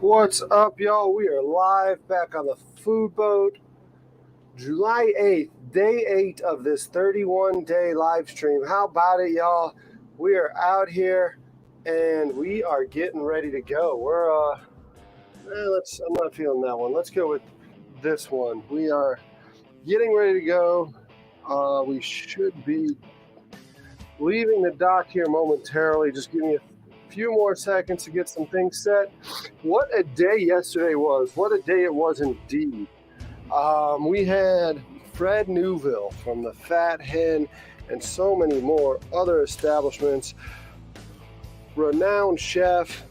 What's up, y'all? We are live back on the food boat. July 8th, day 8 of this 31-day live stream. How about it, y'all? We are out here and we are getting ready to go. I'm not feeling that one. Let's go with this one. We are getting ready to go. We should be leaving the dock here momentarily. Just give me a few more seconds to get some things set. What a day yesterday was. What a day it was indeed. We had Fred Newville from the Fat Hen and so many more other establishments. Renowned chef.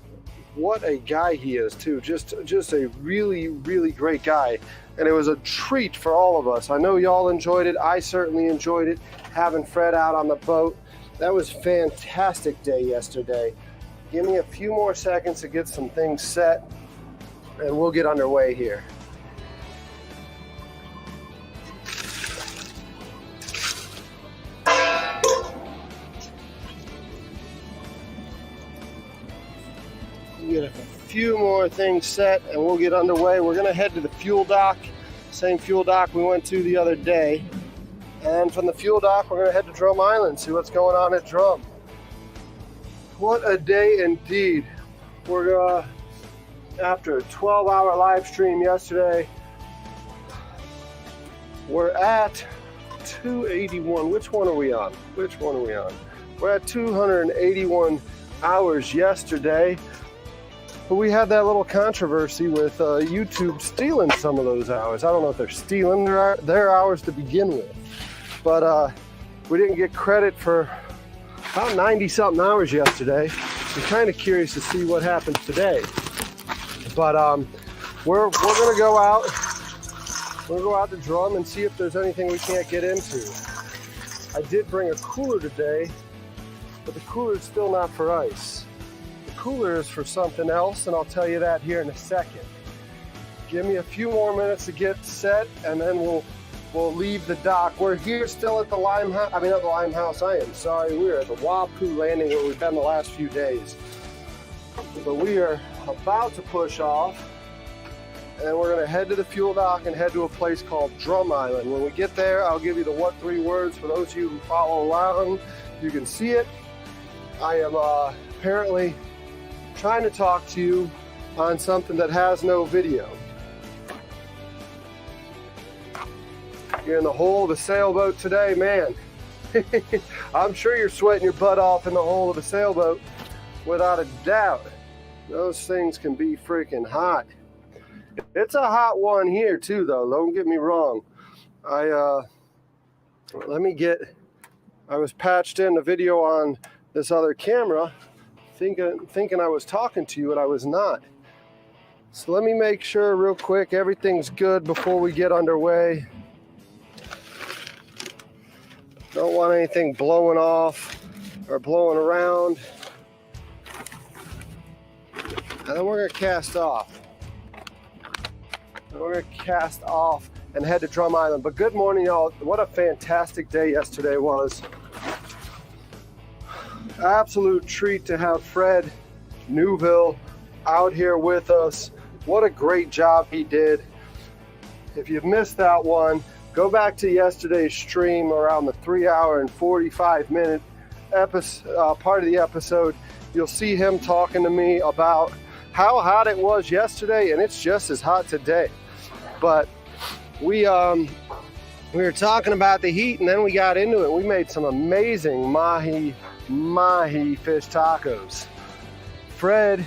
What a guy he is too. Just a really, really great guy. And it was a treat for all of us. I know y'all enjoyed it. I certainly enjoyed it, having Fred out on the boat. That was a fantastic day yesterday. Give me a few more seconds to get some things set, and we'll get underway here. Get a few more things set, and we'll get underway. We're gonna head to the fuel dock, same fuel dock we went to the other day. And from the fuel dock, we're gonna head to Drum Island, see what's going on at Drum. What a day indeed. We're after a 12-hour live stream yesterday, we're at 281. Which one are we on? We're at 281 hours yesterday. But we had that little controversy with YouTube stealing some of those hours. I don't know if they're stealing their hours to begin with, but we didn't get credit for about 90-something hours yesterday. I'm kind of curious to see what happens today. But we're gonna go out. We're gonna go out to Drum and see if there's anything we can't get into. I did bring a cooler today, but the cooler is still not for ice. The cooler is for something else, and I'll tell you that here in a second. Give me a few more minutes to get set, and then we'll leave the dock. We're here still at the Limehouse. I mean, not the Limehouse. I am sorry. We're at the Wapoo Landing where we've been the last few days. But we are about to push off, and we're going to head to the fuel dock and head to a place called Drum Island. When we get there, I'll give you the what three words for those of you who follow along. You can see it. I am apparently trying to talk to you on something that has no video. You're in the hull of a sailboat today, man. I'm sure you're sweating your butt off in the hull of a sailboat, without a doubt. Those things can be freaking hot. It's a hot one here too, though. Don't get me wrong. I was patched in the video on this other camera, thinking I was talking to you, and I was not. So let me make sure real quick everything's good before we get underway. Don't want anything blowing off or blowing around. And then we're going to cast off. And head to Drum Island. But good morning, y'all. What a fantastic day yesterday was. Absolute treat to have Fred Newville out here with us. What a great job he did. If you've missed that one, go back to yesterday's stream around the 3-hour and 45-minute part of the episode. You'll see him talking to me about how hot it was yesterday, and it's just as hot today. But we were talking about the heat, and then we got into it. We made some amazing mahi fish tacos. Fred,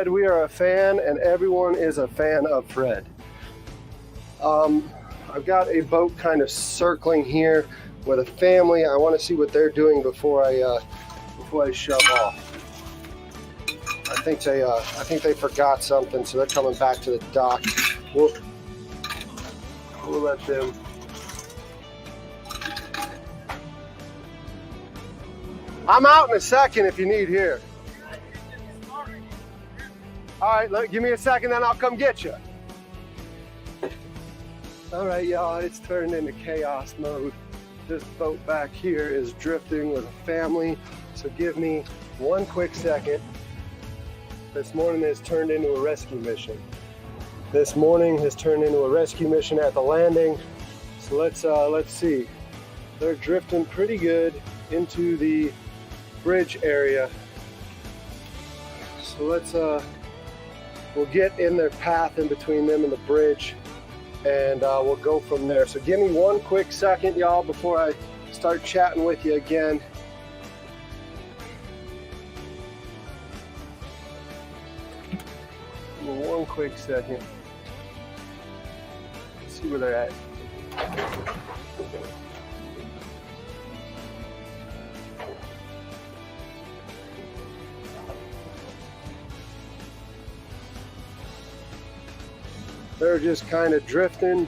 we are a fan, and everyone is a fan of Fred. I've got a boat kind of circling here with a family. I want to see what they're doing before I shove off. I think they forgot something, so they're coming back to the dock. We'll let them. I'm out in a second if you need here. All right, give me a second, then I'll come get you. All right, y'all, it's turned into chaos mode. This boat back here is drifting with a family, so give me one quick second. This morning has turned into a rescue mission. This morning has turned into a rescue mission at the landing. So let's see. They're drifting pretty good into the bridge area. So we'll get in their path in between them and the bridge, and we'll go from there. So give me one quick second, y'all, before I start chatting with you again. One quick second. Let's see where they're at. They're just kind of drifting.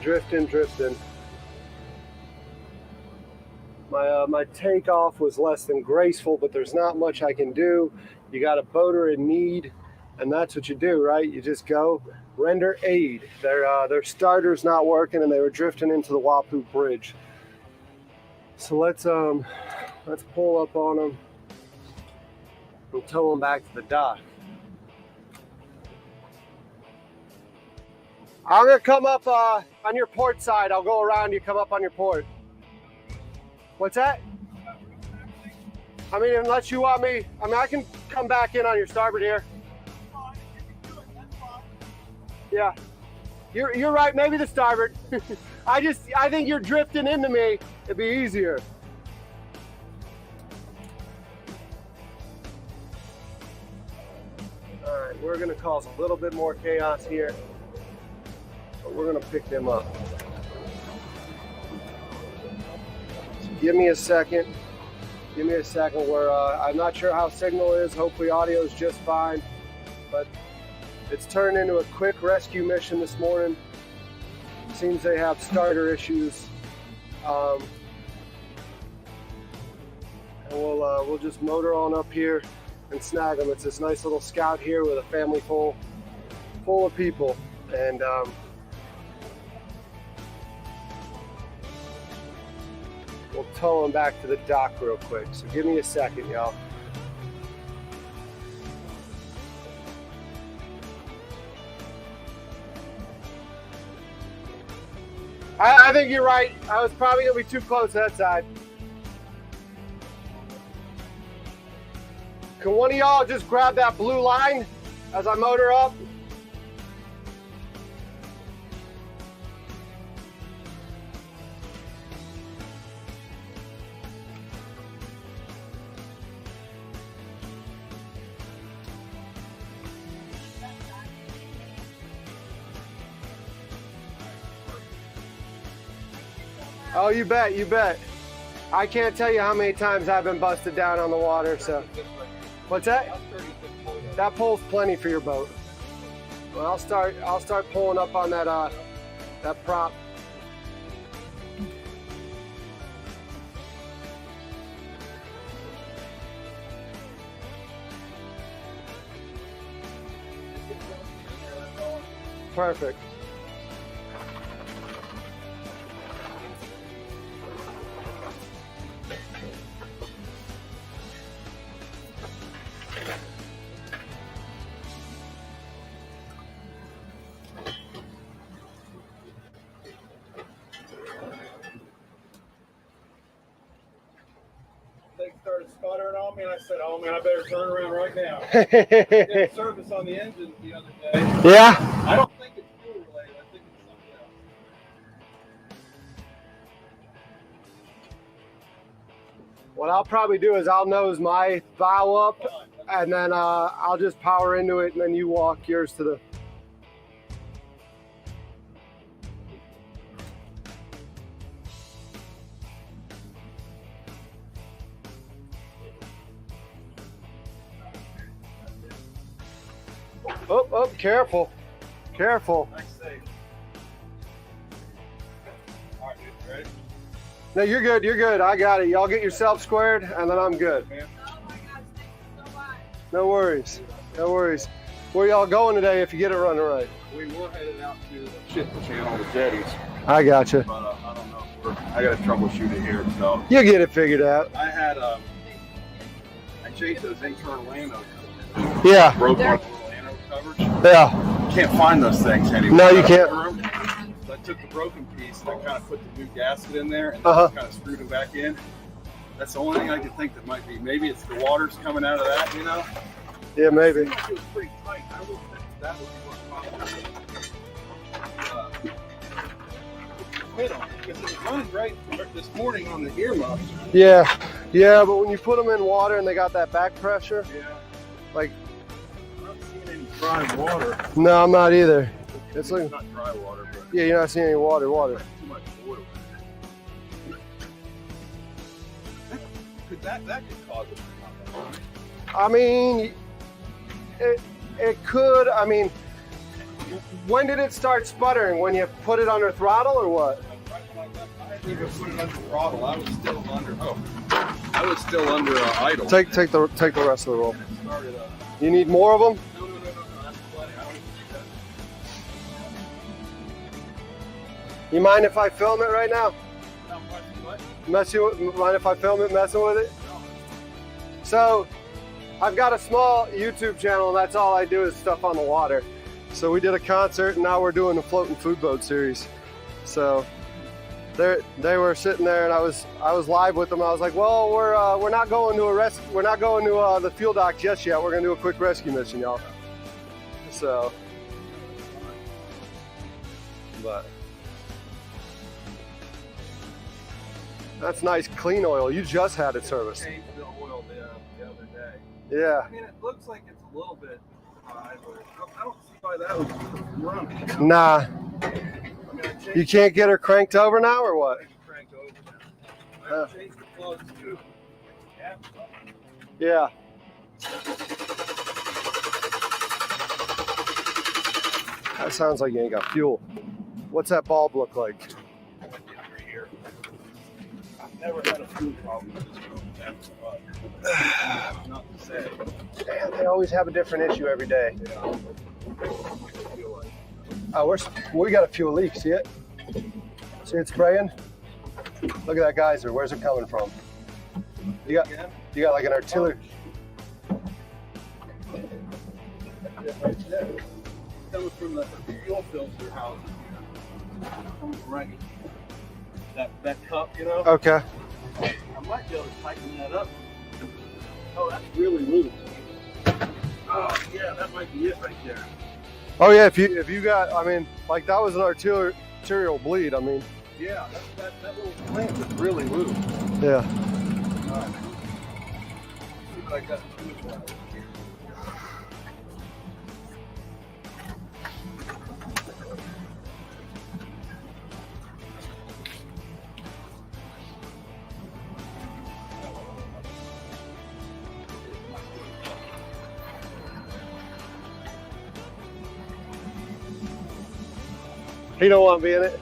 My takeoff was less than graceful, but there's not much I can do. You got a boater in need, and that's what you do, right? You just go render aid. Their starter's not working, and they were drifting into the Wapu Bridge. So let's pull up on them and tow them back to the dock. I'm gonna come up on your port side. I'll go around you, come up on your port. What's that? I mean, unless you want me, I can come back in on your starboard here. Yeah, you're right. Maybe the starboard. I think you're drifting into me. It'd be easier. All right, we're gonna cause a little bit more chaos here, but we're gonna pick them up. So give me a second. Where I'm not sure how signal is. Hopefully audio is just fine, but it's turned into a quick rescue mission this morning. Seems they have starter issues. And we'll just motor on up here and snag them. It's this nice little scout here with a family full of people. And we'll tow them back to the dock real quick. So give me a second, y'all. I think you're right. I was probably gonna be too close to that side. Can one of y'all just grab that blue line as I motor up? Oh, you bet. I can't tell you how many times I've been busted down on the water, so. What's that? That pole's plenty for your boat. Well, I'll start pulling up on that prop. Perfect. Started sputtering on me, and I said, "Oh man, I better turn around right now." Did service on the engine the other day. Yeah. I don't think it's fuel related. I think it's something else. What I'll probably do is I'll nose my bow up, and then I'll just power into it, and then you walk yours to the. Oh, careful. Nice save. All right, dude, ready? No, you're good. I got it. Y'all get yourself squared, and then I'm good. Man. Oh my gosh, thank you so much. No worries. Where y'all going today if you get it running right? We were headed out to the shipping channel, the jetties, I gotcha. but I don't know. I got to troubleshoot it here, so. You get it figured out. I had I chased those internal ammo. Yeah. Broke one of the little coverage. Yeah. You can't find those things anymore. No, you can't. So I took the broken piece and I kind of put the new gasket in there and Uh-huh. kind of screwed it back in. That's the only thing I could think that might be. Maybe it's the water's coming out of that, you know? Yeah, maybe. It seemed like it was pretty tight. I would think that would be what caused it. Because it was running great this morning on the earmuffs. Yeah. Yeah, but when you put them in water and they got that back pressure, Yeah. like, I'm not seeing any dry water. no, I'm not either. It's like, not dry water, but yeah, you're not seeing any water. too much oil. That could cause it to come out. I mean, it could. I mean, when did it start sputtering? When you put it under throttle or what? I didn't even put it under throttle. I was still under idle. Take the rest of the roll. And it started up. You need more of them? No. That's plenty. I don't even need that. You mind if I film it right now? No, what? Mind if I film it messing with it? No. So, I've got a small YouTube channel, and that's all I do is stuff on the water. So we did a concert, and now we're doing a floating food boat series. So they were sitting there, and I was live with them. I was like, well, we're not going to the fuel dock just yet. We're gonna do a quick rescue mission, y'all. So, but that's nice, clean oil. You just had it serviced. Changed the oil the other day. Yeah. I mean, it looks like it's a little bit high, but I don't see why that would run. Nah. I mean, I changed You can't get her cranked over now, or what? it cranked over now. I changed the plugs too. Yeah. That sounds like you ain't got fuel. What's that bulb look like? Here. I've never had a fuel problem with this road. Not to say. Man, they always have a different issue every day. Yeah. Oh, we got a fuel leak. See it? See it spraying? Look at that geyser. Where's it coming from? You got like an artillery. Yeah, right there. Coming from the fuel filter house. Right. That cup, you know? Okay. I might be able to tighten that up. Oh, that's really loose. Oh, yeah, that might be it right there. Oh yeah, if you got, I mean, like that was an arterial bleed. I mean. Yeah, that little clamp is really loose. Yeah. See if I got it. He don't want to be in it.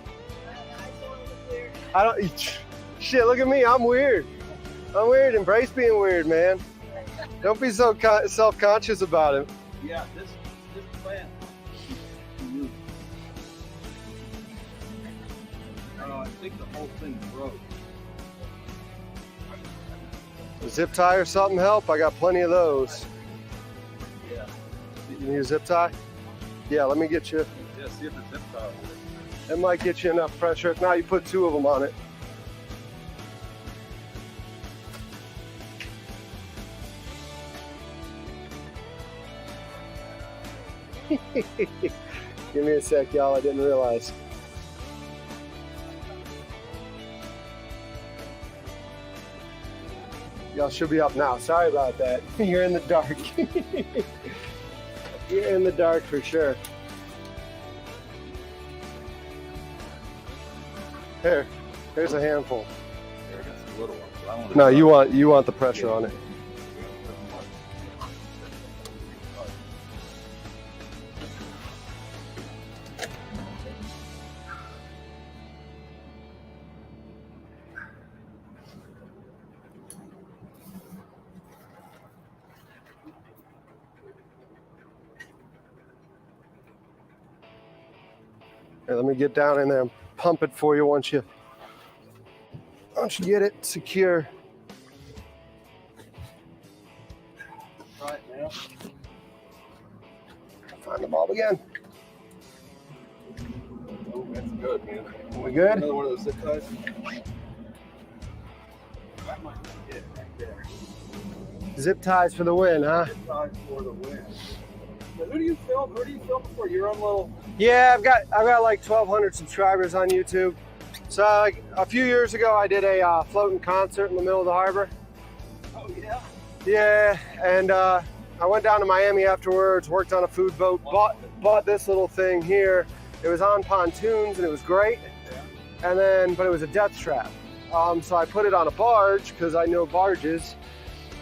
I don't. Shit, look at me. I'm weird. I'm weird. Embrace being weird, man. Don't be so self-conscious about it. Yeah, this plant. I think the whole thing broke. A zip tie or something help? I got plenty of those. Yeah. You need a zip tie? Yeah, let me get you. Yeah, see if the zip tie works. That might get you enough pressure. If not, you put 2 of them on it. Give me a sec, y'all. I didn't realize. Y'all should be up now. Sorry about that. You're in the dark. You're in the dark for sure. Here's a handful. There, I got some little ones, but I want to No, you want the pressure on it. Here, let me get down in there and pump it for you once you get it secure. Try it now. If find the bulb again. Oh, that's good, man. We good? Another one of those zip ties. That might be it right there. Zip ties for the win, huh? Zip ties for the win. So who do you film? Who do you film for your own little? Yeah, I've got like 1,200 subscribers on YouTube. So like, a few years ago, I did a floating concert in the middle of the harbor. Oh yeah. Yeah, and I went down to Miami afterwards, worked on a food boat, bought this little thing here. It was on pontoons and it was great. Yeah. And then, but it was a death trap. So I put it on a barge because I know barges.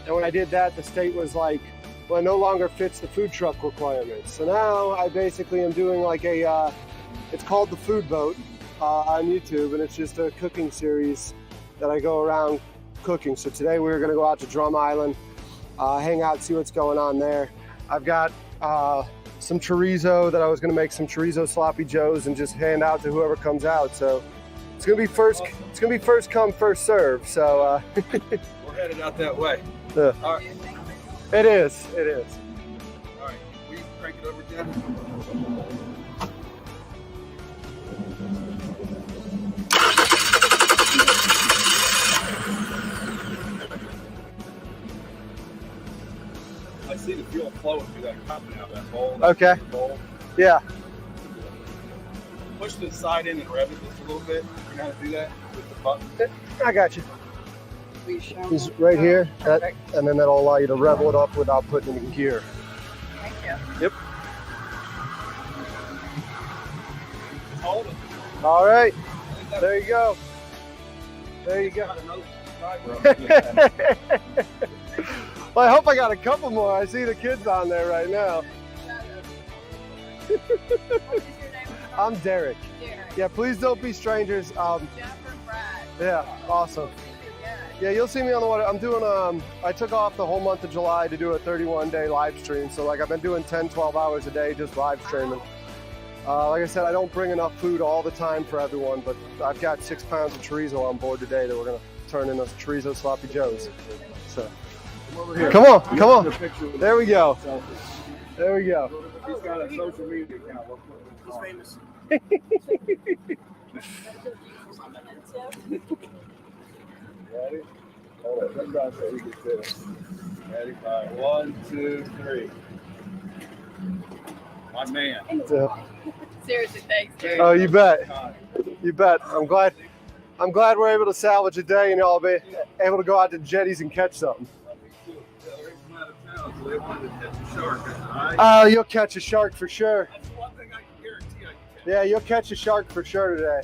And when I did that, the state was like, well, it no longer fits the food truck requirements. So now I basically am doing like a, it's called The Food Boat on YouTube, and it's just a cooking series that I go around cooking. So today we're gonna go out to Drum Island, hang out, see what's going on there. I've got some chorizo that I was gonna make some chorizo sloppy joes and just hand out to whoever comes out. So it's gonna be first come, first serve. So We're headed out that way. All right. It is. All right, will you crank it over, Jeff? I see the fuel flowing through that cup now, that bowl. Okay. Bowl. Yeah. Push the side in and rev it just a little bit. You know how to do that with the button? I got you. He's right here, and then that'll allow you to revel it up without putting it in gear. Thank you. Yep. Hold it. All right. There you go. There you go. Got another subscriber up there. Well, I hope I got a couple more. I see the kids on there right now. What is your name? I'm Derek. Derek. Yeah, please don't be strangers. Jennifer Brad. Yeah, awesome. Yeah, you'll see me on the water. I'm doing, I took off the whole month of July to do a 31-day live stream. So like I've been doing 10, 12 hours a day just live streaming. Like I said, I don't bring enough food all the time for everyone, but I've got 6 pounds of chorizo on board today that we're gonna turn into chorizo sloppy joes. So, come on. There we go. There we go. He's got a social media account. He's famous. Ready? Hold on. Let me try so we can fit it. Ready? All right. 1, 2, 3. My man. Seriously, thanks, Derek. Oh, you bet. You bet. I'm glad we're able to salvage a day and y'all be able to go out to jetties and catch something. They wanted to catch a shark. All right? You'll catch a shark for sure. That's one thing I can guarantee I can catch. Yeah, you'll catch a shark for sure today.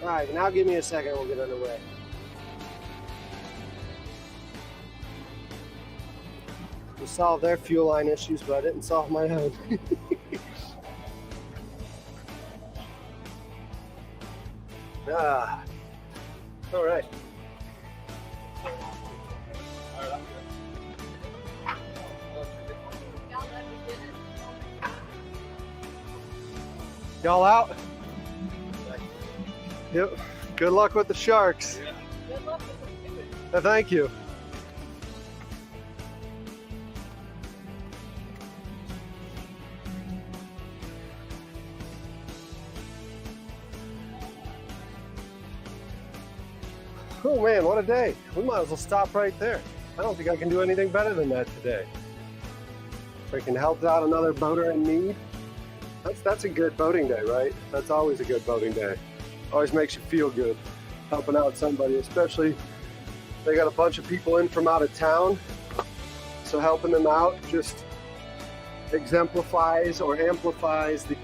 All right, now give me a second, we'll get underway. We solved their fuel line issues, but I didn't solve my own. All right. Y'all out? Yep. Good luck with the sharks. Yeah. Good luck with the food. Thank you. Oh man, what a day. We might as well stop right there. I don't think I can do anything better than that today. Freaking helped out another boater in need. That's a good boating day, right? That's always a good boating day. Always makes you feel good helping out somebody, especially they got a bunch of people in from out of town. So helping them out just exemplifies or amplifies the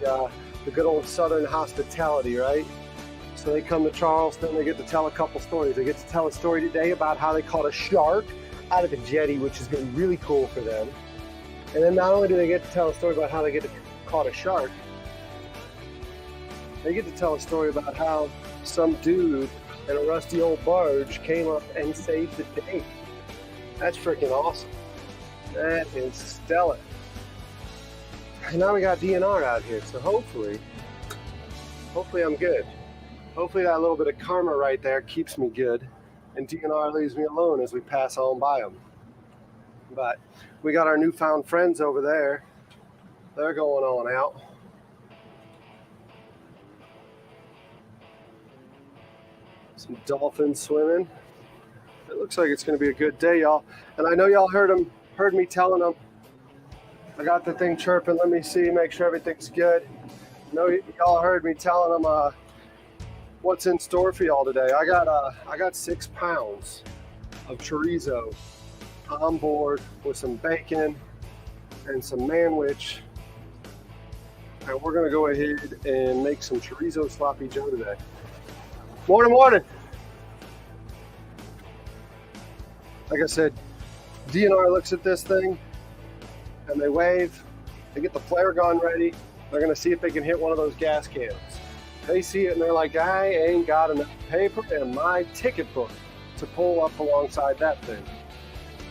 good old Southern hospitality, right? So they come to Charleston, they get to tell a couple stories. They get to tell a story today about how they caught a shark out of the jetty, which is going to be really cool for them. And then not only do they get to tell a story about how they caught a shark, they get to tell a story about how some dude in a rusty old barge came up and saved the day. That's freaking awesome. That is stellar. And now we got DNR out here, so hopefully I'm good. Hopefully that little bit of karma right there keeps me good, and DNR leaves me alone as we pass on by them. But we got our newfound friends over there. They're going on out. Some dolphins swimming. It looks like it's going to be a good day, y'all. And I know y'all heard me telling them. I got the thing chirping. Let me see, make sure everything's good. I know y'all heard me telling them what's in store for y'all today. I got 6 pounds of chorizo on board with some bacon and some manwich. And we're gonna go ahead and make some chorizo sloppy joe today. Morning. Like I said, DNR looks at this thing and they wave. They get the flare gun ready. They're gonna see if they can hit one of those gas cans. They see it and they're like, I ain't got enough paper in my ticket book to pull up alongside that thing.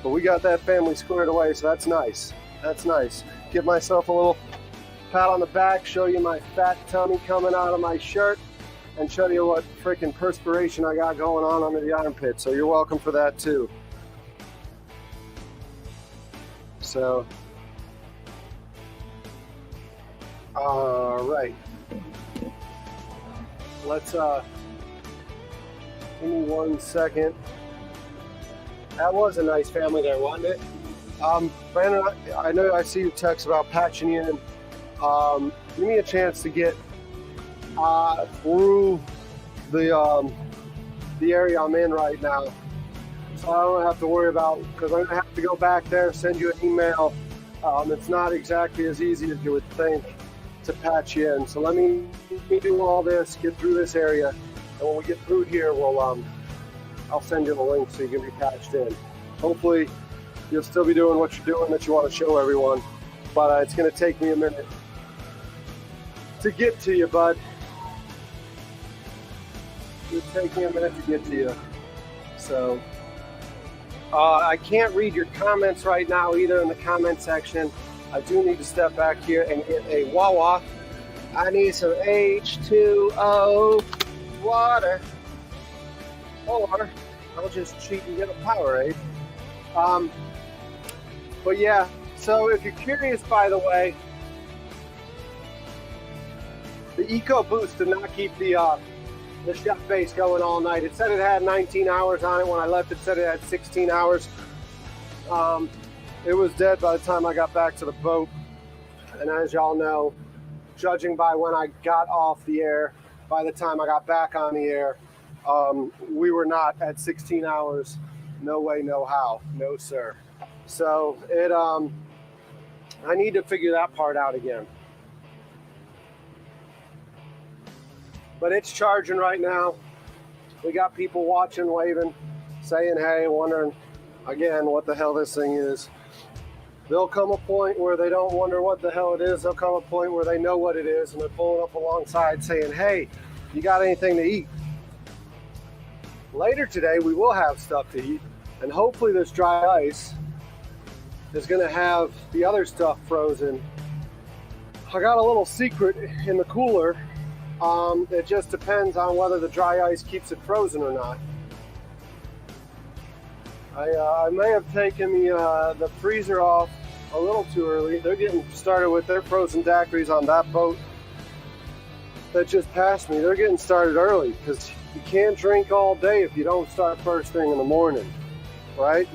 But we got that family squared away, so that's nice. That's nice. Give myself a little pat on the back, show you my fat tummy coming out of my shirt, and show you what freaking perspiration I got going on under the armpit. So you're welcome for that too. So, all right. Let's, give me 1 second. That was a nice family there, wasn't it? Brandon, I know I see your text about patching in. Give me a chance to get through the area I'm in right now, so I don't have to worry about, because I'm gonna have to go back there, send you an email. It's not exactly as easy as you would think to patch you in. So let me do all this, get through this area, and when we get through here, I'll send you the link so you can be patched in. Hopefully, you'll still be doing what you're doing that you want to show everyone, but it's going to take me a minute to get to you, bud. It'll take me a minute to get to you. So, I can't read your comments right now either in the comment section. I do need to step back here and get a Wawa. I need some H2O water. Or I'll just cheat and get a Powerade. But yeah, so if you're curious, by the way, the EcoBoost did not keep the chef base going all night. It said it had 19 hours on it. When I left, it said it had 16 hours. It was dead by the time I got back to the boat. And as y'all know, judging by when I got off the air, by the time I got back on the air, we were not at 16 hours. No way, no how. No, sir. So I need to figure that part out again. But it's charging right now. We got people watching, waving, saying, hey, wondering, again, what the hell this thing is. There'll come a point where they don't wonder what the hell it is. There'll come a point where they know what it is, and they're pulling up alongside saying, hey, you got anything to eat? Later today, we will have stuff to eat, and hopefully this dry ice is going to have the other stuff frozen. I got a little secret in the cooler. It just depends on whether the dry ice keeps it frozen or not. I may have taken the freezer off a little too early. They're getting started with their frozen daiquiris on that boat that just passed me. They're getting started early because you can't drink all day if you don't start first thing in the morning, right?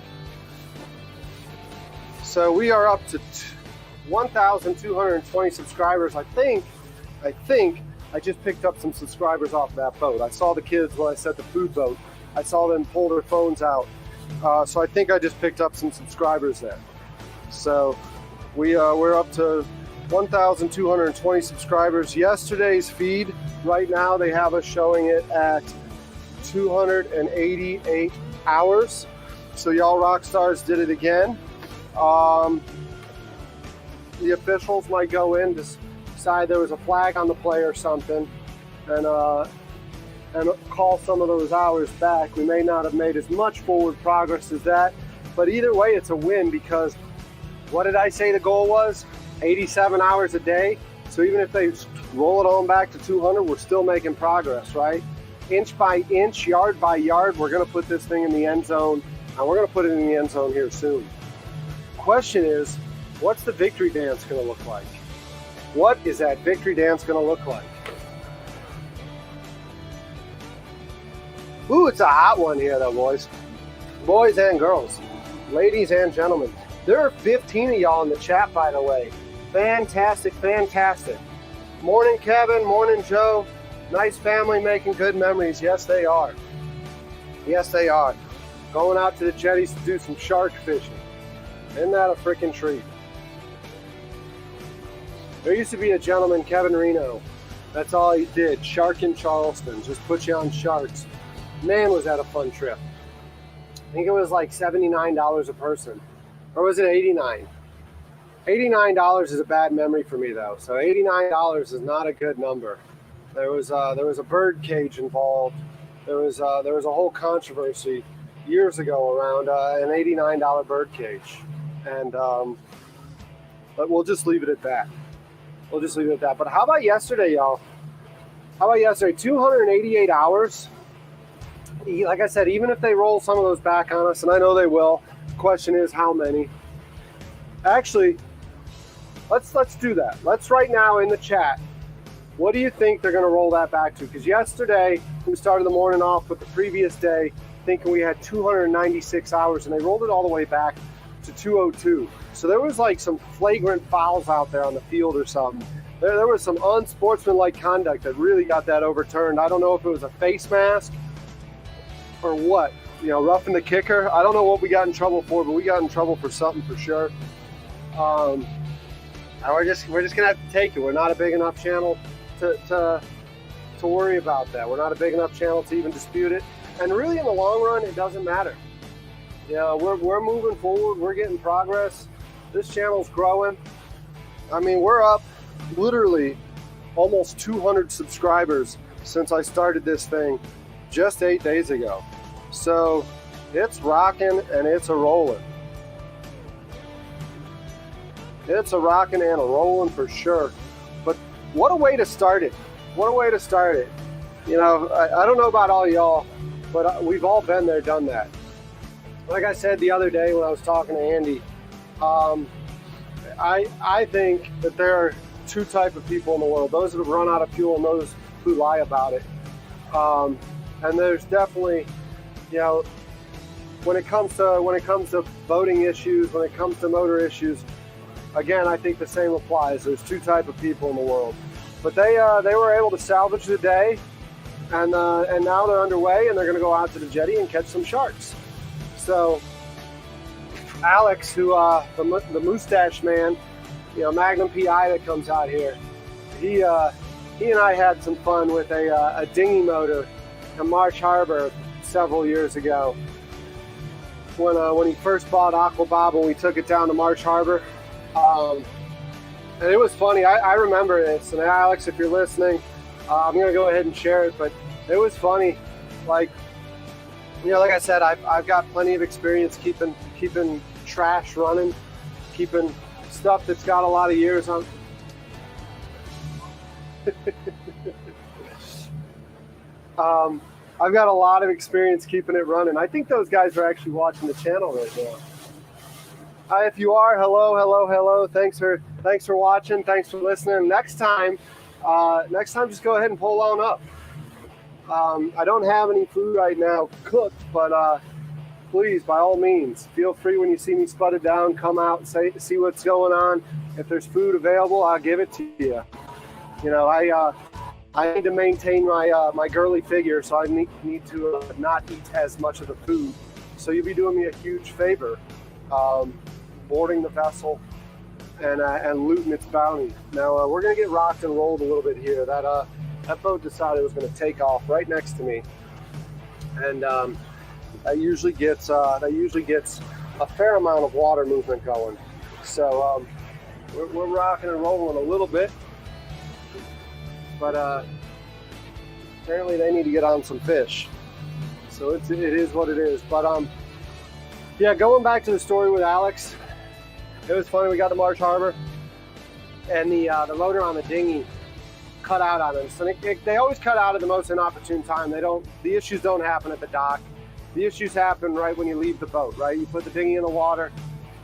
So we are up to 1,220 subscribers. I think I just picked up some subscribers off that boat. I saw the kids when I set the food boat. I saw them pull their phones out. So I think I just picked up some subscribers there. So we're up to 1,220 subscribers. Yesterday's feed, right now they have us showing it at 288 hours. So y'all rock stars did it again. The officials might go in to decide there was a flag on the play or something, and call some of those hours back. We may not have made as much forward progress as that, but either way, it's a win because what did I say the goal was? 87 hours a day. So even if they roll it on back to 200, we're still making progress, right? Inch by inch, yard by yard, we're going to put this thing in the end zone, and we're going to put it in the end zone here soon. Question is, what's the victory dance going to look like? What is that victory dance going to look like? Ooh, it's a hot one here, though, boys. Boys and girls, ladies and gentlemen. There are 15 of y'all in the chat, by the way. Fantastic, fantastic. Morning, Kevin. Morning, Joe. Nice family making good memories. Yes, they are. Yes, they are. Going out to the jetties to do some shark fishing. Isn't that a freaking treat? There used to be a gentleman, Kevin Reno. That's all he did. Shark in Charleston. Just put you on sharks. Man, was that a fun trip. I think it was like $79 a person. Or was it $89? $89 is a bad memory for me, though. So $89 is not a good number. There was a bird cage involved. There was a whole controversy years ago around an $89 bird cage. And but we'll just leave it at that. We'll just leave it at that. But how about yesterday, y'all? How about yesterday? 288 hours. Like I said, even if they roll some of those back on us, and I know they will, the question is how many. Actually, let's do that. Let's right now in the chat, what do you think they're going to roll that back to? Because yesterday, we started the morning off with the previous day thinking we had 296 hours, and they rolled it all the way back to 202. So there was like some flagrant fouls out there on the field or something. There was some unsportsmanlike conduct that really got that overturned. I don't know if it was a face mask or what, roughing the kicker. I don't know what we got in trouble for, but we got in trouble for something for sure. And we're just gonna have to take it. We're not a big enough channel to worry about that. We're not a big enough channel to even dispute it. And really, in the long run, it doesn't matter. We're moving forward. We're getting progress. This channel's growing. I mean, we're up literally almost 200 subscribers since I started this thing just 8 days ago. So it's rocking and it's a rolling. It's a rocking and a rolling for sure. But what a way to start it. What a way to start it. I don't know about all y'all, but we've all been there, done that. Like I said the other day when I was talking to Andy, I think that there are two types of people in the world: those that have run out of fuel and those who lie about it. And there's definitely, when it comes to voting issues, when it comes to motor issues, again, I think the same applies. There's two types of people in the world. But they were able to salvage the day, and now they're underway, and they're going to go out to the jetty and catch some sharks. So Alex, who the mustache man, Magnum PI that comes out here, he and I had some fun with a dinghy motor in Marsh Harbor several years ago. When he first bought Aquabob and we took it down to Marsh Harbor. And it was funny. I remember this. And Alex, if you're listening, I'm going to go ahead and share it. But it was funny. Like I said, I've got plenty of experience keeping trash running, keeping stuff that's got a lot of years on. I've got a lot of experience keeping it running. I think those guys are actually watching the channel right now. If you are, hello. Thanks for watching. Thanks for listening. Next time, just go ahead and pull on up. I don't have any food right now cooked, but please, by all means, feel free when you see me sputted down, come out and see what's going on. If there's food available, I'll give it to you. I need to maintain my girly figure, so I need to not eat as much of the food. So you'll be doing me a huge favor, boarding the vessel and looting its bounty. Now we're gonna get rocked and rolled a little bit here. That boat decided it was gonna take off right next to me, and that usually gets a fair amount of water movement going. So we're rocking and rolling a little bit, but apparently they need to get on some fish. So it is what it is. But yeah, going back to the story with Alex, it was funny. We got to Marsh Harbor, and the motor on the dinghy cut out on us. And they always cut out at the most inopportune time. The issues don't happen at the dock. The issues happen right when you leave the boat, right? You put the dinghy in the water,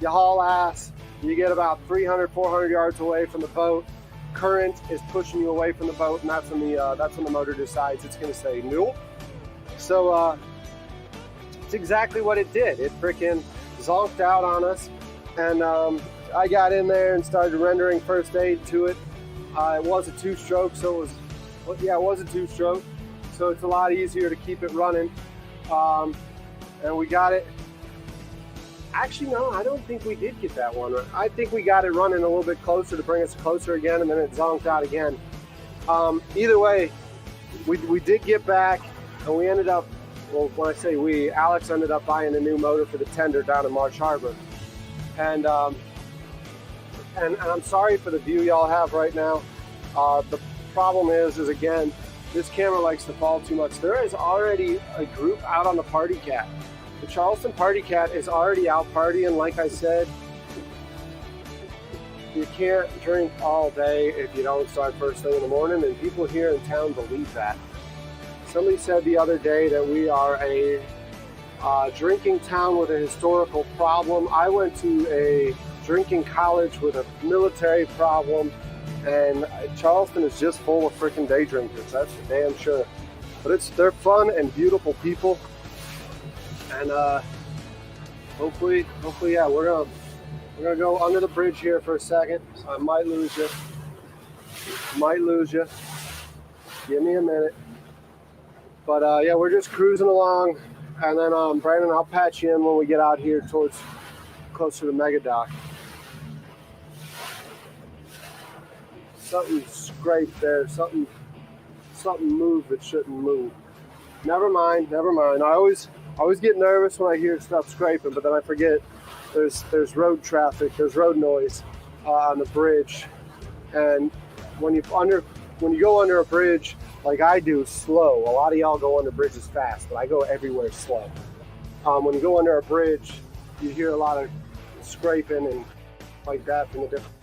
you haul ass, you get about 300, 400 yards away from the boat. Current is pushing you away from the boat, and that's when the motor decides it's going to say nope. So it's exactly what it did. It freaking zonked out on us, and I got in there and started rendering first aid to it. It was a two-stroke, so it was a two-stroke, so it's a lot easier to keep it running. And we got it. Actually, no, I don't think we did get that one. I think we got it running a little bit closer to bring us closer again, and then it zonked out again. Either way, we did get back, and we ended up, well, when I say we, Alex ended up buying a new motor for the tender down in Marsh Harbor. And I'm sorry for the view y'all have right now. The problem is again, this camera likes to fall too much. There is already a group out on the Party Cat. The Charleston Party Cat is already out partying. Like I said, you can't drink all day if you don't start first thing in the morning, and people here in town believe that. Somebody said the other day that we are a drinking town with a historical problem. I went to a drinking college with a military problem, and Charleston is just full of freaking day drinkers. That's for damn sure. But they're fun and beautiful people, and hopefully, yeah, we're gonna go under the bridge here for a second. So I might lose you. Give me a minute. But yeah, we're just cruising along, and then Brandon, I'll patch you in when we get out here towards closer to Mega Dock. Something scraped there. Something moved that shouldn't move. Never mind. I always get nervous when I hear stuff scraping, but then I forget there's road traffic, there's road noise on the bridge, and when you go under a bridge like I do slow, a lot of y'all go under bridges fast, but I go everywhere slow. When you go under a bridge, you hear a lot of scraping and like that from the different.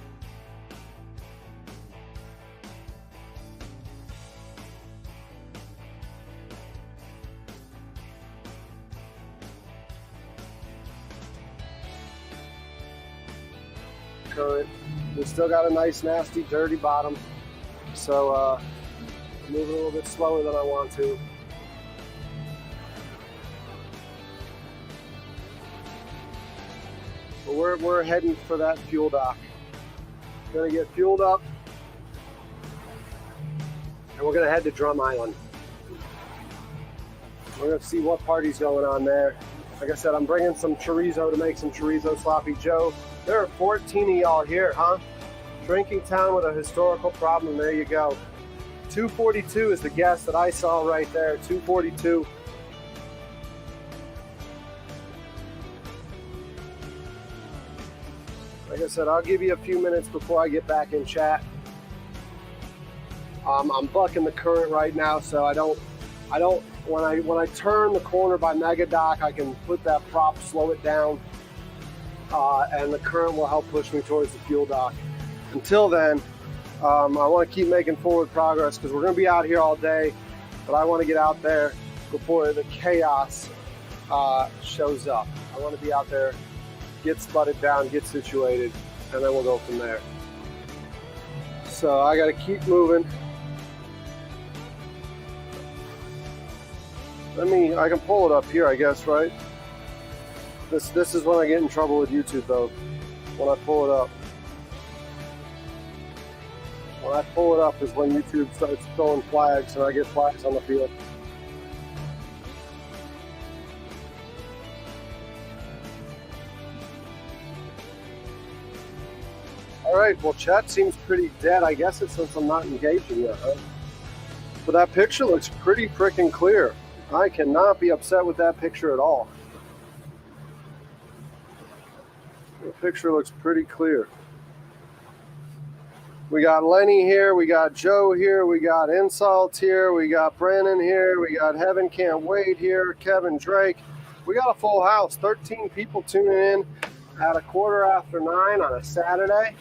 Current. We still got a nice, nasty, dirty bottom, so I'm moving a little bit slower than I want to. But we're heading for that fuel dock. Gonna get fueled up, and we're gonna head to Drum Island. We're gonna see what party's going on there. Like I said, I'm bringing some chorizo to make some chorizo sloppy joe. There are 14 of y'all here, huh? Drinking town with a historical problem. There you go. 242 is the guest that I saw right there. 242. Like I said, I'll give you a few minutes before I get back in chat. I'm bucking the current right now, so I don't. When I turn the corner by Mega Dock, I can put that prop, slow it down, and the current will help push me towards the fuel dock. Until then, I want to keep making forward progress because we're going to be out here all day, but I want to get out there before the chaos shows up. I want to be out there, get sputted down, get situated, and then we'll go from there. So I got to keep moving. I can pull it up here, I guess, right? This is when I get in trouble with YouTube, though. When I pull it up. When I pull it up is when YouTube starts throwing flags, and I get flags on the field. All right, well, chat seems pretty dead. I guess it's since I'm not engaging yet, huh? But that picture looks pretty freaking clear. I cannot be upset with that picture at all. The picture looks pretty clear. We got Lenny here, we got Joe here, we got Insult here, we got Brandon here, we got Heaven Can't Wait here, Kevin Drake. We got a full house, 13 people tuning in at 9:15 on a Saturday.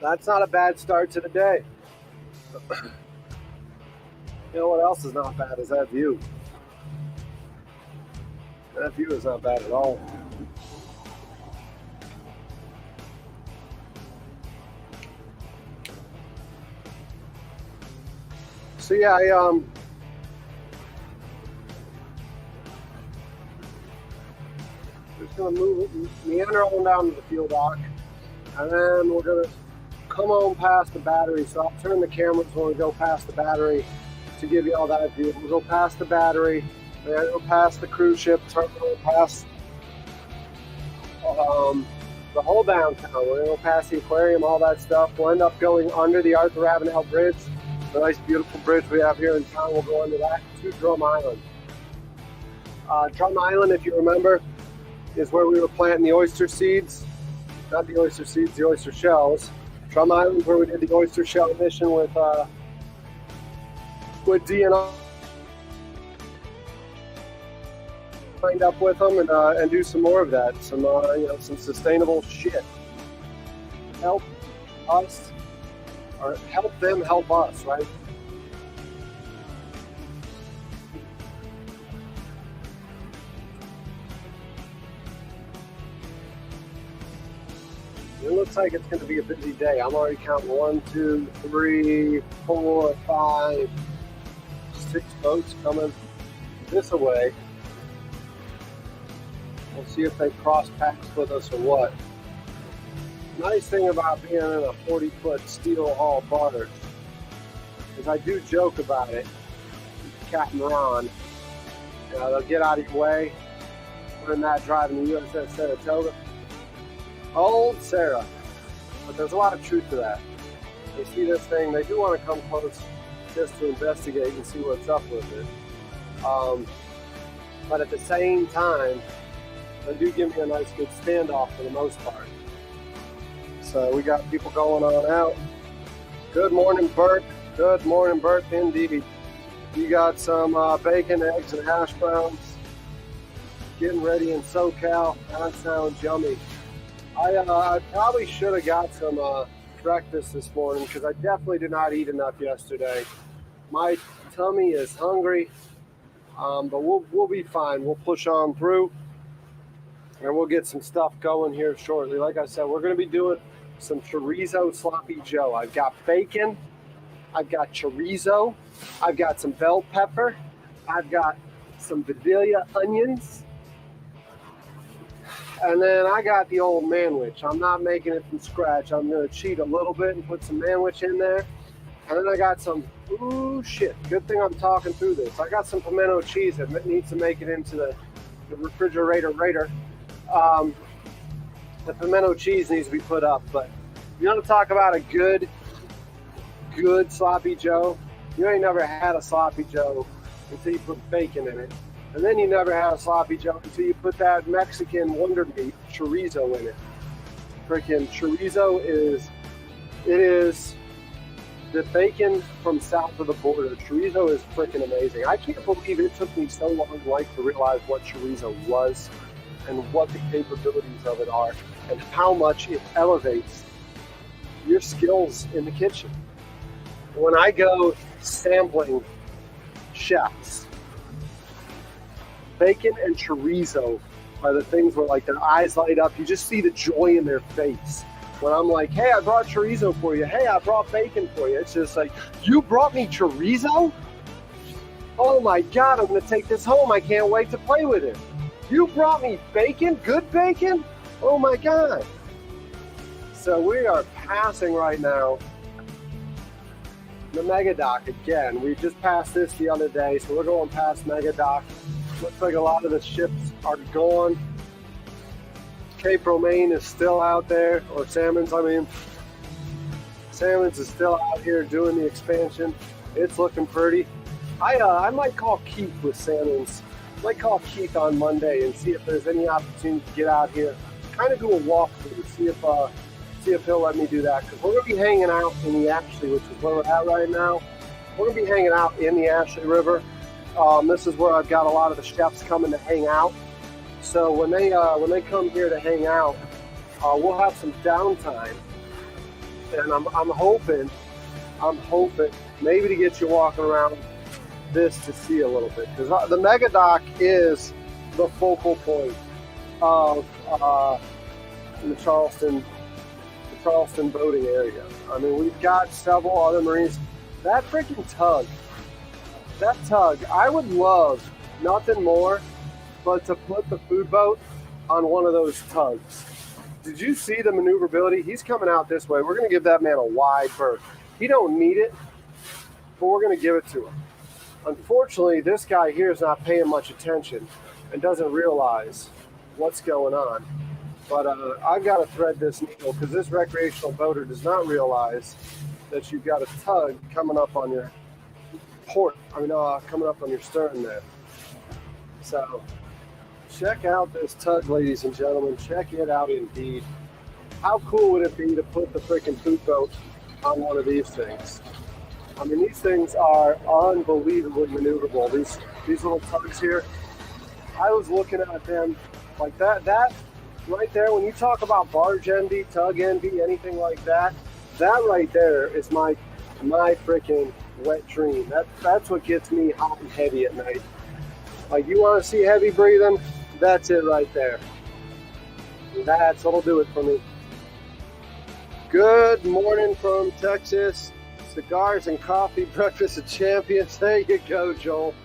That's not a bad start to the day. You know what else is not bad is that view. That view is not bad at all. So yeah, just gonna meander on down to the fuel dock, and then we're gonna come on past the battery. So I'll turn the cameras when we go past the battery to give you all that view. We'll go past the battery, then go past the cruise ship terminal, past the whole downtown. We're gonna go past the aquarium, all that stuff. We'll end up going under the Arthur Ravenel Bridge. The nice, beautiful bridge we have here in town. We'll go under that to Drum Island. Drum Island, if you remember, is where we were planting the oyster seeds. Not the oyster seeds, the oyster shells. Drum Island, where we did the oyster shell mission with DNR. Find up with them and do some more of that. Some some sustainable shit. Help us. Or help them help us, right? It looks like it's going to be a busy day. I'm already counting 1, 2, 3, 4, 5, 6 boats coming this way. We'll see if they cross paths with us or what. Nice thing about being in a 40-foot steel hull barge is I do joke about it. Captain Ron, they'll get out of your way. We're in that driving the USS Saratoga. Old Sarah. But there's a lot of truth to that. They see this thing, they do want to come close just to investigate and see what's up with it. But at the same time, they do give me a nice good standoff for the most part. So we got people going on out. Good morning, Bert. Good morning, Bert, indeed. You got some bacon, eggs, and hash browns. Getting ready in SoCal. That sounds yummy. I probably should have got some breakfast this morning because I definitely did not eat enough yesterday. My tummy is hungry, but we'll be fine. We'll push on through, and we'll get some stuff going here shortly. Like I said, we're going to be doing some chorizo sloppy joe. I've got bacon, I've got chorizo, I've got some bell pepper, I've got some Vidalia onions, and then I got the old manwich. I'm not making it from scratch. I'm going to cheat a little bit and put some manwich in there. And then I got some, ooh shit, good thing I'm talking through this. I got some pimento cheese that needs to make it into the refrigerator later. The pimento cheese needs to be put up, but you want to talk about a good sloppy joe? You ain't never had a sloppy joe until you put bacon in it. And then you never had a sloppy joe until you put that Mexican wonder meat chorizo in it. Freaking chorizo is the bacon from south of the border. Chorizo is freaking amazing. I can't believe it took me so long in life to realize what chorizo was and what the capabilities of it are and how much it elevates your skills in the kitchen. When I go sampling chefs, bacon and chorizo are the things where like their eyes light up. You just see the joy in their face. When I'm like, hey, I brought chorizo for you. Hey, I brought bacon for you. It's just like, you brought me chorizo? Oh my God, I'm gonna take this home. I can't wait to play with it. You brought me bacon? Good bacon? Oh my God. So we are passing right now the mega dock again. We just passed this the other day, so we're going past mega dock. Looks like a lot of the ships are gone. Cape Romaine is still out there, or Salmons, I mean. Salmons is still out here doing the expansion. It's looking pretty. I might call Keith with salmons. I might call Keith on Monday and see if there's any opportunity to get out here, kind of do a walkthrough, see if he'll let me do that. Because we're gonna be hanging out in the Ashley, which is where we're at right now. We're gonna be hanging out in the Ashley River. This is where I've got a lot of the chefs coming to hang out. So when they come here to hang out, we'll have some downtime, and I'm hoping maybe to get you walking around this to see a little bit, because the mega dock is the focal point of the Charleston boating area. I mean, we've got several other marines. That freaking tug, I would love nothing more but to put the food boat on one of those tugs. Did you see the maneuverability? He's coming out this way. We're going to give that man a wide berth. He don't need it, but we're going to give it to him. Unfortunately, this guy here is not paying much attention and doesn't realize what's going on. But I've got to thread this needle, because this recreational boater does not realize that you've got a tug coming up on your coming up on your stern there. So check out this tug, ladies and gentlemen. Check it out indeed. How cool would it be to put the freaking food boat on one of these things? I mean, these things are unbelievably maneuverable. These little tugs here, I was looking at them like that right there. When you talk about barge envy, tug envy, anything like that, that right there is my freaking wet dream. That's what gets me hot and heavy at night. Like, you want to see heavy breathing? That's it right there. That's what'll do it for me. Good morning from Texas. Cigars and coffee, breakfast of champions. There you go, Joel.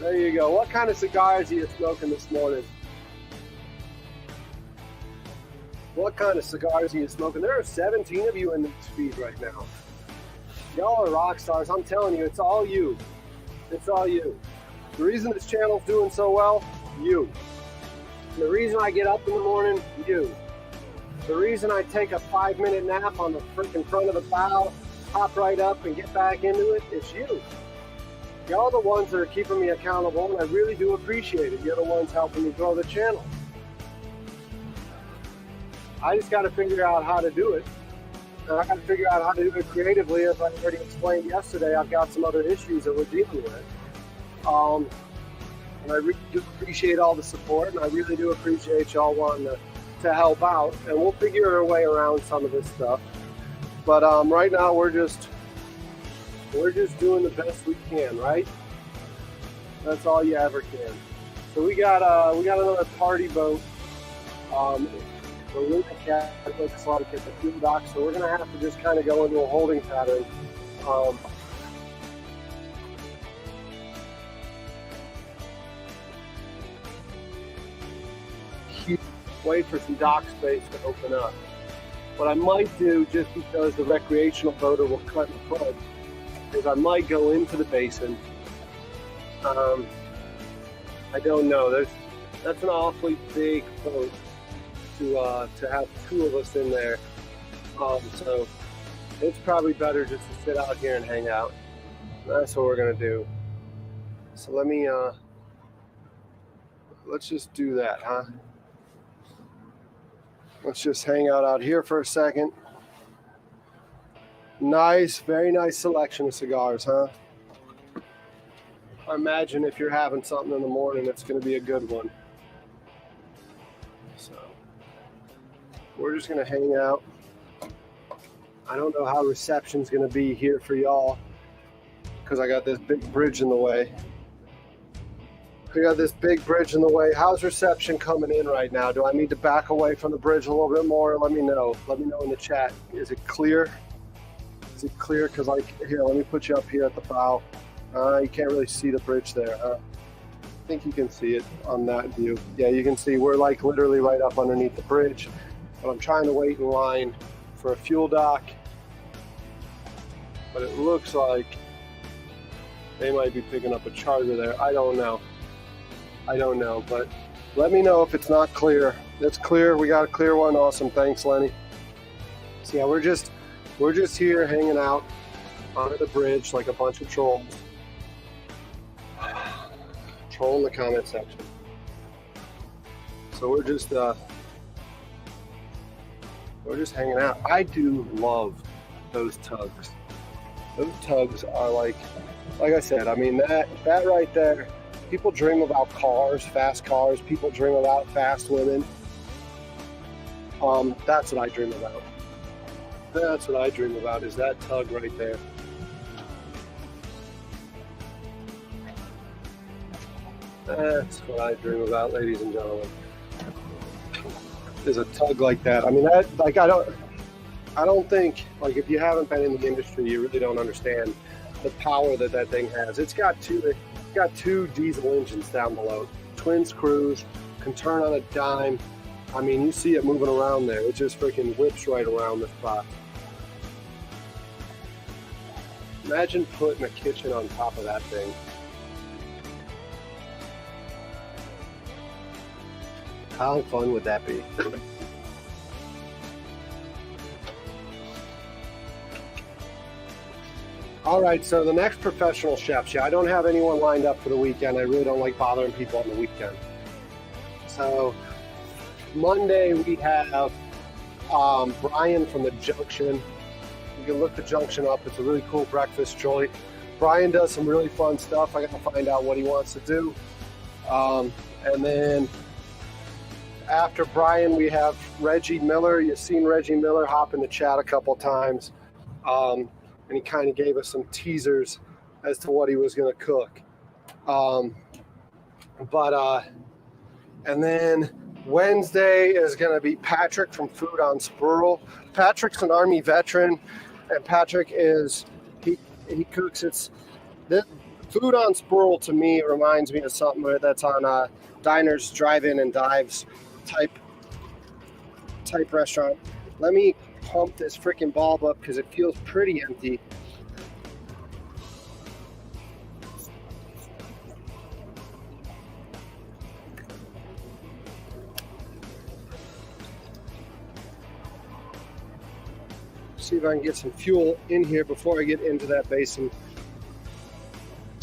There you go. What kind of cigars are you smoking this morning? What kind of cigars are you smoking? There are 17 of you in this feed right now. Y'all are rock stars. I'm telling you, it's all you. It's all you. The reason this channel's doing so well, you. And the reason I get up in the morning, you. The reason I take a 5-minute nap on the freaking front of the bow, hop right up and get back into it, it's you. Y'all are the ones that are keeping me accountable, and I really do appreciate it. You're the ones helping me grow the channel. I just got to figure out how to do it. And I got to figure out how to do it creatively. As I already explained yesterday, I've got some other issues that we're dealing with. And I really do appreciate all the support, and I really do appreciate y'all wanting to help out. And we'll figure our way around some of this stuff. But right now we're just doing the best we can, right? That's all you ever can. So we got another party boat. We're looking at it looks like at the fuel dock, so we're gonna have to just kind of go into a holding pattern. Wait for some dock space to open up. What I might do, just because the recreational boater will cut in front, is I might go into the basin. I don't know. That's an awfully big boat to have two of us in there. So it's probably better just to sit out here and hang out. That's what we're gonna do. So let's just do that, huh? Let's just hang out here for a second. Nice, very nice selection of cigars, huh? I imagine if you're having something in the morning, it's going to be a good one. So we're just going to hang out. I don't know how reception's going to be here for y'all, because I got this big bridge in the way. How's reception coming in right now? Do I need to back away from the bridge a little bit more? Let me know. Let me know in the chat. Is it clear? Is it clear? Because here, let me put you up here at the bow. You can't really see the bridge there. I think you can see it on that view. Yeah, you can see we're like literally right up underneath the bridge. But I'm trying to wait in line for a fuel dock. But it looks like they might be picking up a charter there. I don't know, but let me know if it's not clear. It's clear. We got a clear one. Awesome. Thanks, Lenny. So yeah, we're just here hanging out under the bridge like a bunch of trolls. trolling the comment section. So we're just hanging out. I do love those tugs. Those tugs are like I said, I mean, that right there, people dream about cars, fast cars. People dream about fast women. That's what I dream about. That's what I dream about, is that tug right there. That's what I dream about, ladies and gentlemen. Is a tug like that. I mean, that, like, I don't think, like, if you haven't been in the industry, you really don't understand the power that thing has. It's got two diesel engines down below, twin screws, can turn on a dime. I mean, you see it moving around there. It just freaking whips right around the spot. Imagine putting a kitchen on top of that thing. How fun would that be? All right, so the next professional chefs. Yeah, I don't have anyone lined up for the weekend. I really don't like bothering people on the weekend. So Monday we have Brian from the Junction. You can look the Junction up. It's a really cool breakfast joint. Brian does some really fun stuff. I got to find out what he wants to do. And then after Brian, we have Reggie Miller. You've seen Reggie Miller hop in the chat a couple times. And he kind of gave us some teasers as to what he was going to cook. And then Wednesday is going to be Patrick from Food on Squirrel. Patrick's an Army veteran, and Patrick is, he cooks, the Food on Squirrel to me reminds me of something that's on diners, drive-in, and dives type restaurant. Let me pump this freaking bulb up because it feels pretty empty. See if I can get some fuel in here before I get into that basin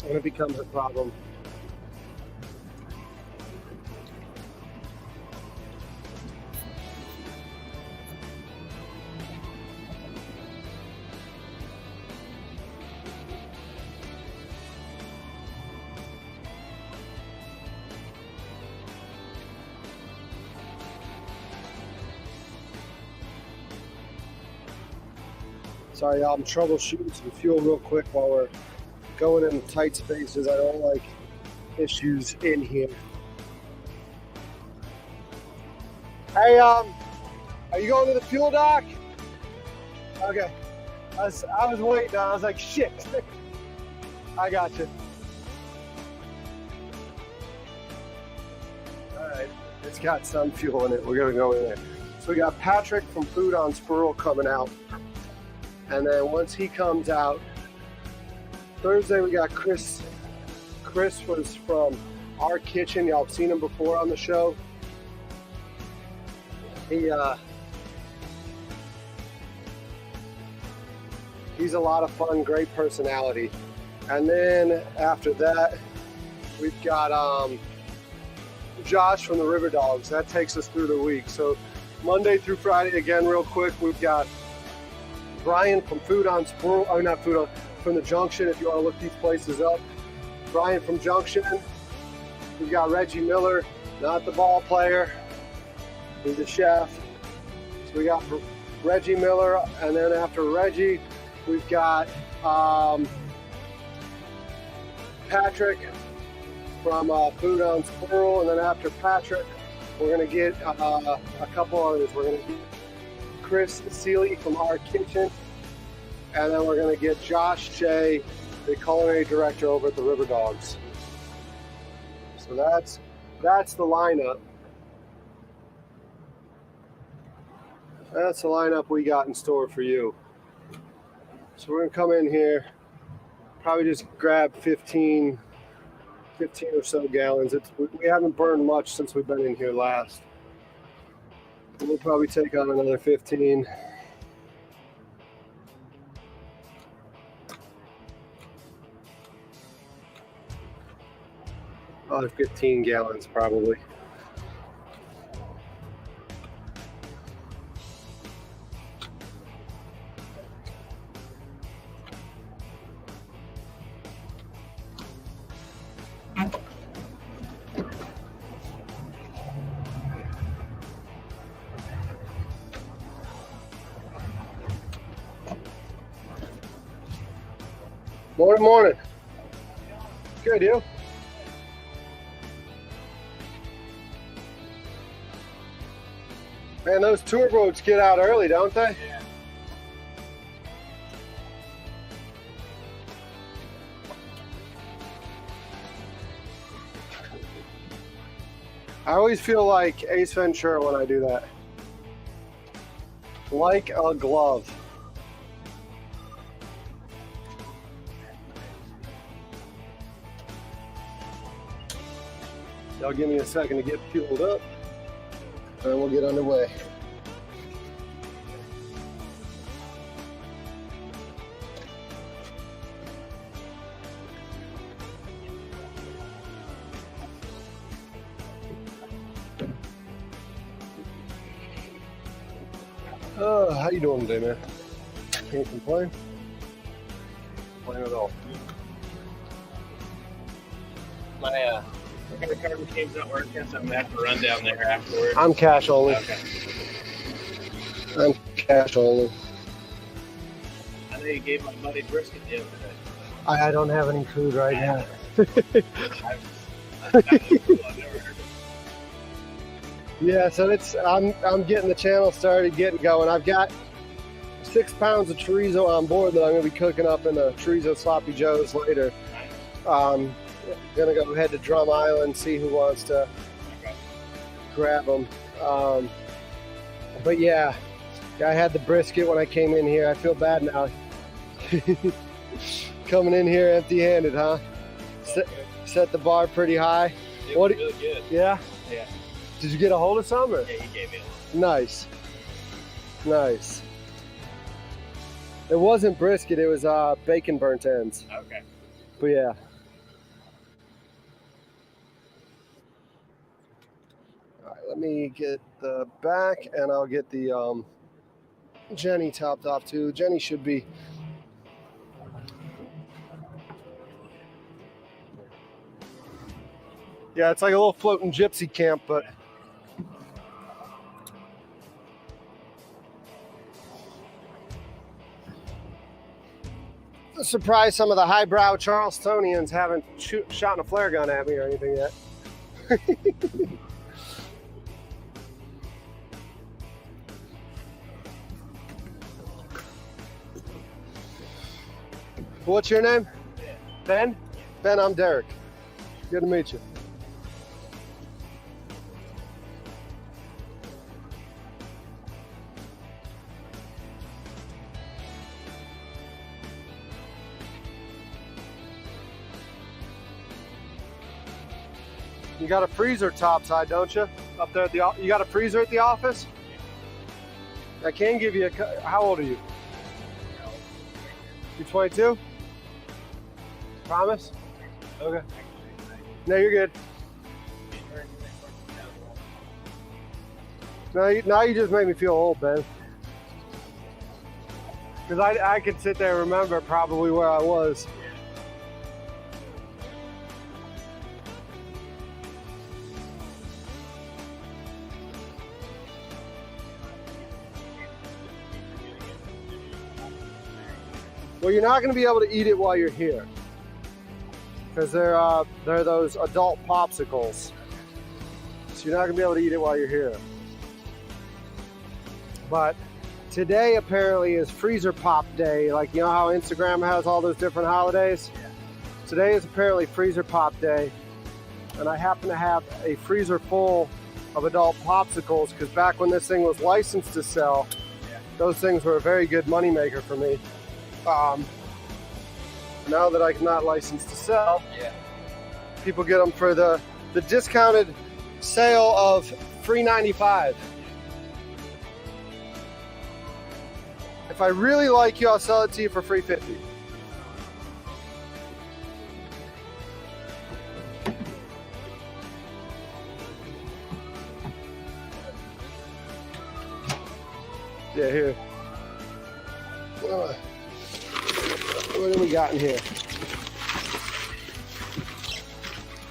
when it becomes a problem. Sorry, y'all, I'm troubleshooting some fuel real quick while we're going in tight spaces. I don't like issues in here. Hey, are you going to the fuel dock? Okay. I was waiting. I was like, shit. I got you. All right. It's got some fuel in it. We're going to go in there. So we got Patrick from Food on Squirrel coming out. And then once he comes out, Thursday we got Chris. Chris was from Our Kitchen. Y'all have seen him before on the show. He's a lot of fun, great personality. And then after that, we've got Josh from the River Dogs. That takes us through the week. So Monday through Friday, again, real quick, we've got Brian from Food on Squirrel, or not Food on, from the Junction, if you want to look these places up. Brian from Junction. We've got Reggie Miller, not the ball player. He's the chef. So we got Reggie Miller, and then after Reggie, we've got Patrick from Food on Squirrel, and then after Patrick, we're going to get a couple others. We're going to get Chris Seeley from Our Kitchen, and then we're going to get Josh Shea, the culinary director over at the River Dogs. So that's the lineup. That's the lineup we got in store for you. So we're going to come in here, probably just grab 15 or so gallons. We haven't burned much since we've been in here last. We'll probably take on another 15. Another 15 gallons probably. Morning, morning. Good, you? Man, those tour boats get out early, don't they? Yeah. I always feel like Ace Ventura when I do that. Like a glove. Y'all give me a second to get fueled up, and we'll get underway. How you doing today, man? Can't complain. Complain at all. My credit card machine's not working, so I'm gonna have to run down there afterwards. I'm cash only. Okay. I'm cash only. I know you gave my buddy brisket the other day. I don't have any food right now. I've never heard of Yeah, so I'm getting the channel started, getting going. I've got 6 pounds of chorizo on board that I'm gonna be cooking up in a chorizo sloppy joes later. Gonna go head to Drum Island, see who wants to grab them. But yeah, I had the brisket when I came in here. I feel bad now. Coming in here empty-handed, huh? Set the bar pretty high. it. What? Was really good. Yeah. Yeah. Did you get a hold of some? Or? Yeah, he gave me Nice. Nice. It wasn't brisket, it was bacon burnt ends. Okay. But yeah. Alright, let me get the back and I'll get the Jenny topped off too. Jenny should be yeah, it's like a little floating gypsy camp, but surprised some of the highbrow Charlestonians haven't shot a flare gun at me or anything yet. What's your name? Ben? Ben, I'm Derek. Good to meet you. You got a freezer topside, don't you? Up there at the you got a freezer at the office? I can give you a. How old are you? You 22? Promise? Okay. No, you're good. Now you just made me feel old, Ben. Because I could sit there and remember probably where I was. Well, you're not going to be able to eat it while you're here, because they're those adult popsicles. So you're not going to be able to eat it while you're here. But today apparently is Freezer Pop Day. Like, you know how Instagram has all those different holidays? Yeah. Today is apparently Freezer Pop Day, and I happen to have a freezer full of adult popsicles, because back when this thing was licensed to sell, those things were a very good moneymaker for me. Now that I'm not licensed to sell, people get them for the discounted sale of $3.95. If I really like you, I'll sell it to you for $3.50. Yeah, here. What do we got in here?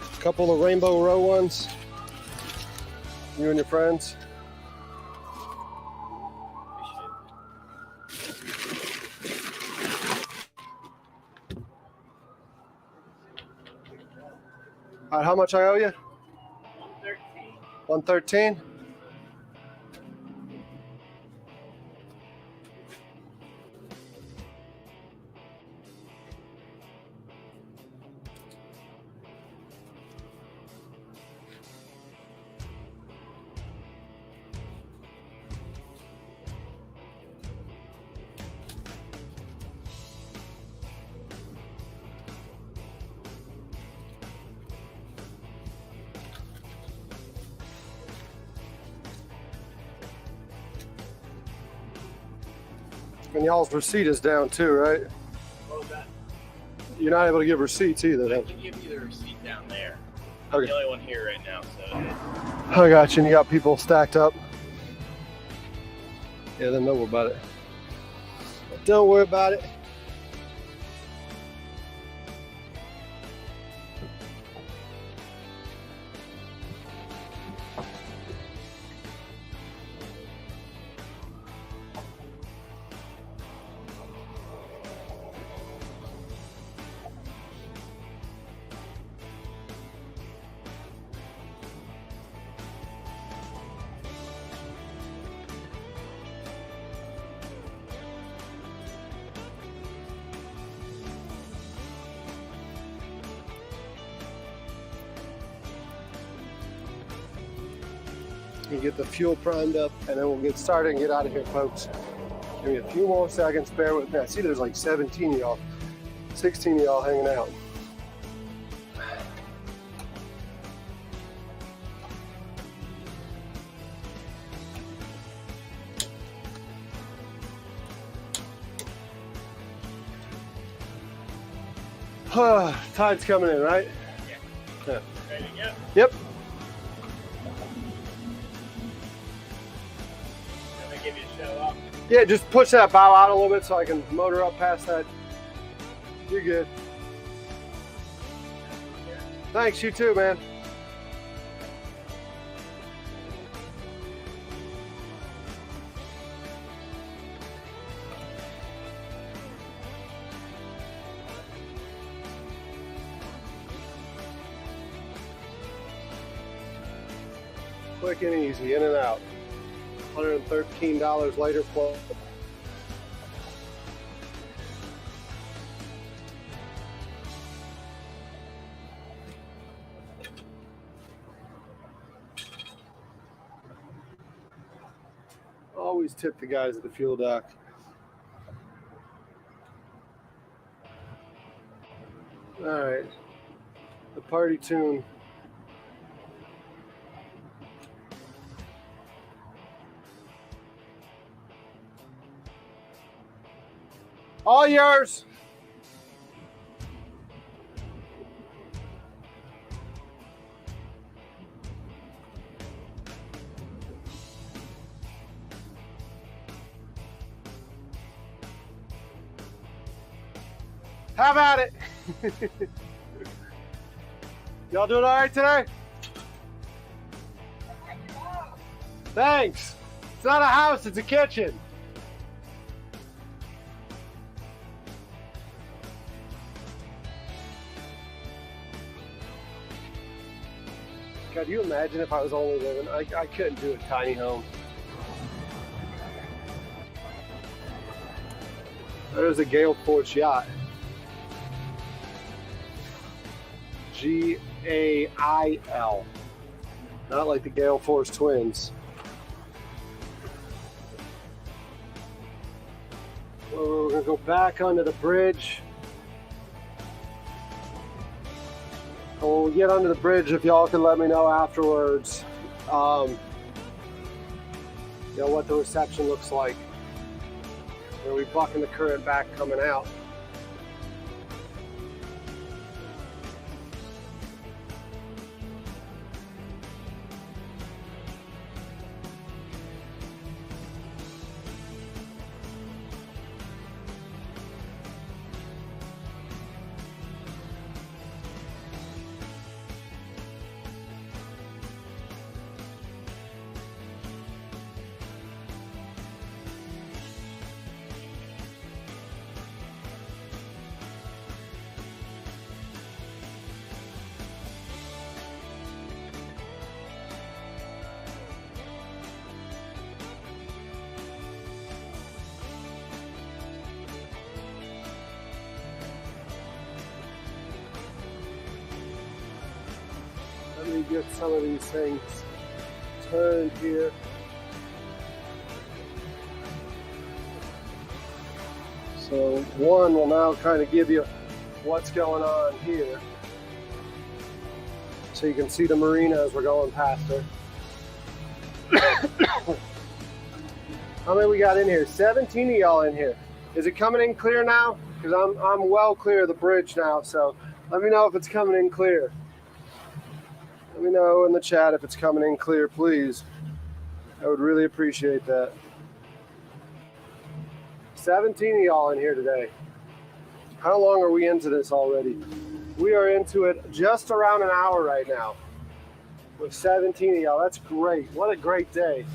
A couple of Rainbow Row ones. You and your friends. All right, how much I owe you? 113. 113. And y'all's receipt is down too, right? What was that? You're not able to give receipts either, I then. can give you the receipt down there. I'm Okay. the only one here right now, so. I got you, and you got people stacked up. Yeah, then don't worry about it. Don't worry about it. You get the fuel primed up, and then we'll get started and get out of here, folks. Give me a few more seconds. Bear with me. I see there's like 17 of y'all, 16 of y'all hanging out. Tide's coming in, right? Yeah. Ready to go? Yep. Let me give you a show up. Yeah, just push that bow out a little bit so I can motor up past that. You're good. Thanks, you too, man. Quick and easy, in and out. $113 later, plus. Always tip the guys at the fuel dock. All right, the party tune. All yours. Have at it. Y'all doing all right today? Thanks. It's not a house, it's a kitchen. God, you imagine if I was only living, I couldn't do a tiny home. There's a Gale Force yacht. G-A-I-L. Not like the Gale Force twins. Well, we're gonna go back onto the bridge. And when we get onto the bridge, if y'all can let me know afterwards, you know, what the reception looks like. Are we bucking the current back coming out? me get some of these things turned here. So one will now kind of give you what's going on here. So you can see the marina as we're going past her. How many we got in here? 17 of y'all in here. Is it coming in clear now? Because I'm well clear of the bridge now, so let me know if it's coming in clear. Let me know in the chat if it's coming in clear, please. I would really appreciate that. 17 of y'all in here today. How long are we into this already? We are into it just around an hour right now with 17 of y'all. That's great. What a great day.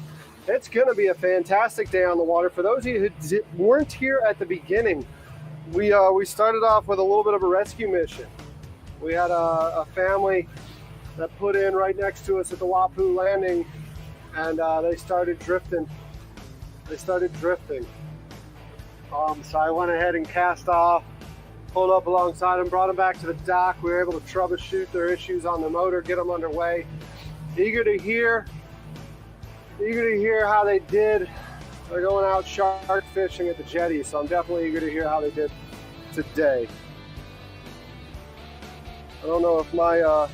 It's going to be a fantastic day on the water. For those of you who weren't here at the beginning, we started off with a little bit of a rescue mission. We had a family that put in right next to us at the Wapu landing, and they started drifting. So I went ahead and cast off, pulled up alongside them, brought them back to the dock. We were able to troubleshoot their issues on the motor, get them underway. Eager to hear how they did. They're going out shark fishing at the jetty, so I'm definitely eager to hear how they did today. I don't know if my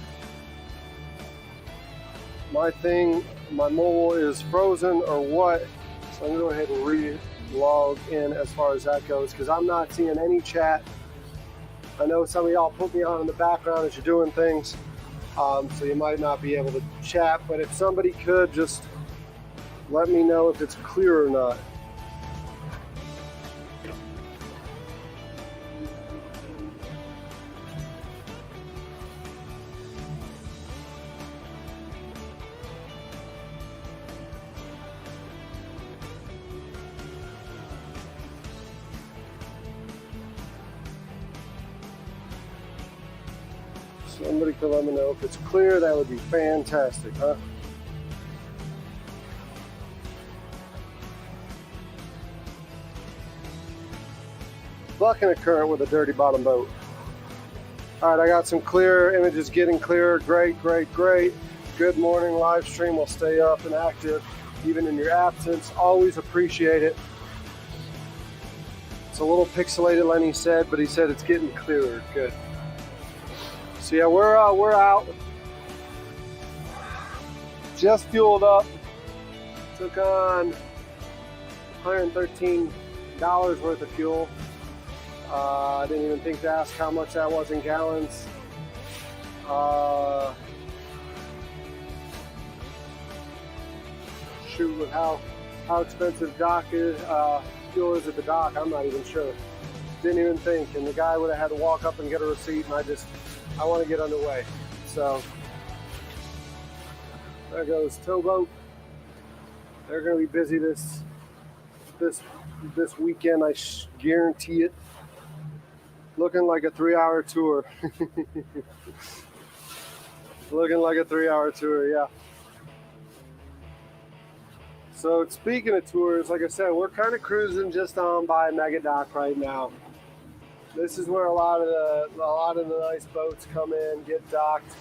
mobile is frozen or what, so I'm gonna go ahead and re-log in as far as that goes, because I'm not seeing any chat. I know some of y'all put me on in the background as you're doing things, so you might not be able to chat, but if somebody could just let me know if it's clear or not. Somebody could let me know if it's clear. That would be fantastic, huh? Bucking a current with a dirty bottom boat. All right, I got some clear images getting clearer. Great, great, great. Good morning live stream. Will stay up and active even in your absence. Always appreciate it. It's a little pixelated, Lenny said, but he said it's getting clearer. Good. So yeah, we're out. Just fueled up. Took on $113 worth of fuel. I didn't even think to ask how much that was in gallons. Shoot, with how expensive dock is, fuel is at the dock, I'm not even sure. Didn't even think, and the guy would have had to walk up and get a receipt, and I want to get underway. So there goes towboat. They're going to be busy this weekend. I guarantee it. Looking like a 3-hour tour. Looking like a 3-hour tour, yeah. So speaking of tours, like I said, we're kind of cruising just on by Mega Dock right now. This is where a lot of the nice boats come in, get docked.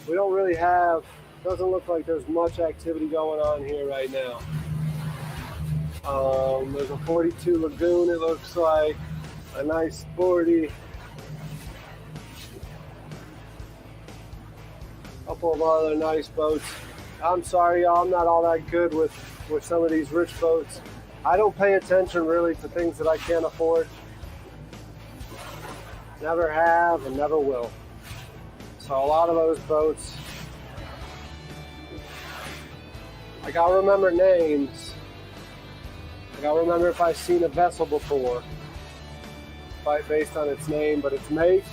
We don't really have, doesn't look like there's much activity going on here right now. There's a 42 Lagoon, it looks like, a nice 40. Couple of other nice boats. I'm sorry, y'all, I'm not all that good with some of these rich boats. I don't pay attention really to things that I can't afford. Never have and never will. So a lot of those boats, I gotta remember names. I gotta remember if I've seen a vessel before, based on its name, but its make.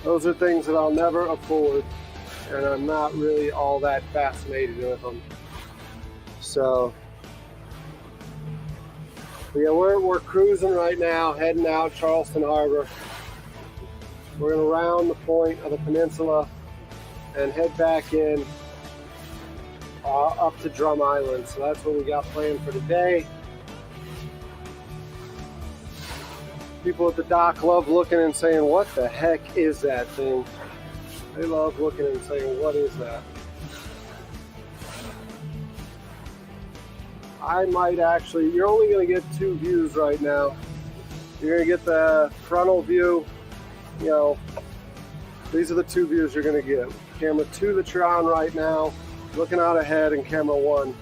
Those are things that I'll never afford, and I'm not really all that fascinated with them. So, yeah, we're cruising right now, heading out Charleston Harbor. We're gonna round the point of the peninsula and head back in up to Drum Island. So that's what we got planned for today. People at the dock love looking and saying, what the heck is that thing? They love looking and saying, what is that? I might actually, you're only going to get 2 views right now. You're going to get the frontal view. You know, these are the 2 views you're going to get. Camera 2 that you're on right now, looking out ahead, and camera 1.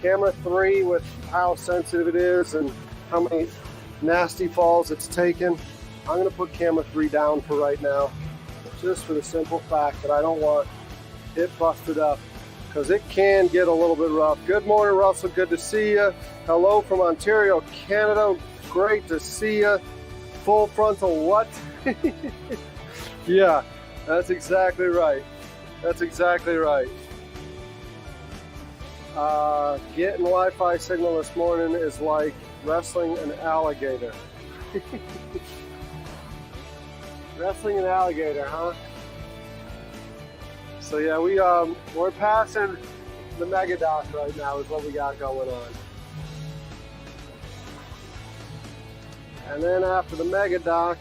Camera 3, with how sensitive it is and how many nasty falls it's taken, I'm going to put camera 3 down for right now, just for the simple fact that I don't want it busted up, because it can get a little bit rough. Good morning, Russell. Good to see you. Hello from Ontario, Canada. Great to see you. Full frontal what? Yeah, that's exactly right. That's exactly right. Getting Wi-Fi signal this morning is like wrestling an alligator. Wrestling an alligator, huh? So yeah, we're passing the mega dock right now is what we got going on. And then after the mega dock,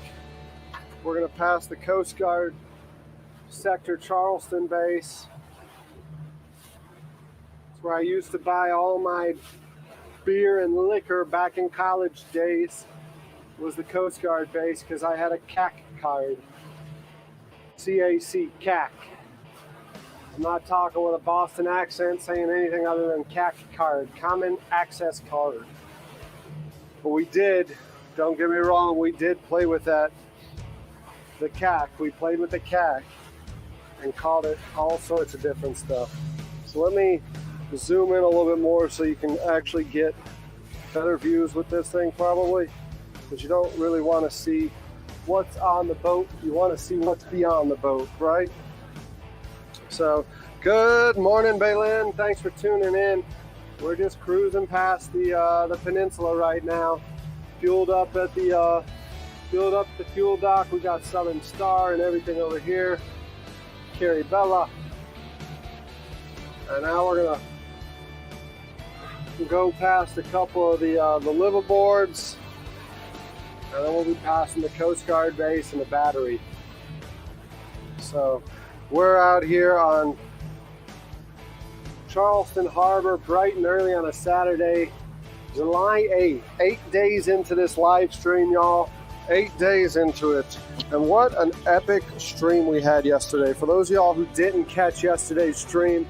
we're gonna pass the Coast Guard sector Charleston base. It's where I used to buy all my beer and liquor back in college days, was the Coast Guard base, because I had a CAC card. CAC, CAC. I'm not talking with a Boston accent saying anything other than CAC card, Common Access Card. But we did, don't get me wrong, we did play with that, the CAC. We played with the CAC and called it all sorts of different stuff. So let me zoom in a little bit more so you can actually get better views with this thing probably, but you don't really want to see what's on the boat. You want to see what's beyond the boat, right? So good morning, Baylin. Thanks for tuning in. We're just cruising past the peninsula right now. Fueled up at the fuel dock. We got Southern Star and everything over here. Caribella. And now we're gonna go past a couple of the liveaboards, and then we'll be passing the Coast Guard base and the battery. So we're out here on Charleston Harbor bright and early on a Saturday, July 8th. 8 days into this live stream, y'all. 8 days into it. And what an epic stream we had yesterday. For those of y'all who didn't catch yesterday's stream,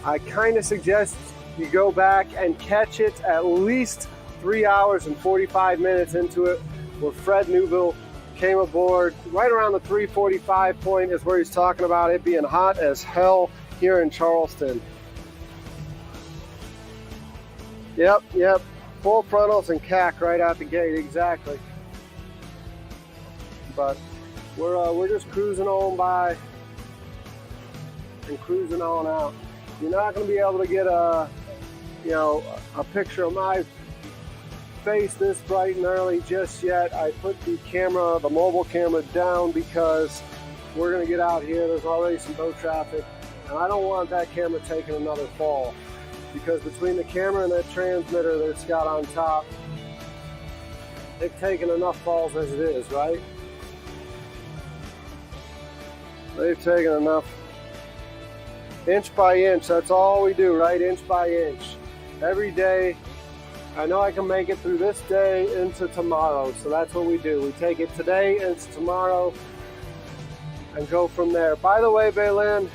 I kind of suggest you go back and catch it at least 3 hours and 45 minutes into it, where Fred Newville came aboard. Right around the 3:45 point is where he's talking about it being hot as hell here in Charleston. Yep. Full frontals and CAC right out the gate, exactly. But we're just cruising on by and cruising on out. You're not going to be able to get a picture of my face this bright and early just yet. I put the mobile camera down because we're going to get out here. There's already some boat traffic, and I don't want that camera taking another fall, because between the camera and that transmitter that it's got on top, they've taken enough falls as it is, right? They've taken enough. Inch by inch, that's all we do, right? Inch by inch. Every day, I know I can make it through this day into tomorrow, so that's what we do. We take it today into tomorrow and go from there. By the way, Baylin,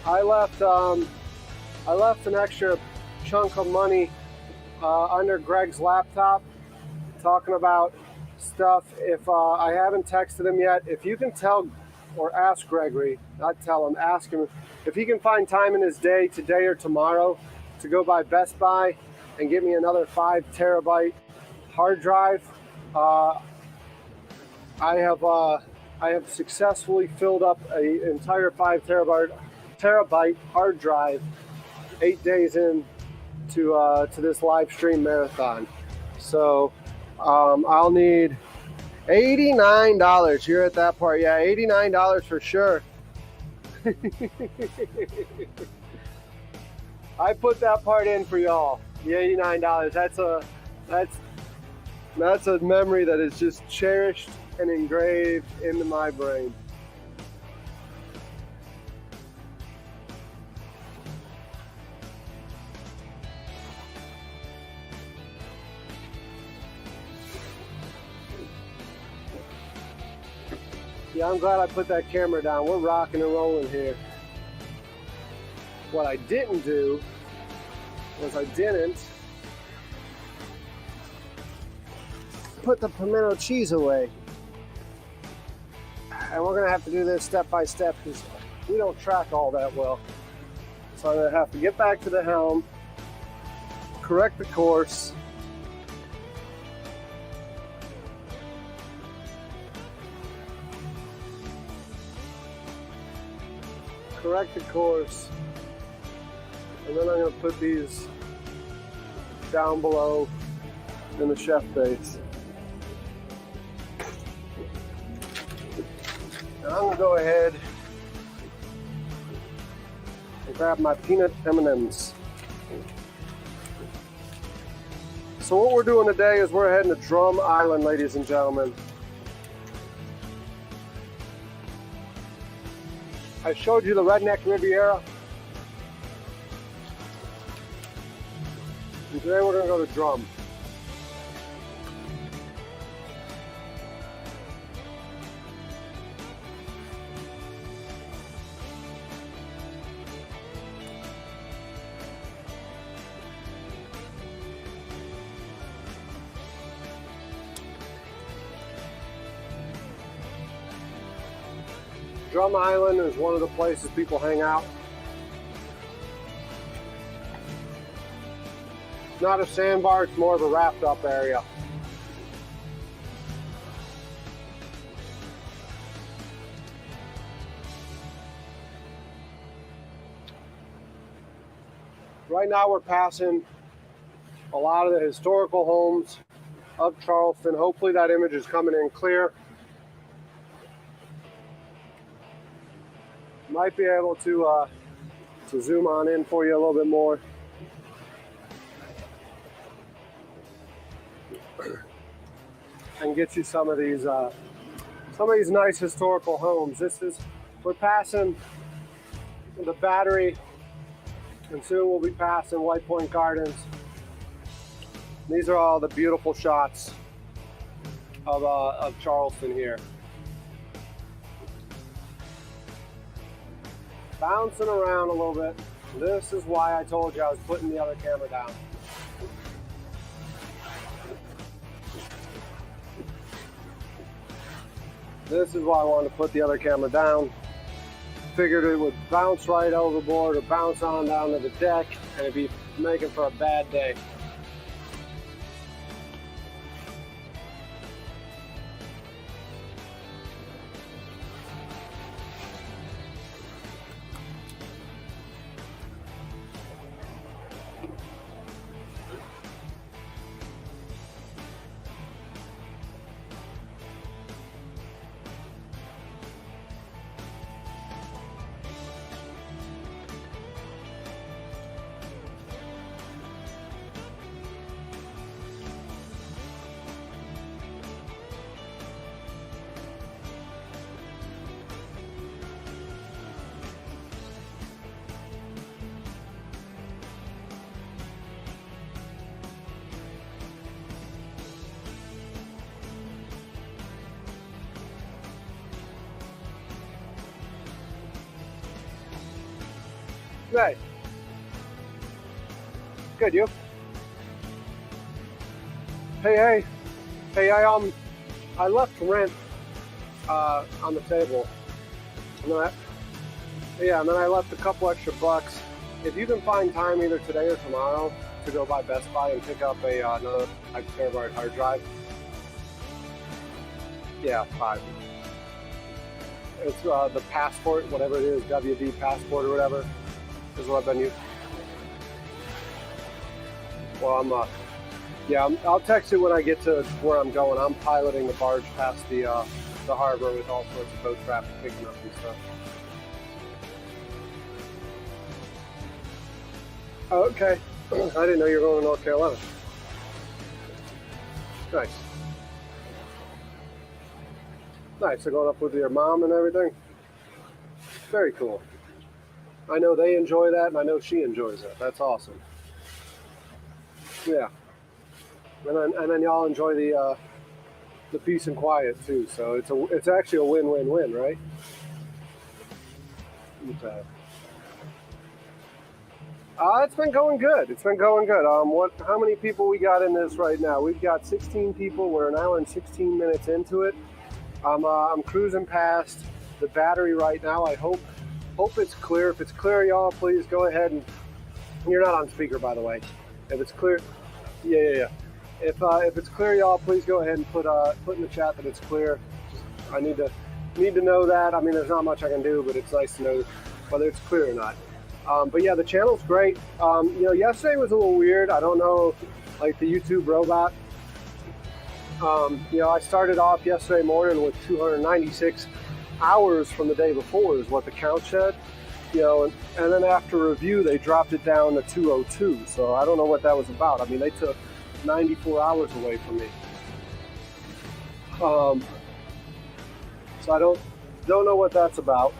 I left an extra chunk of money under Greg's laptop, talking about stuff. If I haven't texted him yet, if you can tell or ask Gregory, not tell him, ask him if he can find time in his day, today or tomorrow, to go by Best Buy and get me another 5 terabyte hard drive. I have successfully filled up an entire 5 terabyte hard drive 8 days in to this live stream marathon. So I'll need $89. You're at that part. Yeah, $89 for sure. I put that part in for y'all. The $89. That's a memory that is just cherished and engraved into my brain. Yeah, I'm glad I put that camera down. We're rocking and rolling here. What I didn't do was I didn't put the pimento cheese away. And we're gonna have to do this step by step because we don't track all that well. So I'm gonna have to get back to the helm, correct the course, and then I'm going to put these down below in the chef base. And I'm going to go ahead and grab my peanut M&Ms. So what we're doing today is we're heading to Drum Island, ladies and gentlemen. I showed you the Redneck Riviera. And today we're going to go to Drum. Drum Island is one of the places people hang out. Not a sandbar, it's more of a wrapped up area. Right now we're passing a lot of the historical homes of Charleston. Hopefully that image is coming in clear. Might be able to zoom on in for you a little bit more. And get you some of these nice historical homes. We're passing the Battery, and soon we'll be passing White Point Gardens. These are all the beautiful shots of Charleston here. Bouncing around a little bit. This is why I told you I was putting the other camera down. This is why I wanted to put the other camera down. Figured it would bounce right overboard or bounce on down to the deck and it'd be making for a bad day. Right. Good, you? Hey, I left rent on the table. And then I left a couple extra bucks. If you can find time either today or tomorrow to go by Best Buy and pick up another terabyte hard drive. Yeah, 5. It's the Passport, whatever it is, WD Passport or whatever. Is what I've been using. Well, I'll text you when I get to where I'm going. I'm piloting the barge past the harbor with all sorts of boat traffic picking up and stuff. Oh, okay. I didn't know you were going to North Carolina. Nice. Nice. So going up with your mom and everything? Very cool. I know they enjoy that, and I know she enjoys it. That's awesome. Yeah. And then y'all enjoy the the peace and quiet too. So it's actually a win-win-win, right? Okay. It's been going good. It's been going good. How many people we got in this right now? We've got 16 people. We're an hour and 16 minutes into it. I'm cruising past the battery right now. I hope it's clear. If it's clear, y'all, please go ahead and you're not on speaker, by the way. If it's clear, yeah. If it's clear, y'all, please go ahead and put in the chat that it's clear. I need to know that. I mean, there's not much I can do, but it's nice to know whether it's clear or not. But yeah, the channel's great. Yesterday was a little weird. I don't know, like the YouTube robot. I started off yesterday morning with 296 hours from the day before is what the count said. And then after review, they dropped it down to 202. So I don't know what that was about. I mean, they took 94 hours away from me. So I don't know what that's about.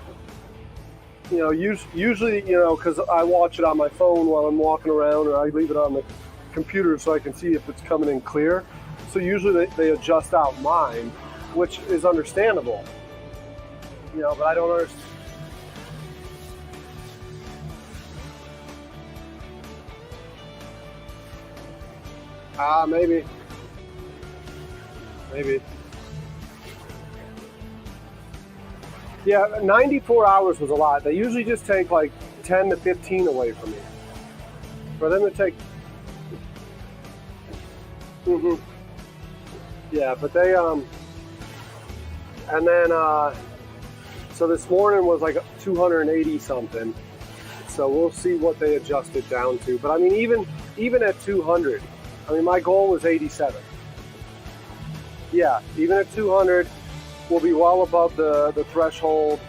Usually, because I watch it on my phone while I'm walking around, or I leave it on the computer so I can see if it's coming in clear. So usually they adjust out mine, which is understandable. But I don't understand. Maybe. Yeah, 94 hours was a lot. They usually just take like 10 to 15 away from me. For them to take... Yeah, but they, and then, so this morning was like 280 something. So we'll see what they adjust it down to. But I mean, even at 200, I mean, my goal was 87. Yeah, even at 200, we'll be well above the threshold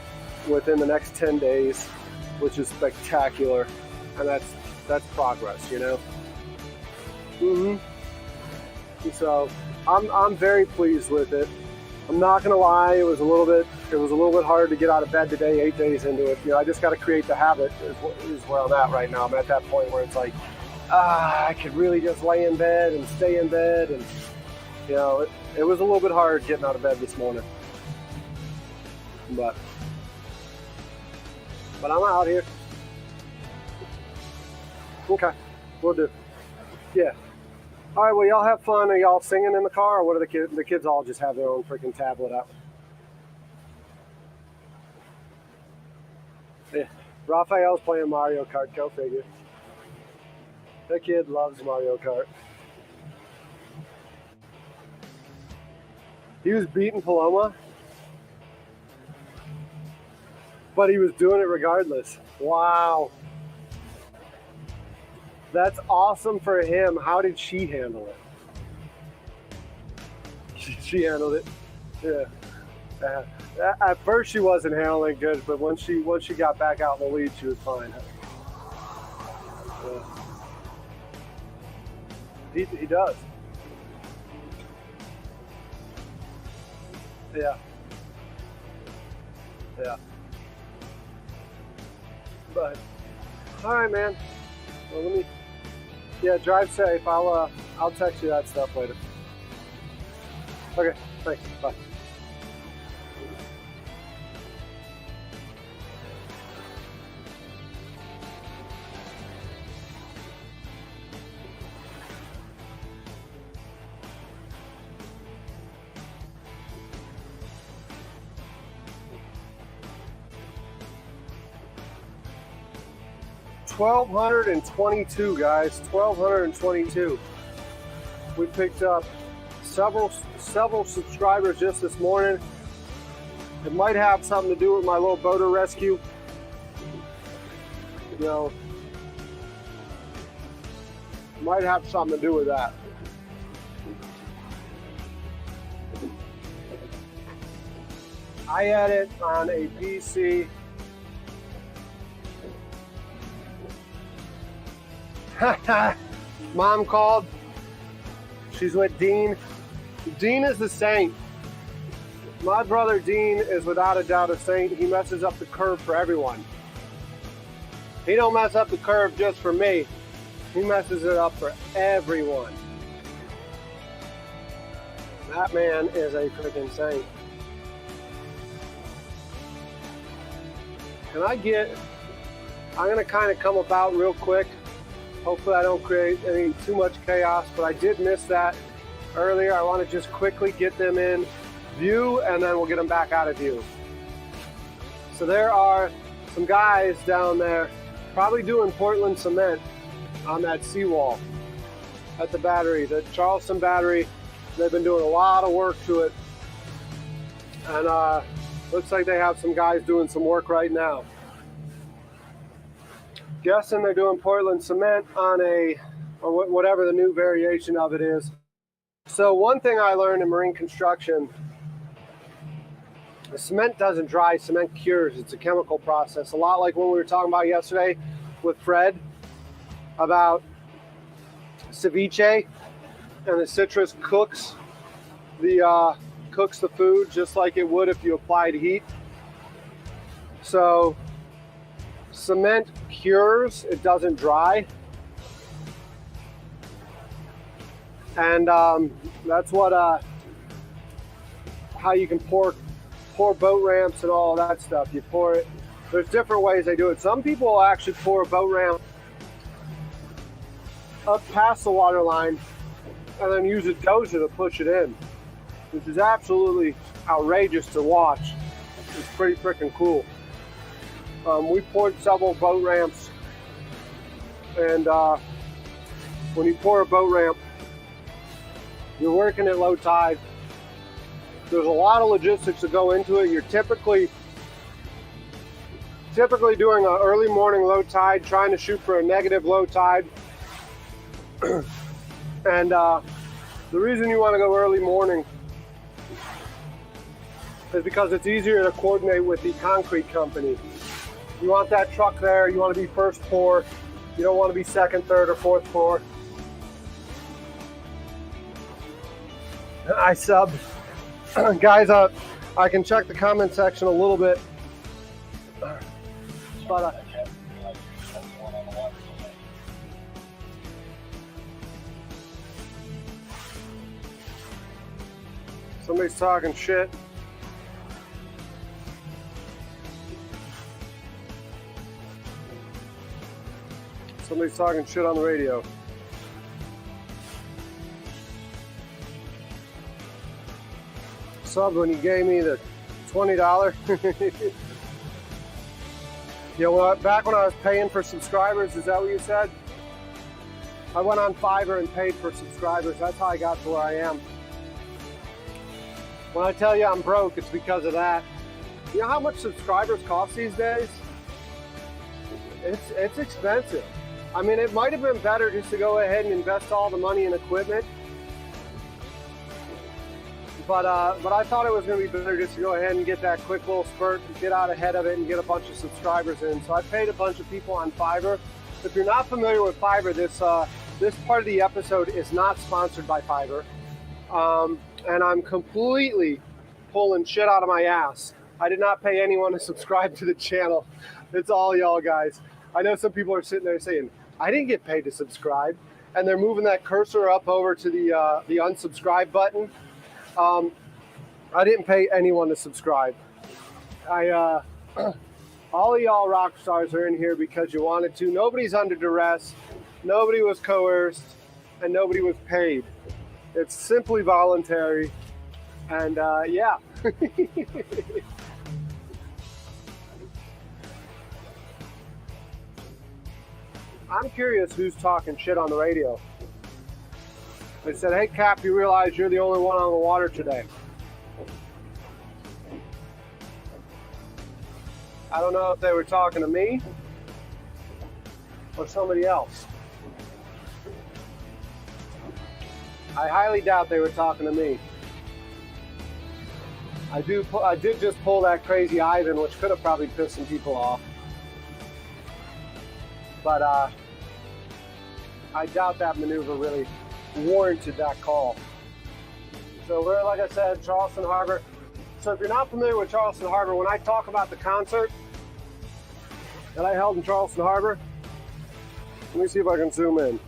within the next 10 days, which is spectacular. And that's progress, So I'm very pleased with it. I'm not gonna lie, it was a little bit hard to get out of bed today, 8 days into it. I just got to create the habit is where I'm at right now. I'm at that point where it's like, I could really just lay in bed and stay in bed, and it was a little bit hard getting out of bed this morning. But I'm out here. Okay, we'll do. Yeah. All right, well, y'all have fun. Are y'all singing in the car, or what are the kids? The kids all just have their own freaking tablet out. Yeah. Raphael's playing Mario Kart, go figure. That kid loves Mario Kart. He was beating Paloma, but he was doing it regardless. Wow. That's awesome for him. How did she handle it? She handled it. Yeah. At first she wasn't handling good, but once she got back out in the lead, she was fine. Yeah. He does. Yeah. Yeah. But all right, man. Well, drive safe. I'll text you that stuff later. Okay, thanks. Bye. $1,222, guys. 1,222. We picked up several subscribers just this morning. It might have something to do with my little boater rescue. Might have something to do with that. I edit on a PC. Mom called. She's with Dean. Dean is the saint. My brother Dean is without a doubt a saint. He messes up the curve for everyone. He don't mess up the curve just for me. He messes it up for everyone. That man is a freaking saint. I'm gonna kind of come about real quick. Hopefully I don't create any too much chaos, but I did miss that earlier. I want to just quickly get them in view and then we'll get them back out of view. So there are some guys down there probably doing Portland cement on that seawall at the battery, the Charleston battery. They've been doing a lot of work to it. And looks like they have some guys doing some work right now. Guessing they're doing Portland cement on or whatever the new variation of it is. So one thing I learned in marine construction, the cement doesn't dry, cement cures. It's a chemical process. A lot like when we were talking about yesterday with Fred about ceviche, and the citrus cooks the food just like it would if you applied heat. So cement cures, it doesn't dry. And that's what how you can pour boat ramps and all that stuff. You pour it. There's different ways they do it. Some people will actually pour a boat ramp up past the water line and then use a dozer to push it in, which is absolutely outrageous to watch. It's pretty freaking cool. We poured several boat ramps, and when you pour a boat ramp, you're working at low tide. There's a lot of logistics that go into it. You're typically doing an early morning low tide, trying to shoot for a negative low tide. And the reason you want to go early morning is because it's easier to coordinate with the concrete company. You want that truck there, you want to be first pour, you don't want to be second, third, or fourth pour. I subbed. Guys, I can check the comment section a little bit. But somebody's talking shit. Somebody's talking shit on the radio. Sub when you gave me the $20. Yeah, well, back when I was paying for subscribers, is that what you said? I went on Fiverr and paid for subscribers. That's how I got to where I am. When I tell you I'm broke, it's because of that. You know how much subscribers cost these days? It's expensive. I mean, it might have been better just to go ahead and invest all the money in equipment. But I thought it was going to be better just to go ahead and get that quick little spurt, get out ahead of it, and get a bunch of subscribers in. So I paid a bunch of people on Fiverr. If you're not familiar with Fiverr, this part of the episode is not sponsored by Fiverr. And I'm completely pulling shit out of my ass. I did not pay anyone to subscribe to the channel. It's all y'all guys. I know some people are sitting there saying, I didn't get paid to subscribe. And they're moving that cursor up over to the unsubscribe button. I didn't pay anyone to subscribe. All of y'all rock stars are in here because you wanted to. Nobody's under duress. Nobody was coerced. And nobody was paid. It's simply voluntary. And yeah. I'm curious who's talking shit on the radio. They said, hey Cap, you realize you're the only one on the water today. I don't know if they were talking to me or somebody else. I highly doubt they were talking to me. I did just pull that crazy Ivan, which could have probably pissed some people off. But I doubt that maneuver really warranted that call. So we're, like I said, Charleston Harbor. So if you're not familiar with Charleston Harbor, when I talk about the concert that I held in Charleston Harbor, let me see if I can zoom in.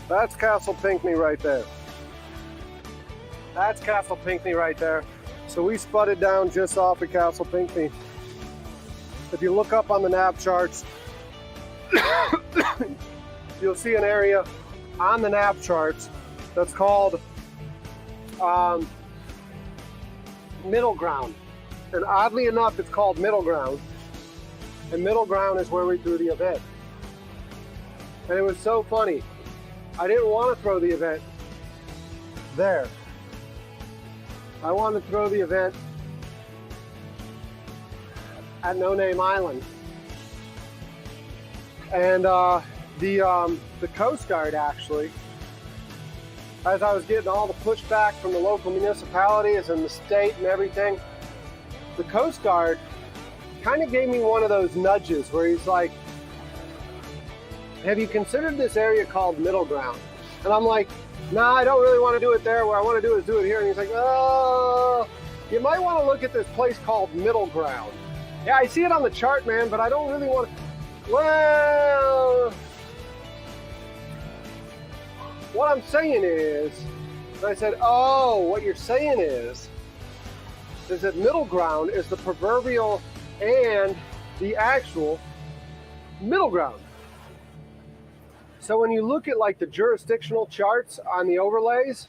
That's Castle Pinckney right there. That's Castle Pinckney right there. So we sputted down just off of Castle Pinckney. If you look up on the nav charts, you'll see an area on the nav charts that's called Middle Ground. And oddly enough, it's called Middle Ground. And Middle Ground is where we threw the event. And it was so funny. I didn't want to throw the event there. I wanted to throw the event at No Name Island. And the Coast Guard actually, as I was getting all the pushback from the local municipalities and the state and everything, the Coast Guard kind of gave me one of those nudges where he's like, have you considered this area called Middle Ground? And I'm like, nah, I don't really want to do it there. What I want to do is do it here. And he's like, oh, you might want to look at this place called Middle Ground. Yeah, I see it on the chart, man, but I don't really want to. Well, what I'm saying is, I said, oh, what you're saying is that Middle Ground is the proverbial and the actual middle ground. So when you look at like the jurisdictional charts on the overlays,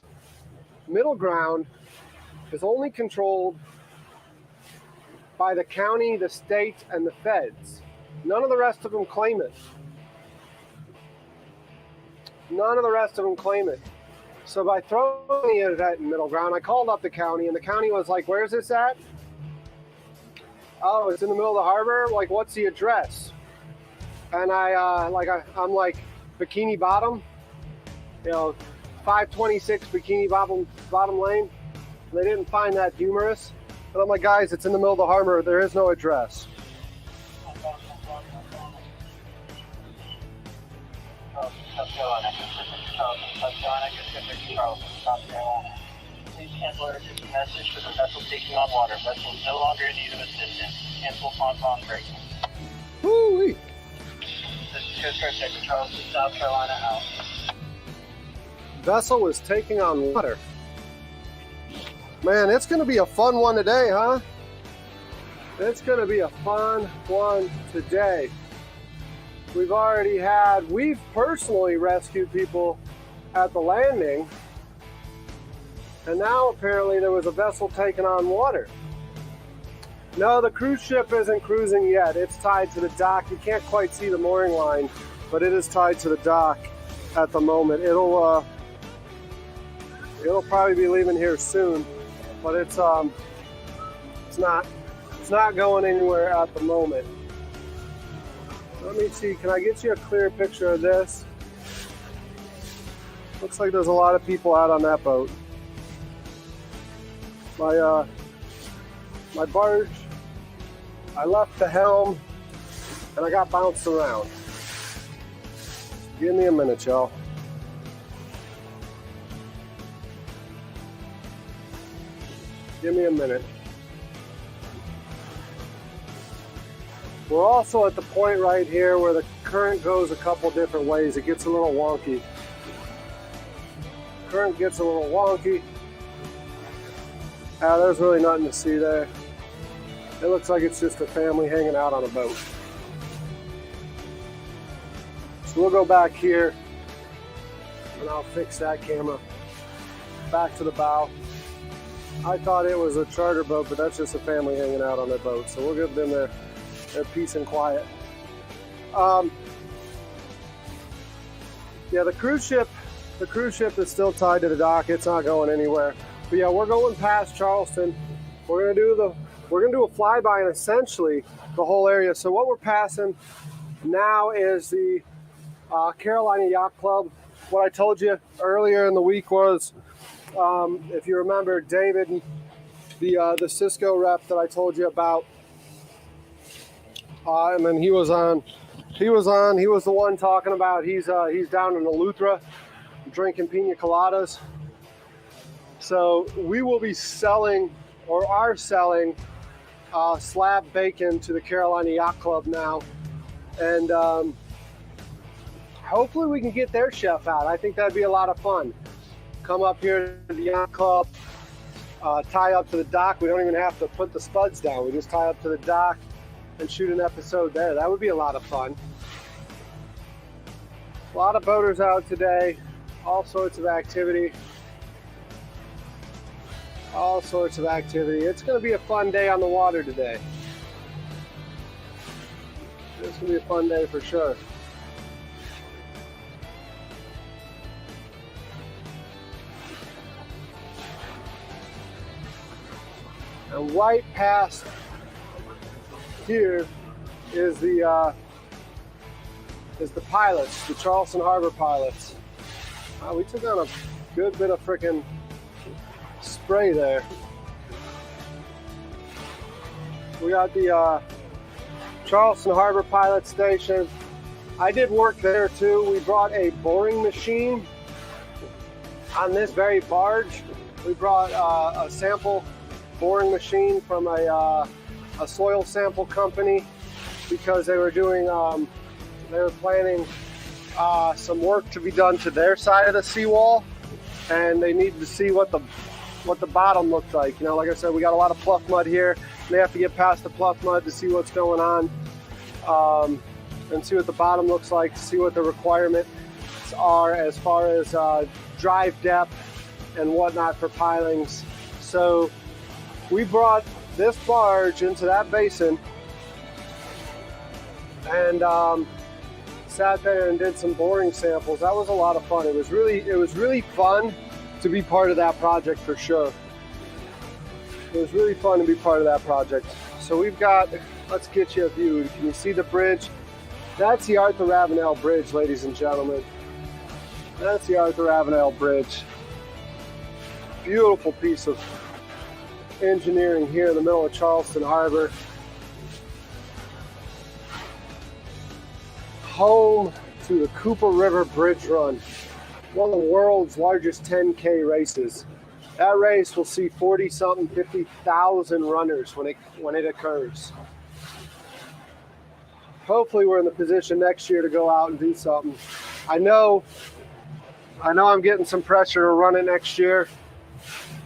Middle Ground is only controlled by the county, the state, and the feds. None of the rest of them claim it. None of the rest of them claim it. So by throwing the event in Middle Ground, I called up the county, and the county was like, where's this at? Oh, it's in the middle of the harbor? Like, what's the address? And I'm like, Bikini Bottom, 526 Bikini Bottom Lane. And they didn't find that humorous. And I'm like, guys, it's in the middle of the harbor. There is no address. South Carolina, South Carolina. Please cancel our assistance message for the vessel taking on water. Vessel is no longer in need of assistance. Cancel upon breaking. Woo-wee. This is Coast Guard Sector Charleston, South Carolina out. Vessel was taking on water. Man, it's going to be a fun one today, huh? It's going to be a fun one today. We've personally rescued people at the landing, and now apparently there was a vessel taking on water. No, the cruise ship isn't cruising yet. It's tied to the dock. You can't quite see the mooring line, but it is tied to the dock at the moment. It'll probably be leaving here soon, but it's not going anywhere at the moment. Let me see, can I get you a clear picture of this? Looks like there's a lot of people out on that boat. My barge, I left the helm and I got bounced around. Give me a minute, y'all. Give me a minute. We're also at the point right here where the current goes a couple different ways. It gets a little wonky. Current gets a little wonky. There's really nothing to see there. It looks like it's just a family hanging out on a boat. So we'll go back here and I'll fix that camera. Back to the bow. I thought it was a charter boat, but that's just a family hanging out on their boat. So we'll give them their peace and quiet. Yeah, the cruise ship is still tied to the dock. It's not going anywhere. But yeah, we're going past Charleston. We're gonna do a flyby and essentially the whole area. So what we're passing now is the Carolina Yacht Club. What I told you earlier in the week was, if you remember, David, the Cisco rep that I told you about. And then he was the one talking about he's down in Eleuthera drinking pina coladas. So we will be selling, or are selling, slab bacon to the Carolina Yacht Club now. And hopefully we can get their chef out. I think that'd be a lot of fun. Come up here to the Yacht Club, tie up to the dock. We don't even have to put the spuds down. We just tie up to the dock and shoot an episode there. That would be a lot of fun. A lot of boaters out today. All sorts of activity. All sorts of activity. It's going to be a fun day on the water today. It's going to be a fun day for sure. And right past here is the pilots, the Charleston Harbor pilots. We took on a good bit of freaking spray there. We got the Charleston Harbor pilot station. I did work there too. We brought a boring machine on this very barge. We brought a sample boring machine from a soil sample company because they were doing they were planning some work to be done to their side of the seawall, and they needed to see what the bottom looked like. You know, like I said, we got a lot of pluff mud here. They have to get past the pluff mud to see what's going on, and see what the bottom looks like, to see what the requirements are as far as drive depth and whatnot for pilings. So we brought this barge into that basin and sat there and did some boring samples. That was a lot of fun. It was really fun to be part of that project for sure. It was really fun to be part of that project. So we've got, let's get you a view. Can you see the bridge? That's the Arthur Ravenel Bridge, ladies and gentlemen. That's the Arthur Ravenel Bridge. Beautiful piece of engineering here in the middle of Charleston Harbor. Home to the Cooper River Bridge Run, one of the world's largest 10K races. That race will see 40-something, 50,000 runners when it occurs. Hopefully we're in the position next year to go out and do something. I know I'm getting some pressure to run it next year.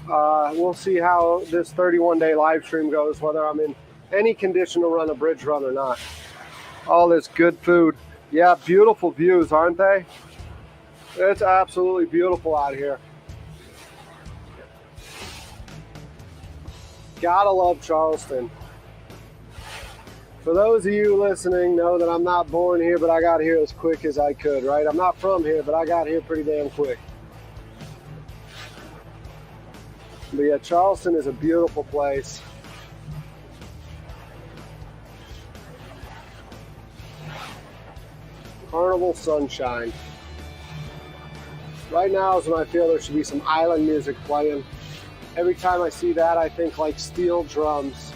We'll see how this 31-day live stream goes, whether I'm in any condition to run a bridge run or not. All this good food. Yeah, beautiful views, aren't they? It's absolutely beautiful out here. Gotta love Charleston. For those of you listening, know that I'm not born here, but I got here as quick as I could, right? I'm not from here, but I got here pretty damn quick. But yeah, Charleston is a beautiful place. Carnival sunshine. Right now is when I feel there should be some island music playing. Every time I see that, I think like steel drums.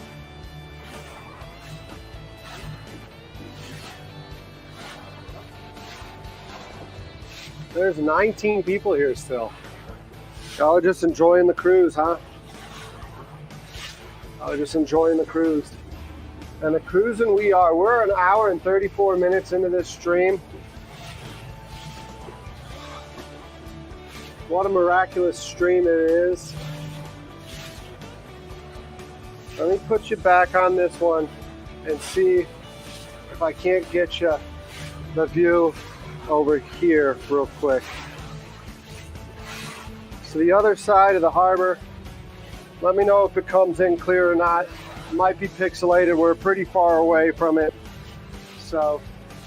There's 19 people here still. Y'all are just enjoying the cruise, huh? Y'all are just enjoying the cruise. And the cruising we are. We're an hour and 34 minutes into this stream. What a miraculous stream it is. Let me put you back on this one and see if I can't get you the view over here real quick. So the other side of the harbor, let me know if it comes in clear or not. It might be pixelated. We're pretty far away from it. So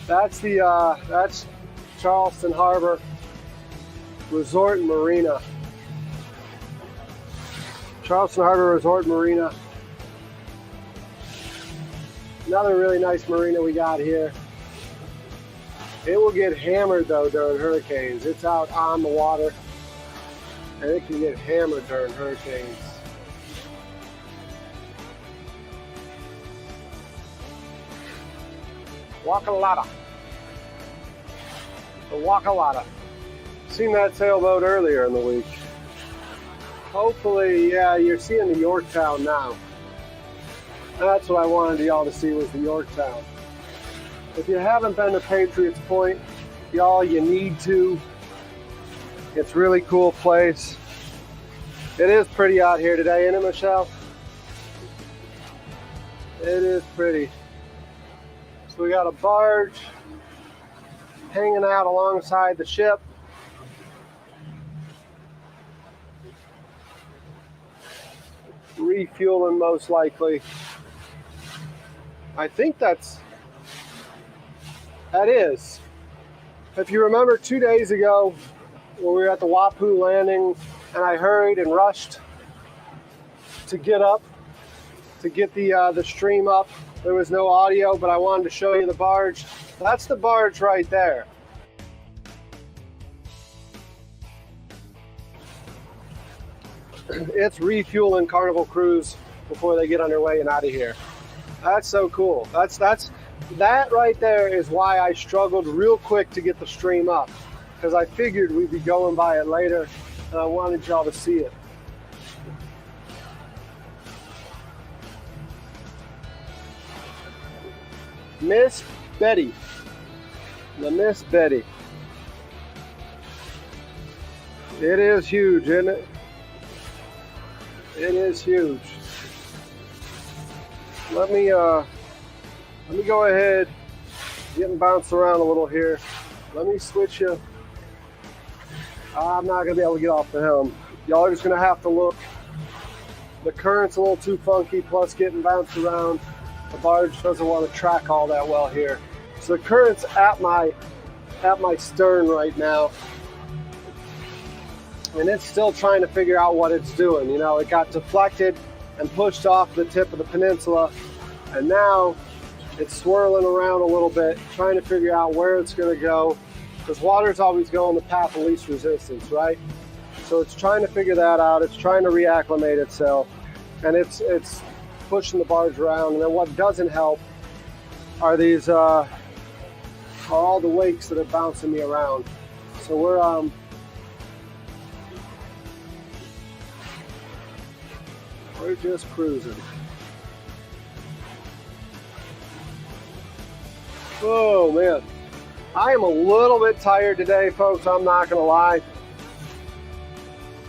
that's that's Charleston Harbor Resort and Marina. Charleston Harbor Resort and Marina. Another really nice marina we got here. It will get hammered though during hurricanes. It's out on the water and it can get hammered during hurricanes. Wakalata. The Wakalata. Seen that sailboat earlier in the week. Hopefully, yeah, you're seeing the Yorktown now. That's what I wanted y'all to see, was the Yorktown. If you haven't been to Patriots Point, y'all, you need to. It's a really cool place. It is pretty out here today, isn't it, Michelle? It is pretty. So we got a barge hanging out alongside the ship. Refueling most likely. I think that is. If you remember 2 days ago when we were at the Wapu landing and I hurried and rushed to get up, to get the stream up. There was no audio, but I wanted to show you the barge. That's the barge right there. It's refueling Carnival Cruise before they get underway and out of here. That's so cool. That right there is why I struggled real quick to get the stream up, because I figured we'd be going by it later and I wanted y'all to see it. Miss Betty. The Miss Betty. It is huge, isn't it? It is huge. Let me go ahead, getting bounced around a little here. Let me switch you. I'm not gonna be able to get off the helm. Y'all are just gonna have to look. The current's a little too funky, plus getting bounced around. The barge doesn't want to track all that well here. So the current's at my stern right now. And it's still trying to figure out what it's doing. You know, it got deflected and pushed off the tip of the peninsula. And now it's swirling around a little bit, trying to figure out where it's going to go. Because water's always going the path of least resistance, right? So it's trying to figure that out. It's trying to reacclimate itself. And it's pushing the barge around. And then what doesn't help are these are all the wakes that are bouncing me around. So we're just cruising. Oh man, I am a little bit tired today, folks. I'm not gonna lie,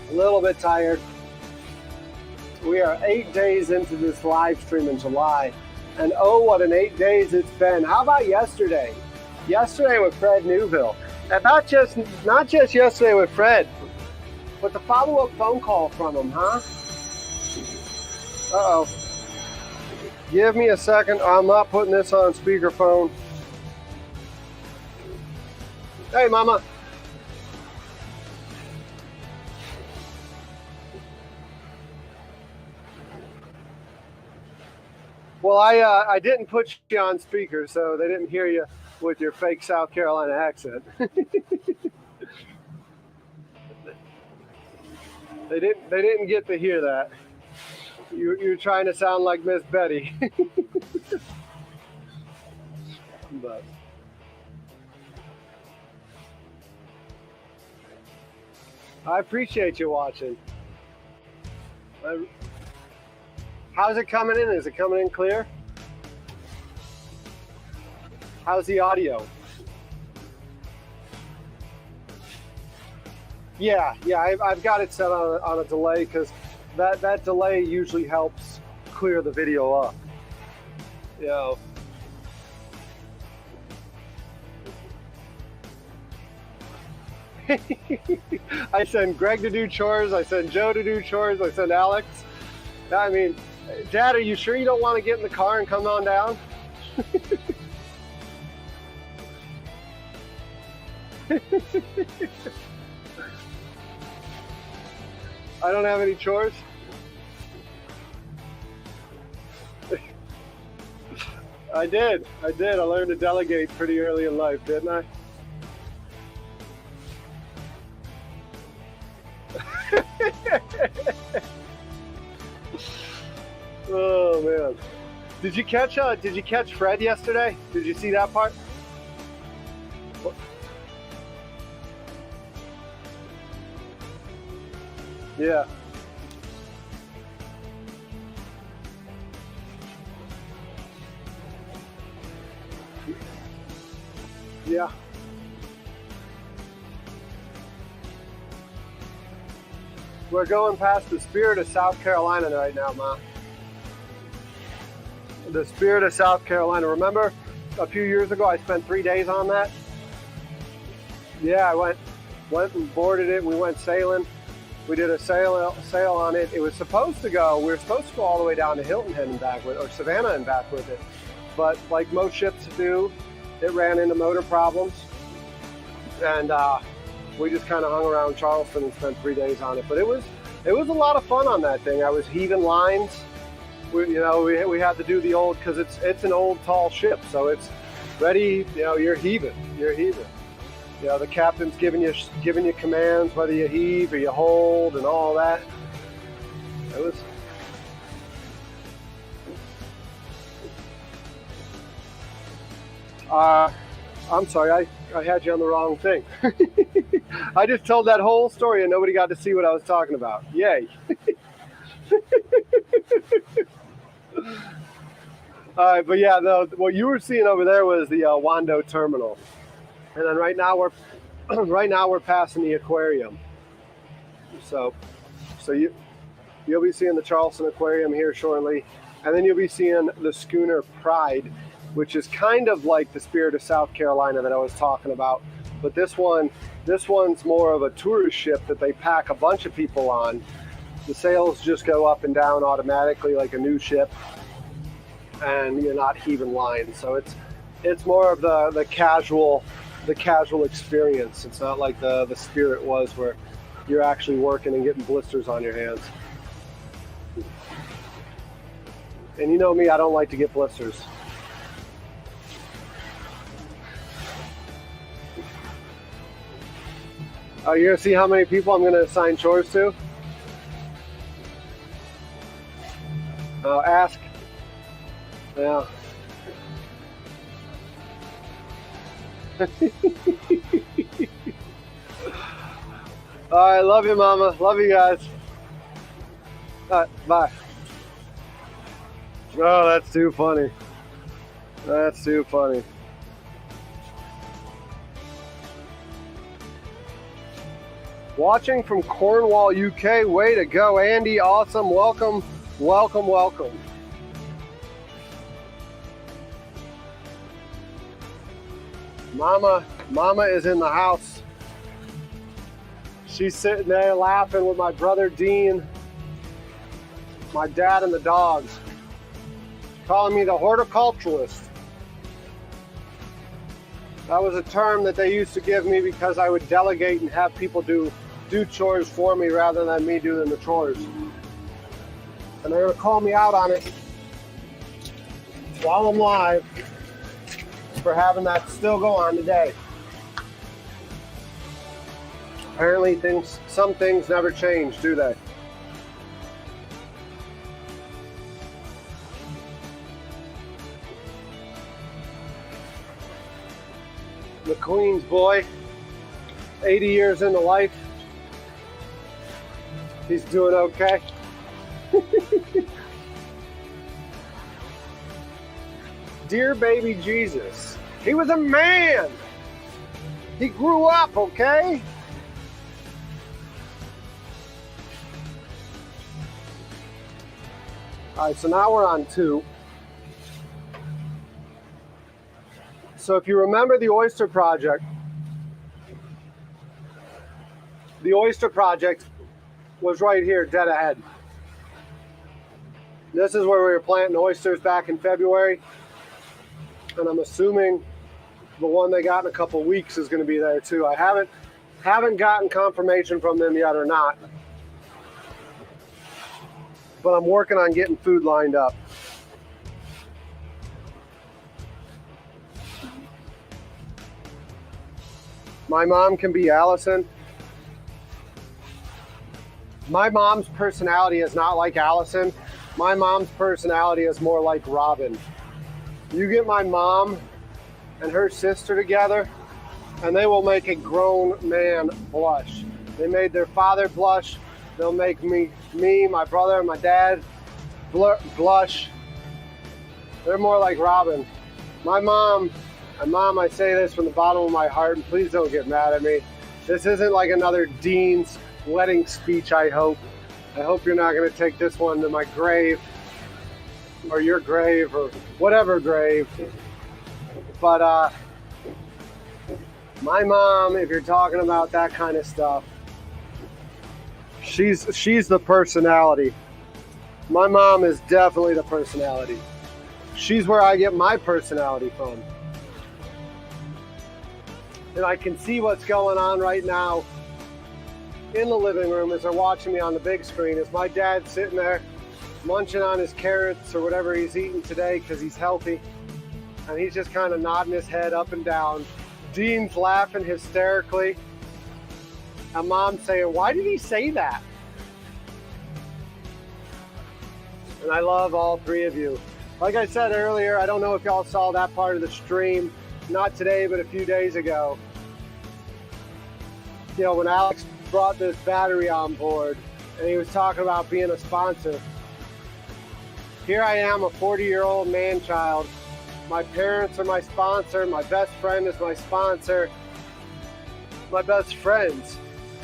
a little bit tired. We are 8 days into this live stream in July, and oh, what an 8 days it's been. How about yesterday? Yesterday with Fred Newville, and not just yesterday with Fred, but the follow-up phone call from him, huh? Uh-oh. Give me a second. I'm not putting this on speakerphone. Hey, Mama. Well, I didn't put you on speaker, so they didn't hear you with your fake South Carolina accent. They didn't get to hear that. You're trying to sound like Miss Betty. But I appreciate you watching. How's it coming in? Is it coming in clear? How's the audio? Yeah, I've got it set on a delay because that delay usually helps clear the video up. You know. I send Greg to do chores, I send Joe to do chores, I send Alex. I mean, Dad, are you sure you don't want to get in the car and come on down? I don't have any chores. I did. I learned to delegate pretty early in life, didn't I? Oh man. Did you catch Fred yesterday? Did you see that part? Yeah. Yeah. We're going past the Spirit of South Carolina right now, Ma. The Spirit of South Carolina. Remember a few years ago I spent 3 days on that? Yeah, I went and boarded it. We went sailing. We did a sail on it. It was supposed to go, we were supposed to go all the way down to Hilton Head and back with it, or Savannah and back with it. But like most ships do, it ran into motor problems. And we just kind of hung around Charleston and spent 3 days on it. But it was a lot of fun on that thing. I was heaving lines. We had to do the old, because it's an old tall ship, so it's ready. You're heaving. The captain's giving you commands, whether you heave or you hold and all that. It was. I'm sorry, I had you on the wrong thing. I just told that whole story and nobody got to see what I was talking about. Yay. All right, but yeah, what you were seeing over there was the Wando terminal, and then right now we're passing the aquarium. So you'll be seeing the Charleston Aquarium here shortly, and then you'll be seeing the schooner Pride, which is kind of like the Spirit of South Carolina that I was talking about, but this one's more of a tourist ship that they pack a bunch of people on. The sails just go up and down automatically like a new ship, and you're not heaving lines. So it's more of the casual experience. It's not like the Spirit was, where you're actually working and getting blisters on your hands. And you know me, I don't like to get blisters. Oh, you're gonna see how many people I'm gonna assign chores to? Ask. Yeah. All right, love you, Mama. Love you guys. All right, bye. Oh, that's too funny. That's too funny. Watching from Cornwall, UK. Way to go, Andy. Awesome. Welcome, welcome, welcome. Mama is in the house. She's sitting there laughing with my brother Dean, my dad, and the dogs, calling me the horticulturalist. That was a term that they used to give me because I would delegate and have people do chores for me rather than me doing the chores. And they're gonna call me out on it while I'm live for having that still go on today. Apparently some things never change, do they? The Queen's boy, 80 years into life. He's doing okay. Dear baby Jesus, he was a man. He grew up, okay? All right, so now we're on 2. So if you remember the Oyster Project was right here, dead ahead. This is where we were planting oysters back in February. And I'm assuming the one they got in a couple weeks is going to be there too. I haven't gotten confirmation from them yet or not. But I'm working on getting food lined up. My mom can be Allison. My mom's personality is not like Allison. My mom's personality is more like Robin. You get my mom and her sister together, and they will make a grown man blush. They made their father blush. They'll make me, my brother, and my dad blush. They're more like Robin. My mom, and Mom, I say this from the bottom of my heart, and please don't get mad at me. This isn't like another Dean's wedding speech, I hope. I hope you're not going to take this one to my grave, or your grave, or whatever grave. But my mom, if you're talking about that kind of stuff, she's the personality. My mom is definitely the personality. She's where I get my personality from. And I can see what's going on right now in the living room as they're watching me on the big screen. Is my dad sitting there munching on his carrots or whatever he's eating today because he's healthy. And he's just kind of nodding his head up and down. Dean's laughing hysterically. And Mom's saying, why did he say that? And I love all three of you. Like I said earlier, I don't know if y'all saw that part of the stream. Not today, but a few days ago. You know, when Alex brought this battery on board and he was talking about being a sponsor. Here I am, a 40-year-old man-child. My parents are my sponsor. My best friend is my sponsor. My best friends.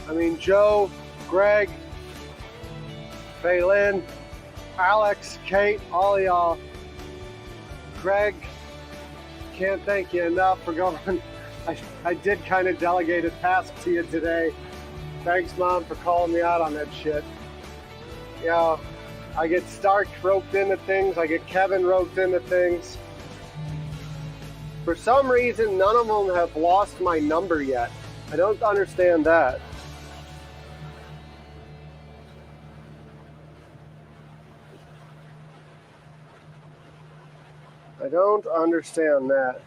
I mean, Joe, Greg, Faylin, Alex, Kate, all of y'all. Greg, can't thank you enough for going. I did kind of delegate a task to you today. Thanks, Mom, for calling me out on that shit. You know, I get Stark roped into things. I get Kevin roped into things. For some reason, none of them have lost my number yet. I don't understand that. I don't understand that.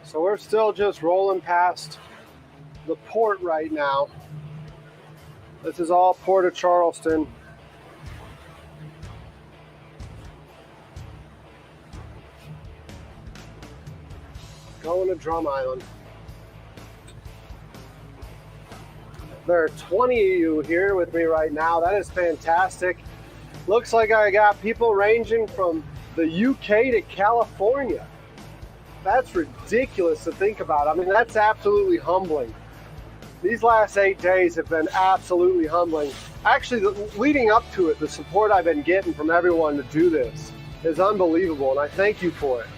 So we're still just rolling past the port right now. This is all Port of Charleston. Going to Drum Island. There are 20 of you here with me right now. That is fantastic. Looks like I got people ranging from the UK to California. That's ridiculous to think about. I mean, that's absolutely humbling. These last 8 days have been absolutely humbling. Actually, leading up to it, the support I've been getting from everyone to do this is unbelievable, and I thank you for it.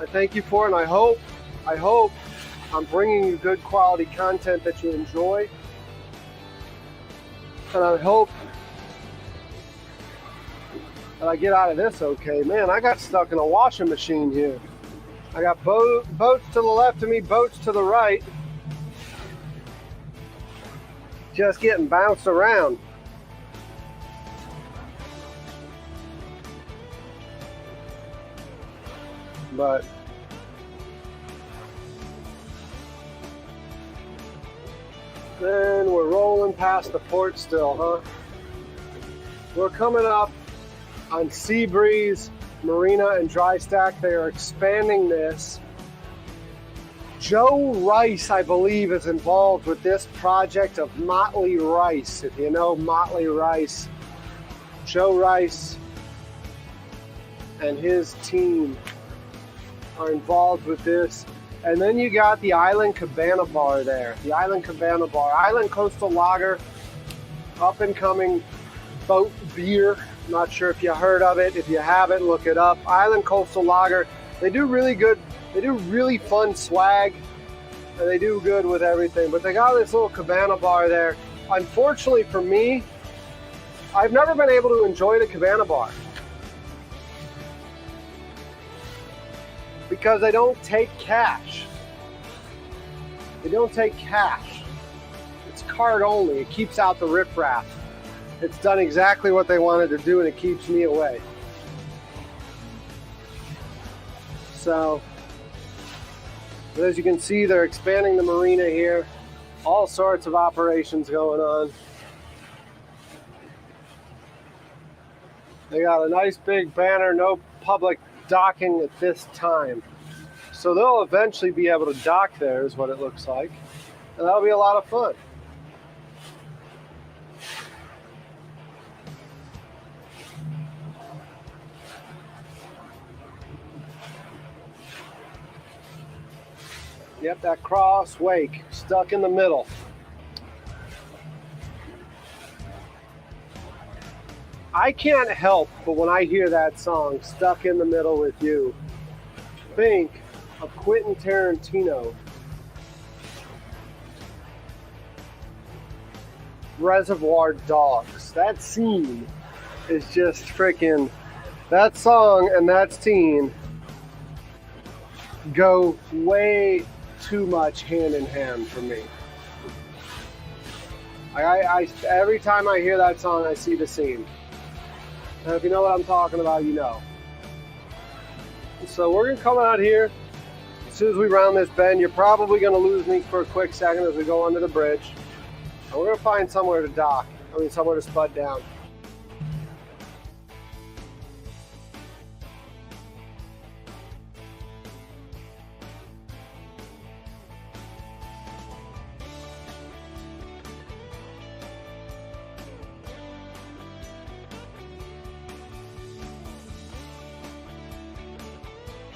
I thank you for it, and I hope I'm bringing you good quality content that you enjoy. And I hope that I get out of this okay. Man, I got stuck in a washing machine here. I got boats to the left of me, boats to the right. Just getting bounced around. But then we're rolling past the port still, huh? We're coming up on Seabreeze Marina and Dry Stack. They are expanding this. Joe Rice, I believe, is involved with this project of Motley Rice. If you know Motley Rice, Joe Rice and his team are involved with this. And then you got the Island Cabana Bar there. The Island Cabana Bar. Island Coastal Lager, up and coming boat beer. Not sure if you heard of it. If you haven't, look it up. Island Coastal Lager. They do really good. They do really fun swag. And they do good with everything. But they got this little cabana bar there. Unfortunately for me, I've never been able to enjoy the cabana bar. Because they don't take cash. They don't take cash. It's card only. It keeps out the riffraff. It's done exactly what they wanted to do, and it keeps me away. So, as you can see, they're expanding the marina here. All sorts of operations going on. They got a nice big banner, no public docking at this time. So they'll eventually be able to dock there, is what it looks like. And that'll be a lot of fun. Yep, that cross wake, stuck in the middle. I can't help but when I hear that song, Stuck in the Middle with You, think of Quentin Tarantino. Reservoir Dogs. That scene is just freaking, that song and that scene go way too much hand in hand for me. I every time I hear that song, I see the scene. And if you know what I'm talking about, you know. So we're gonna come out here. As soon as we round this bend, you're probably gonna lose me for a quick second as we go under the bridge. And we're gonna find somewhere to dock. Somewhere to spud down.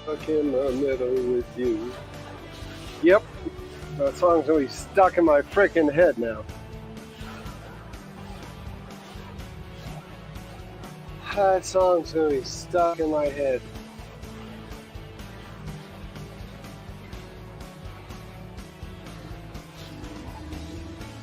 Stuck in the middle with you. Yep, that song's gonna be stuck in my freaking head now. That song's gonna be stuck in my head.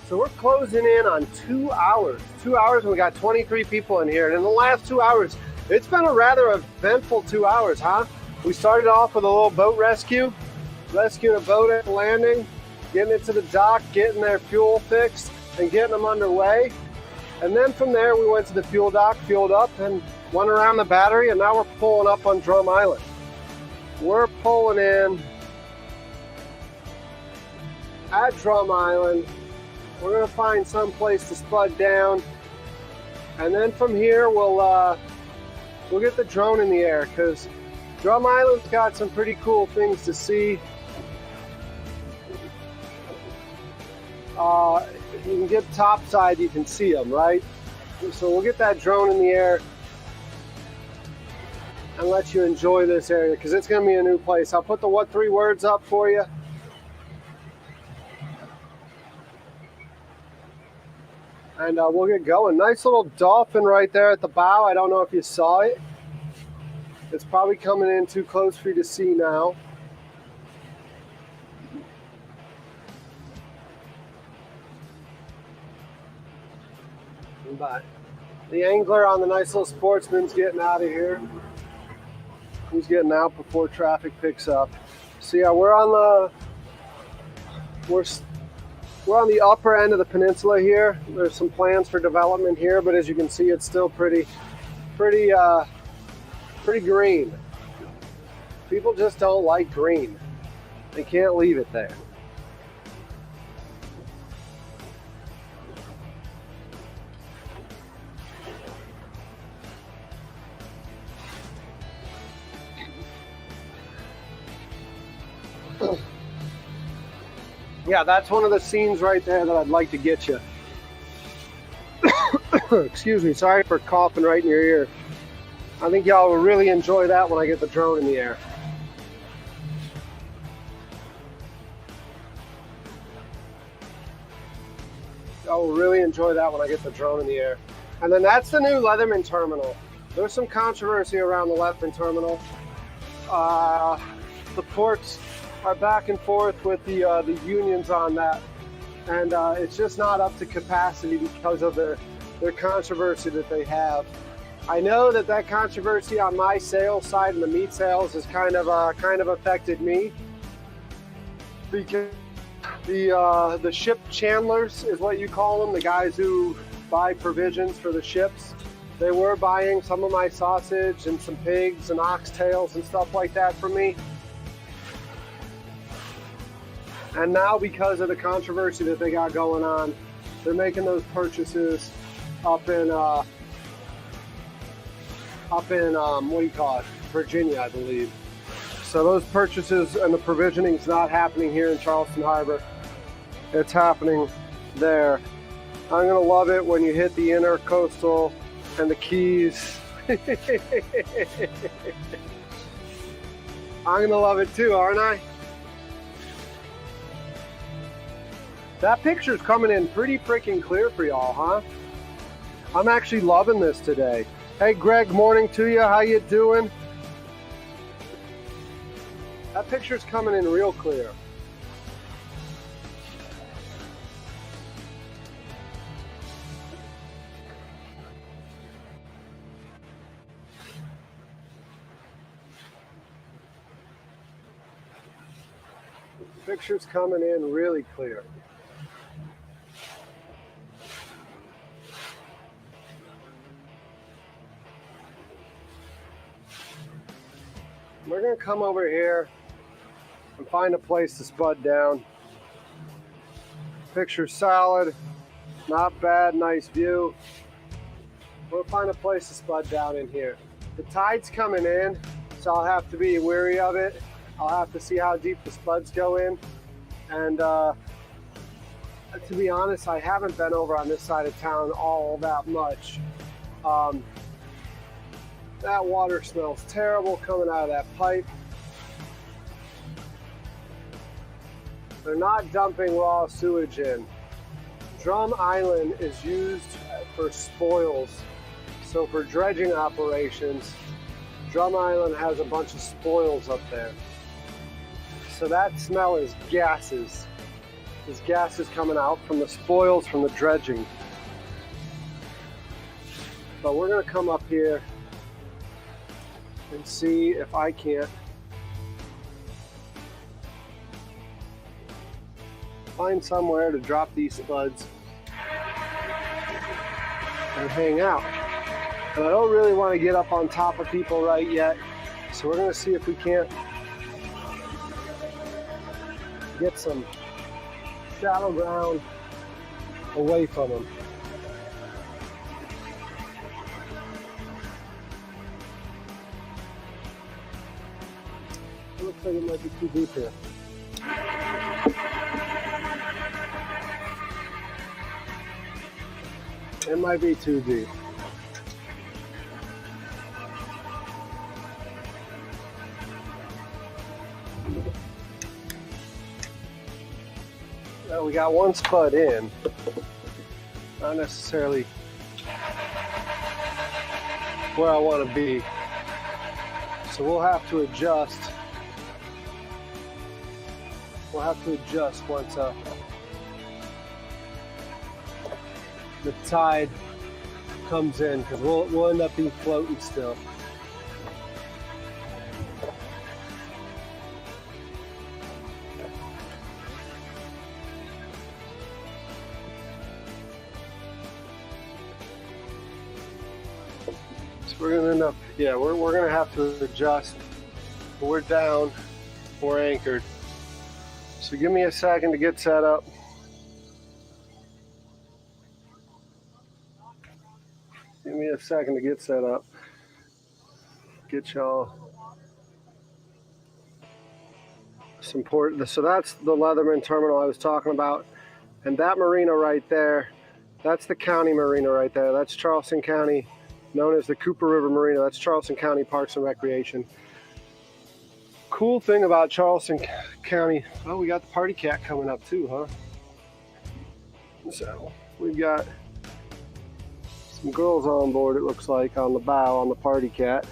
So we're closing in on 2 hours. 2 hours and we got 23 people in here. And in the last 2 hours, it's been a rather eventful 2 hours, huh? We started off with a little boat rescuing a boat at the landing, getting it to the dock, getting their fuel fixed, and getting them underway. And then from there, we went to the fuel dock, fueled up, and went around the battery, and now we're pulling up on Drum Island. We're pulling in at Drum Island. We're gonna find some place to spud down, and then from here, we'll get the drone in the air, because Drum Island's got some pretty cool things to see. You can get topside, you can see them, right? So we'll get that drone in the air and let you enjoy this area, because it's going to be a new place. I'll put the what 3 words up for you. And we'll get going. Nice little dolphin right there at the bow. I don't know if you saw it. It's probably coming in too close for you to see now. But the angler on the nice little Sportsman's getting out of here. He's getting out before traffic picks up. So yeah, we're on the upper end of the peninsula here. There's some plans for development here, but as you can see, it's still pretty green. People just don't like green. They can't leave it there. Yeah, that's one of the scenes right there that I'd like to get you. Excuse me, sorry for coughing right in your ear. I think y'all will really enjoy that when I get the drone in the air. Y'all will really enjoy that when I get the drone in the air. And then that's the new Leatherman terminal. There's some controversy around the Leatherman terminal. The ports are back and forth with the unions on that, and it's just not up to capacity because of their controversy that they have. I know that controversy on my sales side and the meat sales has kind of affected me, because the ship chandlers is what you call them, the guys who buy provisions for the ships. They were buying some of my sausage and some pigs and oxtails and stuff like that from me. And now, because of the controversy that they got going on, they're making those purchases up in what do you call it? Virginia, I believe. So those purchases and the provisioning is not happening here in Charleston Harbor. It's happening there. I'm gonna love it when you hit the intercoastal and the Keys. I'm gonna love it too, aren't I? That picture's coming in pretty freaking clear for y'all, huh? I'm actually loving this today. Hey Greg, morning to you. How you doing? That picture's coming in real clear. Picture's coming in really clear. We're gonna come over here and find a place to spud down. Picture's solid, not bad, nice view. We'll find a place to spud down in here. The tide's coming in, so I'll have to be wary of it. I'll have to see how deep the spuds go in. And to be honest, I haven't been over on this side of town all that much. That water smells terrible coming out of that pipe. They're not dumping raw sewage in. Drum Island is used for spoils. So for dredging operations, Drum Island has a bunch of spoils up there. So that smell is gases. There's gases coming out from the spoils from the dredging. But we're gonna come up here and see if I can't find somewhere to drop these spuds and hang out. And I don't really want to get up on top of people right yet, so we're going to see if we can't get some shallow ground away from them. It looks like it might be too deep here. It might be too deep. Well, we got one spud in, not necessarily where I want to be, so we'll have to adjust. We'll have to adjust once the tide comes in, because we'll end up being floating still. So we're gonna end up, yeah, we're gonna have to adjust. We're down, we're anchored. So give me a second to get set up. Give me a second to get set up. Get y'all some port. So that's the Leatherman terminal I was talking about. And that marina right there, that's the county marina right there. That's Charleston County, known as the Cooper River Marina. That's Charleston County Parks and Recreation. Cool thing about Charleston County, oh, we got the Party Cat coming up too, huh? So we've got some girls on board, it looks like, on the bow on the Party Cat.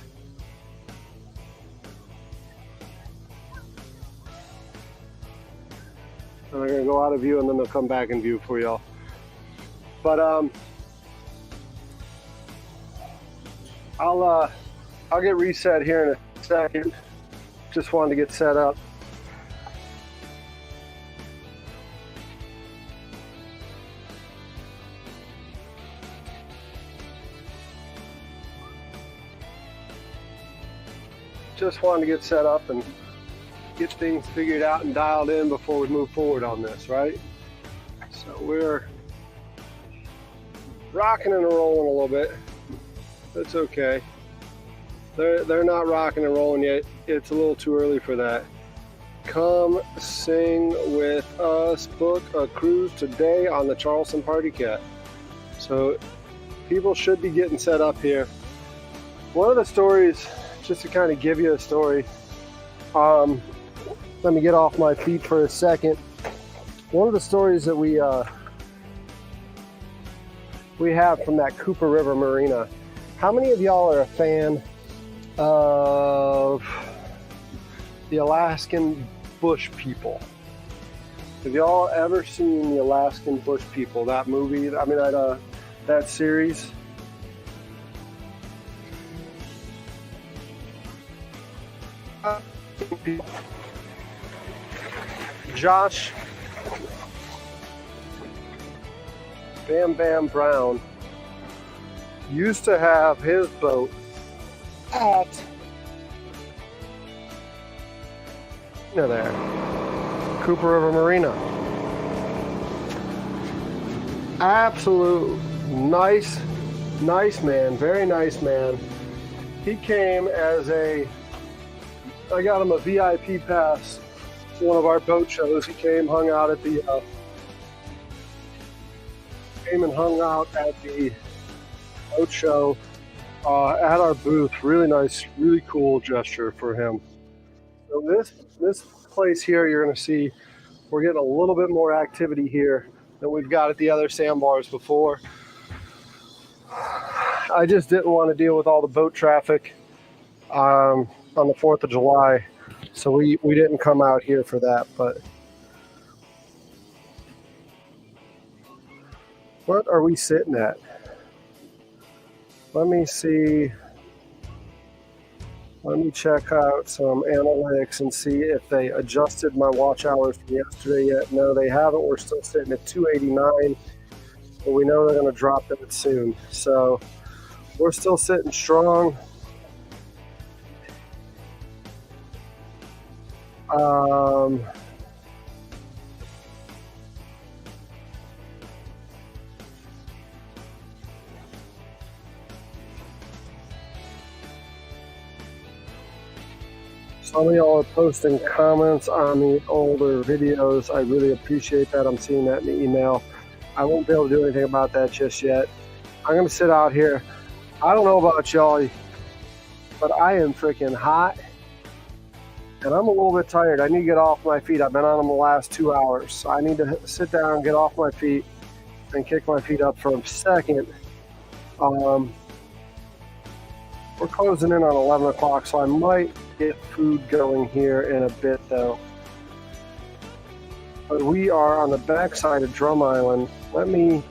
And they're gonna go out of view and then they'll come back in view for y'all. But I'll get reset here in a second. Just wanted to get set up. Just wanted to get set up and get things figured out and dialed in before we move forward on this, right? So we're rocking and rolling a little bit. That's okay. They're not rocking and rolling yet. It's a little too early for that. Come sing with us. Book a cruise today on the Charleston Party Cat. So people should be getting set up here. One of the stories, just to kind of give you a story, let me get off my feet for a second. one of the stories that we have from that Cooper River Marina. How many of y'all are a fan of the Alaskan Bush People? Have y'all ever seen the Alaskan Bush People? That movie, I mean that series? Josh Bam Bam Brown used to have his boat at there, Cooper River Marina. Absolute nice man, very nice man. He came as I got him a VIP pass to one of our boat shows. He came, hung out at the boat show at our booth. Really nice, really cool gesture for him. So this place here, you're going to see we're getting a little bit more activity here than we've got at the other sandbars before. I just didn't want to deal with all the boat traffic on the 4th of July, so we didn't come out here for that. But what are we sitting at? Let me see. Let me check out some analytics and see if they adjusted my watch hours from yesterday yet. No, they haven't. We're still sitting at 289, but we know they're going to drop that soon. So we're still sitting strong. Some of y'all are posting comments on the older videos. I really appreciate that. I'm seeing that in the email. I won't be able to do anything about that just yet. I'm going to sit out here. I don't know about y'all, but I am freaking hot. And I'm a little bit tired. I need to get off my feet. I've been on them the last 2 hours. So I need to sit down, get off my feet, and kick my feet up for a second. We're closing in on 11 o'clock, so I might get food going here in a bit, though. But we are on the backside of Drum Island. Let me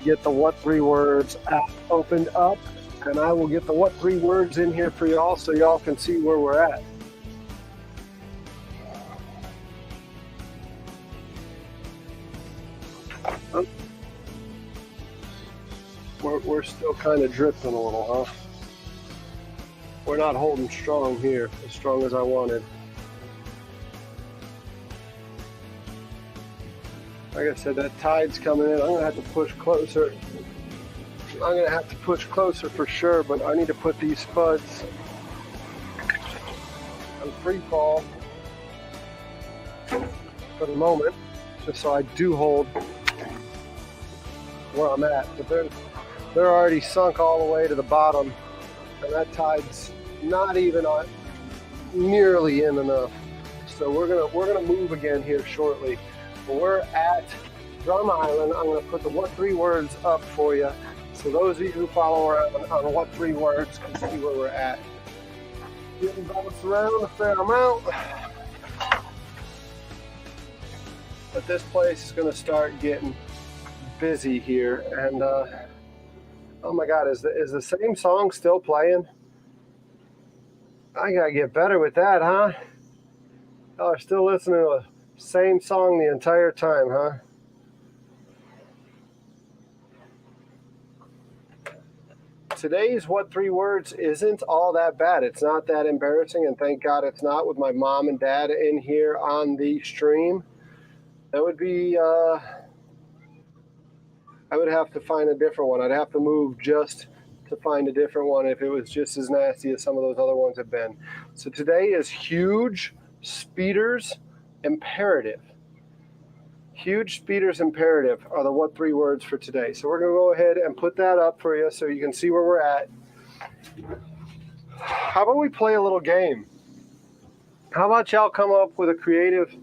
get the What 3 Words app opened up, and I will get the What 3 Words in here for y'all so y'all can see where we're at. We're still kind of drifting a little, huh? We're not holding strong here, as strong as I wanted. Like I said, that tide's coming in. I'm going to have to push closer. I'm going to have to push closer for sure, but I need to put these spuds on free fall for the moment, just so I do hold where I'm at. But they're already sunk all the way to the bottom, and that tide's not even on nearly in enough. So we're gonna move again here shortly. But we're at Drum Island. I'm gonna put the What 3 Words up for you, so those of you who follow around on What 3 Words can see where we're at. Getting bounced around a fair amount, but this place is gonna start getting busy here. And oh my God, is the same song still playing? I gotta get better with that, huh? Y'all are still listening to the same song the entire time, huh? Today's What 3 Words isn't all that bad. It's not that embarrassing, and thank God it's not, with my mom and dad in here on the stream. That would be, I would have to find a different one. I'd have to move just to find a different one if it was just as nasty as some of those other ones have been. So today is Huge Speeders Imperative. Huge Speeders Imperative are the What 3 Words for today. So we're going to go ahead and put that up for you so you can see where we're at. How about we play a little game? How about y'all come up with a creative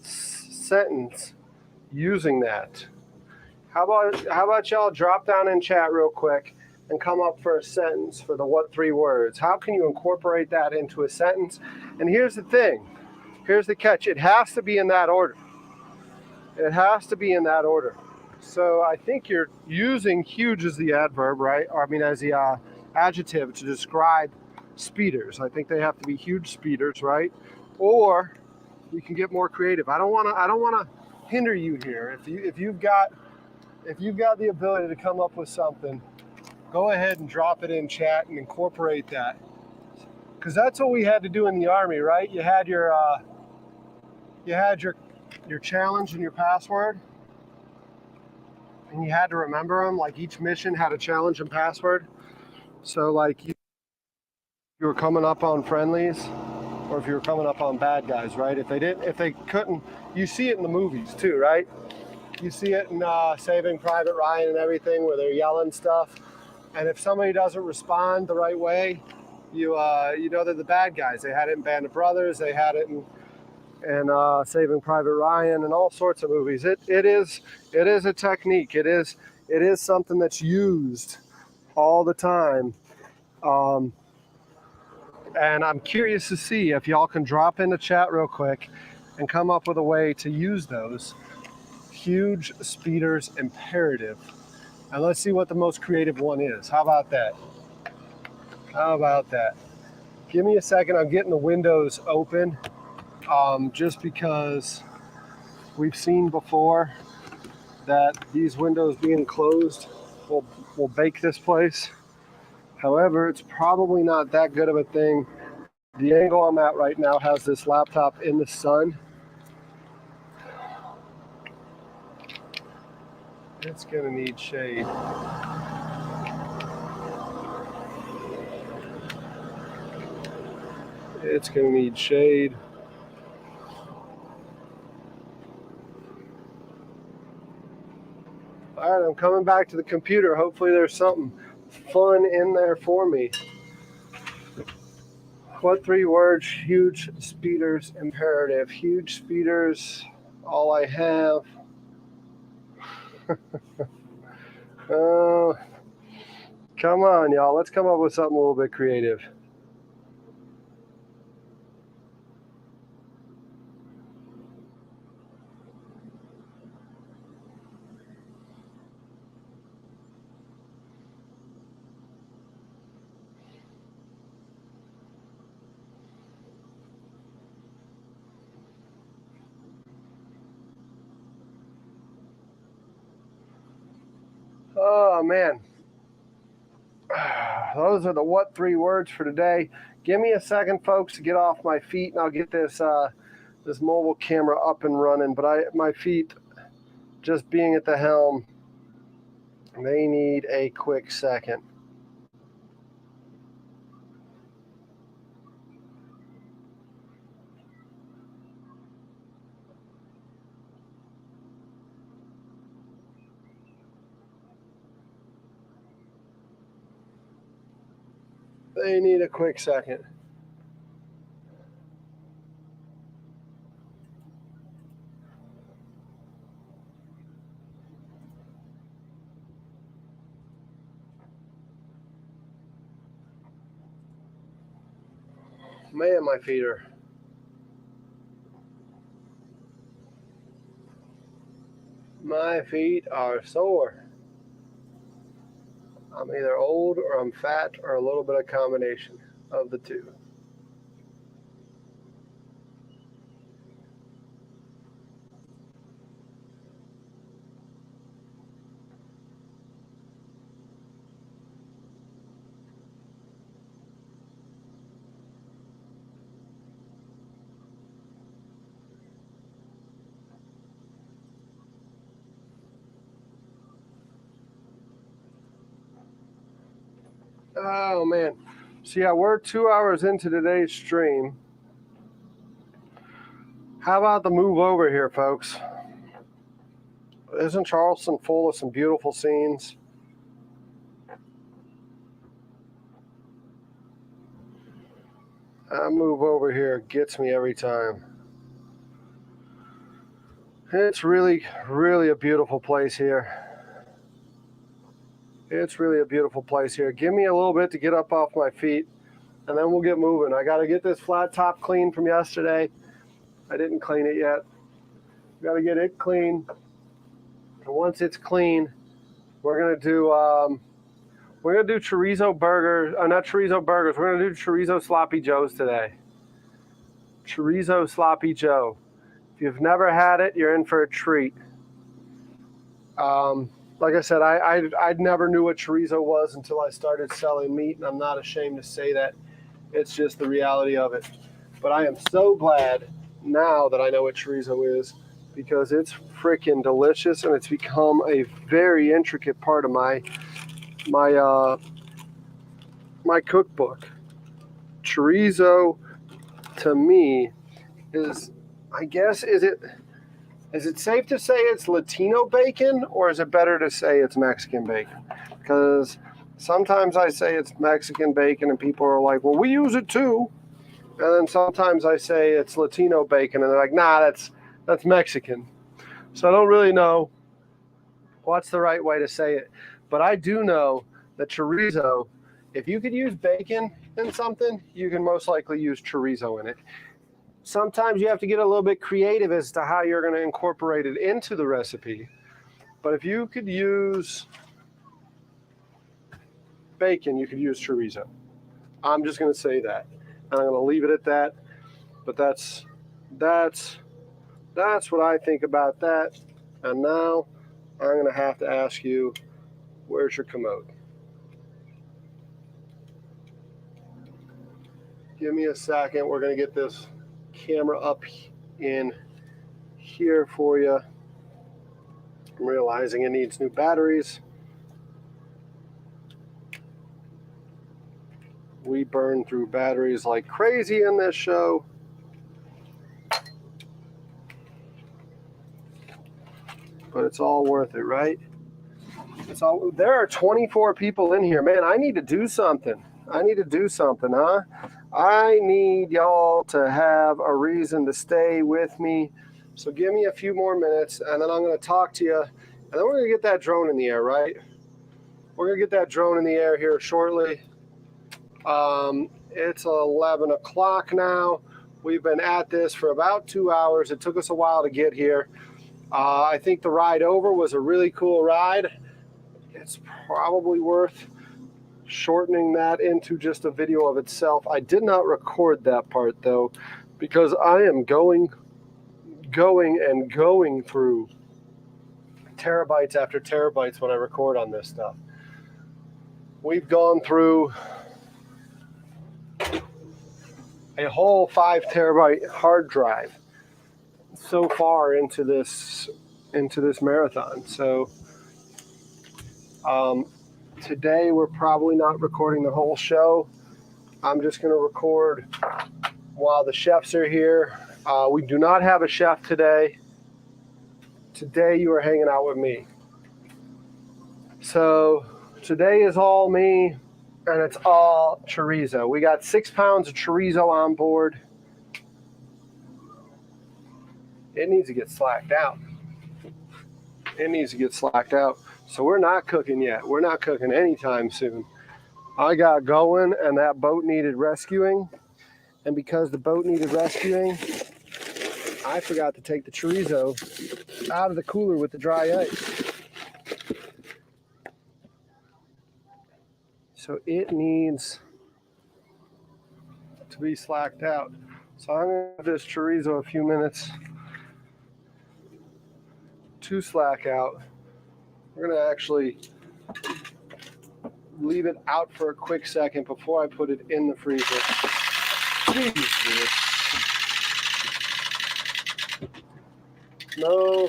sentence using that? How about y'all drop down in chat real quick and come up for a sentence for the what 3 words? How can you incorporate that into a sentence? And here's the thing. Here's the catch. It has to be in that order. It has to be in that order. So I think you're using huge as the adverb, right? Or I mean, as the adjective to describe speeders. I think they have to be huge speeders, right? Or you can get more creative. I don't want to hinder you here. If you've got the ability to come up with something, go ahead and drop it in chat and incorporate that. Because that's what we had to do in the Army, right? You had your challenge and your password, and you had to remember them. Like each mission had a challenge and password. So like you were coming up on friendlies, or if you were coming up on bad guys, right? If they couldn't, you see it in the movies too, right? You see it in Saving Private Ryan and everything, where they're yelling stuff. And if somebody doesn't respond the right way, you know they're the bad guys. They had it in Band of Brothers. They had it in Saving Private Ryan and all sorts of movies. It is a technique. It is something that's used all the time. And I'm curious to see if y'all can drop in the chat real quick and come up with a way to use those. Huge speeders imperative. And let's see what the most creative one is. How about that? How about that? Give me a second. I'm getting the windows open just because we've seen before that these windows being closed will bake this place. However, it's probably not that good of a thing. The angle I'm at right now has this laptop in the sun. It's gonna need shade. It's gonna need shade. All right, I'm coming back to the computer. Hopefully there's something fun in there for me. What 3 words? Huge speeders imperative. Huge speeders, all I have. Oh, come on, y'all. Let's come up with something a little bit creative. Oh, man. Those are the what 3 words for today. Give me a second, folks, to get off my feet, and I'll get this this mobile camera up and running. But my feet, just being at the helm, they need a quick second. They need a quick second. Man, my feet are sore. I'm either old or I'm fat or a little bit of combination of the two. Oh, man. So, yeah, we're 2 hours into today's stream. How about the move over here, folks? Isn't Charleston full of some beautiful scenes? That move over here gets me every time. It's really, really a beautiful place here. It's really a beautiful place here. Give me a little bit to get up off my feet, and then we'll get moving. I got to get this flat top clean from yesterday. I didn't clean it yet. Got to get it clean. And once it's clean, we're gonna do chorizo burgers. Not chorizo burgers. We're gonna do chorizo sloppy joes today. Chorizo sloppy joe. If you've never had it, you're in for a treat. Like I said, I never knew what chorizo was until I started selling meat, and I'm not ashamed to say that. It's just the reality of it. But I am so glad now that I know what chorizo is, because it's freaking delicious, and it's become a very intricate part of my cookbook. Chorizo, to me, is, I guess, is it safe to say it's Latino bacon, or is it better to say it's Mexican bacon? Because sometimes I say it's Mexican bacon and people are like, well, we use it too. And then sometimes I say it's Latino bacon and they're like, nah, that's Mexican. So I don't really know what's the right way to say it. But I do know that chorizo, if you could use bacon in something, you can most likely use chorizo in it. Sometimes you have to get a little bit creative as to how you're going to incorporate it into the recipe. But if you could use bacon, you could use chorizo. I'm just going to say that. And I'm going to leave it at that. But that's what I think about that. And now I'm going to have to ask you, where's your commode? Give me a second. We're going to get this camera up in here for you. I'm realizing it needs new batteries. We burn through batteries like crazy in this show. But it's all worth it, right? There are 24 people in here. Man, I need to do something. I need y'all to have a reason to stay with me. So give me a few more minutes, and then I'm going to talk to you. And then we're going to get that drone in the air, right? We're going to get that drone in the air here shortly. It's 11 o'clock now. We've been at this for about 2 hours. It took us a while to get here. I think the ride over was a really cool ride. It's probably worth shortening that into just a video of itself. I did not record that part though, because I am going through terabytes after terabytes when I record on this stuff. We've gone through a whole 5 terabyte hard drive so far into this marathon. So today we're probably not recording the whole show. I'm just going to record while the chefs are here. We do not have a chef today. Today you are hanging out with me. So today is all me, and it's all chorizo. We got 6 pounds of chorizo on board. It needs to get slacked out. So we're not cooking yet. We're not cooking anytime soon. I got going, and that boat needed rescuing. And because the boat needed rescuing, I forgot to take the chorizo out of the cooler with the dry ice. So it needs to be slacked out. So I'm going to give this chorizo a few minutes to slack out. We're going to actually leave it out for a quick second before I put it in the freezer. Jesus. No,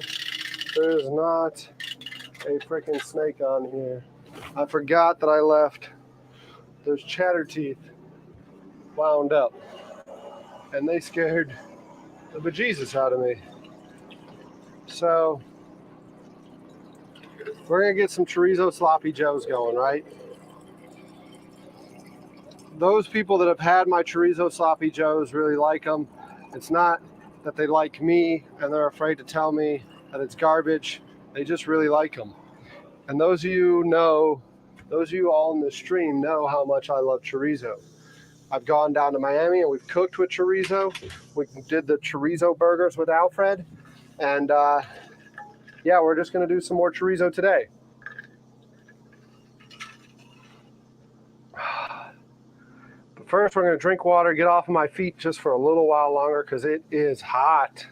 there's not a freaking snake on here. I forgot that I left those chatter teeth wound up, and they scared the bejesus out of me. So we're gonna get some chorizo sloppy joes going, right? Those people that have had my chorizo sloppy joes really like them. It's not that they like me and they're afraid to tell me and it's garbage. They just really like them. And those of you all in the stream know how much I love chorizo. I've gone down to Miami and we've cooked with chorizo. We did the chorizo burgers with Alfred. And yeah, we're just gonna do some more chorizo today. But first we're gonna drink water, get off of my feet just for a little while longer because it is hot.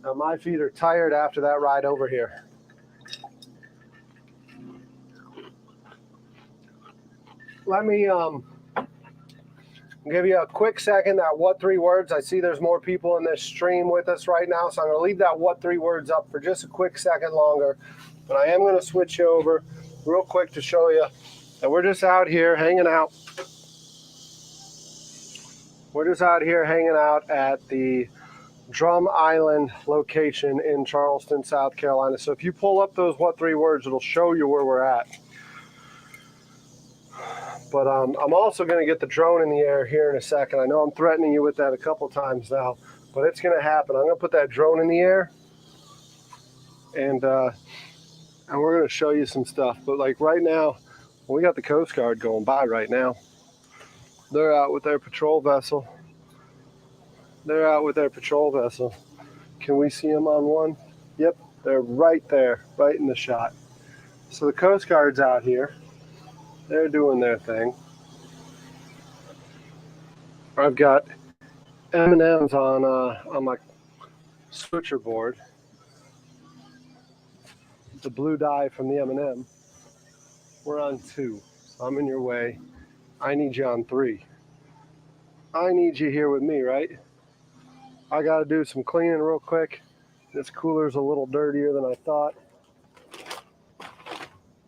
Now my feet are tired after that ride over here. Let me give you a quick second that what three words. I see there's more people in this stream with us right now, so I'm going to leave that what three words up for just a quick second longer. But I am going to switch you over real quick to show you that we're just out here hanging out. We're just out here hanging out at the Drum Island location in Charleston, South Carolina. So if you pull up those what three words, it'll show you where we're at. But I'm also going to get the drone in the air here in a second. I know I'm threatening you with that a couple times now, but it's going to happen. I'm going to put that drone in the air, and we're going to show you some stuff. But like right now, we got the Coast Guard going by right now. They're out with their patrol vessel. They're out with their patrol vessel. Can we see them on one? Yep, they're right there, right in the shot. So the Coast Guard's out here. They're doing their thing. I've got M&Ms on my switcher board. The blue dye from the M&M. We're on 2. So I'm in your way. I need you on 3. I need you here with me, right? I got to do some cleaning real quick. This cooler's a little dirtier than I thought.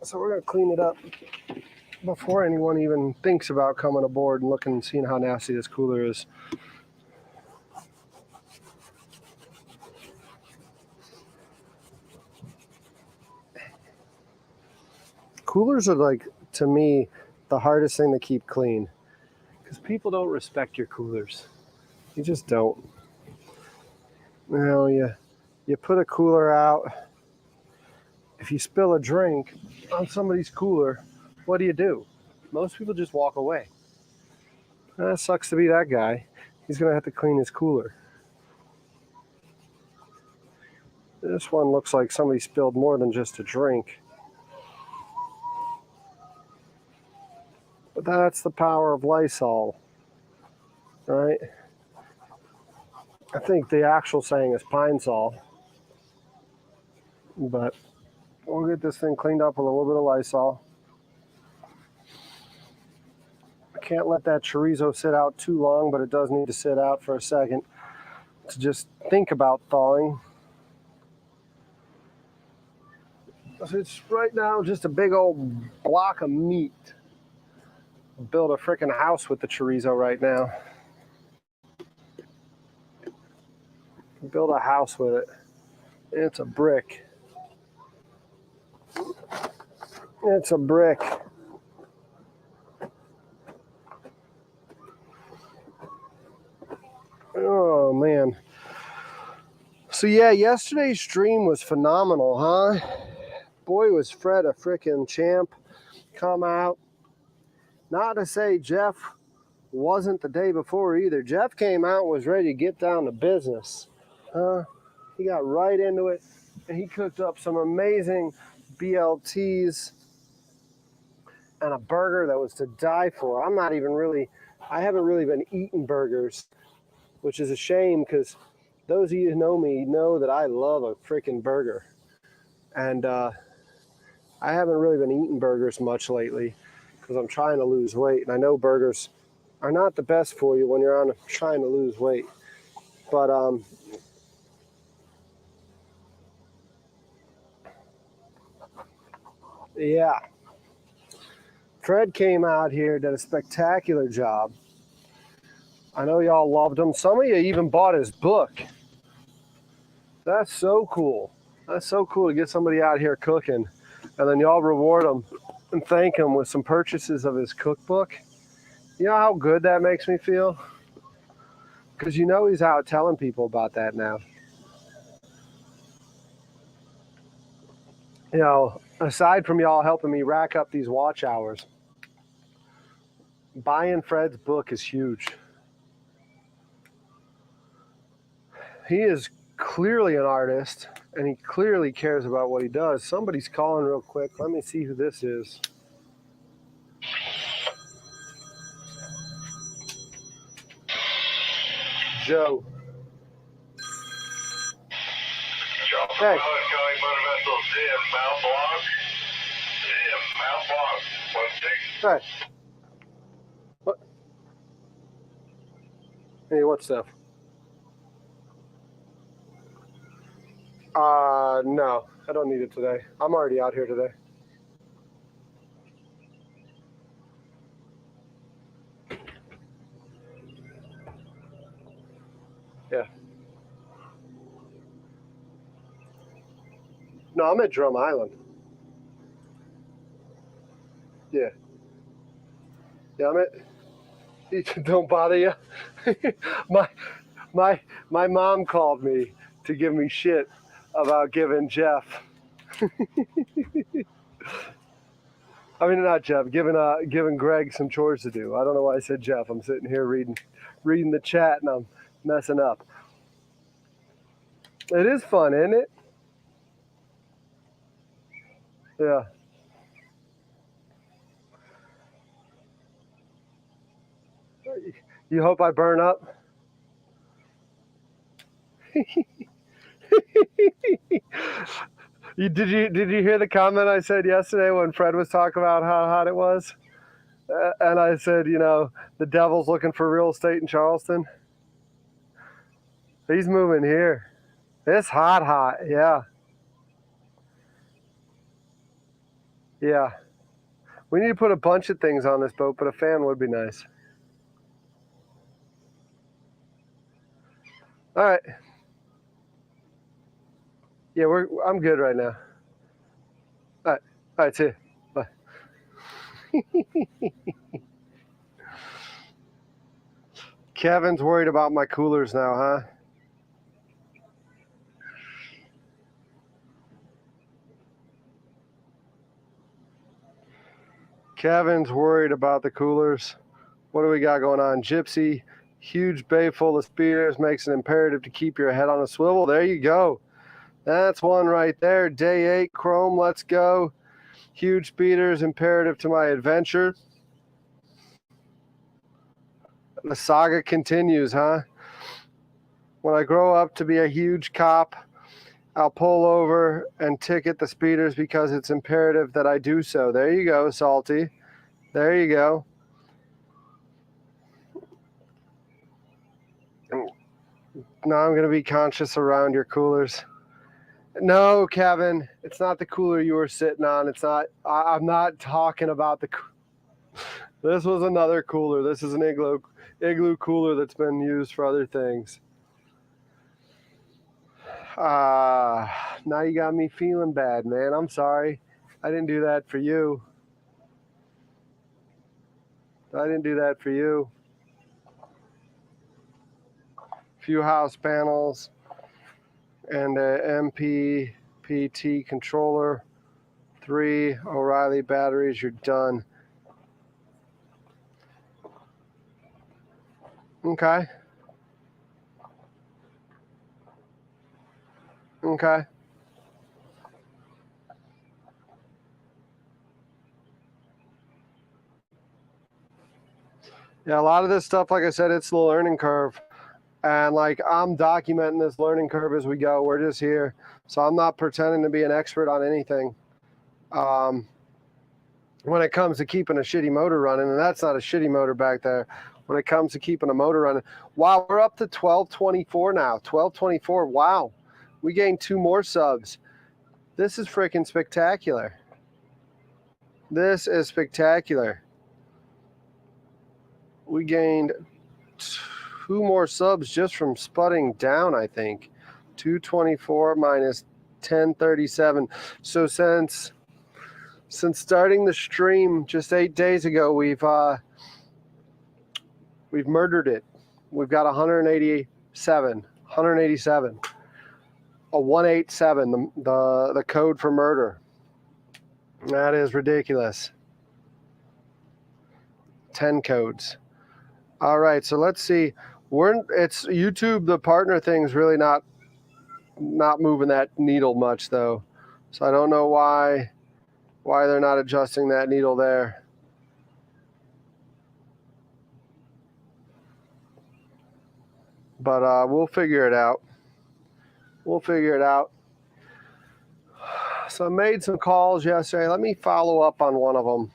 So we're going to clean it up before anyone even thinks about coming aboard and looking and seeing how nasty this cooler is. Coolers are like, to me, the hardest thing to keep clean because people don't respect your coolers. You just don't. You know, you put a cooler out. If you spill a drink on somebody's cooler, what do? Most people just walk away. That sucks to be that guy. He's going to have to clean his cooler. This one looks like somebody spilled more than just a drink. But that's the power of Lysol, right? I think the actual saying is Pine Sol. But we'll get this thing cleaned up with a little bit of Lysol. Can't let that chorizo sit out too long, but it does need to sit out for a second to just think about thawing. So it's right now just a big old block of meat. Build a freaking house with the chorizo right now. Build a house with it. It's a brick. It's a brick. Oh, man. So, yeah, yesterday's stream was phenomenal, huh? Boy, was Fred a freaking champ. Come out. Not to say Jeff wasn't the day before either. Jeff came out and was ready to get down to business. He got right into it, and he cooked up some amazing BLTs and a burger that was to die for. I haven't really been eating burgers, which is a shame because those of you who know me know that I love a freaking burger. And I haven't really been eating burgers much lately because I'm trying to lose weight. And I know burgers are not the best for you when you're trying to lose weight. But yeah. Fred came out here, did a spectacular job. I know y'all loved him. Some of you even bought his book. That's so cool. That's so cool to get somebody out here cooking. And then y'all reward him and thank him with some purchases of his cookbook. You know how good that makes me feel? Because you know he's out telling people about that now. You know, aside from y'all helping me rack up these watch hours, buying Fred's book is huge. He is clearly an artist, and he clearly cares about what he does. Somebody's calling real quick. Let me see who this is. Joe. Hey. Hey. What? Hey, what stuff? No, I don't need it today. I'm already out here today. Yeah. No, I'm at Drum Island. Yeah. Yeah, I'm at. Don't bother you. my mom called me to give me shit about giving Jeff. I mean, not Jeff. Giving Greg some chores to do. I don't know why I said Jeff. I'm sitting here reading the chat and I'm messing up. It is fun, isn't it? Yeah. You hope I burn up? Did you hear the comment I said yesterday when Fred was talking about how hot it was? And I said, you know, the devil's looking for real estate in Charleston. He's moving here. It's hot, yeah. Yeah. We need to put a bunch of things on this boat, but a fan would be nice. All right. Yeah, I'm good right now. All right, see you. Bye. Kevin's worried about my coolers now, huh? Kevin's worried about the coolers. What do we got going on? Gypsy, huge bay full of speeders makes it imperative to keep your head on a swivel. There you go. That's one right there. Day 8, Chrome, let's go. Huge speeders, imperative to my adventure. The saga continues, huh? When I grow up to be a huge cop, I'll pull over and ticket the speeders because it's imperative that I do so. There you go, Salty. There you go. Now I'm going to be conscious around your coolers. No, Kevin, it's not the cooler you were sitting on. It's not. I'm not talking about the. This was another cooler. This is an igloo cooler that's been used for other things. Now you got me feeling bad, man. I'm sorry. I didn't do that for you. I didn't do that for you. Few house panels and a MPPT controller. 3 O'Reilly batteries. You're done. Okay. Okay. Yeah, a lot of this stuff, like I said, it's the learning curve. And like I'm documenting this learning curve as we go. We're just here. So I'm not pretending to be an expert on anything. When it comes to keeping a shitty motor running, and that's not a shitty motor back there. When it comes to keeping a motor running. Wow, we're up to 1224 now. 1224. Wow. We gained 2 more subs. This is freaking spectacular. This is spectacular. We gained 2 more subs just from sputting down, I think. 224 minus 1037. So since starting the stream just 8 days ago, we've murdered it. We've got 187. A 187, the code for murder. That is ridiculous. 10 codes. All right, so let's see. It's YouTube, the partner thing's really not moving that needle much though. So I don't know why they're not adjusting that needle there. But we'll figure it out. We'll figure it out. So I made some calls yesterday. Let me follow up on one of them.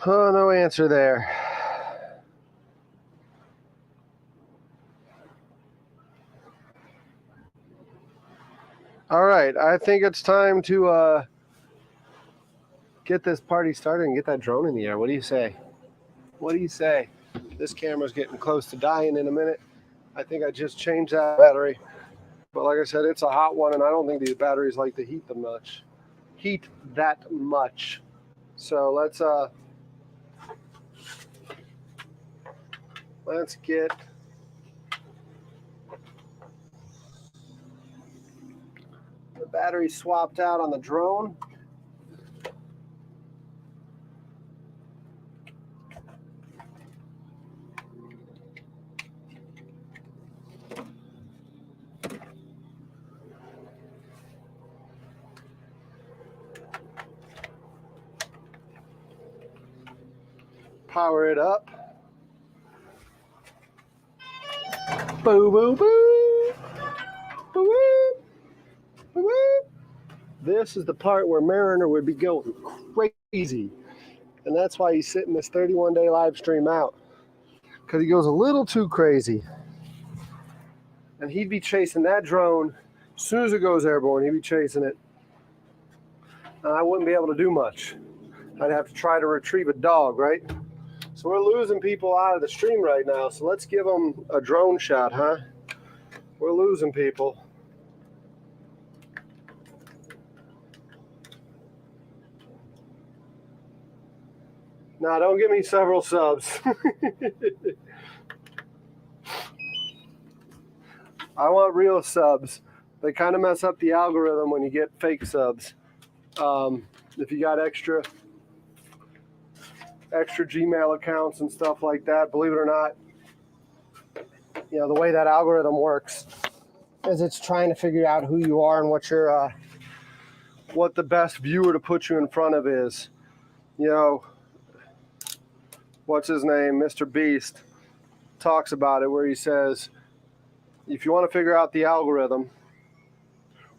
Oh, no answer there. All right, I think it's time to get this party started and get that drone in the air. What do you say? This camera's getting close to dying in a minute. I think I just changed that battery. But like I said, it's a hot one, and I don't think these batteries like to heat that much. So let's get the battery swapped out on the drone. Power it up. Boo, boo, boo. Boo, boo. Boo, boo. This is the part where Mariner would be going crazy. And that's why he's sitting this 31-day live stream out. Because he goes a little too crazy. And he'd be chasing that drone. As soon as it goes airborne, he'd be chasing it. And I wouldn't be able to do much. I'd have to try to retrieve a dog, right? So we're losing people out of the stream right now. So let's give them a drone shot, huh? We're losing people. Nah, don't give me several subs. I want real subs. They kind of mess up the algorithm when you get fake subs. If you got extra Gmail accounts and stuff like that, believe it or not, you know, the way that algorithm works is it's trying to figure out who you are and what the best viewer to put you in front of is. You know, what's his name? Mr. Beast talks about it where he says, if you want to figure out the algorithm,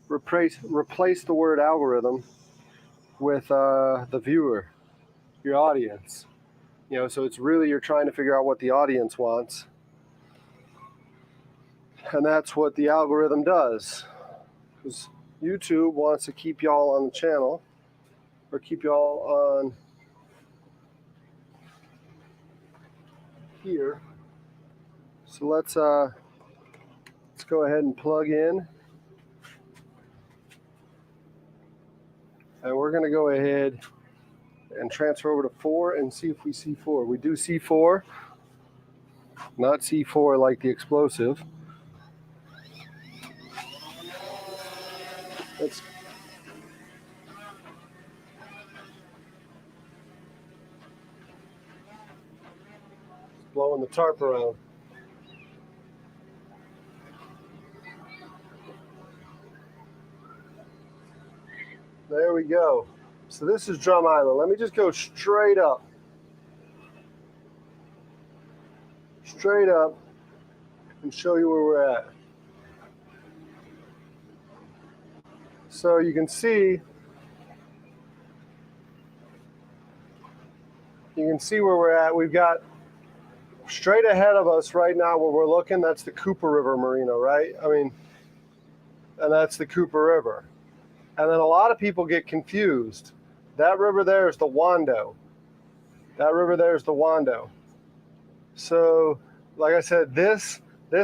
replace the word algorithm with the viewer, your audience. You know, so it's really you're trying to figure out what the audience wants. And that's what the algorithm does. Because YouTube wants to keep y'all on the channel or keep y'all on here. So let's go ahead and plug in. And we're going to go ahead and transfer over to 4 and see if we see 4. We do see 4, not C4 like the explosive. Let's blowing the tarp around. There we go. So this is Drum Island. Let me just go straight up. Straight up and show you where we're at. So you can see You can see where we're at. We've got straight ahead of us right now where we're looking, that's the Cooper River Marina, right? I mean, and that's the Cooper River. And then a lot of people get confused. That river there is the Wando. That river there is the Wando. So, like I said, this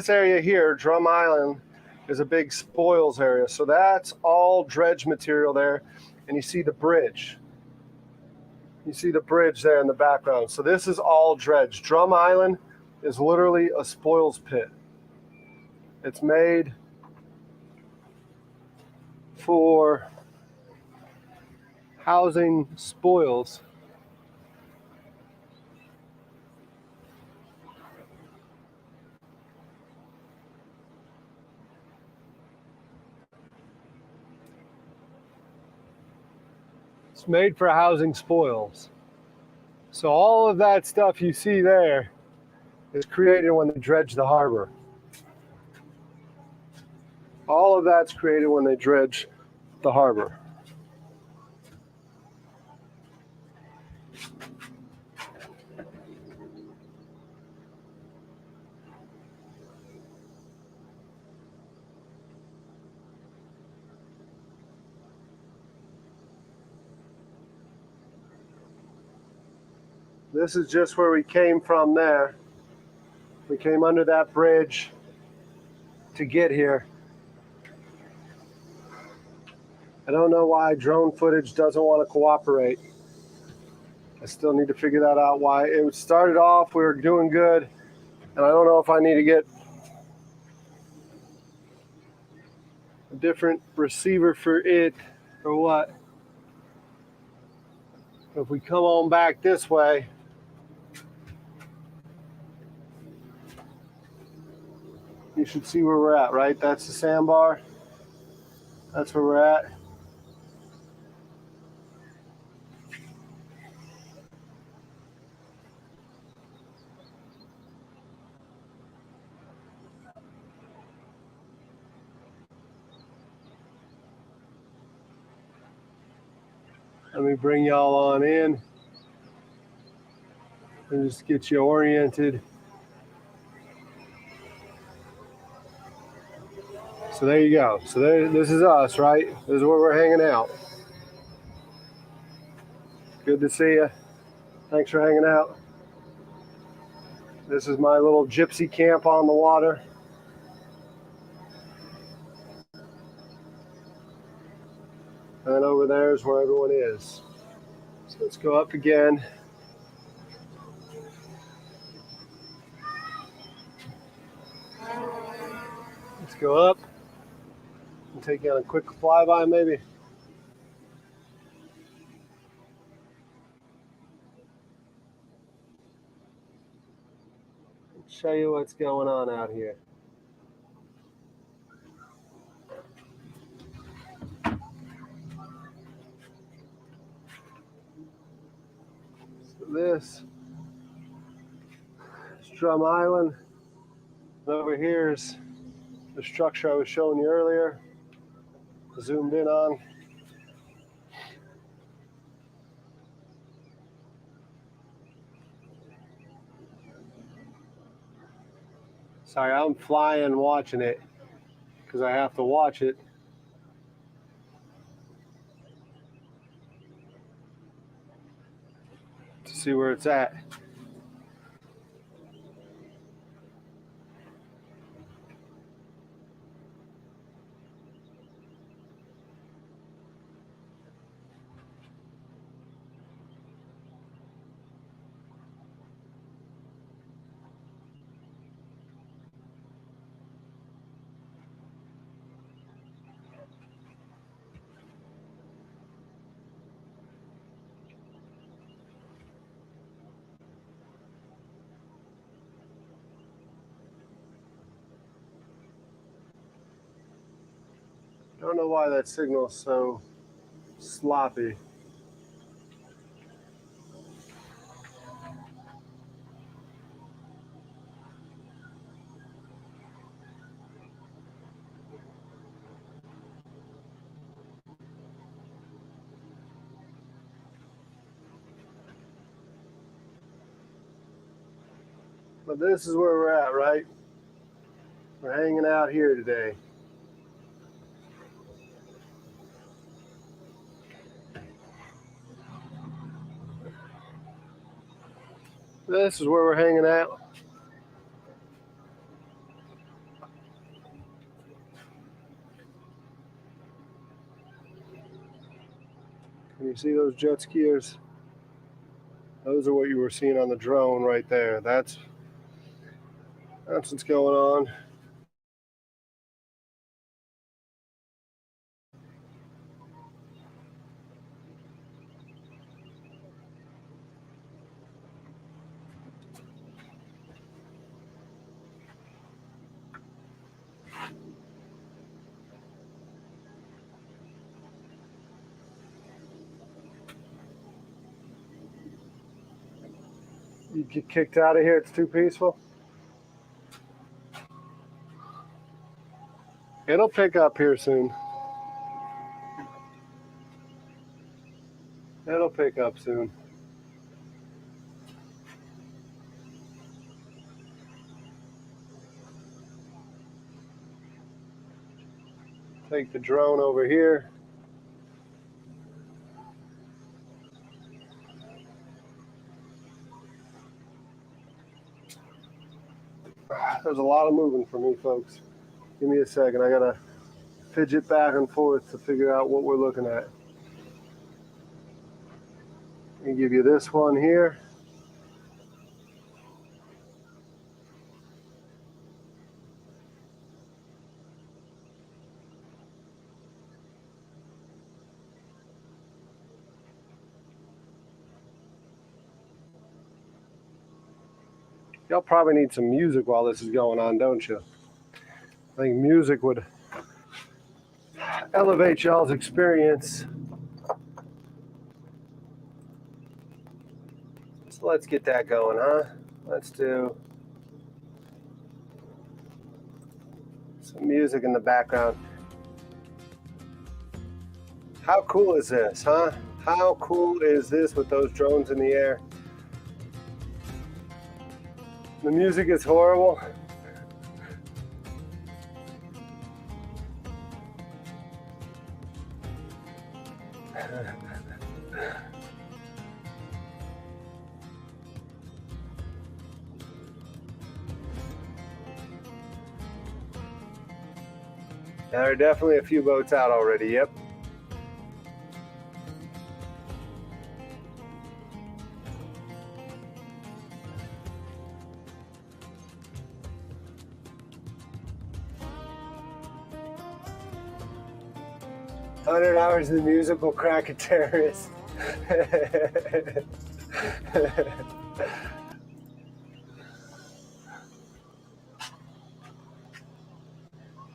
area here, Drum Island, is a big spoils area. So that's all dredge material there. And you see the bridge. You see the bridge there in the background. So this is all dredge. Drum Island is literally a spoils pit. It's made for housing spoils. It's made for housing spoils. So all of that stuff you see there is created when they dredge the harbor. All of that's created when they dredge the harbor. This is just where we came from there. We came under that bridge to get here. I don't know why drone footage doesn't want to cooperate. I still need to figure that out why. It started off, we were doing good, and I don't know if I need to get a different receiver for it or what. If we come on back this way, you should see where we're at, right? That's the sandbar. That's where we're at. Let me bring y'all on in and just get you oriented. So there you go. So this is us, right? This is where we're hanging out. Good to see you. Thanks for hanging out. This is my little gypsy camp on the water. And then over there is where everyone is. So let's go up again. Let's go up and take you on a quick flyby maybe. Show you what's going on out here. So this is Drum Island. And over here is the structure I was showing you earlier. Zoomed in on. Sorry, I'm flying watching it because I have to watch it. To see where it's at. I don't know why that signal's so sloppy. But this is where we're at, right? We're hanging out here today. This is where we're hanging out. Can you see those jet skiers? Those are what you were seeing on the drone right there. That's what's going on. You get kicked out of here, it's too peaceful. It'll pick up here soon. It'll pick up soon. Take the drone over here. There's a lot of moving for me, folks. Give me a second. I gotta fidget back and forth to figure out what we're looking at. Let me give you this one here. Y'all probably need some music while this is going on, don't you? I think music would elevate y'all's experience. So let's get that going, huh? Let's do some music in the background. How cool is this, huh? How cool is this with those drones in the air? The music is horrible. There are definitely a few boats out already, yep. $100 in music will crack a terrorist.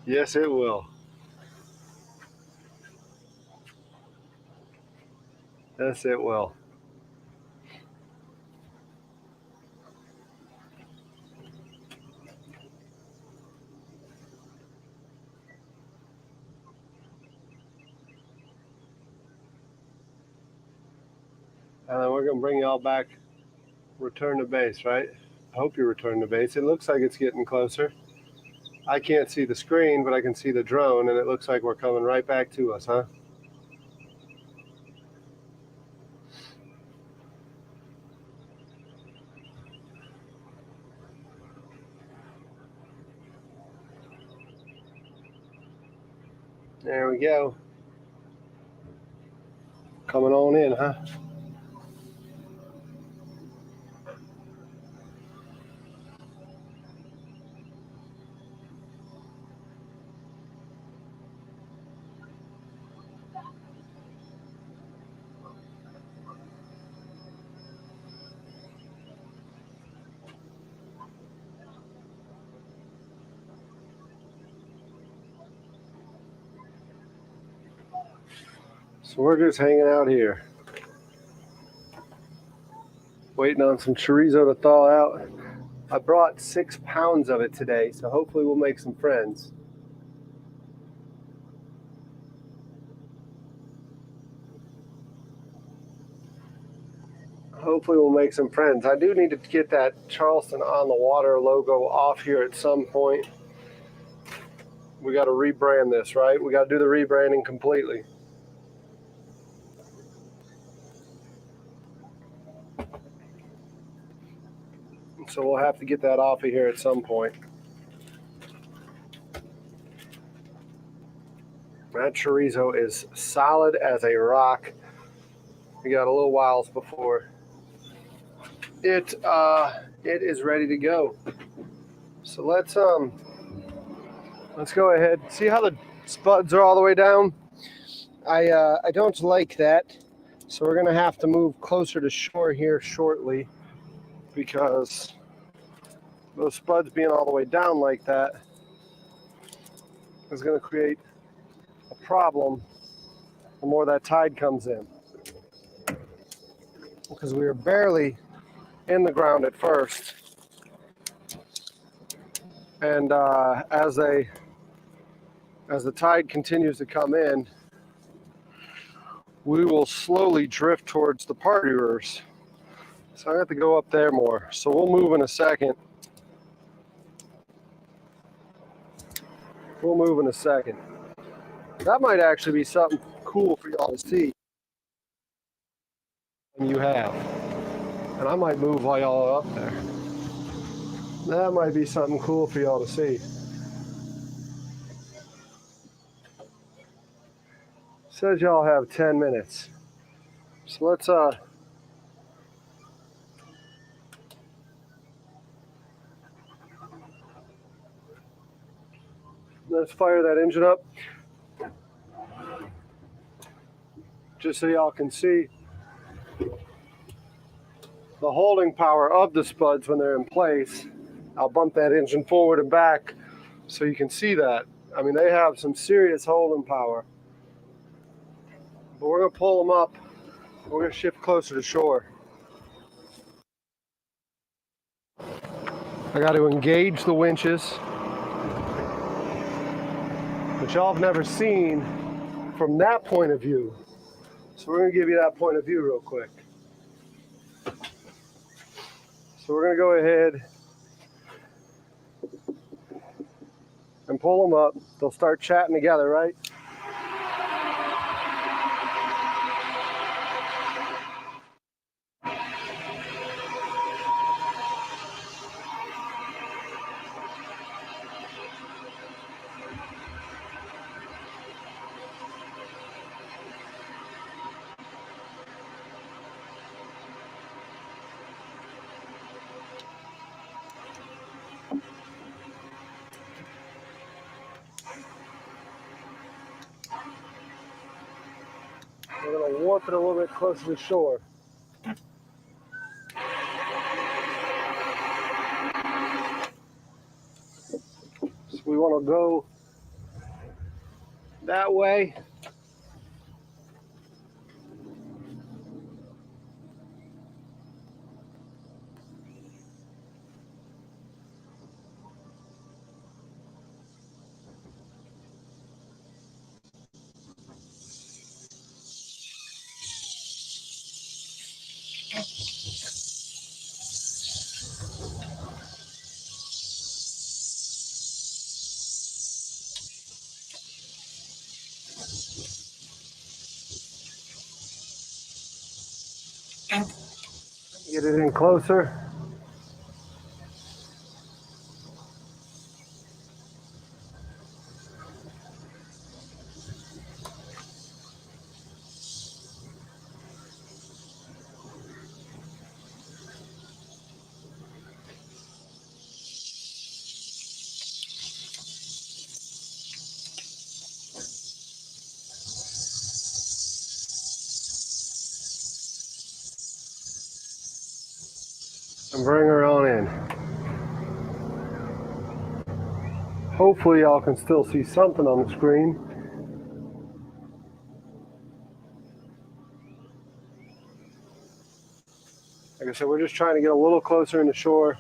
Yes, it will. Yes, it will. And then we're going to bring y'all back, return to base, right? I hope you return to base. It looks like it's getting closer. I can't see the screen, but I can see the drone, and it looks like we're coming right back to us, huh? There we go. Coming on in, huh? So we're just hanging out here, waiting on some chorizo to thaw out. I brought 6 pounds of it today, so hopefully we'll make some friends. Hopefully we'll make some friends. I do need to get that Charleston on the Water logo off here at some point. We got to rebrand this, right? We got to do the rebranding completely. So we'll have to get that off of here at some point. That chorizo is solid as a rock. We got a little whiles before it is ready to go. So let's go ahead. See how the spuds are all the way down? I don't like that. So we're gonna have to move closer to shore here shortly, because those spuds being all the way down like that is gonna create a problem the more that tide comes in. Because we were barely in the ground at first. And as the tide continues to come in, we will slowly drift towards the partiers. So I have to go up there more. So we'll move in a second. That might actually be something cool for y'all to see. You have. And I might move while y'all are up there. That might be something cool for y'all to see. Says y'all have 10 minutes. So let's fire that engine up. Just so y'all can see the holding power of the spuds when they're in place. I'll bump that engine forward and back so you can see that. I mean, they have some serious holding power. But we're gonna pull them up. We're gonna shift closer to shore. I got to engage the winches, which y'all have never seen from that point of view. So we're gonna give you that point of view real quick. So we're gonna go ahead and pull them up. They'll start chatting together, right? We're gonna warp it a little bit closer to shore. So we want to go that way. Get it in closer. And bring her on in. Hopefully y'all can still see something on the screen. Like I said, we're just trying to get a little closer into shore.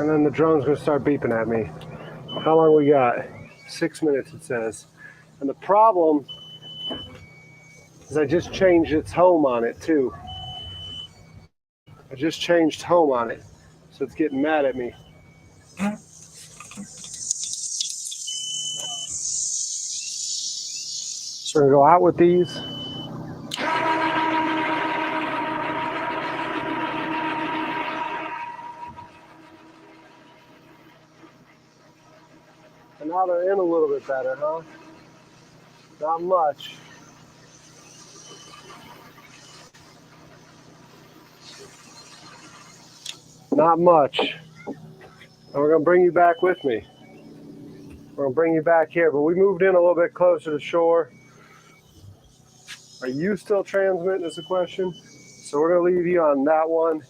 And then the drone's gonna start beeping at me. How long we got? 6 minutes, it says. And the problem is I just changed its home on it too. I just changed home on it. So it's getting mad at me. So we're gonna go out with these. And now they're in a little bit better, huh? Not much. Not much. And we're gonna bring you back with me. We're gonna bring you back here, but we moved in a little bit closer to shore. Are you still transmitting is the question? So we're gonna leave you on that one.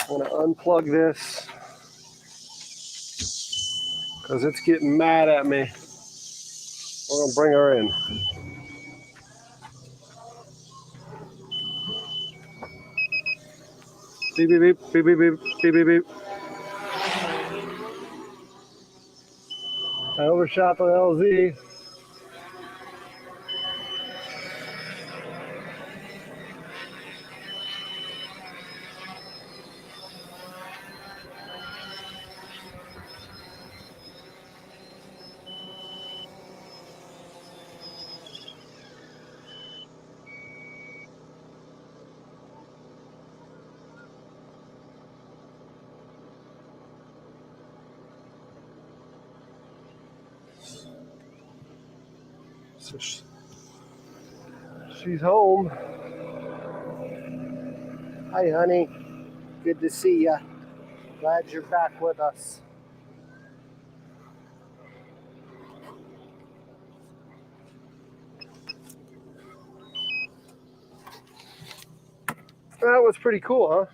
I'm gonna unplug this because it's getting mad at me. We're gonna bring her in. Beep, beep, beep, beep, beep, beep, beep, beep, beep. I overshot the LZ. So she's home. Hi, honey. Good to see ya. Glad you're back with us. That was pretty cool, huh?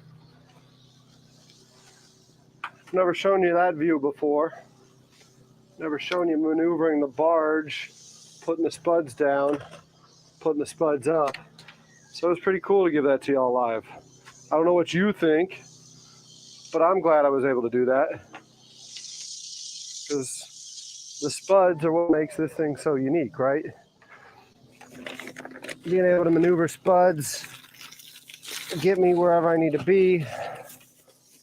Never shown you that view before. Never shown you maneuvering the barge, putting the spuds down, putting the spuds up. So it was pretty cool to give that to y'all live. I don't know what you think, but I'm glad I was able to do that. Because the spuds are what makes this thing so unique, right? Being able to maneuver spuds, get me wherever I need to be,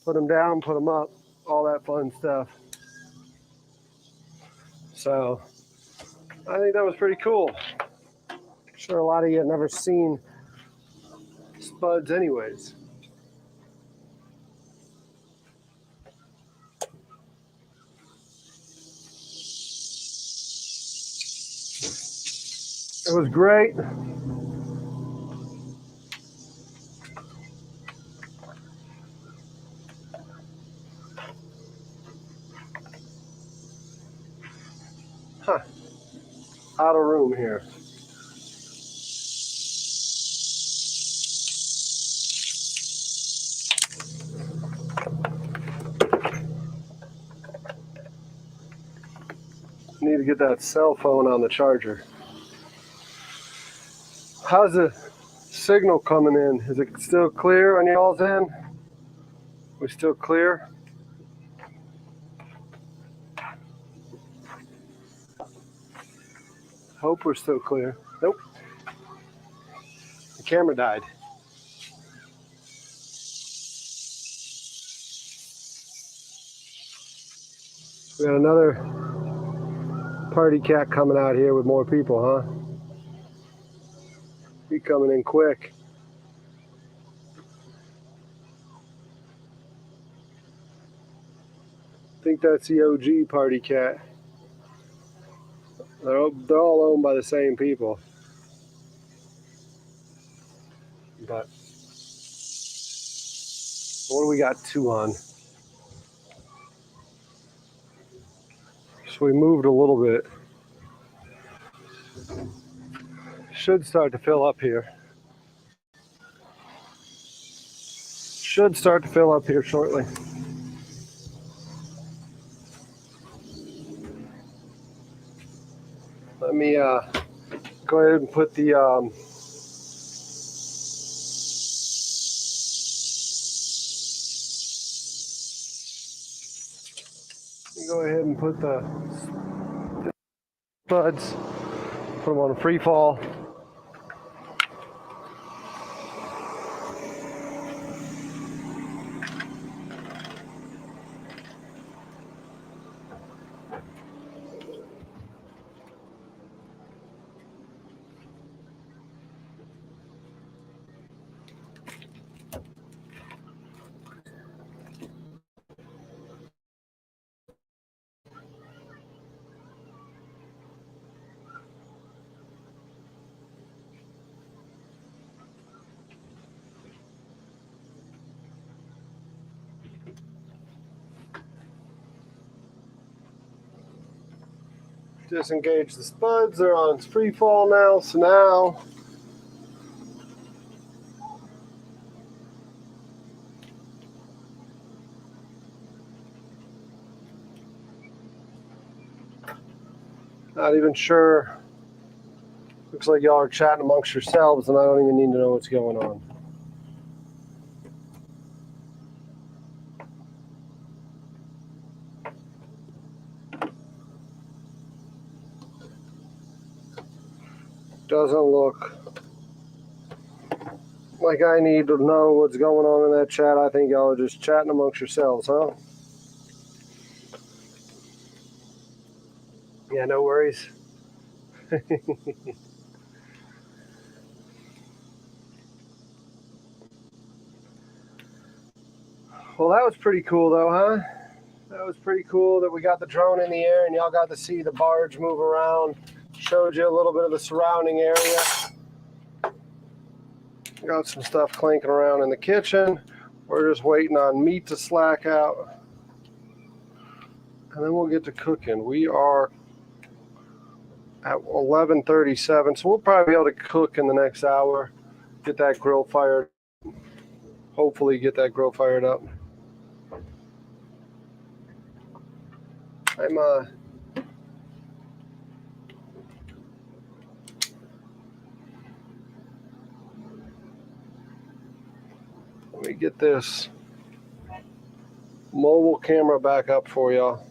put them down, put them up, all that fun stuff. So I think that was pretty cool. I'm sure a lot of you have never seen spuds anyways. It was great. Huh. Out of room here. Need to get that cell phone on the charger. How's the signal coming in? Is it still clear on y'all's end? We still clear? Hope we're still clear. Nope. The camera died. We got another party cat coming out here with more people, huh? He coming in quick. I think that's the OG party cat. They're all owned by the same people. But what do we got two on? So we moved a little bit. Should start to fill up here. Should start to fill up here shortly. Let me go ahead and put the go ahead and put the spuds, put them on free fall. Disengage the spuds, they're on free fall now, so now not even sure. Looks like y'all are chatting amongst yourselves and I don't even need to know what's going on. Doesn't look like I need to know what's going on in that chat. I think y'all are just chatting amongst yourselves, huh? Yeah, no worries. Well, that was pretty cool though, huh? That was pretty cool that we got the drone in the air and y'all got to see the barge move around. Showed you a little bit of the surrounding area. Got some stuff clanking around in the kitchen. We're just waiting on meat to slack out. And then we'll get to cooking. We are at 11:37, so we'll probably be able to cook in the next hour. Get that grill fired. Hopefully get that grill fired up. Let me get this mobile camera back up for y'all.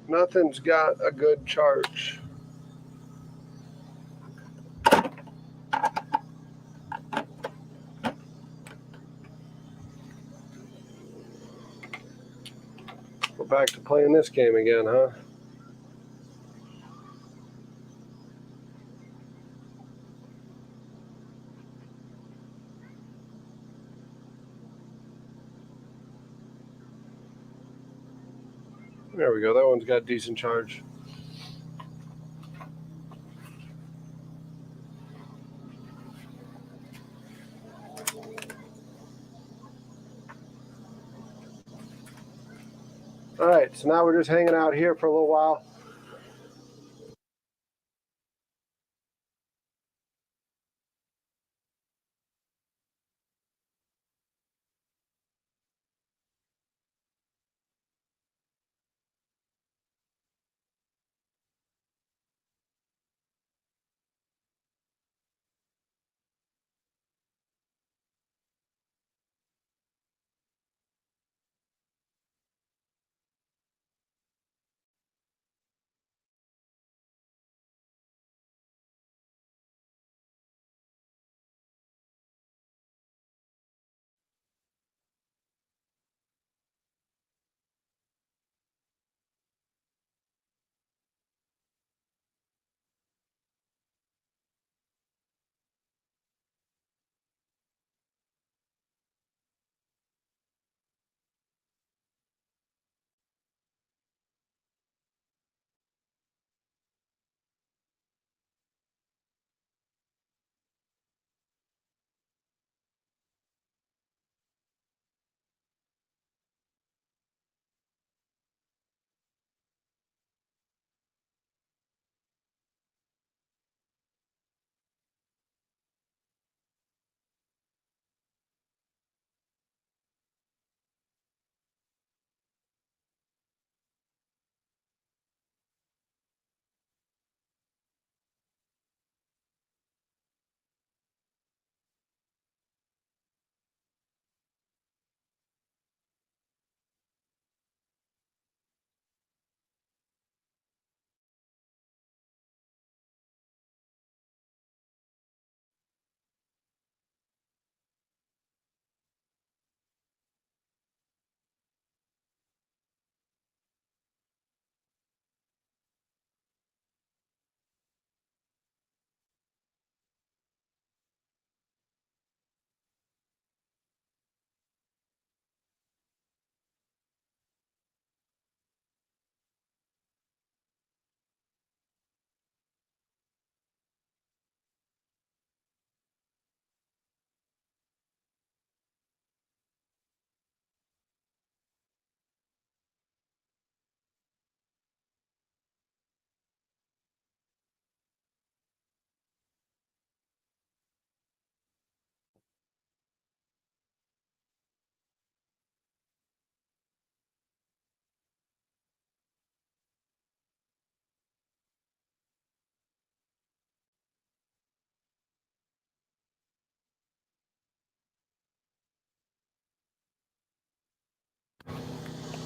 Nothing's got a good charge. We're back to playing this game again, huh? There we go. That one's got decent charge. All right, so now we're just hanging out here for a little while.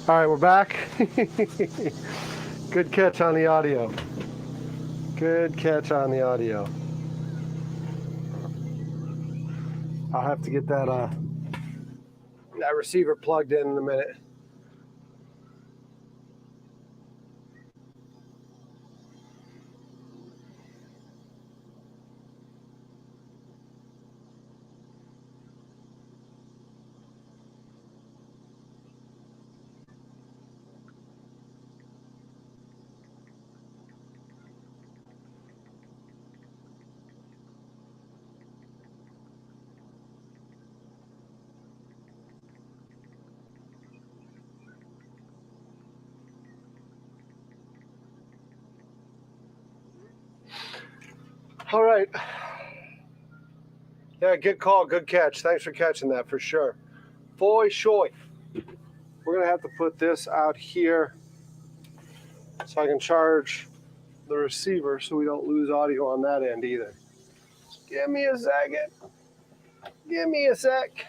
All right, we're back. Good catch on the audio. Good catch on the audio. I'll have to get that receiver plugged in a minute. All right. Yeah, good call, good catch. Thanks for catching that for sure. Boy, shoy. We're gonna have to put this out here so I can charge the receiver so we don't lose audio on that end either. Give me a second. Give me a sec.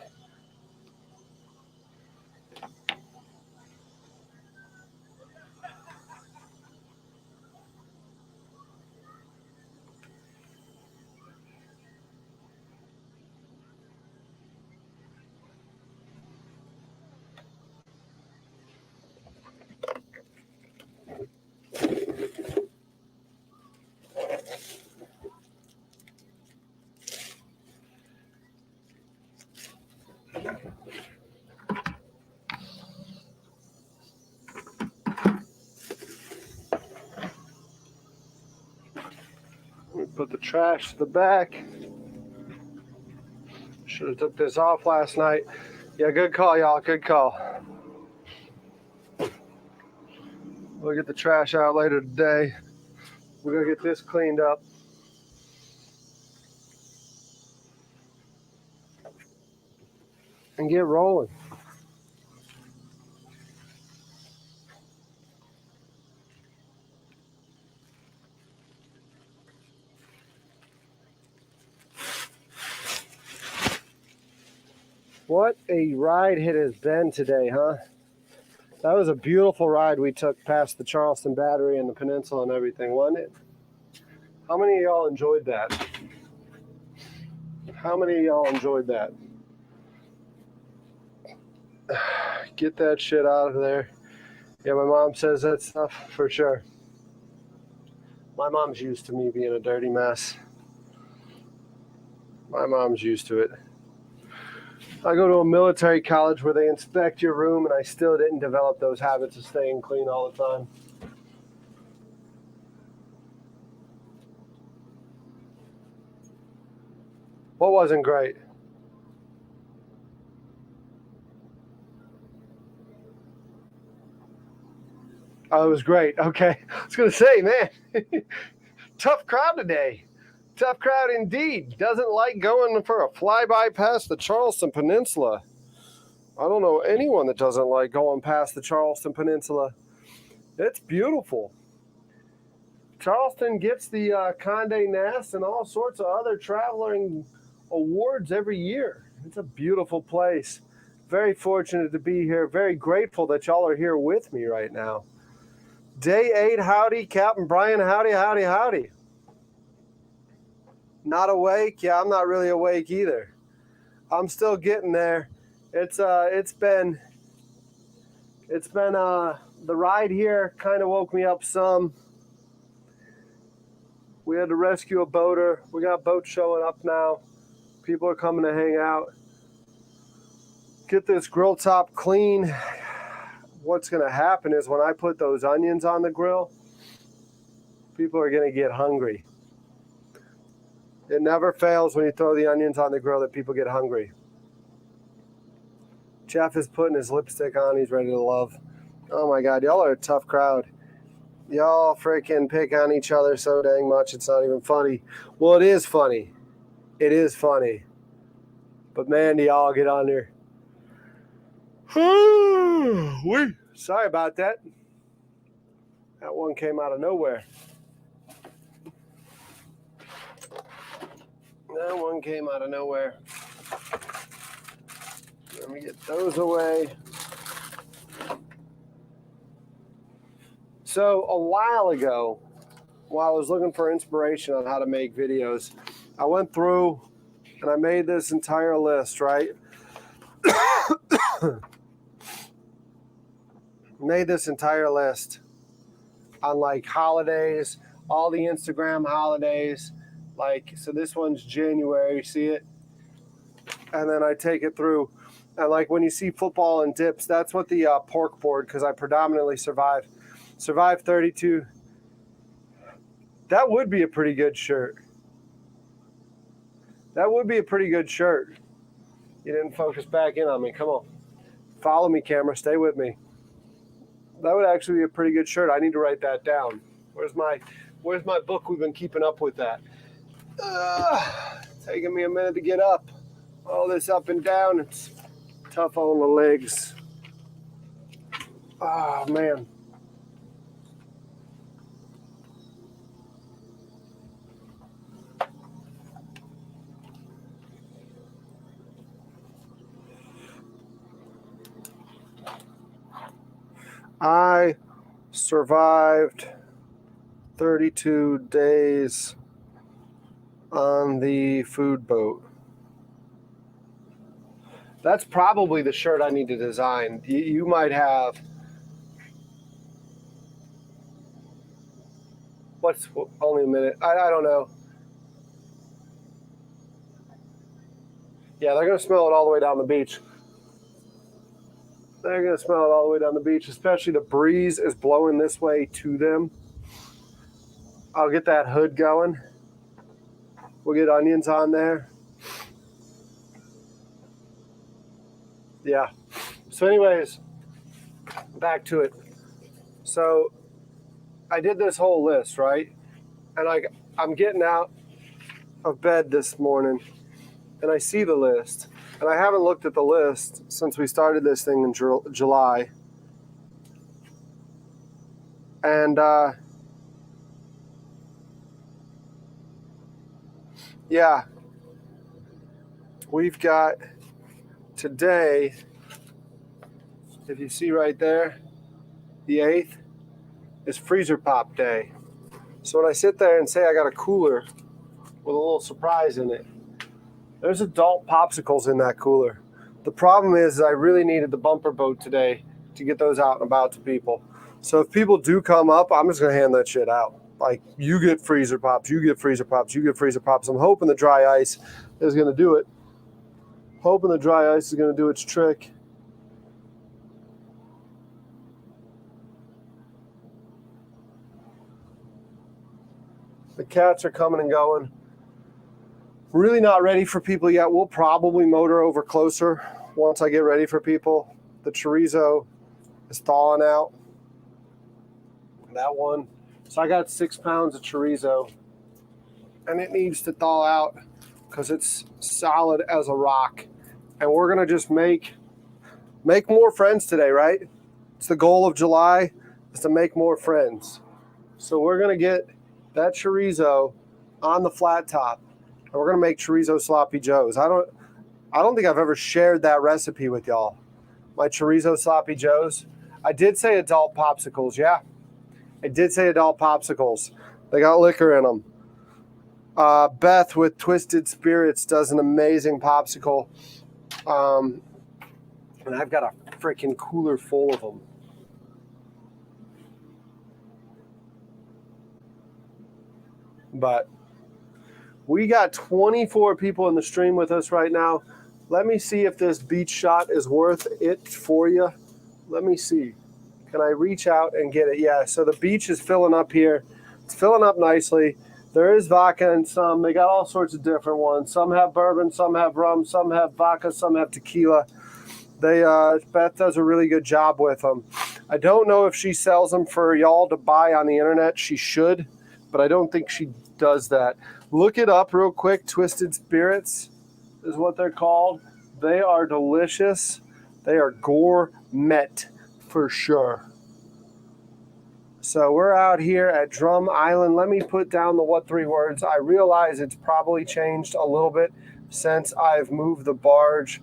We put the trash to the back. Should have took this off last night. Yeah, good call, y'all. Good call. We'll get the trash out later today. We're gonna get this cleaned up. And get rolling. What a ride it has been today, huh? That was a beautiful ride we took past the Charleston Battery and the peninsula and everything, wasn't it? How many of y'all enjoyed that? How many of y'all enjoyed that? Get that shit out of there. Yeah, my mom says that stuff for sure. My mom's used to me being a dirty mess. My mom's used to it. I go to a military college where they inspect your room, and I still didn't develop those habits of staying clean all the time. What wasn't great? Oh, it was great. Okay. I was going to say, man, tough crowd today. Tough crowd indeed. Doesn't like going for a flyby past the Charleston Peninsula. I don't know anyone that doesn't like going past the Charleston Peninsula. It's beautiful. Charleston gets the Condé Nast and all sorts of other traveling awards every year. It's a beautiful place. Very fortunate to be here. Very grateful that y'all are here with me right now. Day 8, howdy. Captain Brian, howdy, howdy, howdy. Not awake? Yeah, I'm not really awake either. I'm still getting there. It's been the ride here kind of woke me up some. We had to rescue a boater. We got boats showing up now. People are coming to hang out. Get this grill top clean. What's going to happen is when I put those onions on the grill, people are going to get hungry. It never fails when you throw the onions on the grill that people get hungry. Jeff is putting his lipstick on. He's ready to love. Oh my God, y'all are a tough crowd. Y'all freaking pick on each other so dang much it's not even funny. Well, it is funny. It is funny. But man, do y'all get on there. Sorry about that. That one came out of nowhere. That one came out of nowhere. Let me get those away. So a while ago, while I was looking for inspiration on how to make videos, I went through and I made this entire list, right? Made this entire list on like holidays, all the Instagram holidays. Like, so this one's January, you see it? And then I take it through. And like when you see football and dips, that's what the pork board, because I predominantly survive 32. That would be a pretty good shirt. That would be a pretty good shirt. You didn't focus back in on me. Come on. Follow me, camera. Stay with me. That would actually be a pretty good shirt. I need to write that down. Where's my book? We've been keeping up with that. Taking me a minute to get up. All this up and down. It's tough on the legs. Oh, man. I survived 32 days on the food boat. That's probably the shirt I need to design. You might have... What's only a minute? I don't know. Yeah, they're going to smell it all the way down the beach. They're going to smell it all the way down the beach, especially the breeze is blowing this way to them. I'll get that hood going. We'll get onions on there. Yeah. So anyways, back to it. So I did this whole list, right? And I'm getting out of bed this morning and I see the list. And I haven't looked at the list since we started this thing in July. And yeah, we've got today, if you see right there, the 8th is freezer pop day. So when I sit there and say I got a cooler with a little surprise in it, there's adult popsicles in that cooler. The problem is I really needed the bumper boat today to get those out and about to people. So if people do come up, I'm just gonna hand that shit out. Like, you get freezer pops, you get freezer pops, you get freezer pops. I'm hoping the dry ice is gonna do it. Hoping the dry ice is gonna do its trick. The cats are coming and going. Really not ready for people yet. We'll probably motor over closer once I get ready for people. The chorizo is thawing out. That one. So I got 6 pounds of chorizo and it needs to thaw out because it's solid as a rock. And we're gonna just make more friends today, right? It's the goal of July, is to make more friends. So we're gonna get that chorizo on the flat top. And we're gonna make chorizo sloppy joes. I don't think I've ever shared that recipe with y'all. My chorizo sloppy joes. I did say adult popsicles, yeah. I did say adult popsicles. They got liquor in them. Beth with Twisted Spirits does an amazing popsicle. And I've got a freaking cooler full of them. But we got 24 people in the stream with us right now. Let me see if this beach shot is worth it for you. Let me see. Can I reach out and get it? Yeah, so the beach is filling up here. It's filling up nicely. There is vodka in some. They got all sorts of different ones. Some have bourbon, some have rum, some have vodka, some have tequila. Beth does a really good job with them. I don't know if she sells them for y'all to buy on the internet. She should, but I don't think she does that. Look it up real quick. Twisted Spirits is what they're called. They are delicious. They are gourmet for sure. So we're out here at Drum Island. Let me put down the what three words. I realize it's probably changed a little bit since I've moved the barge,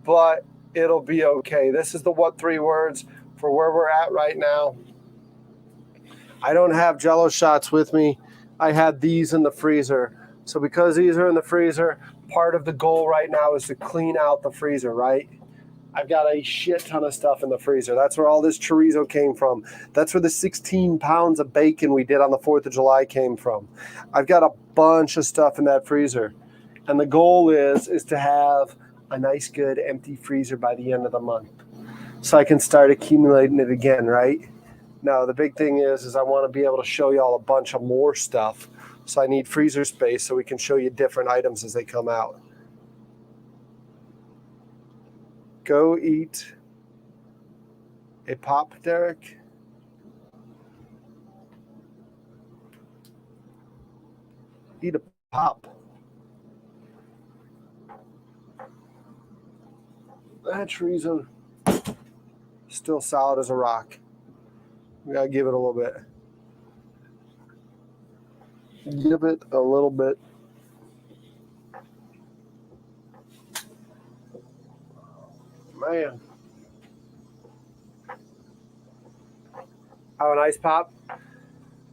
but it'll be okay. This is the what three words for where we're at right now. I don't have Jello shots with me. I had these in the freezer. So because these are in the freezer, part of the goal right now is to clean out the freezer, right? I've got a shit ton of stuff in the freezer. That's where all this chorizo came from. That's where the 16 pounds of bacon we did on the 4th of July came from. I've got a bunch of stuff in that freezer. And the goal is to have a nice, good, empty freezer by the end of the month. So I can start accumulating it again, right? Now, the big thing is I want to be able to show y'all a bunch of more stuff. So I need freezer space so we can show you different items as they come out. Go eat a pop, Derek. Eat a pop. That chorizo still solid as a rock. We gotta give it a little bit. Give it a little bit. Man. Have a nice pop.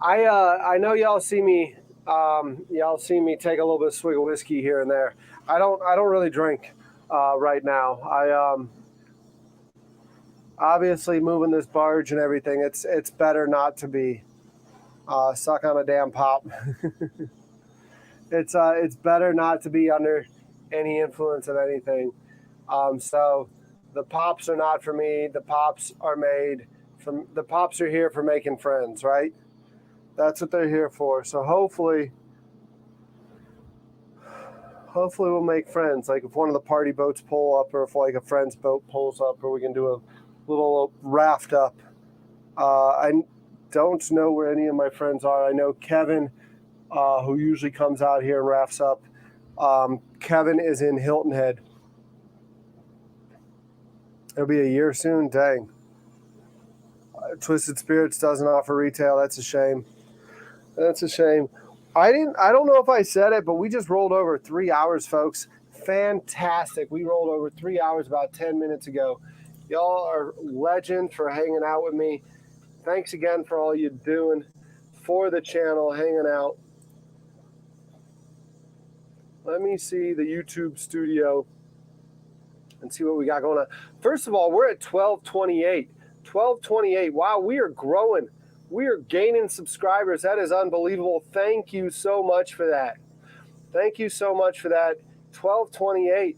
I know y'all see me take a little bit of swig of whiskey here and there. I don't really drink right now. I obviously moving this barge and everything, it's better not to be suck on a damn pop. It's better not to be under any influence of anything. So the pops are not for me. The pops are here for making friends, right? That's what they're here for. So hopefully we'll make friends. Like if one of the party boats pull up, or if like a friend's boat pulls up, or we can do a little raft up. I don't know where any of my friends are. I know Kevin, who usually comes out here and rafts up. Kevin is in Hilton Head. It'll be a year soon. Dang. Twisted Spirits doesn't offer retail. That's a shame. That's a shame. I don't know if I said it, but we just rolled over 3 hours, folks. Fantastic. We rolled over 3 hours about 10 minutes ago. Y'all are legends for hanging out with me. Thanks again for all you're doing for the channel, hanging out. Let me see the YouTube studio and see what we got going on. First of all, we're at 1228. 1228. Wow, we are growing. We are gaining subscribers. That is unbelievable. Thank you so much for that. Thank you so much for that. 1228.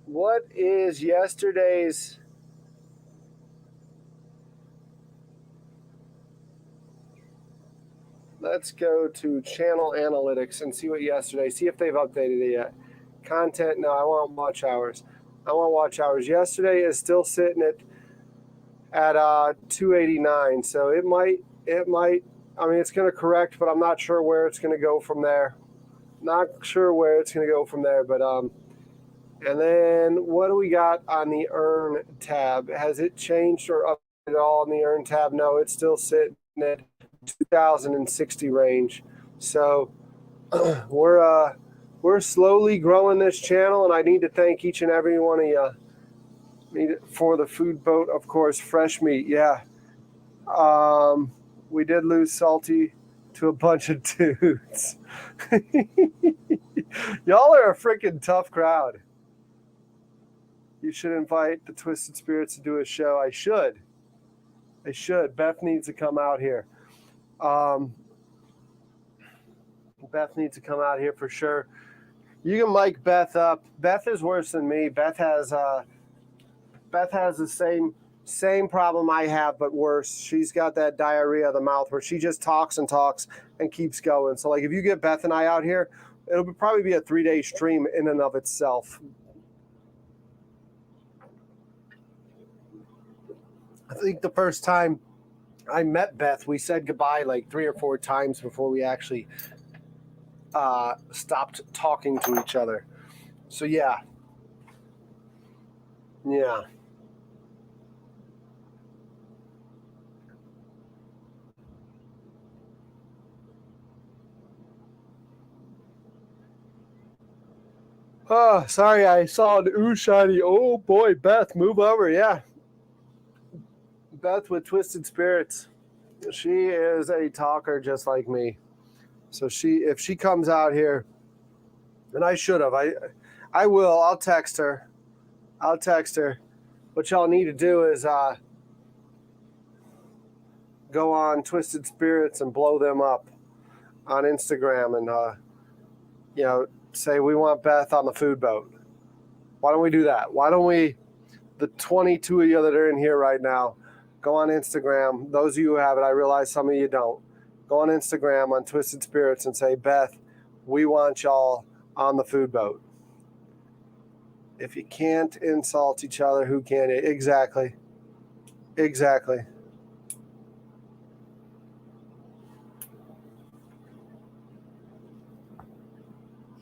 What is yesterday's? Let's go to channel analytics and see what yesterday, see if they've updated it yet. Content, no, I want watch hours. I want watch hours. Yesterday is still sitting at 289. So it might, I mean, it's going to correct, but I'm not sure where it's going to go from there. Not sure where it's going to go from there, but, and then what do we got on the earn tab? Has it changed or updated at all on the earn tab? No, it's still sitting at 2060 range. So we're slowly growing this channel, and I need to thank each and every one of you for the food boat, of course. Fresh meat, yeah. We did lose Salty to a bunch of dudes. Y'all are a freaking tough crowd. You should invite the Twisted Spirits to do a show. I should. Beth needs to come out here. Beth needs to come out here for sure. You can mic Beth up. Beth is worse than me. Beth has the same problem I have, but worse. She's got that diarrhea of the mouth where she just talks and talks and keeps going. So like if you get Beth and I out here, it'll probably be a 3-day stream in and of itself. I think the first time I met Beth, we said goodbye like 3 or 4 times before we actually stopped talking to each other. So yeah. Oh, sorry, I saw an ooh shiny. Oh boy, Beth, move over. Yeah. Beth with Twisted Spirits. She is a talker just like me. So if she comes out here, and I should have, I will. I'll text her. What y'all need to do is go on Twisted Spirits and blow them up on Instagram and say we want Beth on the food boat. Why don't we do that? Why don't we, the 22 of you that are in here right now, go on Instagram. Those of you who have it, I realize some of you don't. Go on Instagram on Twisted Spirits and say, Beth, we want y'all on the food boat. If you can't insult each other, who can you? Exactly.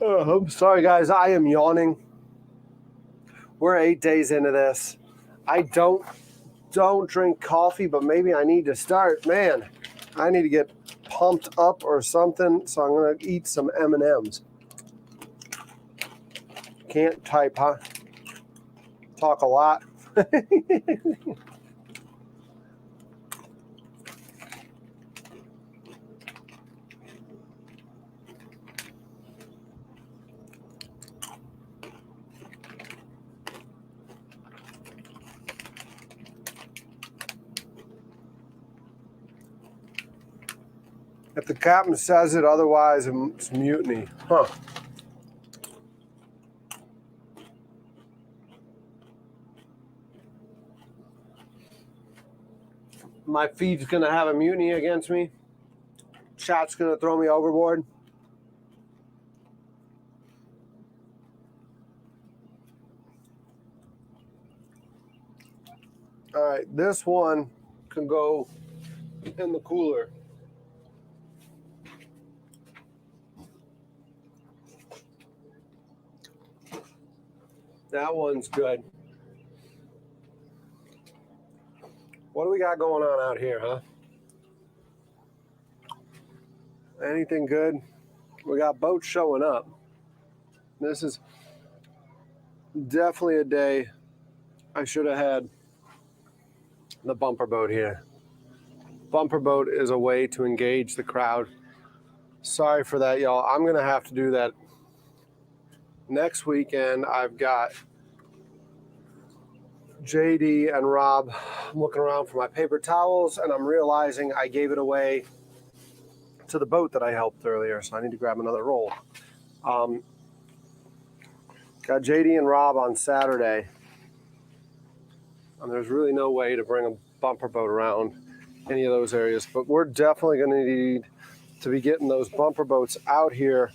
Oh, I'm sorry, guys. I am yawning. We're 8 days into this. I don't drink coffee, but maybe I need to start. Man, I need to get pumped up or something, so I'm going to eat some M&Ms. Can't type, huh? Talk a lot. If the captain says it, otherwise it's mutiny. Huh. My feed's going to have a mutiny against me. Chat's going to throw me overboard. All right, this one can go in the cooler. That one's good. What do we got going on out here, huh? Anything good? We got boats showing up. This is definitely a day I should have had the bumper boat here. Bumper boat is a way to engage the crowd. Sorry for that, y'all. I'm going to have to do that next weekend. I've got JD and Rob. I'm looking around for my paper towels, and I'm realizing I gave it away to the boat that I helped earlier, so I need to grab another roll. Got JD and Rob on Saturday, and there's really no way to bring a bumper boat around any of those areas, but we're definitely going to need to be getting those bumper boats out here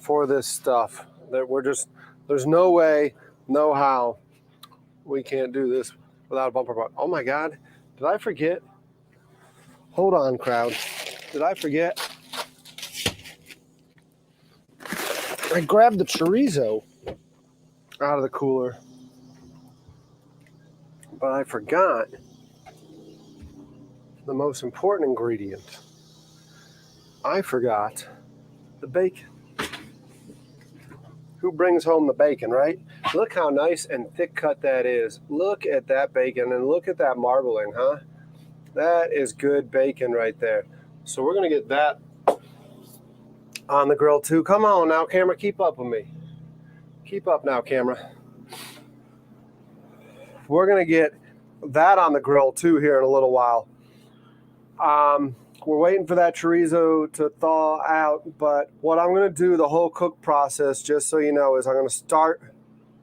for this stuff. There's no way, no how we can't do this without a bumper boat. Oh my God, did I forget? Hold on, crowd. Did I forget? I grabbed the chorizo out of the cooler, but I forgot the most important ingredient. I forgot the bacon. Who brings home the bacon, right? Look how nice and thick cut that is. Look at that bacon and look at that marbling, huh? That is good bacon right there. So we're gonna get that on the grill too. Come on now, camera, keep up with me. Keep up now, camera. We're gonna get that on the grill too here in a little while. We're waiting for that chorizo to thaw out, but what I'm going to do the whole cook process, just so you know, is I'm going to start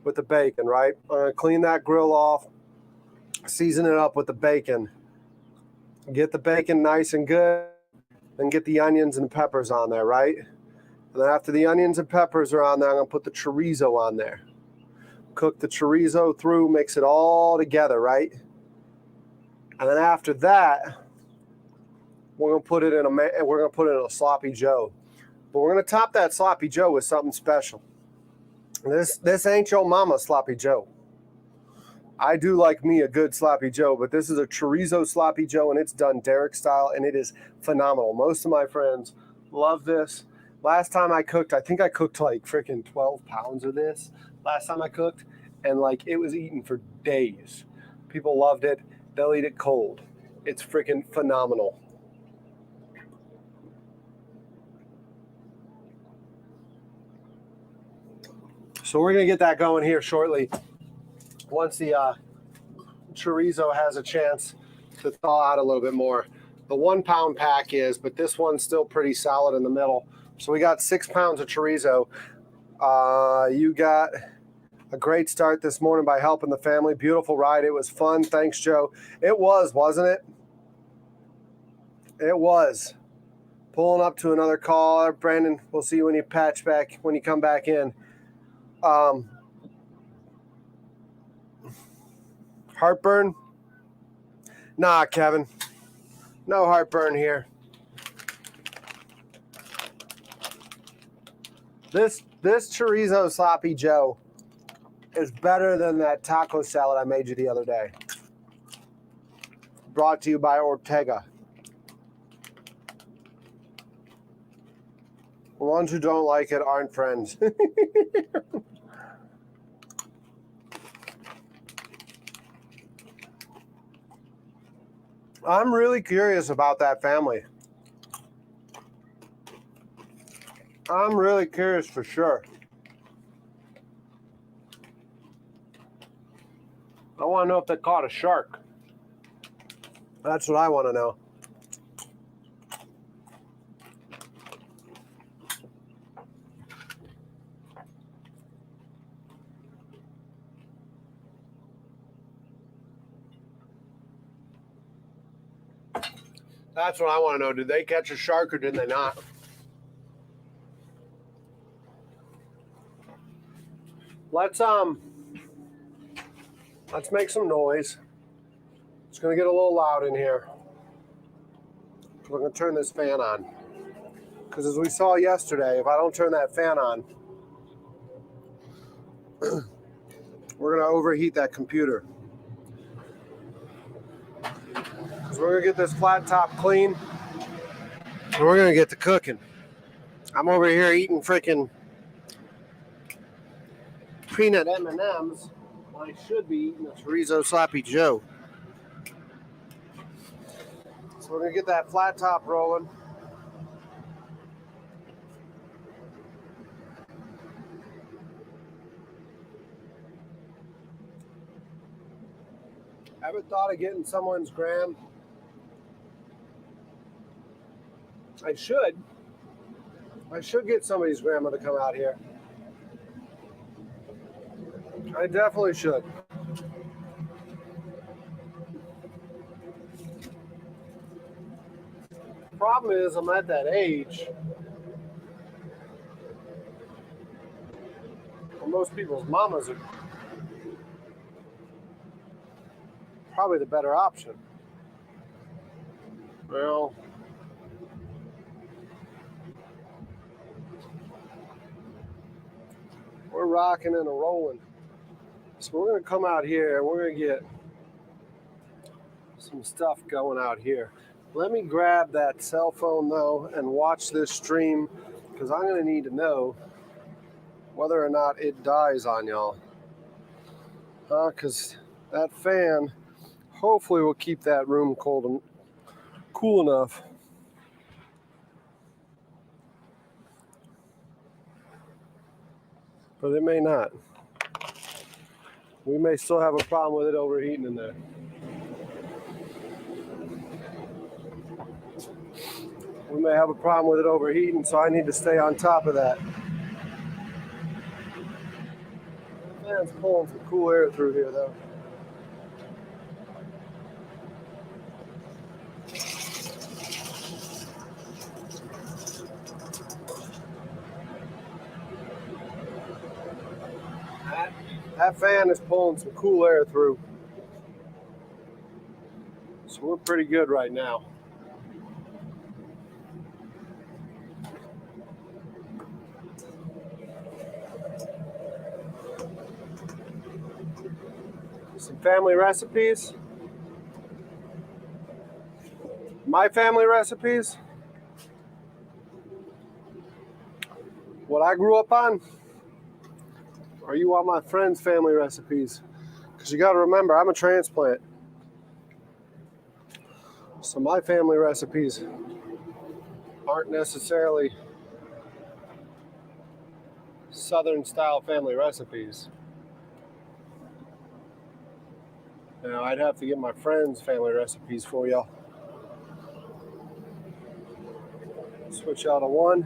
with the bacon, right? I'm going to clean that grill off, season it up with the bacon, get the bacon nice and good, and get the onions and peppers on there, right? And then after the onions and peppers are on there, I'm going to put the chorizo on there. Cook the chorizo through, mix it all together, right? And then after that, we're gonna put it in a sloppy joe, but we're gonna top that sloppy joe with something special. This ain't your mama sloppy joe. I do like me a good sloppy joe, but this is a chorizo sloppy joe, and it's done Derek style, and it is phenomenal. Most of my friends love this. Last time I cooked, I think I cooked like freaking 12 pounds of this. Last time I cooked, and like it was eaten for days. People loved it. They'll eat it cold. It's freaking phenomenal. So we're going to get that going here shortly. Once the chorizo has a chance to thaw out a little bit more. The 1 pound pack is, but this one's still pretty solid in the middle. So we got 6 pounds of chorizo. You got a great start this morning by helping the family. Beautiful ride. It was fun. Thanks, Joe. It was, wasn't it? It was. Pulling up to another call. Brandon, we'll see you when you come back in. Heartburn? Nah, Kevin. No heartburn here. This chorizo sloppy Joe is better than that taco salad I made you the other day. Brought to you by Ortega. The ones who don't like it aren't friends. I'm really curious about that family. I'm really curious for sure. I want to know if they caught a shark. That's what I want to know. That's what I want to know. Did they catch a shark or did they not? Let's make some noise. It's gonna get a little loud in here. We're gonna turn this fan on. Because as we saw yesterday, if I don't turn that fan on, we're gonna overheat that computer. So we're gonna get this flat top clean, and we're gonna get to cooking. I'm over here eating freaking peanut M&Ms when I should be eating a chorizo sloppy Joe. So we're gonna get that flat top rolling. Ever thought of getting someone's gram? I should get somebody's grandma to come out here. I definitely should. Problem is, I'm at that age where most people's mamas are probably the better option. Well, we're rocking and a rolling. So we're going to come out here and we're going to get some stuff going out here. Let me grab that cell phone though and watch this stream because I'm going to need to know whether or not it dies on y'all. Because that fan hopefully will keep that room cold and cool enough. But it may not. We may still have a problem with it overheating in there. We may have a problem with it overheating, so I need to stay on top of that. Fan's pulling some cool air through here, though. That fan is pulling some cool air through. So we're pretty good right now. Some family recipes. My family recipes. What I grew up on. Or you want my friends' family recipes? Because you got to remember, I'm a transplant. So my family recipes aren't necessarily Southern style family recipes. Now, I'd have to get my friends' family recipes for y'all. Switch out to one.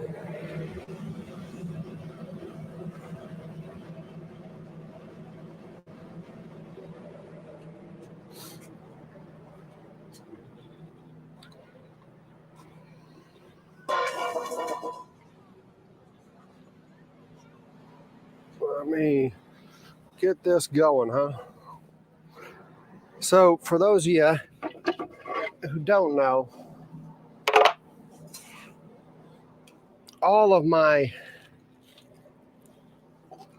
Let me get this going, huh? So, for those of you who don't know, all of my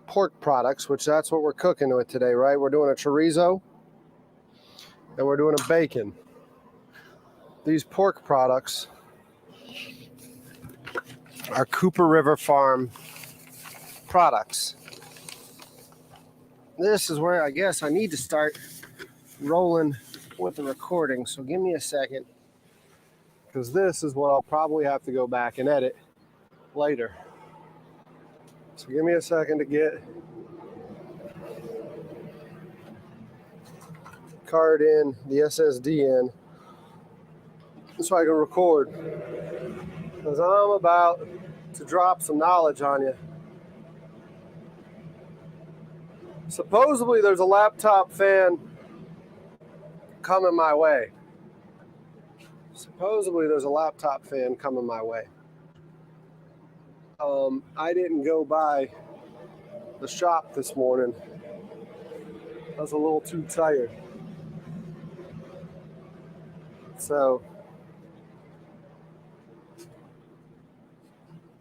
pork products, which that's what we're cooking with today, right? We're doing a chorizo and we're doing a bacon. These pork products are Cooper River Farm products. This is where I guess I need to start rolling with the recording. So give me a second, because this is what I'll probably have to go back and edit later. So give me a second to get card in, the SSD in, so I can record. Because I'm about to drop some knowledge on you. Supposedly there's a laptop fan coming my way. I didn't go by the shop this morning. I was a little too tired. So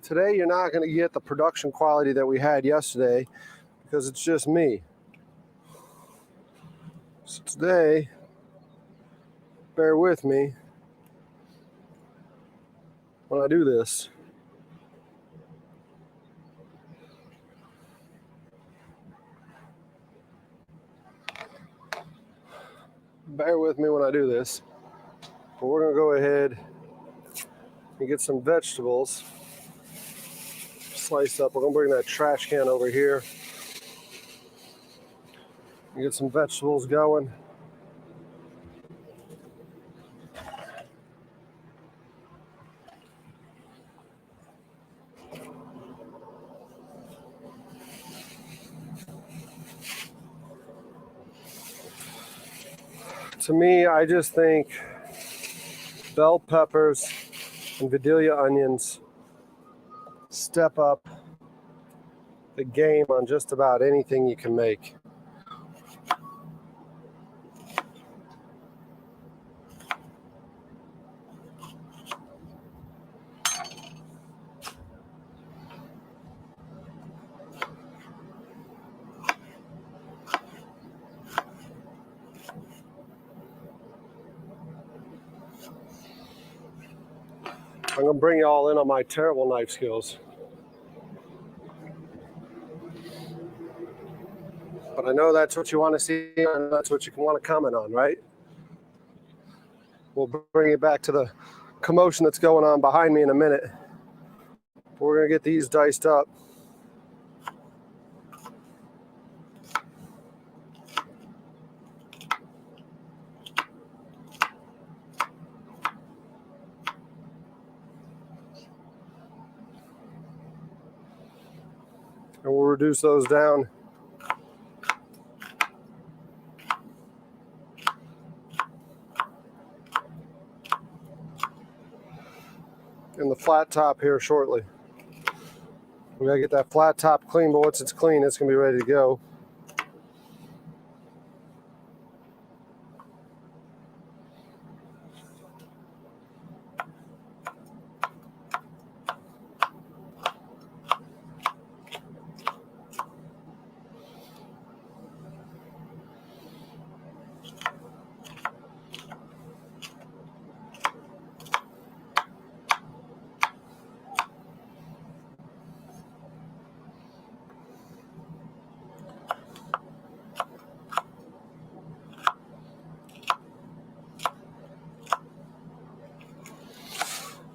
today you're not going to get the production quality that we had yesterday because it's just me. So today, bear with me when I do this. Bear with me when I do this. But we're going to go ahead and get some vegetables sliced up. We're going to bring that trash can over here and get some vegetables going. To me, I just think bell peppers and Vidalia onions step up the game on just about anything you can make. I'm going to bring you all in on my terrible knife skills. But I know that's what you want to see, and that's what you want to comment on, right? We'll bring it back to the commotion that's going on behind me in a minute. We're going to get these diced up. And we'll reduce those down in the flat top here shortly. We gotta get that flat top clean, but once it's clean, it's gonna be ready to go.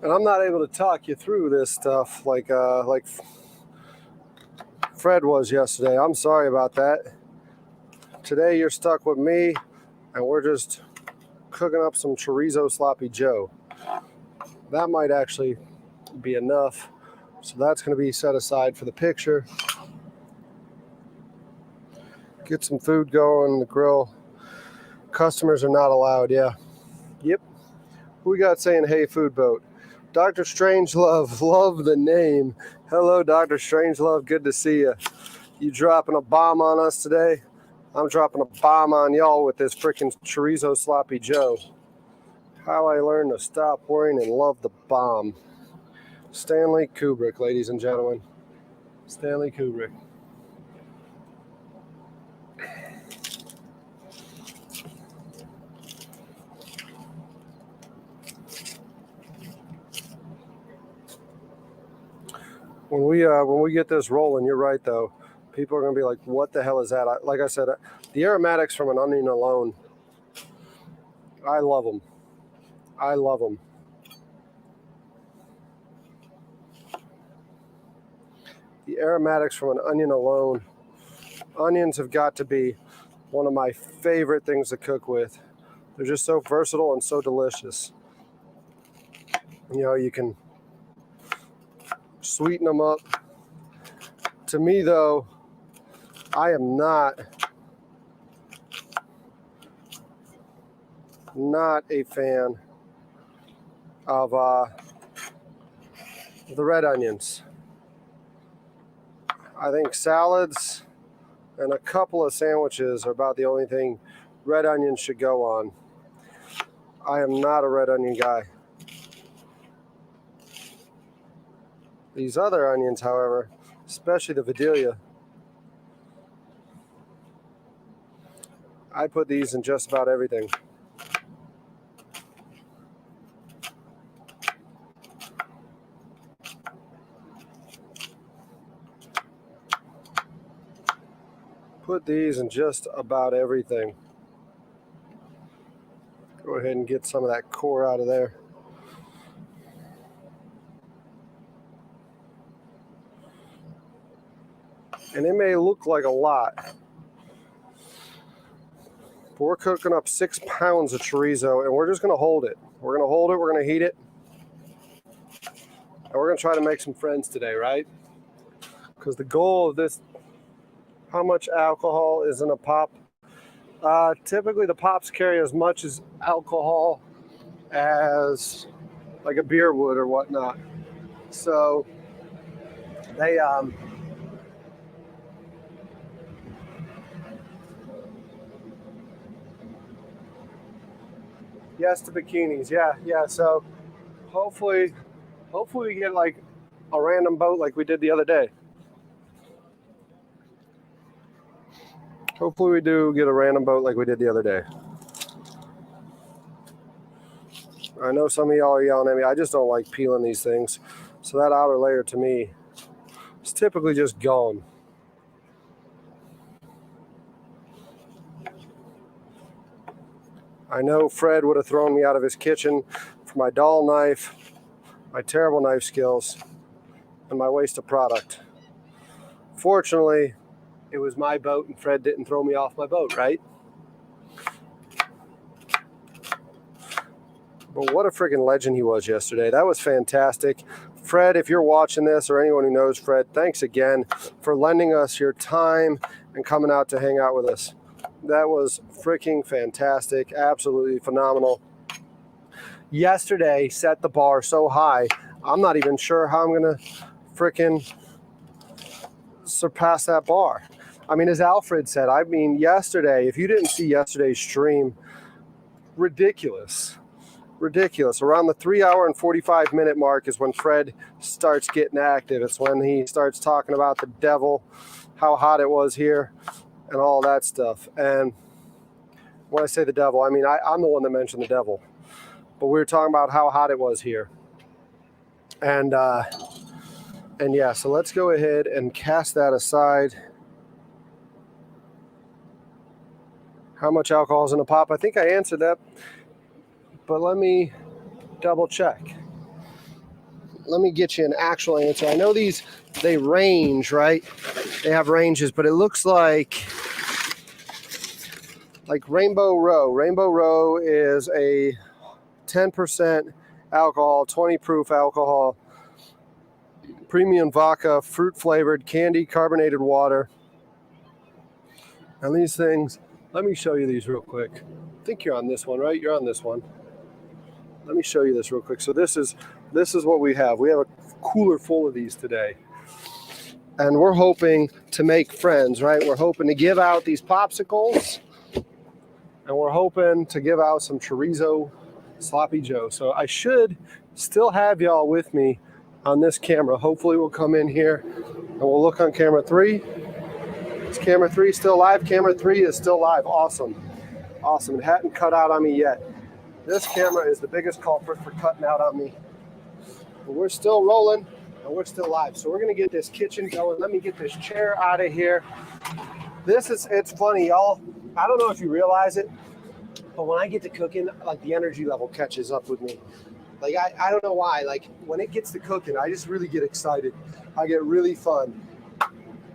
And I'm not able to talk you through this stuff like Fred was yesterday. I'm sorry about that. Today you're stuck with me, and we're just cooking up some chorizo sloppy joe. That might actually be enough. So that's going to be set aside for the picture. Get some food going on the grill. Customers are not allowed, yeah. Yep. Who we got saying, hey, food boat? Dr. Strangelove, love the name. Hello, Dr. Strangelove, good to see you. You dropping a bomb on us today? I'm dropping a bomb on y'all with this freaking chorizo sloppy joe. How I learned to stop worrying and love the bomb. Stanley Kubrick, ladies and gentlemen. Stanley Kubrick. When we get this rolling, you're right though. People are gonna be like, "What the hell is that?" Like I said, the aromatics from an onion alone, I love them. I love them. The aromatics from an onion alone. Onions have got to be one of my favorite things to cook with. They're just so versatile and so delicious. You know, you can sweeten them up. To me, though, I am not a fan of the red onions. I think salads and a couple of sandwiches are about the only thing red onions should go on. I am not a red onion guy. These other onions, however, especially the Vidalia, I put these in just about everything. Put these in just about everything. Go ahead and get some of that core out of there. And it may look like a lot, but we're cooking up 6 pounds of chorizo, and we're just gonna hold it. We're gonna hold it, we're gonna heat it, and we're gonna try to make some friends today, right? Because the goal of this, how much alcohol is in a pop? Typically the pops carry as much as alcohol as like a beer would or whatnot. So they yes to bikinis, yeah. So hopefully we get like a random boat like we did the other day. Hopefully we do get a random boat like we did the other day. I know some of y'all are yelling at me. I just don't like peeling these things. So that outer layer to me is typically just gone. I know Fred would have thrown me out of his kitchen for my dull knife, my terrible knife skills, and my waste of product. Fortunately, it was my boat and Fred didn't throw me off my boat, right? But what a freaking legend he was yesterday. That was fantastic. Fred, if you're watching this, or anyone who knows Fred, thanks again for lending us your time and coming out to hang out with us. That was freaking fantastic. Absolutely phenomenal. Yesterday set the bar so high, I'm not even sure how I'm going to freaking surpass that bar. I mean, as Alfred said, yesterday, if you didn't see yesterday's stream, ridiculous. Around the 3 hour and 45 minute mark is when Fred starts getting active. It's when he starts talking about the devil, how hot it was here, and all that stuff. And when I say the devil, I mean, I'm the one that mentioned the devil. But we were talking about how hot it was here. And yeah, so let's go ahead and cast that aside. How much alcohol is in a pop? I think I answered that, but let me double check. let me get you an actual answer. I know these, they range, right? They have ranges, but it looks like Rainbow Row. Rainbow Row is a 10% alcohol, 20 proof alcohol, premium vodka, fruit flavored, candy, carbonated water. And these things, let me show you these real quick. I think you're on this one, right? You're on this one. Let me show you this real quick. So this is what we have. We have a cooler full of these today. And we're hoping to make friends, right? We're hoping to give out these popsicles. And we're hoping to give out some chorizo sloppy joe. So I should still have y'all with me on this camera. Hopefully we'll come in here and we'll look on camera 3. Is camera 3 still live? Camera 3 is still live. Awesome. Awesome. It hadn't cut out on me yet. This camera is the biggest culprit for cutting out on me. But we're still rolling and we're still live. So we're going to get this kitchen going. Let me get this chair out of here. It's funny, y'all. I don't know if you realize it, but when I get to cooking, like the energy level catches up with me. Like, I don't know why. Like, when it gets to cooking, I just really get excited. I get really fun.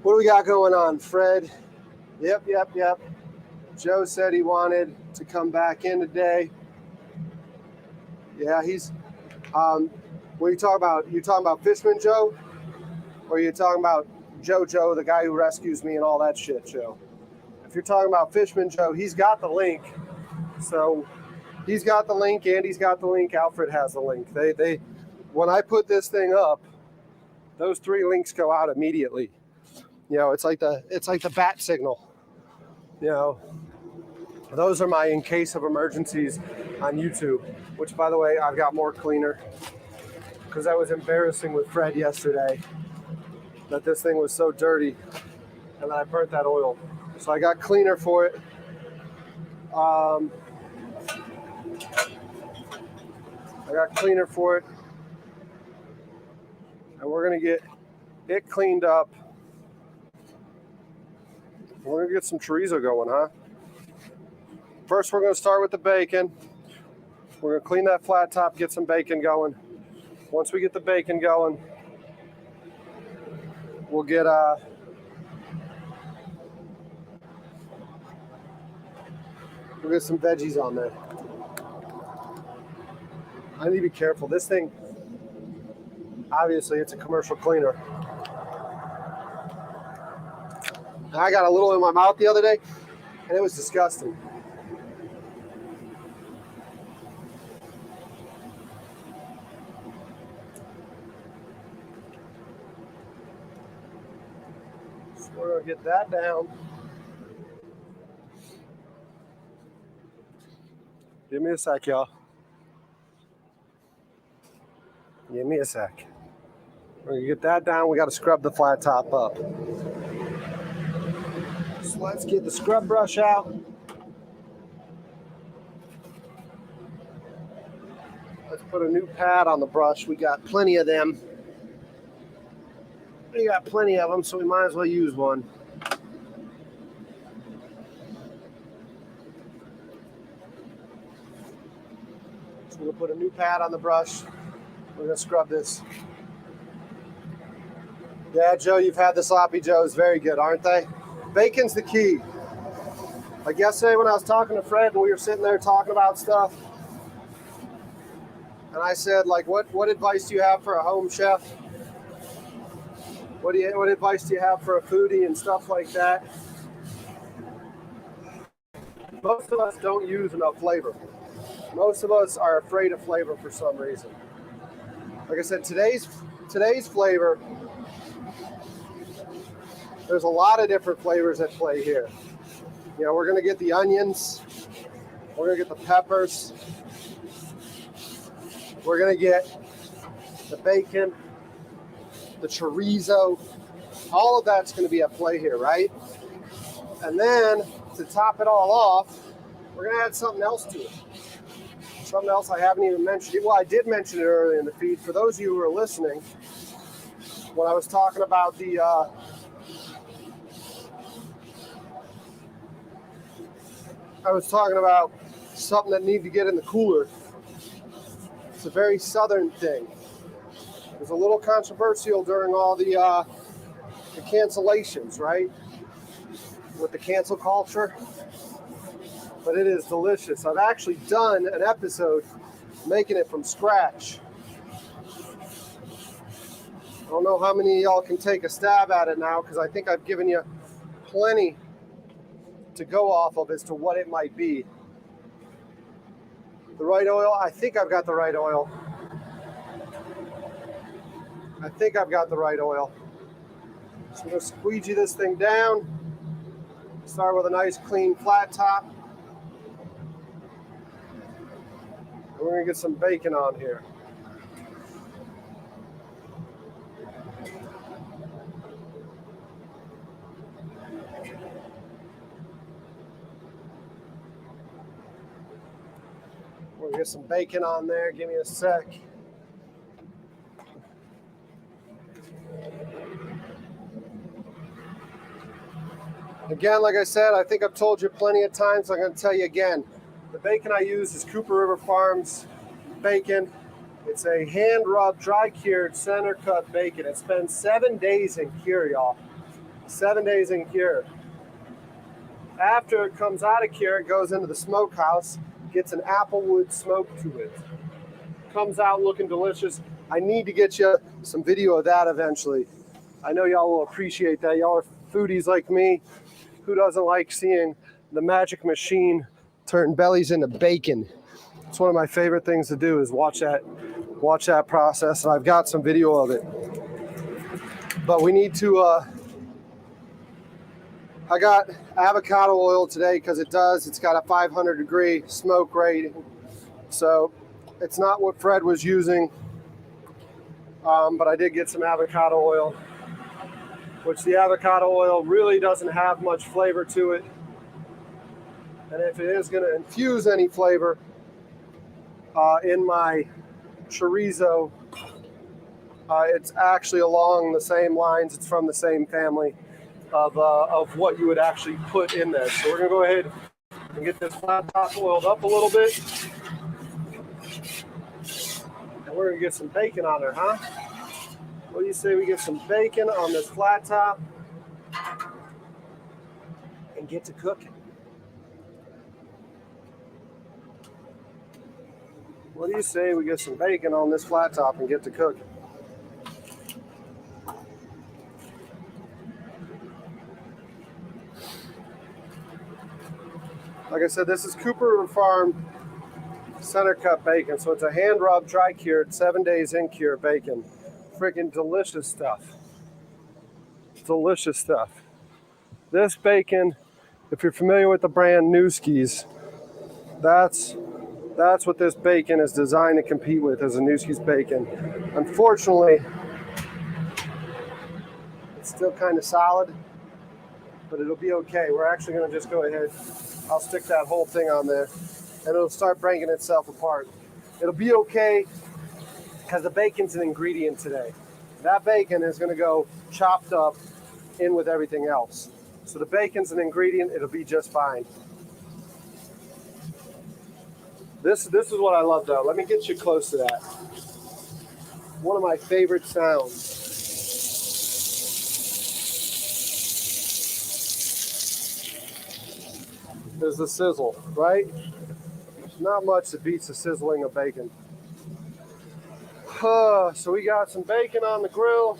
What do we got going on, Fred? Yep. Joe said he wanted to come back in today. Yeah, he's, what are you talking about? You talking about Fishman Joe? Or are you talking about Joe, the guy who rescues me and all that shit, Joe? If you're talking about Fishman Joe, he's got the link. So he's got the link, Andy's got the link, Alfred has the link. They when I put this thing up, those 3 links go out immediately. You know, it's like the bat signal. You know, those are my in case of emergencies on YouTube, which, by the way, I've got more cleaner because I was embarrassing with Fred yesterday that this thing was so dirty and I burnt that oil. So I got cleaner for it. I got cleaner for it. And we're going to get it cleaned up. We're going to get some chorizo going, huh? First, we're going to start with the bacon. We're going to clean that flat top, get some bacon going. Once we get the bacon going, we'll get some veggies on there. I need to be careful. This thing, obviously, it's a commercial cleaner. I got a little in my mouth the other day, and it was disgusting. So we're going to get that down. Give me a sec, y'all. Give me a sec. We're going to get that down. We got to scrub the flat top up. So let's get the scrub brush out. Let's put a new pad on the brush. We got plenty of them. We got plenty of them, so we might as well use one. So we'll put a new pad on the brush. We're going to scrub this. Yeah, Joe, you've had the sloppy joes. Very good, aren't they? Bacon's the key. Like yesterday when I was talking to Fred and we were sitting there talking about stuff, and I said, like, what advice do you have for a home chef? What advice do you have for a foodie and stuff like that? Most of us don't use enough flavor. Most of us are afraid of flavor for some reason. Like I said, today's flavor, there's a lot of different flavors at play here. You know, we're going to get the onions. We're going to get the peppers. We're going to get the bacon, the chorizo. All of that's going to be at play here, right? And then to top it all off, we're going to add something else to it. Something else I haven't even mentioned. Well, I did mention it earlier in the feed. For those of you who are listening, when I was talking about the something that needs to get in the cooler. It's a very southern thing. It was a little controversial during all the cancellations, right? With the cancel culture. But it is delicious. I've actually done an episode making it from scratch. I don't know how many of y'all can take a stab at it now, because I think I've given you plenty to go off of as to what it might be. The right oil, I think I've got the right oil. I think I've got the right oil. So I'm going to squeegee this thing down. Start with a nice clean flat top. And we're going to get some bacon on here. We'll get some bacon on there. Give me a sec. Again, like I said, I think I've told you plenty of times, so I'm going to tell you again. The bacon I use is Cooper River Farms bacon. It's a hand-rubbed, dry-cured, center-cut bacon. It spends 7 days in cure, y'all. 7 days in cure. After it comes out of cure, it goes into the smokehouse, gets an applewood smoke to it. Comes out looking delicious. I need to get you some video of that eventually. I know y'all will appreciate that. Y'all are foodies like me. Who doesn't like seeing the magic machine turn bellies into bacon? It's one of my favorite things to do, is watch that process, and I've got some video of it. But we need to, I got avocado oil today because it's got a 500 degree smoke rating. So it's not what Fred was using, but I did get some avocado oil, which the avocado oil really doesn't have much flavor to it. And if it is going to infuse any flavor in my chorizo, it's actually along the same lines. It's from the same family of what you would actually put in there. So we're going to go ahead and get this flat top oiled up a little bit. And we're going to get some bacon on there, huh? What do you say we get some bacon on this flat top and get to cooking? What do you say we get some bacon on this flat top and get to cooking? Like I said, this is Cooper River Farm center cut bacon. So it's a hand rubbed, dry cured, 7 days in cure bacon. Freaking delicious stuff. Delicious stuff. This bacon, if you're familiar with the brand Newski's, that's what this bacon is designed to compete with, as a Newski's bacon. Unfortunately, it's still kind of solid, but it'll be okay. We're actually going to just go ahead. I'll stick that whole thing on there, and it'll start breaking itself apart. It'll be okay, because the bacon's an ingredient today. That bacon is going to go chopped up in with everything else. So the bacon's an ingredient. It'll be just fine. This is what I love, though. Let me get you close to that. One of my favorite sounds. Is the sizzle, right? There's not much that beats the sizzling of bacon. So we got some bacon on the grill.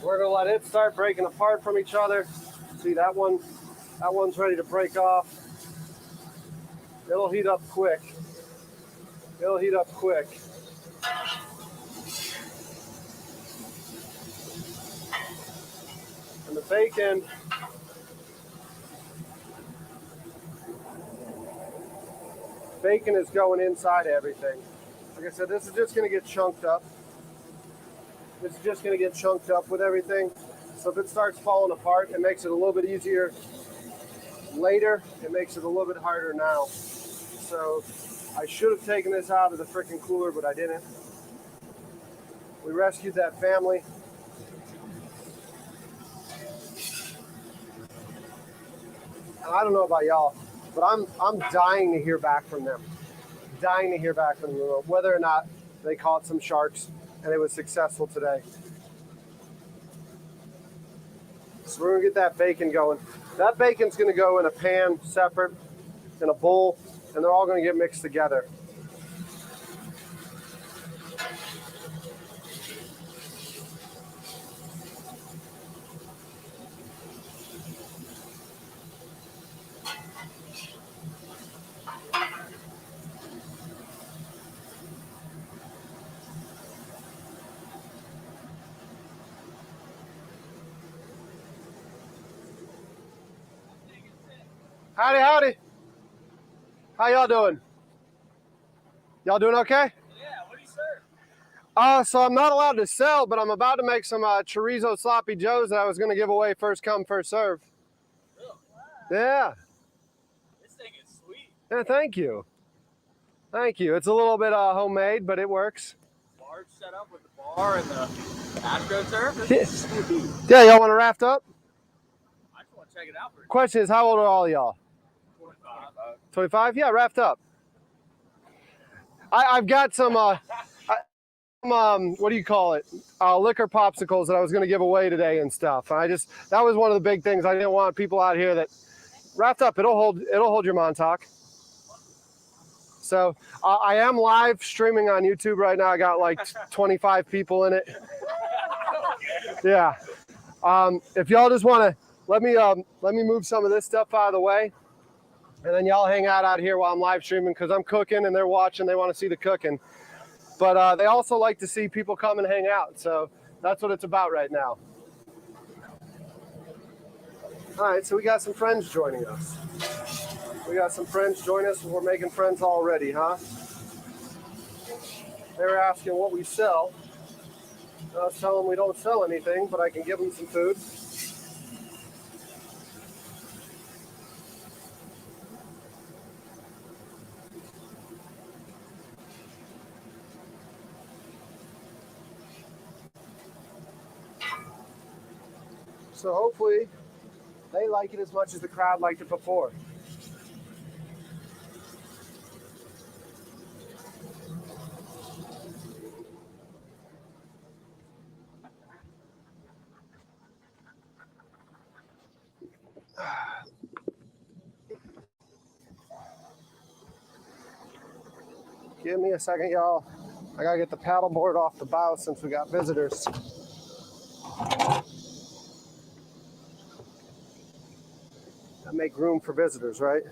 We're gonna let it start breaking apart from each other. See, that one's ready to break off. It'll heat up quick. It'll heat up quick. And the bacon, is going inside everything. Like I said, this is just going to get chunked up. This is just going to get chunked up with everything. So if it starts falling apart, it makes it a little bit easier later. It makes it a little bit harder now. So I should have taken this out of the freaking cooler, but I didn't. We rescued that family. And I don't know about y'all, but I'm dying to hear back from them. Dying to hear back from them, whether or not they caught some sharks, and it was successful today. So we're gonna get that bacon going. That bacon's gonna go in a pan separate, in a bowl, and they're all gonna get mixed together. Howdy, howdy. How y'all doing? Y'all doing okay? Yeah, what do you serve? So I'm not allowed to sell, but I'm about to make some chorizo sloppy joes that I was going to give away first come, first serve. Really? Yeah. This thing is sweet. Yeah, thank you. Thank you. It's a little bit homemade, but it works. Large setup with the bar and the AstroTurf. This is sweet. Yeah, y'all want to raft up? I just want to check it out for Question is, how old are all y'all? 25. 25? Yeah, raft up. I've got some, what do you call it? Liquor popsicles that I was going to give away today and stuff. And that was one of the big things. I didn't want people out here that raft up. It'll hold your Montauk. So I am live streaming on YouTube right now. I got like 25 people in it. Yeah. If y'all just want to let me move some of this stuff out of the way, and then y'all hang out here while I'm live streaming because I'm cooking and they're watching. They want to see the cooking, but they also like to see people come and hang out. So that's what it's about right now. All right, so we got some friends joining us. We're making friends already, huh? They were asking what we sell. I was telling them we don't sell anything, but I can give them some food. So hopefully they like it as much as the crowd liked it before. Give me a second, y'all. I gotta get the paddleboard off the bow since we got visitors. Gotta make room for visitors, right?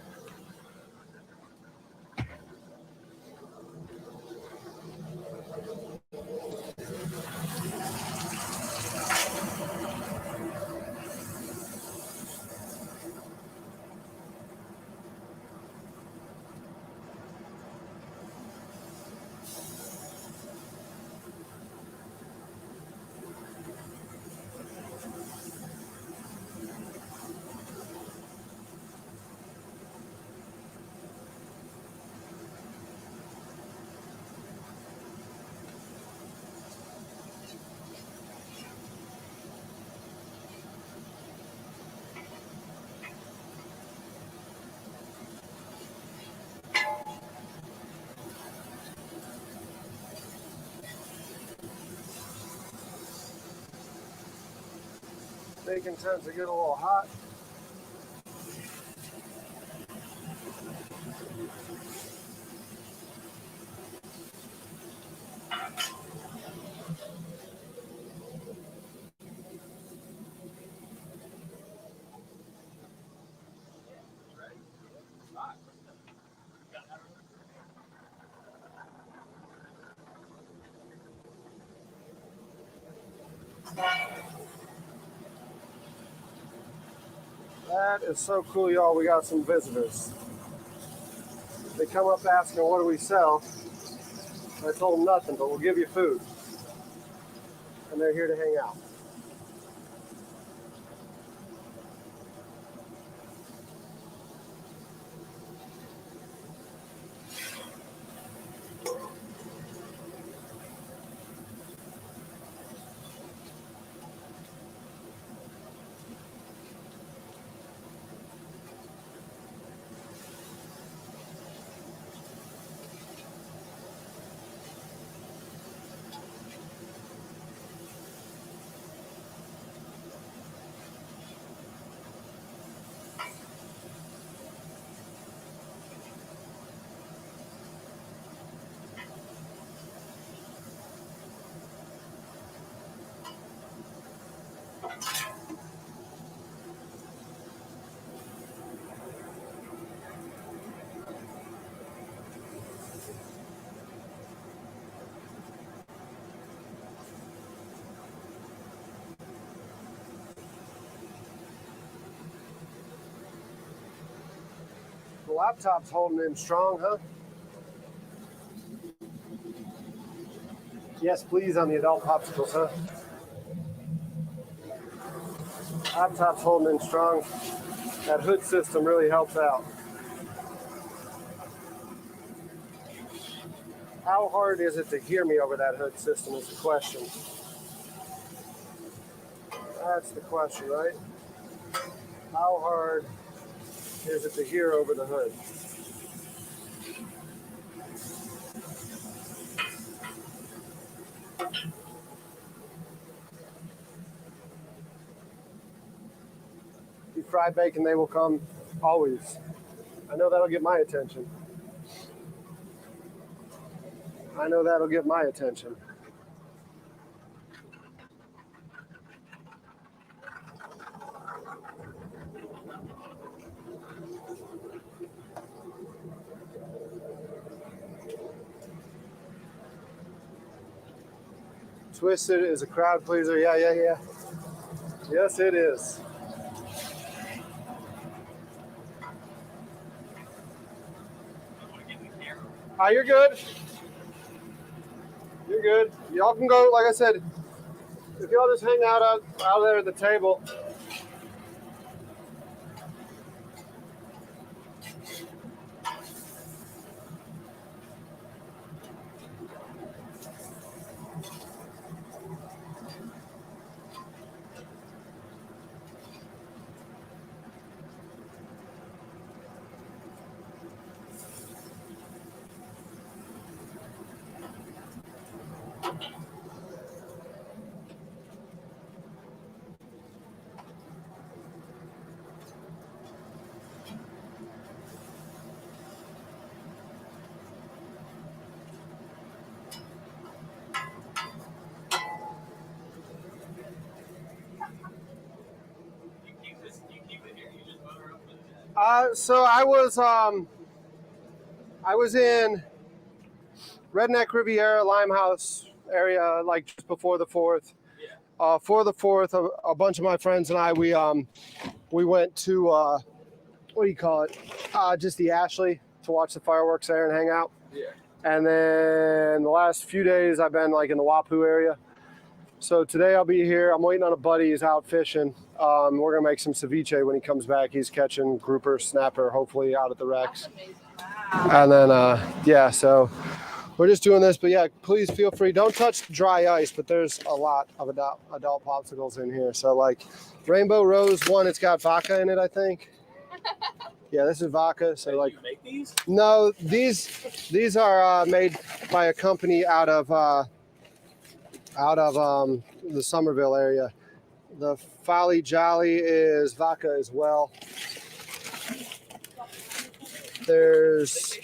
Bacon tends to get a little hot. That is so cool, y'all. We got some visitors. They come up asking, what do we sell? I told them nothing, but we'll give you food. And they're here to hang out. The laptop's holding in strong, huh? Yes, please, on the adult popsicles, huh? Laptop's holding in strong. That hood system really helps out. How hard is it to hear me over that hood system is the question. That's the question, right? How hard is it to hear over the hood? If you fry bacon, they will come always. I know that'll get my attention. I know that'll get my attention. Twisted is a crowd pleaser. Yeah. Yes, it is. You're good. You're good. Y'all can go, like I said, if y'all just hang out there at the table. So I was in Redneck Riviera, Limehouse area, like just before the 4th. Yeah. For the 4th, a bunch of my friends and I, we went to what do you call it? Just the Ashley to watch the fireworks there and hang out. Yeah. And then the last few days I've been like in the Wapoo area. So today I'll be here. I'm waiting on a buddy. He's out fishing. We're gonna make some ceviche when he comes back. He's catching grouper, snapper, hopefully out at the wrecks. Wow. And then so we're just doing this. But yeah, please feel free. Don't touch dry ice. But there's a lot of adult popsicles in here. So like Rainbow Rose one, it's got vodka in it, I think. Yeah, this is vodka. So like, you make these? No, these are made by a company out of the Somerville area. The Folly Jolly is vodka as well. There's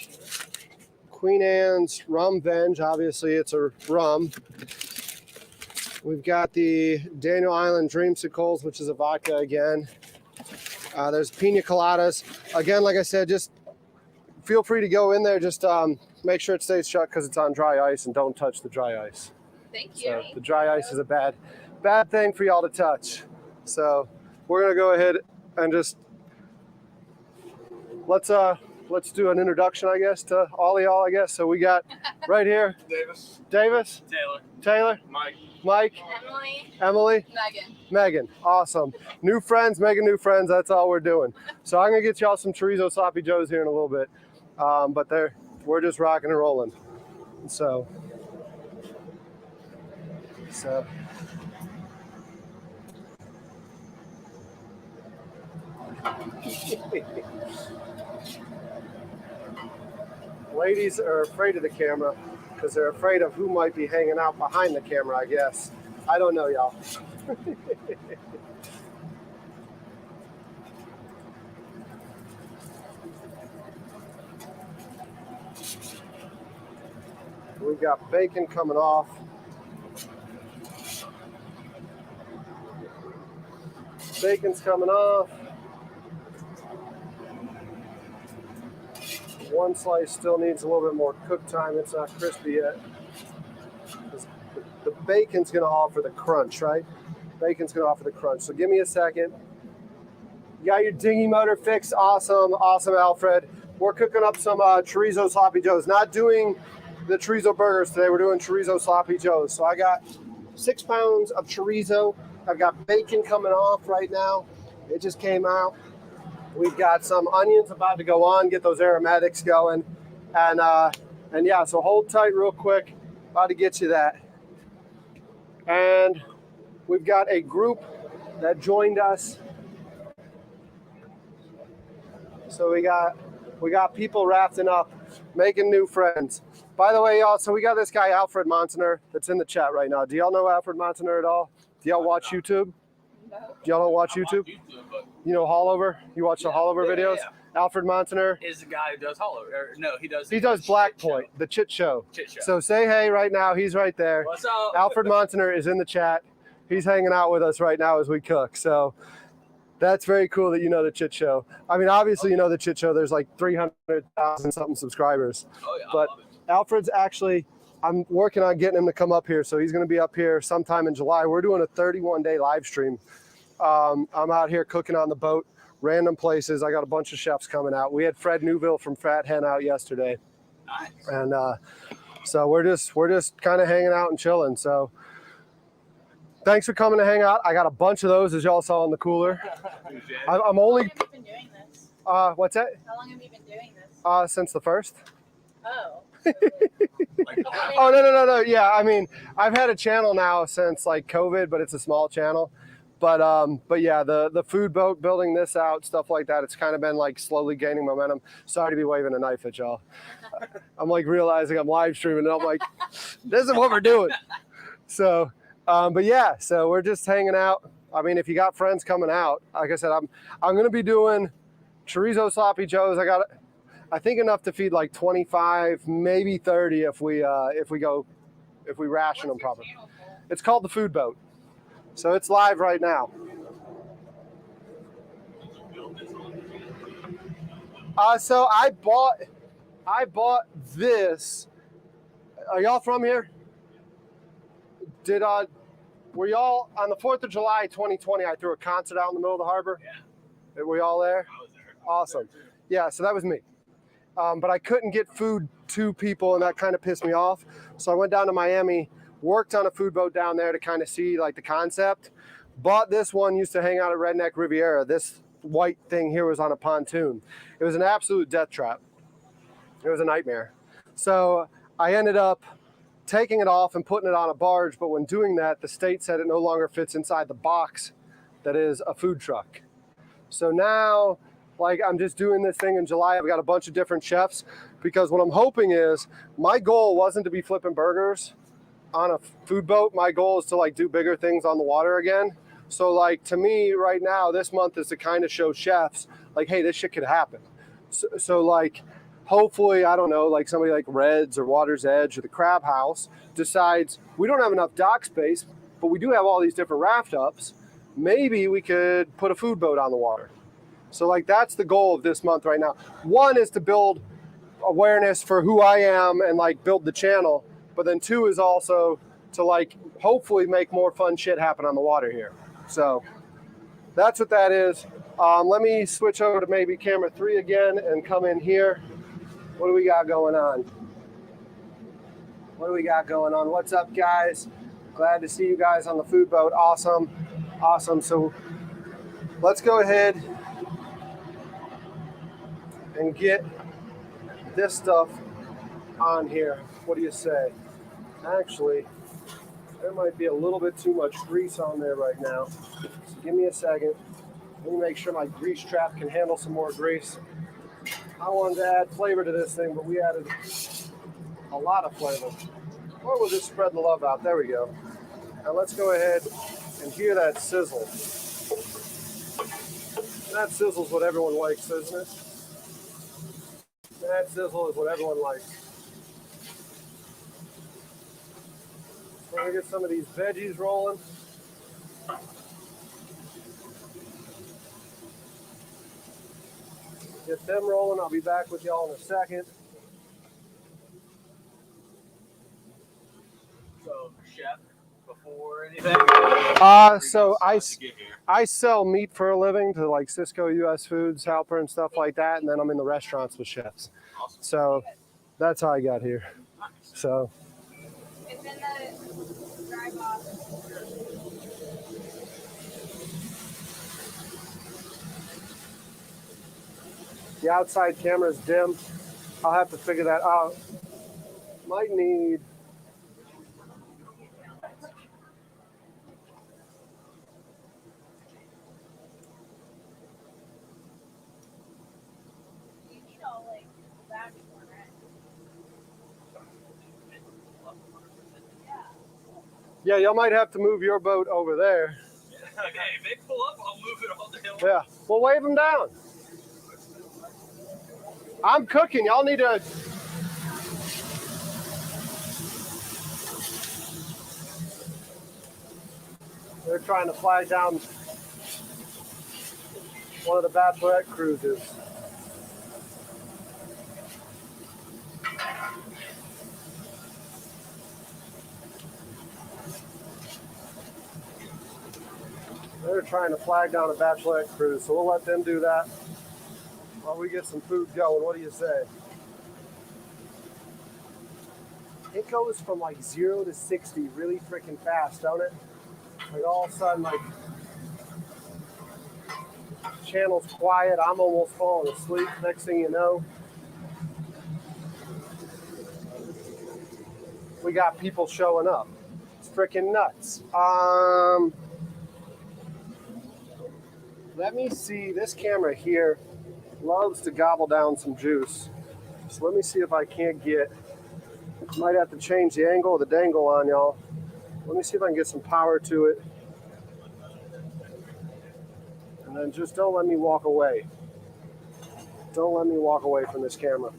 Queen Anne's Rum Venge. Obviously, it's a rum. We've got the Daniel Island Dreamsicles, which is a vodka again. There's Pina Coladas. Again, like I said, just feel free to go in there. Just make sure it stays shut because it's on dry ice, and don't touch the dry ice. Thank you. So the dry ice is a bad thing for y'all to touch. So we're gonna go ahead and just let's do an introduction, I guess, to all of y'all, I guess. So we got right here Davis, Taylor, Mike, Emily, Megan. Awesome. New friends, making new friends. That's all we're doing. So I'm gonna get y'all some chorizo sloppy joes here in a little bit. But we're just rocking and rolling. So ladies are afraid of the camera because they're afraid of who might be hanging out behind the camera, I guess. I don't know, y'all. We've got bacon coming off. Bacon's coming off. One slice still needs a little bit more cook time. It's not crispy yet. The bacon's gonna offer the crunch, right? Bacon's gonna offer the crunch. So give me a second. You got your dinghy motor fixed. Awesome, awesome, Alfred. We're cooking up some chorizo sloppy joes. Not doing the chorizo burgers today. We're doing chorizo sloppy joes. So I got 6 pounds of chorizo. I've got bacon coming off right now. It just came out. We've got some onions about to go on, get those aromatics going. And yeah, so hold tight real quick. About to get you that. And we've got a group that joined us. So we got people rafting up, making new friends. By the way, y'all, so we got this guy, Alfred Montaner, that's in the chat right now. Do y'all know Alfred Montaner at all? Do y'all watch YouTube? No. Do y'all don't watch YouTube? You know Hallover? You watch the Hallover videos? Yeah. Alfred Montaner. Is the guy who does Hollow? Or, no, he does. Black Point, the Chit Show. Chit Show. So say hey right now. He's right there. What's up? Alfred Montaner is in the chat. He's hanging out with us right now as we cook. So that's very cool that you know the Chit Show. I mean, obviously you know the Chit Show. There's like 300,000 something subscribers. Oh yeah, But I love it. Alfred's actually, I'm working on getting him to come up here. So he's going to be up here sometime in July. We're doing a 31-day live stream. I'm out here cooking on the boat, random places. I got a bunch of chefs coming out. We had Fred Newville from Fat Hen out yesterday. Nice. And so we're just kind of hanging out and chilling. So thanks for coming to hang out. I got a bunch of those, as y'all saw in the cooler. I'm How long only, have you been doing this? what's that? How long have you been doing this? Since the first. Oh. Oh, no. Yeah, I mean, I've had a channel now since like COVID, but it's a small channel. But yeah, the food boat, building this out, stuff like that, it's kind of been like slowly gaining momentum. Sorry to be waving a knife at y'all. I'm like realizing I'm live streaming and I'm like, this is what we're doing. So, but yeah, so we're just hanging out. I mean, if you got friends coming out, like I said, I'm going to be doing chorizo sloppy joes. I think enough to feed like 25, maybe 30 if we ration them properly. It's called the Food Boat. So it's live right now. So I bought this. Are y'all from here? Were y'all on the 4th of July 2020? I threw a concert out in the middle of the harbor. Yeah. Were y'all there? I was there. Awesome. Yeah, so that was me. But I couldn't get food to people, and that kind of pissed me off. So I went down to Miami, worked on a food boat down there to kind of see like the concept. Bought this one, used to hang out at Redneck Riviera. This white thing here was on a pontoon. It was an absolute death trap. It was a nightmare. So I ended up taking it off and putting it on a barge. But when doing that, the state said it no longer fits inside the box that is a food truck. So now, like, I'm just doing this thing in July. I've got a bunch of different chefs because what I'm hoping is, my goal wasn't to be flipping burgers on a food boat. My goal is to like do bigger things on the water again. So like, to me right now, this month is to kind of show chefs like, hey, this shit could happen. So like, hopefully, I don't know, like somebody like Red's or Water's Edge or the Crab House decides we don't have enough dock space, but we do have all these different raft ups. Maybe we could put a food boat on the water. So like, that's the goal of this month right now. One is to build awareness for who I am and like build the channel. But then 2 is also to like hopefully make more fun shit happen on the water here. So that's what that is. Let me switch over to maybe camera 3 again and come in here. What do we got going on? What's up, guys? Glad to see you guys on the food boat. Awesome. So let's go ahead and get this stuff on here. What do you say? Actually, there might be a little bit too much grease on there right now. So give me a second. Let me make sure my grease trap can handle some more grease. I wanted to add flavor to this thing, but we added a lot of flavor. Or we'll just spread the love out. There we go. Now let's go ahead and hear that sizzle. That sizzle's what everyone likes, isn't it? That sizzle is what everyone likes. So we're gonna get some of these veggies rolling. Get them rolling. I'll be back with y'all in a second. So, chef, before anything. So I sell meat for a living to like Cisco, U.S. Foods, Halper, and stuff like that, and then I'm in the restaurants with chefs. Awesome. So that's how I got here. So It's in the dry box. the outside camera is dim. I'll have to figure that out. Might need. You need all like that one, right? Yeah, y'all might have to move your boat over there. Okay, if they pull up, I'll move it all the hill. Yeah, well, wave them down. I'm cooking. Y'all need to. They're trying to flag down one of the bachelorette cruises. They're trying to flag down a bachelorette cruise, so we'll let them do that while we get some food going. What do you say? It goes from like 0 to 60 really freaking fast, don't it? Like all of a sudden, like channel's quiet. I'm almost falling asleep. Next thing you know, we got people showing up. It's freaking nuts. Let me see. This camera here loves to gobble down some juice. So let me see if I can't get. Might have to change the angle of the dangle on y'all. Let me see if I can get some power to it. And then just don't let me walk away. Don't let me walk away from this camera.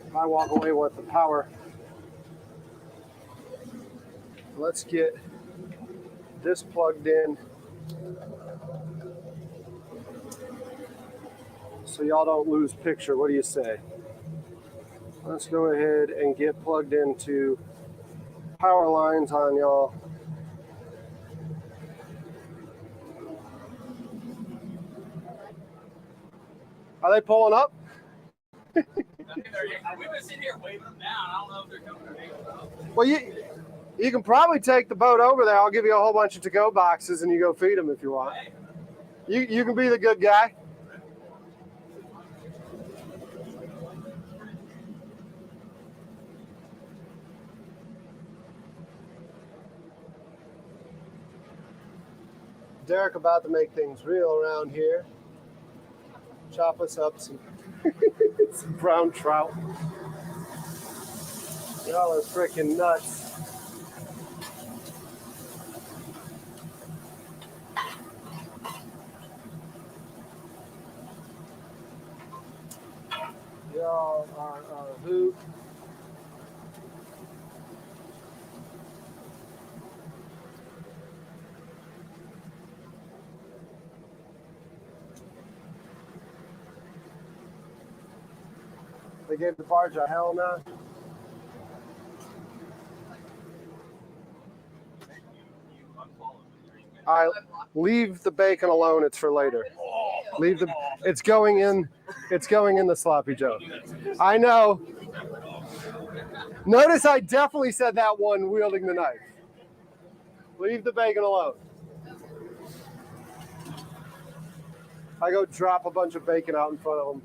If I walk away with the power, let's get this plugged in so y'all don't lose picture. What do you say? Let's go ahead and get plugged into power lines on y'all. Are they pulling up? We've been sitting here waving them down. I don't know if they're coming or not. Well, you can probably take the boat over there. I'll give you a whole bunch of to-go boxes and you go feed them if you want. You can be the good guy. Derek about to make things real around here. Chop us up some, some brown trout. Y'all are freaking nuts. Y'all are a hoot. They gave the barge a hell no. All right, leave the bacon alone. It's for later. Leave the. It's going in. It's going in the sloppy Joe. I know. Notice I definitely said that one wielding the knife. Leave the bacon alone. I go drop a bunch of bacon out in front of them.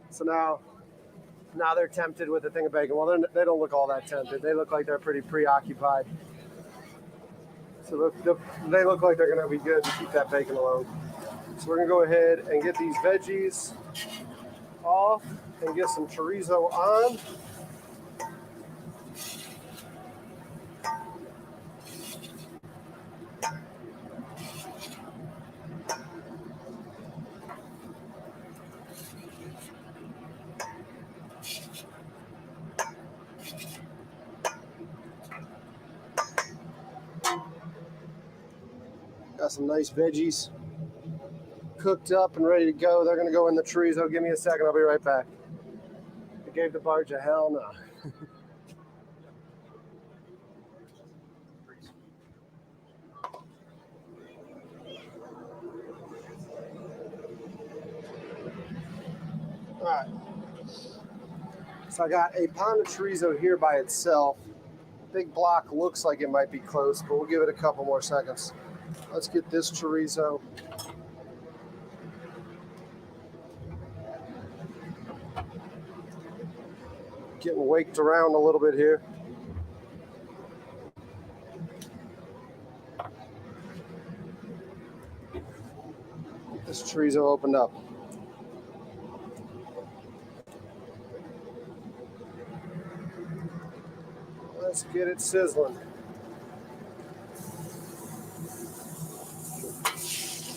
So now they're tempted with a thing of bacon. Well, they don't look all that tempted. They look like they're pretty preoccupied. So they look like they're going to be good to keep that bacon alone. So we're going to go ahead and get these veggies off and get some chorizo on. Got some nice veggies cooked up and ready to go. They're going to go in the chorizo. Give me a second. I'll be right back. I gave the barge a hell no. All right. So I got a pound of chorizo here by itself. Big block looks like it might be close, but we'll give it a couple more seconds. Let's get this chorizo. Getting waked around a little bit here. This chorizo opened up. Let's get it sizzling.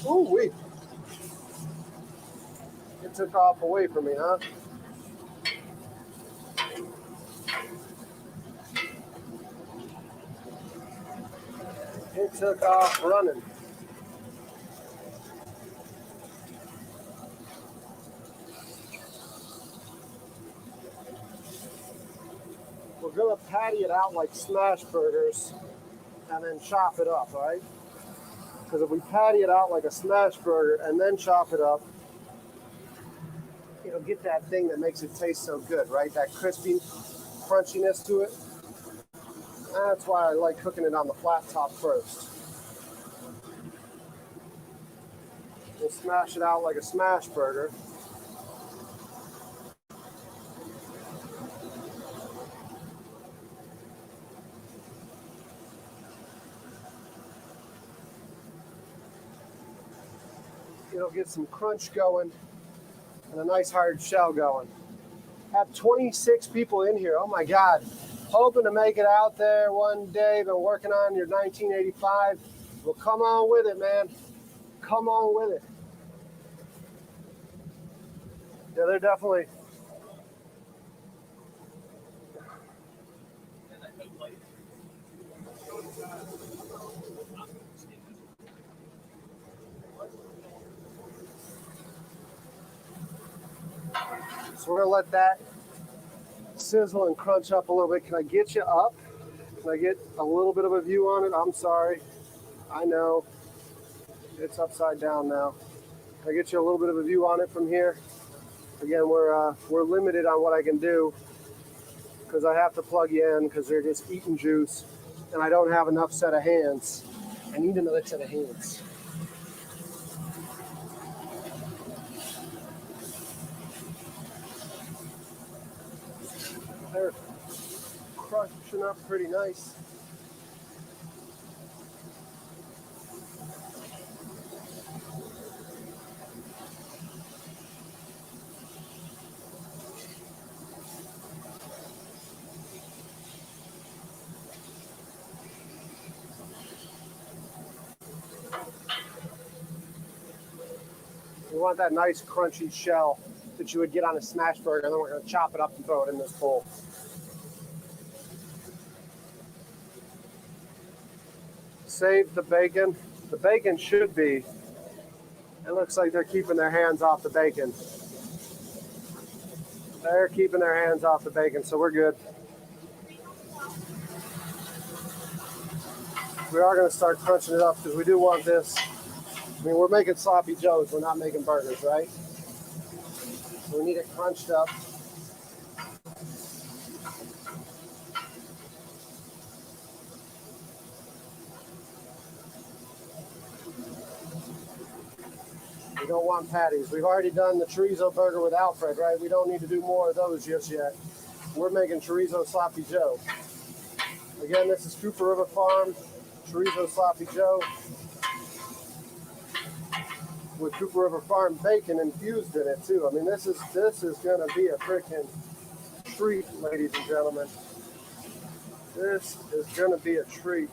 Ooh, wait. It took off away from me, huh? It took off running. We're gonna patty it out like smash burgers and then chop it up, all right? Because if we patty it out like a smash burger and then chop it up, it'll get that thing that makes it taste so good, right? That crispy crunchiness to it. That's why I like cooking it on the flat top first. We'll smash it out like a smash burger. It'll get some crunch going and a nice hard shell going. Have 26 people in here. Oh my God. Hoping to make it out there one day. Been working on your 1985. Well, come on with it, man. Come on with it. Yeah, they're definitely. So we're gonna let that sizzle and crunch up a little bit. Can I get you up? Can I get a little bit of a view on it? I'm sorry. I know. It's upside down now. Can I get you a little bit of a view on it from here? Again, we're limited on what I can do because I have to plug you in because they're just eating juice and I don't have enough set of hands. I need another set of hands. They're crunching up pretty nice. We want that nice crunchy shell that you would get on a smash burger, and then we're going to chop it up and throw it in this bowl. Save the bacon. The bacon should be, it looks like they're keeping their hands off the bacon. They're keeping their hands off the bacon, so we're good. We are going to start crunching it up because we do want this. I mean, we're making sloppy joes. We're not making burgers, right? So we need it crunched up. We don't want patties. We've already done the chorizo burger with Alfred, right? We don't need to do more of those just yet. We're making chorizo sloppy joe. Again, this is Cooper River Farm chorizo sloppy joe with Cooper River Farm bacon infused in it too. I mean, this is gonna be a freaking treat, ladies and gentlemen. This is gonna be a treat.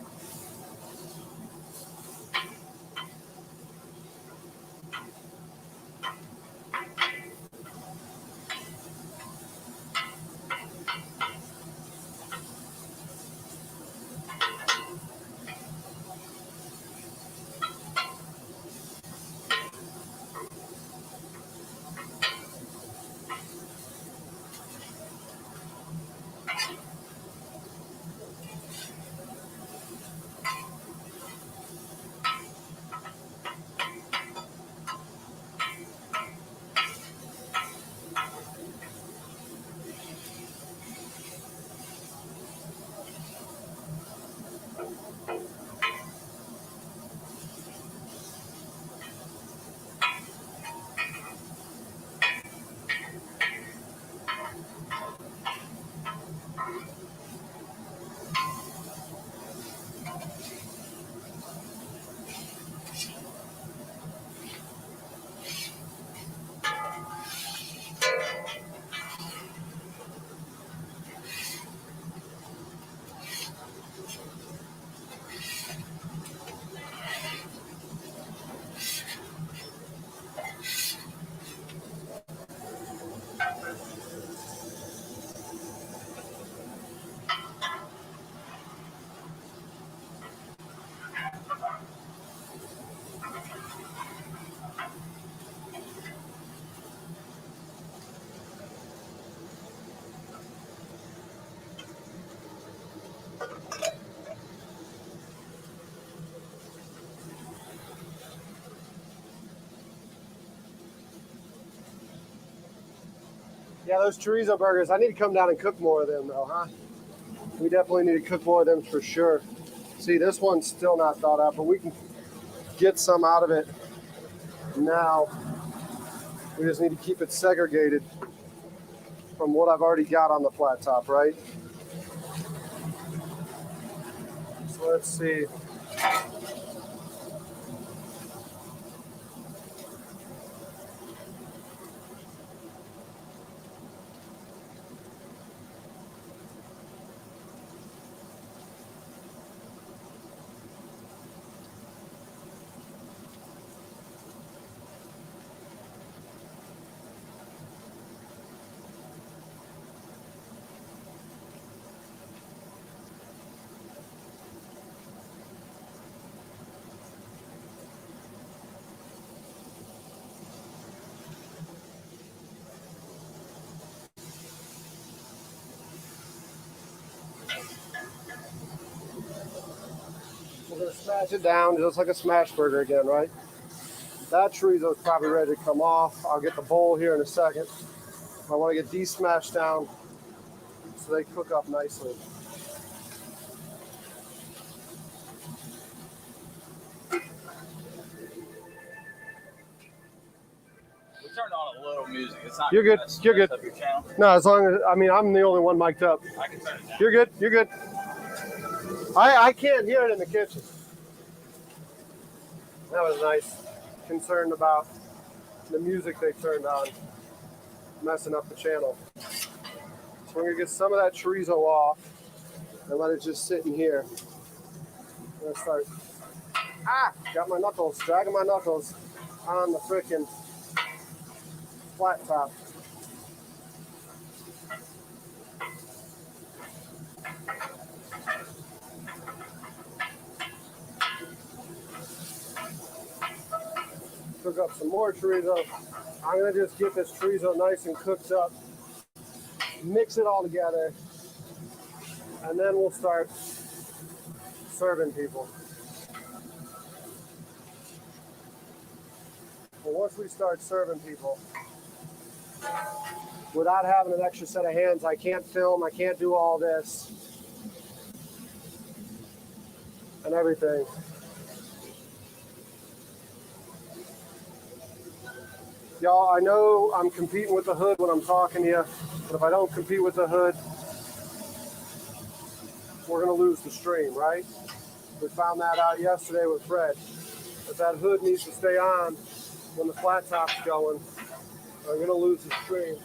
Yeah, those chorizo burgers, I need to come down and cook more of them though, huh? We definitely need to cook more of them for sure. See, this one's still not thawed out, but we can get some out of it now. We just need to keep it segregated from what I've already got on the flat top, right? So let's see. We're gonna smash it down just like a smash burger again, right? That chorizo is probably ready to come off. I'll get the bowl here in a second. I want to get these smashed down so they cook up nicely. We turned on a little music. It's not. You're good. gonna You're good. mess up your channel. No, as long as, I mean, I'm the only one mic'd up. I can turn it down. You're good. You're good. I can't hear it in the kitchen. That was nice. Concerned about the music they turned on, messing up the channel. So we're gonna get some of that chorizo off and let it just sit in here. I'm gonna start. Got my knuckles, dragging my knuckles on the frickin' flat top. Cook up some more chorizo. I'm gonna just get this chorizo nice and cooked up, mix it all together, and then we'll start serving people. But once we start serving people, without having an extra set of hands, I can't film, I can't do all this and everything. Y'all, I know I'm competing with the hood when I'm talking to you, but if I don't compete with the hood, we're gonna lose the stream, right? We found that out yesterday with Fred. But that hood needs to stay on when the flat top's going. I'm gonna lose the stream.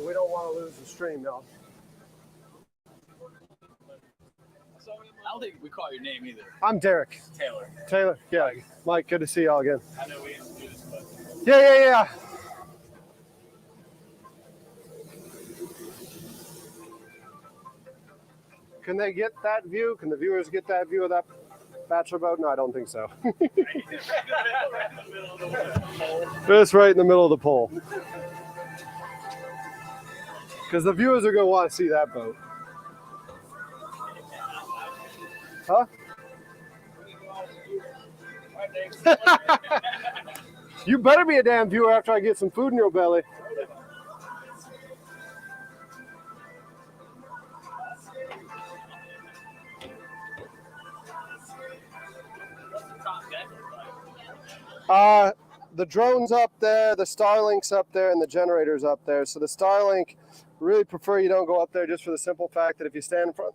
We don't want to lose the stream, y'all. I don't think we call your name either. I'm Derek. Taylor. Taylor, yeah. Mike, good to see y'all again. I know we didn't do this, but Yeah. Can they get that view? Can the viewers get that view of that bachelor boat? No, I don't think so. It's right in the middle of the pole. Because the viewers are going to want to see that boat. Huh? You better be a damn viewer after I get some food in your belly. The drone's up there, the Starlink's up there, and the generator's up there. So the Starlink, really prefer you don't go up there just for the simple fact that if you stand in front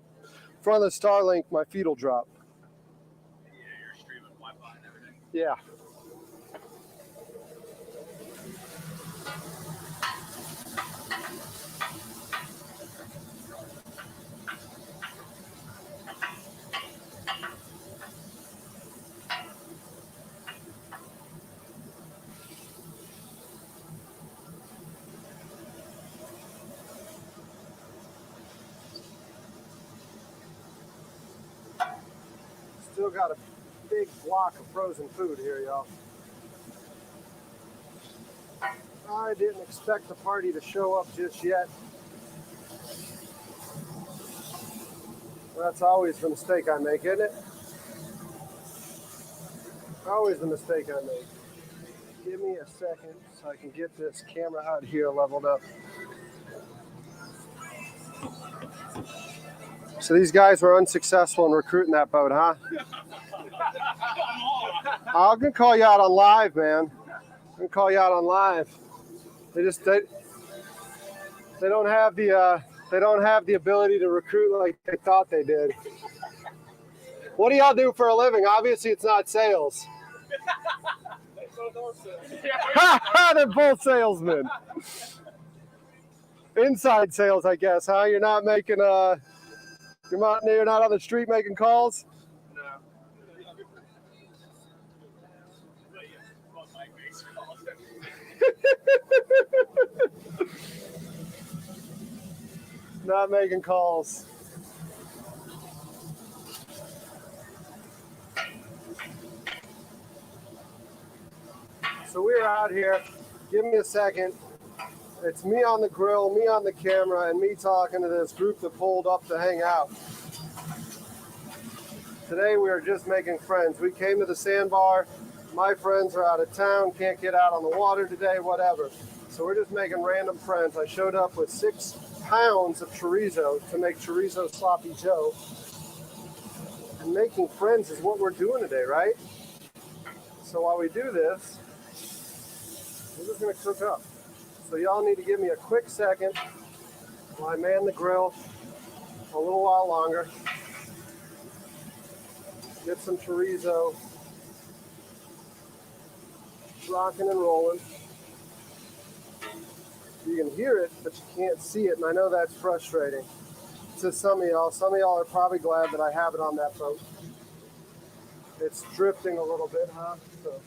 of the Starlink, my feet will drop. yeah, you're streaming Wi-Fi and everything. Yeah. Still got a big block of frozen food here, y'all. I didn't expect the party to show up just yet. That's always the mistake I make, isn't it? Always the mistake I make. Give me a second so I can get this camera out here leveled up. So these guys were unsuccessful in recruiting that boat, huh? I'm gonna call you out on live, man. I'm gonna call you out on live. They don't have the ability to recruit like they thought they did. What do y'all do for a living? Obviously, it's not sales. They're both salesmen. Inside sales, I guess, huh? You're not making you're not on the street making calls. Not making calls. So we're out here. Give me a second. It's me on the grill, me on the camera, and me talking to this group that pulled up to hang out. Today we are just making friends. We came to the sandbar. My friends are out of town, can't get out on the water today, whatever. So we're just making random friends. I showed up with 6 pounds of chorizo to make chorizo sloppy joe. And making friends is what we're doing today, right? So while we do this, we're just gonna cook up. So y'all need to give me a quick second while I man the grill a little while longer. Get some chorizo rocking and rolling. You can hear it, but you can't see it, and I know that's frustrating to some of y'all. Some of y'all are probably glad that I have it on that boat. It's drifting a little bit, huh? So.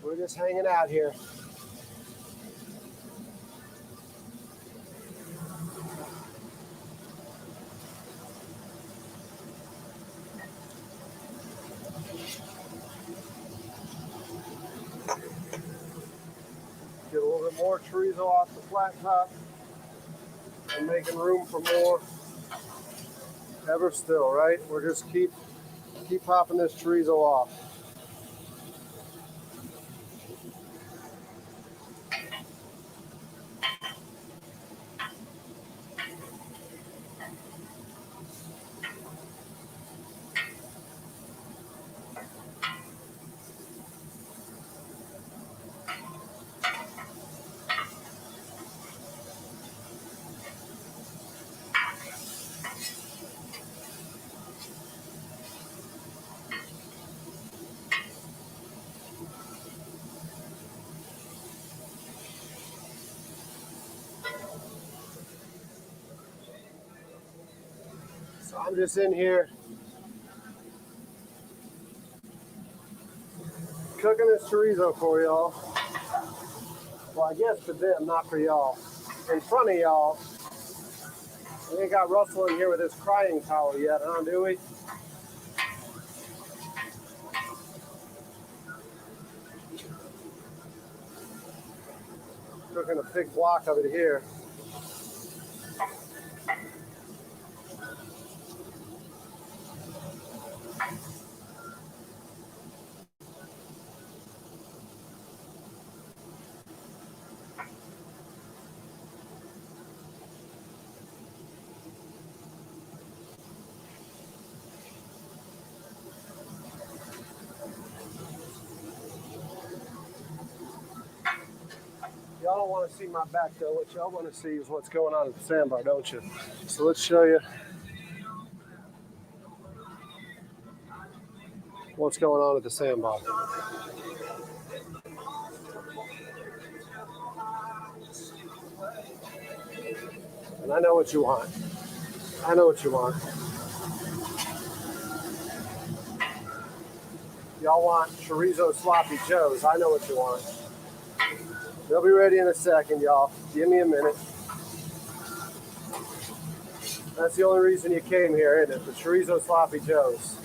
We're just hanging out here. Get a little bit more chorizo off the flat top and making room for more. Ever still, right? We're just keep popping this chorizo off. So I'm just in here cooking this chorizo for y'all. Well, I guess for them, not for y'all. In front of y'all, we ain't got Russell in here with his crying towel yet, huh, do we? Cooking a big block of it here. Y'all don't want to see my back though. What y'all want to see is what's going on at the sandbar, don't you? So let's show you what's going on at the sandbar. And I know what you want. I know what you want. Y'all want chorizo sloppy joes. I know what you want. They'll be ready in a second, y'all. Give me a minute. That's the only reason you came here, isn't it? The chorizo sloppy joes.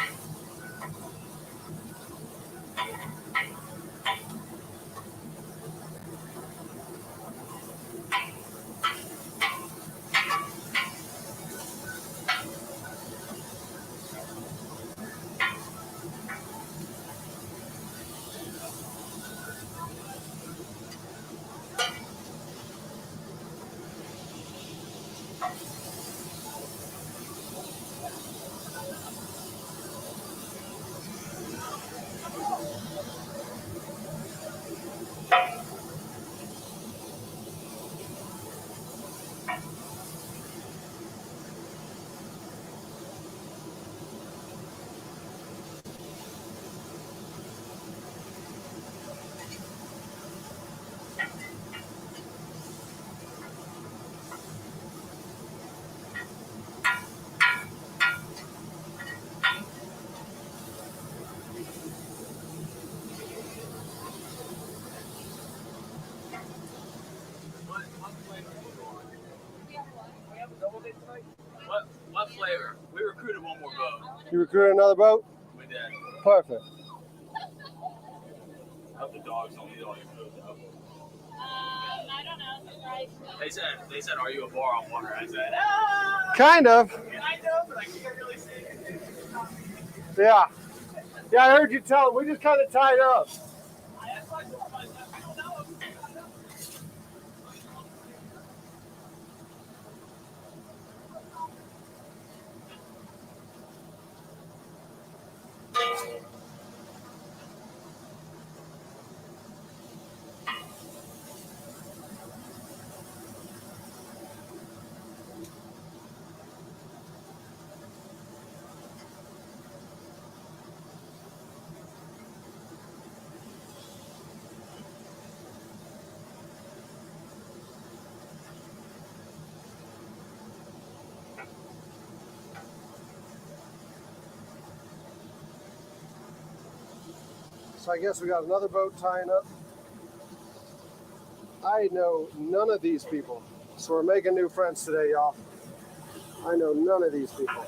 one more boat. You recruited another boat? We did. Perfect. I hope the dogs don't eat all your food though. I don't know. Right. They said, are you a bar on water? I said, ah! Kind of. I know, but I can't really say it. Yeah. Yeah, I heard you tell them. We just kind of tied up. That's why I told myself, I don't know. So I guess we got another boat tying up. I know none of these people. So we're making new friends today, y'all. I know none of these people.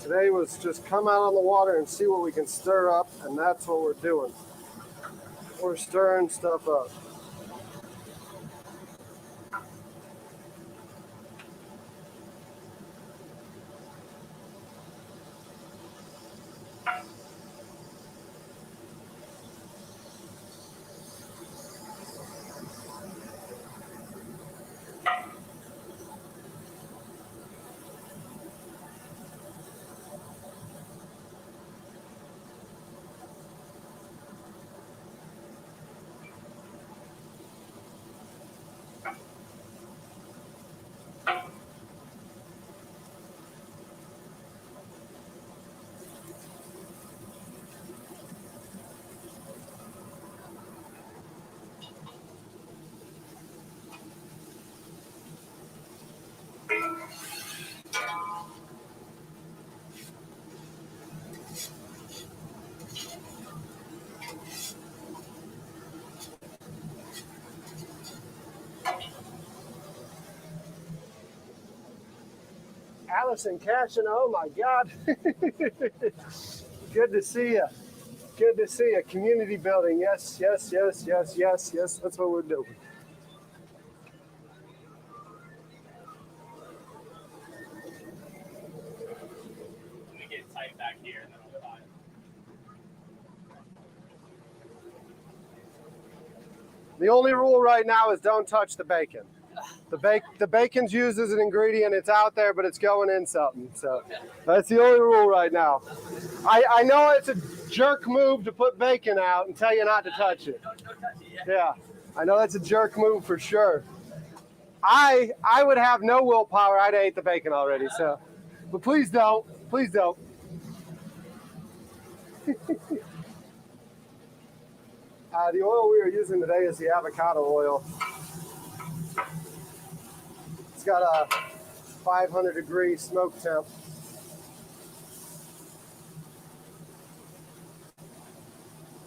Today was just come out on the water and see what we can stir up, and that's what we're doing. We're stirring stuff up. Allison Cashin, oh my God. Good to see you. Good to see you. Community building. Yes, yes, yes, yes, yes, yes. That's what we're doing. Let me get tight back here and then I'll fly. The only rule right now is don't touch the bacon. The bacon's used as an ingredient. It's out there, but it's going in something. So that's the only rule right now. I know it's a jerk move to put bacon out and tell you not to touch it. Don't touch it yet. Yeah, I know that's a jerk move for sure. I would have no willpower. I'd ate the bacon already. So, but please don't. Please don't. The oil we are using today is the avocado oil. It's got a 500-degree smoke temp.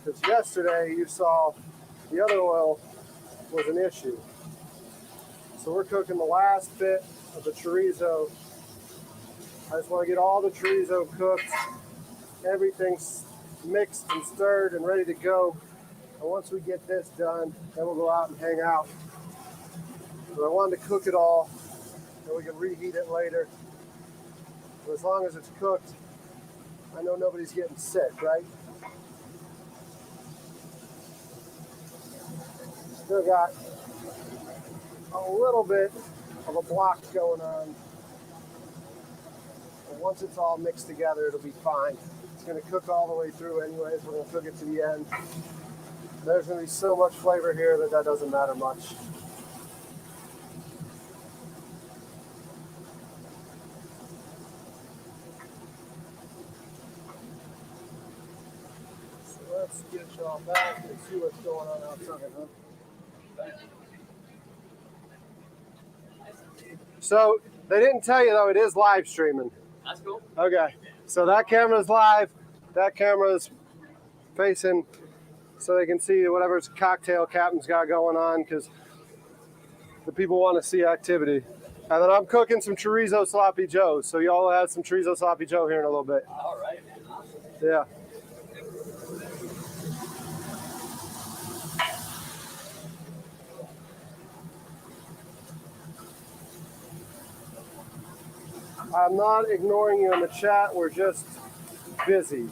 Because yesterday you saw the other oil was an issue. So we're cooking the last bit of the chorizo. I just want to get all the chorizo cooked. Everything's mixed and stirred and ready to go. And once we get this done, then we'll go out and hang out. But I wanted to cook it all, and we can reheat it later. But as long as it's cooked, I know nobody's getting sick, right? Still got a little bit of a block going on. And once it's all mixed together, it'll be fine. It's going to cook all the way through anyways. We're going to cook it to the end. There's going to be so much flavor here that doesn't matter much. So let's get y'all back and see what's going on outside, huh? So they didn't tell you though, it is live streaming. That's cool. Okay, so that camera's live. That camera's facing so they can see whatever cocktail Captain's got going on because the people want to see activity. And then I'm cooking some chorizo sloppy joe. So y'all have some chorizo sloppy joe here in a little bit. All right, man. Yeah. I'm not ignoring you in the chat. We're just busy.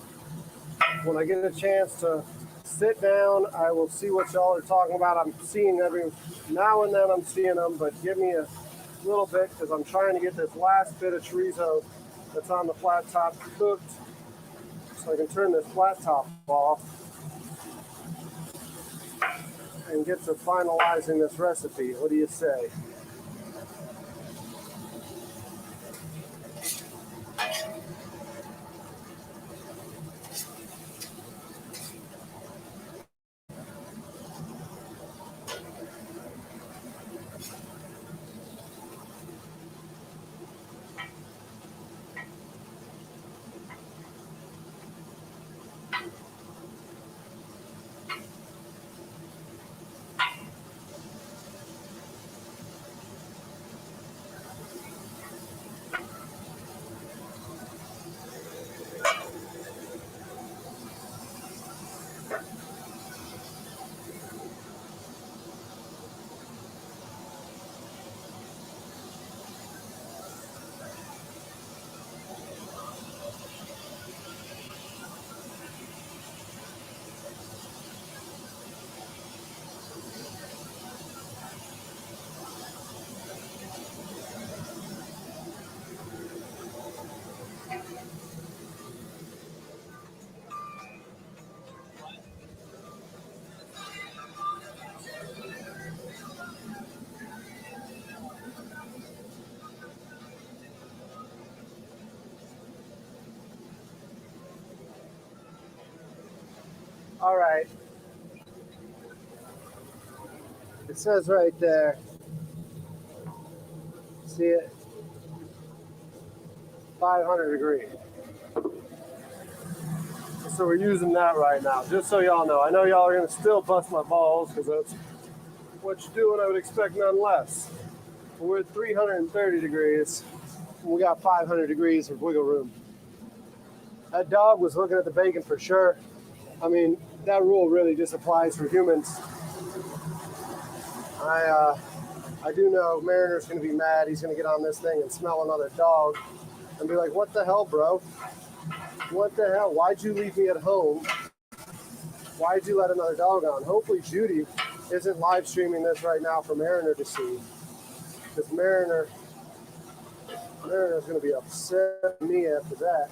When I get a chance to sit down, I will see what y'all are talking about. I'm seeing every now and then. I'm seeing them, but give me a little bit because I'm trying to get this last bit of chorizo that's on the flat top cooked, so I can turn this flat top off and get to finalizing this recipe. What do you say? All right. It says right there. See it? 500 degrees. So we're using that right now, just so y'all know. I know y'all are gonna still bust my balls because that's what you do, and I would expect none less. But we're at 330 degrees, and we got 500 degrees of wiggle room. That dog was looking at the bacon for sure. I mean, that rule really just applies for humans. I do know Mariner's gonna be mad. He's gonna get on this thing and smell another dog and be like, what the hell, bro? What the hell? Why'd you leave me at home? Why'd you let another dog on? Hopefully Judy isn't live streaming this right now for Mariner to see. Because Mariner's going to be upset with me after that.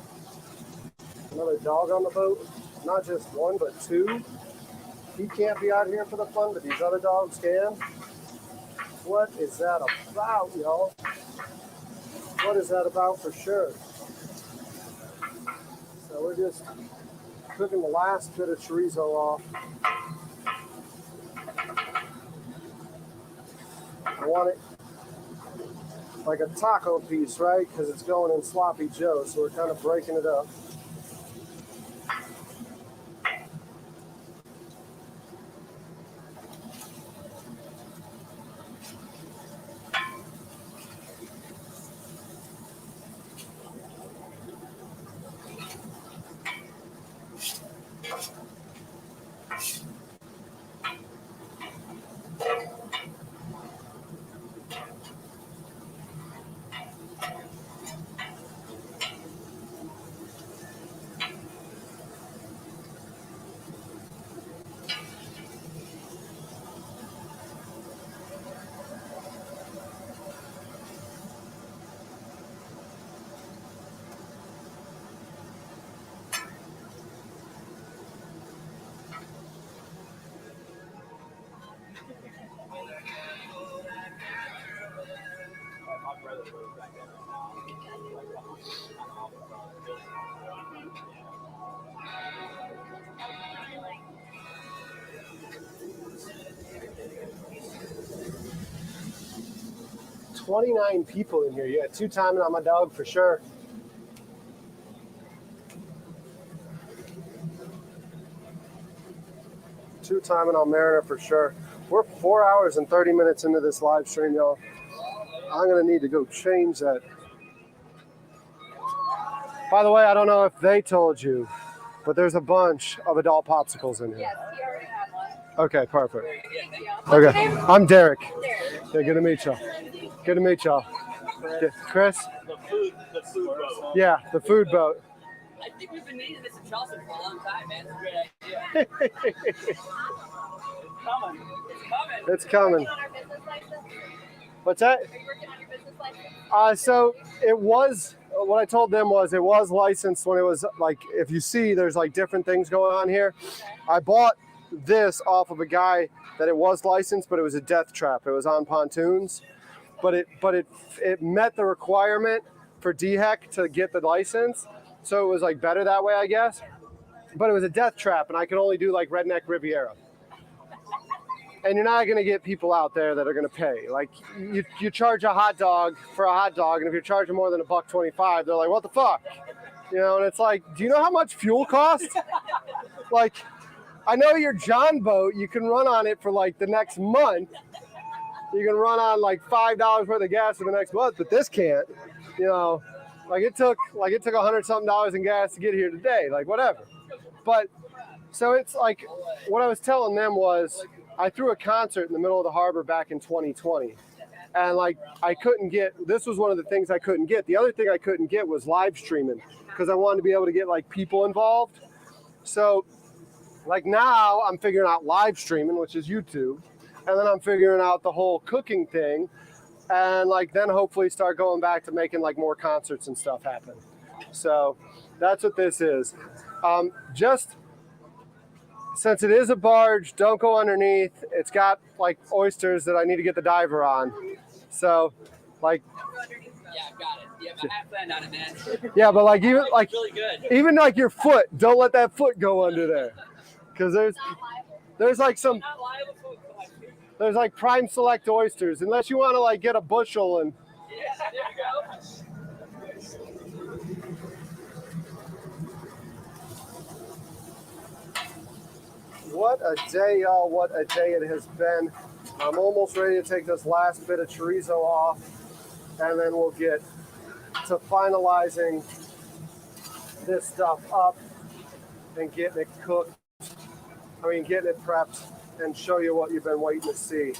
Another dog on the boat? Not just one, but two? He can't be out here for the fun, but these other dogs can? What is that about, y'all? What is that about for sure? So we're just cooking the last bit of chorizo off. I want it like a taco piece, right? Because it's going in sloppy joe, so we're kind of breaking it up. My brother goes back there right now. 29 people in here. You got two timing on my dog for sure. Two timing on Mariner for sure. We're 4 hours and 30 minutes into this live stream, y'all. I'm gonna need to go change that. By the way, I don't know if they told you, but there's a bunch of adult popsicles in here. Yes, he already had one. Okay, perfect. What's your Okay, name? I'm Derek. Derek. Yeah, good to meet y'all. Good to meet y'all. Yeah, Chris? The food boat. Yeah, the food boat. I think we've been needing this in Charleston for a long time, man. It's a great idea. It's coming. It's coming. On our business license? What's that? Are you working on your business license? So it was, what I told them was it was licensed when it was like, if you see, there's like different things going on here. I bought this off of a guy that it was licensed, but it was a death trap. It was on pontoons, but it met the requirement for DHEC to get the license. So it was like better that way, I guess. But it was a death trap, and I could only do like Redneck Riviera. And you're not going to get people out there that are going to pay. Like you charge a hot dog for a hot dog, and if you're charging more than $1.25, they're like, "What the fuck?" You know, and it's like, do you know how much fuel costs? Like, I know your John boat, you can run on it for like the next month. You can run on like $5 worth of gas for the next month, but this can't. You know, like it took $100-something in gas to get here today. Like whatever. But so it's like, what I was telling them was, I threw a concert in the middle of the harbor back in 2020. And like, I couldn't get, this was one of the things I couldn't get. The other thing I couldn't get was live streaming, because I wanted to be able to get like people involved. So like now I'm figuring out live streaming, which is YouTube. And then I'm figuring out the whole cooking thing. And like, then hopefully start going back to making like more concerts and stuff happen. So that's what this is. Just, since it is a barge, don't go underneath. It's got like oysters that I need to get the diver on. So like, Yeah, I've got it. Yeah, but I have planned on it, man. yeah, but like even like, Really good. even like your foot, don't let that foot go under there. Cause there's like some, Not liable for my feet. there's like prime select oysters, unless you want to like get a bushel and, Yeah, there you go. what a day, y'all, what a day it has been. I'm almost ready to take this last bit of chorizo off, and then we'll get to finalizing this stuff up and getting it cooked. Getting it prepped and show you what you've been waiting to see.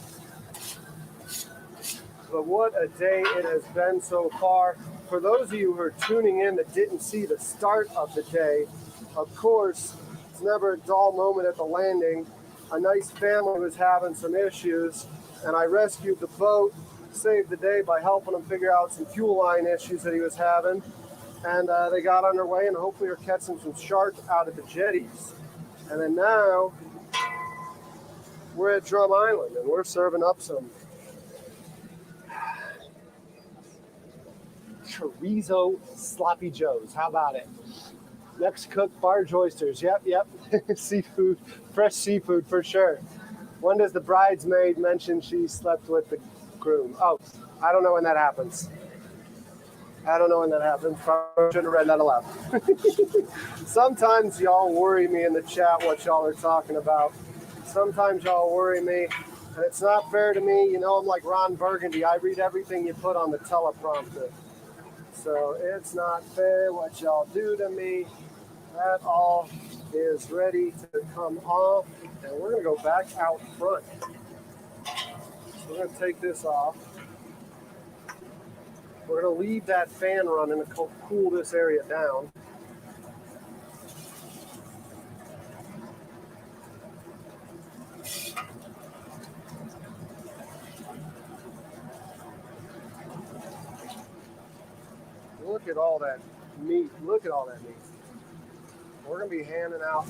But what a day it has been so far. For those of you who are tuning in that didn't see the start of the day, of course, it's never a dull moment at the landing. A nice family was having some issues, and I rescued the boat, saved the day by helping him figure out some fuel line issues that he was having. And they got underway, and hopefully are catching some sharks out at the jetties. And then now we're at Drum Island, and we're serving up some chorizo sloppy joes. How about it? Next cook, barge oysters. Yep. Seafood, fresh seafood for sure. When does the bridesmaid mention she slept with the groom? Oh, I don't know when that happens. Probably shouldn't have read that aloud. Sometimes y'all worry me in the chat what y'all are talking about. Sometimes y'all worry me, and it's not fair to me. You know, I'm like Ron Burgundy. I read everything you put on the teleprompter. So it's not fair what y'all do to me. That all is ready to come off, and we're gonna go back out front. So we're gonna take this off. We're gonna leave that fan running to cool this area down. Look at all that meat. We're gonna be handing out,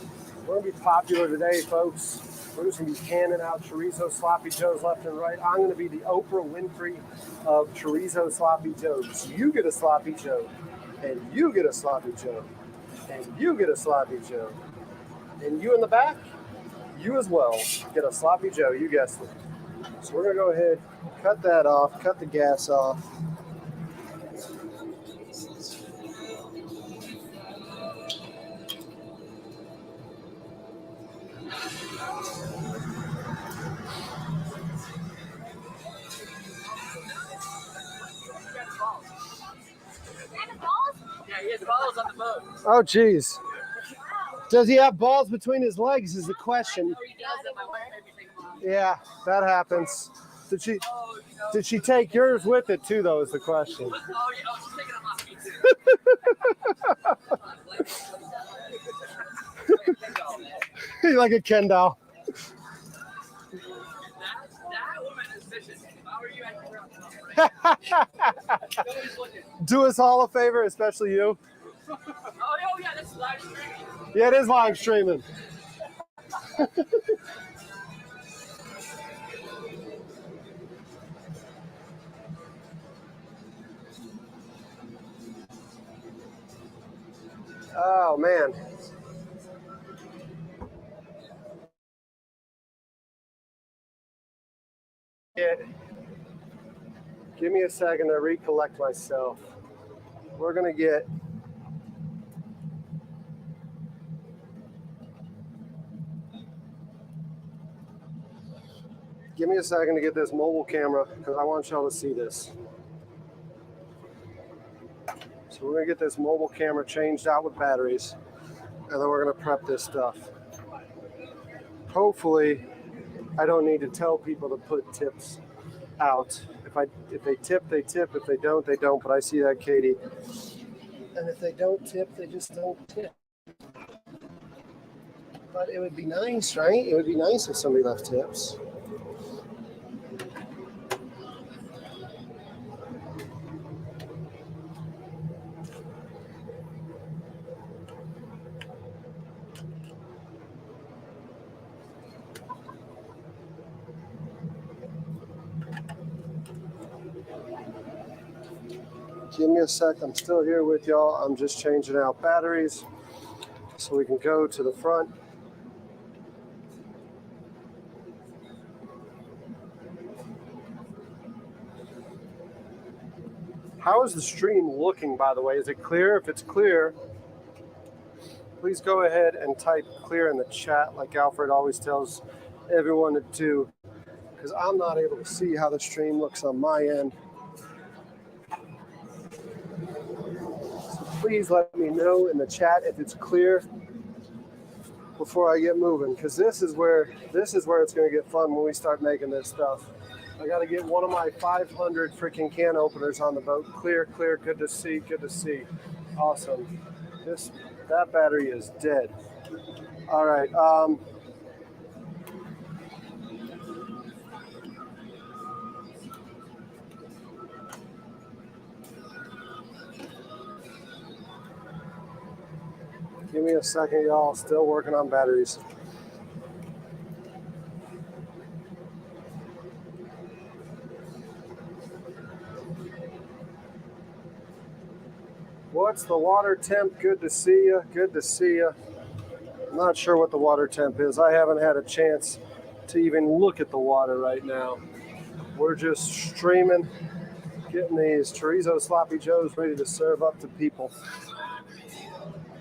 we're gonna be popular today, folks. We're just gonna be handing out chorizo sloppy joes left and right. I'm gonna be the Oprah Winfrey of chorizo sloppy joes. You get a sloppy joe, and you get a sloppy joe, and you get a sloppy joe. And you in the back, you as well get a sloppy joe, you guessed it. So we're gonna go ahead, cut that off, cut the gas off. follows on the boat. Oh, geez. Does he have balls between his legs is the question. He does it. My wife made me take them off. Yeah, that happens. Did she take yours with it too, though, is the question. Oh, yeah. Oh, she's taking them off me too. Like a Ken doll. That woman is vicious. If I were you, I'd figure out nobody's looking. Do us all a favor, especially you. Oh, yeah, that's live streaming. Yeah, it is live streaming. Oh, man. Give me a second to recollect myself. We're going to get... Give me a second to get this mobile camera because I want y'all to see this. So we're going to get this mobile camera changed out with batteries, and then we're going to prep this stuff. Hopefully, I don't need to tell people to put tips out. If they tip, they tip. If they don't, they don't. But I see that, Katie. And if they don't tip, they just don't tip. But it would be nice, right? It would be nice if somebody left tips. Give me a sec. I'm still here with y'all. I'm just changing out batteries so we can go to the front. How is the stream looking, by the way? Is it clear? If it's clear, please go ahead and type clear in the chat like Alfred always tells everyone to do, because I'm not able to see how the stream looks on my end. Please let me know in the chat if it's clear before I get moving, because this is where it's going to get fun when we start making this stuff. I got to get one of my 500 freaking can openers on the boat. Clear, clear, good to see, good to see. Awesome. That battery is dead. All right. Give me a second, y'all. Still working on batteries. What's the water temp? Good to see you. Good to see you. I'm not sure what the water temp is. I haven't had a chance to even look at the water right now. We're just streaming, getting these chorizo sloppy joes ready to serve up to people.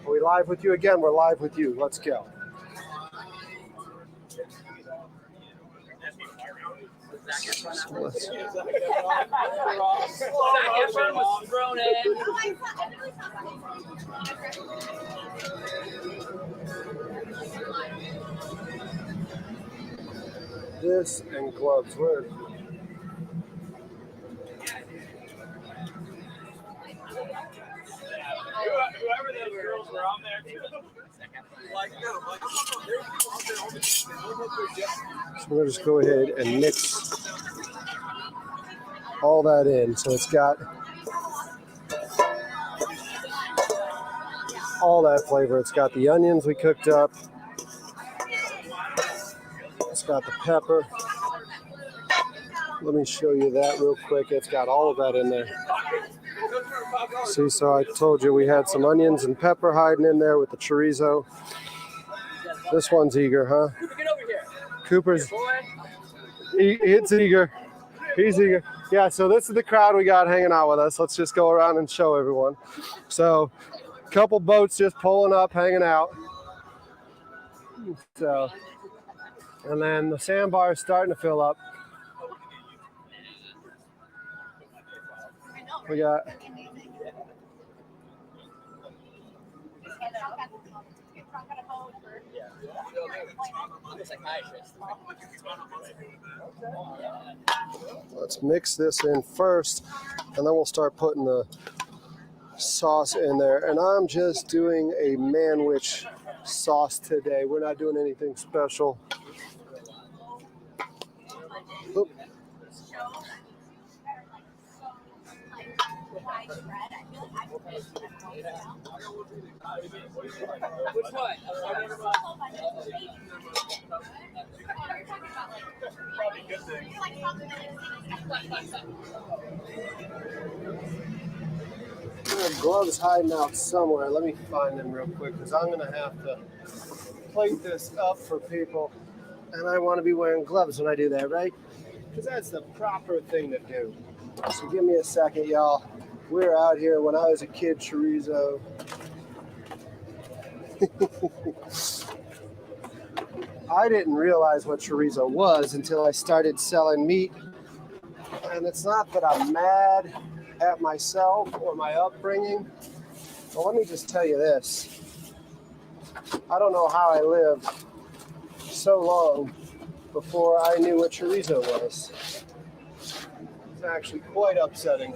Are we live with you again? We're live with you. Let's go. Zac Efron was thrown in. This and gloves. Where? Whoever those girls were on there too. So we're going to just go ahead and mix all that in. So it's got all that flavor. It's got the onions we cooked up. It's got the pepper. Let me show you that real quick. It's got all of that in there. See, so I told you we had some onions and pepper hiding in there with the chorizo. This one's eager, huh? Cooper, get over here. Cooper's, it's eager. He's eager. Yeah, so this is the crowd we got hanging out with us. Let's just go around and show everyone. So, a couple boats just pulling up, hanging out. So, and then the sandbar is starting to fill up. We got I'm a psychiatrist. Let's mix this in first, and then we'll start putting the sauce in there. And I'm just doing a manwich sauce today. We're not doing anything special. Oop. Which one? Probably a good thing. Gloves hiding out somewhere. Let me find them real quick because I'm going to have to plate this up for people. And I want to be wearing gloves when I do that, right? Because that's the proper thing to do. So give me a second, y'all. We were out here when I was a kid, chorizo. I didn't realize what chorizo was until I started selling meat. And it's not that I'm mad at myself or my upbringing, but let me just tell you this. I don't know how I lived so long before I knew what chorizo was. It's actually quite upsetting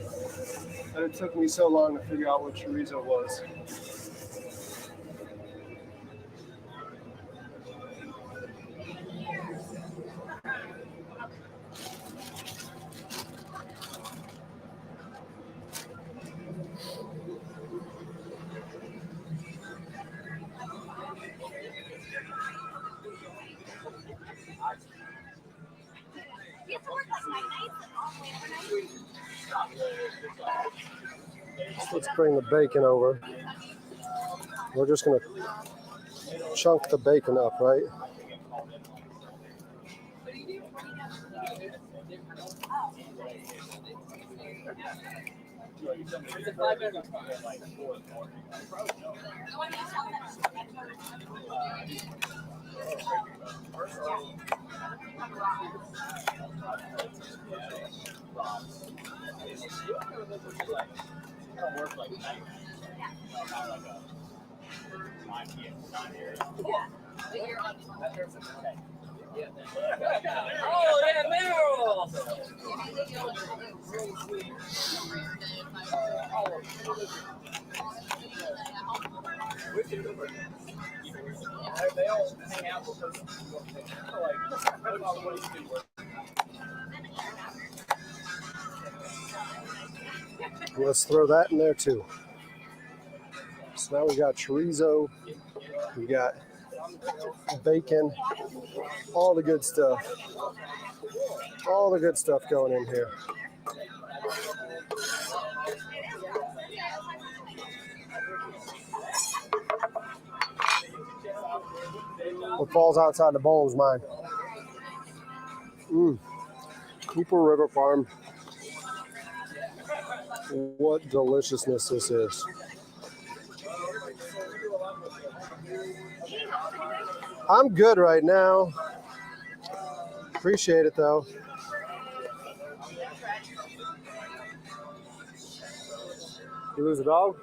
that it took me so long to figure out what chorizo was. So let's bring the bacon over. We're just going to chunk the bacon up, right? Oh, yeah, minerals! They all hang out because Let's throw that in there too. So now we got chorizo, we got bacon, all the good stuff. All the good stuff going in here. What falls outside the bowl is mine. Cooper River Farm. What deliciousness this is. I'm good right now. Appreciate it though. You lose a dog?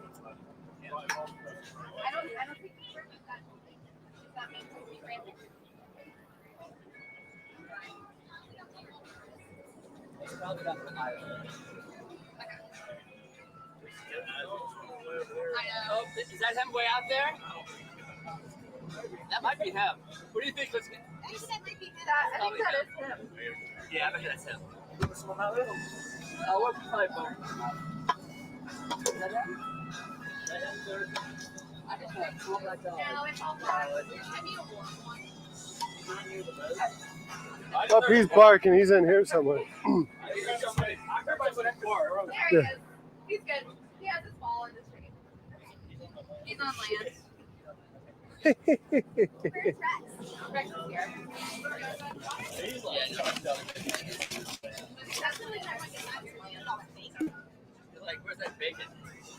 Oh, is that him way out there? That might be him. What do you think? I think that is him. Yeah, I bet that's him. Oh, what pipe? Is that him? I don't know. It's not like that. No, it's all black. I need a warm one. Oh, he's barking. He's in here somewhere. There he is. He's good. He has his ball in the street. He's on land. Where's Rex? Rex is here. Like, where's that bacon?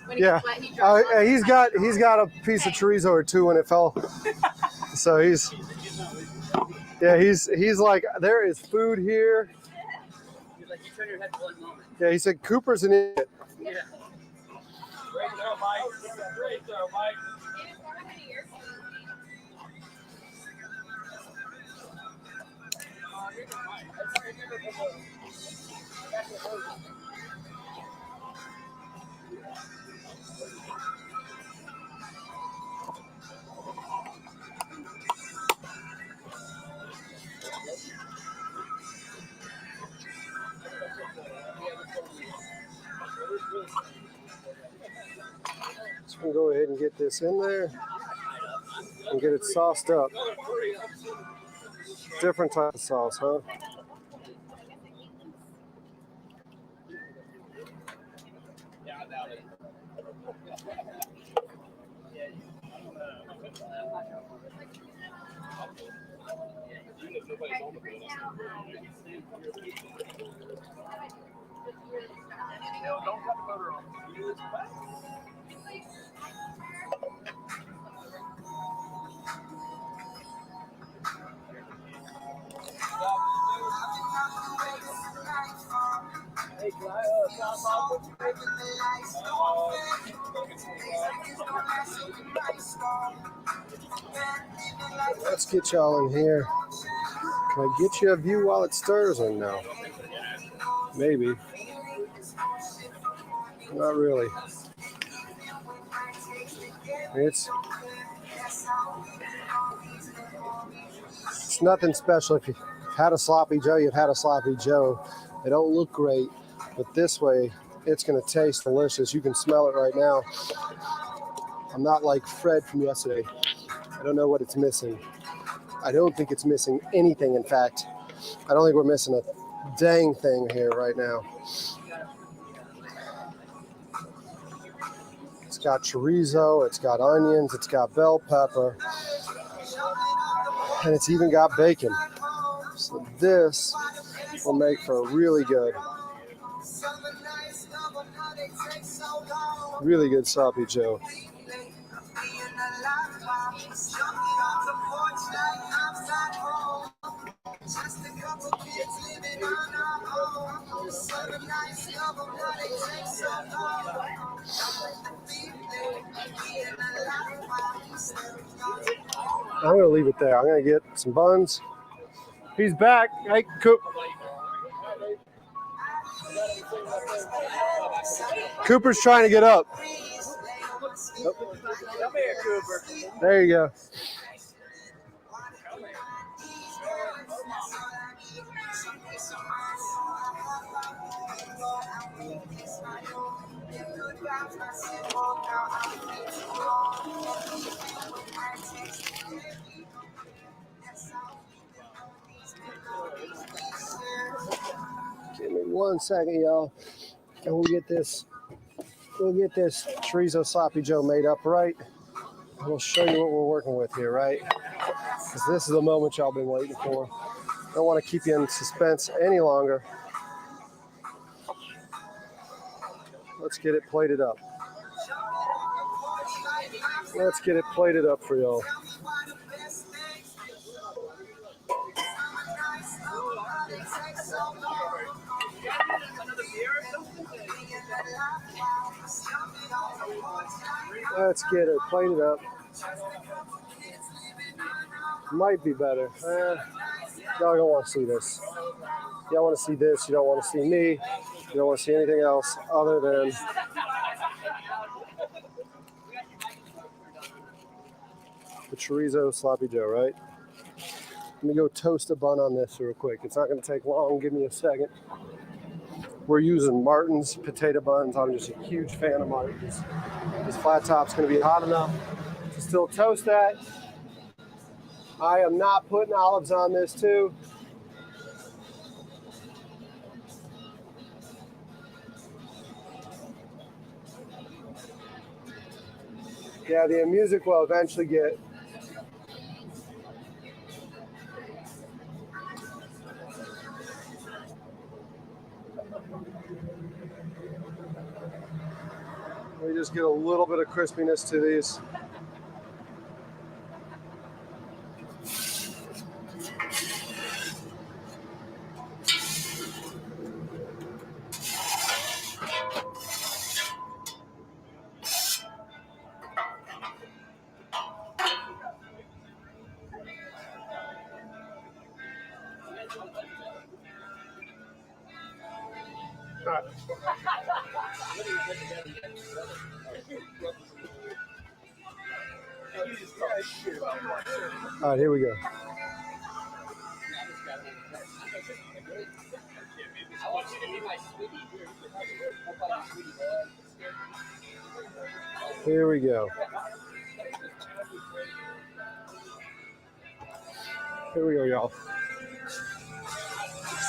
When he Yeah, gets wet, he drops it. he's got a piece of chorizo or two when it fell. So he's like, there is food here. He's like, you turn your head one moment. Yeah, he said Cooper's an idiot. Yeah. Great throw, Mike. Great throw, Mike. So we'll go ahead and get this in there and get it sauced up. Different type of sauce, huh? Don't cut the motor on. Hey, can I stop off with you? Let's get y'all in here. Can I get you a view while it stirs or no? Maybe. Not really. It's nothing special. If you've had a sloppy Joe, you've had a sloppy Joe. They don't look great, but this way, it's going to taste delicious. You can smell it right now. I'm not like Fred from yesterday. I don't know what it's missing. I don't think it's missing anything, in fact. I don't think we're missing a dang thing here right now. It's got chorizo, it's got onions, it's got bell pepper, and it's even got bacon. So this will make for a really good sloppy Joe. I'm going to leave it there. I'm going to get some buns. He's back. Hey, Cooper's trying to get up. Come here, Cooper. There you go. Give me 1 second, y'all, and we'll get this chorizo sloppy Joe made up right. And we'll show you what we're working with here, right? Because this is the moment y'all been waiting for. I don't want to keep you in suspense any longer. Let's get it plated up. Let's get it plated up for y'all. Let's get it plated up. Might be better. Y'all don't want to see this. Y'all want to see this. You don't want to see me. You don't want to see anything else other than the chorizo sloppy Joe, right? Let me go toast a bun on this real quick. It's not going to take long. Give me a second. We're using Martin's potato buns. I'm just a huge fan of Martin's. This flat top's going to be hot enough to still toast that. I am not putting olives on this too. Yeah, the music will eventually get we just get a little bit of crispiness to these. All right. All right, here we go. I want you to be my sweetie. Here we go. Here we go, y'all.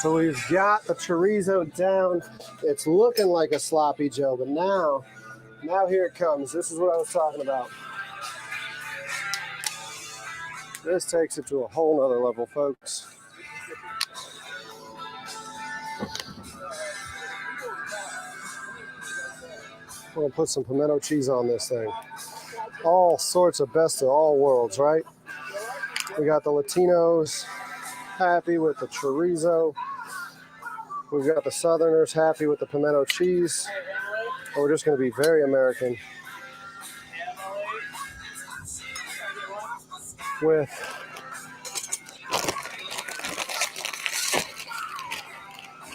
So we've got the chorizo down. It's looking like a sloppy Joe, but now here it comes. This is what I was talking about. This takes it to a whole nother level, folks. We're gonna put some pimento cheese on this thing. All sorts of best of all worlds, right? We got the Latinos happy with the chorizo. We've got the Southerners happy with the pimento cheese. And we're just gonna be very American with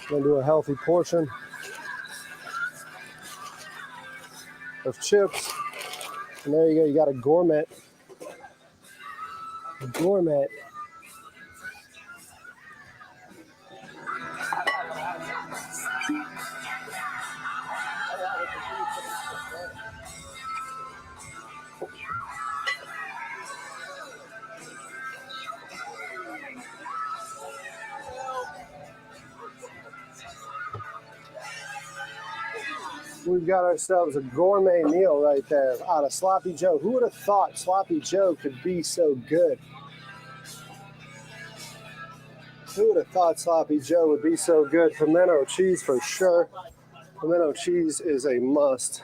gonna do a healthy portion of chips. And there you go, you got a gourmet. Gourmet. We've got ourselves a gourmet meal right there out of Sloppy Joe. Who would have thought Sloppy Joe could be so good? Who would have thought Sloppy Joe would be so good? Pimento cheese for sure. Pimento cheese is a must.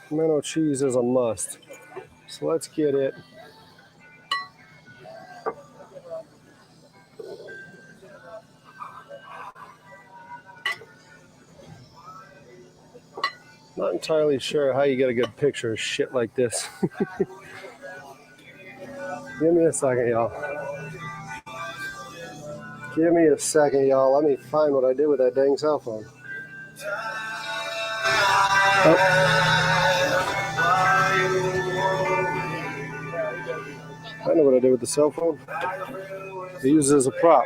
Pimento cheese is a must. So let's get it. Not entirely sure how you get a good picture of shit like this. Give me a second, y'all. Give me a second, y'all. Let me find what I did with that dang cell phone. Oh. I know what I did with the cell phone. I use it as a prop.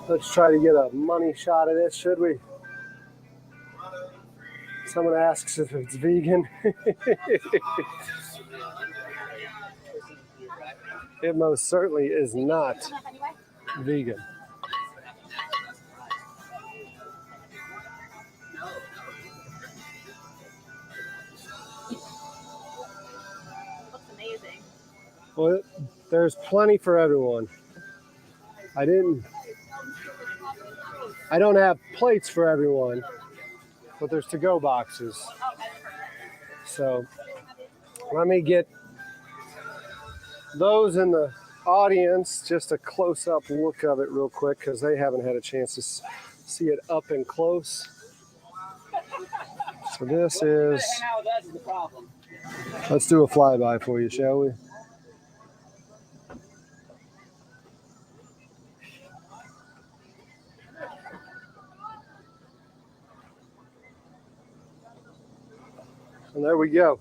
Let's try to get a money shot of this, should we? Someone asks if it's vegan. It most certainly is not vegan. Looks amazing. Well, there's plenty for everyone. I don't have plates for everyone, but there's to-go boxes. So let me get those in the audience, just a close-up look of it real quick, because they haven't had a chance to see it up and close. So this is, let's do a flyby for you, shall we? And there we go.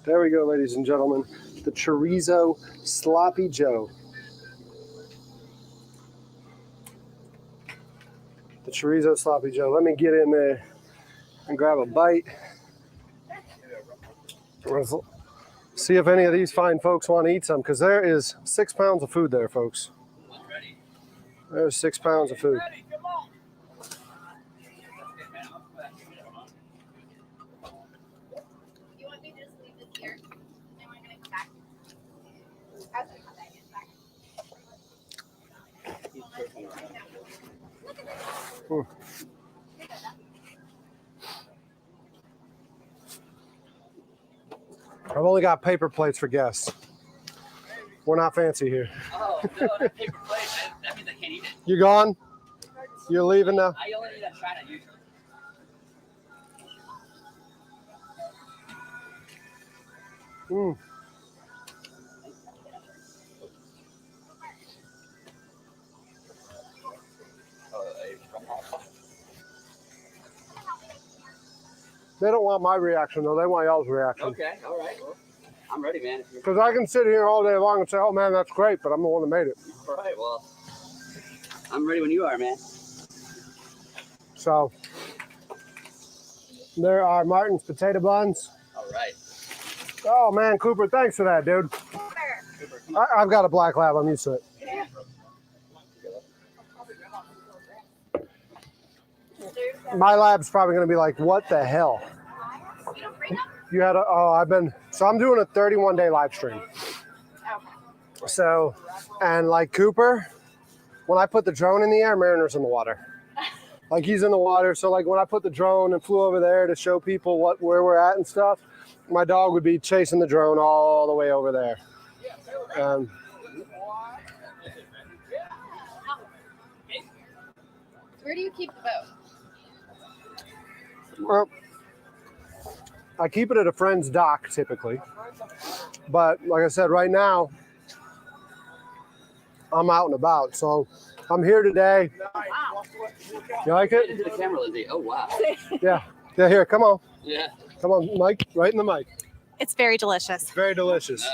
There we go, ladies and gentlemen. The chorizo Sloppy Joe. The chorizo Sloppy Joe. Let me get in there and grab a bite. Let's see if any of these fine folks want to eat some, because there is 6 pounds of food there, folks. There's 6 pounds of food. I've only got paper plates for guests. We're not fancy here. Oh, no, paper plate. That means I can't eat it. You gone? You're leaving now? I only eat at China usually. Mm. They don't want my reaction though. They want y'all's reaction. Okay, all right. Well, I'm ready, man. Because I can sit here all day long and say, "Oh man, that's great," but I'm the one that made it. All right. Well, I'm ready when you are, man. So there are Martin's potato buns. All right. Oh man, Cooper, thanks for that, dude. I've got a black lab. I'm used to it. My lab's probably going to be like, what the hell? You had a, oh, I'm doing a 31-day live stream. So, and like Cooper, when I put the drone in the air, Mariner's in the water. Like he's in the water. So like when I put the drone and flew over there to show people where we're at and stuff, my dog would be chasing the drone all the way over there. Where do you keep the boat? Well, I keep it at a friend's dock typically, but like I said, right now I'm out and about. So I'm here today. Wow. You like it? Into the camera, Lindsay. Oh wow. Yeah. Yeah. Here, come on. Yeah. Come on, Mike. Right in the mic. It's very delicious. It's very delicious.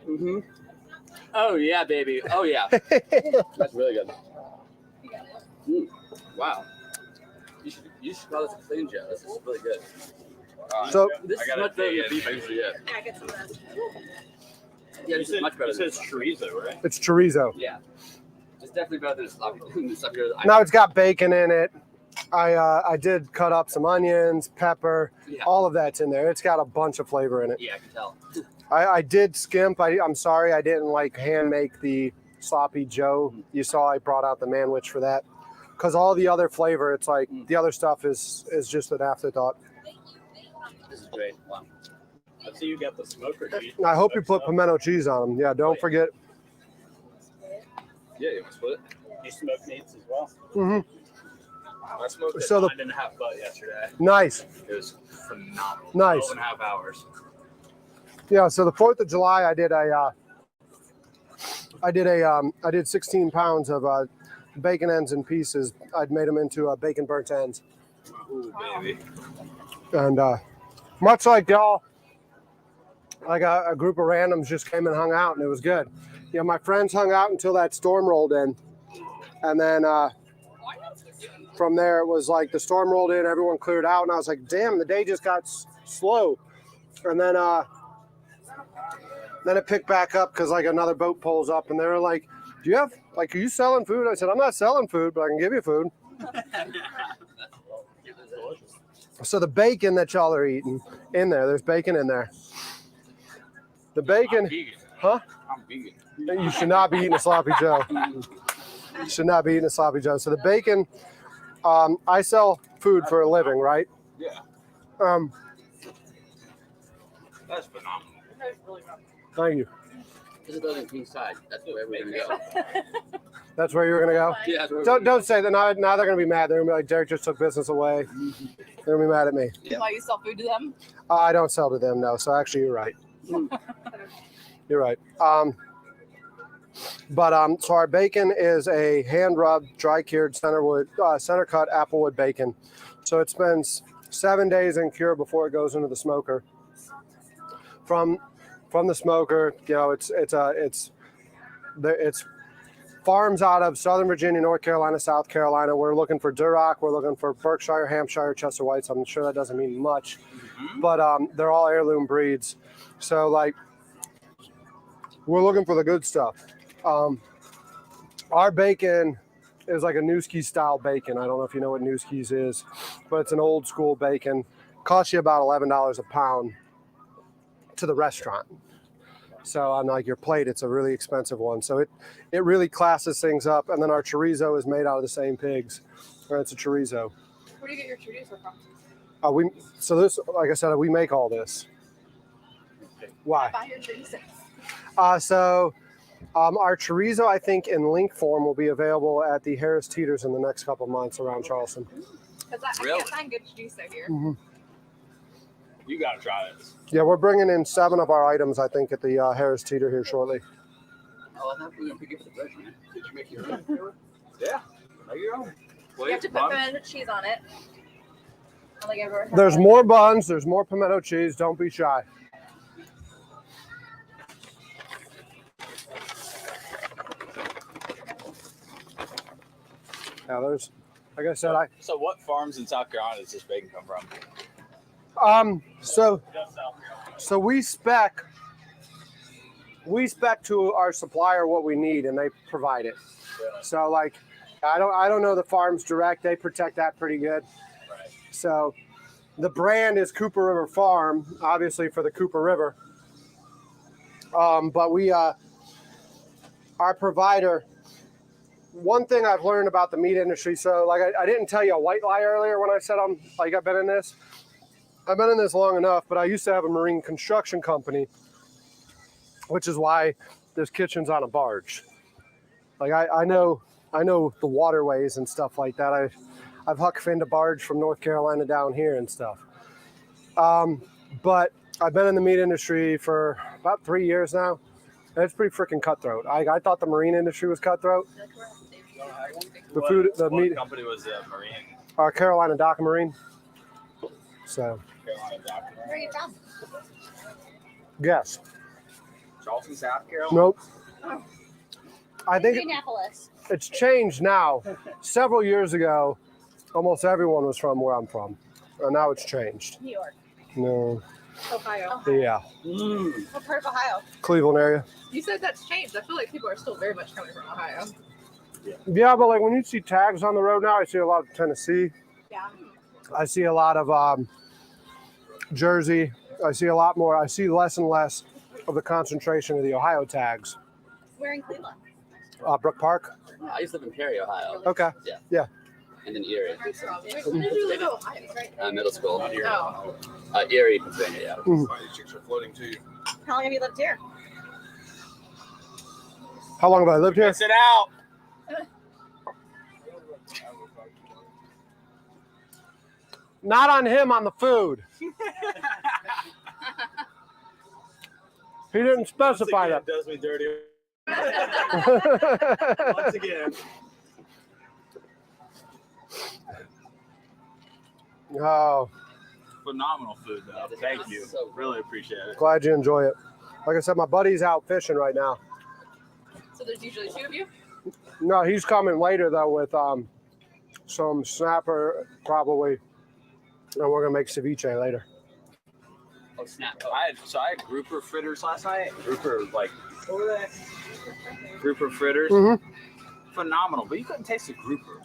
Mm-hmm. Oh yeah, baby. Oh yeah. That's really good. Wow. You should call this a clean Joe. This is really good. So This is much better than beef I usually get. Yeah, this is much better. It says chorizo, right? it's chorizo. Yeah. It's definitely better than the stuff here. Now it's got bacon in it. I did cut up some onions, pepper, Yeah. all of that's in there. It's got a bunch of flavor in it. Yeah, I can tell. I did skimp. I'm sorry I didn't like hand make the sloppy Joe. You saw I brought out the manwich for that. Because all the other flavor, it's like the other stuff is just an afterthought. This is great. Wow. I see you got the smoker. I hope you put pimento cheese on them. Yeah, don't forget. Yeah, you want to split it? You smoke meats as well? Mm-hmm. I smoked a So 9.5 butt yesterday. Nice. It was phenomenal. Nice. 12.5 hours. Yeah. So the 4th of July, I did 16 pounds of bacon ends and pieces. I'd made them into bacon burnt ends. Ooh, baby. And much like y'all, like a group of randoms just came and hung out, and it was good. You know, my friends hung out until that storm rolled in, and then from there it was like the storm rolled in, everyone cleared out, and I was like, damn, the day just got slow. And then it picked back up because like another boat pulls up, and they were like, "Do you have are you selling food?" I said, "I'm not selling food, but I can give you food." So the bacon that y'all are eating in there's bacon in there. The bacon, I'm vegan. huh? I'm vegan. You should not be eating a sloppy Joe. You should not be eating a sloppy Joe. So the bacon, I sell food for a living, right? Yeah. That's phenomenal. Thank you. This is the king side. That's where we're gonna go. That's where you're gonna go. Yeah. That's where Don't say that. Now they're gonna be mad. They're gonna be like, Derek just took business away. They're gonna be mad at me. Yeah. Why you sell food to them? I don't sell to them, no. So actually, you're right. You're right. So our bacon is a hand rubbed, dry cured center cut applewood bacon. So it spends 7 days in cure before it goes into the smoker. From the smoker, you know, it's farms out of Southern Virginia, North Carolina, South Carolina. We're looking for Duroc. We're looking for Berkshire, Hampshire, Chester Whites. I'm sure that doesn't mean much, but they're all heirloom breeds. So like, we're looking for the good stuff. Our bacon is like a Newski style bacon. I don't know if you know what Newski's is, but it's an old school bacon. Costs you about $11 a pound to the restaurant. So on like your plate, it's a really expensive one. So it really classes things up. And then our chorizo is made out of the same pigs. Or it's a chorizo. Where do you get your chorizo from? This, like I said, we make all this. Why? Buy your chorizo. So Our chorizo, I think, in link form will be available at the Harris Teeters in the next couple months around Charleston. Because I Really? can't find good chorizo here. Mhm. You gotta try this. Yeah, we're bringing in 7 of our items, I think, at the Harris Teeter here shortly. Oh, I thought we were gonna pick up the bread, man. Did you make your own? Yeah. There you go. You have to put pimento cheese on it. I don't think I've ever had There's that. more buns. There's more pimento cheese. Don't be shy. Yeah, there's, like I said, So what farms in South Carolina does this bacon come from? so Just South Carolina. so we spec to our supplier what we need, and they provide it. Really? So like, I don't know the farms direct. They protect that pretty good. Right. So the brand is Cooper River Farm, obviously for the Cooper River. But we, our provider, one thing I've learned about the meat industry, so like I didn't tell you a white lie earlier when I said I've been in this. I've been in this long enough, but I used to have a marine construction company, which is why this kitchen's on a barge. Like I know the waterways and stuff like that. I've huck finned a barge from North Carolina down here and stuff. But I've been in the meat industry for about 3 years now, and it's pretty freaking cutthroat. I thought the marine industry was cutthroat. The food, the What meat, company was Marine? Carolina Dock Marine. So, Carolina Doctor. Where are you from? guess. Charleston, South Carolina. Nope. I think Indianapolis. it's changed now. Several years ago, almost everyone was from where I'm from, and now it's changed. New York. No, Ohio. yeah, What part of Ohio? Cleveland area. You said that's changed. I feel like people are still very much coming from Ohio. Yeah, but like when you see tags on the road now, I see a lot of Tennessee. Yeah. I see a lot of Jersey. I see a lot more. I see less and less of the concentration of the Ohio tags. Where in Cleveland? Brook Park. I used to live in Perry, Ohio, Okay. and then Erie. Where did you live in Ohio? Right? Middle school. Oh. Erie, Pennsylvania, yeah. These chicks are floating to you. How long have you lived here? How long have I lived here? Sit out. Not on him, on the food. He didn't specify that. Does me dirty. Once again. Oh, Phenomenal food, though. Thank you. Really appreciate it. glad you enjoy it. Like I said, my buddy's out fishing right now. So there's usually 2 of you? No, he's coming later though with some snapper probably, and we're gonna make ceviche later. Oh, snap. I had grouper fritters last night. Grouper, like, what were they? Grouper fritters. Mm-hmm. Phenomenal, but you couldn't taste the grouper.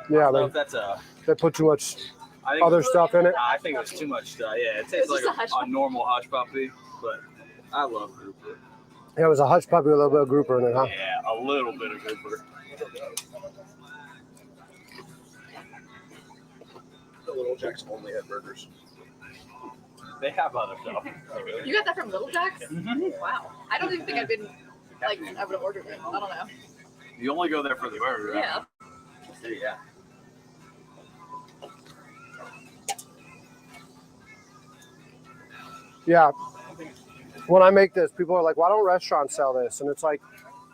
Yeah, I don't know they, if that's a. they put too much I think other stuff in it. I think it was too much stuff. Yeah, it tastes like just a hush a normal hush puppy, but I love grouper. It was a hush puppy with a little bit of grouper in it, huh? Yeah, a little bit of grouper. The Little Jacks only had burgers. They have other stuff. You got that from Little Jack's? Mhm. Wow. I don't even think I've been, like, I would have ordered it. I don't know. You only go there for the burger, right? Yeah. Yeah. Yeah. When I make this, people are like, why don't restaurants sell this? And it's like,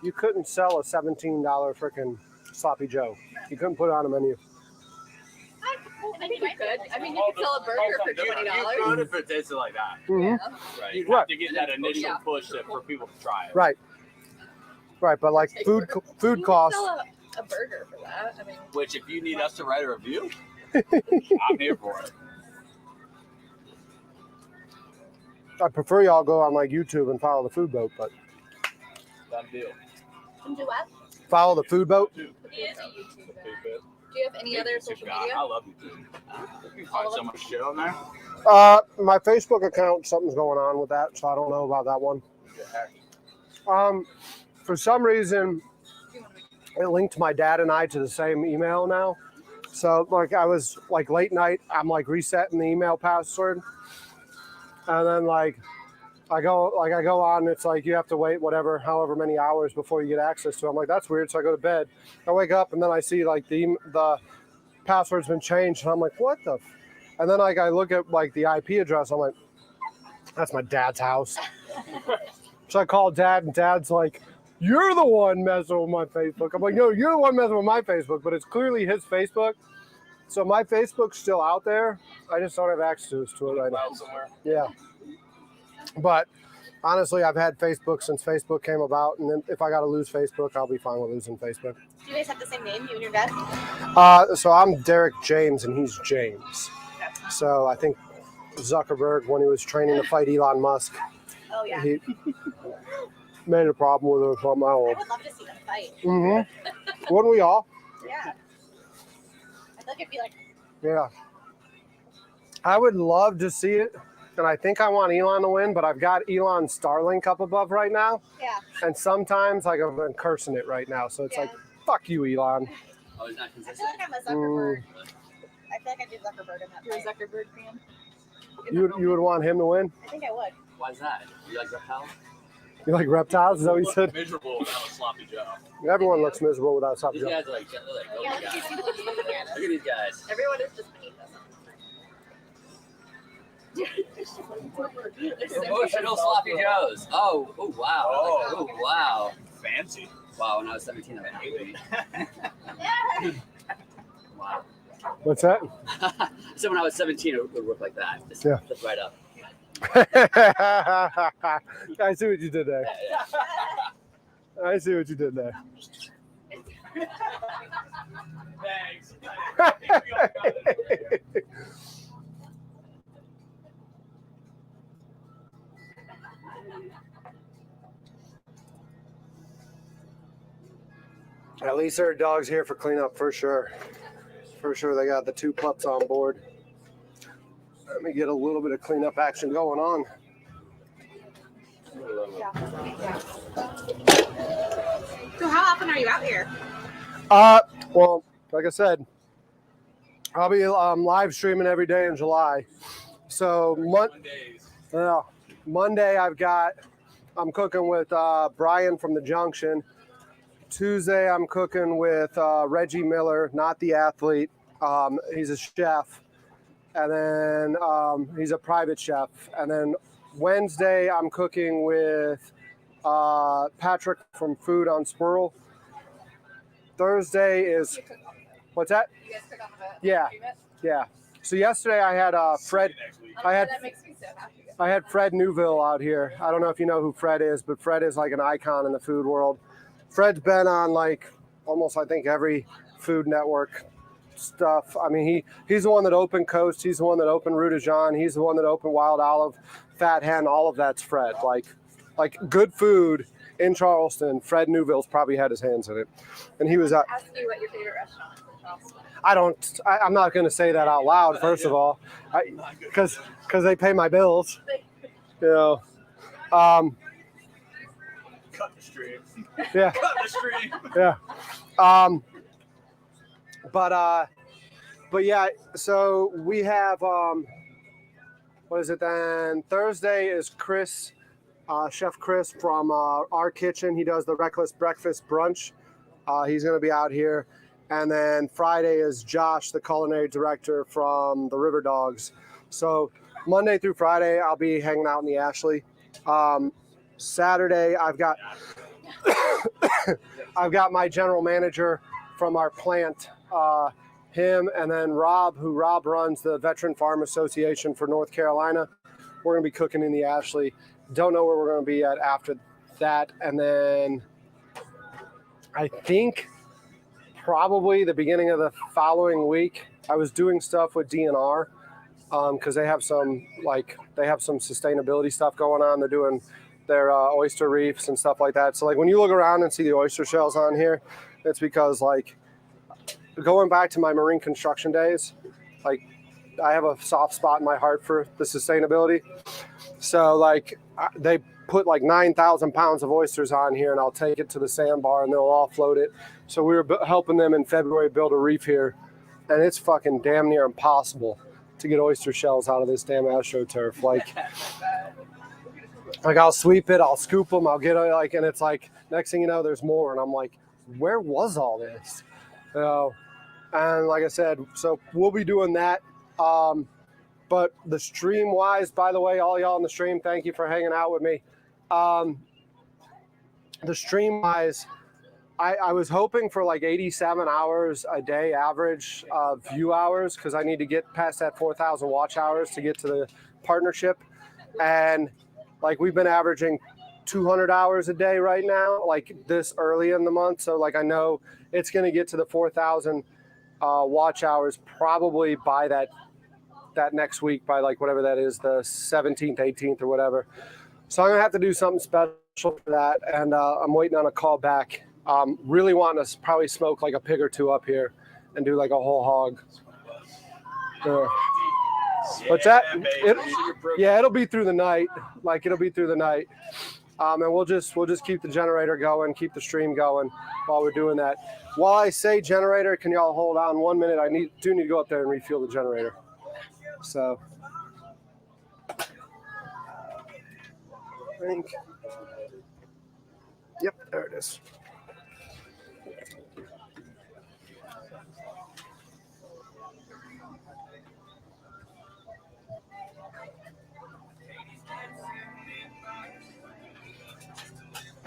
you couldn't sell a $17 freaking sloppy Joe. You couldn't put it on a menu. I think you could. I mean, you could sell a burger for You $20. could if it tasted like that. Mhm. Right. You You have to get that initial Yeah. push for people to try it. Right. Right, but like food You costs. could sell a burger for that. I mean, Which, if you need us to write a review, I'm here for it. I prefer y'all go on like YouTube and follow the food boat, but Done deal. and do what? follow the food boat. He is a YouTuber. Do you have any other social I media? love YouTube. You can find so much shit on there. My Facebook account, something's going on with that, so I don't know about that one. For some reason, it linked my dad and I to the same email now. So like I was like late night, I'm like resetting the email password, and then like I go on, and it's like you have to wait however many hours before you get access to it. I'm like, that's weird. So I go to bed. I wake up and then I see like the password's been changed, and I'm like, what the? And then like I look at like the IP address. I'm like, that's my dad's house. So I call Dad, and Dad's like, you're the one messing with my Facebook. I'm like, no, you're the one messing with my Facebook, but it's clearly his Facebook. So my Facebook's still out there. I just don't have access to it right now. Somewhere. Yeah. But honestly, I've had Facebook since Facebook came about, and then if I got to lose Facebook, I'll be fine with losing Facebook. Do you guys have the same name, you and your dad? So I'm Derek James, and he's James. So I think Zuckerberg, when he was training to fight Elon Musk, Oh, yeah. he made a problem with it or something. I don't I know. would love to see them fight. Mm-hmm. Wouldn't we all? Yeah. I feel like it'd be like, Yeah. I would love to see it, and I think I want Elon to win, but I've got Elon's Starlink up above right now, yeah. and sometimes like I'm cursing it right now, so it's Yeah. like, fuck you, Elon. Oh, he's not I feel consistent. like I'm a Zuckerberg. I feel like I do Zuckerberg in that You're a fight. Zuckerberg fan? You would want him to win? I think I would. Why is that? You like reptiles? You like reptiles? Is that what you said? Miserable without a sloppy Joe. Everyone looks miserable without These something. guys are like Yeah, golden look at these guys. people just looking at us. Look at these guys. Everyone is just beneath us. Emotional sloppy joes. Oh wow. Oh. Oh wow. Fancy. Wow, when I was 17, I had 8. Wow. What's that? So when I was 17, it would work like that. Just Yeah. flip right up. I see what you did there. Yeah. I see what you did there. Thanks. I think we all got it. At least there are dogs here for cleanup for sure. For sure, they got the 2 pups on board. Let me get a little bit of cleanup action going on. So how often are you out here? Well, like I said, I'll be live streaming every day in July. So Mondays. Monday I'm cooking with Brian from the Junction. Tuesday I'm cooking with Reggie Miller, not the athlete. He's a chef, and then he's a private chef. And then Wednesday I'm cooking with Patrick from Food on Squirrel. Thursday is what's that? You guys cook on the boat? Yeah. Yeah. So yesterday I had Fred. Next week. That makes me so happy. I had Fred Newville out here. I don't know if you know who Fred is, but Fred is like an icon in the food world. Fred's been on like almost, I think, every Food Network stuff. I mean, he's the one that opened Coast. He's the one that opened Rue de Jean. He's the one that opened Wild Olive, Fat Hen. All of that's Fred. Like good food in Charleston. Fred Newville's probably had his hands in it, and he was out. Ask you what your favorite restaurant is in Charleston. I'm not going to say that out loud. First of all, because they pay my bills. You know. Cut the stream. Yeah. Cut the stream. Yeah. But yeah, so we have what is it then? Thursday is Chris, Chef Chris from our kitchen. He does the Reckless Breakfast Brunch. He's going to be out here. And then Friday is Josh, the culinary director from the River Dogs. So Monday through Friday, I'll be hanging out in the Ashley. Saturday, I've got my general manager from our plant, him, and then Rob runs the Veteran Farm Association for North Carolina. We're going to be cooking in the Ashley. Don't know where we're going to be at after that. And then I think probably the beginning of the following week, I was doing stuff with DNR because they have some sustainability stuff going on. They're doing their oyster reefs and stuff like that. So like when you look around and see the oyster shells on here, it's because like going back to my marine construction days, like I have a soft spot in my heart for the sustainability. So like they put like 9,000 pounds of oysters on here, and I'll take it to the sandbar and they'll offload it. So we were helping them in February build a reef here, and it's fucking damn near impossible to get oyster shells out of this damn astroturf. Like, Like I'll sweep it, I'll scoop them, I'll get it, like, and it's like next thing you know, there's more, and I'm like, where was all this? And like I said, so we'll be doing that. But the stream wise, by the way, all y'all in the stream, thank you for hanging out with me. The stream wise, I was hoping for like 87 hours a day average view hours, because I need to get past that 4,000 watch hours to get to the partnership. And like we've been averaging 200 hours a day right now, like this early in the month. So like I know it's going to get to the 4,000 watch hours probably by that next week, by like whatever that is, the 17th, 18th or whatever. So I'm going to have to do something special for that. And I'm waiting on a call back. Really wanting to probably smoke like a pig or two up here and do like a whole hog. But it'll be through the night. Like it'll be through the night. And we'll just keep the generator going, keep the stream going while we're doing that. While I say generator, can y'all hold on 1 minute? I do need to go up there and refuel the generator. So I think, yep, there it is.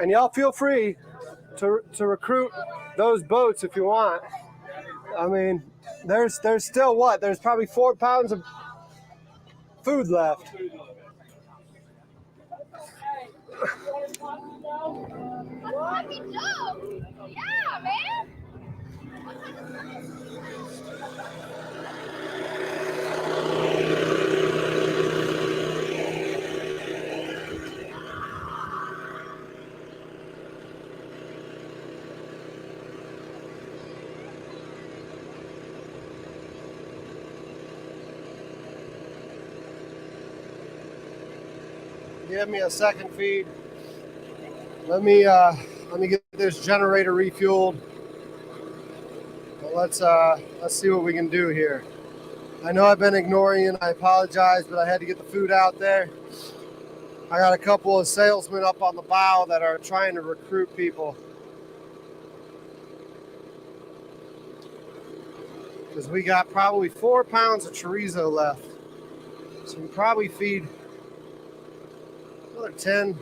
And y'all feel free to recruit those boats if you want. I mean, there's still what? There's probably 4 pounds of food left. Fucking dope. Yeah, man. Give me a second feed. Let me get this generator refueled. Well, let's see what we can do here. I know I've been ignoring you, and I apologize, but I had to get the food out there. I got a couple of salesmen up on the bow that are trying to recruit people. Because we got probably 4 pounds of chorizo left. So we can probably feed another 10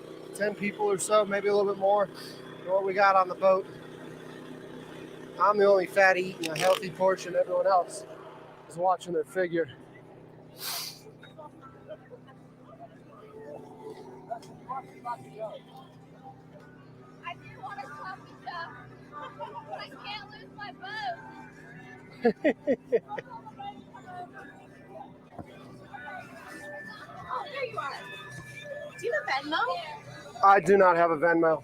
people or so, maybe a little bit more than what we got on the boat. I'm the only fatty eating a healthy portion. Everyone else is watching their figure. I do want a coffee cup, but I can't lose my boat. Oh, there you are. Do you have Venmo? I do not have a Venmo.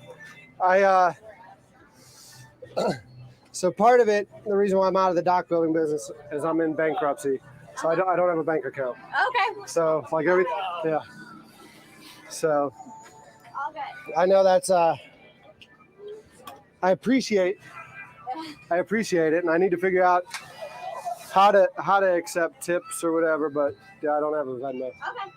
So part of it, the reason why I'm out of the dock building business is I'm in bankruptcy. So I don't have a bank account. Okay. So like yeah. So All good. I know that's I appreciate it, and I need to figure out how to accept tips or whatever, but yeah, I don't have a Venmo. Okay.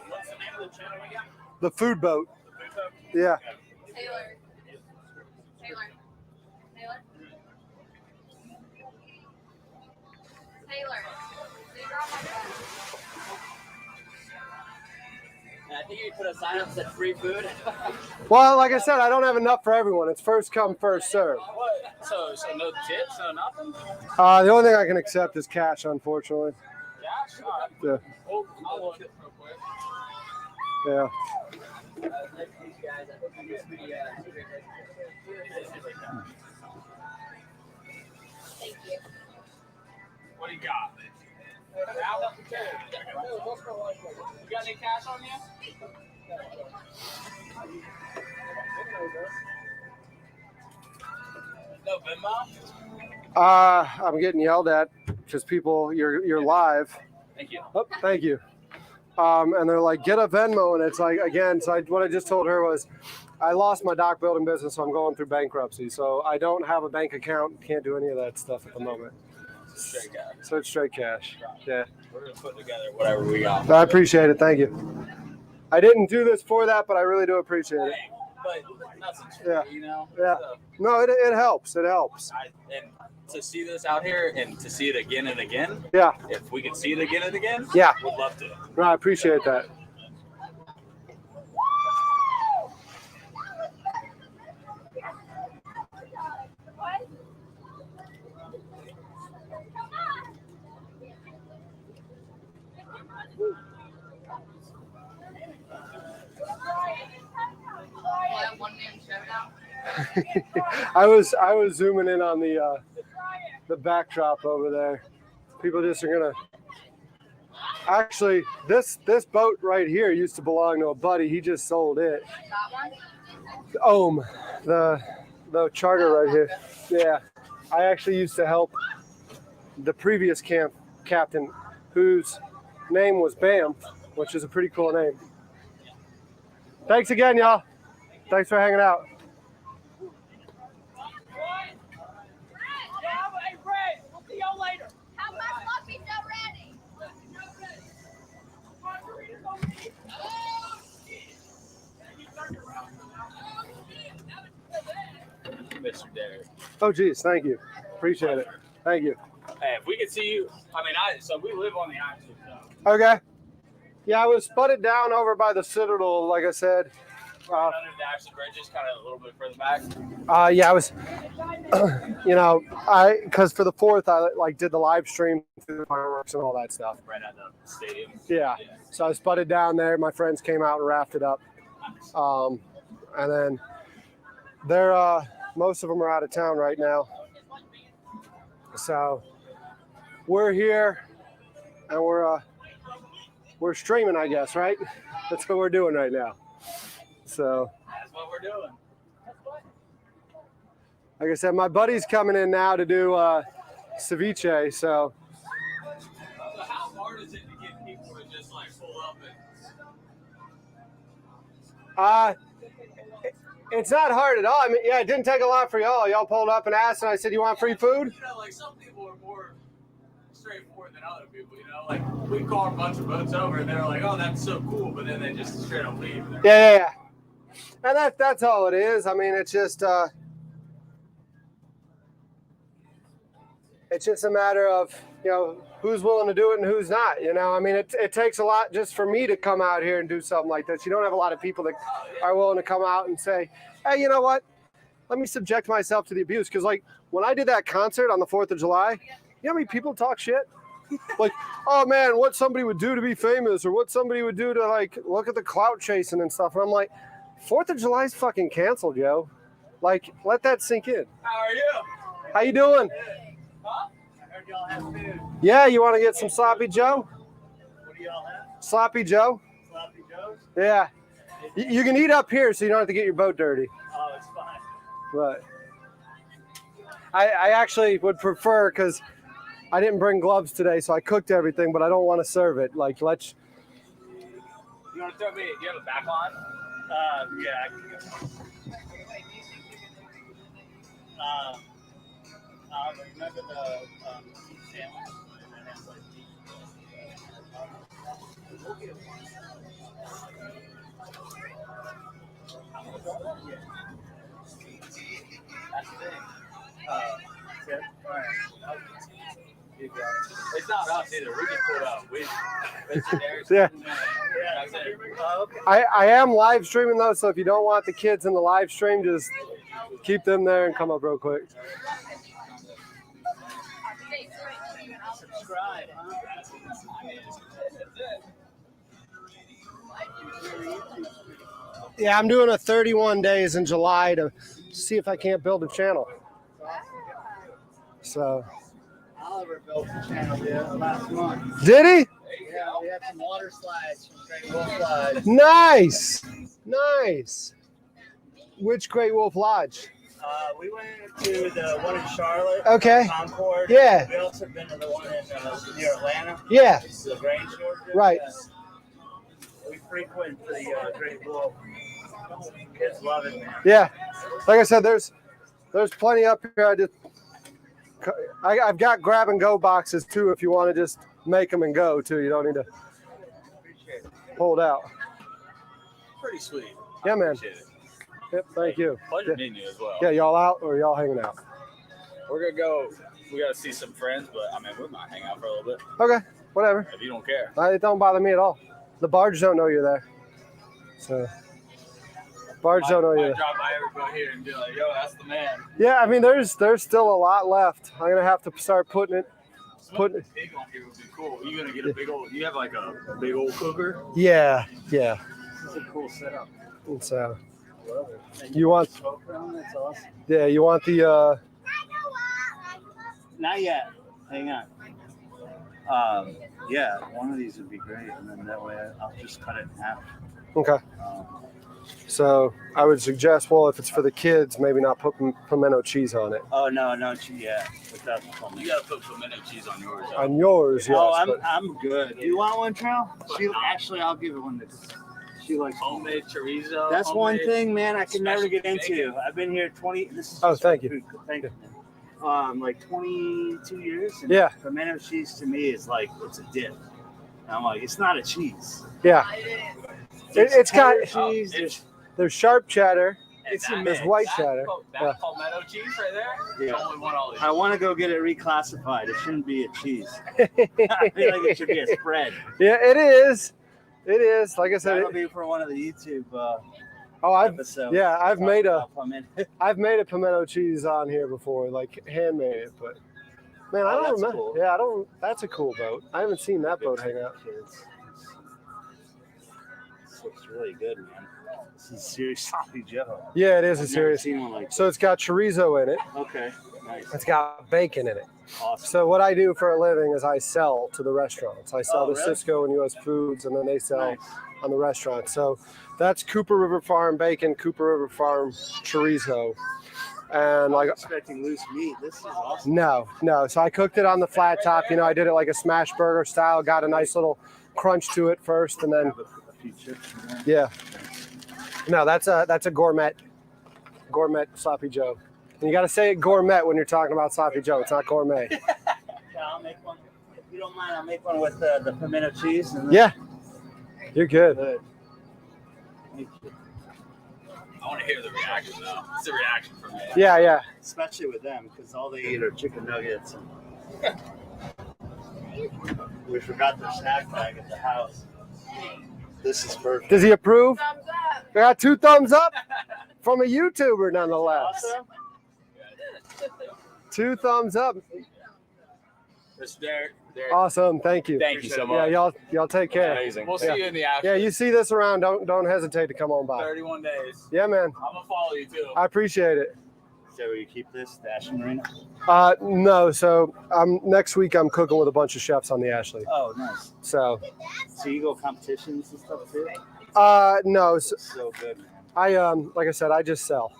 What's the name of the channel again? The food boat. Yeah. Taylor. I think you put a sign up that said free food. Well, like I said, I don't have enough for everyone. It's first come, first serve. What? So no tips, no nothing? The only thing I can accept is cash, unfortunately. Cash? All right. Yeah. Well, I'll look it real quick. Yeah. Thank you. What do you got? You got any cash on you? No Venmo? I'm getting yelled at because people, you're live. Thank you. Oh, thank you. And they're like, get a Venmo. And it's like, again, so what I just told her was, I lost my dock building business, so I'm going through bankruptcy. So I don't have a bank account, can't do any of that stuff at the moment. Straight cash. So it's straight cash. Yeah. We're gonna put together whatever we got. I appreciate it. Thank you. I didn't do this for that, but I really do appreciate it. But nothing, Yeah. you know. Yeah. So, No, it helps. It helps. and to see this out here and to see it again and again. Yeah. If we can see it again and again. Yeah. Would love to. No, I appreciate that. I was zooming in on the backdrop over there. People just are gonna. Actually, this boat right here used to belong to a buddy. He just sold it. The charter right here. Yeah, I actually used to help the previous camp captain, whose name was Bam, which is a pretty cool name. Thanks again, y'all. Thanks for hanging out. Mr. Derek. Oh, geez, thank you. Appreciate it. Thank you. Hey, if we could see you, I mean, so we live on the Axel zone. Okay. Yeah, I was sputted down over by the Citadel, like I said. Under the Axel bridges, kind of a little bit further back. Yeah, I was, because for the 4th, I did the live stream through the fireworks and all that stuff. Right at the stadium. Yeah. So I was sputted down there. My friends came out and rafted up. And then they're, most of them are out of town right now. So we're here and we're streaming, I guess, right? That's what we're doing right now. So that's what we're doing. Like I said, my buddy's coming in now to do ceviche, so. So how hard is it to get people to just like pull up and? It's not hard at all. I mean, yeah, it didn't take a lot for y'all. Y'all pulled up and asked, and I said, "You want free food?" You know, like some people are more straightforward than other people. You know, like we call a bunch of boats over, and they're like, "Oh, that's so cool," but then they just straight up leave. Yeah. And that's all it is. I mean, it's just a matter of, who's willing to do it and who's not. I mean, it takes a lot just for me to come out here and do something like this. You don't have a lot of people that are willing to come out and say, hey, you know what? Let me subject myself to the abuse. Because, like, when I did that concert on the 4th of July, you know how many people talk shit? Like, oh, man, what somebody would do to be famous or what somebody would do to, like, look at the clout chasing and stuff. And I'm like, 4th of July is fucking canceled, yo. Like, let that sink in. How are you? How you doing? Huh? I heard y'all have food. Yeah, you want to get some Sloppy Joe? What do y'all have? Sloppy Joe? Sloppy Joes? Yeah. You can eat up here so you don't have to get your boat dirty. Oh, it's fine. But I actually would prefer, because I didn't bring gloves today, so I cooked everything, but I don't want to serve it. Like, let's... You want to throw me? Do you have a back line? Yeah, I can go. Remember the sandwich? That has like that's the thing. It's not us either. We just pulled up. Yeah. That's it. Okay. I am live streaming, though, so if you don't want the kids in the live stream, just keep them there and come up real quick. Subscribe, huh? Yeah, I'm doing a 31 days in July to see if I can't build a channel. So. Oliver built the channel last month. Did he? Yeah, we had some water slides from Great Wolf Lodge. Nice. Which Great Wolf Lodge? We went to the one in Charlotte. Okay. Concord. Yeah. We also been to the one in near Atlanta. Yeah. It's the Grange, Georgia. Right. We frequent the Great Wolf. Kids love it, man. Yeah, like I said, there's plenty up here. I've got grab and go boxes too. If you want to just make them and go too, you don't need to hold out. Pretty sweet. Yeah, man. Appreciate it. Yep, thank you. Pleasure meeting you as well. Yeah, y'all out or y'all hanging out? We're gonna go. We gotta see some friends, but I mean, we might hang out for a little bit Okay, whatever. if you don't care. It don't bother me at all. The barge don't know you're there, so barge don't know you're there. Drop by everybody here and be like, "Yo, that's the man." Yeah, I mean, there's still a lot left. I'm gonna have to start putting it. Putting pig on here would be cool. You gonna get a big old? You have like a big old cooker? Yeah. It's a cool setup. So Love it. you want? That's awesome. Yeah, you want the? Not yet. Hang on. Yeah, one of these would be great, and then that way I'll just cut it in half. Okay. So I would suggest, well, if it's for the kids, maybe not put pimento cheese on it. Oh no, yeah, without the You gotta put pimento cheese on yours. Though. On yours, yes. Oh, but- I'm good. You want one, Trell? Actually, I'll give it one. She likes Homemade chorizo. That's one homemade thing, man. I can never get into. bacon. I've been here 20. This is Oh, just thank my you. food. Thank you. Like 22 years. And Yeah. Pimento cheese to me is like it's a dip. And I'm like, it's not a cheese. Yeah. It's got cheese. there's sharp cheddar. And There's white cheddar. That Yeah. palmetto cheese right there. Yeah. Only one all these. I want to go get it reclassified. It shouldn't be a cheese. I feel like it should be a spread. Yeah, it is. It is. Like I said, That'll be for one of the YouTube I've episodes. made a Pimento. I've made a pimento cheese on here before, like handmade it, but man, I Oh, don't that's remember. cool. Yeah, I don't. That's a cool boat. I haven't seen that boat hang out. This looks really good, man. This is serious sloppy Joe. Yeah, it is a I've never serious. seen one like So it's got chorizo in it. Okay, nice. It's got bacon in it. Awesome. So what I do for a living is I sell to the restaurants. I sell Oh, to really? Cisco and US Foods, and then they sell Nice. on the restaurant. So that's Cooper River Farm bacon, Cooper River Farm chorizo, and I'm like expecting loose meat. This is awesome. no. So I cooked it on the flat top. You know, I did it like a smash burger style. Got a nice little crunch to it first, and then Have a few chips in there. yeah. No, that's a gourmet sloppy Joe. And you got to say it gourmet when you're talking about sloppy Joe. It's not gourmet. Yeah, I'll make one. If you don't mind, I'll make one with the pimento cheese. And Yeah, you're good. Good. Thank you. I want to hear the reaction though. It's a reaction from me. Yeah. Especially with them, because all they eat are chicken nuggets. And we forgot their snack bag at the house. This is perfect. Does he approve? Thumbs up. I got 2 thumbs up from a YouTuber, nonetheless. Awesome. 2 thumbs up. It's Derek. Awesome. Thank you. Thank you so Yeah, much. y'all take care. Amazing. We'll see you in the after. Yeah, you see this around. Don't hesitate to come on by. 31 days. Yeah, man. I'm gonna follow you too. I appreciate it. Is that where you keep this, the Ashley Marina? No. So next week I'm cooking with a bunch of chefs on the Ashley. Oh, nice. So So you go competitions and stuff too? no. So So good, man. I like I said, I just sell.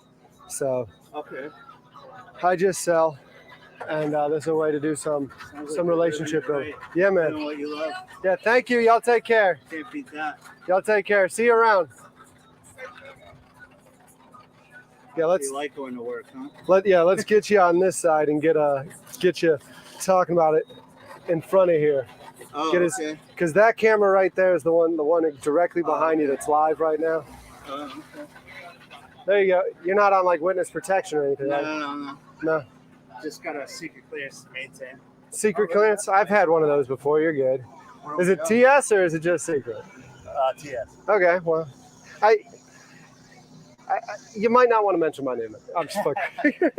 So Okay. I just sell, and this is a way to do some relationship building. Yeah, man. Doing what you love. Yeah. Thank you. Y'all take care. Can't beat that. Y'all take care. See you around. Yeah, let's You like going to work, huh? let's get you on this side and get you talking about it in front of here. Oh, Get his- okay. Because that camera right there is the one directly behind you that's live right now. Okay. There you go. You're not on like witness protection or anything, right? No. No. Just got a secret clearance to maintain. Secret clearance? I've had one of those before. You're good. Is it TS or is it just secret? TS. Okay, well, I you might not want to mention my name. I'm just fucking.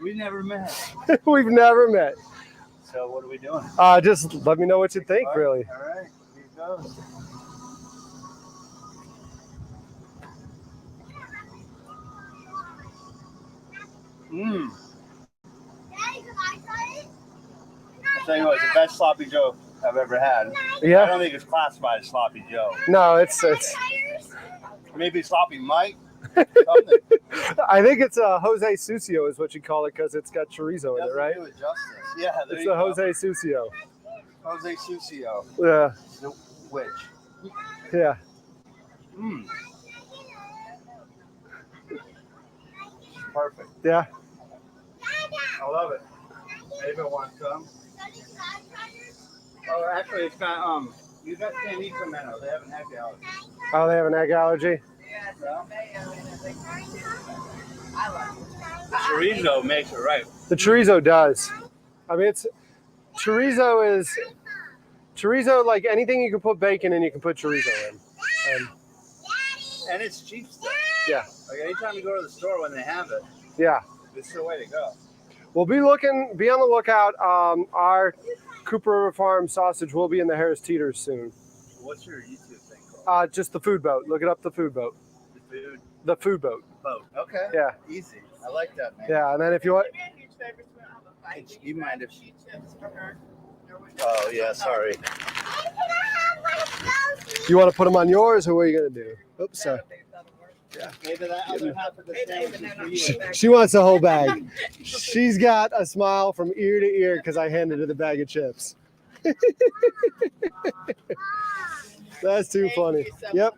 We never met. We've never met. So what are we doing? Just let me know what you think, really. All right. Here it goes. Mmm. I'll tell you what, it's the best sloppy Joe I've ever had. I Yeah. don't think it's classified as sloppy Joe. No, it's. Maybe sloppy Mike. Something. I think it's Jose Sucio is what you call it because it's got chorizo in it, Doesn't right? do it justice. Yeah, there It's you a go. Jose Sucio. Jose Sucio. Yeah. Which? Yeah. Mm. Perfect. Yeah. I love it. Anybody want some? Oh, actually, it's got you guys can't eat pimento. They have an egg allergy. Oh, they have an egg allergy. Chorizo makes it right. The chorizo does. I mean, chorizo, like anything you can put bacon in, you can put chorizo in. And it's cheap stuff. Yeah. Like anytime you go to the store when they have it, Yeah. it's the way to go. We'll be on the lookout. Our Cooper River Farm sausage will be in the Harris Teeters soon. What's your YouTube thing called? Just the food boat. Look it up, the food boat. The food boat. Boat. Okay. Yeah. Easy. I like that, man. Yeah, and then if you want. You mind if she? Oh yeah, sorry. You want to put them on yours, or what are you gonna do? Oops, sorry. Yeah. Maybe that other half of the sandwich is for you. She wants the whole bag. She's got a smile from ear to ear because I handed her the bag of chips. That's too funny. Yep.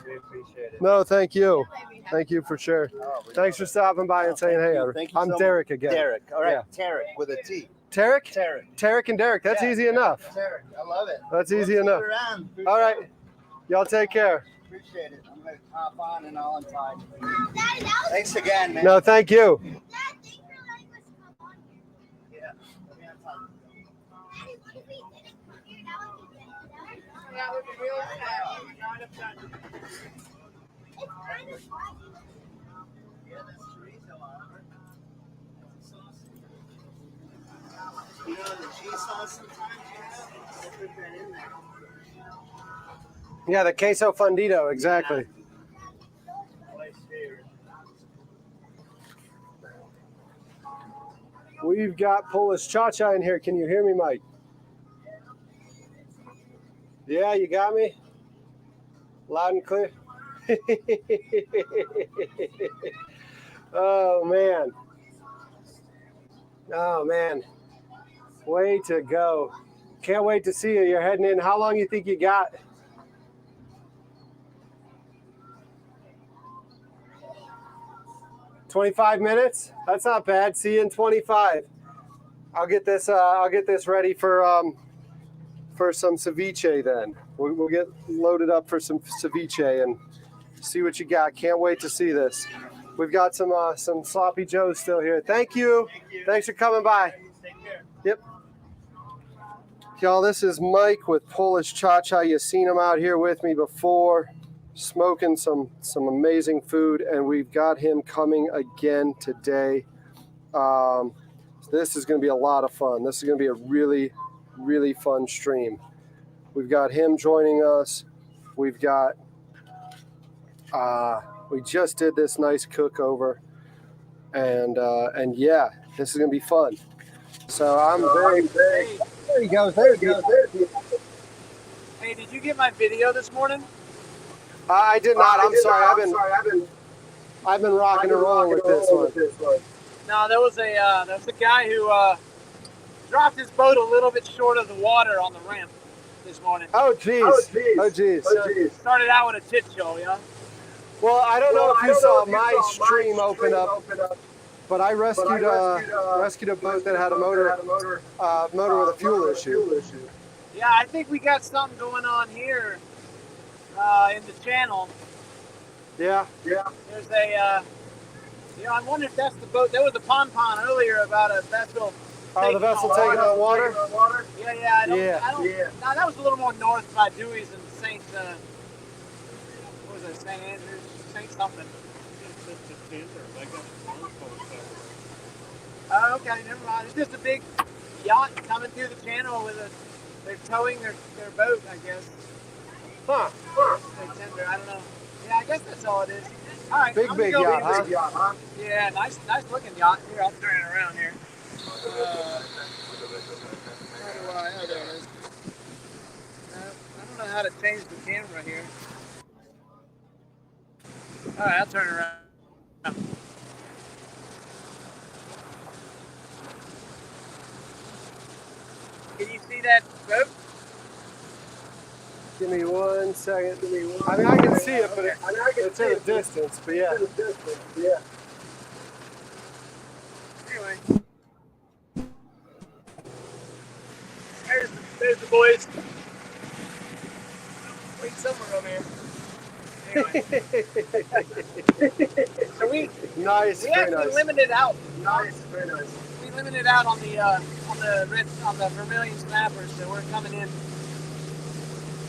We appreciate it. No, thank you. Thank you for sure. Thanks for stopping by and saying hey. Thank you I'm so much. Derek again. Derek. All right. Yeah. Tarek with a T. Tarek? Tarek. Tarek and Derek. That's Yeah. easy enough. Tarek. I love it. That's easy See you enough. around. All right. Y'all take care. Appreciate it. I'm going to hop on and I'll untie. Thanks again, man. No, thank you. Yeah. You know the cheese sauce sometimes you put that in there. Yeah, the queso fundido, exactly. We've got Polish Cha-Cha in here. Can you hear me, Mike? Yeah, you got me? Loud and clear? Oh, man. Oh, man. Way to go. Can't wait to see you. You're heading in. How long you think you got? $25 minutes? That's not bad. See you in 25. I'll get this ready for some ceviche then. We'll get loaded up for some ceviche and see what you got. Can't wait to see this. We've got some sloppy joes still here. Thank you. Thanks for coming by. Take care. Yep. Y'all, this is Mike with Polish Cha-Cha. You've seen him out here with me before, smoking some amazing food, and we've got him coming again today. This is going to be a lot of fun. This is going to be a really, really fun stream. We've got him joining us. We've got, we just did this nice cook over, and yeah, this is going to be fun. So I'm very. There he goes. There he goes. Hey, did you get my video this morning? I did not. I'm sorry. I've been rocking and rolling with this one. No, there was a guy who dropped his boat a little bit short of the water on the ramp this morning. Oh geez. Oh geez. So started out with a tit show, yeah. Well, I don't know if you saw my stream open up, but I rescued a boat that had a motor with a fuel issue. Yeah, I think we got something going on here in the channel. Yeah. There's a, I wonder if that's the boat. There was a pon-pon earlier about a vessel. Oh, the vessel taking on water? Yeah, I don't. No, that was a little more north by Dewey's and St. What was it, St. Andrews? St. something. Oh, okay, never mind. It's just a big yacht coming through the channel they're towing their boat, I guess. Huh. They tender, I don't know. Yeah, I guess that's all it is. All right. Big yacht, huh? Yeah, nice looking yacht. Here, I'll turn it around here. Oh, there it is. I don't know how to change the camera here. All right, I'll turn it around. Can you see that boat? Give me 1 second. I mean, I can see it, but it's at a distance. But yeah. Anyway. There's the boys. Wait somewhere over here. Anyway. So we Nice. Very actually nice. limited out. Nice. Very nice. We limited out on the Vermilion snappers, so we're coming in.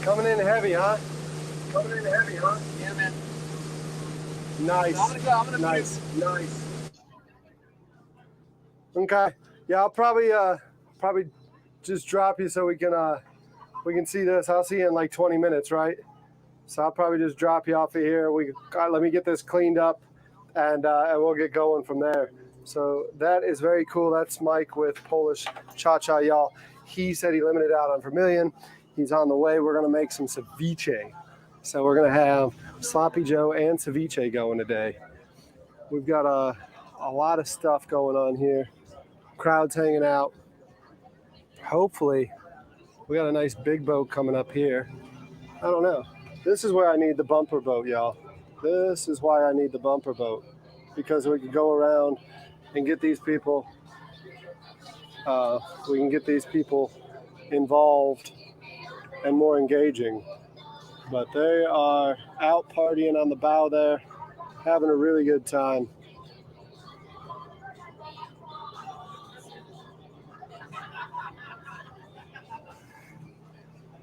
Coming in heavy, huh? Yeah, man. Nice. So I'm gonna Nice. Okay. Yeah, I'll probably just drop you so we can see this. I'll see you in like 20 minutes, right? So I'll probably just drop you off of here. Let me get this cleaned up, and we'll get going from there. So that is very cool. That's Mike with Polish Cha-Cha, y'all. He said he limited out on Vermilion. He's on the way. We're gonna make some ceviche. So we're gonna have Sloppy Joe and ceviche going today. We've got a lot of stuff going on here. Crowds hanging out. Hopefully, we got a nice big boat coming up here. I don't know. This is where I need the bumper boat, y'all. This is why I need the bumper boat, because we can go around and get these people. We can get these people involved and more engaging. But they are out partying on the bow there, having a really good time.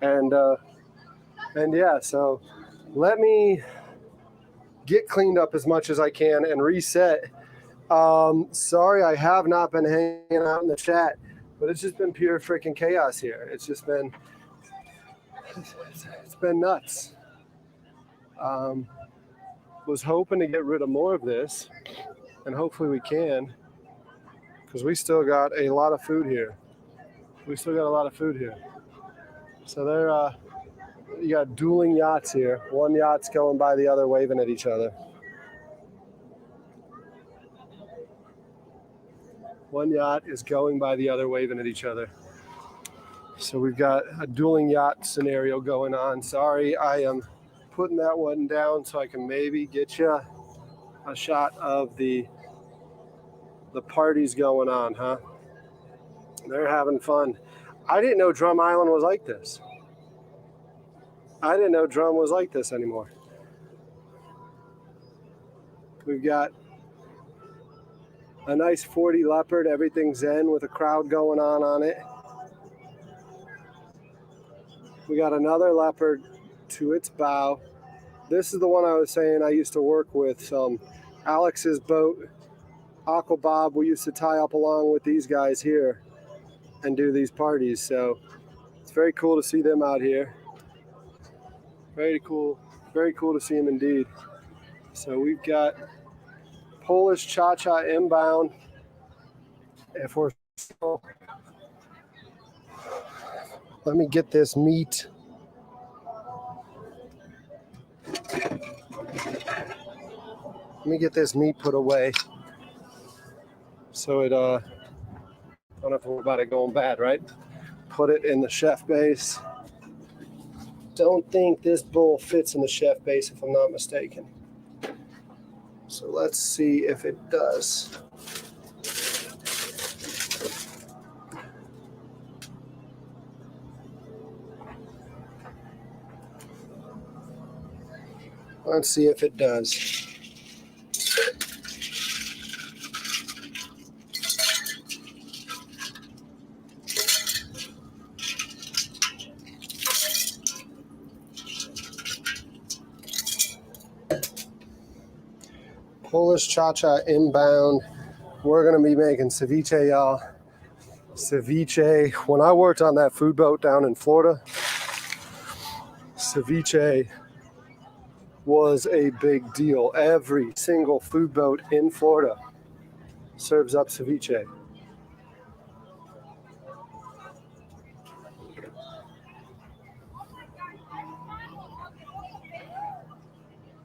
And yeah, so let me get cleaned up as much as I can and reset. Sorry, I have not been hanging out in the chat, but it's just been pure freaking chaos here. It's been nuts. Was hoping to get rid of more of this, and hopefully we can, because we still got a lot of food here. So you got dueling yachts here. One yacht's going by the other, waving at each other. One yacht is going by the other, waving at each other. So we've got a dueling yacht scenario going on. Sorry, I am putting that one down so I can maybe get you a shot of the parties going on, huh? They're having fun. I didn't know Drum Island was like this. I didn't know Drum was like this anymore. We've got a nice 40 Leopard, everything's zen with a crowd going on it. We got another Leopard to its bow. This is the one I was saying I used to work with. Alex's boat, Aqua Bob, we used to tie up along with these guys here and do these parties. So it's very cool to see them out here. Very cool to see them indeed. So we've got Polish Cha-Cha inbound. Let me get this meat. Let me get this meat put away so it don't have to worry about it going bad, right? Put it in the chef base. Don't think this bowl fits in the chef base if I'm not mistaken. So let's see if it does. Let's see if it does. Polish Cha-Cha inbound. We're gonna be making ceviche, y'all. Ceviche. When I worked on that food boat down in Florida, ceviche was a big deal. Every single food boat in Florida serves up ceviche.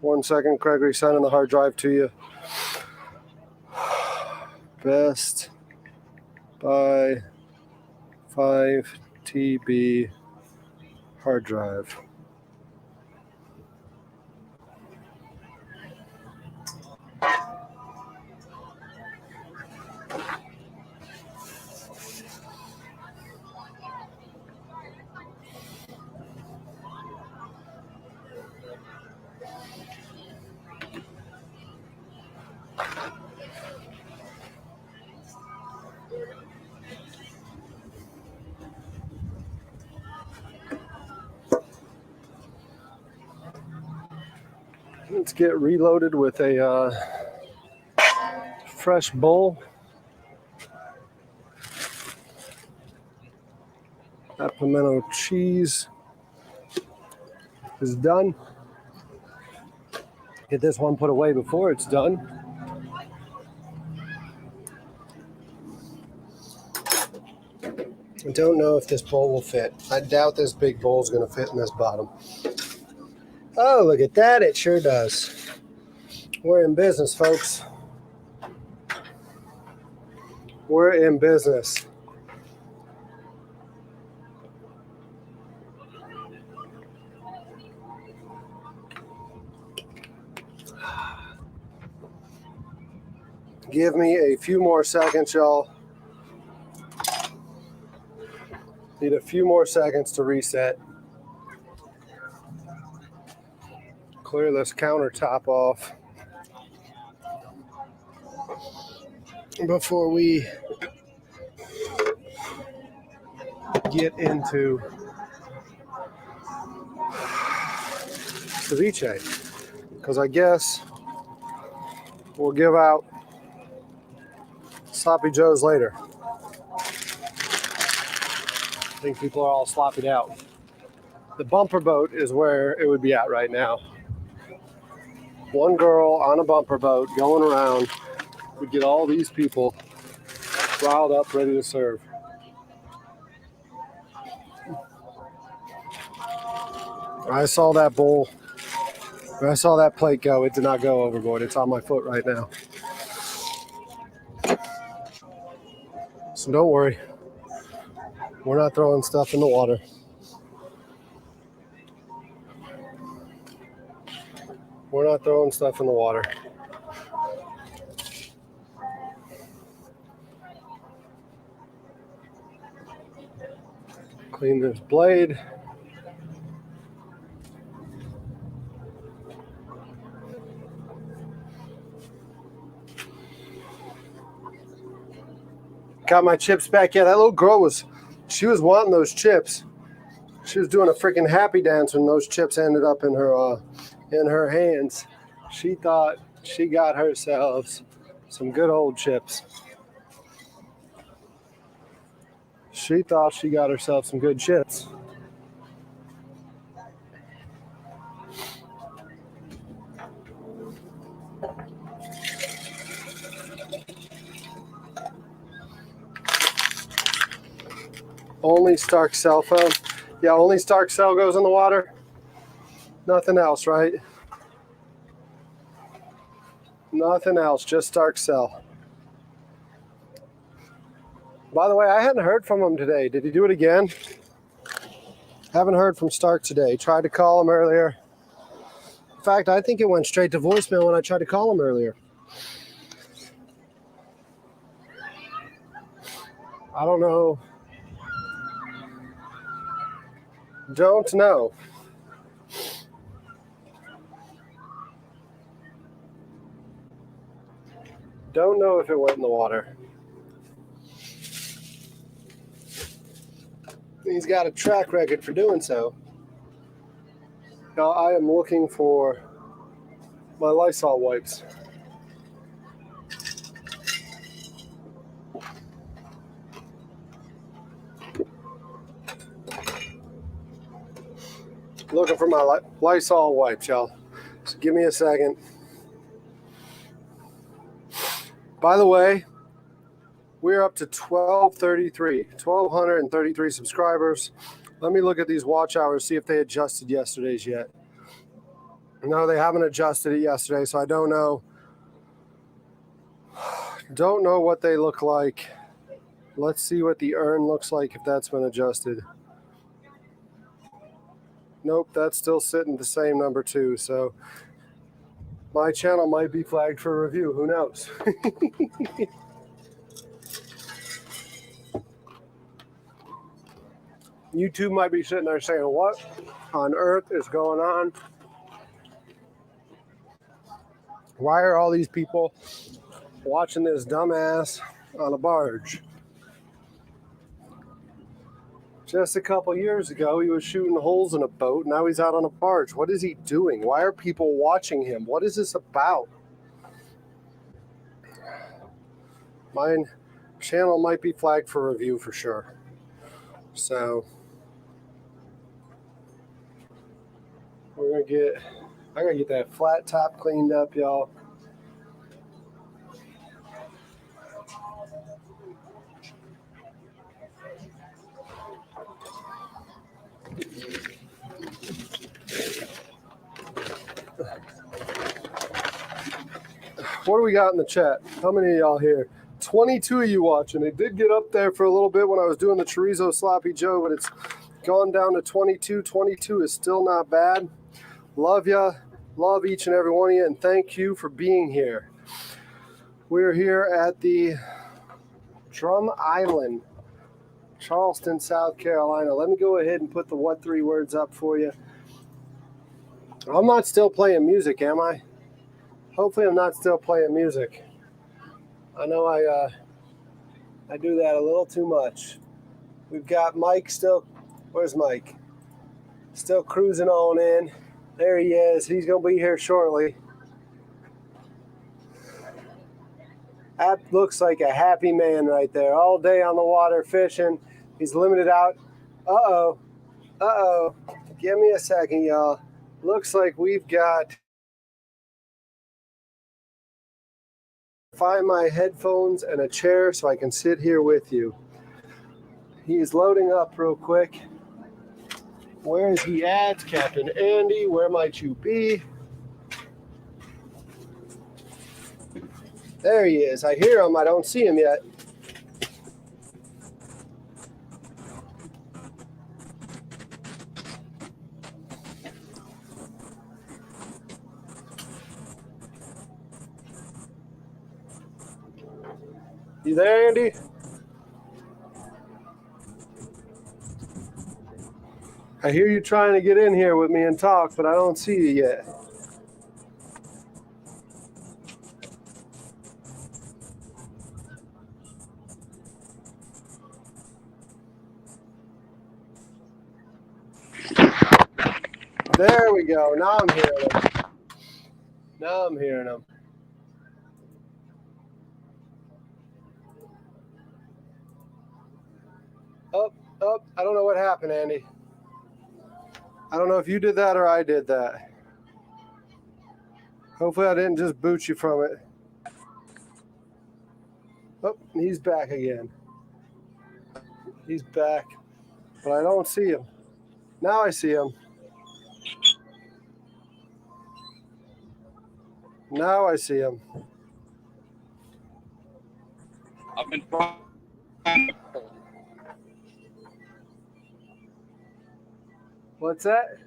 One second, Gregory, sending the hard drive to you. Best Buy 5 TB hard drive. Let's get reloaded with a fresh bowl. That pimento cheese is done. Get this one put away before it's done. I don't know if this bowl will fit. I doubt this big bowl is going to fit in this bottom. Oh, look at that. It sure does. We're in business, folks. We're in business. Give me a few more seconds, y'all. Need a few more seconds to reset. Clear this countertop off before we get into ceviche, because I guess we'll give out sloppy joes later. I think people are all sloppied out. The bumper boat is where it would be at right now. One girl on a bumper boat going around would get all these people riled up, ready to serve. I saw that bowl. I saw that plate go. It did not go overboard. It's on my foot right now. So don't worry. We're not throwing stuff in the water. We're not throwing stuff in the water. Clean this blade. Got my chips back. Yeah, that little girl she was wanting those chips. She was doing a freaking happy dance when those chips ended up in her hands. She thought she got herself some good old chips. She thought she got herself some good chips. Only Stark cell phone. Yeah, only Stark cell goes in the water. Nothing else, right? Nothing else, just Stark cell. By the way, I hadn't heard from him today. Did he do it again? Haven't heard from Stark today. Tried to call him earlier. In fact, I think it went straight to voicemail when I tried to call him earlier. I don't know. Don't know. Don't know if it went in the water. He's got a track record for doing so. Now I am looking for my Lysol wipes. Looking for my Lysol wipes, y'all. So give me a second. By the way, we're up to 1,233 subscribers. Let me look at these watch hours, see if they adjusted yesterday's yet. No, they haven't adjusted it yesterday, so I don't know. Don't know what they look like. Let's see what the earn looks like if that's been adjusted. Nope, that's still sitting the same number too. So My channel might be flagged for review. Who knows? YouTube might be sitting there saying, what on earth is going on? Why are all these people watching this dumbass on a barge? Just a couple years ago, he was shooting holes in a boat. Now he's out on a barge. What is he doing? Why are people watching him? What is this about? My channel might be flagged for review for sure. So I gotta get that flat top cleaned up, y'all. What do we got in the chat? How many of y'all here? 22 of you watching. It did get up there for a little bit when I was doing the chorizo sloppy joe, but it's gone down to 22. 22 is still not bad. Love ya. Love each and every one of you, and thank you for being here. We're here at the Drum Island, Charleston, South Carolina. Let me go ahead and put the what three words up for you. I'm not still playing music, am I? Hopefully I'm not still playing music. I know I do that a little too much. We've got Mike still. Where's Mike? Still cruising on in. There he is. He's going to be here shortly. That looks like a happy man right there. All day on the water fishing. He's limited out. Uh-oh. Uh-oh. Give me a second, y'all. Looks like we've got... Find my headphones and a chair so I can sit here with you. He's loading up real quick. Where is he at? Captain Andy, where might you be? There he is. I hear him. I don't see him yet. You there, Andy? I hear you trying to get in here with me and talk, but I don't see you yet. There we go. Now I'm hearing him. Now I'm hearing him. Oh, I don't know what happened, Andy. I don't know if you did that or I did that. Hopefully I didn't just boot you from it. Oh, he's back again. He's back, but I don't see him. Now I see him. Now I see him. I've been trying. What's that?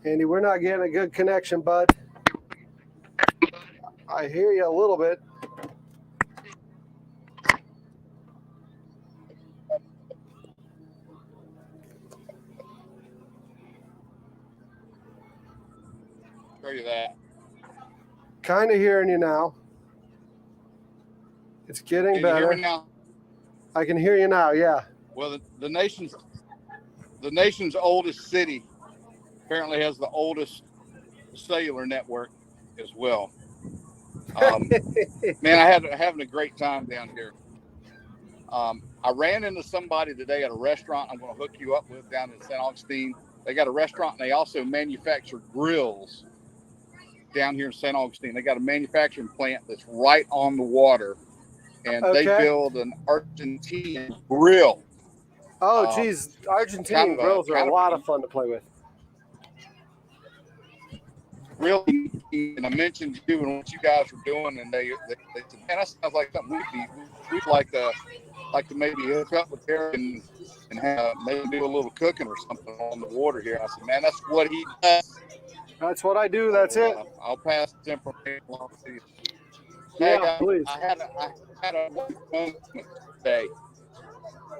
Andy, we're not getting a good connection, bud. I hear you a little bit. Show you that. Kind of hearing you now. It's getting Can better. you hear me now? I can hear you now, yeah. Well, the nation's oldest city apparently has the oldest cellular network as well. Man, having a great time down here. I ran into somebody today at a restaurant I'm going to hook you up with down in St. Augustine. They got a restaurant and they also manufacture grills down here in St. Augustine. They got a manufacturing plant that's right on the water, and they build an Argentine grill. Oh, geez. Argentine grills are a lot of fun to play with. Really, and I mentioned you and what you guys were doing, and they said, man, that sounds like something we'd like to like to maybe hook up with Derek and have maybe do a little cooking or something on the water here. I said, man, that's what he does. That's what I do. That's it. I'll pass the information along to you. Yeah, Hey, please. I had a moment today.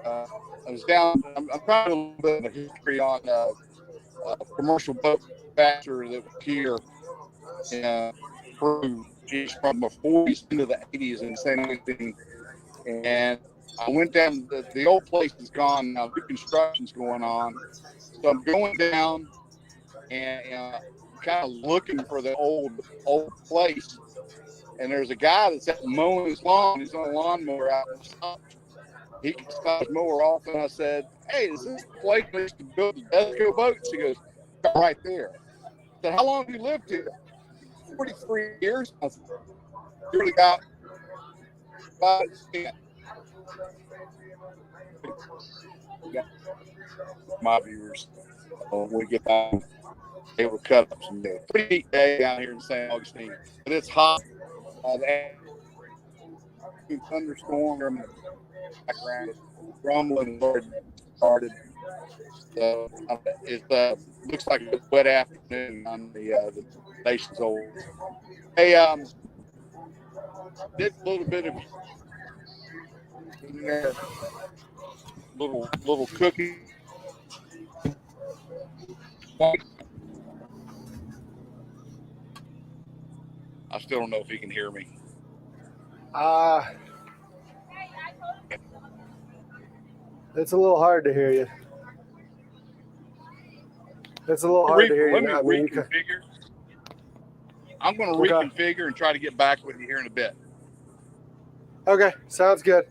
I was down. I'm trying a little bit of a history on commercial boat manufacturer that was here from the 40s into the 80s in St. Augustine. And I went down. The old place is gone now. New construction's going on. So I'm going down and kind of looking for the old place. And there's a guy that's out mowing his lawn. He's on a lawnmower out in the sun. He can stop his mower off. And I said, hey, is this the place we used to build the Desco boats? He goes, right there. I said, how long have you lived here? 43 years. I said, you're the guy. My viewers, when we get back, they will cut up some day. Pretty neat day down here in St. Augustine, but it's hot. The thunderstorm in the background, rumbling started. So it looks like a wet afternoon on the nation's old. Hey, did a little bit of little cooking. I still don't know if he can hear me. It's a little hard to hear you. It's a little hard to hear you now. Reconfigure. I'm going to reconfigure and try to get back with you here in a bit. Okay, sounds good.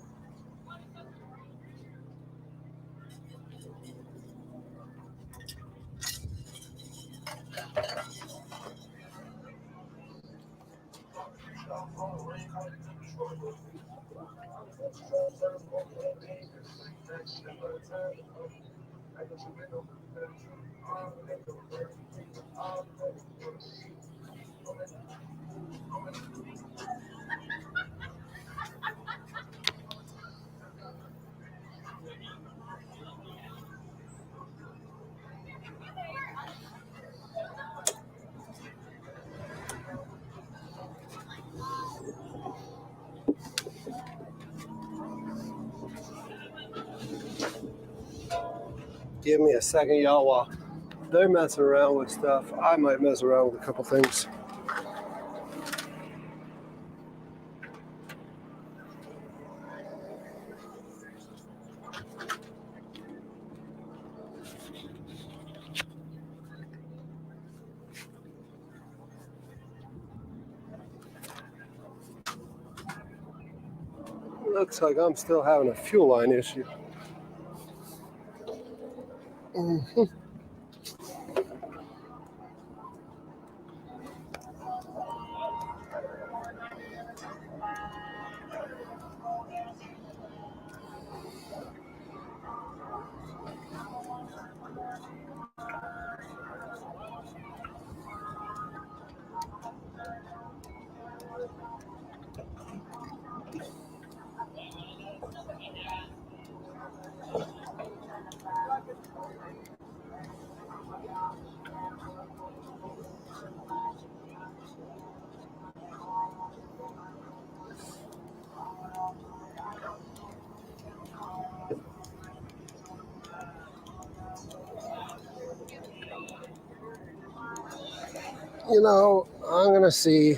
Give me a second, y'all, while they're messing around with stuff. I might mess around with a couple things. Looks like I'm still having a fuel line issue. Mm-hmm. You know, I'm going to see.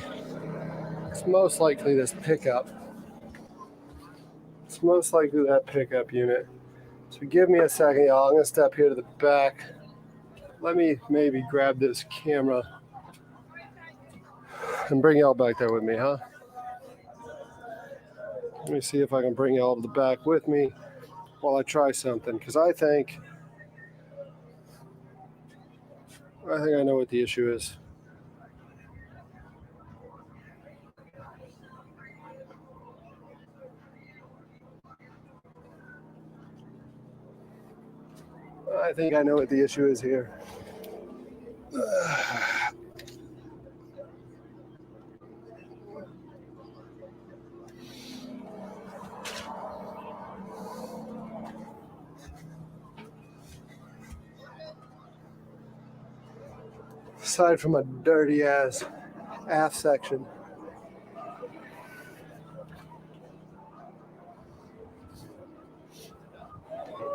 It's most likely this pickup. It's most likely that pickup unit. So give me a second, y'all. I'm going to step here to the back. Let me maybe grab this camera and bring y'all back there with me, huh? Let me see if I can bring y'all to the back with me while I try something, because I think I know what the issue is. I think I know what the issue is here. Aside from a dirty ass aft section.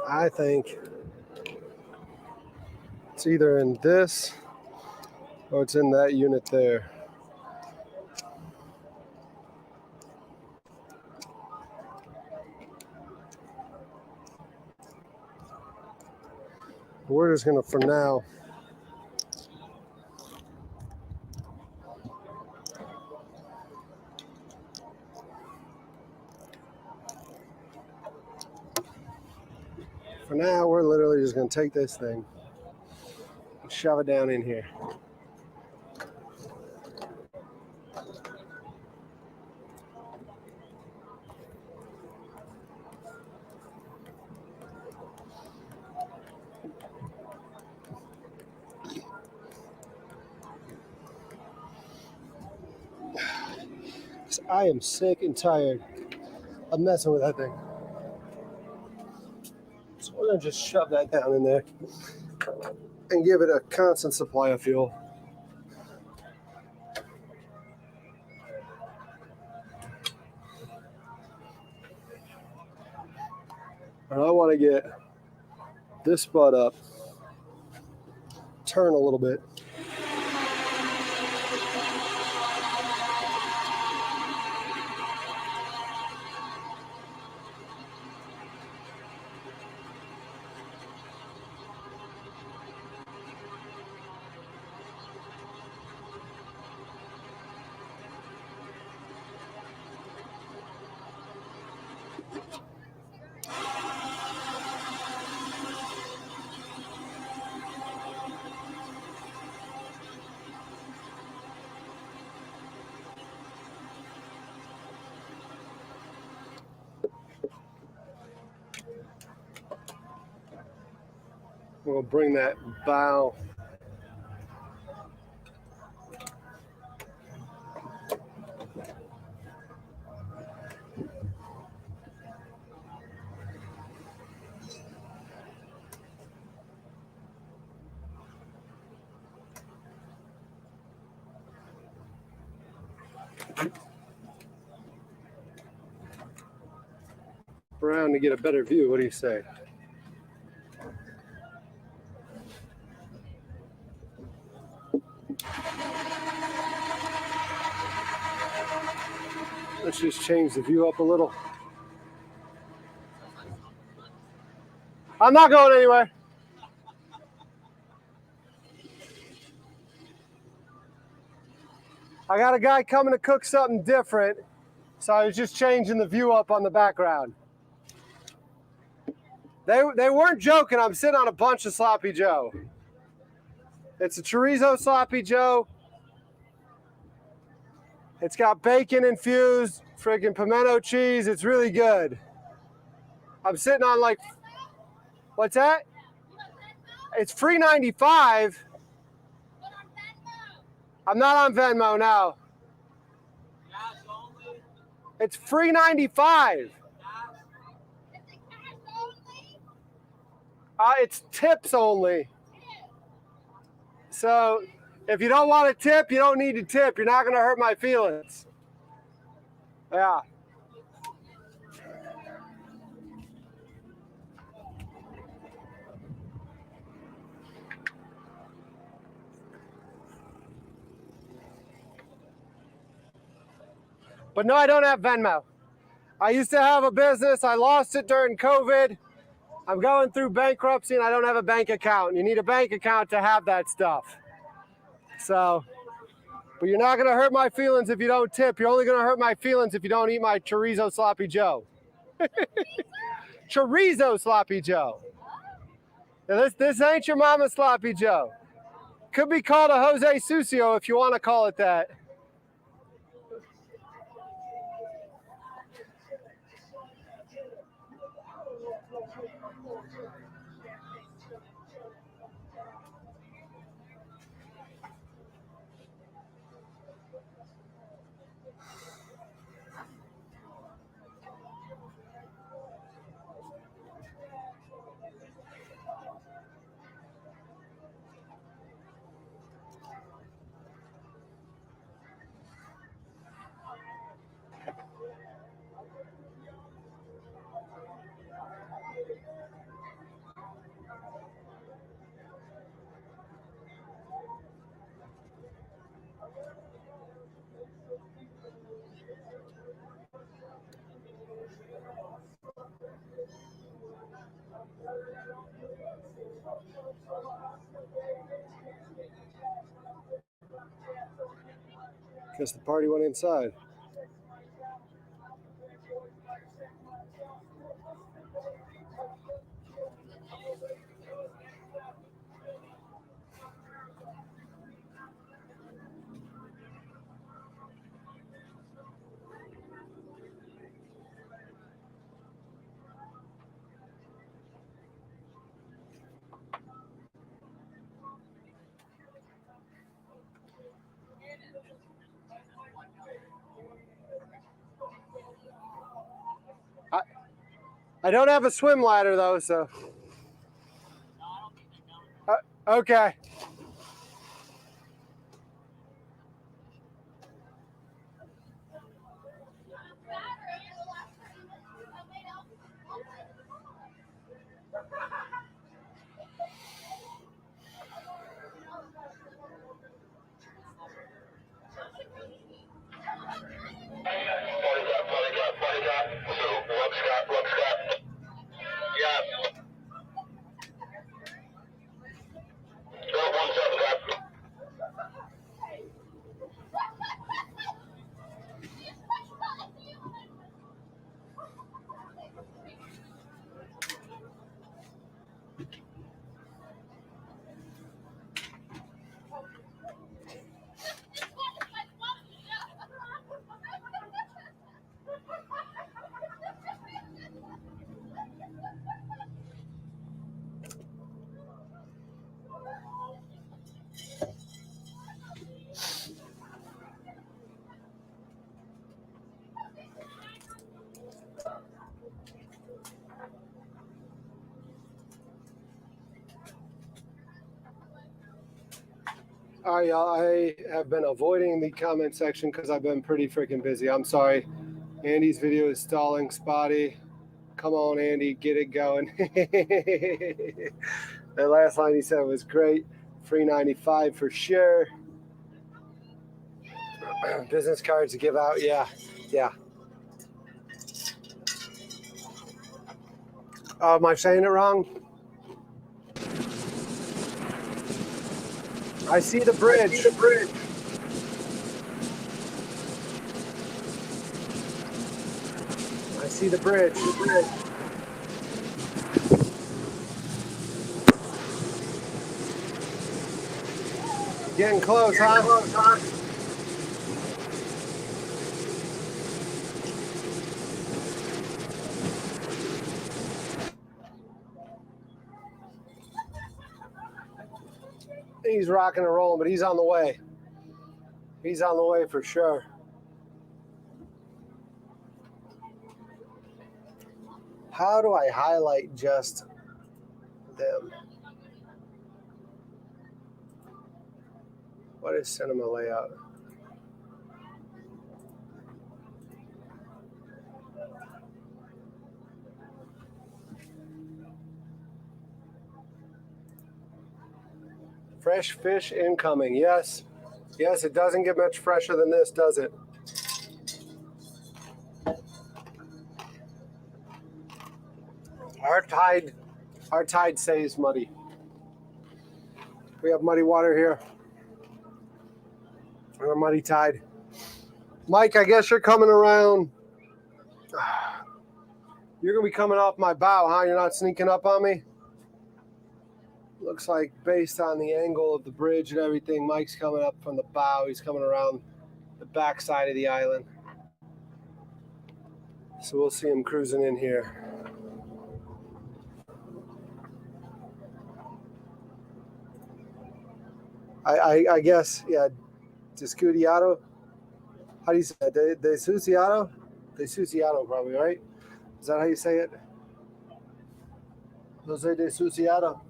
I think it's either in this or it's in that unit there. We're just gonna, for now, we're literally just gonna take this thing and shove it down in here. I am sick and tired of messing with that thing. So we're gonna just shove that down in there and give it a constant supply of fuel. And I want to get this butt up, turn a little bit. We'll bring that bow around to get a better view. What do you say? Let's just change the view up a little. I'm not going anywhere. I got a guy coming to cook something different, so I was just changing the view up on the background. They weren't joking. I'm sitting on a bunch of Sloppy Joe. It's a chorizo Sloppy Joe. It's got bacon infused, friggin' pimento cheese. It's really good. I'm sitting on like, what's that? It's free 95. I'm not on Venmo now. It's free 95. It's tips only. So if you don't want to tip, you don't need to tip. You're not going to hurt my feelings. Yeah. But no, I don't have Venmo. I used to have a business. I lost it during COVID. I'm going through bankruptcy and I don't have a bank account. You need a bank account to have that stuff. So, but you're not going to hurt my feelings if you don't tip. You're only going to hurt my feelings if you don't eat my chorizo Sloppy Joe. Chorizo Sloppy Joe. Now this ain't your mama's Sloppy Joe. Could be called a Jose Sucio if you want to call it that. Guess the party went inside. I don't have a swim ladder though, so. Okay. All right, y'all. I have been avoiding the comment section because I've been pretty freaking busy. I'm sorry. Andy's video is stalling, spotty. Come on, Andy, get it going. That last line he said was great. Free 95 for sure. Business cards to give out. Yeah. Am I saying it wrong? I see the bridge. I see the bridge. Getting close, huh? He's rocking and rolling, but he's on the way. He's on the way for sure. How do I highlight just them? What is cinema layout? Fresh fish incoming. Yes, it doesn't get much fresher than this, does it? Our tide stays muddy. We have muddy water here. Or a muddy tide. Mike, I guess you're coming around. You're gonna be coming off my bow, huh? You're not sneaking up on me? Looks like based on the angle of the bridge and everything, Mike's coming up from the bow. He's coming around the back side of the island. So we'll see him cruising in here. I guess, yeah, Descudiato. How do you say it? Desuciato? Desuciato, probably, right? Is that how you say it? Jose Desuciato.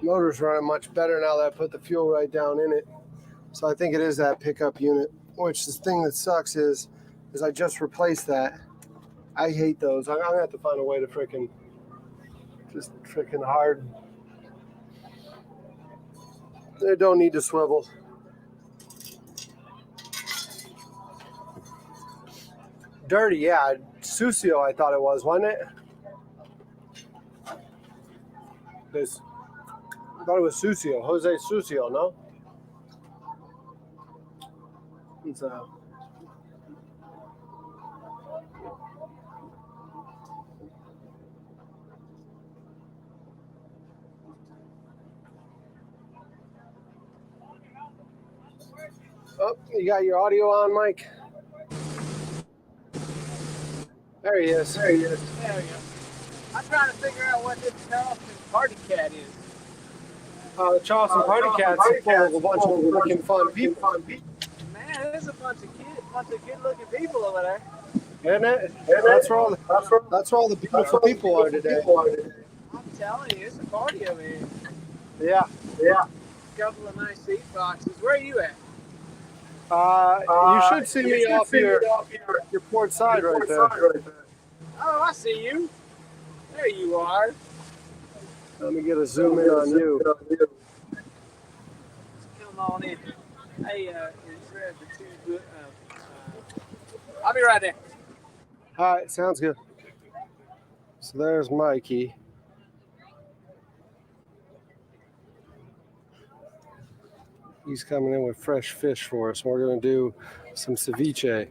Motor's running much better now that I put the fuel right down in it. So I think it is that pickup unit, which the thing that sucks is I just replaced that. I hate those. I'm gonna have to find a way to just freaking hard They don't need to swivel. Dirty, yeah. Susio, I thought it was, wasn't it? I thought it was Susio. Jose Susio, no? It's Oh, you got your audio on, Mike? There he is. There we go. I'm trying to figure out what this Charleston Party Cat is. The Charleston Party Cat's full of a bunch of freaking fun people. Man, there's a bunch of good-looking people over there. Isn't it? That's where all the beautiful people are today. I'm telling you, it's a party over here. Yeah. A couple of nice seat boxes. Where are you at? You should see me off your port side right there. Oh, I see you. There you are. Let me get a zoom in on you. Come on in. Hey, I'll be right there. All right, sounds good. So there's Mikey. He's coming in with fresh fish for us. We're going to do some ceviche.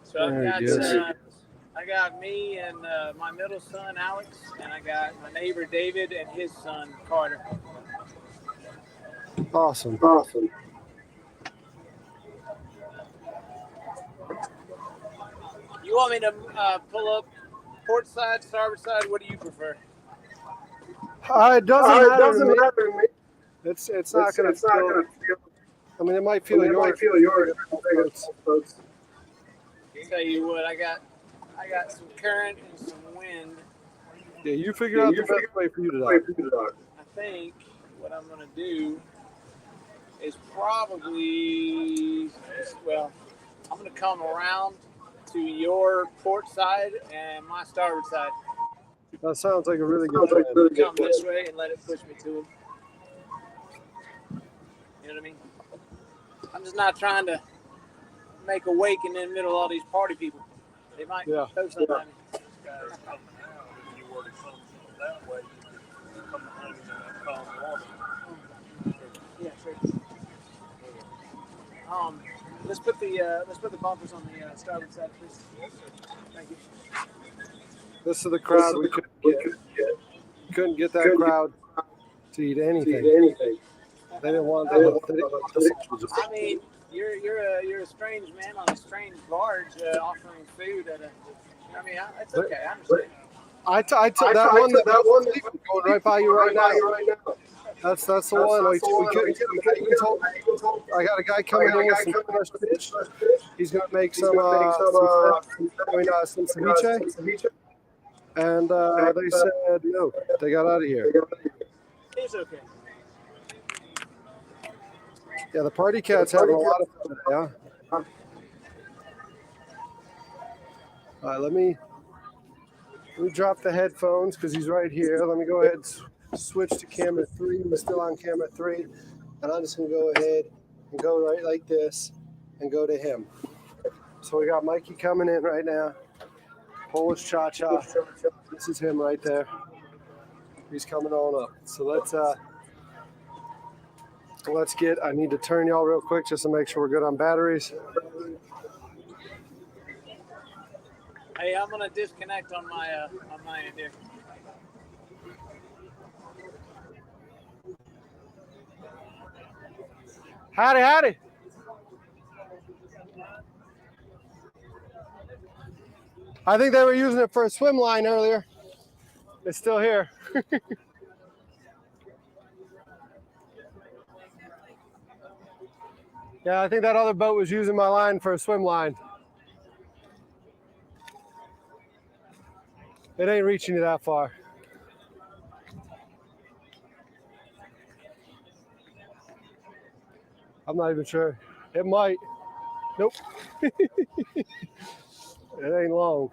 So I got me and my middle son Alex, and I got my neighbor David and his son Carter. Awesome. You want me to pull up port side, starboard side? What do you prefer? It doesn't matter to me. It's not going to feel. I mean, it might feel yours. Tell you what, I got some current and some wind. Yeah, you figure out the best way for you to dock. I think what I'm gonna do is probably, I'm gonna come around to your port side and my starboard side. That sounds like a really good plan. Come this way and let it push me to him. You know what I mean? I'm just not trying to make a wake in the middle of all these party people. They might throw something at me. Yeah, sure. Let's put the bumpers on the starboard side, please. Thank you. This is the crowd we couldn't get that crowd to eat anything. They didn't want that. I mean, you're a strange man on a strange barge offering food at a. I mean, it's okay. I understand. I took that one going right by you right now. That's the one. I got a guy coming in with some fresh fish. He's gonna make some ceviche. And they said no. They got out of here. It's okay. Yeah, the party cat's having a lot of fun today, huh? All right, let me drop the headphones because he's right here. Let me go ahead and switch to camera 3. We're still on camera 3. And I'm just going to go ahead and go right like this and go to him. So we got Mikey coming in right now. Polish Cha-Cha. This is him right there. He's coming on up. So let's get, I need to turn y'all real quick just to make sure we're good on batteries. Hey, I'm gonna disconnect on my end here. Howdy. I think they were using it for a swim line earlier. It's still here. Yeah, I think that other boat was using my line for a swim line. It ain't reaching you that far. I'm not even sure. It might. Nope. It ain't long.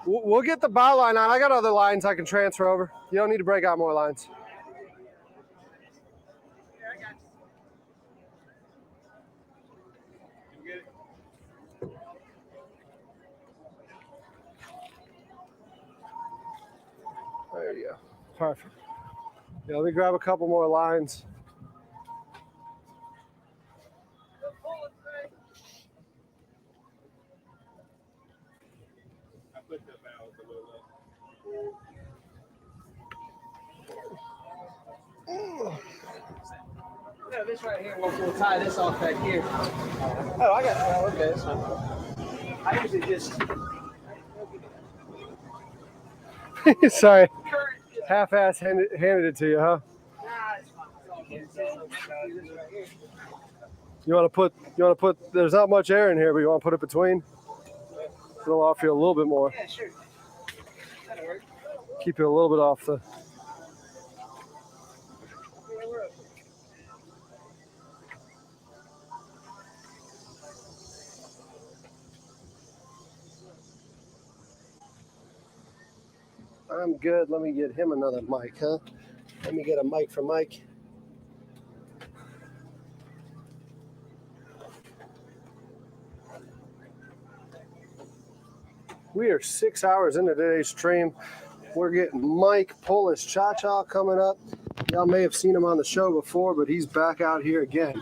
We'll get the bow line on. I got other lines I can transfer over. You don't need to break out more lines. There you go. Perfect. Yeah, let me grab a couple more lines. Yeah, this right here, we'll tie this off back here. Oh, I got it. Oh, okay, that's fine. I usually just... Sorry. Half-ass handed it to you, huh? You want to put, there's not much air in here, but you want to put it between? It'll offer you a little bit more. Yeah, sure. That'll work. Keep you a little bit off the... I'm good. Let me get him another mic, huh? Let me get a mic for Mike. We are 6 hours into today's stream. We're getting Mike Polish Cha-Cha coming up. Y'all may have seen him on the show before, but he's back out here again.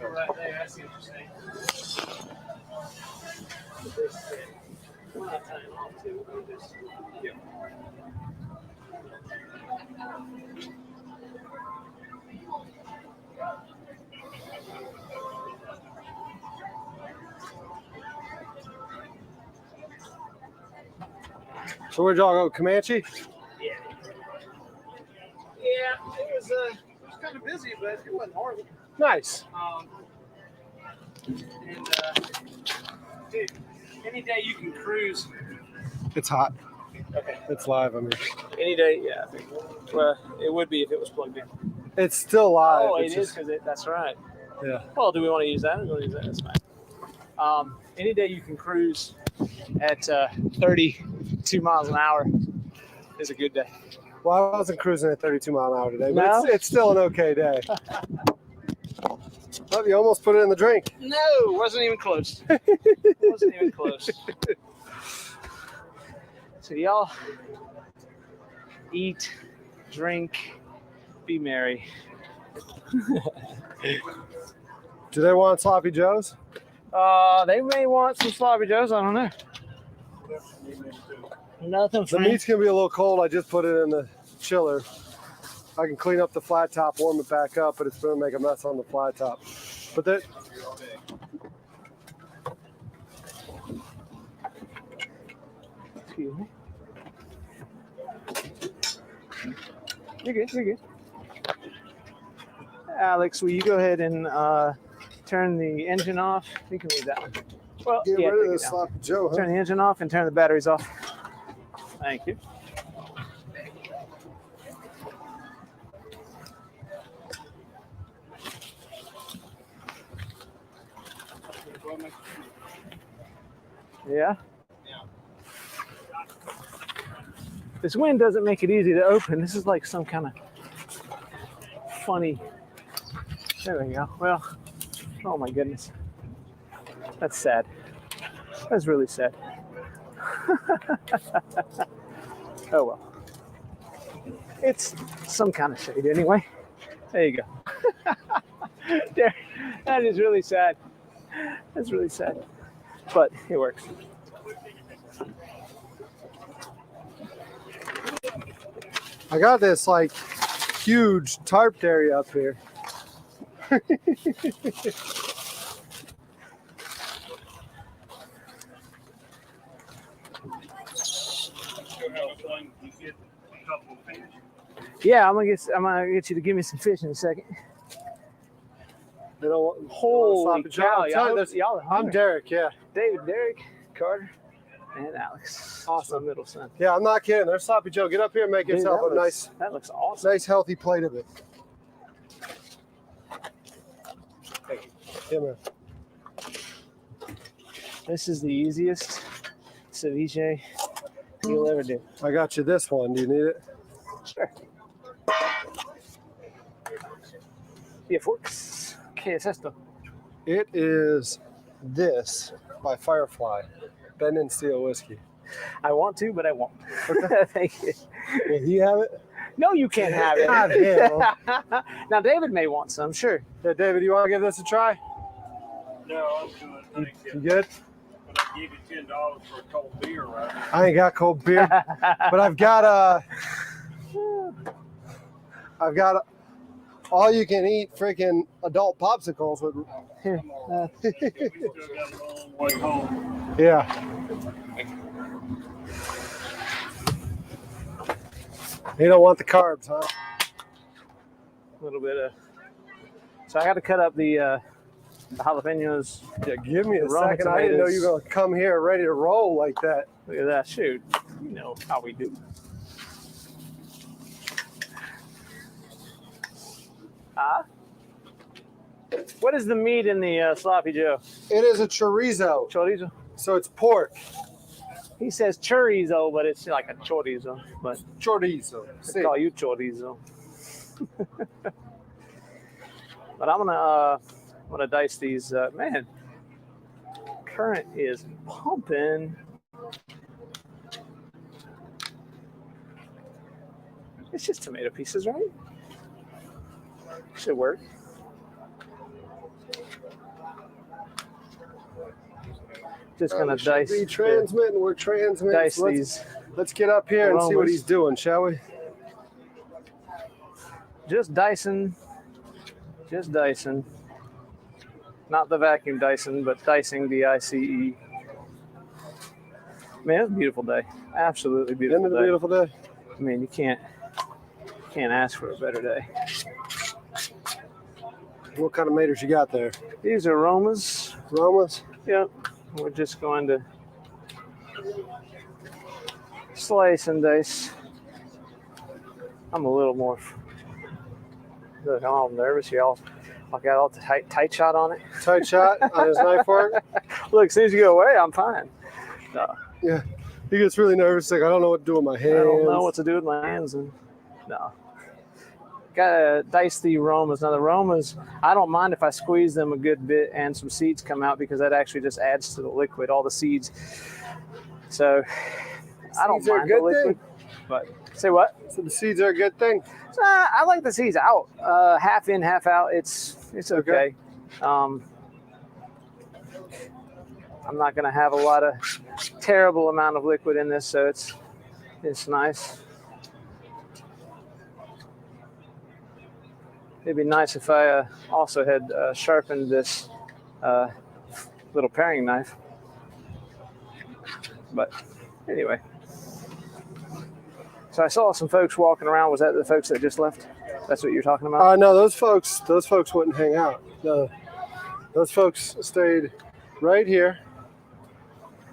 Right there, I see what you're saying. We're not tying off too. We're just... Yep. So where'd y'all go, Comanche? Yeah. Yeah, it was kind of busy, but it wasn't horrible. Nice. And dude, any day you can cruise. It's hot. Okay. It's live, I mean. Any day, yeah. I think. Well, it would be if it was plugged in. It's still live. Oh, it's it is because that's right. Yeah. Well, do we want to use that? We're going to use that. That's fine. Any day you can cruise at 32 miles an hour is a good day. Well, I wasn't cruising at 32 mile an hour today, but No? it's still an okay day. Oh, you almost put it in the drink. No, wasn't even close. Wasn't even close. So y'all eat, drink, be merry. Do they want sloppy joes? They may want some sloppy joes. I don't know. Nothing The for me. meat's gonna be a little cold. I just put it in the chiller. I can clean up the flat top, warm it back up, but it's gonna make a mess on the flat top. But that. Excuse me. You're good. You're good. Alex, will you go ahead and turn the engine off? You can leave that one. Well, Get yeah, rid take of it this down. sloppy joe, huh? Turn the engine off and turn the batteries off. Thank you. Yeah. This wind doesn't make it easy to open. This is like some kind of funny. There we go. Well, oh my goodness. That's sad. That's really sad. Oh well. It's some kind of shade anyway. There you go. There. That is really sad. That's really sad. but it works. I got this like huge tarp area up here. Yeah, I'm gonna get you to give me some fish in a second. They don't want, Holy sloppy cow, I'm telling you, there's- y'all are I'm hungry. Derek, yeah. David, Derek, Carter, and Alex. Awesome. My middle son. Yeah, I'm not kidding. There's Sloppy Joe. Get up here and make Dude, yourself a that looks awesome. nice healthy plate of it. Yeah, man. This is the easiest ceviche you'll ever do. I got you this one. Do you need it? Sure. Yeah, forks. ¿Qué es esto? It is this by Firefly, Bend and Steel whiskey. I want to, but I won't. Thank you. Will he have it? No, you can't have it. God damn. Now, David may want some, sure. Yeah, David, you want to give this a try? No, I'm good. Thank You you. good? But I give you $10 for a cold beer, right? I ain't got cold beer, but I've got all you can eat freaking adult popsicles with. Here. We still got a long way home. Yeah. You don't want the carbs, huh? A little bit of. So I got to cut up the jalapenos. Yeah, give me a Roma second. I didn't know you tomatoes. were going to come here ready to roll like that. Look at that. Shoot. You know how we do. What is the meat in the sloppy Joe? It is a chorizo, Chorizo? so it's pork. He says chorizo, but it's like a chorizo. But Chorizo. I call you chorizo. But I'm gonna dice these. Man, current is pumping. It's just tomato pieces, right? Should work. Just gonna dice. Be transmitting. We're transmitting. Dice So these. let's get up here and see what aromas. he's doing, shall we? Just dicing. Just dicing. Not the vacuum Dyson, but dicing, D-I-C-E. Man, it's a beautiful day. Absolutely beautiful End of the day. beautiful day. I mean, you can't ask for a better day. What kind of maters you got there? These are Romas. Romas? Yep. We're just going to slice and dice. I'm a little more. Look, I'm all nervous. Y'all, I got all the tight shot on it. Tight shot on his knife work? Look, as soon as you go away, I'm fine. No, Yeah. He gets really nervous. Like, I don't know what to do with my hands. I don't know what to do with my hands. And no. Gotta dice the aromas. Now the aromas, I don't mind if I squeeze them a good bit and some seeds come out because that actually just adds to the liquid, all the seeds. So I don't Seeds are a mind the good liquid. But say what? So the seeds are a good thing. I like the seeds out, half in, half out. It's okay. I'm not gonna have a lot of terrible amount of liquid in this, so it's nice. It'd be nice if I also had sharpened this little paring knife. But anyway. So I saw some folks walking around. Was that the folks that just left? That's what you're talking about? No, those folks wouldn't hang out. No, those folks stayed right here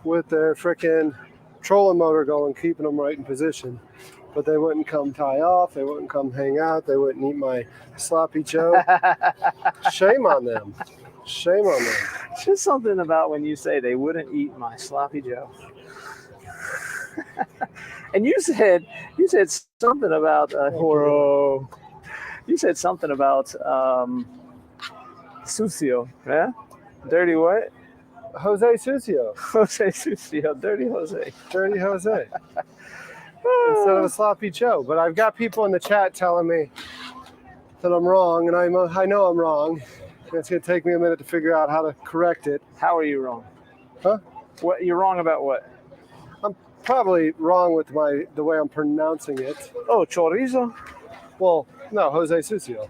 with their frickin' trolling motor going, keeping them right in position. But they wouldn't come tie off. They wouldn't come hang out. They wouldn't eat my sloppy Joe. Shame on them. Shame on them. Just something about when you say they wouldn't eat my sloppy Joe. And you said something about you said something about sucio, yeah? Dirty what? Jose Sucio. Jose Sucio, dirty Jose. Dirty Jose. Instead of a sloppy Joe. But I've got people in the chat telling me that I'm wrong, and I know I'm wrong. It's going to take me a minute to figure out how to correct it. How are you wrong? Huh? What? You're wrong about what? Probably wrong with the way I'm pronouncing it. Oh, chorizo. Well, no, Jose Sucio.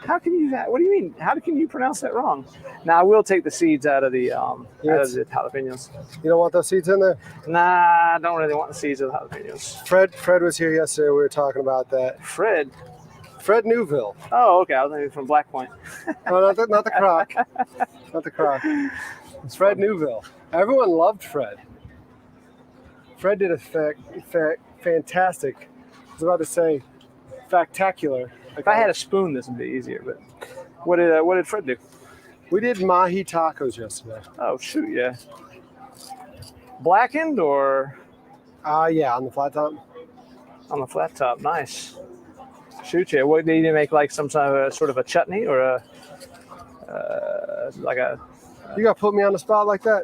How can you? What do you mean? How can you pronounce that wrong? Now I will take the seeds out of the jalapenos. You don't want those seeds in there? Nah, I don't really want the seeds of the jalapenos. Fred was here yesterday. We were talking about that. Fred Newville. Oh, okay. I was thinking from Black Point. No, not the croc. Not the croc. It's Fred Newville. Everyone loved Fred. Fred did a fantastic. I was about to say factacular. If I had a spoon, this would be easier. But what did Fred do? We did mahi tacos yesterday. Oh shoot, yeah. Blackened or? Yeah, on the flat top. On the flat top, nice. Shoot, yeah. What did you make? Like some sort of a chutney or like a? You got to put me on the spot like that.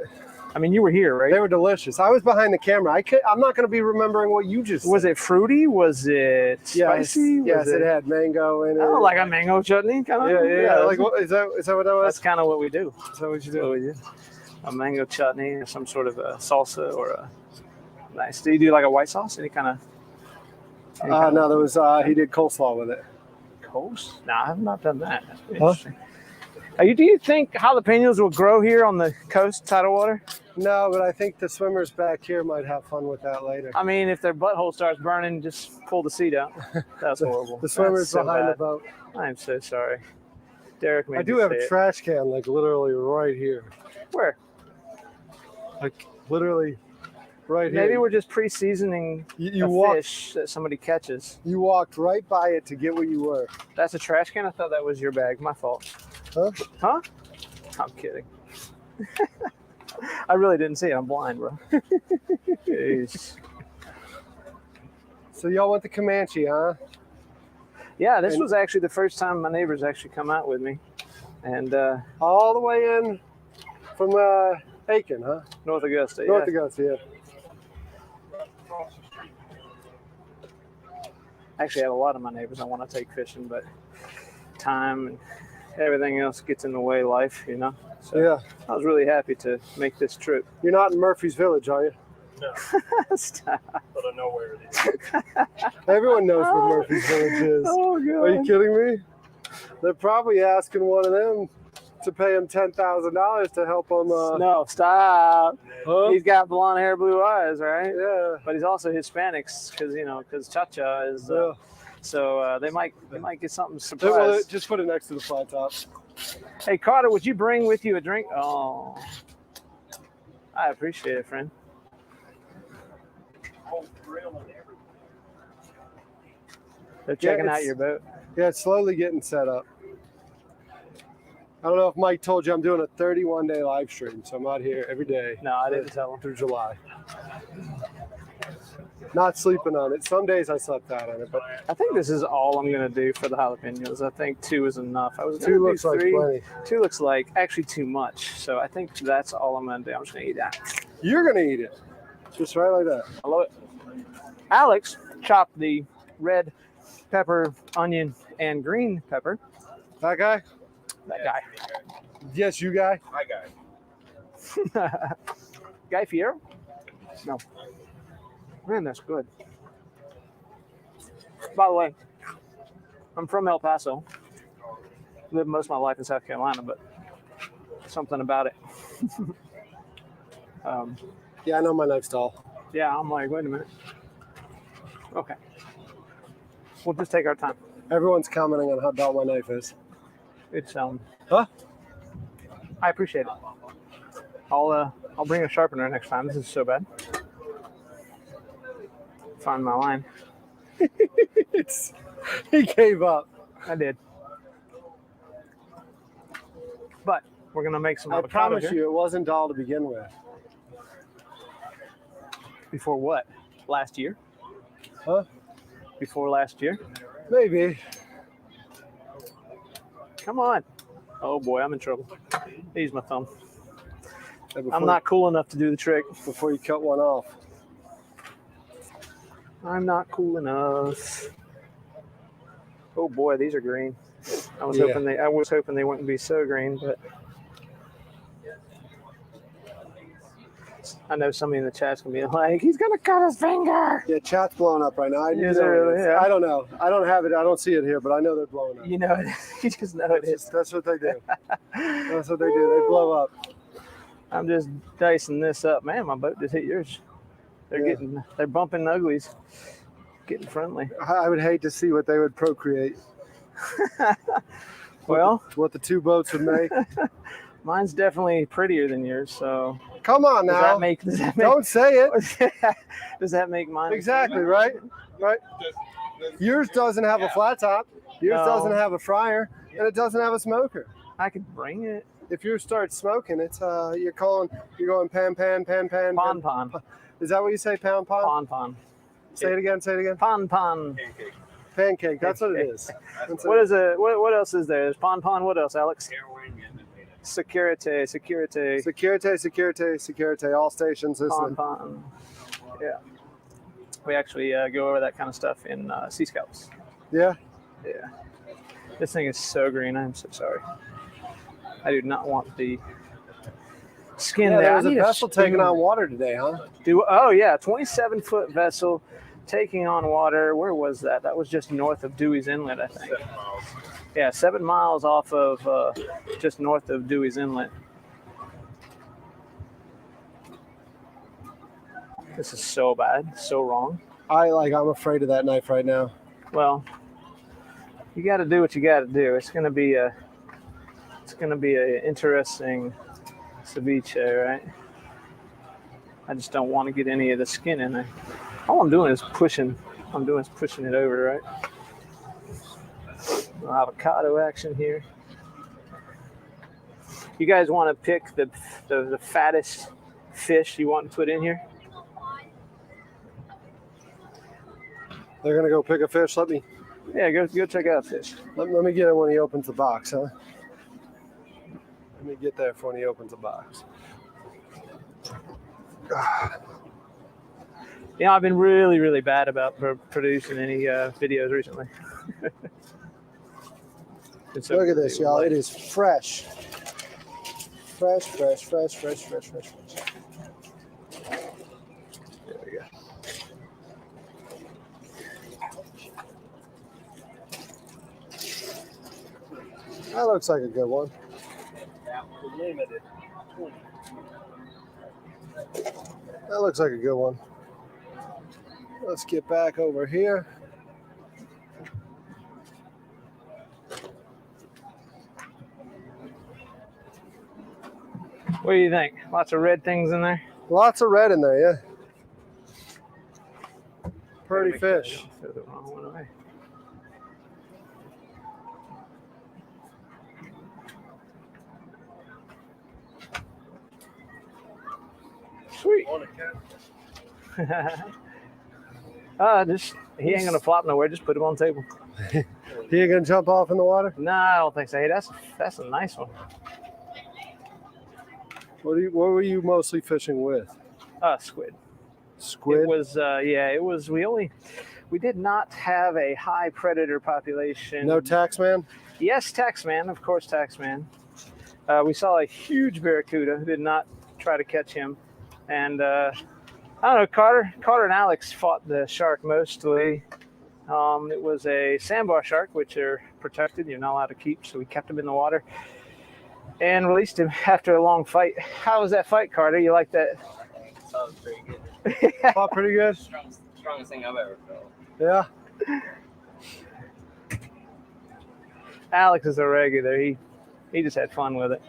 I mean, you were here, right? They were delicious. I was behind the camera. I'm not going to be remembering what you just said. Was it fruity? Was it spicy? Yes, it had mango in it. Oh, like a mango chutney, kind of. Yeah. Like, what, is that what that was? That's kind of what we do. Is that what you do? A mango chutney or some sort of a salsa or a nice. Do you do like a white sauce? Any kind of? No, there was. He did coleslaw with it. Coleslaw? No, I have not done that. That's interesting. Do you think jalapenos will grow here on the coast, tidal water? No, but I think the swimmers back here might have fun with that later. I mean, if their butthole starts burning, just pull the seat out. That's horrible. The swimmers behind the boat. I'm so sorry. Derek made I do have a trash can, like literally right here. Where? Like literally right here. Maybe we're just pre-seasoning fish that somebody catches. You walked right by it to get where you were. That's a trash can? I thought that was your bag. My fault. Huh? I'm kidding. I really didn't see it. I'm blind, bro. Jeez. So y'all went to Comanche, huh? Yeah, this was actually the first time my neighbors actually come out with me. And all the way in from Aiken, huh? North Augusta, North Augusta, yeah. Actually, I have a lot of my neighbors I want to take fishing, but time and everything else gets in the way of life, you know? So yeah. I was really happy to make this trip. You're not in Murphy's Village, are you? No. Stop. But I know where it is. Everyone knows where Murphy's Village is. Oh, God. Are you kidding me? They're probably asking one of them to pay him $10,000 to help him. No, stop. Huh? He's got blonde hair, blue eyes, right? Yeah. But he's also Hispanic because Cha-Cha is. So they might get something surprise. Well, just put it next to the flat top. Hey, Carter, would you bring with you a drink? Oh, I appreciate it, friend. They're checking out your boat. Yeah, it's slowly getting set up. I don't know if Mike told you I'm doing a 31-day live stream, so I'm out here every day. No, I didn't tell him. Through July. Not sleeping on it. Some days I slept out on it, but I think this is all I'm gonna do for the jalapenos. I think 2 is enough. I was two looks like plenty. 2 looks like actually too much. So I think that's all I'm gonna do. I'm just gonna eat that. You're gonna eat it, just right like that. I love it. Alex chopped the red pepper, onion, and green pepper. That guy? That guy. Yes, you guy. My guy. Guy Fiero? No. Man, that's good. By the way, I'm from El Paso. Lived most of my life in South Carolina, but something about it. Yeah, I know my knife's tall. Yeah, I'm like, wait a minute. Okay. We'll just take our time. Everyone's commenting on how dull my knife is. It's Huh? I appreciate it. I'll bring a sharpener next time. This is so bad. Find my line. He gave up. I did. But we're gonna make some I avocado promise here. you, it wasn't dull to begin with. Before what? Last year? Huh? Before last year? Maybe. Come on. Oh boy, I'm in trouble. Here's my thumb. Yeah, I'm not cool enough to do the trick. Before you cut one off. I'm not cool enough. Oh boy, these are green. I was Yeah. hoping they wouldn't be so green, but I know somebody in the chat's gonna be like, he's gonna cut his finger. Yeah, chat's blowing up right now. I Is know it really? is. Yeah. I don't know. I don't have it. I don't see it here, but I know they're blowing up. You know, you just know it is. That's what they do. That's what they do. They blow up. I'm just dicing this up, man. My boat just hit yours. They're bumping uglies, getting friendly. I would hate to see what they would procreate. Well, what the two boats would make. Mine's definitely prettier than yours, so. Come on now. Does that make Don't say it. Does that make mine? Exactly, right? Right. Yours doesn't have a flat top. Yours No. doesn't have a fryer, and it doesn't have a smoker. I could bring it. If yours starts smoking, it's you're going pan. Pon. Is that what you say? Pound. Pon. Say it again. Pon. Pancake. That's what it is. What is it? What else is there? There's pon. What else, Alex? Security. All stations listening. Pon. Yeah. We actually go over that kind of stuff in Sea Scouts. Yeah. Yeah. This thing is so green. I'm so sorry. I do not want the skin there. There was I a need vessel spoon. taking on water today, huh? 27-foot vessel taking on water. Where was that? That was just north of Dewey's Inlet, I think. 7 miles. Yeah, 7 miles off of just north of Dewey's Inlet. This is so bad, so wrong. I'm afraid of that knife right now. Well, you got to do what you got to do. It's gonna be a interesting ceviche, right? I just don't want to get any of the skin in there. All I'm doing is pushing. It over, right? Avocado action here. You guys want to pick the fattest fish you want to put in here? They're gonna go pick a fish. Yeah, go check out fish. Let me get it when he opens the box, huh? Let me get there for when he opens the box. Yeah, I've been really, really bad about producing any videos recently. Look at this, y'all. It is fresh. Fresh. There we go. That looks like a good one. That looks like a good one. Let's get back over here. What do you think? Lots of red things in there? Lots of red in there, yeah. Pretty fish. Throw the wrong one away. Sweet. He ain't gonna flop nowhere. Just put him on the table. He ain't gonna jump off in the water? No, I don't think so. Hey, that's a nice one. What were you mostly fishing with? Squid. Squid? It was it was. We did not have a high predator population. No Taxman? Yes, Taxman, of course, Taxman. We saw a huge barracuda. Did not try to catch him, and I don't know. Carter and Alex fought the shark mostly. It was a sandbar shark, which are protected. You're not allowed to keep, so we kept him in the water and released him after a long fight. How was that fight, Carter? You like that? That was pretty good. Fought pretty good? Strongest thing I've ever felt. Yeah. Alex is a regular. He just had fun with it.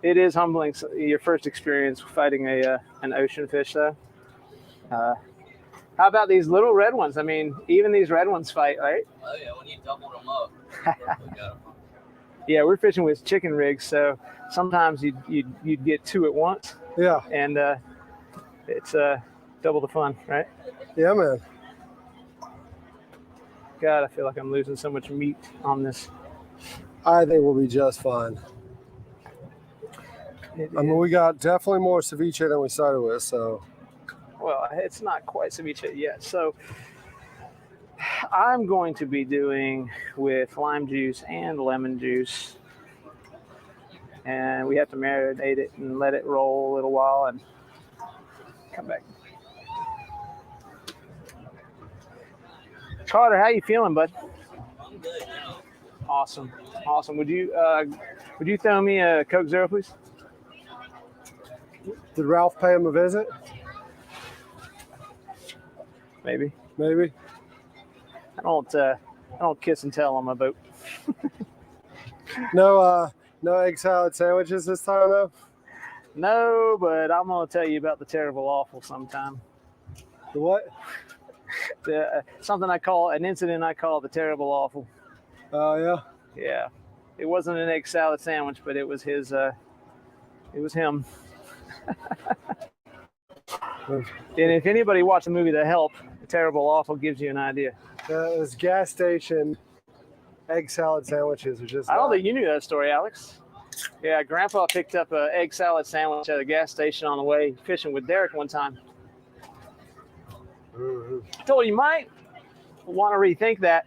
It is humbling. Your first experience fighting an ocean fish, though. How about these little red ones? I mean, even these red ones fight, right? Oh yeah, when you doubled them up. Yeah, we're fishing with chicken rigs, so sometimes you'd get two at once. Yeah. And it's double the fun, right? Yeah, man. God, I feel like I'm losing so much meat on this. I think we'll be just fine. I mean, we got definitely more ceviche than we started with, so. Well, it's not quite ceviche yet. So I'm going to be doing with lime juice and lemon juice. And we have to marinate it and let it roll a little while and come back. Carter, how you feeling, bud? I'm good now. Awesome. Would you throw me a Coke Zero, please? Did Ralph pay him a visit? Maybe. Maybe. I don't kiss and tell on my boat. No egg salad sandwiches this time though? No, but I'm gonna tell you about the terrible awful sometime. The what? Something an incident I call the terrible awful. Oh yeah. Yeah, it wasn't an egg salad sandwich, but it was his. It was him. And if anybody watched the movie The Help, the terrible awful gives you an idea. Those gas station egg salad sandwiches are just. I don't think you knew that story, Alex. Yeah, Grandpa picked up an egg salad sandwich at a gas station on the way fishing with Derek one time. I told him you might want to rethink that.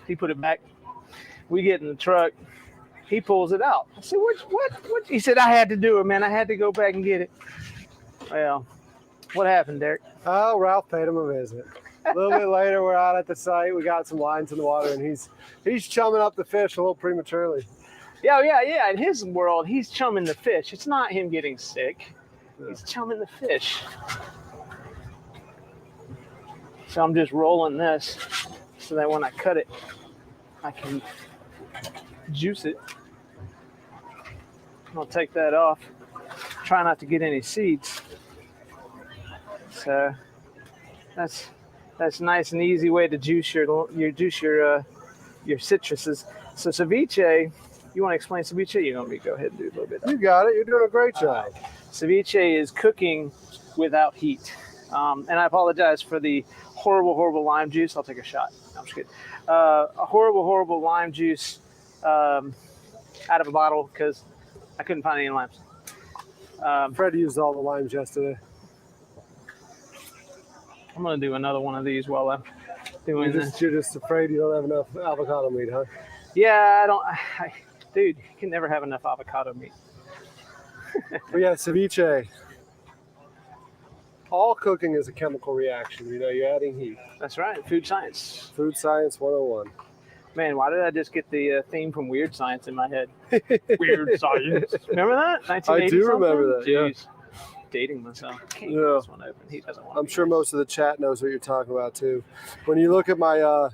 He put it back. We get in the truck. He pulls it out. I said, what? He said, I had to do it, man. I had to go back and get it. Well, what happened, Derek? Oh, Ralph paid him a visit. A little bit later, we're out at the site. We got some lines in the water, and he's chumming up the fish a little prematurely. Yeah. In his world, he's chumming the fish. It's not him getting sick. He's chumming the fish. So I'm just rolling this so that when I cut it, I can juice it. I'll take that off. Try not to get any seeds. So that's nice and easy way to juice your citruses. So ceviche, you want to explain ceviche? You want me to go ahead and do a little bit? You got it. You're doing a great job. Ceviche is cooking without heat. And I apologize for the horrible lime juice. I'll take a shot. No, I'm just kidding. A horrible lime juice out of a bottle because I couldn't find any limes. Fred used all the limes yesterday. I'm going to do another one of these while I'm doing this. You're just afraid you don't have enough avocado meat, huh? Yeah, dude, you can never have enough avocado meat. But yeah, ceviche. All cooking is a chemical reaction. You know, you're adding heat. That's right. Food science. Food science 101. Man, why did I just get the theme from Weird Science in my head? Weird Science. Remember that? 1980 I do remember that, yeah. Jeez. Dating myself. Can't Yeah. get this one open. He doesn't want I'm sure most of the chat knows what you're talking about too. When you look at my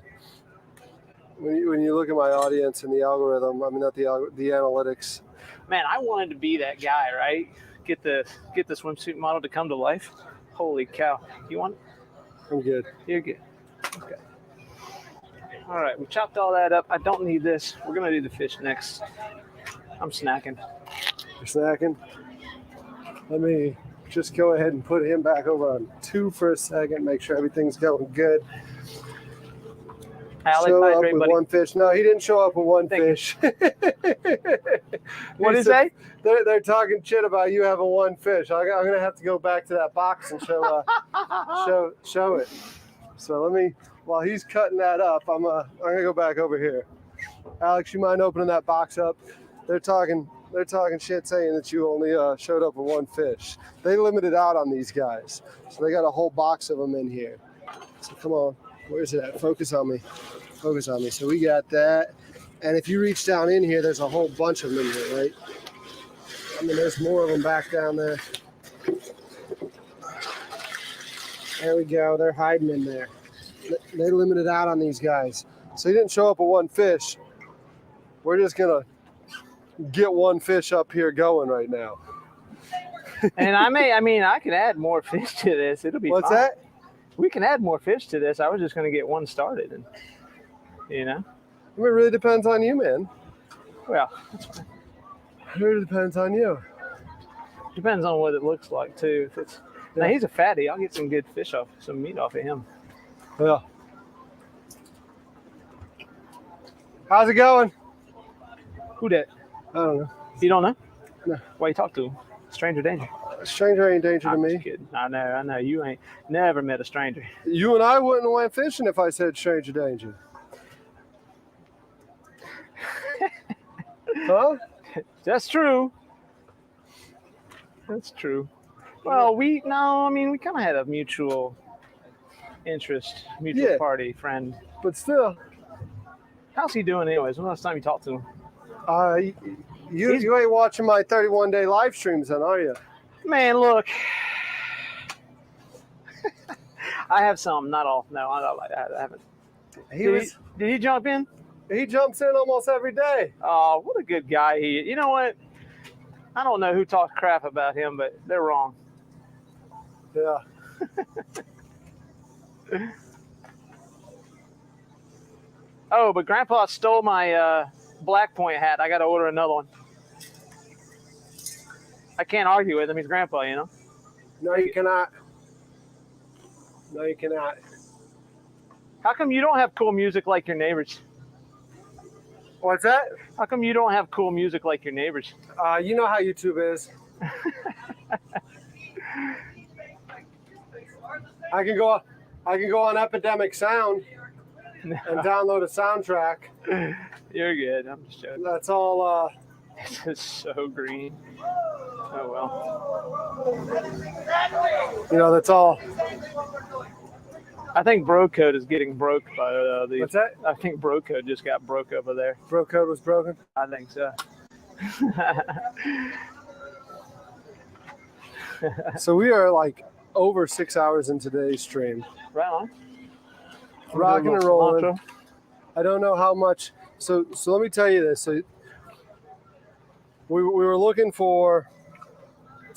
when you look at my audience and the algorithm, I mean not the analytics. Man, I wanted to be that guy, right? Get the swimsuit model to come to life. Holy cow. You want it? I'm good. You're good. Okay. All right, we chopped all that up. I don't need this. We're going to do the fish next. I'm snacking. You're snacking? Let me just go ahead and put him back over on 2 for a second, make sure everything's going good. Alex, show up hydrate, with buddy. one fish. No, he didn't show up with one Thank fish. What did he say? They're talking shit about you having one fish. I'm going to have to go back to that box and show it. So let me, while he's cutting that up, I'm gonna go back over here. Alex, you mind opening that box up? They're talking shit saying that you only showed up with one fish. They limited out on these guys, so they got a whole box of them in here. So come on, where's it at? Focus on me. So we got that, and if you reach down in here, there's a whole bunch of them in here, right? I mean, there's more of them back down there. There we go. They're hiding in there. They limited out on these guys. So he didn't show up with one fish. We're just going to get one fish up here going right now. And I can add more fish to this. It'll be What's fine. that? We can add more fish to this. I was just going to get one started. And, you know? It really depends on you, man. Well, that's fine. It really depends on you. Depends on what it looks like, too. If it's Now, he's a fatty. I'll get some good fish off, some meat off of him. Yeah. How's it going? Who that? I don't know. You don't know? No. Why you talk to him? Stranger danger. A stranger ain't danger to I'm me. just kidding. I know. You ain't never met a stranger. You and I wouldn't have went fishing if I said stranger danger. Huh? That's true. That's true. Well, we kind of had a mutual interest, mutual Yeah. party friend. But still, How's he doing anyways? When last time you talked to him? you ain't watching my 31-day live streams then, are you? Man, look. I have some, not all. No, I haven't. Did he jump in? He jumps in almost every day. Oh, what a good guy he is. You know what? I don't know who talks crap about him, but they're wrong. Yeah. Oh, but Grandpa stole my Black Point hat. I got to order another one. I can't argue with him. He's Grandpa, you know? No, you cannot. No, you cannot. How come you don't have cool music like your neighbors? What's that? How come you don't have cool music like your neighbors? You know how YouTube is. I can go on Epidemic Sound and download a soundtrack. You're good. I'm just joking. That's all. This is so green. Oh well. You know, that's all. I think Bro Code is getting broke by the. What's that? I think Bro Code just got broke over there. Bro Code was broken? I think so. So we are like over 6 hours in today's stream. Right on. Rocking and rolling. I don't know how much. So let me tell you this. So we were looking for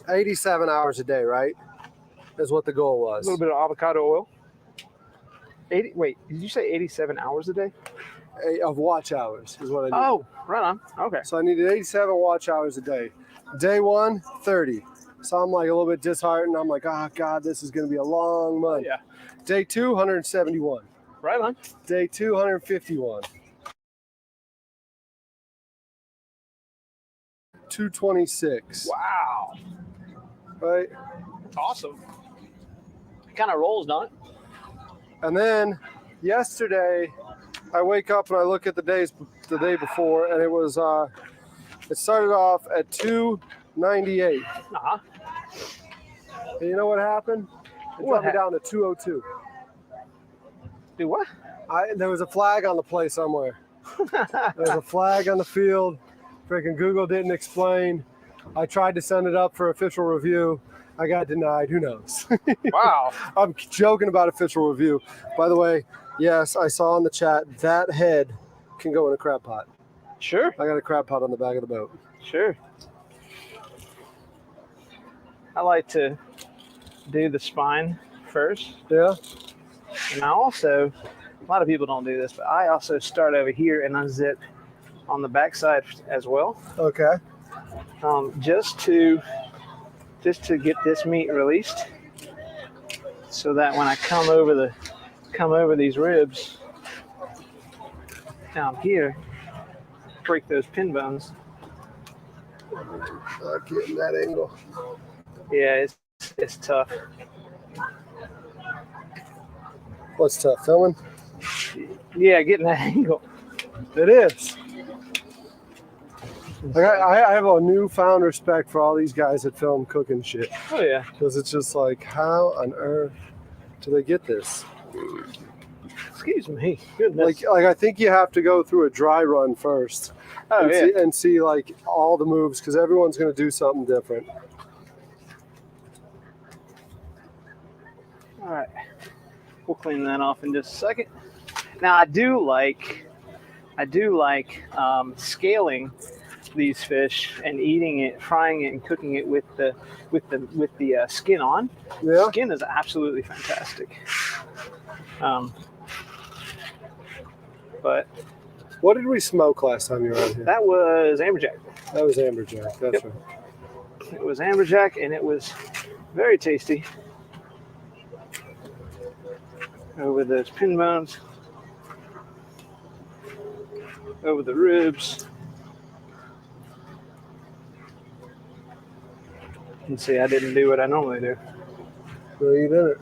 87 hours a day, right? Is what the goal was. A little bit of avocado oil. 80. Wait, did you say 87 hours a day? Of watch hours is what I need. Oh, right on. Okay. So I needed 87 watch hours a day. Day 1, 30. So I'm like a little bit disheartened. I'm like, oh God, this is going to be a long month. Yeah. Day 2, 171. Right on. Day 2, 151. 226. Wow. Right? That's awesome. It kind of rolls, don't it? And then yesterday, I wake up and I look at the day before, and it was it started off at 298. Uh-huh. And you know what happened? It dropped me down to 202. Do what? There was a flag on the play somewhere. There was a flag on the field. Freaking Google didn't explain. I tried to send it up for official review. I got denied. Who knows? Wow. I'm joking about official review. By the way, yes, I saw in the chat that head can go in a crab pot. Sure. I got a crab pot on the back of the boat. Sure. I like to do the spine first. Yeah. And I also, a lot of people don't do this, but I also start over here and unzip on the backside as well. Okay. Just to get this meat released, so that when I come over these ribs down here, break those pin bones. Not getting that angle. Yeah, it's tough. What's tough? Filming? Yeah, getting that angle. It is. Like I have a newfound respect for all these guys that film cooking shit. Oh yeah. Because it's just like, how on earth do they get this? Excuse me. Goodness. Like I think you have to go through a dry run first. Oh, and see like all the moves, because everyone's going to do something different. All right. We'll clean that off in just a second. Now I do like scaling these fish and eating it, frying it, and cooking it with the skin on. Yeah. Skin is absolutely fantastic. But what did we smoke last time you were out here? That was amberjack. That was amberjack. That's right. It was amberjack, and it was very tasty. Over those pin bones, over the ribs. Let's see, I didn't do what I normally do. No, you didn't.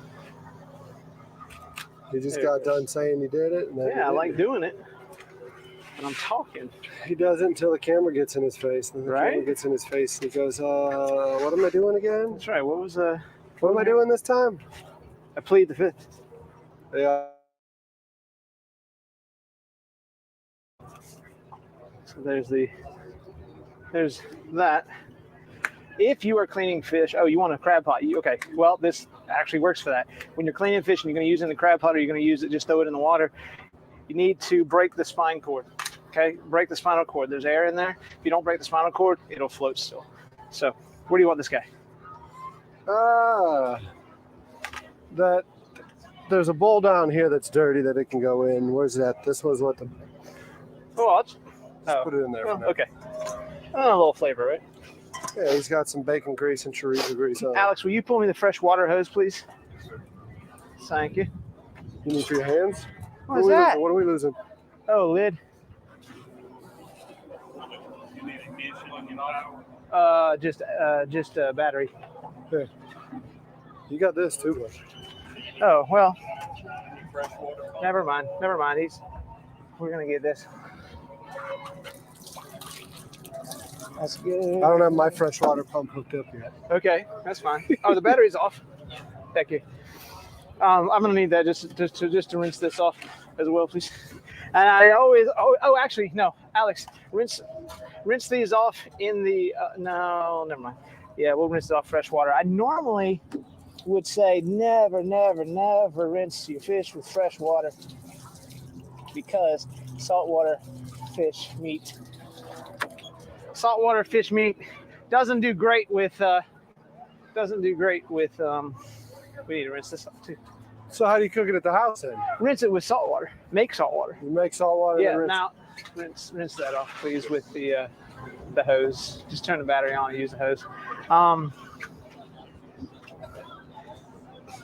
You just There got it goes. done saying you did it. And then Yeah, I you like didn't. doing it. And I'm talking. He does it until the camera gets in his face. And the Right? camera gets in his face and he goes, what am I doing again? That's right. What was What am I doing this time? I plead the fifth. Yeah. So there's that. If you are cleaning fish, oh, you want a crab pot? Okay, well, this actually works for that. When you're cleaning fish and you're going to use it in the crab pot or you're going to use it, just throw it in the water, you need to break the spine cord. Okay, break the spinal cord. There's air in there. If you don't break the spinal cord, it'll float still. So, where do you want this guy? That there's a bowl down here that's dirty that it can go in. Where's that? This was what the. Oh, Let's put it in there. For now. okay. A little flavor, right? Yeah, he's got some bacon grease and chorizo grease on. Alex, will you pull me the fresh water hose, please? Thank you. You need for your hands? What's that? What are we losing? Oh, lid. Just a battery. Here. You got this too, bud. Oh, well. Never mind. We're gonna get this. That's good. I don't have my freshwater pump hooked up yet. Okay, that's fine. Oh, the battery's off. Thank you. I'm gonna need that just to rinse this off as well, please. And I always actually no, Alex, rinse these off in the no, never mind. Yeah, we'll rinse it off fresh water. I normally would say never rinse your fish with fresh water because saltwater fish meat doesn't do great with we need to rinse this off too. So how do you cook it at the house then? Rinse it with salt water. Make salt water. You make salt water. Yeah. And Now rinse that off, please, with the hose. Just turn the battery on and use the hose.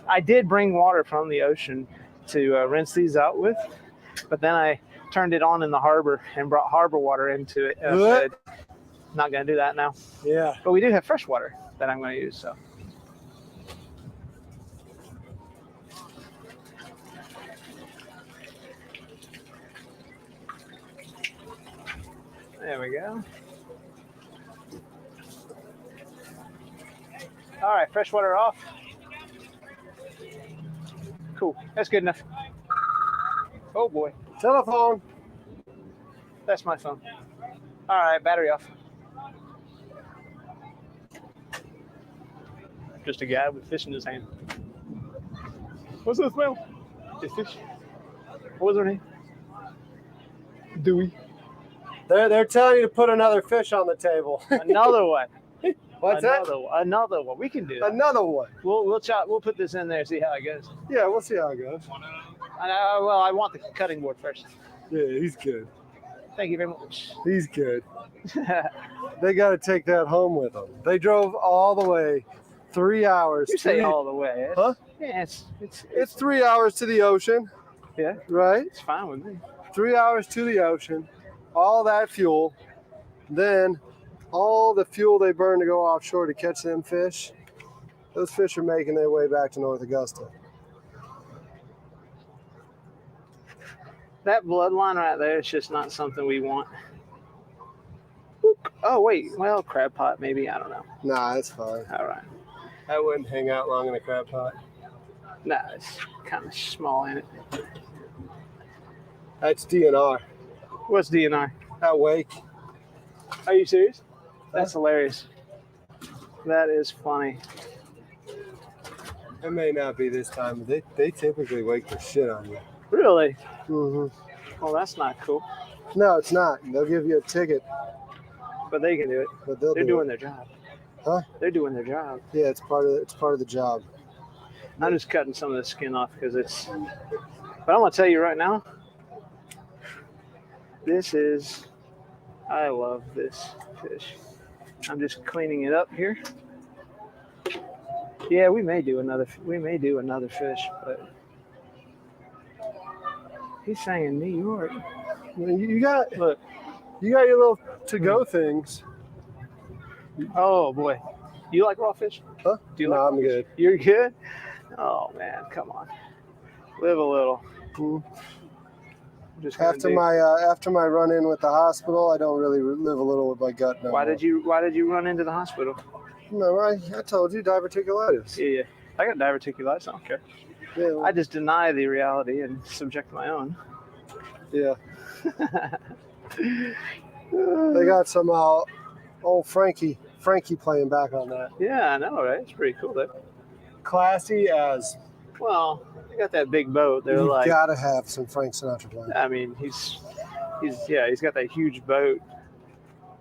I did bring water from the ocean to rinse these out with, but then I turned it on in the harbor and brought harbor water into it. Not going to do that now. Yeah. But we do have fresh water that I'm going to use. So. There we go. All right, fresh water off. Cool. That's good enough. Oh boy. Telephone. That's my phone. All right, battery off. Just a guy with fish in his hand. What's that smell? It's fish. What was her name? Dewey. They're telling you to put another fish on the table. Another one. What's Another one. Another one. We can do that. Another one. We'll put this in there and see how it goes. Yeah, we'll see how it goes. Well, I want the cutting board first. Yeah, he's good. Thank you very much. He's good. They got to take that home with them. They drove all the way, 3 hours. You say all the way. Huh? Yeah, it's 3 hours to the ocean. Yeah. Right? It's fine with me. 3 hours to the ocean. All that fuel. Then all the fuel they burn to go offshore to catch them fish. Those fish are making their way back to North Augusta. That bloodline right there is just not something we want. Oh, wait. Well, crab pot, maybe. I don't know. Nah, it's fine. All right. I wouldn't hang out long in a crab pot. Nah, it's kind of small in it. That's DNR. What's DNR? That wake. Are you serious? That's hilarious. That is funny. It may not be this time, but they typically wake the shit on you. Really? Mm-hmm. Well, that's not cool. No, it's not. They'll give you a ticket. But they can do it. But they're doing their job. Huh? They're doing their job. Yeah, it's part of the job. I'm just cutting some of the skin off because it's. But I'm gonna tell you right now. I love this fish. I'm just cleaning it up here. Yeah, we may do another fish, but he's saying New York. You got Look. You got your little to-go things. Oh boy. You like raw fish? Huh? Do you No, like raw I'm fish? good. You're good? Oh, man, come on. Live a little. Mm. I'm just gonna After do- my run-in with the hospital, I don't really live a little with my gut no Why more. did you run into the hospital? Remember, I told you diverticulitis. Yeah. I got diverticulitis. I don't care. Yeah, I just deny the reality and subject my own. yeah. They got some old Frankie playing back on that. Yeah, I know, right? It's pretty cool, though. Classy as. Well, they got that big boat. They're You like, gotta have some Frank Sinatra playing. I mean, he's got that huge boat.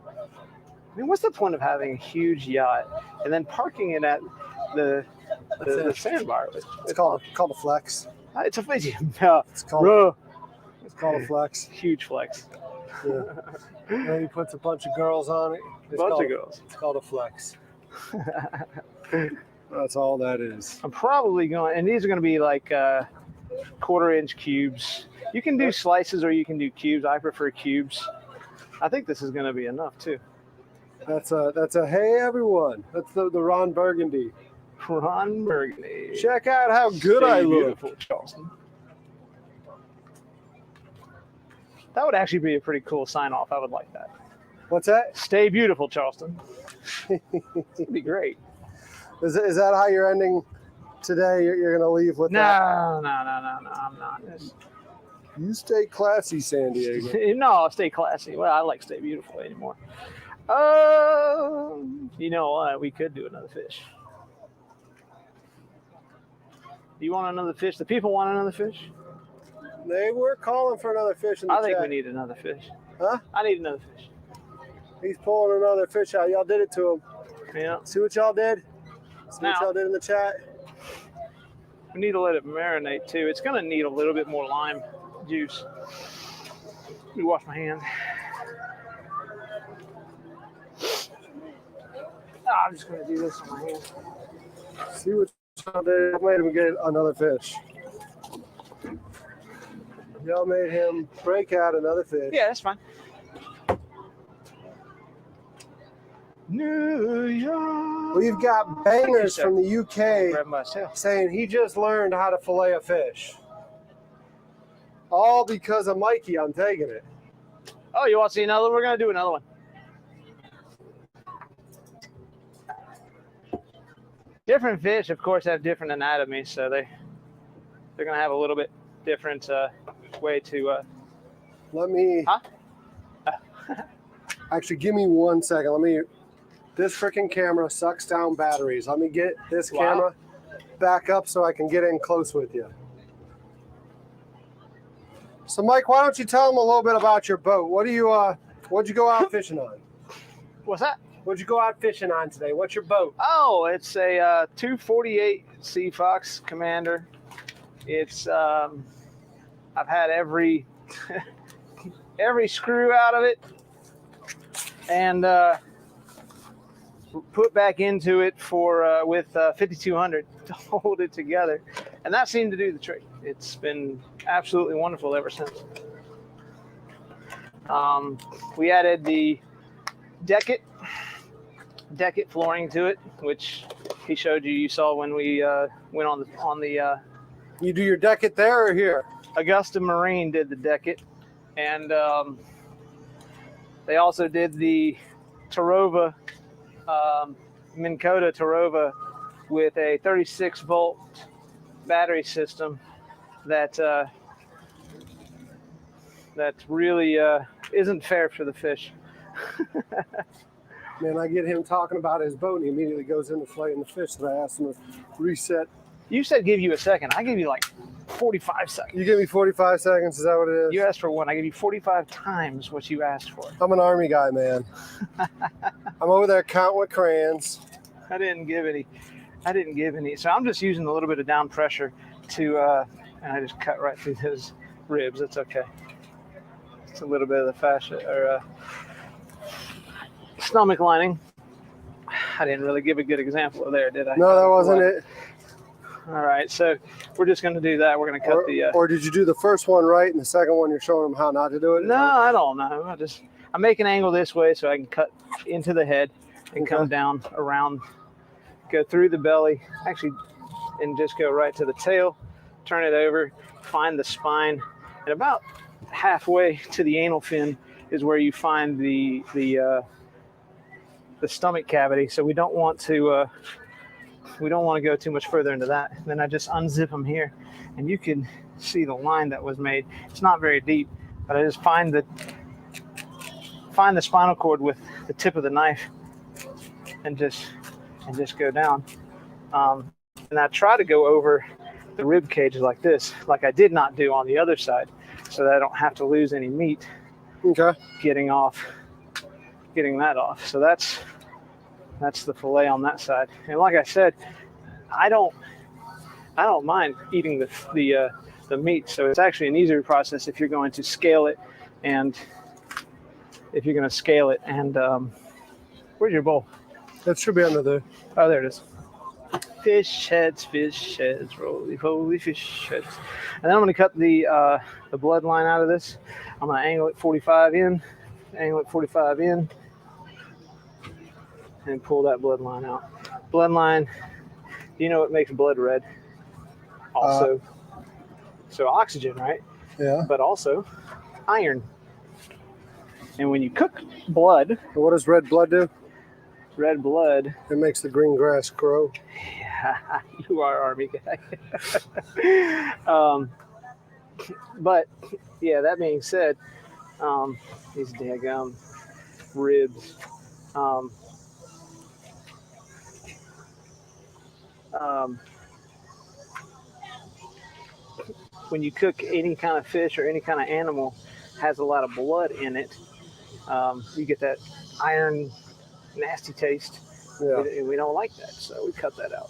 I mean, what's the point of having a huge yacht and then parking it at the sandbar? It's called a flex. It's a no, It's called bro, it's called a flex. huge flex. Yeah. And then he puts a bunch of girls on it. It's Bunch called, of girls. It's called a flex. That's all that is. I'm probably going, and these are going to be like 1/4-inch cubes. You can do slices or you can do cubes. I prefer cubes. I think this is going to be enough too. That's a hey everyone. That's the Ron Burgundy. Ron Burgundy. Check out how good Stay I look. beautiful, Charleston. That would actually be a pretty cool sign off. I would like that. What's that? Stay beautiful, Charleston. It'd be great. Is that how you're ending today? You're gonna leave with No, that? no, I'm not. You stay classy, San Diego. No, stay classy. Well, I like stay beautiful anymore. You know what? We could do another fish. Do you want another fish? The people want another fish? They were calling for another fish in the I think chat. we need another fish. Huh? I need another fish. He's pulling another fish out. Y'all did it to him. Yeah. See what y'all did? See Now- what y'all did in the chat? We need to let it marinate too. It's gonna need a little bit more lime juice. Let me wash my hand. I'm just gonna do this on my hand. See what y'all did. Y'all made him get another fish. Y'all made him break out another fish. Yeah, that's fine. New York. We've got bangers sir. from the UK Grab myself. saying he just learned how to fillet a fish. All because of Mikey. I'm taking it. Oh, you want to see another? We're gonna do another one. Different fish, of course, have different anatomy, so they're gonna have a little bit different way to. Let me. Huh? Actually, give me 1 second. This freaking camera sucks down batteries. Let me get this Wow. camera back up so I can get in close with you. So, Mike, why don't you tell them a little bit about your boat? What'd you go out fishing on? What's that? What'd you go out fishing on today? What's your boat? Oh, it's a 248 Sea Fox Commander. It's I've had every screw out of it and put back into it for with 5200 to hold it together, and that seemed to do the trick. It's been absolutely wonderful ever since. We added the decket flooring to it, which he showed you. You saw when we went on the. You do your decket there or here? Augusta Marine did the decket, and they also did the Tarova, Minn Kota Tarova, with a 36-volt battery system that really isn't fair for the fish. Man, I get him talking about his boat and he immediately goes into filleting the fish that I asked him to reset. You said give you a second. I gave you like 45 seconds. You give me 45 seconds, is that what it is? You asked for one. I gave you 45 times what you asked for. I'm an Army guy, man. I'm over there counting with crayons. I didn't give any. So I'm just using a little bit of down pressure to, and I just cut right through his ribs. It's okay. It's a little bit of the fascia or stomach lining. I didn't really give a good example of there, did I? No, that wasn't it. All right, so we're just going to do that. We're going to cut Or did you do the first one right and the second one you're showing them how not to do it? No, I don't know. I make an angle this way so I can cut into the head and come down around go through the belly, actually, and just go right to the tail, turn it over, find the spine, and about halfway to the anal fin is where you find the stomach cavity. So we don't want to go too much further into that. Then I just unzip them here, and you can see the line that was made. It's not very deep, but I just find the spinal cord with the tip of the knife, and just go down. And I try to go over the rib cage like this, like I did not do on the other side, so that I don't have to lose any meat. Okay. Getting that off. So that's the fillet on that side. And like I said, I don't mind eating the meat. So it's actually an easier process if you're going to scale it, and where's your bowl? That should be under there. Oh, there it is. Fish heads, roly poly fish heads. And then I'm going to cut the bloodline out of this. I'm going to angle it 45 in, and pull that bloodline out. Bloodline, you know what makes blood red? Also, so oxygen, right? Yeah. But also iron. And when you cook blood, What does red blood do? red blood, It makes the green grass grow. yeah, you are Army guy. But yeah, that being said, these daggum ribs. When you cook any kind of fish or any kind of animal has a lot of blood in it, you get that iron nasty taste. Yeah. We don't like that, so we cut that out.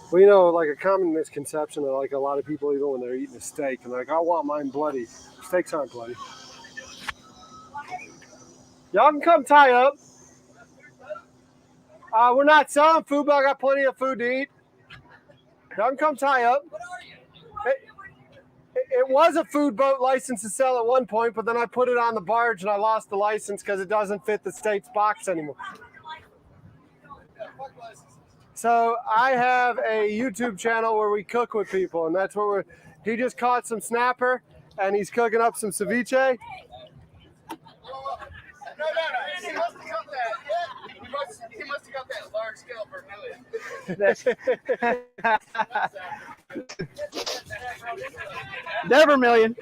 Well, you know, like a common misconception that like a lot of people, even when they're eating a steak, and they're like, I want mine bloody. Steaks aren't bloody. Y'all can come tie up. We're not selling food, but I got plenty of food to eat. Y'all can come tie up. It was a food boat license to sell at one point, but then I put it on the barge and I lost the license because it doesn't fit the state's box anymore. So I have a YouTube channel where we cook with people, and that's where he just caught some snapper and he's cooking up some ceviche. No. He must have got that. He must have got that large scale vermilion. Never million.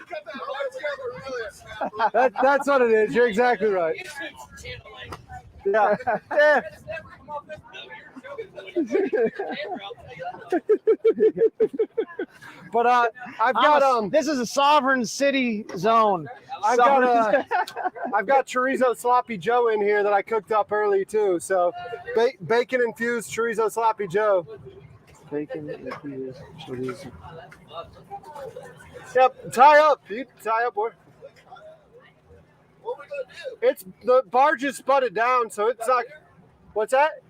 That's what it is. You're exactly right. Yeah. Yeah. But I've got This is a sovereign city zone. I've got chorizo sloppy Joe in here that I cooked up early too. So bacon infused chorizo sloppy Joe. Bacon infused chorizo. Yep, tie up, dude. Tie up, boy. What we gonna do? It's the barge is sputted down, so it's not. What's that?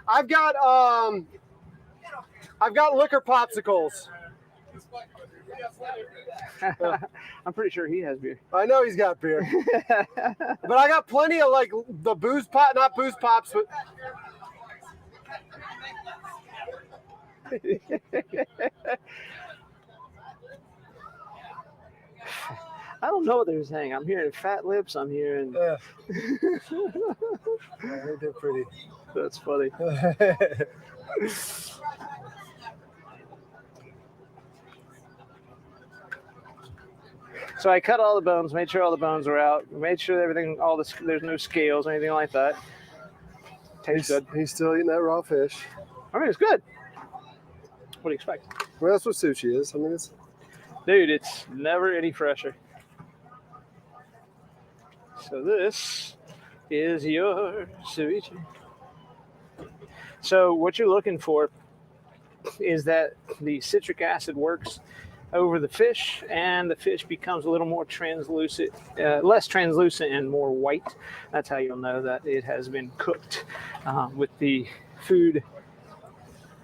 I've got liquor popsicles. I'm pretty sure he has beer. I know he's got beer, but I got plenty of like the booze pop, not booze pops, but. I don't know what they're saying. I'm hearing fat lips. I'm hearing. Yeah, they're pretty. That's funny. So I cut all the bones, made sure all the bones were out, made sure everything, there's no scales or anything like that. Tastes good. He's still eating that raw fish. I mean, it's good. What do you expect? Well, that's what sushi is. I mean, Dude, it's never any fresher. So this is your ceviche. So what you're looking for is that the citric acid works over the fish, and the fish becomes a little more translucent, less translucent and more white. That's how you'll know that it has been cooked with the food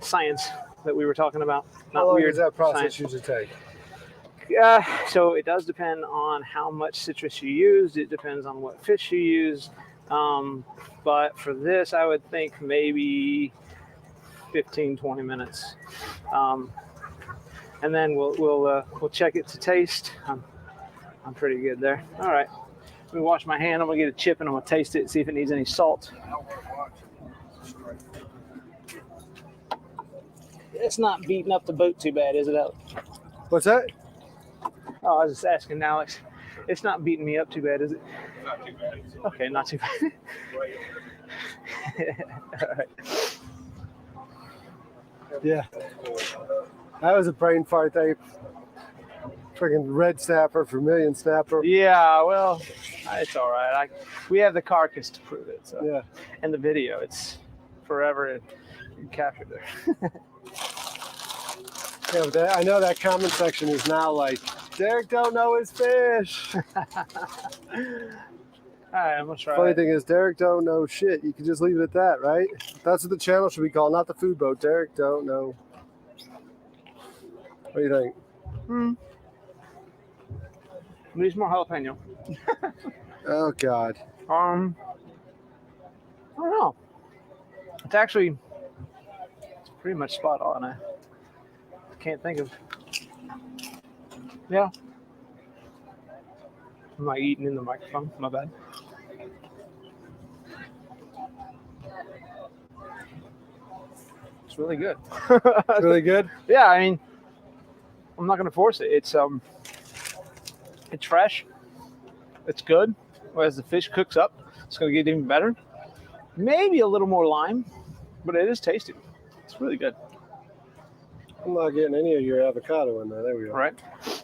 science that we were talking about. how long does that process usually take? So it does depend on how much citrus you used. It depends on what fish you use. But for this, I would think maybe 15, 20 minutes. And then we'll check it to taste. I'm pretty good there. All right. Let me wash my hand. I'm gonna get a chip and I'm gonna taste it and see if it needs any salt. It's not beating up the boat too bad, is it, Alex? What's that? Oh, I was just asking Alex. It's not beating me up too bad, is it? Not too bad. Okay, not too bad. All right. Yeah. That was a brain fart. They freaking red snapper, vermilion snapper. Yeah, well, it's all right. We have the carcass to prove it. So. Yeah. And the video, it's forever captured there. Yeah, but I know that comment section is now like, Derek don't know his fish. All right, I'm gonna try. Funny it. thing is, Derek don't know shit. You can just leave it at that, right? That's what the channel should be called, not the food boat. Derek don't know. What do you think? Needs more jalapeno. Oh God. I don't know. It's pretty much spot on. I can't think of. Yeah. I'm not eating in the microphone. My bad. It's really good. It's really good. Yeah, I mean, I'm not gonna force it. It's fresh. It's good. As the fish cooks up, it's gonna get even better. Maybe a little more lime, but it is tasty. It's really good. I'm not getting any of your avocado in there. There we go. All right.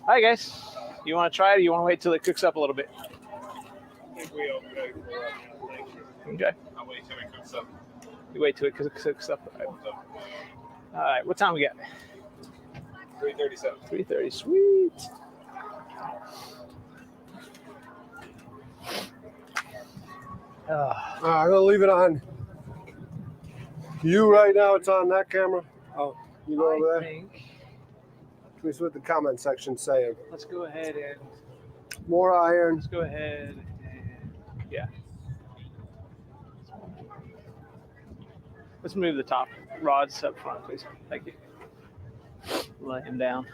Hi guys. You want to try it, or you want to wait till it cooks up a little bit? I think we okay for right now. Thank you. Okay. I'll wait till it cooks up. You wait till it cooks up. All right. What time we got? 3:37. 3:30. Sweet. I'm gonna leave it on you right now. It's on that camera. Oh, you go over I there. think Let me see what the comment section's saying. let's go ahead and More iron. let's go ahead and yeah. Let's move the top rods up front, please. Thank you. Lay him down.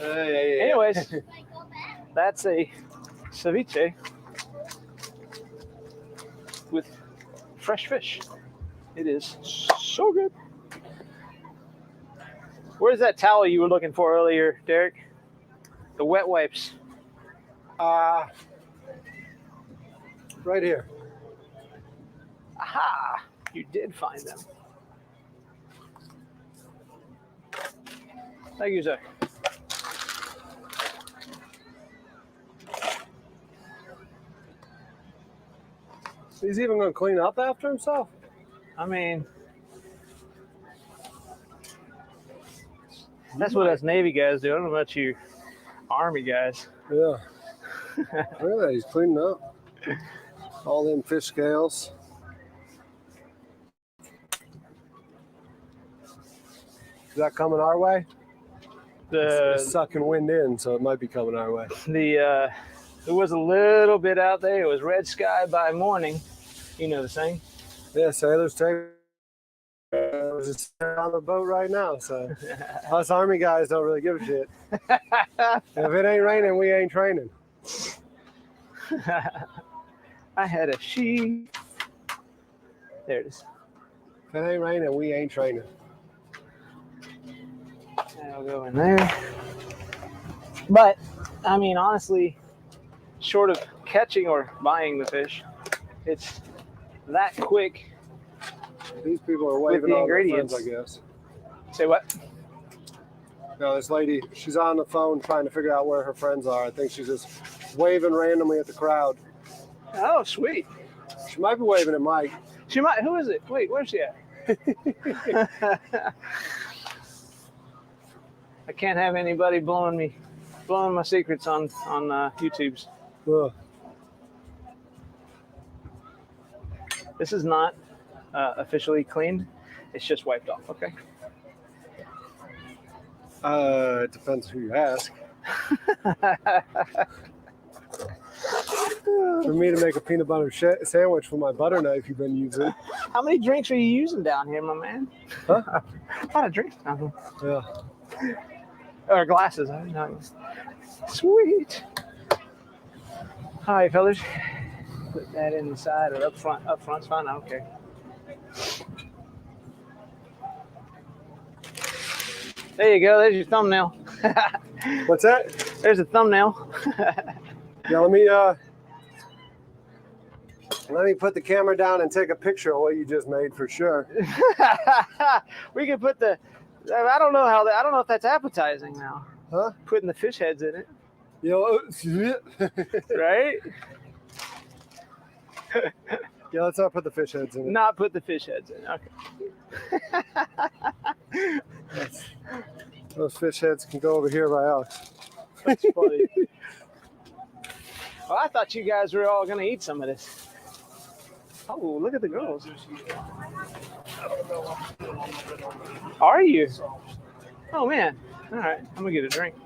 Anyways, that's a ceviche with fresh fish. It is so good. Where's that towel you were looking for earlier, Derek? The wet wipes. Right here. Aha! You did find them. Thank you, sir. He's even gonna clean up after himself. I mean, that's what us Navy guys do. I don't know about you Army guys. Yeah. Look at that. He's cleaning up. All them fish scales. Is that coming our way? It's sucking wind in, so it might be coming our way. There was a little bit out there. It was red sky by morning. You know the saying. Yeah, sailors take. We're just on the boat right now, so us Army guys don't really give a shit. If it ain't raining, we ain't training. I had a sheep. There it is. If it ain't raining, we ain't training. I'll go in there. But, I mean, honestly, short of catching or buying the fish, it's that quick. These people are waving the all their ingredients. friends, I guess. Say what? No, this lady, she's on the phone trying to figure out where her friends are. I think she's just waving randomly at the crowd. Oh, sweet. She might be waving at Mike. She might. Who is it? Wait, where's she at? I can't have anybody blowing my secrets on YouTube's. Ugh. This is not officially cleaned. It's just wiped off. Okay. It depends who you ask. for me to make a peanut butter sandwich for my butter knife you've been using. How many drinks are you using down here, my man? Huh? A lot of drinks down here. Yeah. Or glasses. I know. Sweet. All right, fellas. Put that inside or up front. Up front's fine. I don't care. There you go. There's your thumbnail. What's that? There's a thumbnail. Yeah, let me put the camera down and take a picture of what you just made for sure. We could put the. I don't know how that. I don't know if that's appetizing now. Huh? Putting the fish heads in it, You know, right? yeah, let's not put the fish heads in it. Not put the fish heads in. Okay. Those fish heads can go over here by Alex. That's funny. Well, I thought you guys were all gonna eat some of this. Oh, look at the girls. Are you? Oh man. All right, I'm gonna get a drink.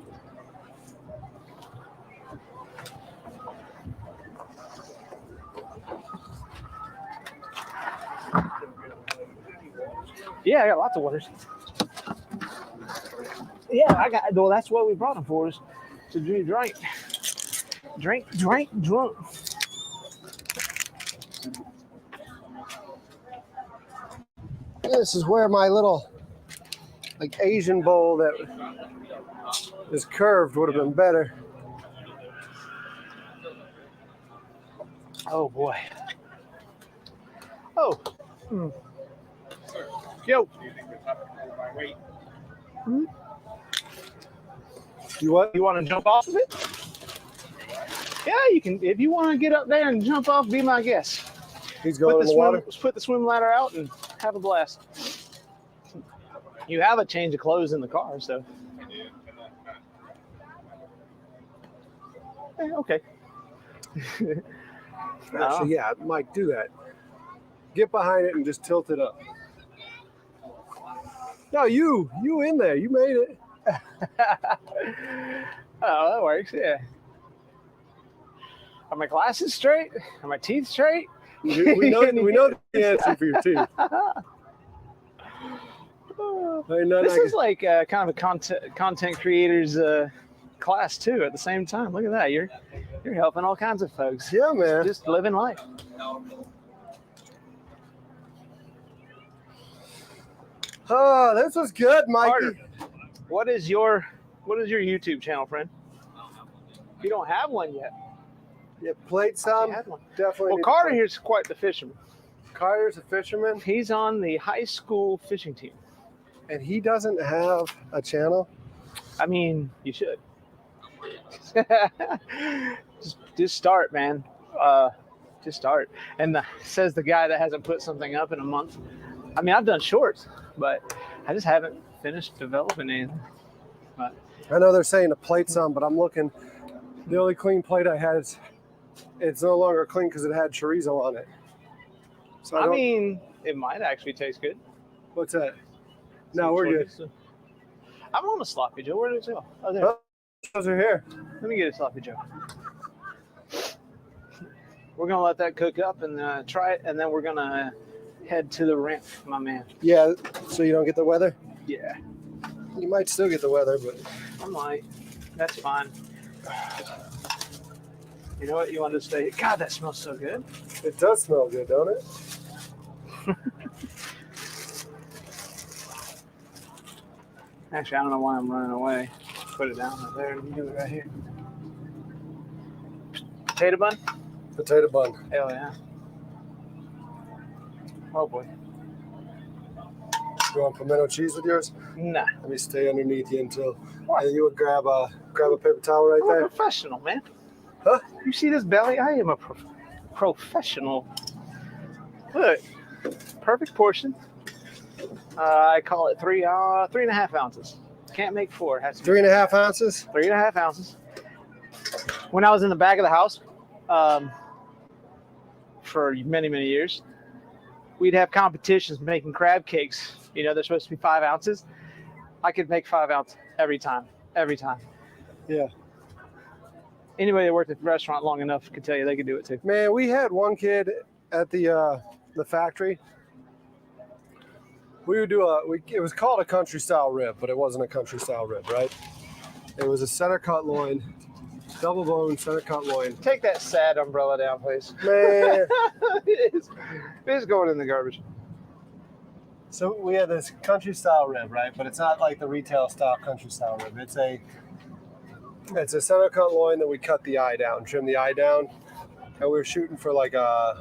Yeah, I got lots of waters. Yeah, I got. Well, that's what we brought them for, is to do drink. Drink. This is where my little Asian bowl that is curved would have been better. Oh boy. Oh. Mm. Yo. Hmm? You what? You want to jump off of it? Yeah, you can. If you want to get up there and jump off, be my guest. He's going in the water. Put the swim ladder out and have a blast. You have a change of clothes in the car, so. Okay. Actually, yeah, Mike, do that. Get behind it and just tilt it up. No, you in there. You made it. Oh, that works, yeah. Are my glasses straight? Are my teeth straight? We know the answer for your teeth. This is like kind of a content creators class too. At the same time, look at that. You're helping all kinds of folks. Yeah, man. Just living life. Oh, this was good, Mikey. Carter, what is your YouTube channel, friend? You don't have one yet. You played some? Had one. Definitely. Well, Carter here's quite the fisherman. Carter's a fisherman. He's on the high school fishing team. And he doesn't have a channel? I mean, you should. just start, man. Just start. And says the guy that hasn't put something up in a month. I mean, I've done shorts, but I just haven't finished developing anything. But I know they're saying to plate some, but I'm looking. The only clean plate I had it's no longer clean because it had chorizo on it. So I mean, it might actually taste good. What's that? No, we're good. I'm on a sloppy Joe. Where did it go? Oh, there. Those are here. Let me get a sloppy Joe. We're gonna let that cook up and try it, and then we're gonna head to the ramp, my man. Yeah, so you don't get the weather? Yeah. You might still get the weather, but I might. That's fine. You know what? You want to stay? God, that smells so good. It does smell good, don't it? Actually, I don't know why I'm running away. Put it down right there. You do it right here. Potato bun? Potato bun. Hell yeah. Oh boy. You want pimento cheese with yours? Nah. Let me stay underneath you until. What? And you would grab a paper towel right I'm there. a professional, man. Huh? You see this belly? I am a professional. Look, perfect portion. I call it 3.5 ounces. Can't make 4. It has to be 3.5 ounces. 3.5 ounces. When I was in the back of the house, for many, many years, we'd have competitions making crab cakes. You know, they're supposed to be 5 ounces. I could make 5 ounces every time. Yeah. Anybody that worked at the restaurant long enough could tell you they could do it too. Man, we had one kid at the factory. We would do it was called a country style rib, but it wasn't a country style rib, right? It was a center cut loin, double bone center cut loin. Take that sad umbrella down, please. Man. It is going in the garbage. So we had this country style rib, right? But it's not like the retail style country style rib. It's a center cut loin that we cut the eye down, trim the eye down, and we were shooting for like I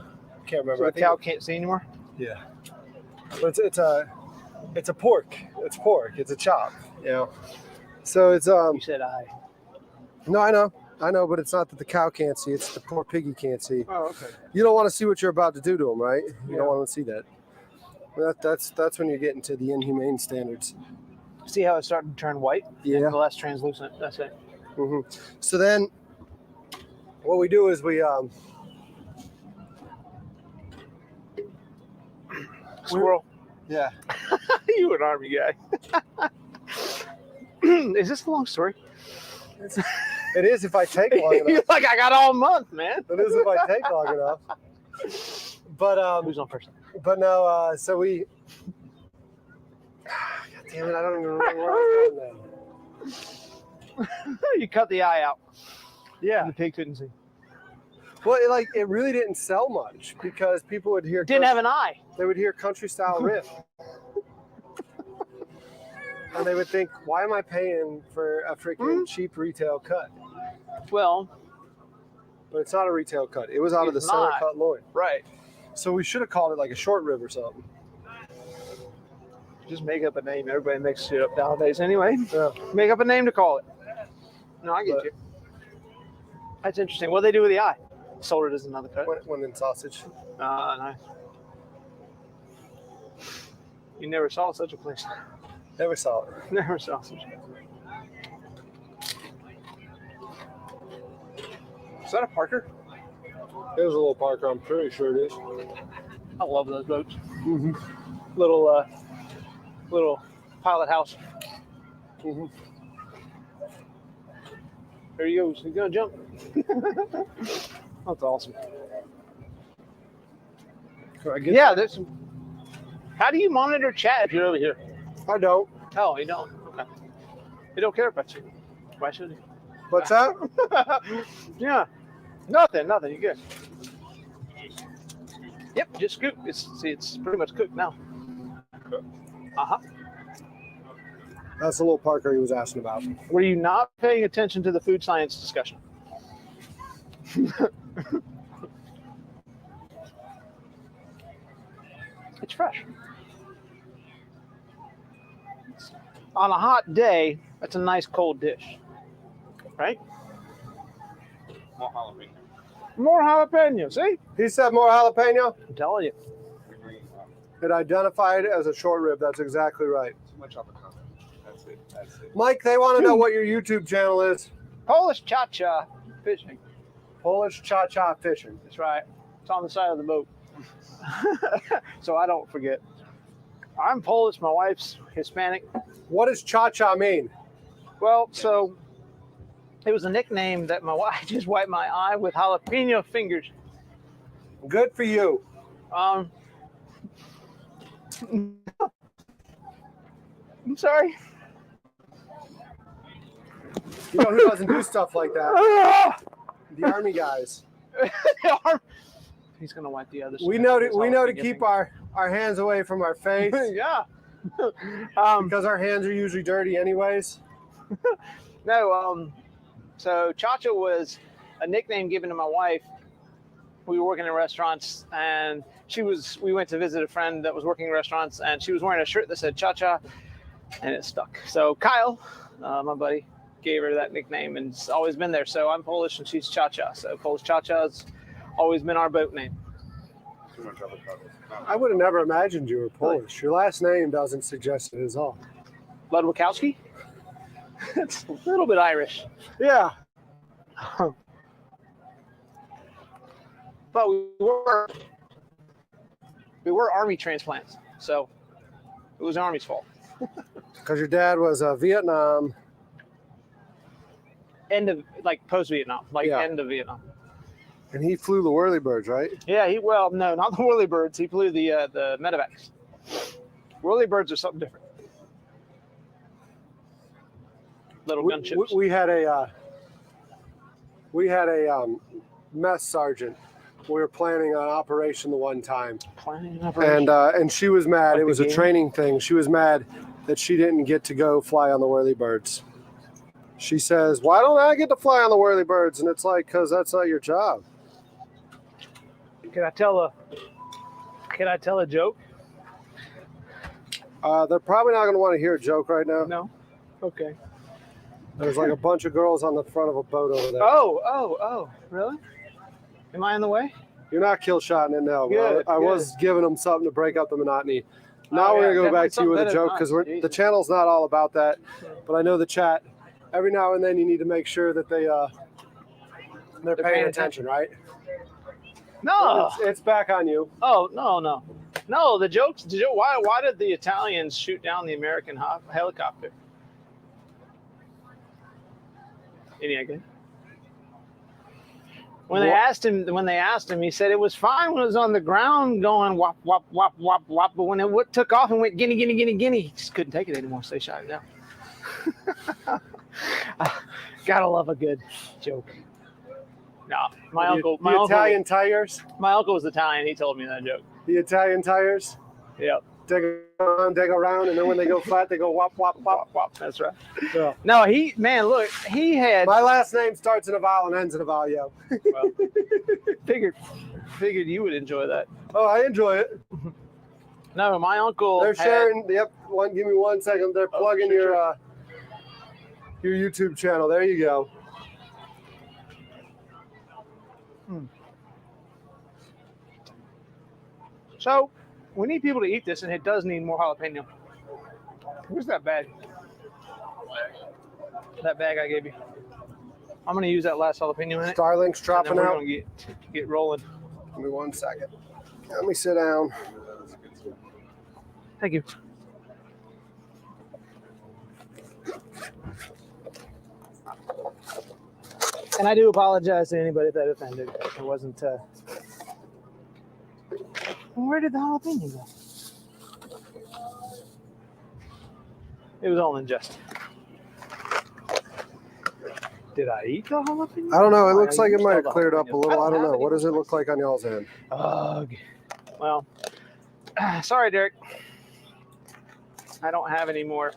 can't remember. So the cow can't see anymore. Yeah, but it's a pork. It's pork. It's a chop. You know. So it's You said eye. No, I know, but it's not that the cow can't see. It's the poor piggy can't see. Oh, okay. You don't want to see what you're about to do to him, right? You don't want to see that. That's when you're getting to the inhumane standards. See how it's starting to turn white? Yeah. And less translucent. That's it. Mm-hmm. So then, what we do is we Squirrel. Yeah. You an Army guy. Is this a long story? It is if I take long enough. You're like, I got all month, man. It is if I take long enough. But Who's on first? But no, so we. God damn it! I don't even remember where I was going now. You cut the eye out. Yeah. The pig couldn't see. Well, it really didn't sell much because people would hear. Didn't have an eye. They would hear country style rib. And they would think, why am I paying for a freaking cheap retail cut? Well, but it's not a retail cut. It was out of the center cut loin. Right. So we should have called it like a short rib or something. Just make up a name. Everybody makes shit up nowadays anyway. Yeah. Make up a name to call it. No, I get you. That's interesting. What do they do with the eye? Sold it as another cut. One in sausage. Nice. You never saw such a place. Never saw it. Never sausage. Is that a Parker? It was a little Parker. I'm pretty sure it is. I love those boats. Mm-hmm. Little pilot house. Mm-hmm. There he goes. He's gonna jump. That's awesome. Yeah, there's some. How do you monitor chat if you're over here? I don't. Oh, you don't? Okay. They don't care about you. Why should they? What's that? Yeah. Nothing. You're good. Yep, just scoop. It's pretty much cooked now. Uh-huh. That's the little Parker he was asking about. Were you not paying attention to the food science discussion? It's fresh. On a hot day, that's a nice cold dish, right? More jalapeno. More jalapeno, see? He said more jalapeno. I'm telling you. It identified as a short rib. That's exactly right. Too much avocado. That's it. Mike, they want to know what your YouTube channel is. Polish cha-cha fishing. Polish cha-cha fishing. That's right. It's on the side of the boat. So I don't forget. I'm Polish. My wife's Hispanic. What does cha-cha mean? Well, so it was a nickname that my wife just wiped my eye with jalapeno fingers. Good for you. I'm sorry. You know who doesn't do stuff like that? The Army guys. He's gonna wipe the other. We know to keep our hands away from our face. Yeah. Because our hands are usually dirty anyways. No, so Cha-Cha was a nickname given to my wife. We were working in restaurants, and we went to visit a friend that was working in restaurants, and she was wearing a shirt that said Cha-Cha, and it stuck. So Kyle, my buddy, gave her that nickname, and it's always been there. So I'm Polish, and she's Cha-Cha. So Polish Cha-Cha's always been our boat name. Too much avocado. I would have never imagined you were Polish. Your last name doesn't suggest it at all. Ludwikowski? It's a little bit Irish. Yeah. But we were Army transplants, so it was the Army's fault. Because your dad was Vietnam. end of like post Vietnam, like Yeah. end of Vietnam. And he flew the whirlybirds, right? Yeah, no, not the whirlybirds. He flew the medevacs. Whirlybirds are something different. Little gunships. We had a mess sergeant. We were planning an operation the one time, Planning an operation. and she was mad. Like It was the a game? training thing. She was mad that she didn't get to go fly on the whirlybirds. She says, "Why don't I get to fly on the whirlybirds?" And it's like, "Cause that's not your job." Can I tell a joke? They're probably not going to want to hear a joke right now. No. Okay. There's like a bunch of girls on the front of a boat over there. Oh, really? Am I in the way? You're not kill shotting it now. Good, I was giving them something to break up the monotony. Now we're going to go back to you with a joke because the channel's not all about that. But I know the chat, every now and then you need to make sure that they're paying attention, right? No. It's back on you. Oh, no. The joke. Why did the Italians shoot down the American helicopter? Any idea? When they asked him, he said it was fine when it was on the ground going wop wop wop wop wop, but when it took off and went guinea guinea guinea guinea, he just couldn't take it anymore, so they shot it down. Gotta love a good joke. No, my uncle. Italian tires. My uncle was Italian. He told me that joke. The Italian tires. Yep. Dig around, and then when they go flat, they go wop wop wop wop. That's right. Yeah. No, he had. My last name starts in a vowel and ends in a vowel. Yo. Well, figured you would enjoy that. Oh, I enjoy it. No, my uncle. They're sharing. Yep. Give me 1 second. They're plugging your YouTube channel. There you go. So, we need people to eat this, and it does need more jalapeno. Where's that bag? That bag I gave you. I'm going to use that last jalapeno in it. Starlink's dropping and then we're out. going to get rolling. Give me 1 second. Let me sit down. Thank you. And I do apologize to anybody that offended. It wasn't. Where did the jalapeno go? It was all in jest. Did I eat the jalapeno? I don't know. It looks like it might have the cleared up a jalapeno. little. I don't have know. any What does it more look like on y'all's end? Ugh. Well, sorry, Derek. I don't have any more.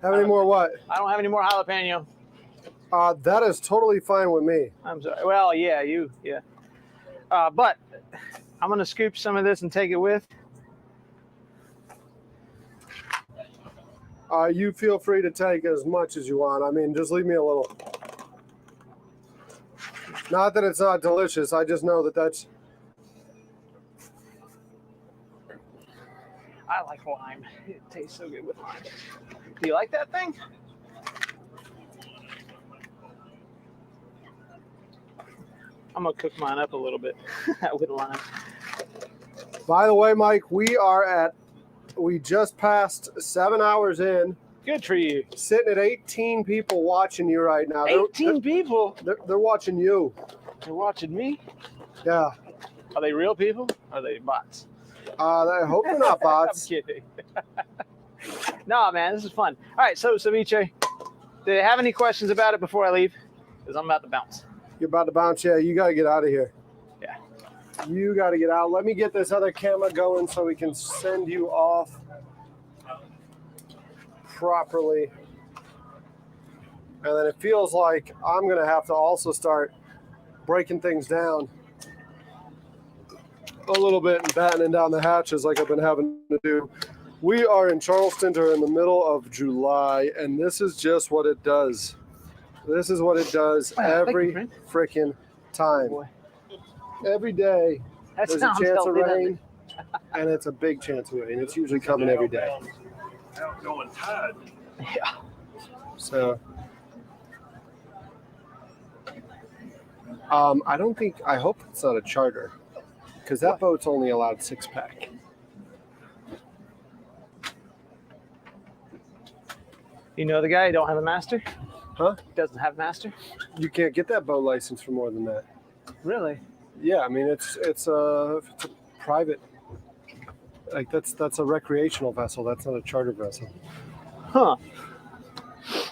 Have any more what? I don't have any more jalapeno. That is totally fine with me. I'm sorry. Well, yeah, yeah. But I'm going to scoop some of this and take it with. You feel free to take as much as you want. I mean, just leave me a little. Not that it's not delicious. I just know that that's. I like lime. It tastes so good with lime. Do you like that thing? I'm going to cook mine up a little bit with lime. By the way, Mike, we just passed 7 hours in. Good for you. Sitting at 18 people watching you right now. 18 people? They're watching you. They're watching me? Yeah. Are they real people? Or are they bots? I hope they're not bots. I'm kidding. No, man, this is fun. All right, so Ceviche, do you have any questions about it before I leave? Because I'm about to bounce. You're about to bounce. Yeah, you got to get out of here. Yeah. You got to get out. Let me get this other camera going so we can send you off properly. And then it feels like I'm going to have to also start breaking things down a little bit and battening down the hatches like I've been having to do. We are in Charleston during the middle of July, and this is just what it does. This is what it does every freaking time. Every day, there's a chance of rain, and it's a big chance of rain. It's usually coming every day. Outgoing tide. Yeah. So, I hope it's not a charter, because that boat's only allowed 6-pack. You know the guy? You don't have a master? Huh? Doesn't have master? You can't get that boat license for more than that. Really? Yeah, I mean it's a private, like that's a recreational vessel. That's not a charter vessel. Huh.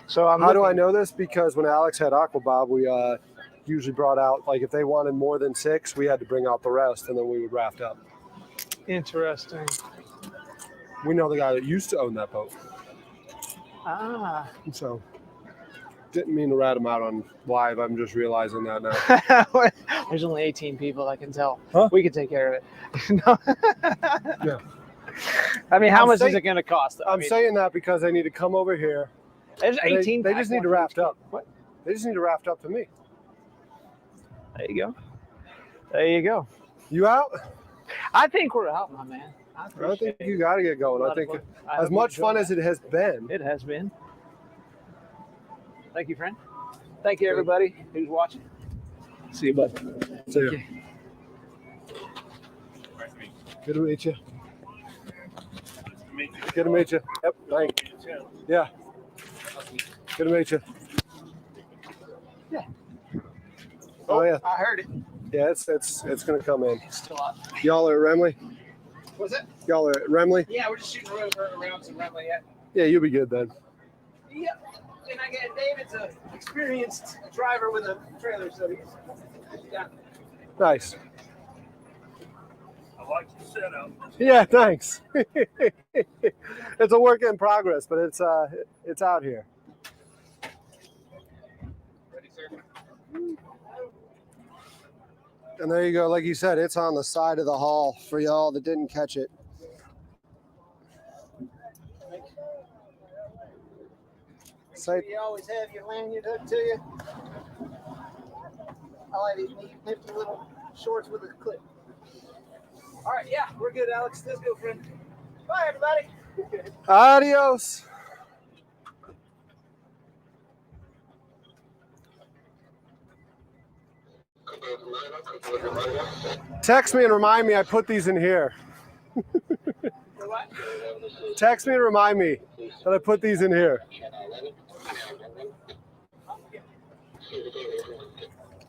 So How do I know this? Because when Alex had Aquabob, we usually brought out, like if they wanted more than 6, we had to bring out the rest, and then we would raft up. Interesting. We know the guy that used to own that boat. Ah. So didn't mean to rat him out on live. I'm just realizing that now. There's only 18 people, I can tell. Huh? We can take care of it. No. Yeah. I mean, how I'm much saying- is it going to cost? I'm saying that because they need to come over here. There's and 18. They just need to raft up. What? They just need to raft up to me. There you go. There you go. You out? I think we're out, my man. I think you got to get going. I think as much fun as it has been. It has been. Thank you, friend. Thank you, everybody who's watching. See you, bud. See you. Good to meet you. Good to meet you. Yep. Thanks. Yeah. Good to meet you. Yeah. Oh yeah. I heard it. Yeah, it's gonna come in. It's still up. Y'all are at Remley? What's it? Y'all are at Remley? Yeah, we're just shooting around some Remley yet. Yeah, you'll be good then. Yep. And I get David's an experienced driver with a trailer, so he's got Nice. I like your setup. Yeah, thanks. It's a work in progress, but it's out here. ready, sir. And there you go. Like you said, it's on the side of the hall for y'all that didn't catch it. So you always have your lanyard up to you. I like these neat, nifty little shorts with a clip. All right, yeah, we're good, Alex. Let's go, friend. Bye, everybody. Adios. Text me and remind me I put these in here. What? Text me and remind me that I put these in here.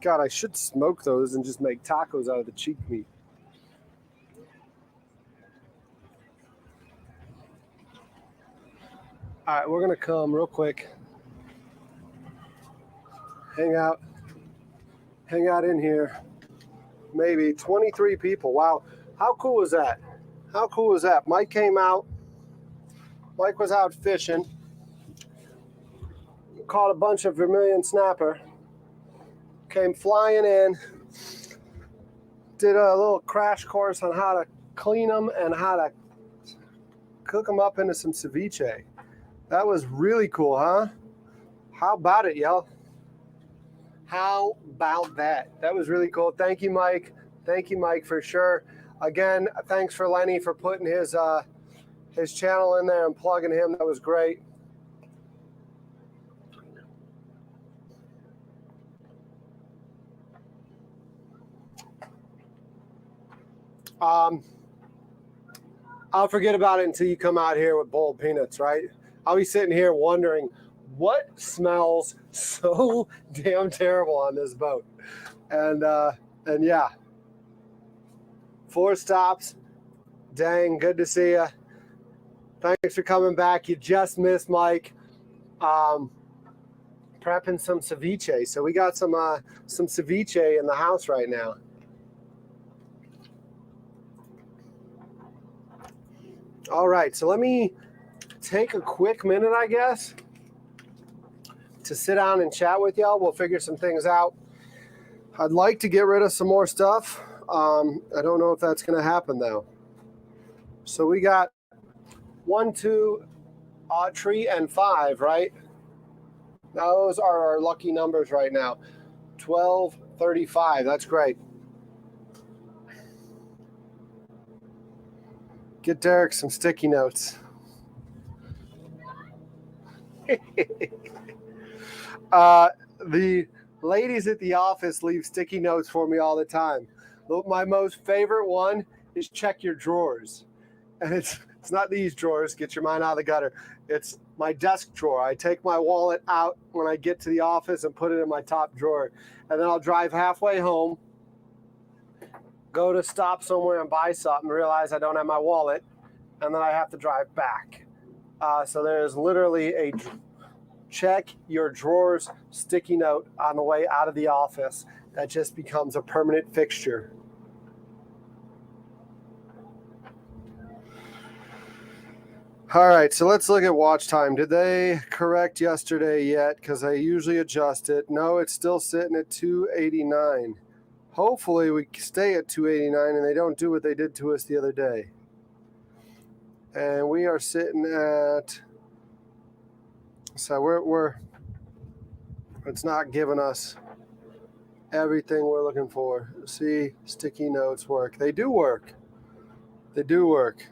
God, I should smoke those and just make tacos out of the cheek meat. All right, we're gonna come real quick. Hang out in here. Maybe 23 people. Wow, how cool was that? How cool was that? Mike came out. Mike was out fishing. Caught a bunch of vermilion snapper. Came flying in. Did a little crash course on how to clean them and how to cook them up into some ceviche. That was really cool, huh? How about it, y'all? How about that? That was really cool. Thank you, Mike. Thank you, Mike, for sure. Again, thanks for Lenny for putting his channel in there and plugging him. That was great. I'll forget about it until you come out here with boiled peanuts, right? I'll be sitting here wondering what smells so damn terrible on this boat. And yeah, 4 stops. Dang, good to see you. Thanks for coming back. You just missed Mike. Prepping some ceviche. So we got some ceviche in the house right now. All right, so let me take a quick minute, I guess, to sit down and chat with y'all. We'll figure some things out. I'd like to get rid of some more stuff. I don't know if that's going to happen, though. So we got 1, 2, 3, and 5, right? Those are our lucky numbers right now. 12, 35. That's great. Get Derek some sticky notes. The ladies at the office leave sticky notes for me all the time. My most favorite one is check your drawers. And it's not these drawers, get your mind out of the gutter. It's my desk drawer. I take my wallet out when I get to the office and put it in my top drawer. And then I'll drive halfway home, go to stop somewhere and buy something, realize I don't have my wallet, and then I have to drive back. So there's literally a check your drawers sticky note on the way out of the office that just becomes a permanent fixture. All right, so let's look at watch time. Did they correct yesterday yet? Because I usually adjust it. No, it's still sitting at 289. Hopefully we stay at 289 and they don't do what they did to us the other day. And we are sitting at, so we're it's not giving us everything we're looking for. See, sticky notes work. They do work. They do work.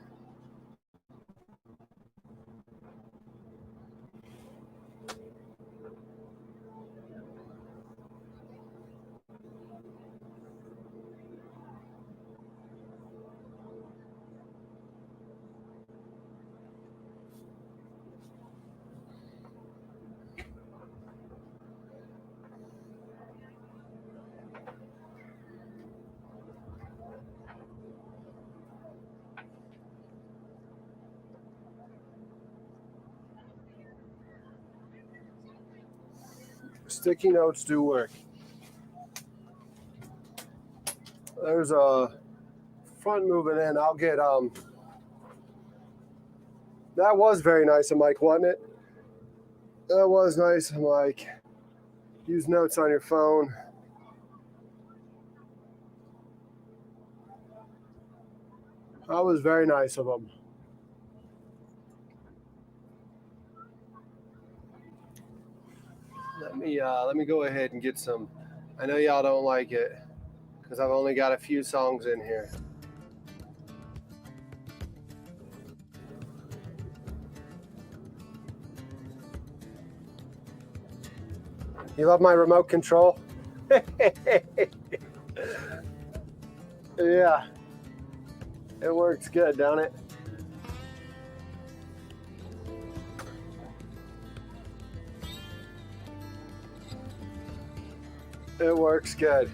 Sticky notes do work. There's a front moving in. I'll get that was very nice of Mike, wasn't it? That was nice of Mike. Use notes on your phone. That was very nice of him. Let me go ahead and get some. I know y'all don't like it because I've only got a few songs in here. You love my remote control? Yeah. It works good, don't it? It works good.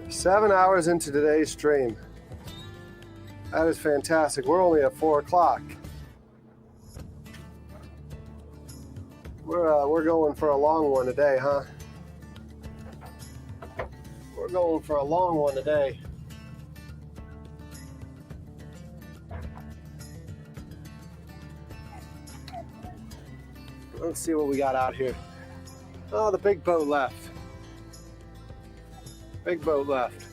7 hours into today's stream. That is fantastic. We're only at 4 o'clock. We're going for a long one today, huh? We're going for a long one today. Let's see what we got out here. Oh, the big boat left. Big boat left.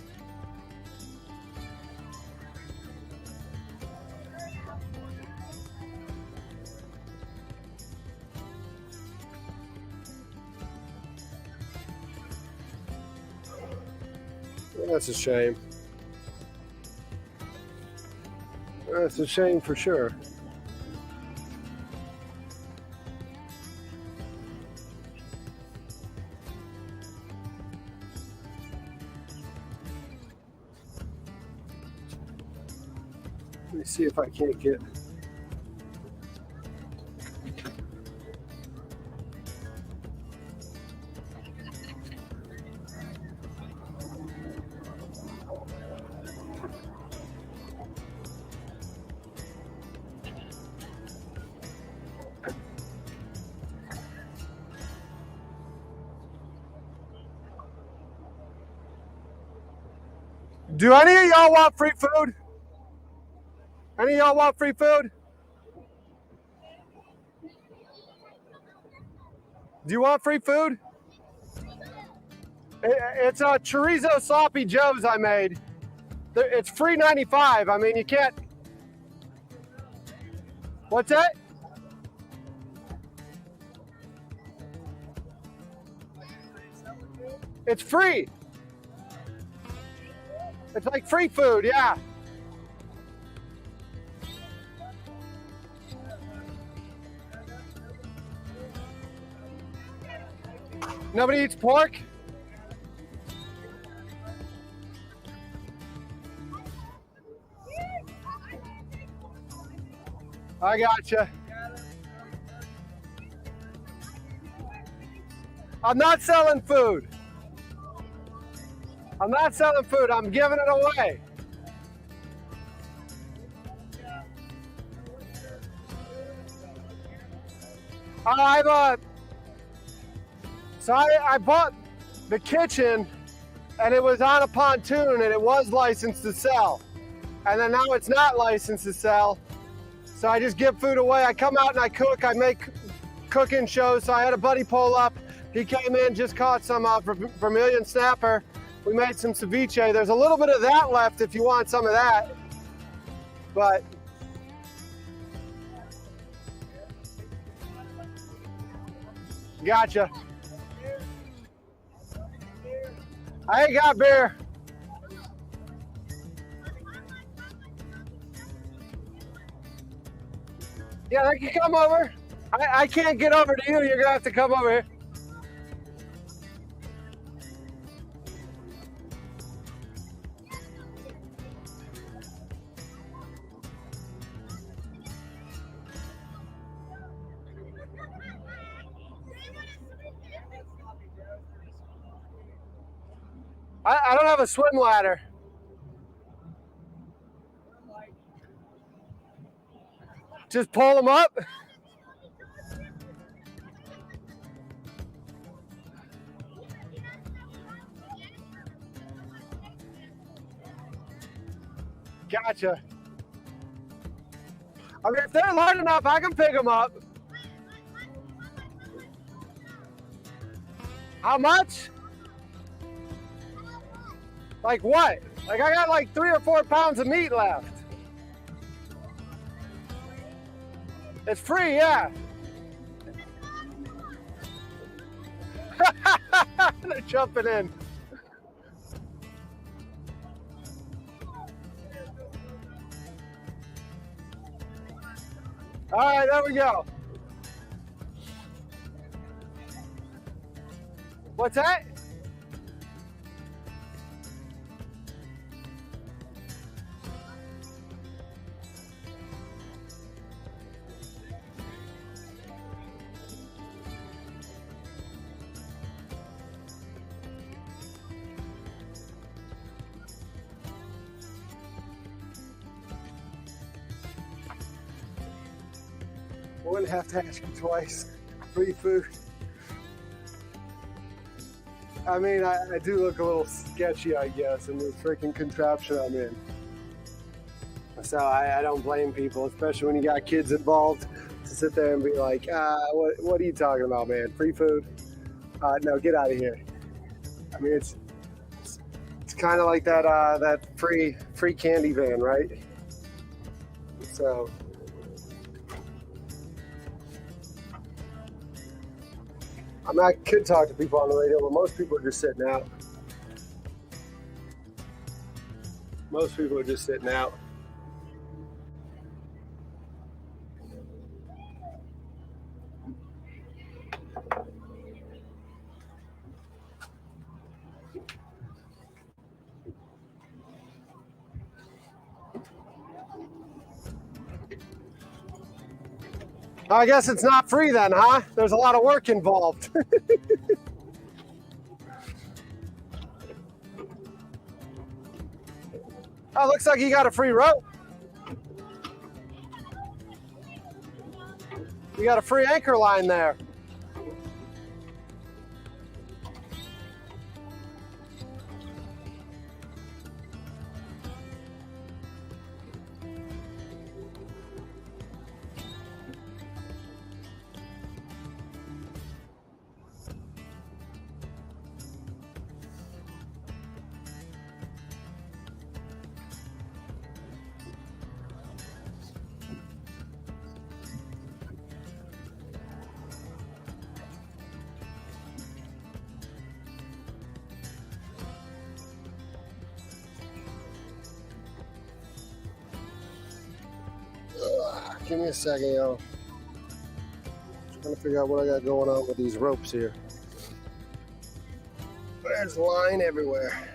That's a shame. That's a shame for sure. Let me see if I can't get. Do any of y'all want free food? Any of y'all want free food? Do you want free food? It's a chorizo sloppy joes I made. It's free 95. I mean, you can't. What's that? It's free. It's like free food, yeah. Nobody eats pork? I got you. I'm not selling food. I'm not selling food. I'm giving it away. I bought the kitchen, and it was on a pontoon, and it was licensed to sell. And then now it's not licensed to sell. So I just give food away. I come out and I cook. I make cooking shows. So I had a buddy pull up. He came in, just caught some Vermilion snapper. We made some ceviche. There's a little bit of that left if you want some of that. But gotcha. I ain't got beer. Yeah, they can come over. I can't get over to you. You're gonna have to come over here. I don't have a swim ladder. Just pull them up. Gotcha. I mean, if they're large enough, I can pick them up. How much? Like what? Like I got like 3 or 4 pounds of meat left. It's free, yeah. They're jumping in. All right, there we go. What's that? Wouldn't have to ask you twice. Free food. I mean, I do look a little sketchy, I guess, in the freaking contraption I'm in. So I don't blame people, especially when you got kids involved, to sit there and be like, what are you talking about, man? Free food? No, get out of here. I mean, it's kind of like that free candy van, right? So. I mean, I could talk to people on the radio, but most people are just sitting out. Most people are just sitting out. I guess it's not free then, huh? There's a lot of work involved. Oh, looks like you got a free rope. You got a free anchor line there. Give me a second, y'all. Trying to figure out what I got going on with these ropes here. There's line everywhere.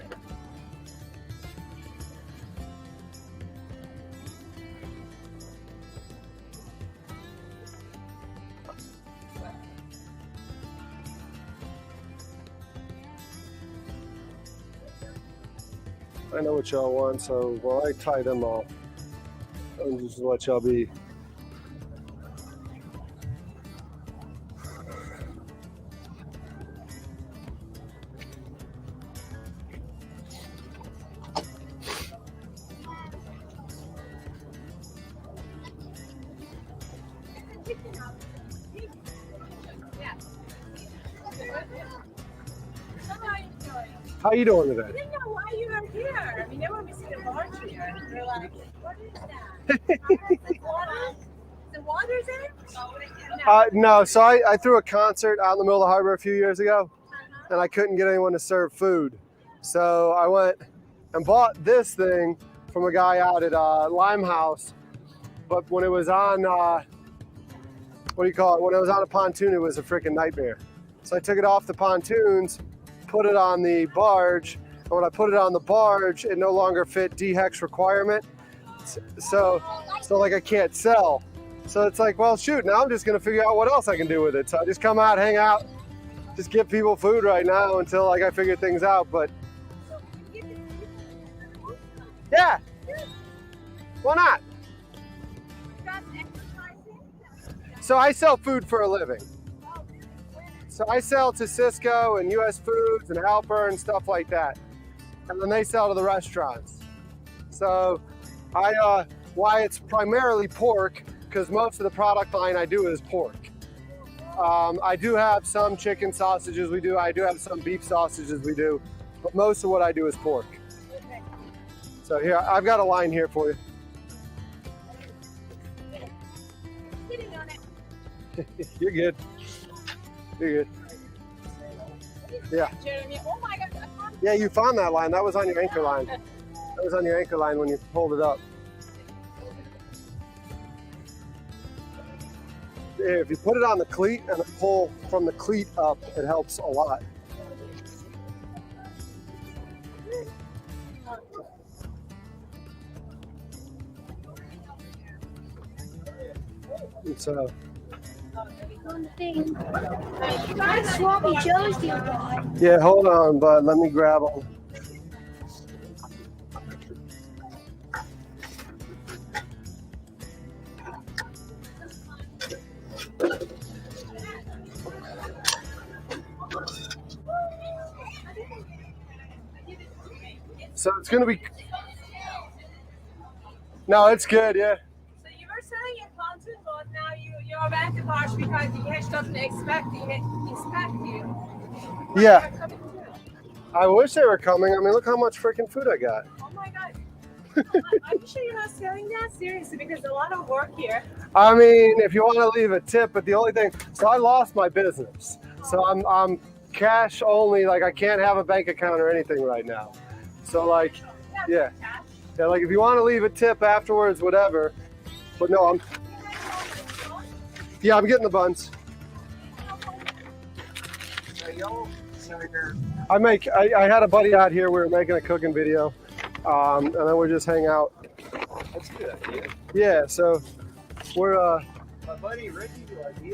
I know what y'all want, so while I tie them off, I'll just let y'all be. How you doing today? I didn't know why you were here. I mean, they want me to see the barge here. They're like, what is that? The water's in? No, so I threw a concert out in the middle of the harbor a few years ago, and I couldn't get anyone to serve food. So I went and bought this thing from a guy out at Limehouse. But when it was on, what do you call it? When it was on a pontoon, it was a freaking nightmare. So I took it off the pontoons, put it on the barge, and when I put it on the barge, it no longer fit DHEX requirement. So like I can't sell. So it's like, well, shoot, now I'm just gonna figure out what else I can do with it. So I just come out, hang out, just give people food right now until like I figure things out. But yeah, why not? So I sell food for a living. So I sell to Cisco and US Foods and Alper and stuff like that. And then they sell to the restaurants. So why it's primarily pork, because most of the product line I do is pork. I do have some chicken sausages I do have some beef sausages we do, but most of what I do is pork. So here, I've got a line here for you. You're good. You're good. Yeah. Jeremy, oh my God. Yeah, you found that line. That was on your anchor line. That was on your anchor line when you pulled it up. Yeah, if you put it on the cleat and pull from the cleat up, it helps a lot. And so. Sloppy Joe's the other. Yeah, hold on, bud. Let me grab them. So it's gonna be. No, it's good. Yeah. So you were saying in pontoon boat, now you're back to barge because the hedge doesn't expect you. Yeah. I wish they were coming. I mean, look how much freaking food I got. Oh my God. Are you sure you're not selling that? Seriously, because a lot of work here. I mean, if you want to leave a tip, but the only thing, so I lost my business. So I'm cash only, like I can't have a bank account or anything right now. So like, yeah, like if you want to leave a tip afterwards, whatever. But no, I'm getting the buns. I had a buddy out here. We were making a cooking video, and then we're just hang out. That's a good idea. Yeah, so we're My buddy Ricky, he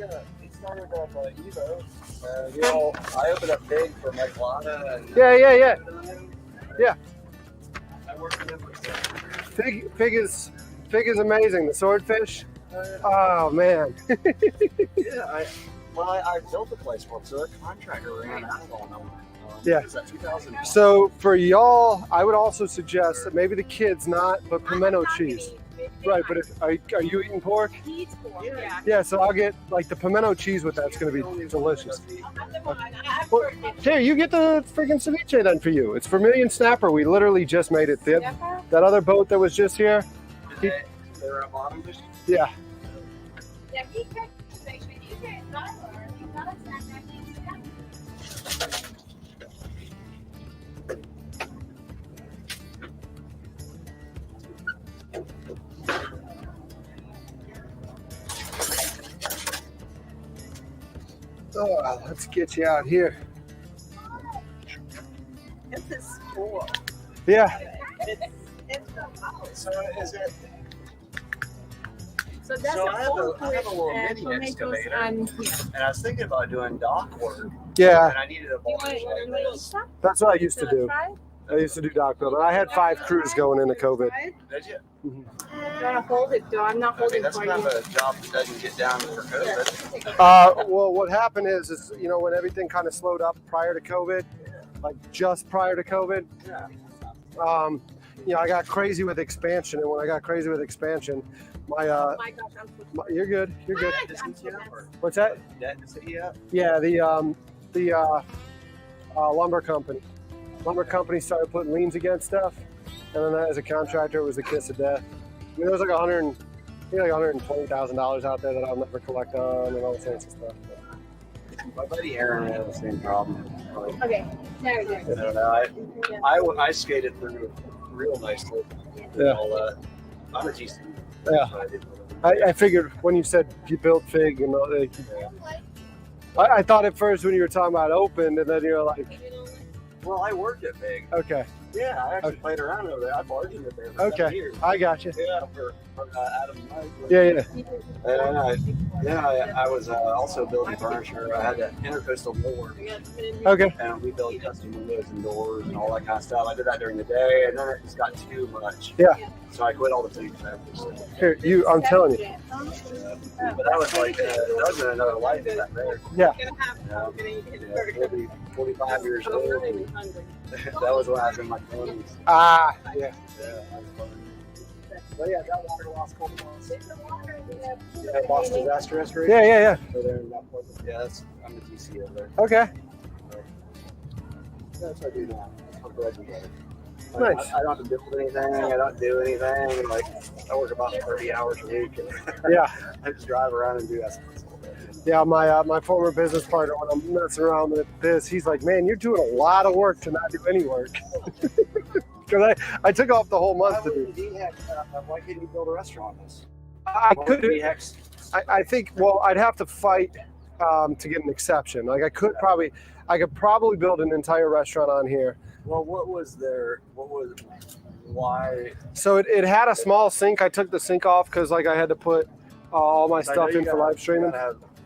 started on Evo. I opened up big for Mike Lana. And, yeah. I worked with him for Fig is amazing. The swordfish. Oh man. Yeah, I built a place for him, so their contractor ran out on them. Yeah. Is that 2000? So for y'all, I would also suggest that maybe the kids not, but pimento cheese. Right, but are you eating pork? He eats pork, yeah. Yeah, so I'll get like the pimento cheese with that. It's going to be delicious. Well, here, you get the freaking ceviche then for you. It's Vermilion Snapper. We literally just made it. That other boat that was just here. They were at bottom fishing? Yeah. Yeah, he catches fish, but he's a diver. He's not a snacker. He's a snacker. Oh, let's get you out here. It's a school. Yeah. It's the house. So is it? So that's So a I have a little mini excavator, and I was thinking about doing dock work. Yeah. And I needed a barge like this. That's what I used to do. I used to do dock building. I had 5 crews going into COVID. Did you? Gotta hold it though. I'm not I holding mean, that's for kind you. of a job that doesn't get down for COVID. Well, what happened is you know, when everything kind of slowed up prior to COVID, like just prior to COVID, you know, I got crazy with expansion, and when I got crazy with expansion, my Oh my gosh, I'm so you're good, you're good. I'm so bad. What's that? That city up? Yeah, the lumber company. Lumber company started putting liens against stuff, and then as a contractor, it was the kiss of death. I mean, there was like $120,000 out there that I'll never collect on, and all sorts of stuff. My buddy Aaron had the same problem. Like, Okay, there. I don't know. I skated through real nicely. Yeah. I'm a GC. Yeah. So I did I figured when you said you built Fig, and all, I thought at first when you were talking about open, and then you're like, well, I worked at Big. okay, Yeah, I actually Okay. played around over there. I bargained it there for 7 okay, years. I got you. Yeah, for Adam and Mike. Yeah. And I was also building furniture. I had an intercoastal millwork, Okay. and we built custom windows and doors and all that kind of stuff. I did that during the day, and then it just got too much. Yeah. So I quit all the food stuff. Here, I'm telling you. But that was like, that was in another life back there. Yeah. Yeah, 45 years old. That was when I was in my 20s. Ah, yeah. Yeah, that was fun. But yeah, that water lost cold months. Yeah, lost disaster restoration. Yeah. Over there in that place. Yeah, I'm the GC over there. Okay. That's what I do now. I'm glad you got it. Nice. I don't have to build anything. I don't do anything. Like, I work about 30 hours a week. And Yeah. I just drive around and do estimates all day. Yeah, my former business partner, when I'm messing around with this, he's like, man, you're doing a lot of work to not do any work. Because I took off the whole month to do. Why couldn't you build a restaurant? I could. I think. Well, I'd have to fight to get an exception. Like I could probably build an entire restaurant on here. Well, why? So it had a small sink. I took the sink off because like I had to put all my stuff in for live streaming.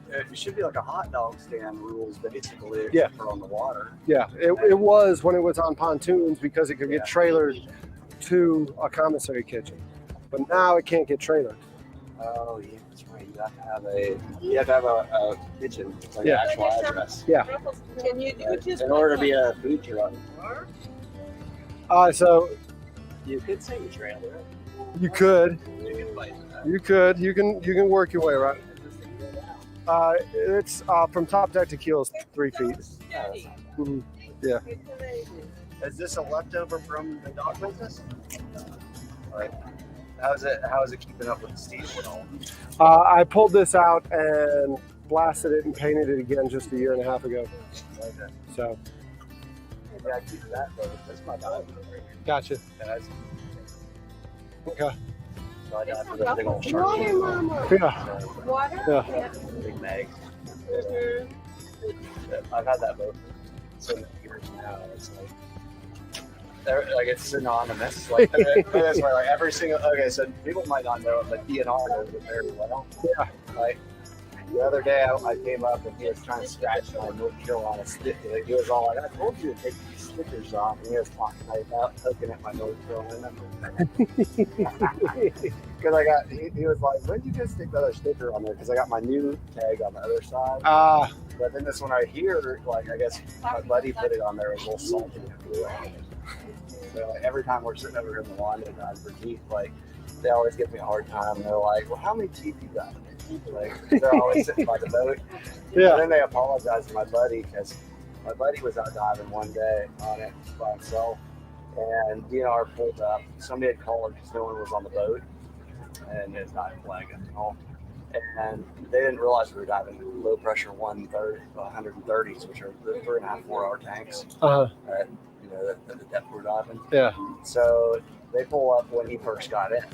It should be like a hot dog stand rules, basically, Yeah. except for on the water. Yeah, it was when it was on pontoons because it could get Yeah. trailered to a commissary kitchen. But now it can't get trailered. Oh, yeah, that's right. You have to have a kitchen, like Yeah. an actual address. Yeah. Can you do just In order to be a food truck, So you could say a trailer. you could. You can fight that. You could. You can work your way around. It's from top deck to keel is 3 feet. Yeah, that's not bad. Mhm. Yeah. Is this a leftover from the dock business? Like, how is it keeping up with the steel and all? I pulled this out and blasted it and painted it again just a year and a half ago. Okay. So Yeah, I keep that, but that's my diamond right here. gotcha. Guys. Okay. So I got the big old Water, shark. Mama. Yeah. water? Yeah. Big mag. I've had that boat for so many years now. It's like it's synonymous. Like, that's why, like every single. Okay, so people might not know it, but DNR knows it very well. Yeah. Like the other day, I came up and he was trying to scratch my North Carolina stick. He was all like, "I told you to take these stickers off," and he was talking about poking at my North Carolina. Because he was like, "When did you just stick the other sticker on there?" Because I got my new tag on the other side. But then this one right here, like I guess my buddy put it on there, it was a little salty and blue on it. So like every time we're sitting over here in the lawn and for teeth, like they always give me a hard time. They're like, "Well, how many teeth you got?" Like they're always sitting by the boat. Yeah. And then they apologize to my buddy because my buddy was out diving one day on it by himself, and DNR pulled up. Somebody had called because no one was on the boat, and it's not flagging at all. And they didn't realize we were diving low pressure 130s, which are the 3.5, 4 hour tanks. Uh-huh. At, the depth we're diving. Yeah. So they pull up when he first got in.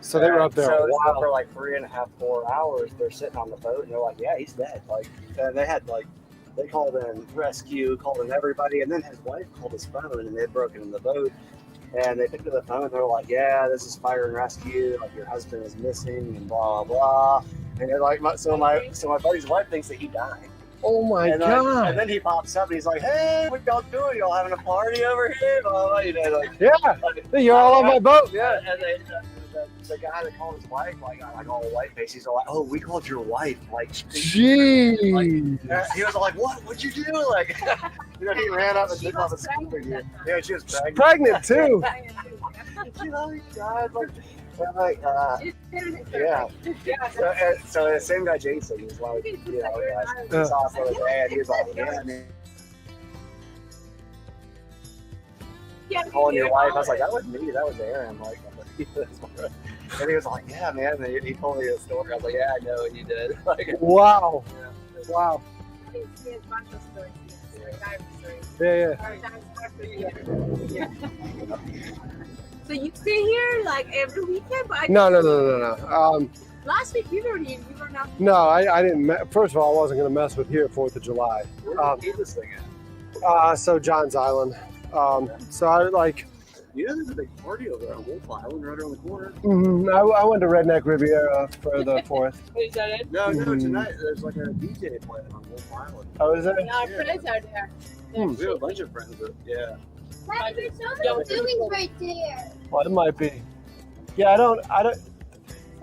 So they were up there So a while. for like 3.5, 4 hours, they're sitting on the boat and they're like, "Yeah, he's dead." Like, and they had like, they called in rescue, called in everybody, and then his wife called his phone and they'd broken in the boat. And they picked up the phone and they're like, "Yeah, this is fire and rescue. Like your husband is missing and blah blah." And they're like, so my buddy's wife thinks that he died. Oh my God. And then he pops up and he's like, "Hey, what y'all doing? Y'all having a party over here?" Blah, blah, you know, like, Yeah. You're all on my boat. yeah. And then the guy that called his wife, like all white face, he's all like, "Oh, we called your wife." Like, Jeez. like, he was like, "What'd you do?" Like, you know, he ran up and took off his scooter. Yeah, she was pregnant. Pregnant too. You know, he died. Like, yeah. So the same guy, Jason, he's like, you know, he saw us the other day, and he was like, "Yeah, man." Calling your wife, I was like, "That was me. That was Aaron." Like, and he was like, "Yeah, man." And he told me a story. I was like, "Yeah, I know what you did." Like, wow. Wow. Yeah. So you stay here like every weekend? But No. Last week we were not. No, I didn't. First of all, I wasn't going to mess with here 4th of July. where did you this thing at? So John's Island. So I like. You know, there's a big party over on Wolf Island right around the corner. I went to Redneck Riviera for the 4th. Is that it? No, tonight there's like a DJ playing on Wolf Island. Oh, is there? Our friends are there. We have a bunch of friends that, yeah. There's so many buildings right there. Well, it might be. Yeah, I don't.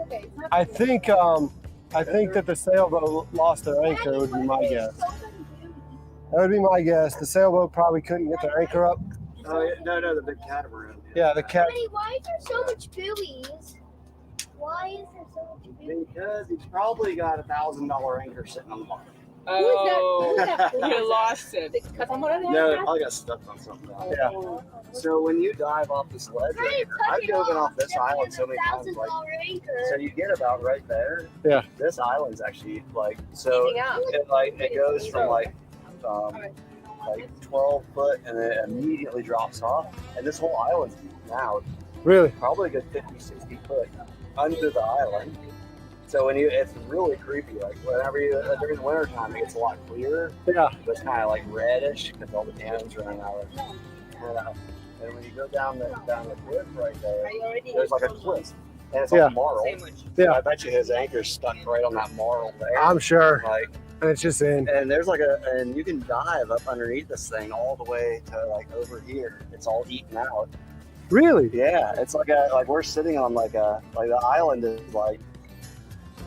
Okay. I think that the sailboat lost their anchor. Would be my guess. That would be my guess. The sailboat probably couldn't get their anchor up. Oh, yeah, no, the big catamaran. Yeah, the cat. Daddy, why is there so much buoys? Why is there so much buoys? Because he's probably got $1,000 anchor sitting on the bottom. Who's that? You lost it. No, it probably got stuck on something else. Yeah. So when you dive off this ledge, I've dove off this island so many times. Like, so you get about right there. Yeah. This island's actually like so. It goes from like 12 foot and then it immediately drops off. And this whole island's now Really? probably a good 50, 60 foot under the island. So when it's really creepy. Like whenever during the winter time, it gets a lot clearer. Yeah. But it's kind of like reddish because all the tannins running out. And when you go down the cliff right there, there's like a cliff, and it's all marl. Yeah. I bet you his anchor's stuck right on that marl there. I'm sure. Like, And it's just in. and there's and you can dive up underneath this thing all the way to like over here. It's all eaten out. Really? Yeah, it's like we're sitting on like the island is like,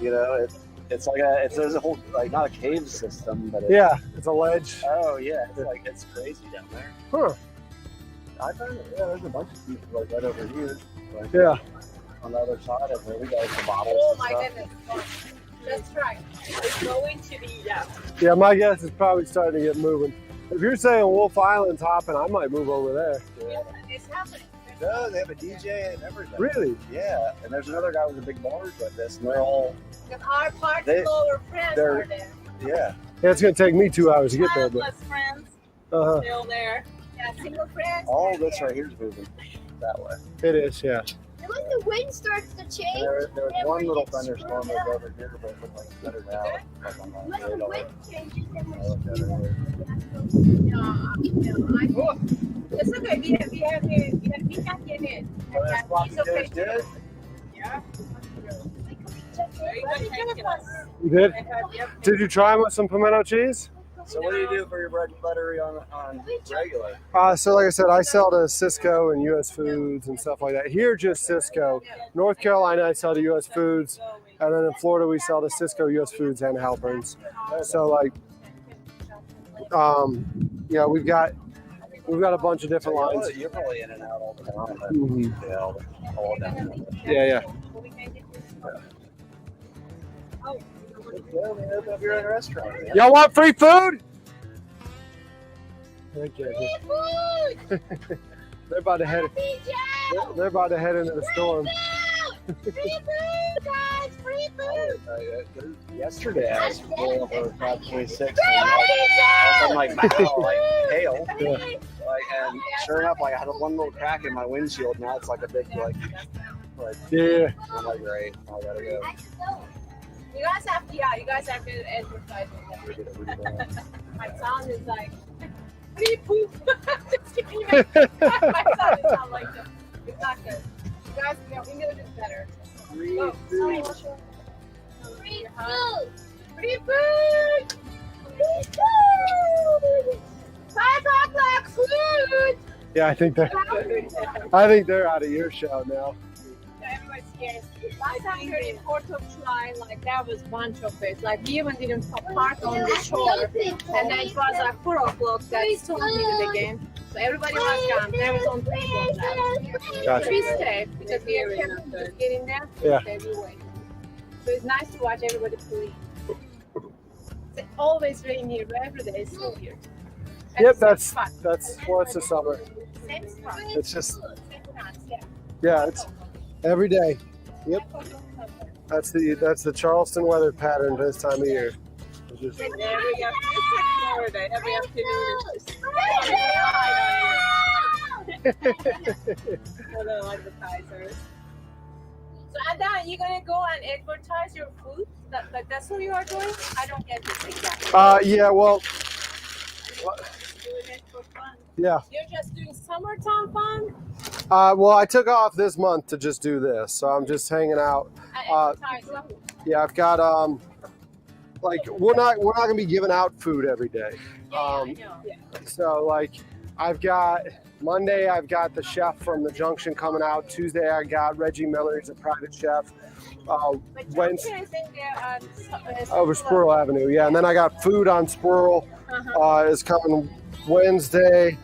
you know, there's a whole like not a cave system, but Yeah, it's a ledge. Oh yeah, it's crazy down there. Huh. I found there's a bunch of people like right over here. Like, Yeah. on the other side of where we got the bottles. Oh and my stuff. goodness. That's right. It's going to be, Yeah, my guess is probably starting to get moving. If you're saying Wolf Island's hopping, I might move over there. It's happening. No, they have a DJ and everything. Really? Yeah, and there's another guy with a big barge like this, and they're all Because our party They- lower friends they're- are there. yeah. Yeah, it's gonna take me 2 hours to get there, but Childless friends uh-huh. still there. Yeah, single friends. All this right here is moving that way. It is, yeah. And when the wind starts to change, And there was then one we little get thunderstorm screwed that was up. over here, but it looked like it's better now. Like on When the the radar. wind changes, then I looked at it we're here. It's okay. We can get in. Oh, that floppy It's okay. dish did? Yeah. You did? Yep. Did you try them with some pimento cheese? So what do you do for your bread and butter on regular? So like I said, I sell to Cisco and U.S. Foods and stuff like that. Here, just Cisco. North Carolina, I sell to U.S. Foods. And then in Florida, we sell to Cisco, U.S. Foods, and Halperns. So like, yeah, we've got a bunch of different lines. You're probably in and out all the time. But Mhm. yeah, all down. Yeah. Well, man, open up your own restaurant. Man. Y'all want free food? Okay. They're about to head. They're about to head into the storm. Free food, guys! Free food! Yesterday, I was pulling over 526 Free and like hail. Yeah. Like, and sure enough, like I had one little crack in my windshield. Now it's like a big Yeah. I'm like, great, I gotta go. You guys have to advertise with them. My son is like, free poop. Just kidding. My son is not like that. It's not good. You guys, we can do this better. Free Oh, food. sorry. Free food. Free food. 5 o'clock food. Yeah, I think they're out of earshot now. Everyone's scared. Last time we were in 4th of July, like there was a bunch of it. Like we even didn't park on the shore. And then it was like 4 o'clock that storm hit it again. So everybody was gone. There was on 3 of that. Gotcha. We stayed because we are careful to get in there. Yeah. We wait. So it's nice to watch everybody play. It's always rain here, but every day it's so weird. Yep, that's well, it's the summer. Same spot. It's just Same plants, yeah. yeah, it's every day. Yep, that's the Charleston weather pattern this time of year. It's just, There we go. It's like Florida. Every afternoon it's just for the advertisers. So Ada, you gonna go and advertise your food? That's what you are doing? I don't get this exactly. yeah, well, Doing it for fun. yeah. You're just doing summertime fun Well, I took off this month to just do this, so I'm just hanging out. and advertising. Yeah, I've got like we're not gonna be giving out food every day. I know. Yeah. So like I've got Monday, I've got the chef from the Junction coming out. Tuesday, I got Reggie Miller, he's a private chef. But Wednesday, Junction is in there over Squirrel Avenue, yeah. And then I got food on Squirrel is coming Wednesday.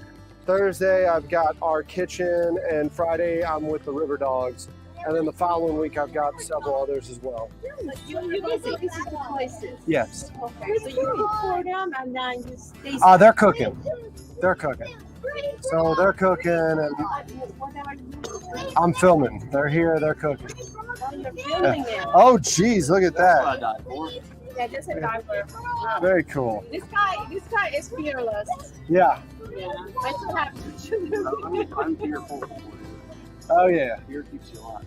Thursday, I've got our kitchen, and Friday, I'm with the River Dogs. And then the following week, I've got several others as well. You guys say this is the places. Yes. Okay, so you cook for them and then you stay. They're cooking. They're cooking. So they're cooking, and I'm filming. They're here. They're cooking. You're filming it. Oh, geez, look at that. Yeah, just a diver. Very cool. This guy is fearless. Yeah. Yeah. I still have to I'm fearful. Oh, yeah. Fear keeps you alive.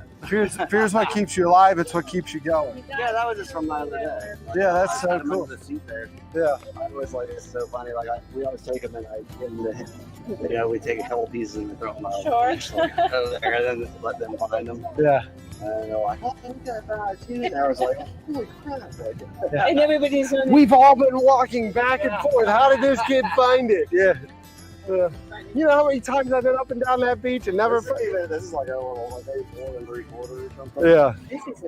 Fear's what keeps you alive. It's what keeps you going. Yeah, that was just from the other day. Yeah, that's so I remember cool. the seat there. Yeah. I always like it's so funny. Like we always take them and I give them the, we take a couple pieces and throw them out. Sure. Over there, and then just let them find them. Yeah. And they're like, oh, look at that too. And I was like, holy crap! Yeah. And everybody's on We've all been walking back and forth. How did this kid find it? Yeah. You know how many times I've been up and down that beach and never found it? This is like a little, like maybe 4 3/4 or something. Yeah.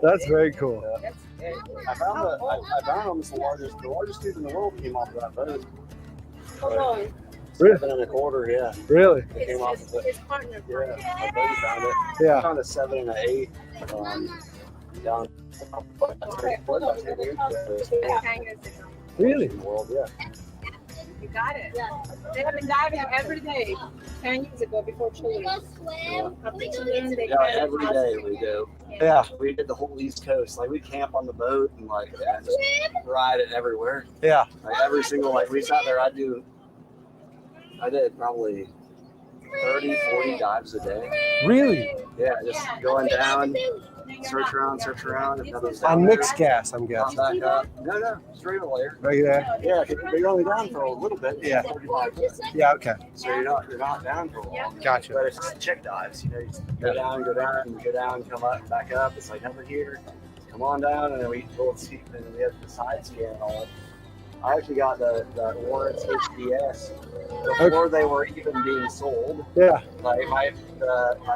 That's very cool. I found almost the largest tooth in the world came off of that boat. Alone. 7 1/4, yeah. Really? It came off of it. His partner. Yeah, my buddy found it. Yeah. I found a 7 and an 8 down. Okay, hold on. Really? In the world, yeah. You got it. They have been diving every day 10 years ago before children. After children, they Yeah, every day we do. Yeah. We did the whole East Coast. Like we camp on the boat and like and just ride it everywhere. Yeah. Like every single we sat there. I did probably 30, 40 dives a day. Really? Yeah, just going down, search around. If nothing's down On there, mixed gas, I'm pop guessing. back up. No, straight layer. Right there? Yeah, but you're only down for a little bit. Yeah. 35 minutes. Yeah, okay. So you're not down for a while. Gotcha. But it's just chick dives. You know, you just go down, come up, and back up. It's like over here. Come on down, and then we go and see, and then we have the side scan and all. I actually got the Lawrence HDS before they were even being sold. Yeah. Like my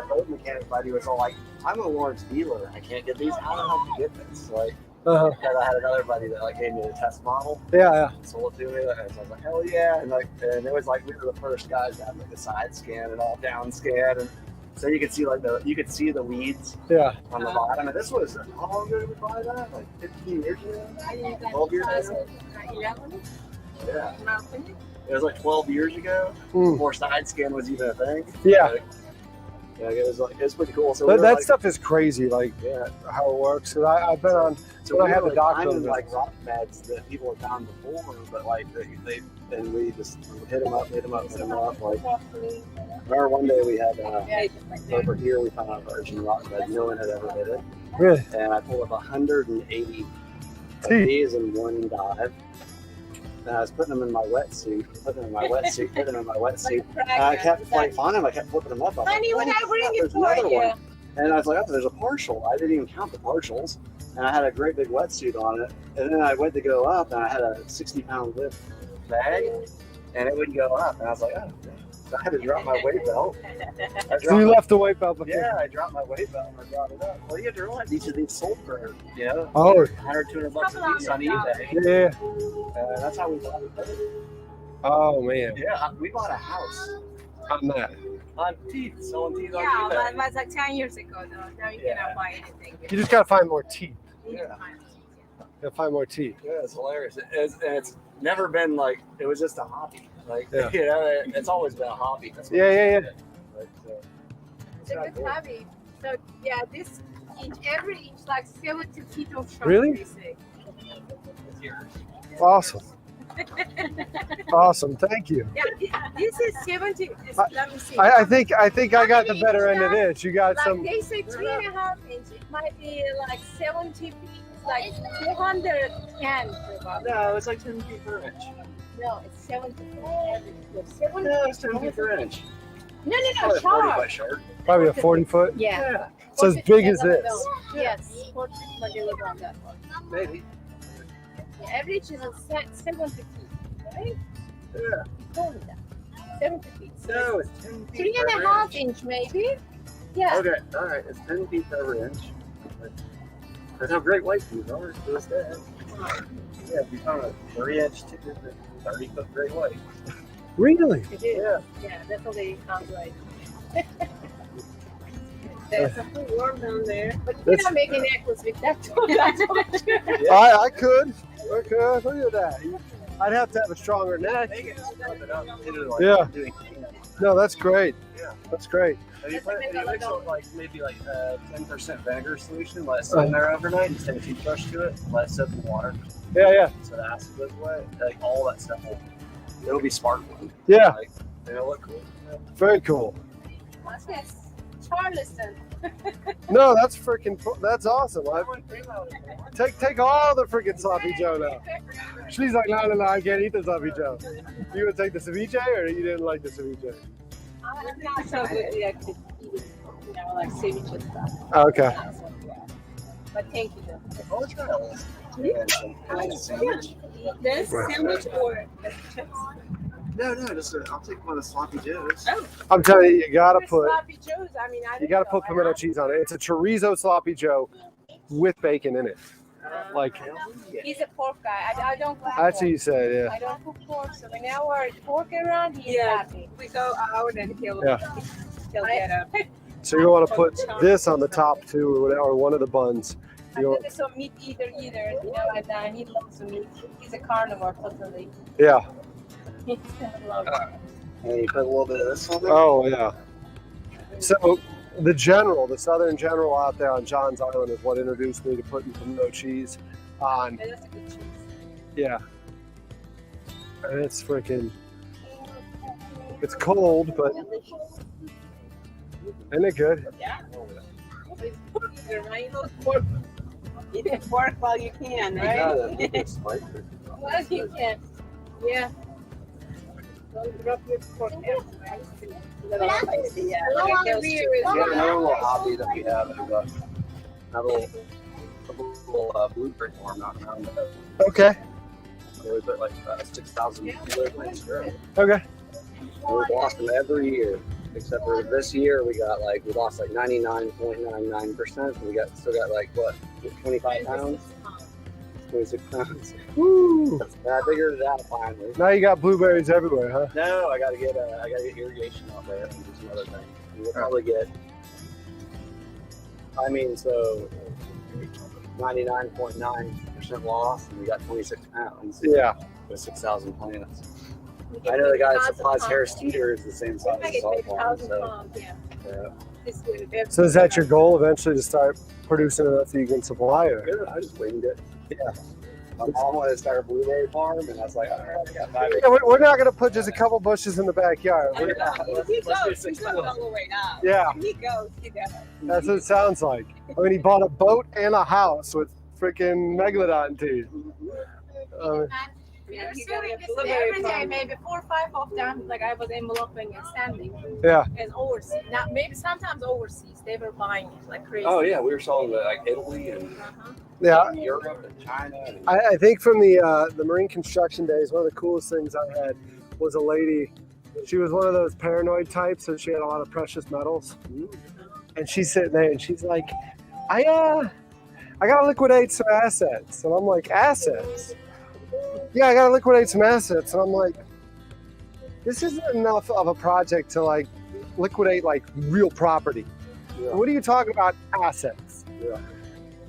boat mechanic buddy was all like, "I'm a Lawrence dealer. I can't get these. How the hell do you get this?" Like, Uh-huh. because I had another buddy that like gave me the test model. Yeah. Sold it to me, and so I was like, "Hell yeah!" And it was like we were the first guys to have like the side scan and all down scan, and so you could see the weeds Yeah. on the bottom. And this was how long ago did we buy that? Like 15 years ago, 12 years ago. 11. Yeah. It was like 12 years ago before side scan was even a thing. Yeah. Like, yeah, it was pretty cool. So That, we were, stuff is crazy, like how it works. Cause I've been on. So when we I had were the doctor. finding like rock beds that people had found before, but like and we just hit them up. Like, remember one day we had over here we found a virgin rock bed. No one had ever hit it. Really? And I pulled up 180 of Gee. these in one dive. And I was putting them in my wetsuit. And I kept like finding them. I kept flipping them up. I was Honey, like, when I bring it there's for another you. one. And I was like, oh, there's a partial. I didn't even count the partials. And I had a great big wetsuit on it. And then I went to go up, and I had a 60-pound lift bag, and it wouldn't go up. And I was like, oh. So I had to drop my weight belt. So you left the weight belt before? Yeah, I dropped my weight belt and I brought it up. Well, you have to realize each of these sold for, $100, $200 a piece on eBay. Yeah. That's how we bought it. Oh man. Yeah, we bought a house. On that. On teeth, selling teeth on Yeah, eBay. that was like 10 years ago though. Now you cannot buy anything. You just gotta find more teeth. Yeah. Gotta find more teeth. Yeah, it's hilarious. It's never been like, it was just a hobby. Like, Yeah. It's always been a hobby. That's what Yeah. Like, It's a good hobby. So yeah, this every inch like 70 feet of shark. Really? They say. Awesome. Awesome. Thank you. Yeah, this is 70. Let me see. I think I got the better end of this. You got like some. they say 3.5 inch. It might be like 70 feet. It's like 210 probably. No, it's like 10 feet per inch. No, it's 70 feet. Average. No, it's 10 feet per inch. No, Probably 40 by shark. shark. Probably a 40-foot. Yeah. So as big as this. Yes. 40 feet on that one. Maybe. The average is 70 feet, right? Yeah. Told me that. 70 feet. No, it's 10 feet per 3.5 inch. inch maybe. Yeah. Okay, all right, it's 10 feet per inch. That's how great white teeth are to this day. Yeah, if you found a 3-inch tooth, 30-foot great white. Really? It is. Yeah. Yeah, that's what they sound like. There's something warm down there. But you're not making necklace with that too. I could. Look at that. I'd have to have a stronger neck. Yeah. No, that's great. Yeah. That's great. And you mix it like maybe 10% vinegar solution, let it sit in there overnight, and take a toothbrush to it, let it soak in water. Yeah. So the acid goes away. Like all that stuff it'll be sparkling. Yeah. Like, it'll look cool. Very cool. What's this? Charleston. No, that's that's awesome. Take all the freaking sloppy Joe now. She's like, no, I can't eat the sloppy Joe. You would take the ceviche, or you didn't like the ceviche? I'm not so good at eating, like ceviche stuff. Okay. But thank you though. Oh, it's got a sandwich. This sandwich or chips? No, just I'll take one of the sloppy joes. Oh. I'm telling you, you gotta put sloppy joes. I mean, you gotta put pimento cheese on it. It's a chorizo sloppy Joe with bacon in it. Like he's a pork guy. I don't cook that's pork. what you said, yeah. I don't cook pork, so whenever it's pork around, he's happy. We go out and he'll get up. So you want to put this on the top too, or whatever, or one of the buns. I put this on meat eater, and he loves the meat. He's a carnivore totally. Yeah. He loves it. And you put a little bit of this on there. Oh yeah. So the Southern General out there on John's Island is what introduced me to putting pimento cheese on. Yeah, that's a good cheese. Yeah. And it's cold, but isn't it good? Yeah. Eat the pork while you can, right? Well, you can. Yeah. Don't drop your pork out. We have another little hobby that we have. A little blueberry farm out around there. Okay. We put like 6,000 blueberries through. Okay. We've lost them every year, except for this year we lost like 99.99%. We still got like 25 pounds, 26 pounds. Woo! And I figured it out finally. Now you got blueberries everywhere, huh? No, I gotta get irrigation out there and do some other things. And we'll probably get. 99.9% loss, and we got 26 pounds. Yeah. With 6,000 plants. I know the guy that supplies Harris Teeter is the same size as our farm. So is that your goal eventually, to start producing enough so you can supply it? Good, I just winged it. Yeah. My mom wanted to start a blueberry farm, and I was like, all right, I got 5 Yeah, we're not going to put just a couple bushes in the backyard. He goes all the way down. Yeah. He goes. That's what it sounds like. I mean, he bought a boat and a house with freaking megalodon teeth. We're doing this every day, maybe 4 or 5 of them. Like I was enveloping and standing. Yeah. And overseas, not maybe sometimes overseas, they were buying it like crazy. Oh yeah, we were selling to like Italy and Europe and China. And I think from the marine construction days, one of the coolest things I had was a lady. She was one of those paranoid types, so she had a lot of precious metals. And she's sitting there and she's like, I gotta liquidate some assets. And I'm like, assets? Yeah, I gotta liquidate some assets. And I'm like, this isn't enough of a project to like liquidate like real property. Yeah. What are you talking about, assets? Yeah.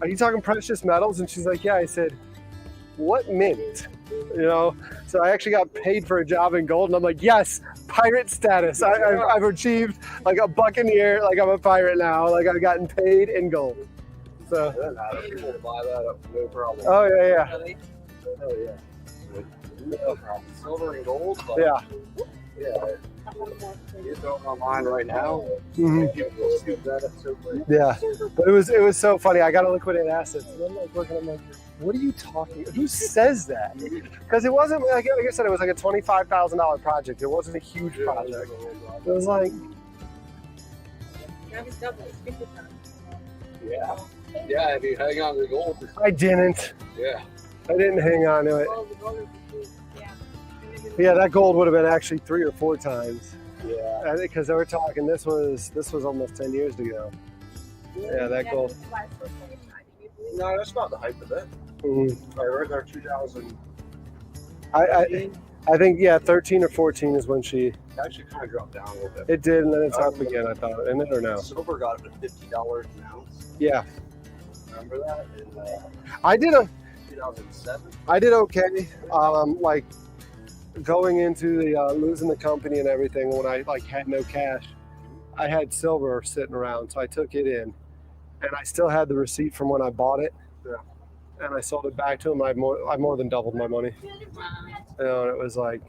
Are you talking precious metals? And she's like, yeah. I said, what mint? You know, so I actually got paid for a job in gold, and I'm like, yes, pirate status. I've achieved like a buccaneer, like I'm a pirate now. Like I've gotten paid in gold. So people will buy that up, no problem. oh yeah, Oh yeah. No problem. Silver and gold. Like, yeah. You throw it online right now. Mhm. People will scoop that up so quick. Yeah, but it was so funny. I got to liquidate assets, and I'm like looking. I'm like, what are you talking? Who says that? Because it wasn't like I said, it was like a $25,000 project. It wasn't a huge project. It was like, Now it's double, it's 50 times. Yeah. Yeah, if you hang on to the gold. I didn't. Yeah. I didn't hang on to it. Gold is huge. Yeah. Yeah, that gold would have been actually 3 or 4 times. Yeah. I think because they were talking. This was almost 10 years ago. Yeah, that gold. No, that's not the hype of it. Mhm. Right there, 2000. I think 13 or 14 is when she. It actually kind of dropped down a little bit. It did, and then it's up again. I thought, and then or no. Silver got it at $50 an ounce. Yeah, Remember that? In I did 2007. I did okay. Like going into the losing the company and everything when I like had no cash, I had silver sitting around, so I took it in, and I still had the receipt from when I bought it. Yeah. And I sold it back to him. I more than doubled my money. You know, and it was like.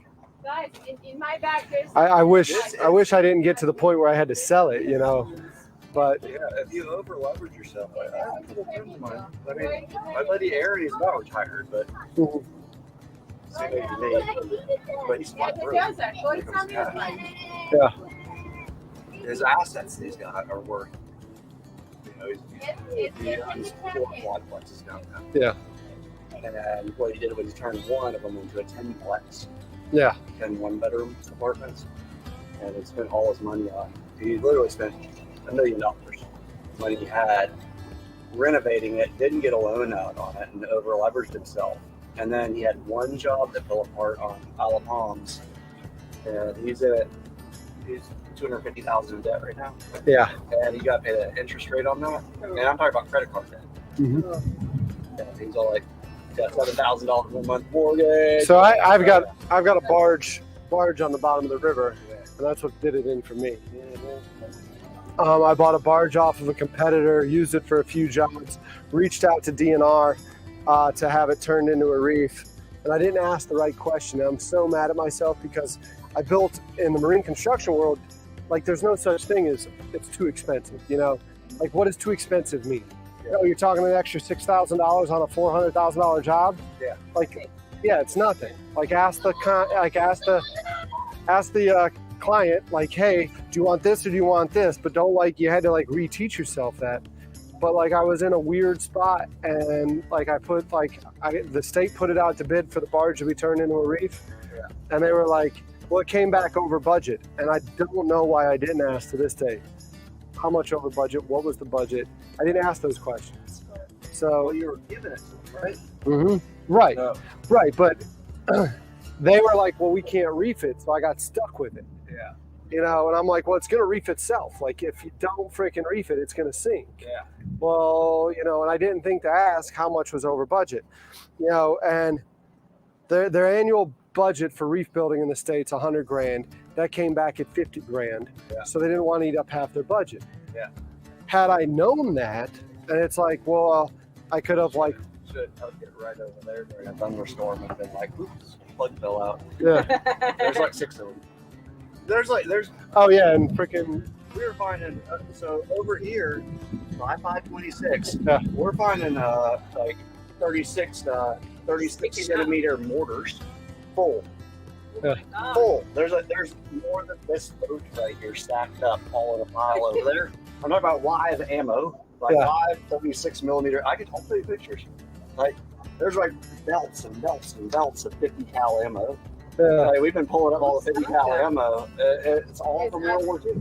Guys, in my bag, there's. I wish I didn't get to the point where I had to sell it, you know. But Yeah, if you over leverage yourself, I have a friend of mine. I mean, my buddy Aaron, he's not retired, but but he's Yeah, not it broke. does that. Go to somebody's money. yeah, His assets he's got are worth. You know, he's 4 quadplexes downtown. Yeah. And what he did was he turned one of them into a 10-plex. yeah, 10 one-bedroom apartments, and he spent all his money on. He literally spent $1 million. Money he had renovating it, didn't get a loan out on it, and over leveraged himself. And then he had one job that fell apart on Isle of Palms, and he's $250,000 in debt right now. yeah. And he got paid an interest rate on that. And I'm talking about credit card debt. Mhm. And he's all like, got $7,000 a month mortgage. So I've got a barge on the bottom of the river, and that's what did it in for me. I bought a barge off of a competitor, used it for a few jobs, reached out to DNR to have it turned into a reef, and I didn't ask the right question. And I'm so mad at myself because I built in the marine construction world, like there's no such thing as it's too expensive, you know? Like what does too expensive mean? You know, you're talking an extra $6,000 on a $400,000 job? Yeah. Like, yeah, it's nothing. Like ask the client, like, hey, do you want this or do you want this? But don't like you had to like reteach yourself that. But like I was in a weird spot, and like the state put it out to bid for the barge to be turned into a reef, and they were like, well, it came back over budget, and I don't know why I didn't ask to this day. How much over budget? What was the budget? I didn't ask those questions. So Well, you were giving it to him, right? right, No. right, but they were like, well, we can't reef it, so I got stuck with it. Yeah. You know, and I'm like, well, it's gonna reef itself. Like if you don't freaking reef it, it's gonna sink. Yeah. Well, you know, and I didn't think to ask how much was over budget. You know, and their annual budget for reef building in the States, $100,000. That came back at $50,000. Yeah. So they didn't want to eat up half their budget. Yeah. Had I known that, and it's like, well, I could have like, Should get right over there during a thunderstorm and been like, oops, plug fell out. yeah, There's like 6 of them. There's oh yeah, and freaking we were finding so over here by 526 Yeah. we're finding like 36 centimeter mortars full. Yeah. Full. There's more than this boat right here stacked up all in a pile over there. I'm talking about live ammo, like live 36 millimeter. I'll show you pictures. Like there's like belts and belts and belts of 50 cal ammo. Yeah. Like, we've been pulling up all the 50 cal ammo. It's all from World War II.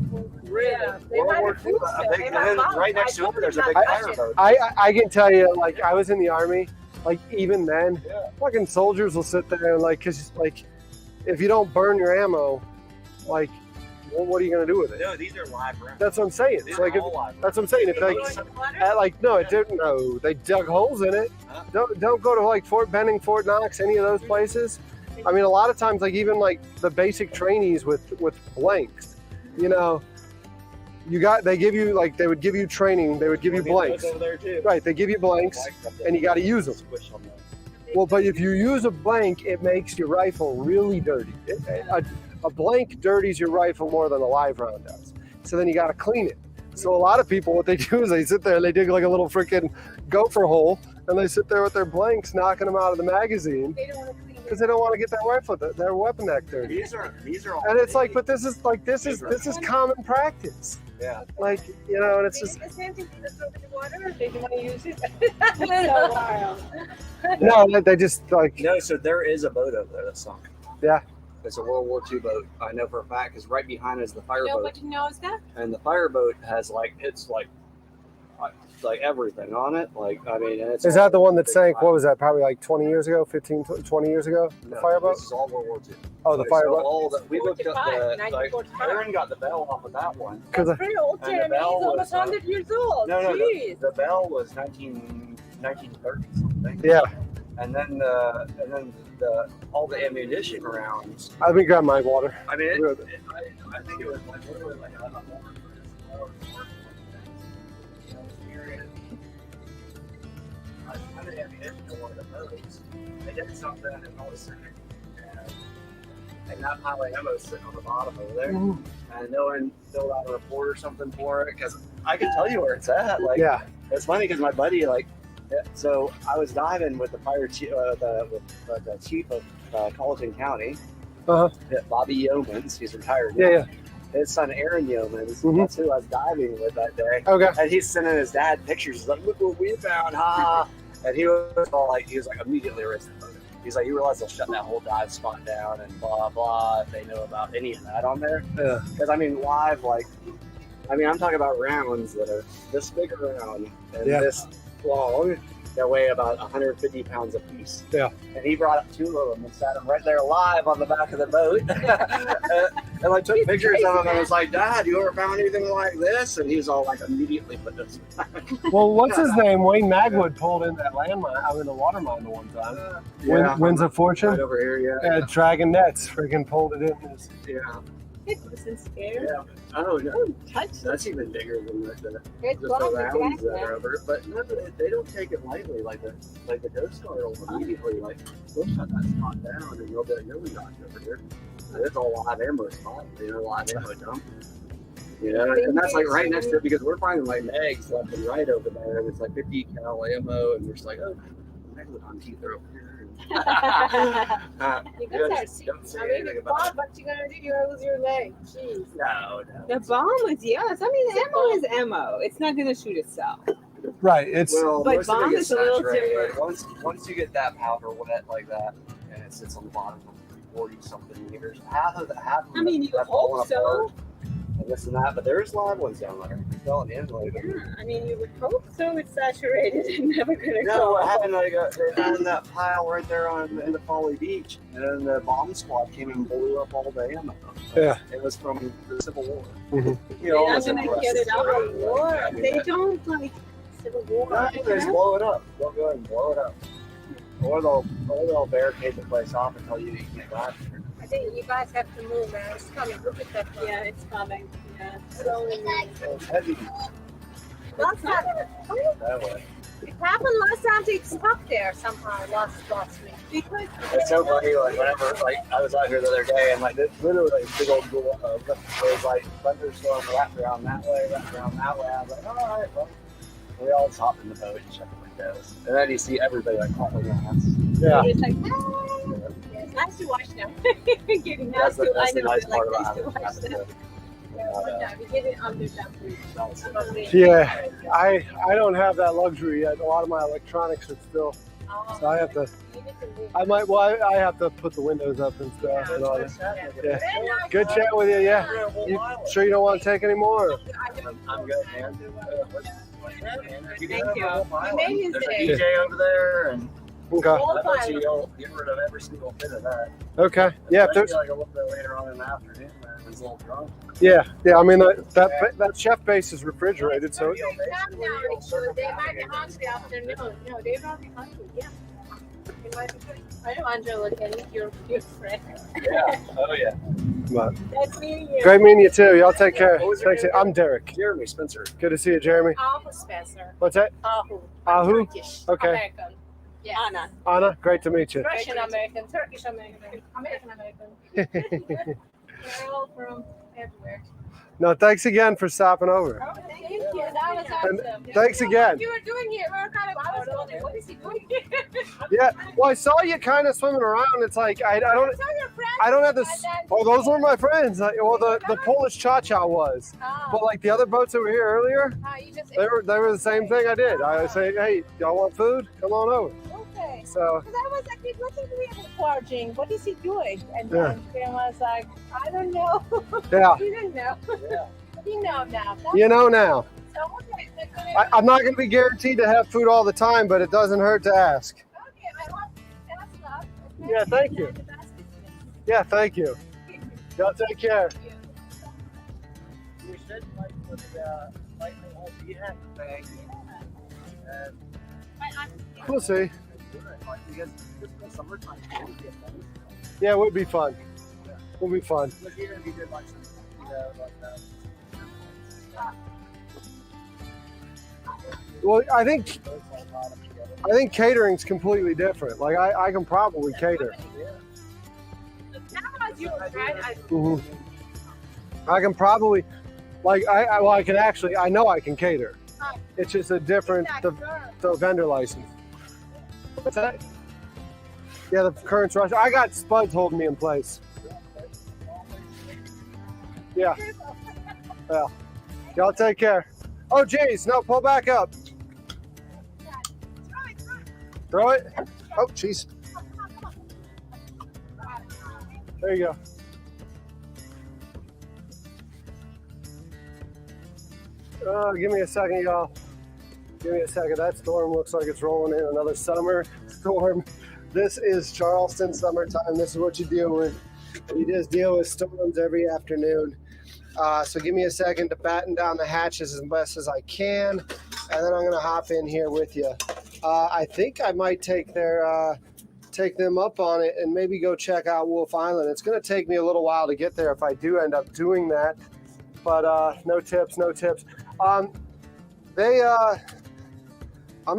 Yeah. World War II. And then right next to it, there's a big fire boat. I can tell you, like, I was in the Army, like, even then, fucking soldiers will sit there and, like, because, like, if you don't burn your ammo, like, well, what are you going to do with it? No, these are live rounds. That's what I'm saying. These It's like, are all live that's what I'm saying. If no, it didn't. No, they dug holes in it. Don't go to like Fort Benning, Fort Knox, any of those places. I mean, a lot of times, like even like the basic trainees with blanks, you know, they give you like they would give you training. They would give you blanks. Over there too. Right, they give you blanks, and you got to use them. Well, but if you use a blank, it makes your rifle really dirty. A blank dirties your rifle more than a live round does. So then you got to clean it. So a lot of people, what they do is they sit there and they dig like a little freaking gopher hole, and they sit there with their blanks, knocking them out of the magazine because they don't want to get their weapon that dirty. These are all. And it's like, but this is common practice. Yeah. Like, you know, and it's just. The same thing to throw in the water if they want to use it. It's so wild. No, they just like. No, so there is a boat over there that's sunk. Yeah. It's a World War II boat. I know for a fact because right behind is the fire boat. Nobody knows that. And the fire boat has like everything on it. Like I mean, it's Is that the one that sank? What was that? Probably like 20 years ago, 15, 20 years ago. The fire boat. This is all World War II. Oh, the fire boat. All the, we looked up the like 1945. Aaron got the bell off of that one. That's pretty old, And the Jeremy. He's bell almost was, 100 years old. No, Jeez. the bell was 1930 something. Yeah. And then all the ammunition rounds. Let me grab my water. I mean, I think it was like literally like a ammunition in one of the boats. They did something and all of a sudden, and that pile of ammo is sitting on the bottom over there. And no one filled out a report or something for it because I can tell you where it's at. Like, yeah, it's funny because my buddy so I was diving with the fire chief, with the chief of Charleston County, Bobby Yeomans. He's retired now. Yeah. His son Aaron Yeomans. That's who I was diving with that day. Okay. And he's sending his dad pictures. He's like, "Look what we found, ha!" And he was like immediately arrested. He's like, "You realize they'll shut that whole dive spot down and blah blah if they know about any of that on there." Yeah. Because I mean, live I'm talking about rounds that are this big around and this long that weigh about 150 pounds a piece. Yeah. And he brought up 2 of them and sat them right there live on the back of the boat. and I took pictures of them and was like, "Dad, you ever found anything like this?" And he's all like, immediately put this back. Well, what's his name? Wayne Magwood pulled in that the water mine the one time. Wins a fortune. Right over here, yeah. Dragon Nets freaking pulled it in. Yeah. It wasn't scared. Yeah. Oh, no. Touch That's even bigger than the long, rounds that are over it. But no, they don't take it lightly. Like the Coast Guard will immediately they'll shut that spot down and they'll be like, "No, we got you over here." And it's all live ammo spot, live ammo dump. You know, and that's like right next to it because we're finding like mags left and right over there, and it's like 50 cal ammo, and we're just like, "Oh, megalodon teeth are over here." You guys are don't say anything about it. What you gonna do? You're gonna lose your leg. Jeez. No. The bomb is yes. I mean, ammo is ammo. It's not going to shoot itself. Right. It's well, but most of it bomb gets is a little saturated, different. but once you get that powder wet like that, and it sits on the bottom for 40 something years, half of I mean, you that's hope falling so. apart and this and that, but there's live ones down there. I'm telling you, like, Yeah, I mean, you would hope so. It's saturated and never going to no, go. what happened? They found that pile right there in the Folly Beach, and then the bomb squad came and blew up all the ammo. Yeah. It was from the Civil War. Mm-hmm. You know, They're not going to get it out of war. They don't like Civil War. No, they just blow it up. They'll go ahead and blow it up. Or they'll barricade the place off and tell you you can't go out there. I think you guys have to move, man. It's coming. Look at that. Yeah, it's coming. Yeah. Slowly moving. It's heavy Last time, that way. it happened last time. It stuck there somehow. Last week. Because It's so funny, like whenever I was out here the other day and literally big old it was like thunderstorm wrapped around that way, wrapped around that way. I was like, all right, well, we all just hop in the boat and shut the windows. And then you see everybody like calling their hands. Yeah. it's like, ah. Yes. It's nice to watch them. Getting That's out the, to, I that's the know, nice it's like part nice about to having, watch having them. the, Yeah, one time we get it under them. Yeah, I don't have that luxury yet. A lot of my electronics are still, so I have to. I might. Well, I have to put the windows up and stuff and all that. Yeah. Good chat with you. Yeah. You sure you don't want to take any more? I'm good, man. Thank you. There's a DJ over there, and Okay. I bet you'll get rid of every single bit of that. Okay. Yeah. If Especially there's, like a little bit later on in the afternoon, man. It's a little drunk. yeah. Yeah. I mean that chef base is refrigerated, so. They might be hungry afternoon. No, they might be hungry. Yeah. They might be hungry. I know Angela can eat your friend. Yeah. Oh yeah. But That's me. great meeting you too. Y'all take care. Thanks. I'm Derek. Jeremy Spencer. Good to see you, Jeremy. Ahu Spencer. What's that? Ahu. Ahu? Turkish. Okay. American. Yeah. Anna. Anna, great to meet you. Russian American, Turkish American, American American. We're all from everywhere. No, thanks again for stopping over. Oh, thank you. That was And awesome. thanks again. What you were doing here? We were kind of, I was wondering, what is he doing here? Yeah, well, I saw you kind of swimming around. It's like I don't I saw your friends. I don't have this. and then- Oh, those were my friends. Like, well, the Polish cha-cha was, Ah. but like the other boats that were here earlier, You just they were the same thing I did. I say, hey, y'all want food? Come on over. okay. So Because I was like, he wasn't really barging. What is he doing? And Yeah. then Graham was like, I don't know. yeah, He didn't know. Yeah. You know now. you know now. So, okay. I'm not going to be guaranteed to have food all the time, but it doesn't hurt to ask. Okay, I want that's love. Yeah, thank you. Yeah, thank you. Y'all take care. You should like put like the whole BHAC thing. And We'll see. like you guys just in the summertime, it would be a fun. Yeah, it would be fun. It would be fun. Like even if you did like some, like that. Well, I think catering's completely different. Like I can probably cater. Mhm. I can probably, like I can actually. I know I can cater. It's just a different the vendor license. What's that? Yeah, the current's rushing. I got spuds holding me in place. Yeah. Yeah. Y'all take care. Oh, geez. No, pull back up. Throw it. Oh, jeez. There you go. Give me a second, y'all. Give me a second. That storm looks like it's rolling in. Another summer storm. This is Charleston summertime. This is what you deal with. You just deal with storms every afternoon. So give me a second to batten down the hatches as best as I can, and then I'm gonna hop in here with you. I think I might take them up on it and maybe go check out Wolf Island. It's gonna take me a little while to get there if I do end up doing that, but no tips. I'm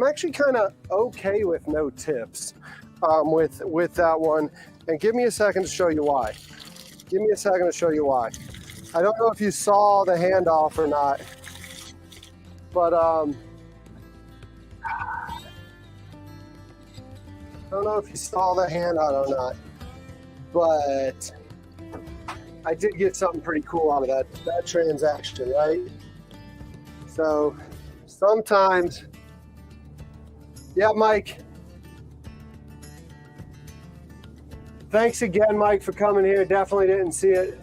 actually kind of okay with no tips with that one, and give me a second to show you why. I don't know if you saw the handoff or not, but I don't know if you saw the handout or not, but I did get something pretty cool out of that transaction, right? So sometimes, yeah, Mike. Thanks again, Mike, for coming here. Definitely didn't see it.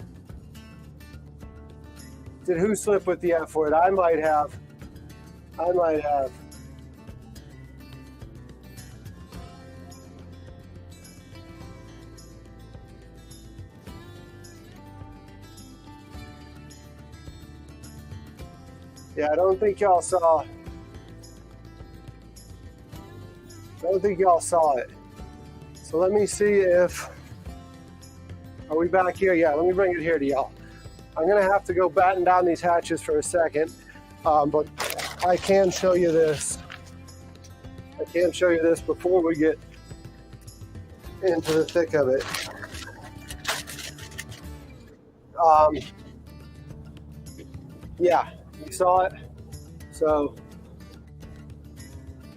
Did who slip with the F word? I might have. Yeah, I don't think y'all saw it. So let me see if, are we back here? Yeah, let me bring it here to y'all. I'm gonna have to go batten down these hatches for a second, but I can show you this. Before we get into the thick of it. Yeah, you saw it. So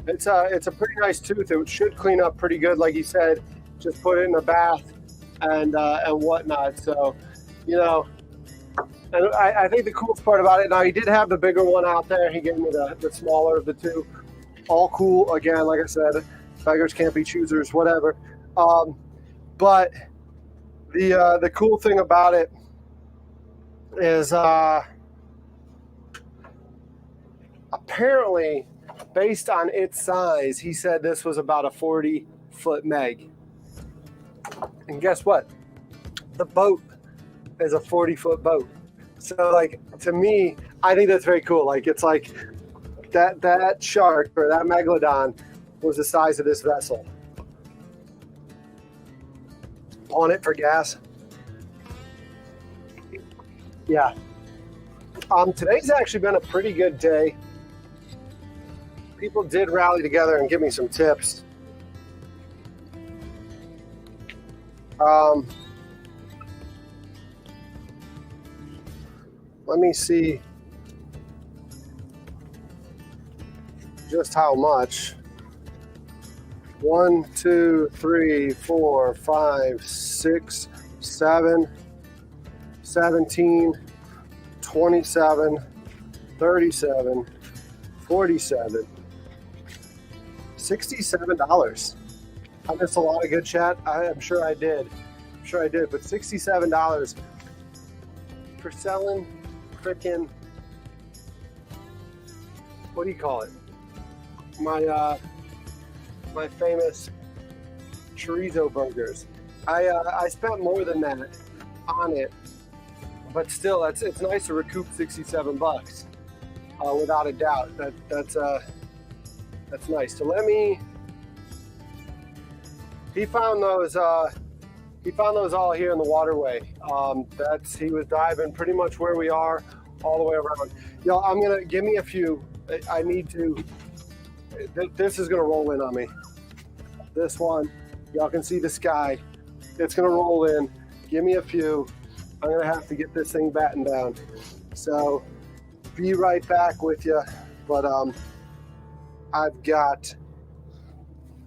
it's a pretty nice tooth. It should clean up pretty good, like you said. Just put it in a bath and whatnot. So, you know, and I think the coolest part about it, now he did have the bigger one out there. He gave me the smaller of the two. All cool. Again, like I said, beggars can't be choosers, whatever. But the cool thing about it is apparently, based on its size, he said this was about a 40-foot meg. And guess what? The boat is a 40-foot boat. So, like, to me, I think that's very cool. Like, it's like that shark or that megalodon was the size of this vessel. On it for gas. Yeah. Today's actually been a pretty good day. People did rally together and give me some tips. Let me see just how much. 1, 2, 3, 4, 5, 6, 7, 17, 27, 37, 47, $67. I missed a lot of good chat. I'm sure I did. But $67 for selling freaking, what do you call it? My famous chorizo burgers. I spent more than that on it, but still, it's nice to recoup $67 without a doubt. That's nice. So he found those all here in the waterway. He was diving pretty much where we are, all the way around. Y'all, give me a few. I need to. This is gonna roll in on me. This one, y'all can see the sky. It's gonna roll in. Give me a few. I'm gonna have to get this thing battened down. So, be right back with you. But I've got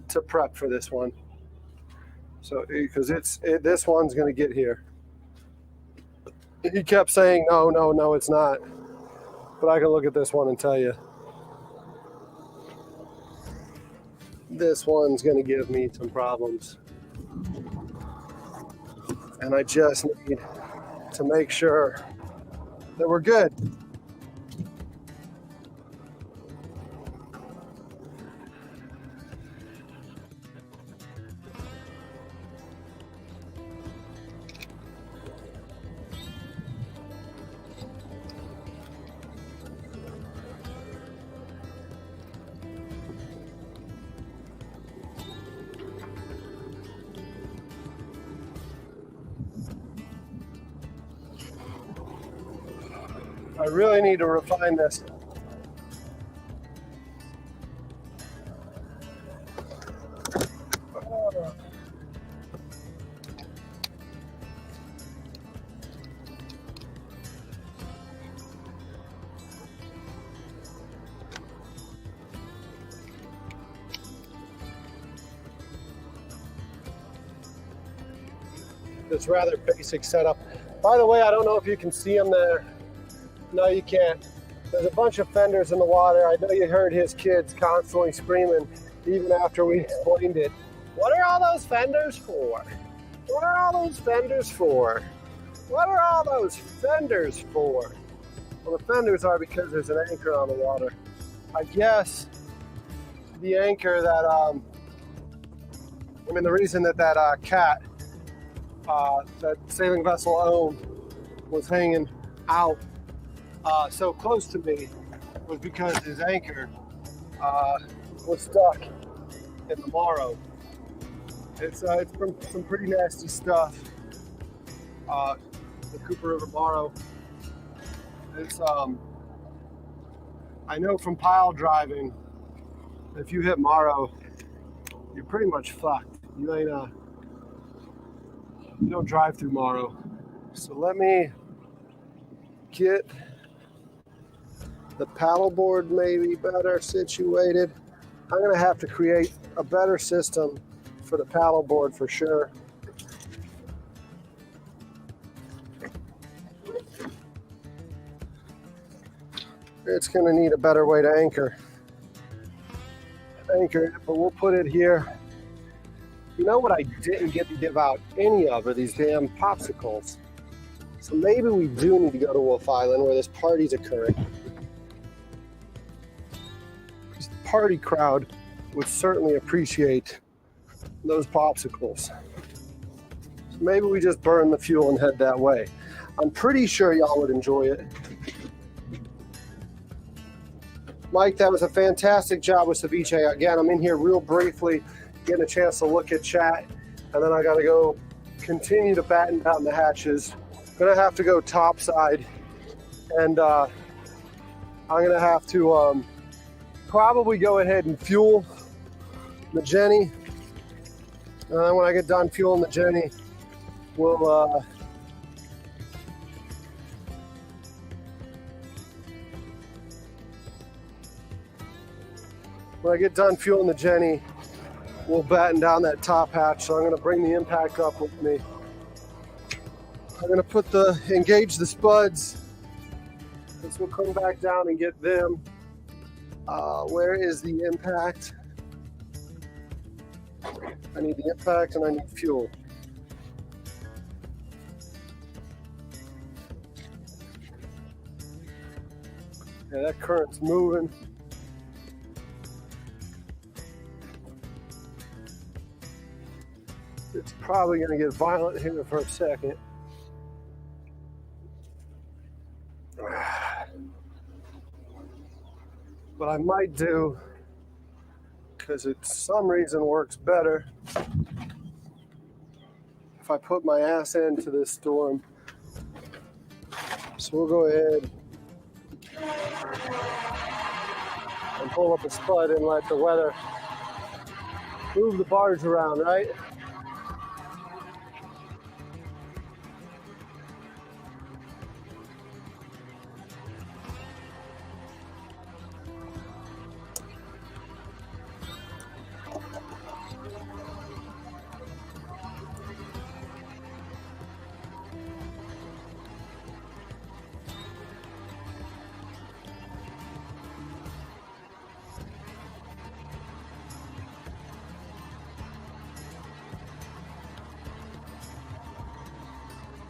to prep for this one. So, because this one's gonna get here. He kept saying no, it's not. But I can look at this one and tell you. This one's going to give me some problems. And I just need to make sure that we're good. I really need to refine this. This rather basic setup. By the way, I don't know if you can see them there. No, you can't. There's a bunch of fenders in the water. I know you heard his kids constantly screaming, even after we explained it. What are all those fenders for? What are all those fenders for? What are all those fenders for? Well, the fenders are because there's an anchor on the water. I guess the anchor that, the reason that cat, that sailing vessel owned, was hanging out so close to me was because his anchor was stuck in the Morrow. It's from some pretty nasty stuff. The Cooper River Morrow. It's I know from pile driving, if you hit Morrow, you're pretty much fucked. You ain't you don't drive through Morrow. So let me get the paddleboard maybe better situated. I'm gonna have to create a better system for the paddleboard for sure. it's going to need a better way to anchor it, but we'll put it here. You know what I didn't get to give out any of are these damn popsicles. So maybe we do need to go to Wolf Island where this party's occurring. Because the party crowd would certainly appreciate those popsicles. So maybe we just burn the fuel and head that way. I'm pretty sure y'all would enjoy it. Mike, that was a fantastic job with ceviche. Again, I'm in here real briefly, getting a chance to look at chat, and then I got to go continue to batten down the hatches. Gonna have to go topside, and I'm gonna have to probably go ahead and fuel the Jenny. And then when I get done fueling the Jenny, we'll when I get done fueling the Jenny, we'll batten down that top hatch. So I'm gonna bring the impact up with me. I'm gonna engage the spuds. Let's we'll come back down and get them. Where is the impact? I need the impact and I need fuel. Yeah, that current's moving. It's probably gonna get violent here for a second. But I might do, because it some reason works better, if I put my ass into this storm. So we'll go ahead and pull up a spud and let the weather move the barge around, right?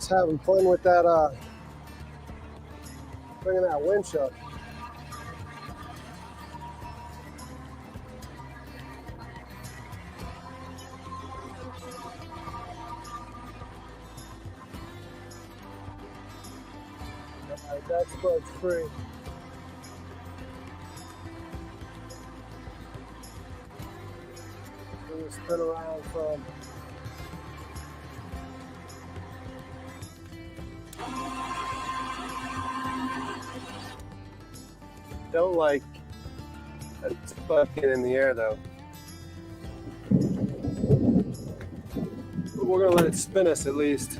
Having fun with that, bringing that winch up. All right, that spud's free. We're gonna spin around from don't like that spud getting in the air though. But we're gonna let it spin us at least.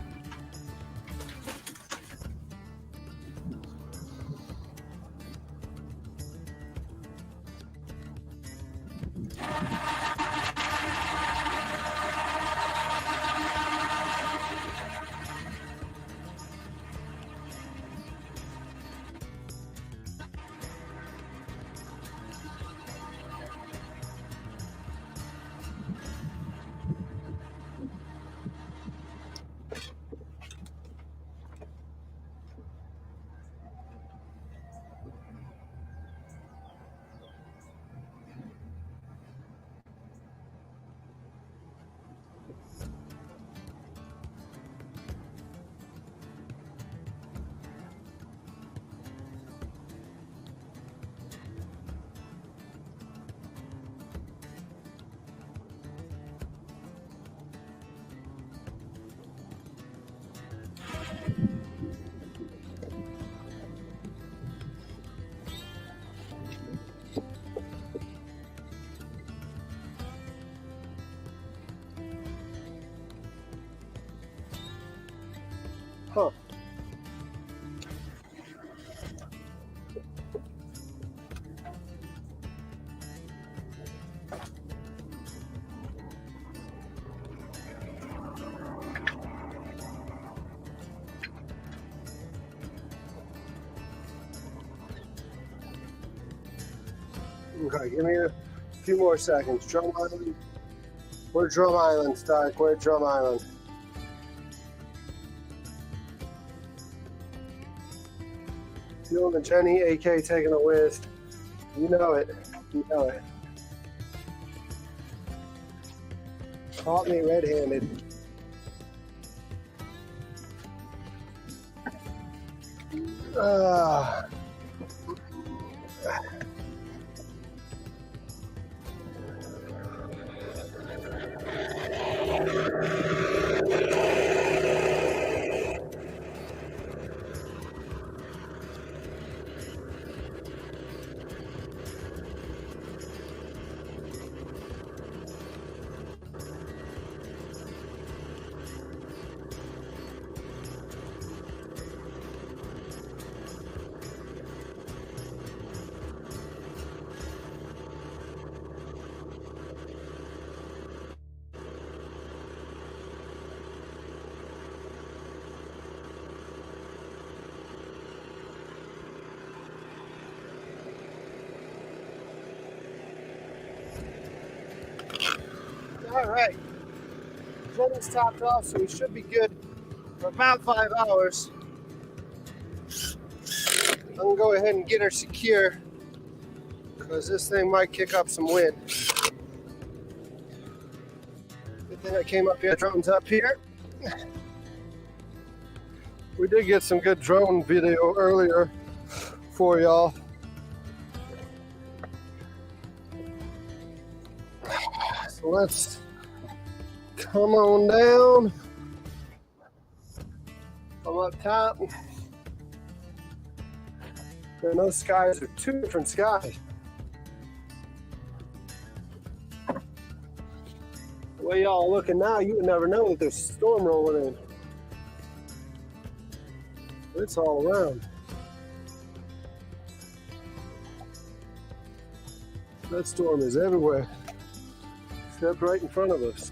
Huh. Okay, give me a few more seconds. Drum Island. Where's Drum Island, Stark? Where's Drum Island? Feeling the Jenny, AK taking a whiz. You know it. You know it. Caught me red-handed. All right, Jenny's topped off, so we should be good for about 5 hours. I'm gonna go ahead and get her secure because this thing might kick up some wind. Good thing I came up here, drones up here. We did get some good drone video earlier for y'all. So let's come on down. I'm up top. And those skies are two different skies. The way y'all are looking now, you would never know that there's a storm rolling in. It's all around. That storm is everywhere, except right in front of us.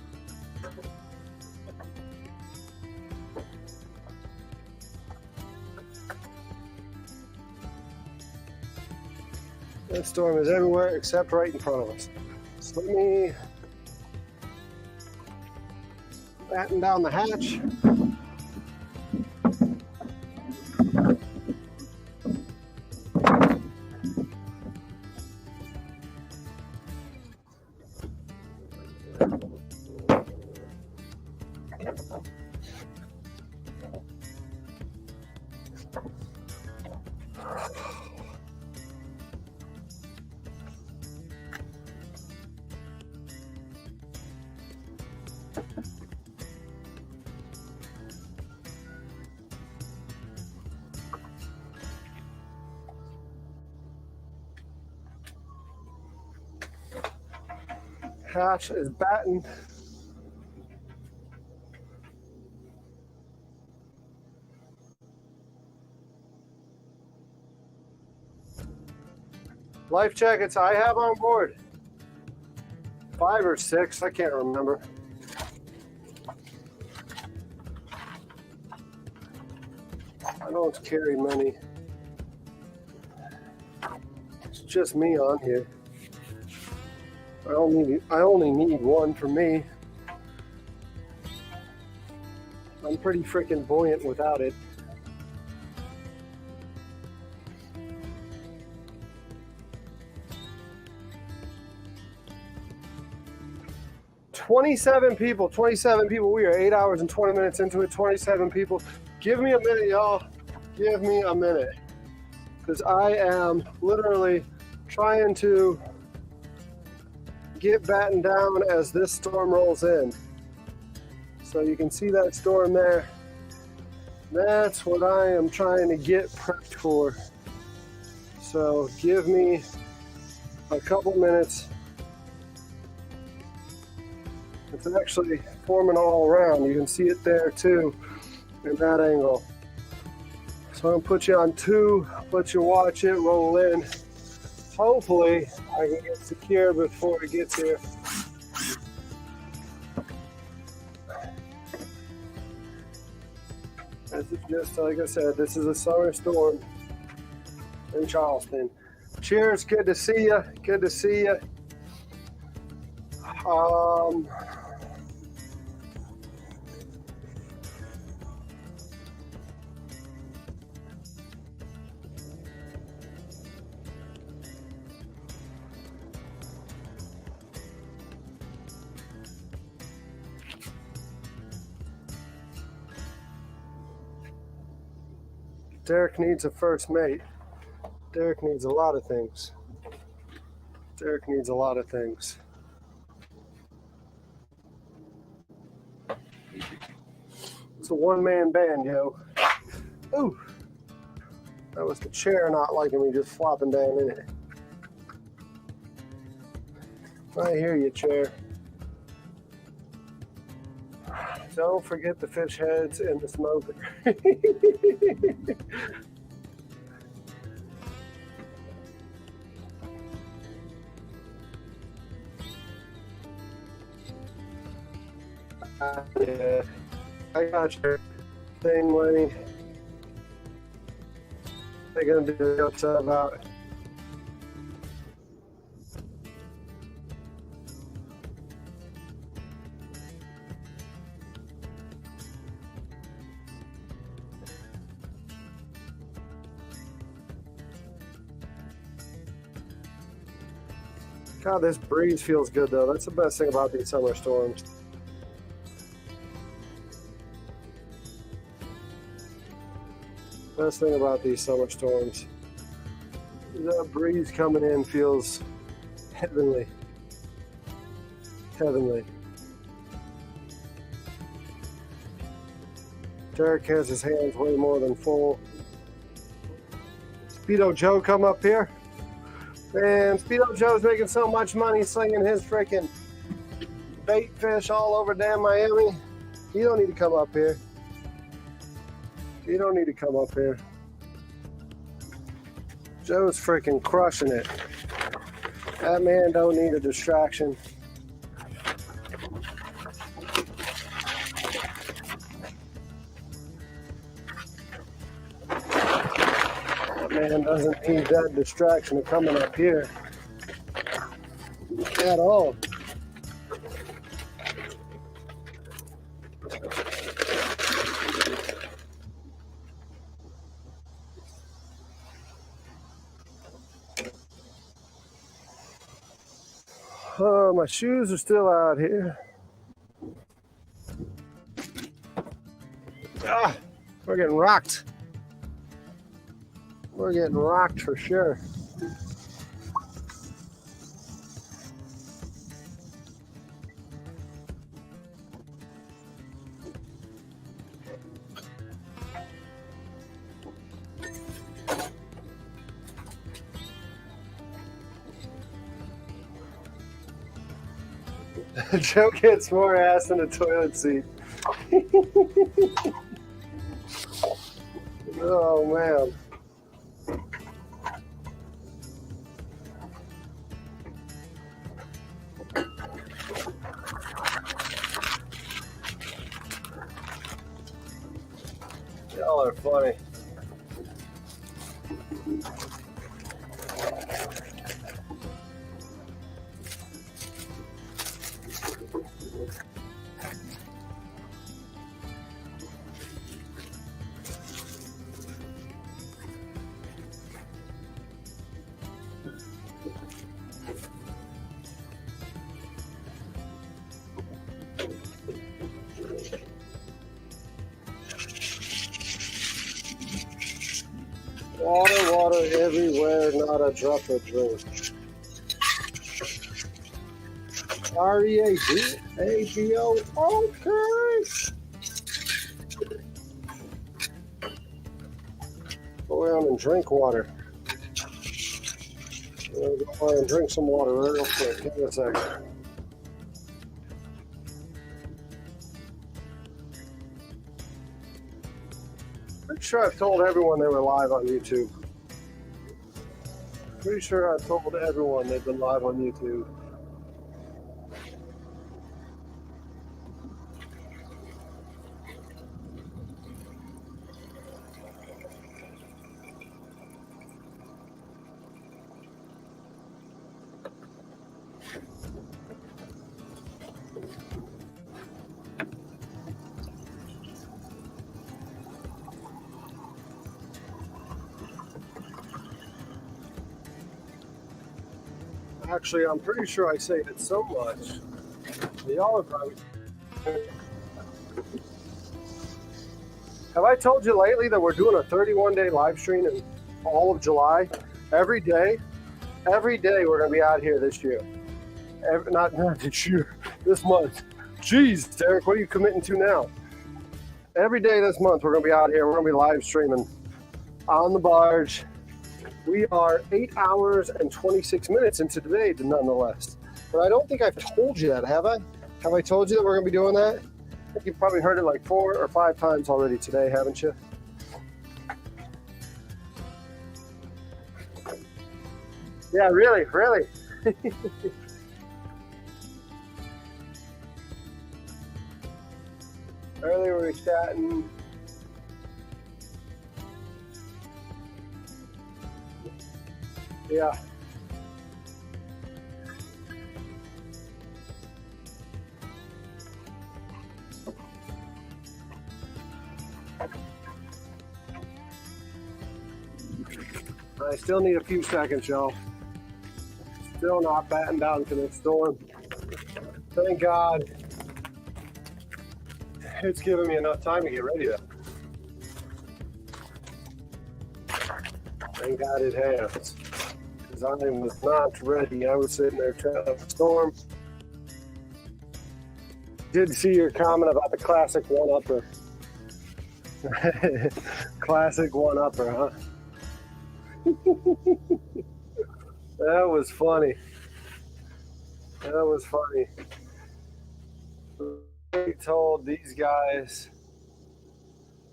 That storm is everywhere except right in front of us. So let me batten down the hatch. Hatch is battened. Life jackets I have on board. 5 or 6, I can't remember. I don't carry many. It's just me on here. I only need one for me. I'm pretty freaking buoyant without it. $27 people. We are 8 hours and 20 minutes into it. 27 people. Give me a minute, y'all. Give me a minute. Because I am literally trying to get battened down as this storm rolls in. So you can see that storm there. That's what I am trying to get prepped for. So give me a couple minutes. It's actually forming all around. You can see it there too in that angle. So I'm gonna put you on 2, let you watch it roll in. Hopefully I can get secure before it gets here. This is just, like I said, this is a summer storm in Charleston. Cheers. Good to see you. Good to see you. Derek needs a first mate. Derek needs a lot of things. Derek needs a lot of things. It's a one-man band, yo. Ooh. That was the chair not liking me just flopping down in it. I hear you, chair. Don't forget the fish heads and the smoker. Yeah, I got your thing, Lenny. They're gonna be upset about it. God, this breeze feels good though. That's the best thing about these summer storms. Best thing about these summer storms. That breeze coming in feels heavenly. Heavenly. Derek has his hands way more than full. Speedo Joe come up here. Man, Speedo Joe's making so much money slinging his freaking bait fish all over damn Miami. You don't need to come up here. You don't need to come up here. Joe's freaking crushing it. That man don't need a distraction. That man doesn't need that distraction of coming up here at all. Oh, my shoes are still out here. Ah, we're getting rocked. We're getting rocked for sure. Joe gets more ass than a toilet seat. Oh, man. Y'all are funny. Water, water everywhere, not a drop of drink. R-E-A-D-A-B-O, okay. Go around and drink water. I'm gonna go around and drink some water real quick. Give me a second. Pretty sure I've told everyone they were live on YouTube. Pretty sure I've told everyone they've been live on YouTube. Actually, I'm pretty sure I say it so much. Y'all are probably. Have I told you lately that we're doing a 31-day live stream in all of July? Every day we're going to be out here this year. Not this year, this month. Jeez, Derek, what are you committing to now? Every day this month we're going to be out here. We're going to be live streaming on the barge. We are 8 hours and 26 minutes into today, nonetheless. But I don't think I've told you that, have I? Have I told you that we're going to be doing that? I think you've probably heard it like 4 or 5 times already today, haven't you? Yeah, really. Earlier we were chatting. Yeah. I still need a few seconds, y'all. Still not batting down to the storm. Thank God. It's giving me enough time to get ready though. Thank God it has. Because I was not ready. I was sitting there trying to storm. Did see your comment about the classic one-upper. Classic one-upper, huh? That was funny. I told these guys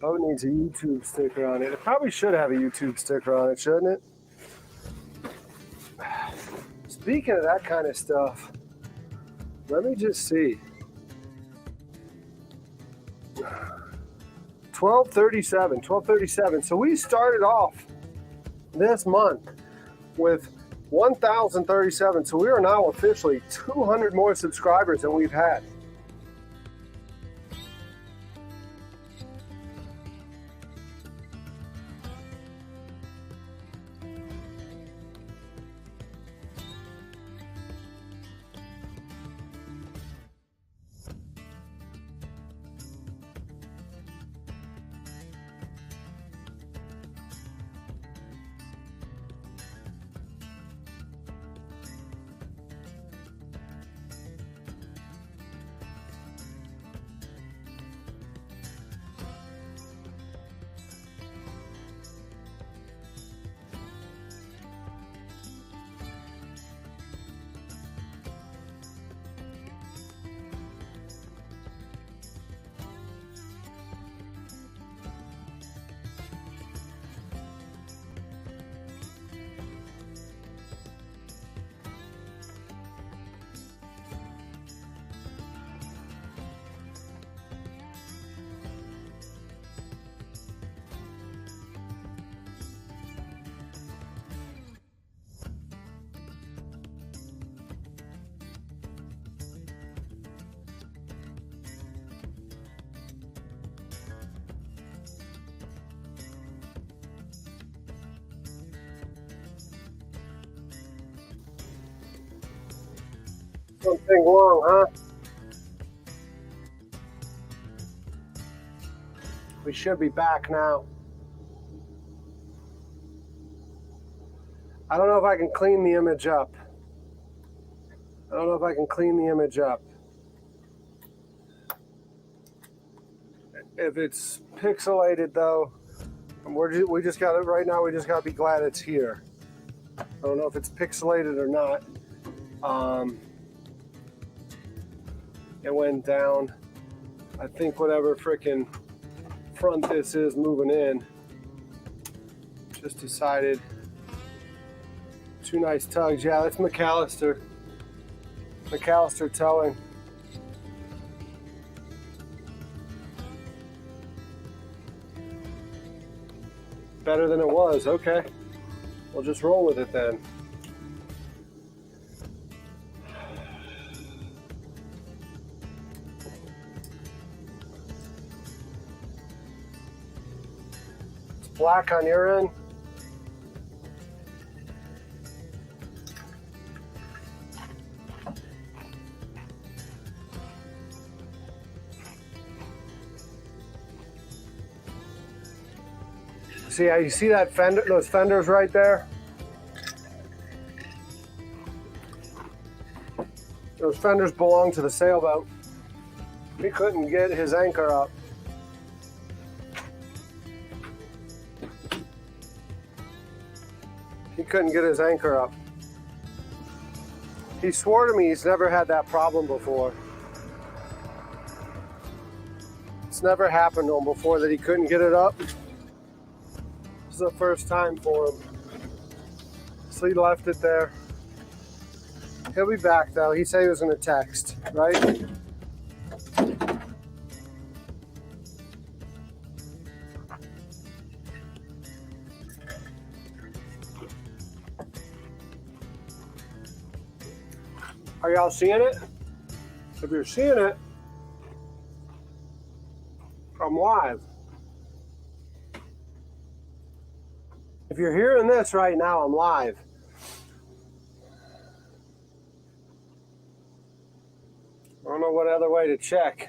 boat needs a YouTube sticker on it. It probably should have a YouTube sticker on it, shouldn't it? Speaking of that kind of stuff, let me just see. 1237. So we started off this month with 1,037. So we are now officially 200 more subscribers than we've had. Something wrong, huh? We should be back now. I don't know if I can clean the image up. If it's pixelated though, we just got it right now. We just got to be glad it's here. I don't know if it's pixelated or not. It went down. I think whatever frickin' front this is moving in. Just decided. 2 nice tugs. Yeah, that's McAllister. McAllister towing. Better than it was. Okay. We'll just roll with it then. It's black on your end. See how you see that fender, those fenders right there? Those fenders belong to the sailboat. He couldn't get his anchor up. He couldn't get his anchor up. He swore to me he's never had that problem before. It's never happened to him before that he couldn't get it up. This is the first time for him. So he left it there. He'll be back though. He said he was going to text, right? Are y'all seeing it? If you're seeing it, I'm live. If you're hearing this right now, I'm live. I don't know what other way to check.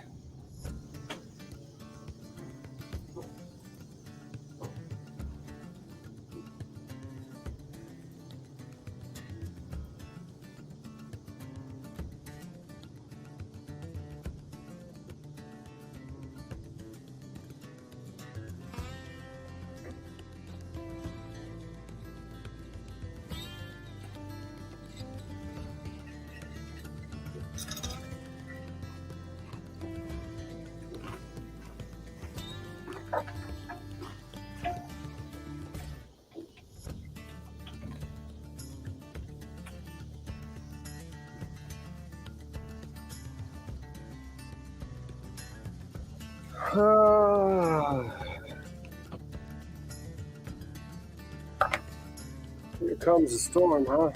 Here comes the storm, huh?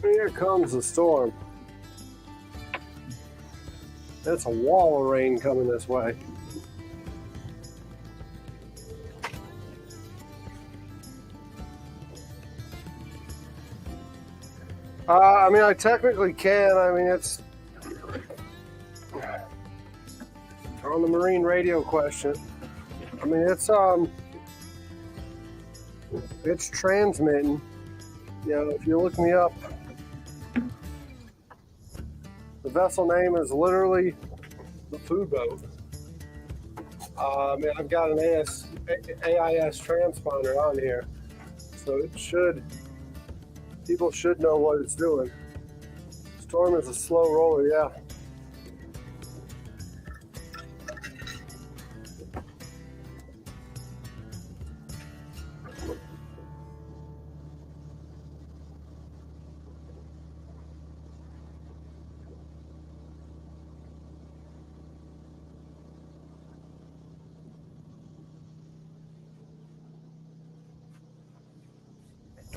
Here comes the storm. That's a wall of rain coming this way. I mean, I technically can. I mean, it's on the marine radio question. I mean, it's transmitting. You know, if you look me up, the vessel name is literally the food boat. I mean, I've got an AIS transponder on here, so it should. People should know what it's doing. Storm is a slow roller, yeah.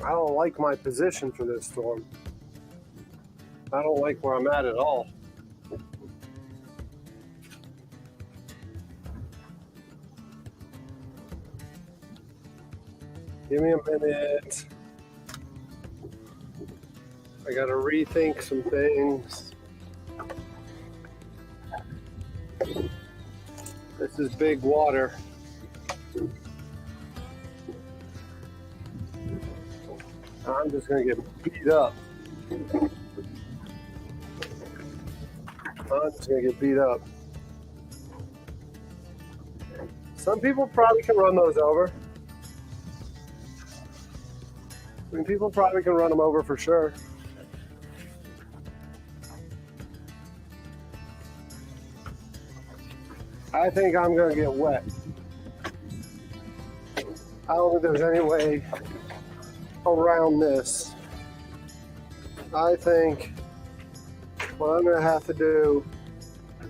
I don't like my position for this storm. I don't like where I'm at all. Give me a minute. I gotta rethink some things. This is big water. I'm just gonna get beat up. I'm just gonna get beat up. Some people probably can run those over. I mean, people probably can run them over for sure. I think I'm gonna get wet. I don't think there's any way around this. I think what I'm gonna have to do is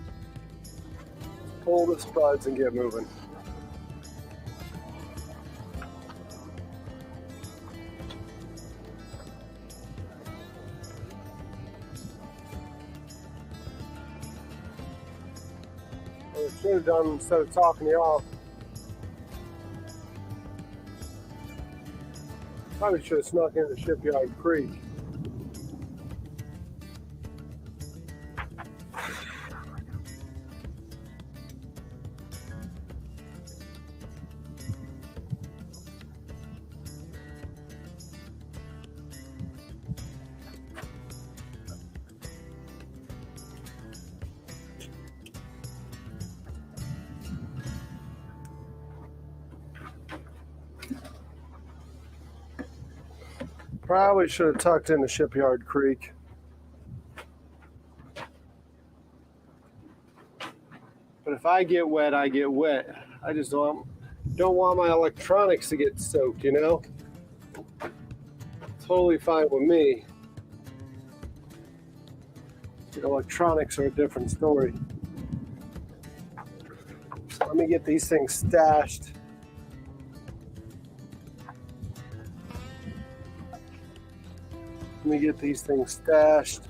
pull the spuds and get moving. What I should have done instead of talking to y'all, probably should have snuck into Shipyard Creek. Probably should have tucked in the Shipyard Creek. But if I get wet, I get wet. I just don't want my electronics to get soaked, you know? Totally fine with me. The electronics are a different story. So let me get these things stashed. Let me get these things stashed.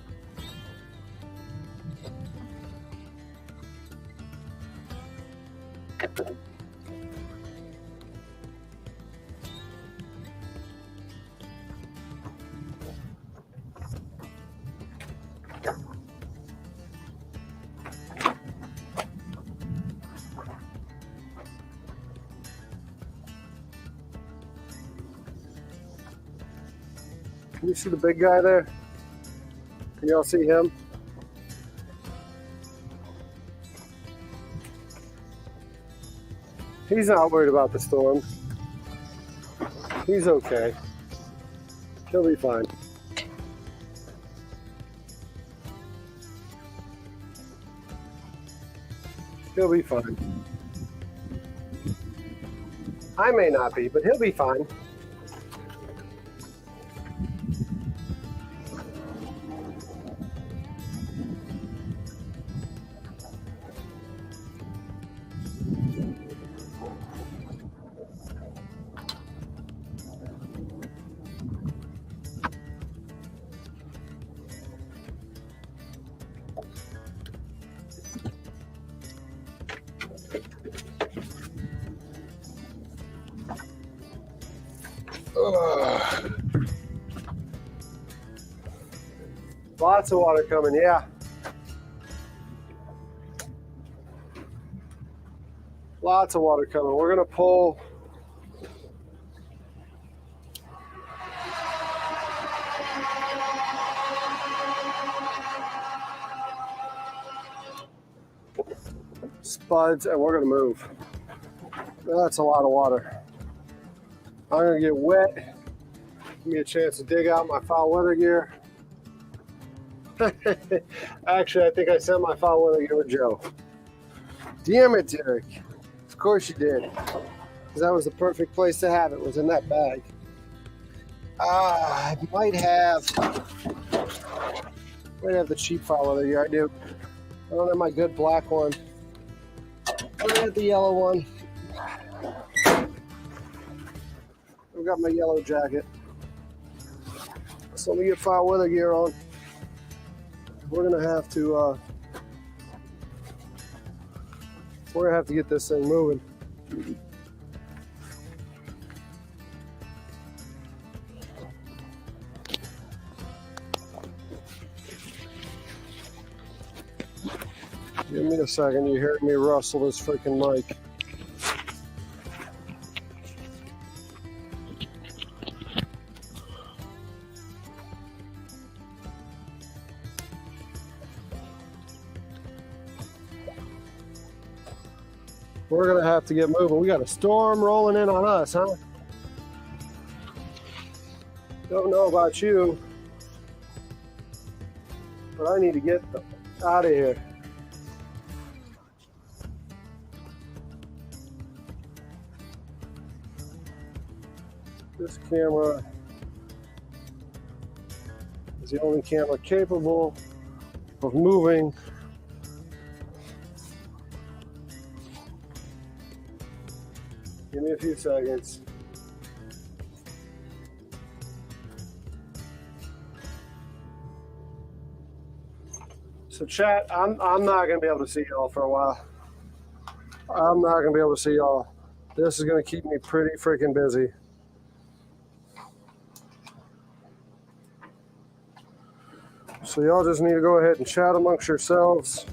Can you see the big guy there? Can y'all see him? He's not worried about the storm. He's okay. He'll be fine. He'll be fine. I may not be, but he'll be fine. Lots of water coming, yeah. Lots of water coming. We're gonna pull. Spuds, and we're gonna move. That's a lot of water. I'm gonna get wet. Give me a chance to dig out my foul weather gear. Actually, I think I sent my foul weather gear with Joe. Damn it, Derek. Of course you did. Because that was the perfect place to have it, was in that bag. I might have the cheap foul weather gear. I do. I don't have my good black one. I have the yellow one. I've got my yellow jacket. So let me get foul weather gear on. We're gonna have to get this thing moving. Give me a second. You hear me rustle this freaking mic. We're gonna have to get moving. We got a storm rolling in on us, huh? Don't know about you, but I need to get out of here. This camera is the only camera capable of moving Give me a few seconds. So chat, I'm not gonna be able to see y'all for a while. I'm not gonna be able to see y'all. This is gonna keep me pretty freaking busy. So y'all just need to go ahead and chat amongst yourselves.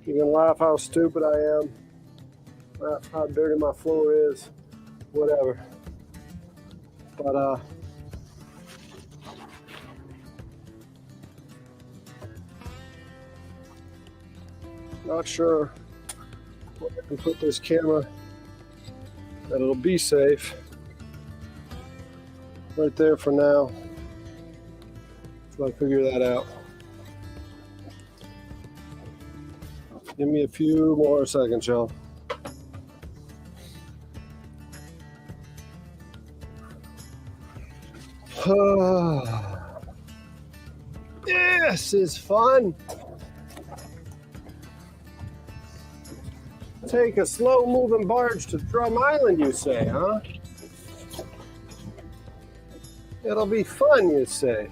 You can laugh how stupid I am, laugh how dirty my floor is, whatever. But not sure where I can put this camera that it'll be safe. right there for now. Until I figure that out. Give me a few more seconds, y'all. This is fun. Take a slow-moving barge to Drum Island, you say, huh? It'll be fun, you say.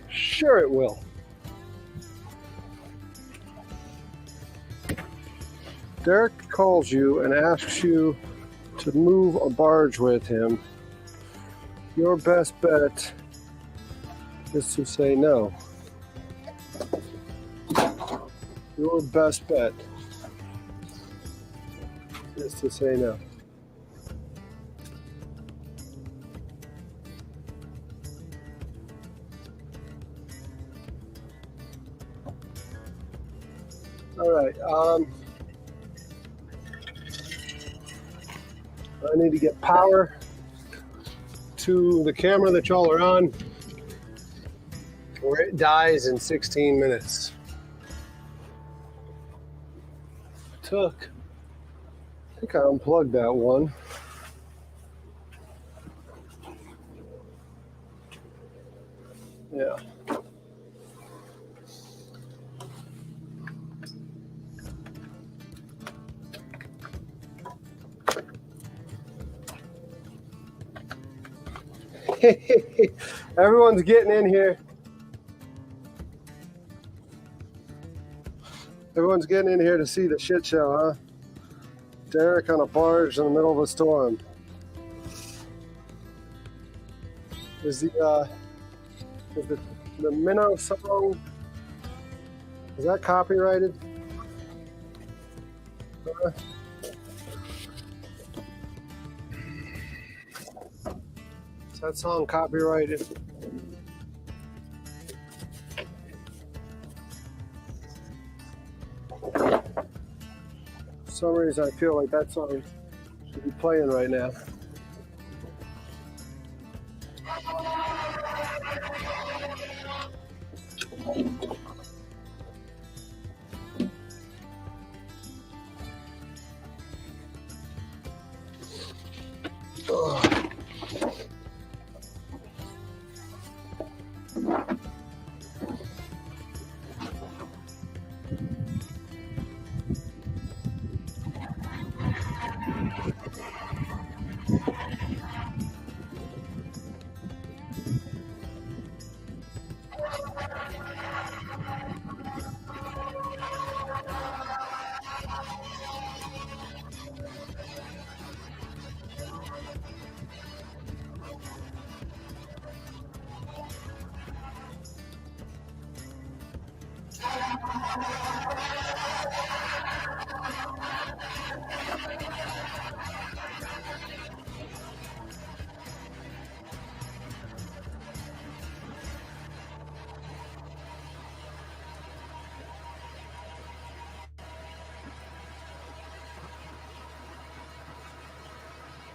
Sure it will. Derek calls you and asks you to move a barge with him. Your best bet is to say no. Your best bet is to say no. All right. I need to get power to the camera that y'all are on, or it dies in 16 minutes. I think I unplugged that one. Yeah. Everyone's getting in here. Everyone's getting in here to see the shit show, huh? Derek on a barge in the middle of a storm. Is the Minnow song, is that copyrighted? Is that song copyrighted? For some reason I feel like that song should be playing right now.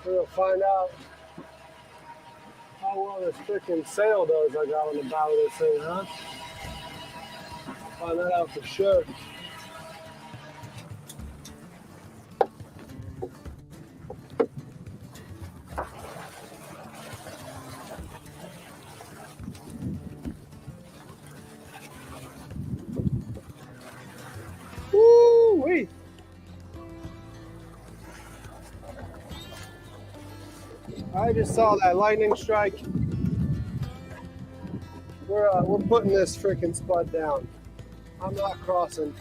We're gonna find out how well this freaking sail does I got on the bow of this thing, huh? Find that out for sure. Woo-wee! I just saw that lightning strike. We're putting this freaking spud down. I'm not crossing.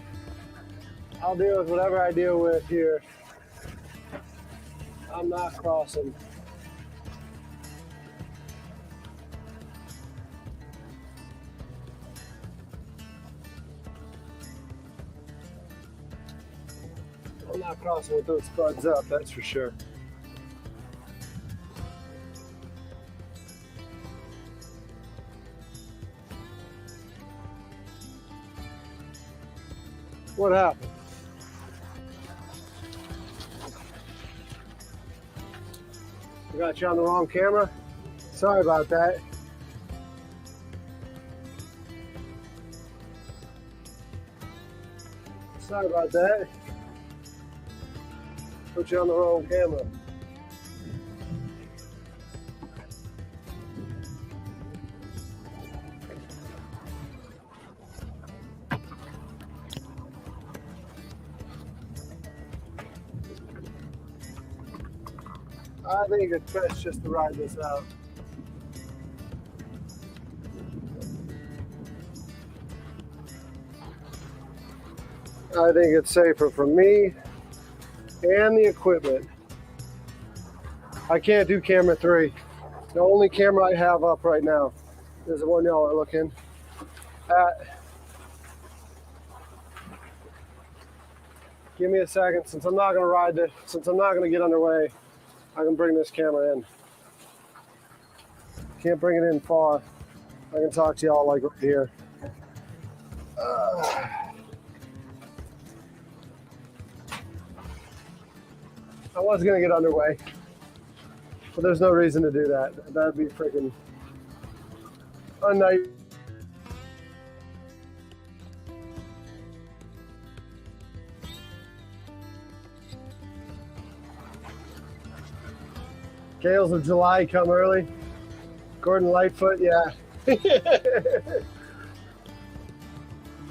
I'll deal with whatever I deal with here. I'm not crossing. I'm not crossing with those spuds up, that's for sure. What happened? Got you on the wrong camera. Sorry about that. Sorry about that. Put you on the wrong camera. I think it's best just to ride this out. I think it's safer for me and the equipment. I can't do camera 3. The only camera I have up right now is the one y'all are looking at. Give me a second. Since I'm not going to get underway, I can bring this camera in. Can't bring it in far. I can talk to y'all like right here. I was gonna get underway, but there's no reason to do that. That'd be freaking unnice. Gales of July come early. Gordon Lightfoot, yeah.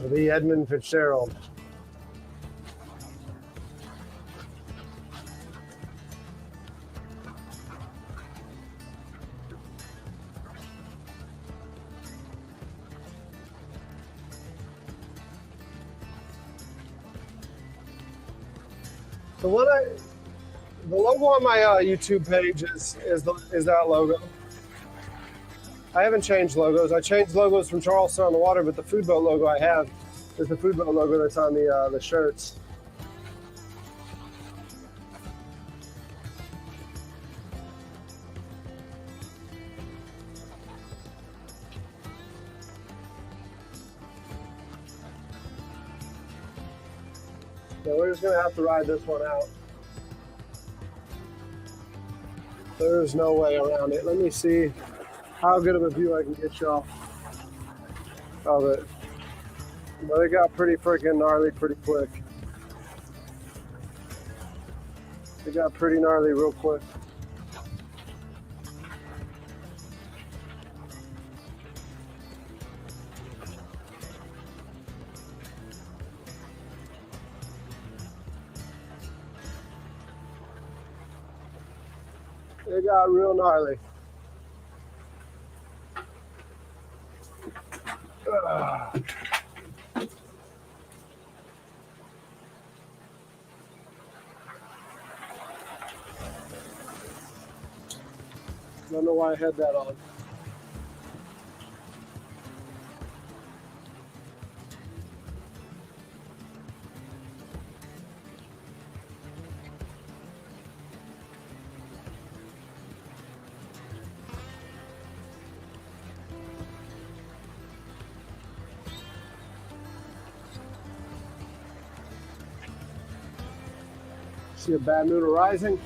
The Edmund Fitzgerald. So the logo on my YouTube page is that logo. I haven't changed logos. I changed logos from Charleston on the Water, but the food boat logo I have is the food boat logo that's on the shirts. So we're just gonna have to ride this one out. There's no way around it. Let me see how good of a view I can get y'all of it. But it got pretty freaking gnarly pretty quick. It got pretty gnarly real quick. It got real gnarly. Don't know why I had that on. See a bad moon arising.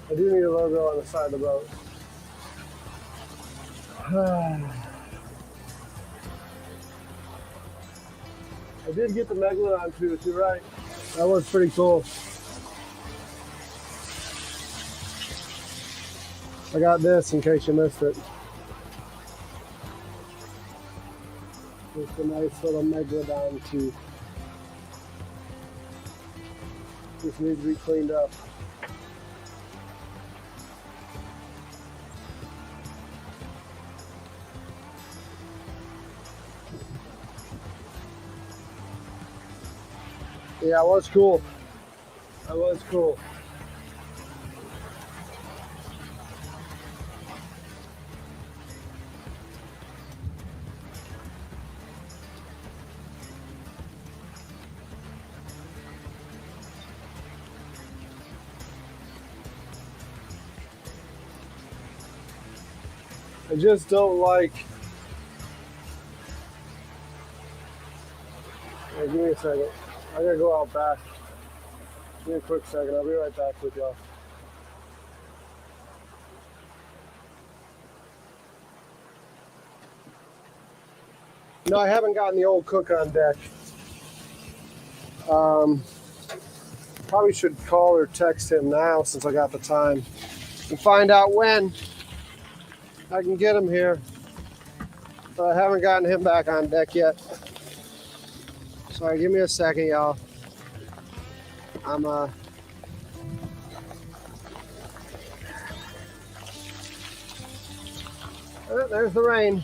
I do need a logo on the side of the boat. I did get the Megalodon too, you're right. That was pretty cool. I got this in case you missed it. It's a nice little Megalodon too. Just needs to be cleaned up. Yeah, it was cool. That was cool. just don't like. Hey, give me a second. I gotta go out back. Give me a quick second. I'll be right back with y'all. No, I haven't gotten the old cook on deck. Probably should call or text him now since I got the time and find out when I can get him here. But I haven't gotten him back on deck yet. Sorry, give me a second, y'all. There's the rain.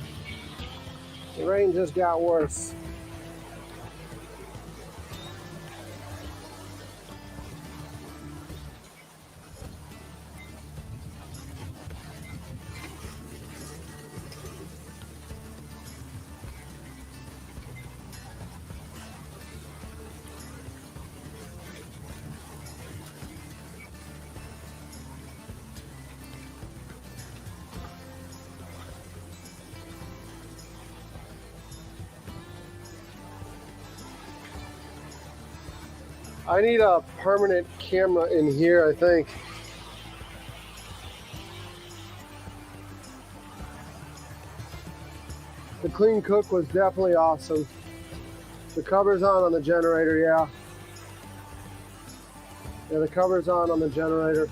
The rain just got worse. I need a permanent camera in here, I think. The clean cook was definitely awesome. The cover's on the generator, yeah. Yeah, the cover's on the generator.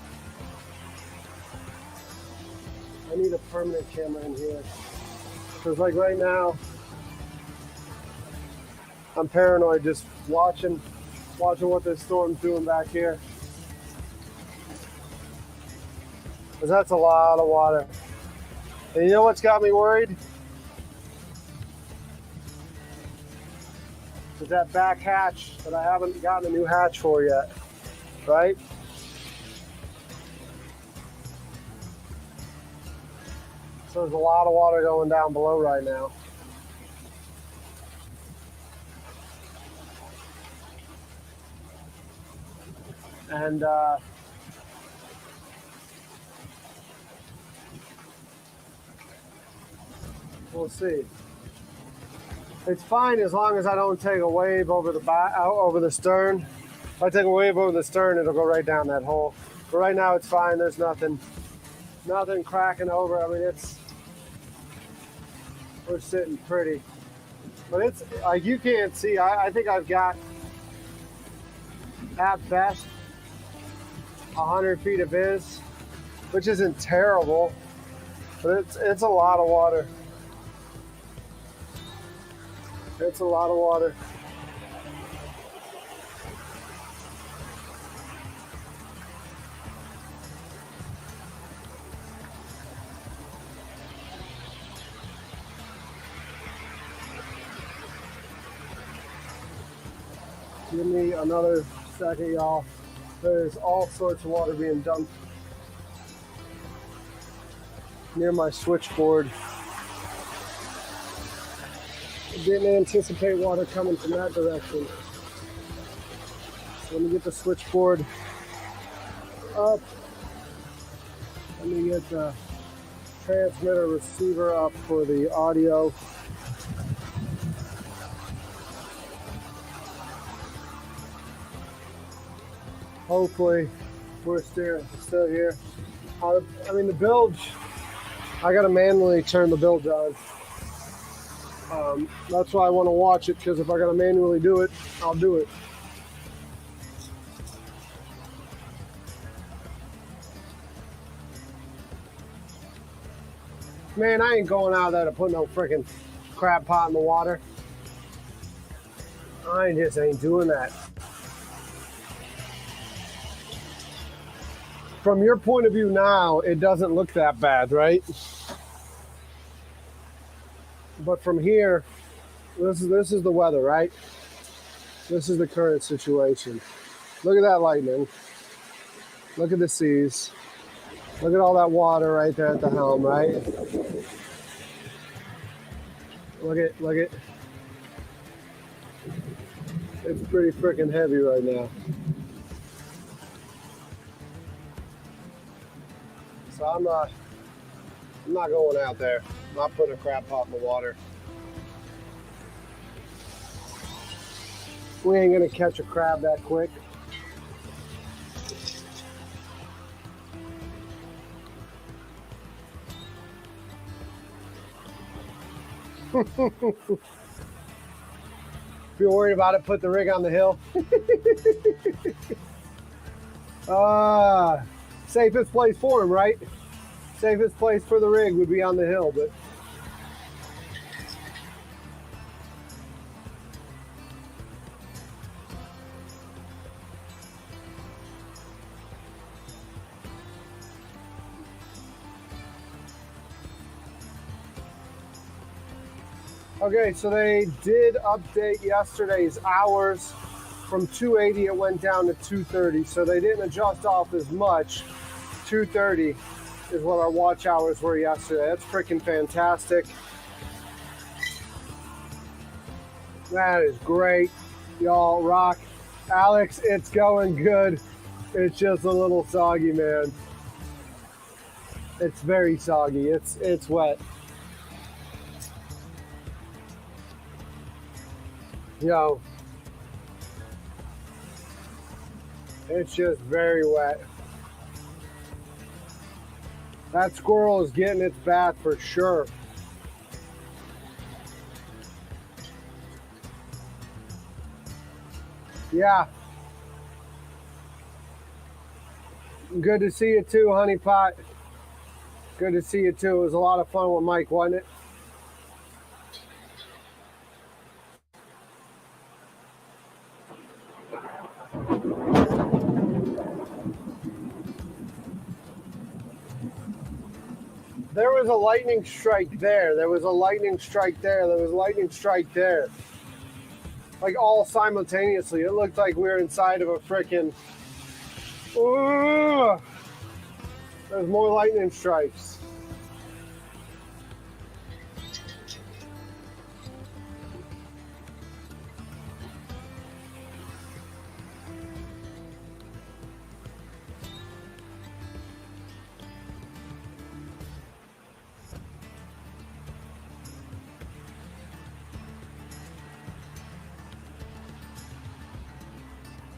I need a permanent camera in here. Because like right now, I'm paranoid just watching what this storm's doing back here. Because that's a lot of water. And you know what's got me worried? Is that back hatch that I haven't gotten a new hatch for yet, right? So there's a lot of water going down below right now. And we'll see. It's fine as long as I don't take a wave over the over the stern. If I take a wave over the stern, it'll go right down that hole. But right now it's fine. There's nothing cracking over. I mean, we're sitting pretty. But it's like you can't see. I think I've got at best 100 feet of viz, which isn't terrible, but it's a lot of water. It's a lot of water. Give me another second, y'all. There's all sorts of water being dumped near my switchboard. I didn't anticipate water coming from that direction. So let me get the switchboard up. Let me get the transmitter receiver up for the audio. Hopefully we're still here. I mean, the bilge, I gotta manually turn the bilge on. That's why I want to watch it, because if I gotta manually do it, I'll do it. Man, I ain't going out there to put no freaking crab pot in the water. I just ain't doing that. From your point of view now, it doesn't look that bad, right? But from here, this is the weather, right? This is the current situation. Look at that lightning. Look at the seas. Look at all that water right there at the helm, right? Look at. It's pretty freaking heavy right now. So I'm not going out there. I'm not putting a crab pot in the water. We ain't gonna catch a crab that quick. If you're worried about it, put the rig on the hill. Safest place for him, right? Safest place for the rig would be on the hill, but okay, so they did update yesterday's hours. From 280 it went down to 230, so they didn't adjust off as much. 230 is what our watch hours were yesterday. That's freaking fantastic. That is great. Y'all rock. Alex, it's going good. It's just a little soggy, man. It's very soggy. It's wet. Yo, it's just very wet. That squirrel is getting its bath for sure. Yeah. Good to see you too, Honey Pot. Good to see you too. It was a lot of fun with Mike, wasn't it? There was a lightning strike there. There was a lightning strike there. There was a lightning strike there. Like all simultaneously. It looked like we were inside of a frickin'... There's more lightning strikes.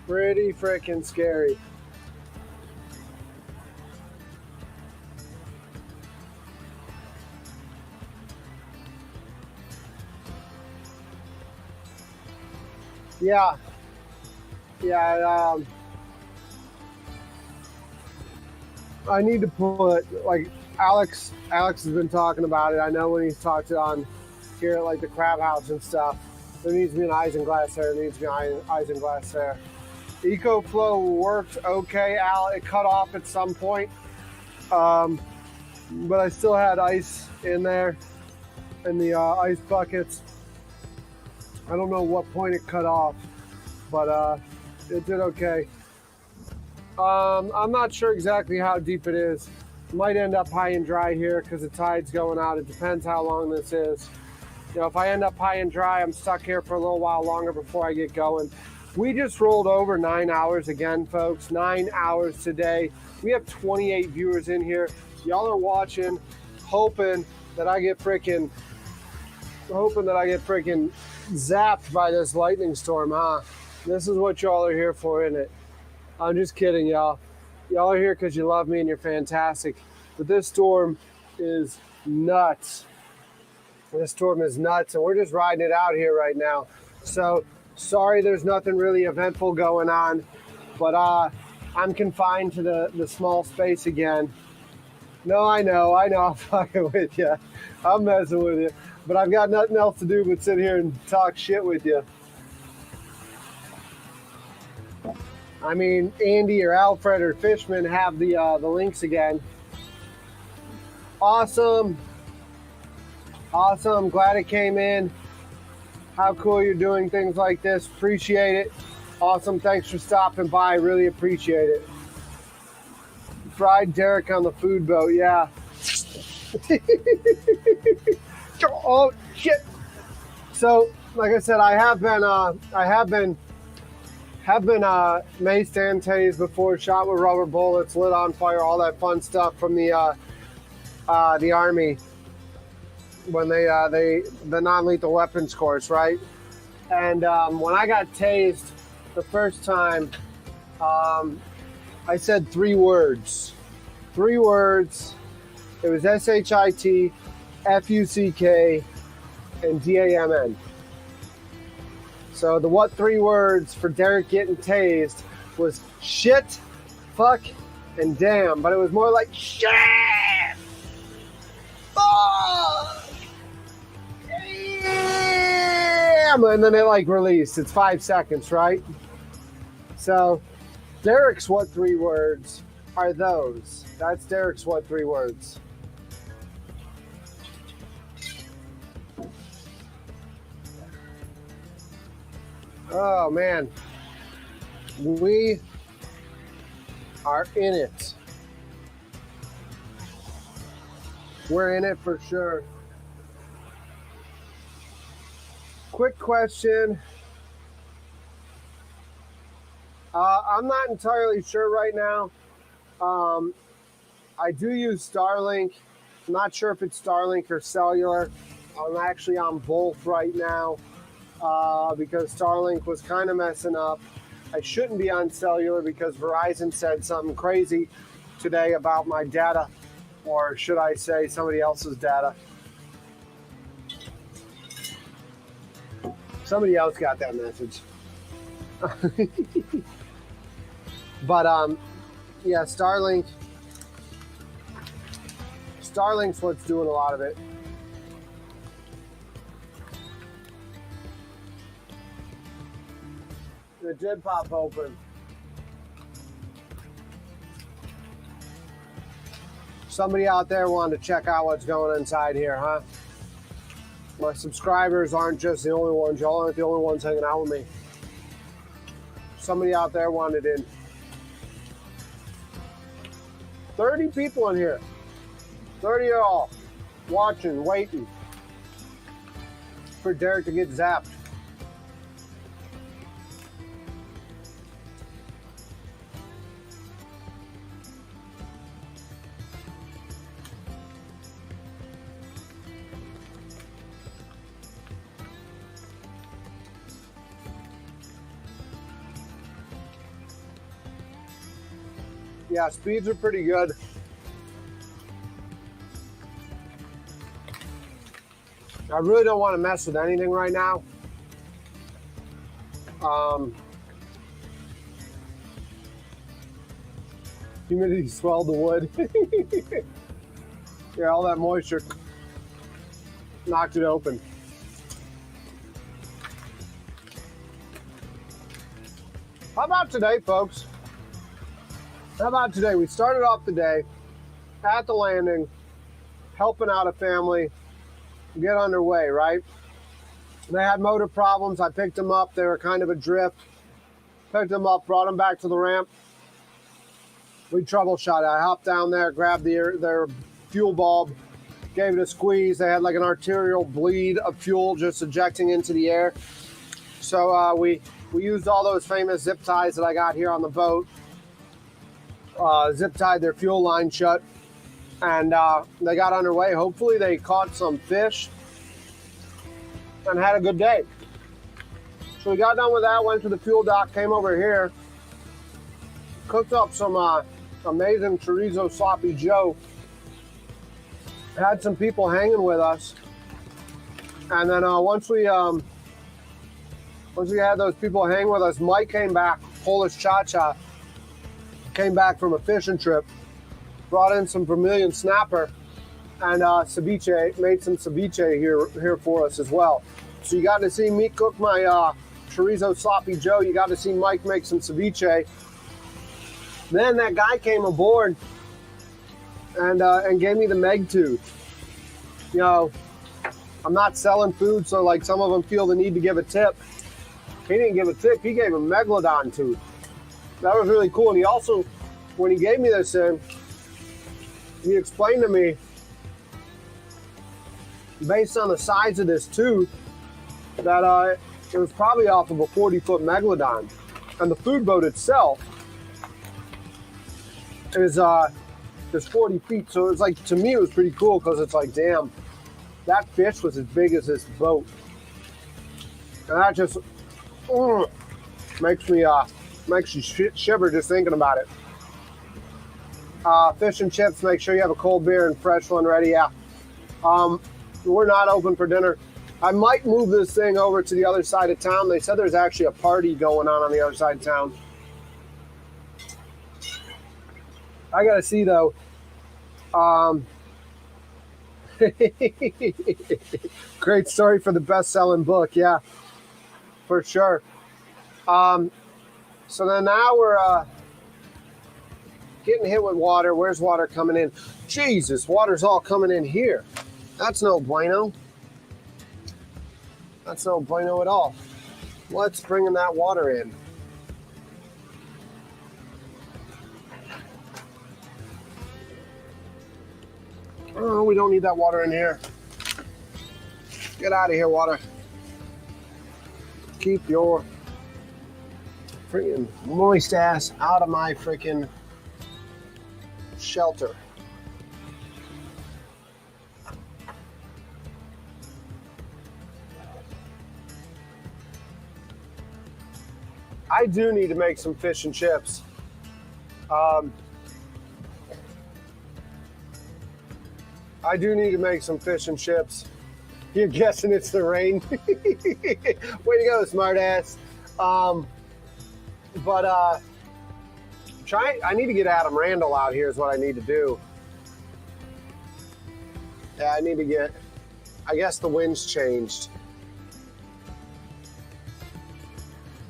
Pretty freaking scary. Yeah. Yeah, I need to put, like, Alex has been talking about it. I know when he's talked on here at, like, the crab house and stuff. There needs to be an isinglass there. There needs to be an isinglass there. EcoFlow worked okay, Al. It cut off at some point. But I still had ice in there in the ice buckets. I don't know what point it cut off, but it did okay. I'm not sure exactly how deep it is. Might end up high and dry here because the tide's going out. It depends how long this is. You know, if I end up high and dry, I'm stuck here for a little while longer before I get going. We just rolled over 9 hours again, folks. 9 hours today. We have 28 viewers in here. Y'all are watching, hoping that I get freaking zapped by this lightning storm, huh? This is what y'all are here for, isn't it? I'm just kidding, y'all. Y'all are here because you love me and you're fantastic. But this storm is nuts. This storm is nuts, and we're just riding it out here right now. So, sorry there's nothing really eventful going on, but I'm confined to the small space again. No, I know, I'm fucking with you. I'm messing with you. But I've got nothing else to do but sit here and talk shit with you. I mean, Andy or Alfred or Fishman have the links again. Awesome. Awesome. Glad it came in. How cool you're doing things like this. Appreciate it. Awesome. Thanks for stopping by. Really appreciate it. Fried Derek on the food boat. Yeah. Oh shit. So, like I said, I have been maced and tased before, shot with rubber bullets, lit on fire, all that fun stuff from the the Army when the non-lethal weapons course, right? And when I got tased the first time, I said 3 words. 3 words. It was SHIT, FUCK, and DAMN. So the what 3 words for Derek getting tased was shit, fuck, and damn. But it was more like shit, fuck, damn, and then it like released. It's 5 seconds, right? So Derek's what 3 words are those? That's Derek's what 3 words. Oh man, we are in it. We're in it for sure. Quick question. I'm not entirely sure right now. I do use Starlink. I'm not sure if it's Starlink or cellular. I'm actually on both right now because Starlink was kind of messing up. I shouldn't be on cellular because Verizon said something crazy today about my data, or should I say somebody else's data. Somebody else got that message. But yeah, Starlink's what's doing a lot of it. It did pop open. Somebody out there wanted to check out what's going inside here, huh? My subscribers aren't just the only ones. Y'all aren't the only ones hanging out with me. Somebody out there wanted in. 30 people in here. 30 of all watching, waiting for Derek to get zapped. Yeah, speeds are pretty good. I really don't want to mess with anything right now. Humidity swelled the wood. Yeah, all that moisture knocked it open. How about today, folks? How about today? We started off the day at the landing, helping out a family get underway, right? They had motor problems. I picked them up. They were kind of adrift. Picked them up, brought them back to the ramp. We troubleshot it. I hopped down there, grabbed their fuel bulb, gave it a squeeze. They had like an arterial bleed of fuel just ejecting into the air. So we used all those famous zip ties that I got here on the boat. Zip tied their fuel line shut, and they got underway. Hopefully they caught some fish and had a good day. So we got done with that, went to the fuel dock, came over here, cooked up some amazing chorizo sloppy joe, had some people hanging with us, and then once we had those people hang with us, Mike came back, Polish Cha-Cha, came back from a fishing trip, brought in some vermilion snapper, and ceviche, made some ceviche here for us as well. So you got to see me cook my chorizo sloppy joe. You got to see Mike make some ceviche. Then that guy came aboard and gave me the meg tooth. You know, I'm not selling food, so like some of them feel the need to give a tip. He didn't give a tip. He gave a megalodon tooth. That was really cool. And he also, when he gave me this in, he explained to me, based on the size of this tooth, that it was probably off of a 40-foot megalodon. And the food boat itself is There's 40 feet. So it's like, to me, it was pretty cool because it's like, damn, that fish was as big as this boat. And that just makes you shiver just thinking about it. Fish and chips, make sure you have a cold beer and fresh one ready. Yeah. We're not open for dinner. I might move this thing over to the other side of town. They said there's actually a party going on the other side of town. I gotta see though. Great story for the best-selling book. Yeah, for sure. So then now we're getting hit with water. Where's water coming in? Jesus, water's all coming in here. That's no bueno. That's no bueno at all. Let's bring in that water in. Oh, we don't need that water in here. Get out of here, water. Keep your freaking moist ass out of my freaking shelter. I do need to make some fish and chips. I do need to make some fish and chips. You're guessing it's the rain. Way to go, smartass. I need to get Adam Randall out here is what I need to do. Yeah, I guess the wind's changed.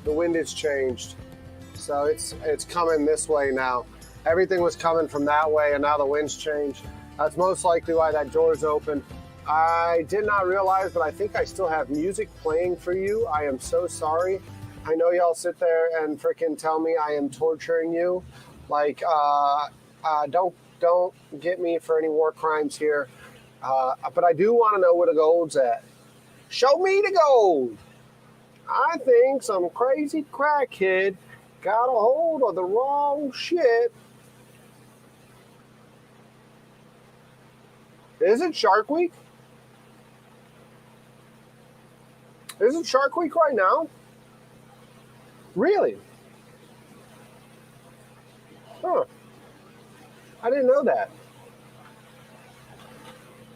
The wind has changed. So it's coming this way now. Everything was coming from that way and now the wind's changed. That's most likely why that door's open. I did not realize, but I think I still have music playing for you. I am so sorry. I know y'all sit there and freaking tell me I am torturing you. Like, don't get me for any war crimes here. But I do want to know where the gold's at. Show me the gold. I think some crazy crackhead got a hold of the wrong shit. Is it Shark Week? Is it Shark Week right now? Really? Huh. I didn't know that.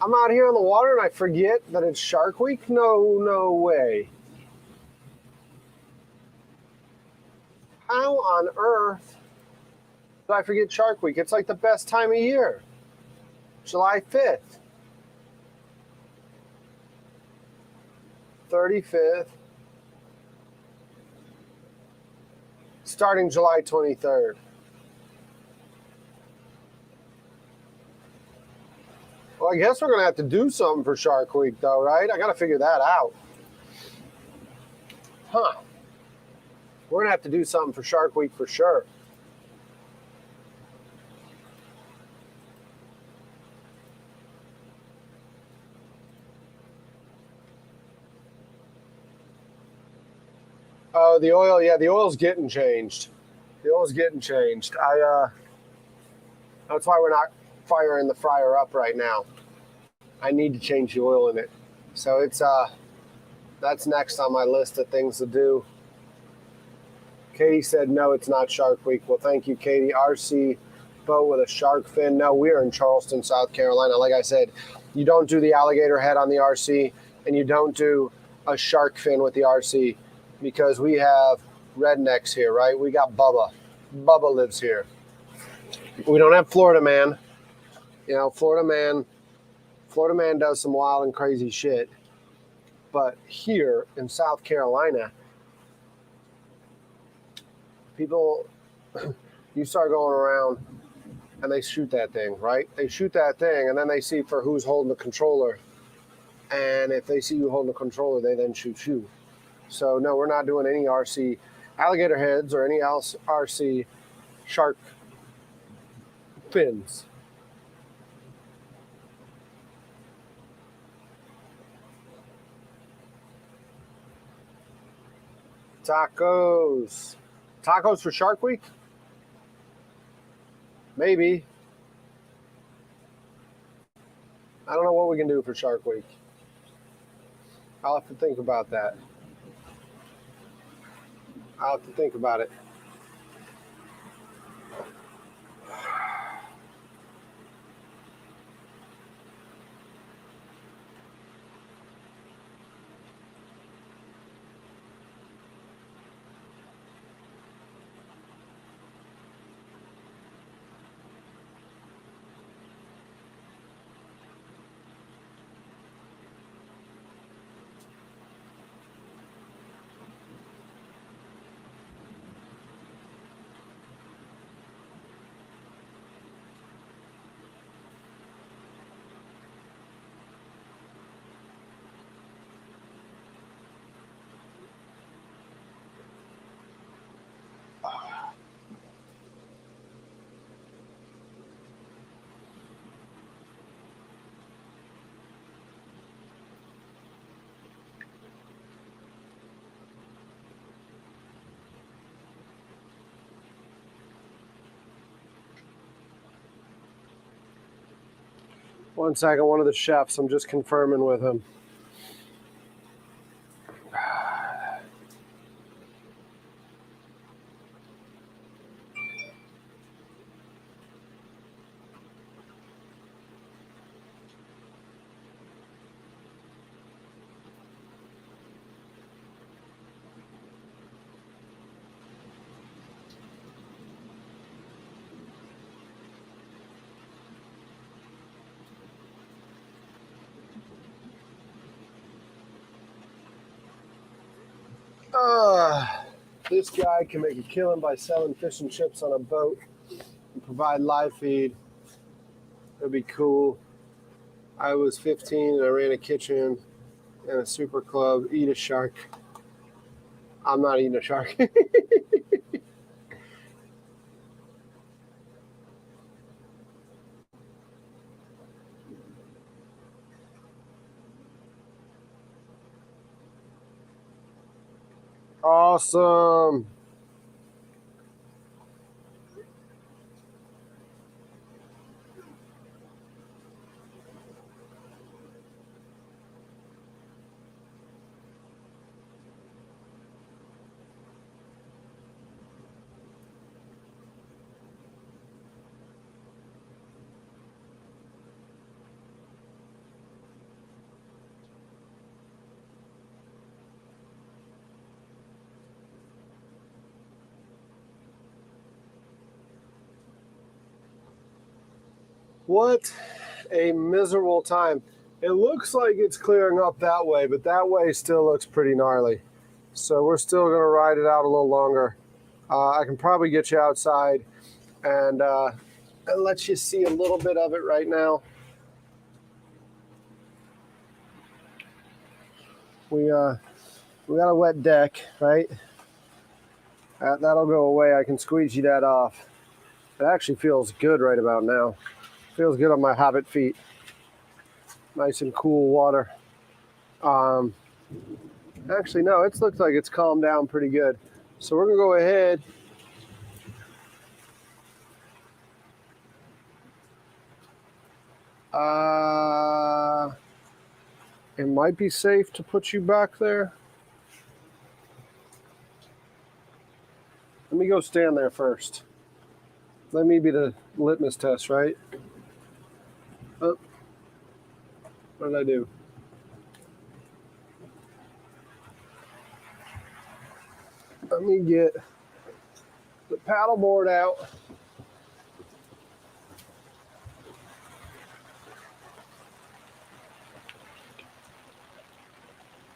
I'm out here on the water and I forget that it's Shark Week? No way. How on earth did I forget Shark Week? It's like the best time of year. July 5th. 35th. Starting July 23rd. Well, I guess we're going to have to do something for Shark Week, though, right? I got to figure that out. Huh. We're going to have to do something for Shark Week for sure. Oh, the oil. Yeah, the oil's getting changed. The oil's getting changed. That's why we're not firing the fryer up right now. I need to change the oil in it. So it's that's next on my list of things to do. Katie said, no, it's not Shark Week. Well, thank you, Katie. RC boat with a shark fin. No, we're in Charleston, South Carolina. Like I said, you don't do the alligator head on the RC, and you don't do a shark fin with the RC because we have rednecks here, right? We got Bubba. Bubba lives here. We don't have Florida Man. You know, Florida Man does some wild and crazy shit. But here in South Carolina, people, you start going around and they shoot that thing, right? They shoot that thing and then they see for who's holding the controller. And if they see you holding the controller, they then shoot you. So no, we're not doing any RC alligator heads or any else RC shark fins. Tacos. Tacos for Shark Week? Maybe. I don't know what we can do for Shark Week. I'll have to think about that. I'll have to think about it. One second, one of the chefs, I'm just confirming with him. This guy can make a killing by selling fish and chips on a boat and provide live feed. It'd be cool. I was 15 and I ran a kitchen and a super club. Eat a shark. I'm not eating a shark. Awesome. What a miserable time. It looks like it's clearing up that way, but that way still looks pretty gnarly. So we're still going to ride it out a little longer. I can probably get you outside and let you see a little bit of it right now. We got a wet deck, right? That'll go away. I can squeegee that off. It actually feels good right about now. Feels good on my hobbit feet. Nice and cool water. Actually, no, it looks like it's calmed down pretty good. So we're gonna go ahead. It might be safe to put you back there. Let me go stand there first. Let me be the litmus test, right? Oh, what did I do? Let me get the paddleboard out.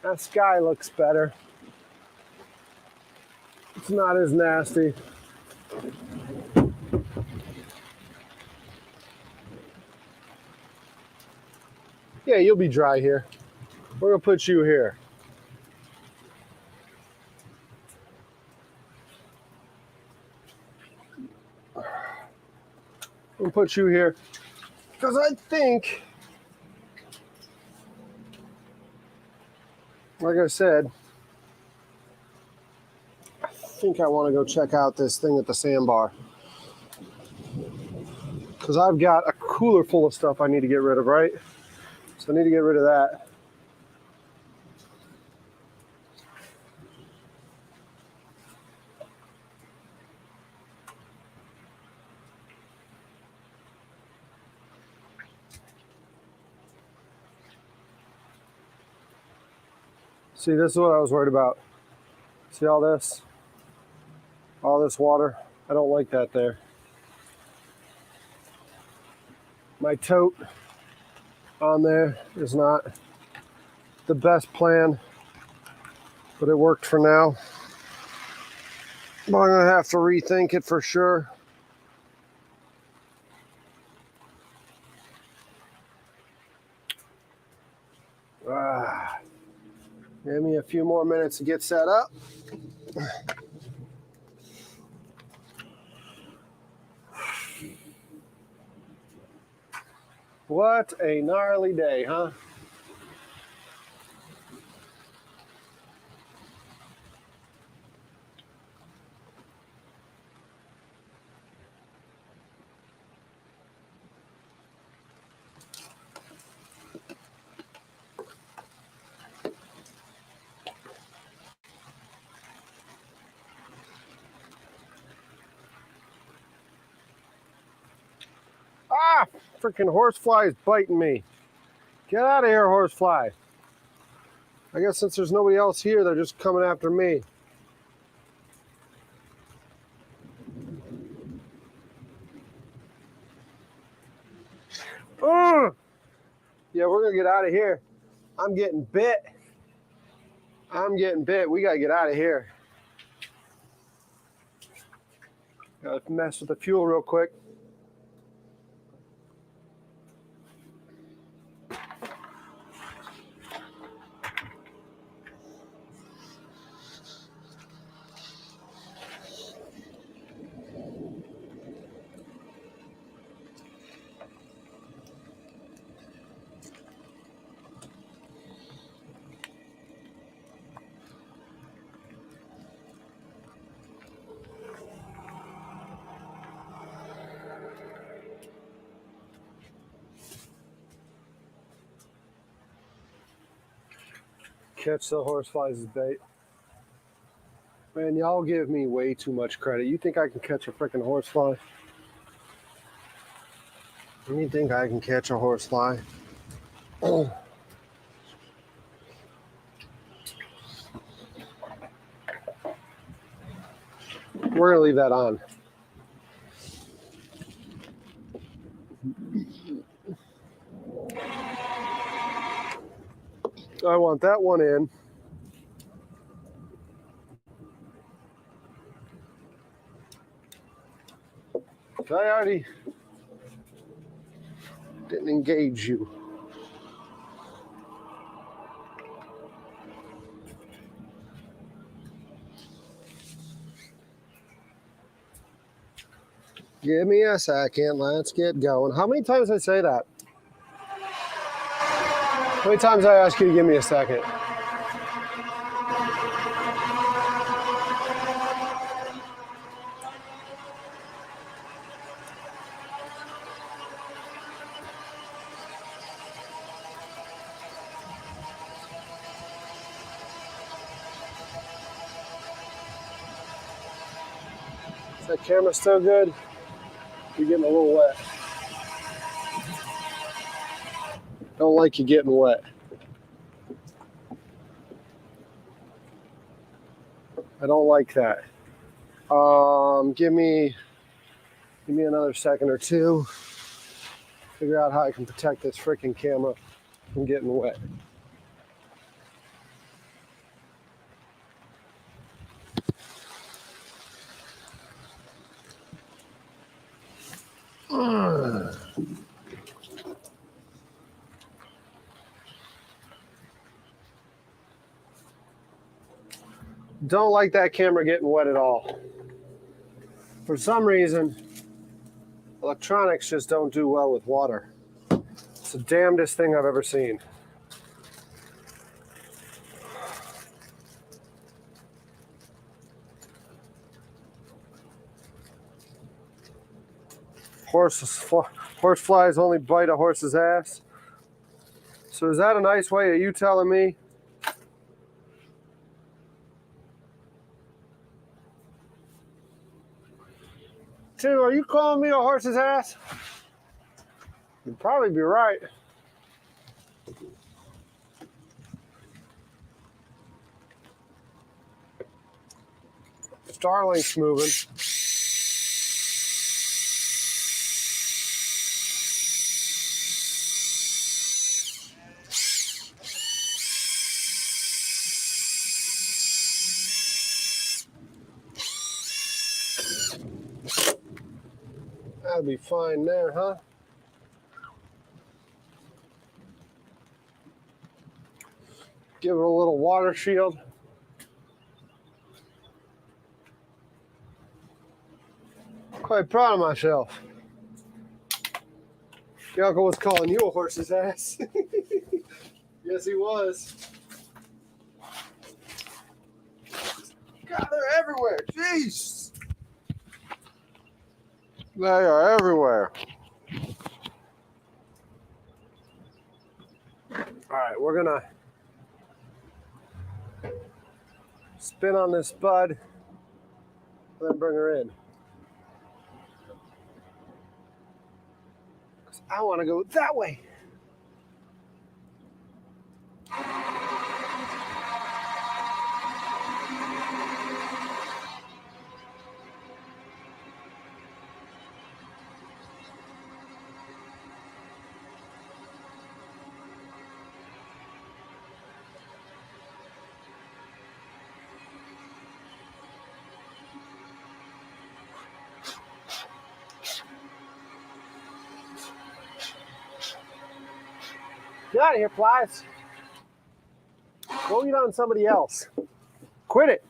That sky looks better. It's not as nasty. Yeah, you'll be dry here. We're gonna put you here. We'll put you here because I think, like I said, I think I want to go check out this thing at the sandbar because I've got a cooler full of stuff I need to get rid of, right? So I need to get rid of that. See, this is what I was worried about. See all this? All this water? I don't like that there. My tote on there is not the best plan, but it worked for now. But I'm gonna have to rethink it for sure. Give me a few more minutes to get set up. What a gnarly day, huh? Ah, freaking horsefly is biting me. Get out of here, horsefly. I guess since there's nobody else here, they're just coming after me. Ugh. Yeah, we're gonna get out of here. I'm getting bit. I'm getting bit. We gotta get out of here. Gotta mess with the fuel real quick. Catch the horseflies as bait. Man, y'all give me way too much credit. You think I can catch a freaking horsefly? You think I can catch a horsefly? We're gonna leave that on. I want that one in. I already didn't engage you. Give me a second, let's get going. How many times did I say that? How many times did I ask you to give me a second? Is that camera still good? You're getting a little wet. Don't like you getting wet. I don't like that. Give me another second or two. Figure out how I can protect this freaking camera from getting wet. Don't like that camera getting wet at all. For some reason, electronics just don't do well with water. It's the damnedest thing I've ever seen. Horseflies only bite a horse's ass. So So is that a nice way of you telling me? Tim, are you calling me a horse's ass? You'd probably be right. Starlink's moving. That'll be fine there, huh? Give it a little water shield. Quite proud of myself. Your uncle was calling you a horse's ass. Yes, he was. God, they're everywhere. Jeez. They are everywhere. All right, we're gonna spin on this bud and then bring her in. I want to go that way. Get out of here, flies. Go eat on somebody else. Quit it.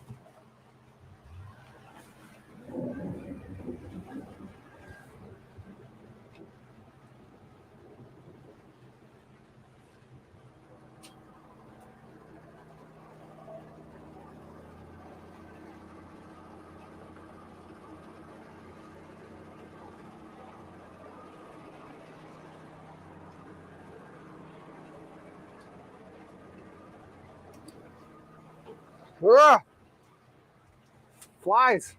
Ugh. Flies.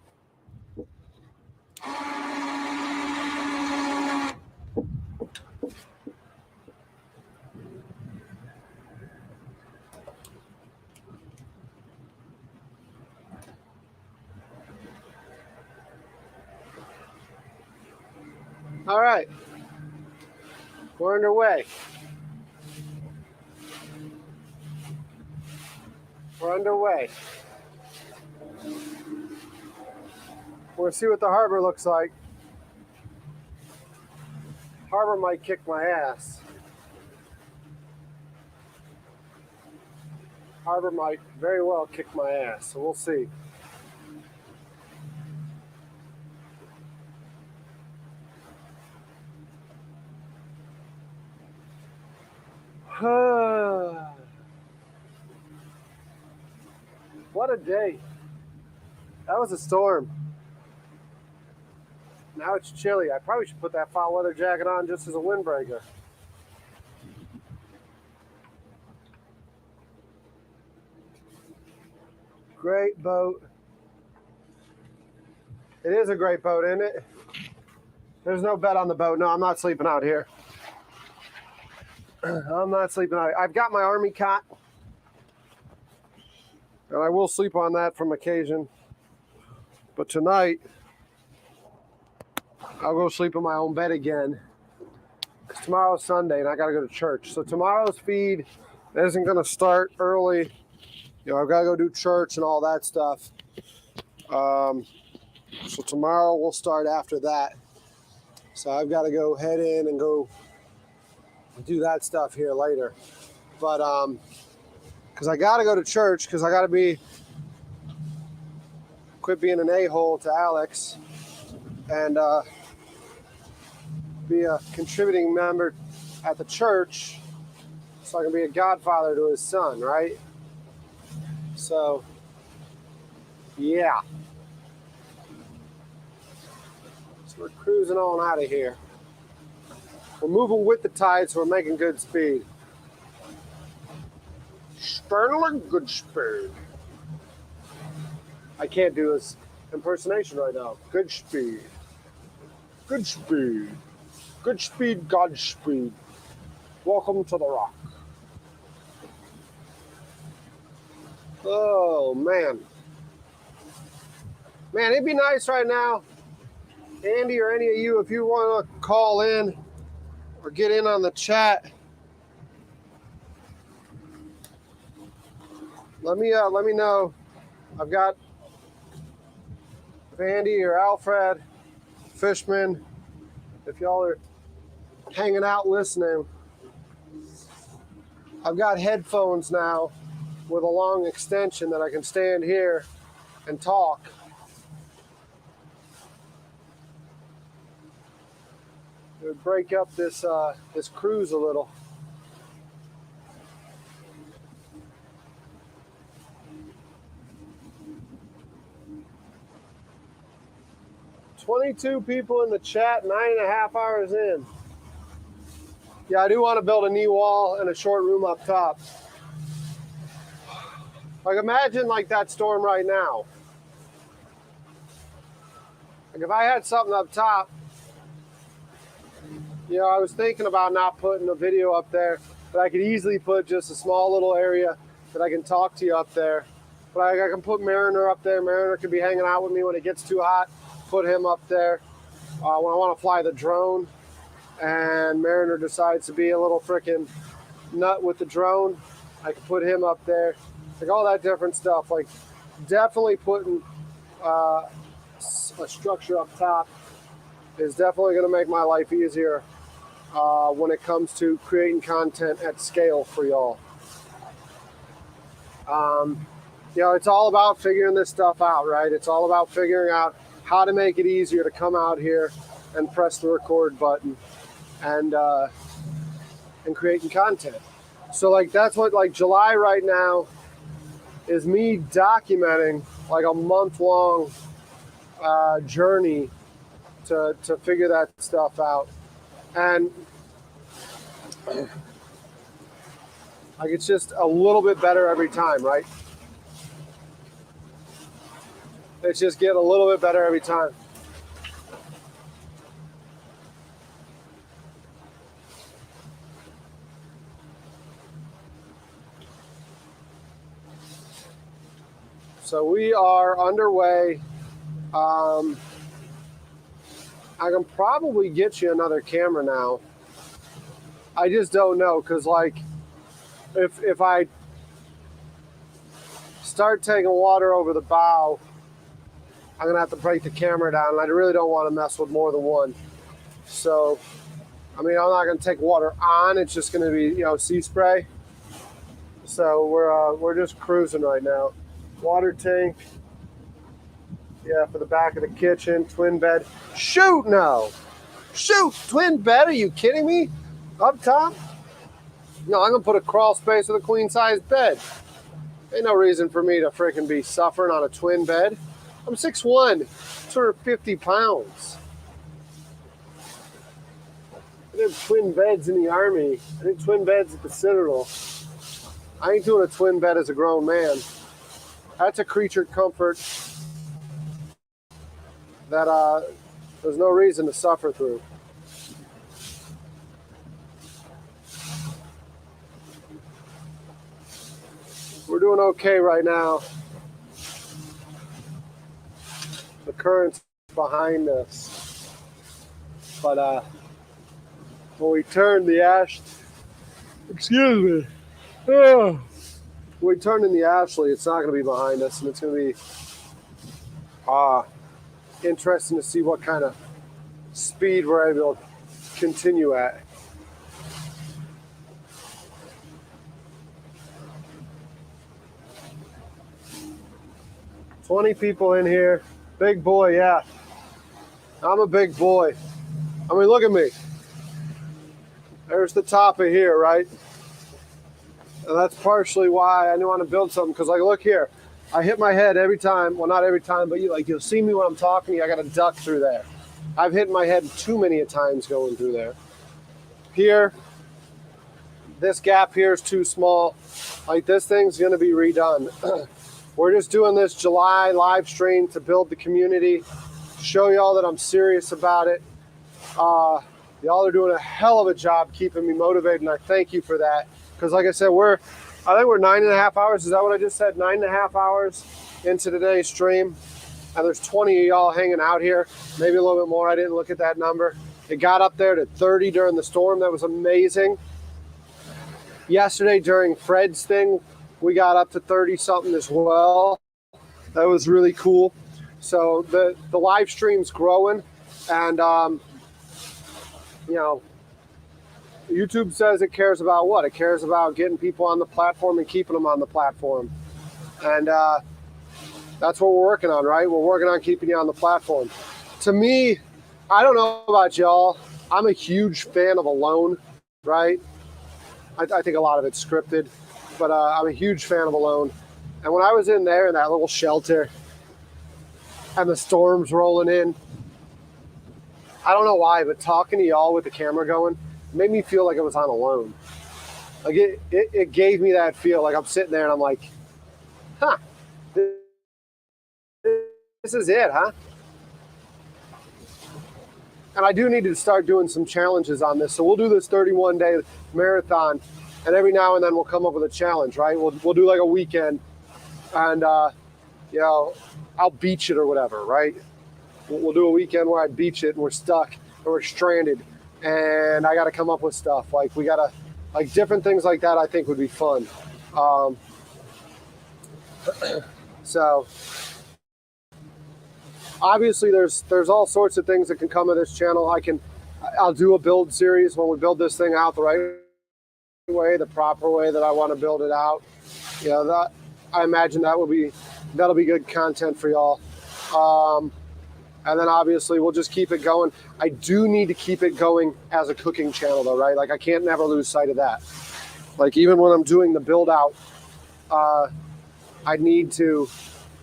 All right. We're underway. We're underway. We'll see what the harbor looks like. Harbor might kick my ass. Harbor might very well kick my ass, so we'll see. What a day. That was a storm. Now it's chilly. I probably should put that foul weather jacket on just as a windbreaker. Great boat. It is a great boat, isn't it? There's no bed on the boat. No, I'm not sleeping out here. I'm not sleeping out here. I've got my army cot. And I will sleep on that from occasion. But tonight, I'll go sleep in my own bed again. Because tomorrow's Sunday and I got to go to church. So tomorrow's feed isn't going to start early. You know, I've got to go do church and all that stuff. So tomorrow we'll start after that. So I've got to go head in and go do that stuff here later. But, because I got to go to church because I got to quit being an a-hole to Alex and be a contributing member at the church so I can be a godfather to his son, right? So, yeah. So we're cruising on out of here. We're moving with the tide, so we're making good speed. Sterling Goodspeed. I can't do his impersonation right now. Goodspeed. Goodspeed. Goodspeed, Godspeed. Welcome to the Rock. Oh, man. Man, it'd be nice right now, Andy or any of you, if you want to call in or get in on the chat. Let me know. I've got Andy or Alfred, Fishman, if y'all are hanging out listening. I've got headphones now with a long extension that I can stand here and talk. It would break up this this cruise a little. $22 people in the chat, 9.5 hours in. Yeah, I do want to build a knee wall and a short room up top. Like, imagine like that storm right now. Like, if I had something up top, you know, I was thinking about not putting a video up there, but I could easily put just a small little area that I can talk to you up there. But I can put Mariner up there. Mariner could be hanging out with me when it gets too hot. Put him up there. When I want to fly the drone and Mariner decides to be a little freaking nut with the drone, I can put him up there. Like all that different stuff. Like definitely putting a structure up top is definitely going to make my life easier when it comes to creating content at scale for y'all. You know, it's all about figuring this stuff out, right? It's all about figuring out how to make it easier to come out here and press the record button and creating content. So like that's what like July right now is me documenting like a month-long journey to figure that stuff out. And like it's just a little bit better every time, right? It's just getting a little bit better every time. So we are underway. I can probably get you another camera now. I just don't know, because like if I start taking water over the bow, I'm gonna have to break the camera down, and I really don't want to mess with more than one. So, I mean, I'm not gonna take water on. It's just gonna be, you know, sea spray. So we're just cruising right now. Water tank. Yeah, for the back of the kitchen, twin bed. Shoot, no. Shoot, twin bed, are you kidding me? Up top? No, I'm gonna put a crawl space with a queen size bed. Ain't no reason for me to freaking be suffering on a twin bed. I'm 6'1", 250 pounds. I did twin beds in the Army. I did twin beds at the Citadel. I ain't doing a twin bed as a grown man. That's a creature comfort that there's no reason to suffer through. We're doing okay right now. The current's behind us. But when we turn the excuse me. Oh. When we turn in the Ashley, it's not going to be behind us, and it's going to be interesting to see what kind of speed we're able to continue at. $20 people in here. Big boy, yeah. I'm a big boy. I mean, look at me. There's the top of here, right? And that's partially why I want to build something, because like, look here. I hit my head every time. Well, not every time, but you'll see me when I'm talking. I got to duck through there. I've hit my head too many times going through there. Here, this gap here is too small. Like, this thing's gonna be redone. We're just doing this July live stream to build the community, show y'all that I'm serious about it. Y'all are doing a hell of a job keeping me motivated, and I thank you for that. Because like I said, I think we're 9.5 hours. Is that what I just said? 9.5 hours into today's stream. And there's 20 of y'all hanging out here, maybe a little bit more. I didn't look at that number. It got up there to 30 during the storm. That was amazing. Yesterday during Fred's thing, we got up to 30 something as well. That was really cool. So the live stream's growing, and you know, YouTube says it cares about what? It cares about getting people on the platform and keeping them on the platform. And that's what we're working on, right? We're working on keeping you on the platform. To me, I don't know about y'all, I'm a huge fan of Alone, right? I think a lot of it's scripted, but I'm a huge fan of Alone. And when I was in there in that little shelter and the storm's rolling in, I don't know why, but talking to y'all with the camera going made me feel like I was on Alone. Like it gave me that feel. Like I'm sitting there and I'm like, huh, this is it, huh? And I do need to start doing some challenges on this. So we'll do this 31-day marathon, and every now and then we'll come up with a challenge, right? We'll do like a weekend, and you know, I'll beach it or whatever, right? We'll do a weekend where I beach it and we're stuck and we're stranded, and I got to come up with stuff. Like we got to, like different things like that I think would be fun. So obviously there's all sorts of things that can come of this channel. I'll do a build series when we build this thing out the right way, the proper way that I want to build it out. You know, that I imagine that'll be good content for y'all. And then obviously we'll just keep it going. I do need to keep it going as a cooking channel though, right? Like I can't never lose sight of that. Like even when I'm doing the build out, I need to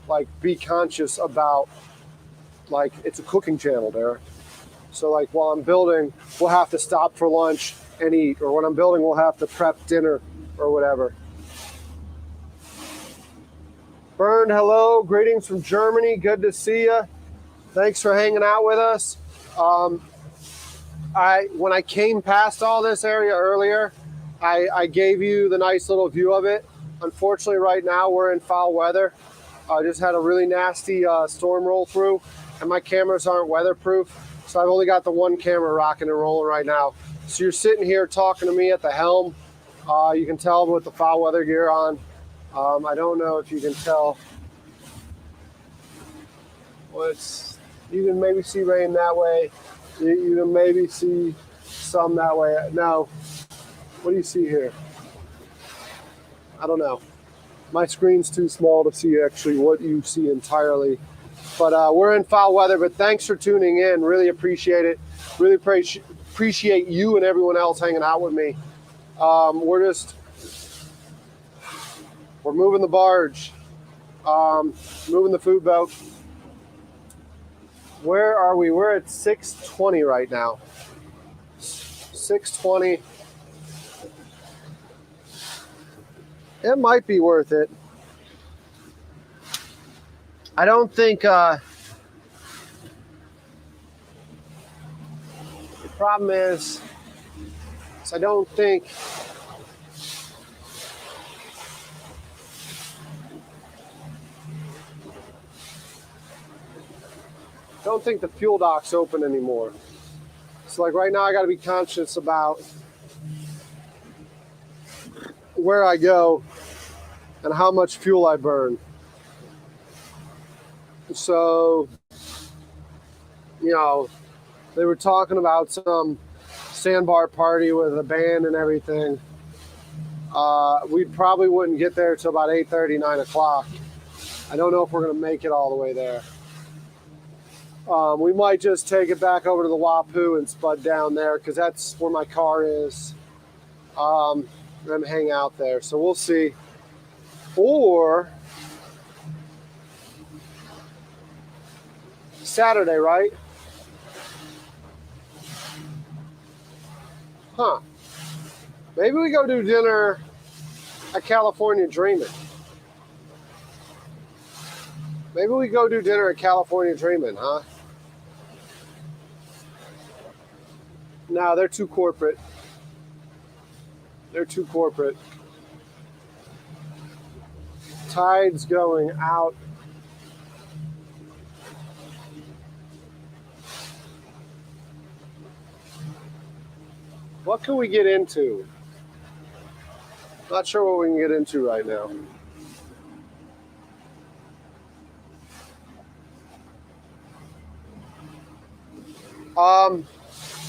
like be conscious about like it's a cooking channel there. So like while I'm building, we'll have to stop for lunch and eat, or when I'm building, we'll have to prep dinner or whatever. Bernd, hello, greetings from Germany. Good to see you. Thanks for hanging out with us. When I came past all this area earlier, I gave you the nice little view of it. Unfortunately, right now we're in foul weather. I just had a really nasty storm roll through, and my cameras aren't weatherproof, so I've only got the one camera rocking and rolling right now. So you're sitting here talking to me at the helm. You can tell with the foul weather gear on. I don't know if you can tell. You can maybe see rain that way. You can maybe see some that way. No. What do you see here? I don't know. My screen's too small to see actually what you see entirely. But we're in foul weather, but thanks for tuning in. Really appreciate it. Really appreciate you and everyone else hanging out with me. We're moving the barge, moving the food boat. Where are we? We're at 6:20 right now. 6:20. It might be worth it. I don't think the problem is I don't think the fuel dock's open anymore. So like right now I got to be conscious about where I go and how much fuel I burn. So, you know, they were talking about some sandbar party with a band and everything. We probably wouldn't get there till about 8:30, 9 o'clock. I don't know if we're going to make it all the way there. We might just take it back over to the Wapoo and spud down there because that's where my car is. And hang out there. So we'll see. Or Saturday, right? Huh. Maybe we go do dinner at California Dreamin'. Maybe we go do dinner at California Dreamin', huh? No, they're too corporate. They're too corporate. Tide's going out. What can we get into? Not sure what we can get into right now.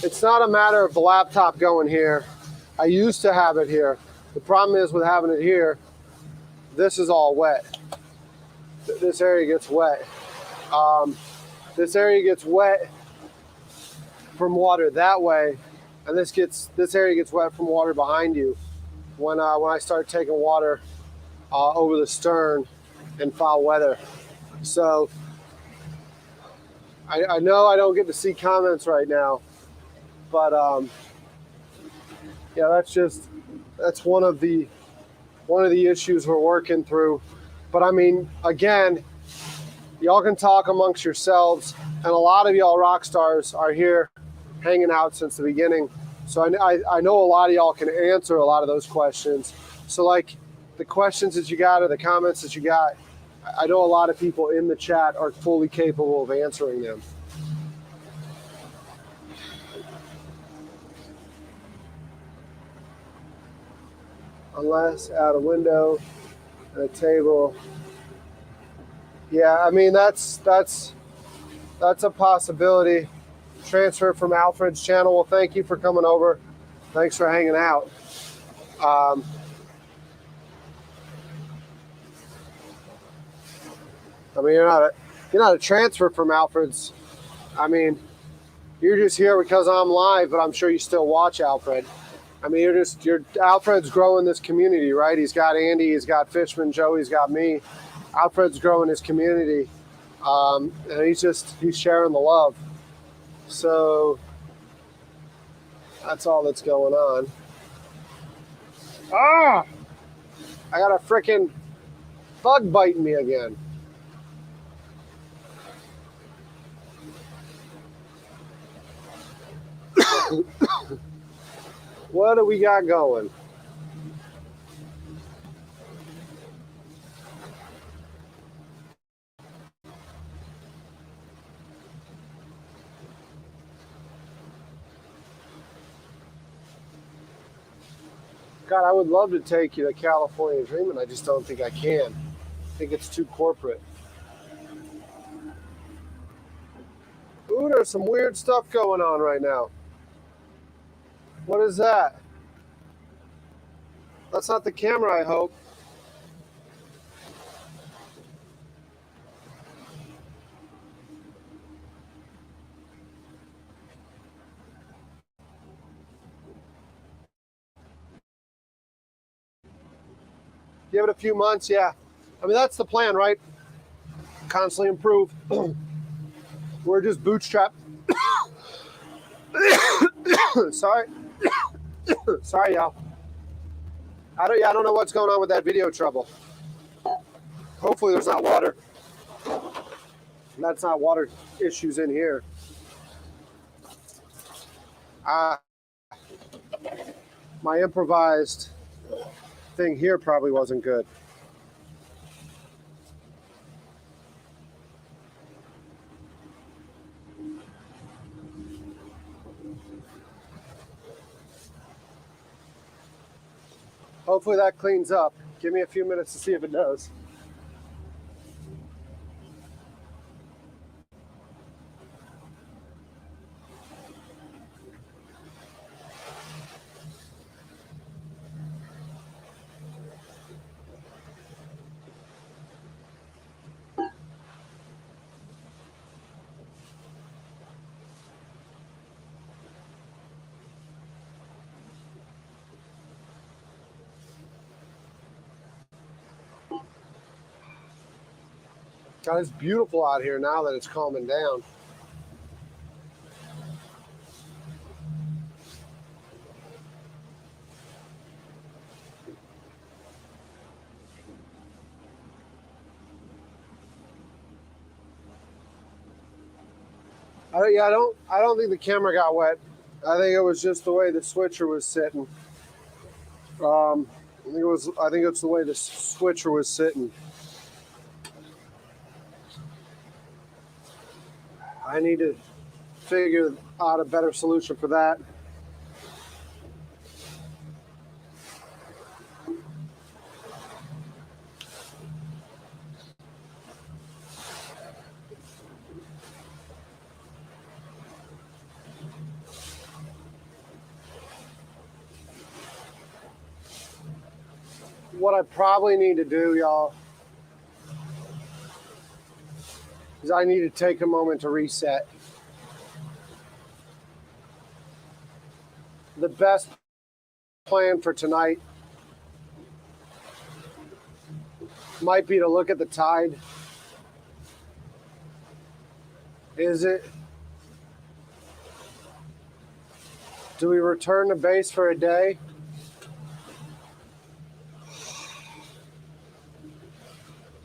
It's not a matter of the laptop going here. I used to have it here. The problem is with having it here, this is all wet. This area gets wet. This area gets wet from water that way, and this area gets wet from water behind you. When I start taking water over the stern in foul weather, so I know I don't get to see comments right now, but yeah, that's one of the issues we're working through. But I mean, again, y'all can talk amongst yourselves, and a lot of y'all rock stars are here hanging out since the beginning. So I know a lot of y'all can answer a lot of those questions. So like the questions that you got or the comments that you got, I know a lot of people in the chat are fully capable of answering them. Unless out a window and a table. Yeah, I mean that's a possibility. Transfer from Alfred's channel. Well, thank you for coming over. Thanks for hanging out. I mean, you're not a transfer from Alfred's. I mean, you're just here because I'm live, but I'm sure you still watch Alfred. I mean, Alfred's growing this community, right? He's got Andy, he's got Fishman, Joey's got me. Alfred's growing his community, and he's sharing the love. So that's all that's going on. Ah! I got a freaking bug biting me again. What do we got going? God, I would love to take you to California Dreamin'. I just don't think I can. I think it's too corporate. Ooh, there's some weird stuff going on right now. What is that? That's not the camera, I hope. Give it a few months, yeah. I mean, that's the plan, right? Constantly improve. We're just bootstrapped. Sorry. Sorry, y'all. I don't know what's going on with that video trouble. Hopefully there's not water. That's not water issues in here. My improvised thing here probably wasn't good. Hopefully that cleans up. Give me a few minutes to see if it does. God, it's beautiful out here now that it's calming down. I don't think the camera got wet. I think it was just the way the switcher was sitting. I think it's the way the switcher was sitting. I need to figure out a better solution for that. What I probably need to do, y'all, is I need to take a moment to reset. The best plan for tonight might be to look at the tide. Is it? Do we return to base for a day?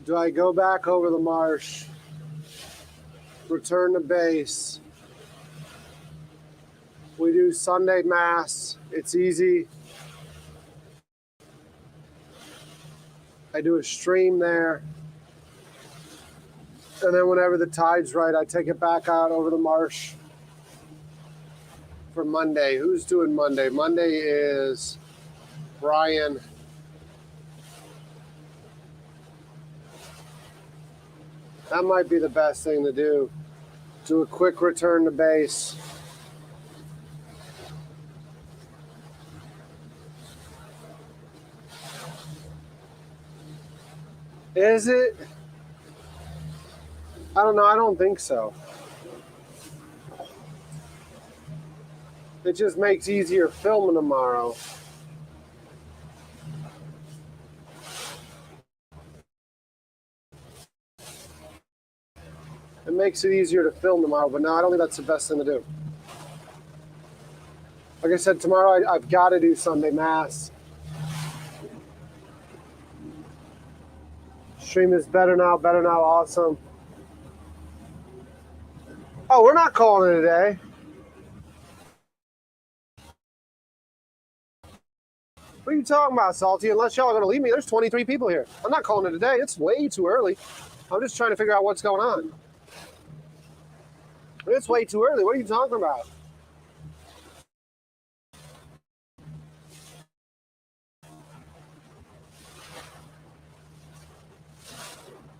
Do I go back over the marsh, return to base? We do Sunday Mass. It's easy. I do a stream there. And then whenever the tide's right, I take it back out over the marsh for Monday. Who's doing Monday? Monday is Brian. That might be the best thing to do. Do a quick return to base. Is it? I don't know. I don't think so. It just makes easier filming tomorrow. It makes it easier to film tomorrow, but no, I don't think that's the best thing to do. Like I said, tomorrow I've got to do Sunday Mass. Stream is better now, awesome. Oh, we're not calling it a day. What are you talking about, Salty? Unless y'all are going to leave me, there's 23 people here. I'm not calling it a day. It's way too early. I'm just trying to figure out what's going on. It's way too early. What are you talking about?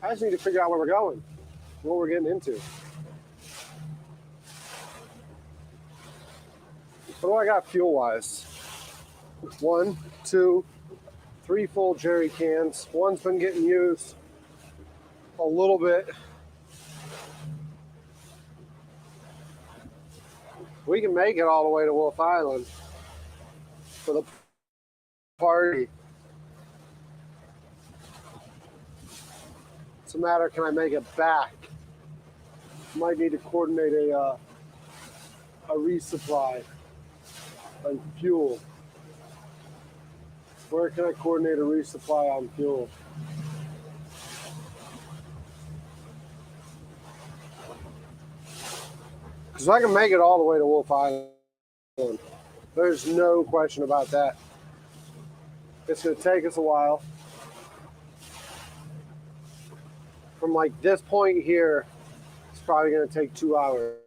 I just need to figure out where we're going, what we're getting into. What do I got fuel-wise? 1, 2, 3 full jerry cans. One's been getting used a little bit. We can make it all the way to Wolf Island for the party. It's a matter, can I make it back? Might need to coordinate a resupply on fuel. Where can I coordinate a resupply on fuel? Because I can make it all the way to Wolf Island. There's no question about that. It's going to take us a while. From like this point here, it's probably going to take 2 hours.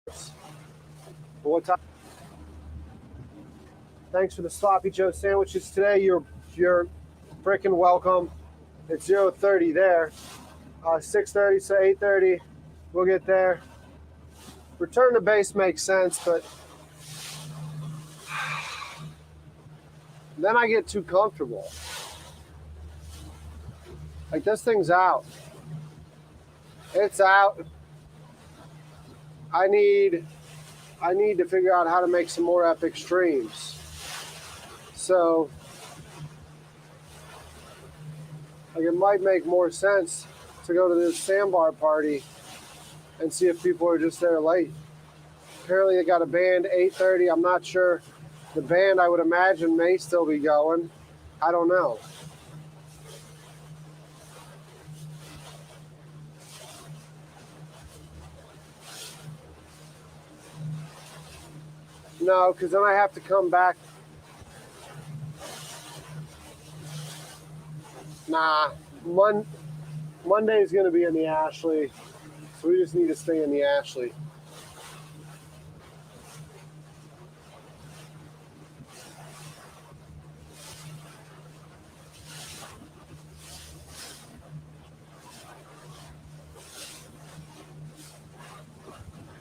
But what time? Thanks for the Sloppy Joe sandwiches today. You're freaking welcome. It's 0:30 there. 6:30, so 8:30. We'll get there. Return to base makes sense, but then I get too comfortable. Like, this thing's out. It's out. I need to figure out how to make some more epic streams. So, like, it might make more sense to go to this sandbar party and see if people are just there late. Apparently they got a band 8:30. I'm not sure. The band, I would imagine, may still be going. I don't know. No, because then I have to come back. Nah, Monday is going to be in the Ashley, so we just need to stay in the Ashley.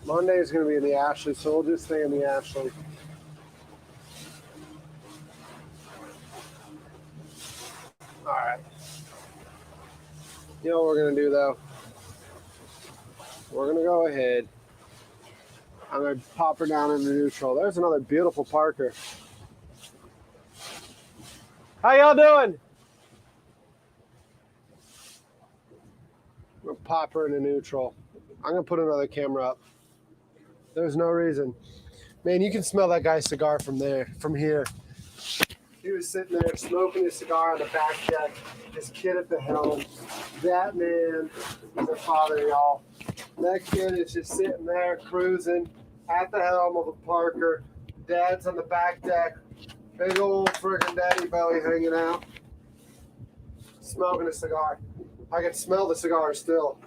Monday is going to be in the Ashley, so we'll just stay in the Ashley. All right. You know what we're going to do, though? We're going to go ahead. I'm going to pop her down into neutral. There's another beautiful Parker. How y'all doing? I'm going to pop her into neutral. I'm going to put another camera up. There's no reason. Man, you can smell that guy's cigar from here. He was sitting there smoking his cigar on the back deck. His kid at the helm. That man is a father, y'all. That kid is just sitting there cruising at the helm of a Parker. Dad's on the back deck. Big old friggin' daddy belly hanging out. Smoking a cigar. I can smell the cigar still.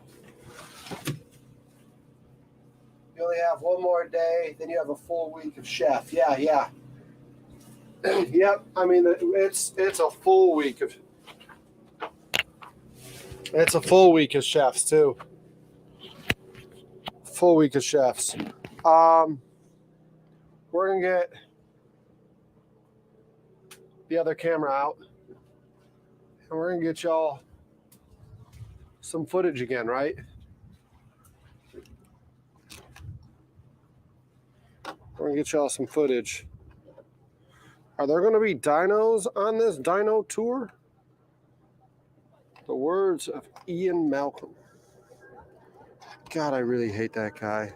You only have one more day, then you have a full week of chef. Yeah. Yep. I mean, it's a full week of. It's a full week of chefs too. Full week of chefs. We're gonna get the other camera out, and we're gonna get y'all some footage again, right? We're gonna get y'all some footage. Are there gonna be dinos on this dino tour? The words of Ian Malcolm. God, I really hate that guy.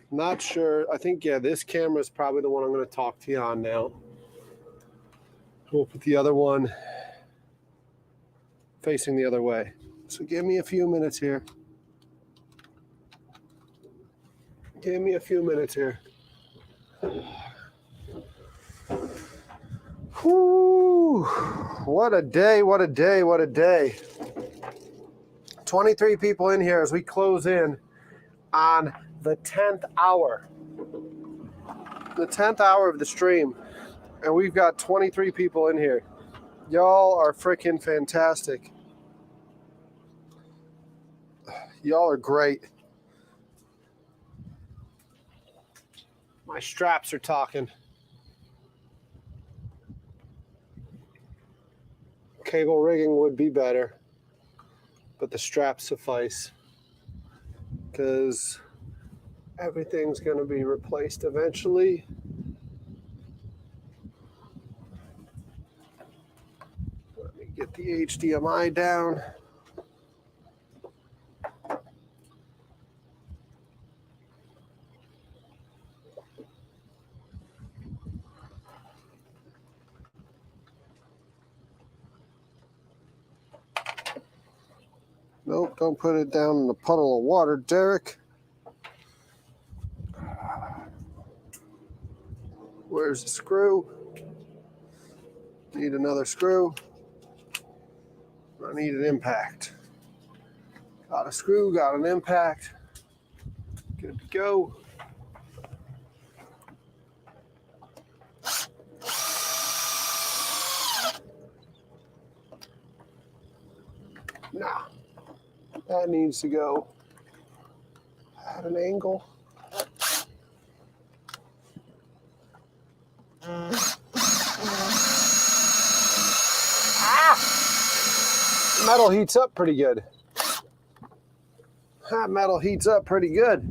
Not sure. I think, yeah, this camera is probably the one I'm going to talk to you on now. We'll put the other one facing the other way. So give me a few minutes here. Give me a few minutes here. Whew. What a day, what a day, what a day. 23 people in here as we close in on the 10th hour. The 10th hour of the stream. And we've got 23 people in here. Y'all are freaking fantastic. Y'all are great. My straps are talking. Cable rigging would be better, but the straps suffice because everything's going to be replaced eventually. Let me get the HDMI down. Nope, don't put it down in a puddle of water, Derek. Where's the screw? Need another screw. I need an impact. Got a screw, got an impact. Good to go. Nah. That needs to go at an angle. Metal heats up pretty good. That metal heats up pretty good.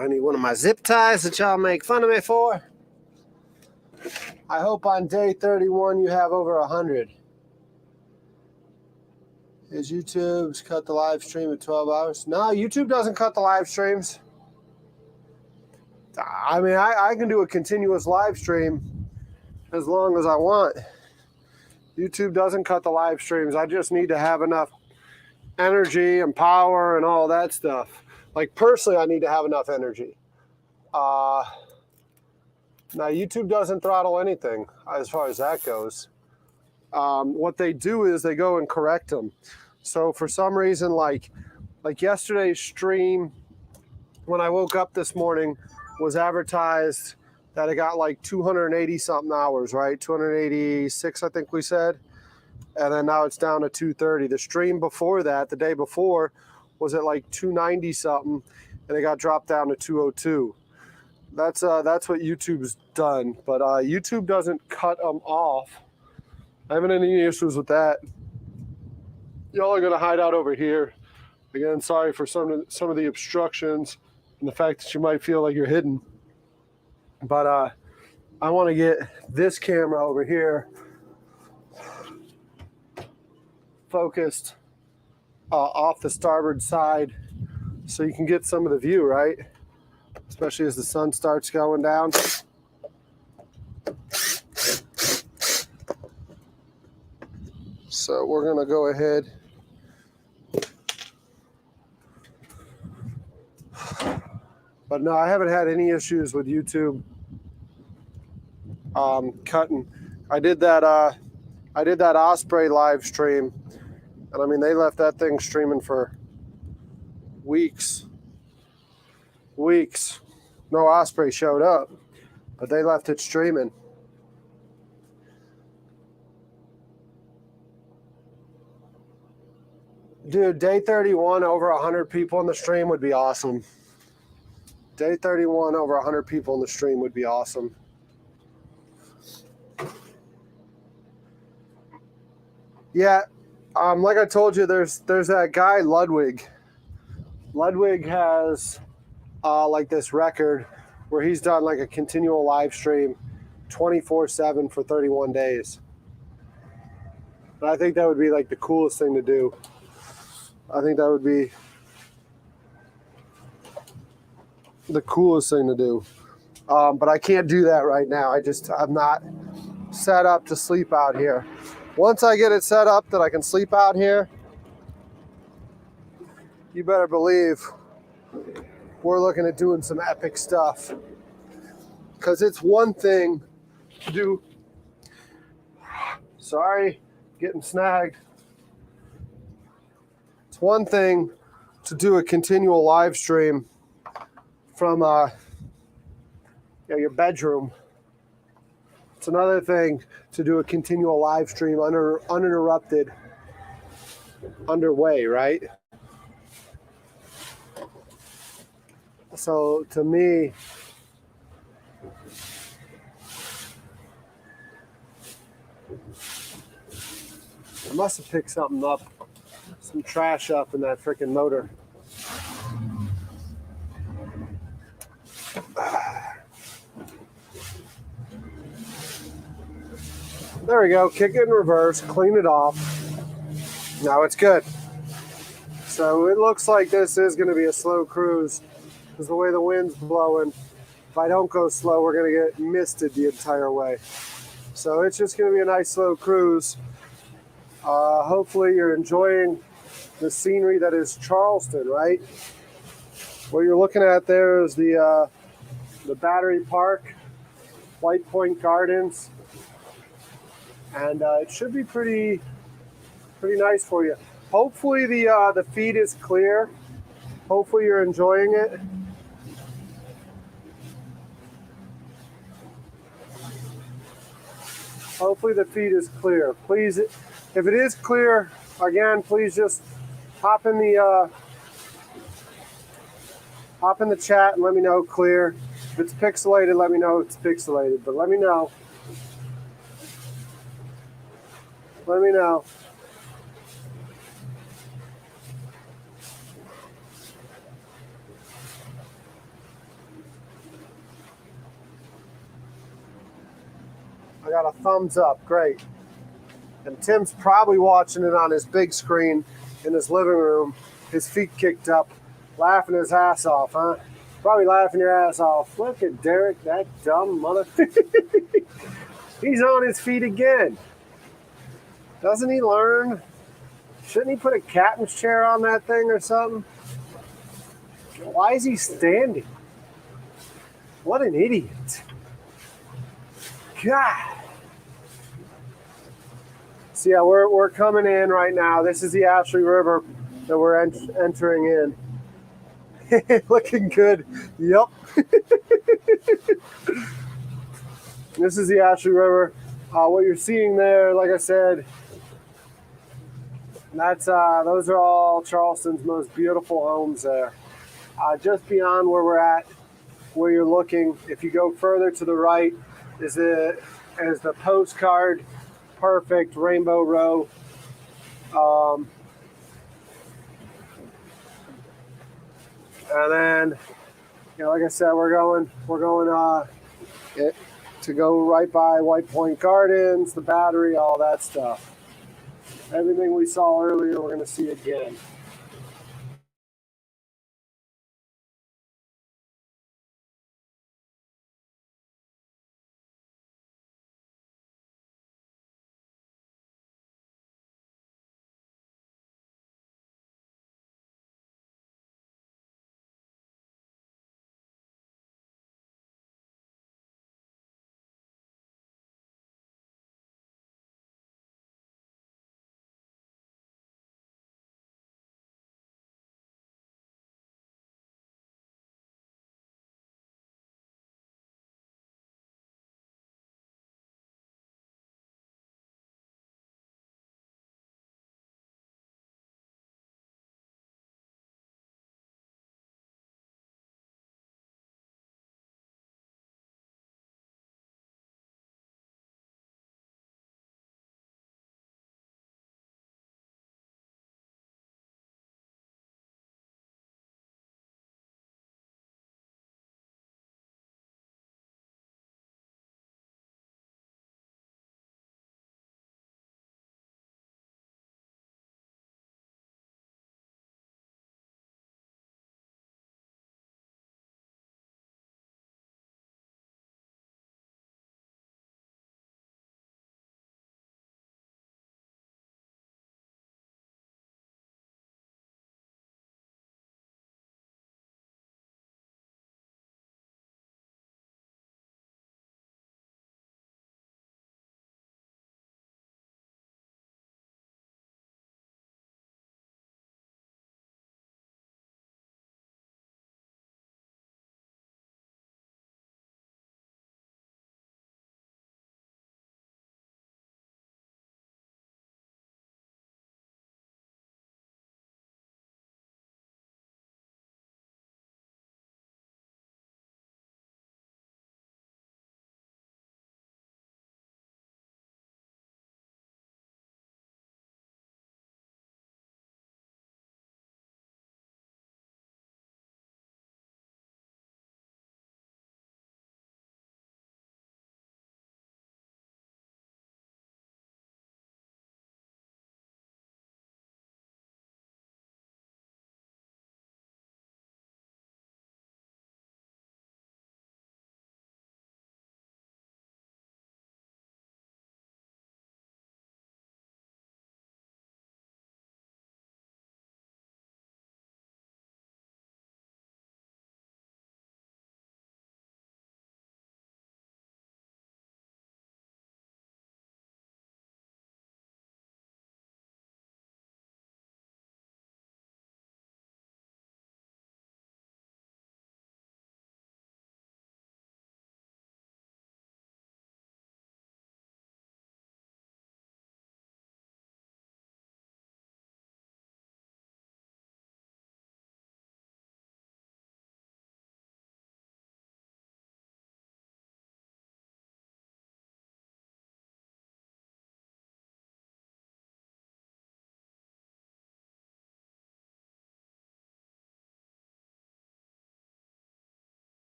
I need one of my zip ties that y'all make fun of me for. I hope on day 31 you have over 100. Is YouTube's cut the live stream at 12 hours? No, YouTube doesn't cut the live streams. I mean, I can do a continuous live stream as long as I want. YouTube doesn't cut the live streams. I just need to have enough energy and power and all that stuff. Like personally, I need to have enough energy. Now, YouTube doesn't throttle anything as far as that goes. What they do is they go and correct them. So for some reason, like yesterday's stream, when I woke up this morning, was advertised that it got like 280 something hours, right? 286, I think we said. And then now it's down to 230. The stream before that, the day before, was at like 290 something, and it got dropped down to 202. That's what YouTube's done. But YouTube doesn't cut them off. I haven't had any issues with that. Y'all are gonna hide out over here. Again, sorry for some of the obstructions and the fact that you might feel like you're hidden. But I want to get this camera over here focused off the starboard side so you can get some of the view, right? Especially as the sun starts going down. So we're gonna go ahead. But no, I haven't had any issues with YouTube cutting. I did that Osprey live stream, and I mean they left that thing streaming for weeks. No Osprey showed up, but they left it streaming. Dude, day 31 over 100 people in the stream would be awesome. Day 31 over 100 people in the stream would be awesome. Yeah, like I told you, there's that guy Ludwig. Ludwig has like this record where he's done like a continual live stream 24/7 for 31 days. And I think that would be like the coolest thing to do. I think that would be the coolest thing to do. But I can't do that right now. I'm not set up to sleep out here. Once I get it set up that I can sleep out here, you better believe we're looking at doing some epic stuff. Because it's one thing to do, sorry, getting snagged. It's one thing to do a continual live stream from your bedroom. It's another thing to do a continual live stream uninterrupted, underway, right? So to me, I must have picked something up, some trash up in that freaking motor. There we go, kick it in reverse, clean it off. Now it's good. So it looks like this is gonna be a slow cruise because the way the wind's blowing, if I don't go slow, we're gonna get misted the entire way. So it's just gonna be a nice slow cruise. Hopefully you're enjoying the scenery that is Charleston, right? What you're looking at there is the Battery Park, White Point Gardens. And it should be pretty nice for you. Hopefully the feed is clear. Hopefully you're enjoying it. Hopefully the feed is clear. Please, if it is clear, again, please just hop in the chat and let me know clear. If it's pixelated, let me know it's pixelated. But let me know. Let me know. I got a thumbs up. Great. And Tim's probably watching it on his big screen in his living room, his feet kicked up, laughing his ass off, huh? Probably laughing your ass off. Look at Derek, that dumb mother. He's on his feet again. Doesn't he learn? Shouldn't he put a captain's chair on that thing or something? Why is he standing? What an idiot. God. So yeah, we're coming in right now. This is the Ashley River that we're entering in. Looking good. Yep. This is the Ashley River. What you're seeing there, like I said, that's those are all Charleston's most beautiful homes there. Just beyond where we're at, where you're looking, if you go further to the right, is the postcard perfect Rainbow Row. And then, like I said, we're going to go right by White Point Gardens, the Battery, all that stuff. Everything we saw earlier, we're going to see again.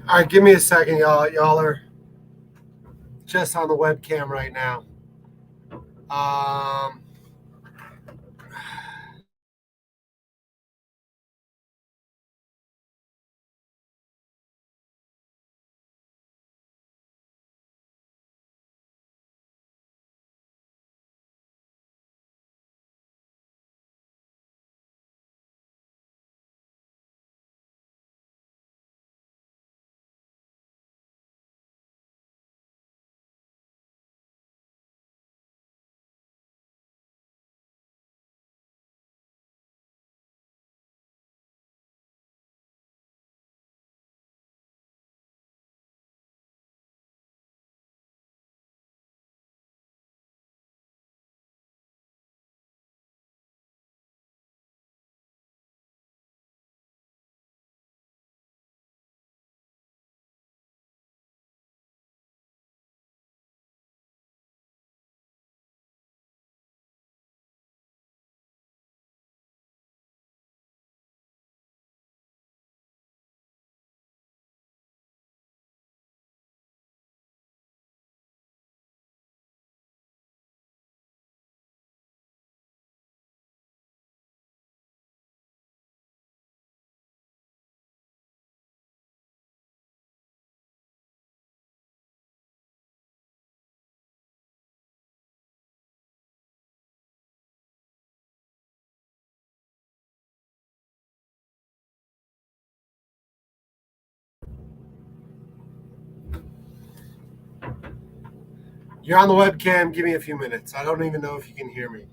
All right, give me a second, y'all. Y'all are just on the webcam right now. You're on the webcam. Give me a few minutes. I don't even know if you can hear me.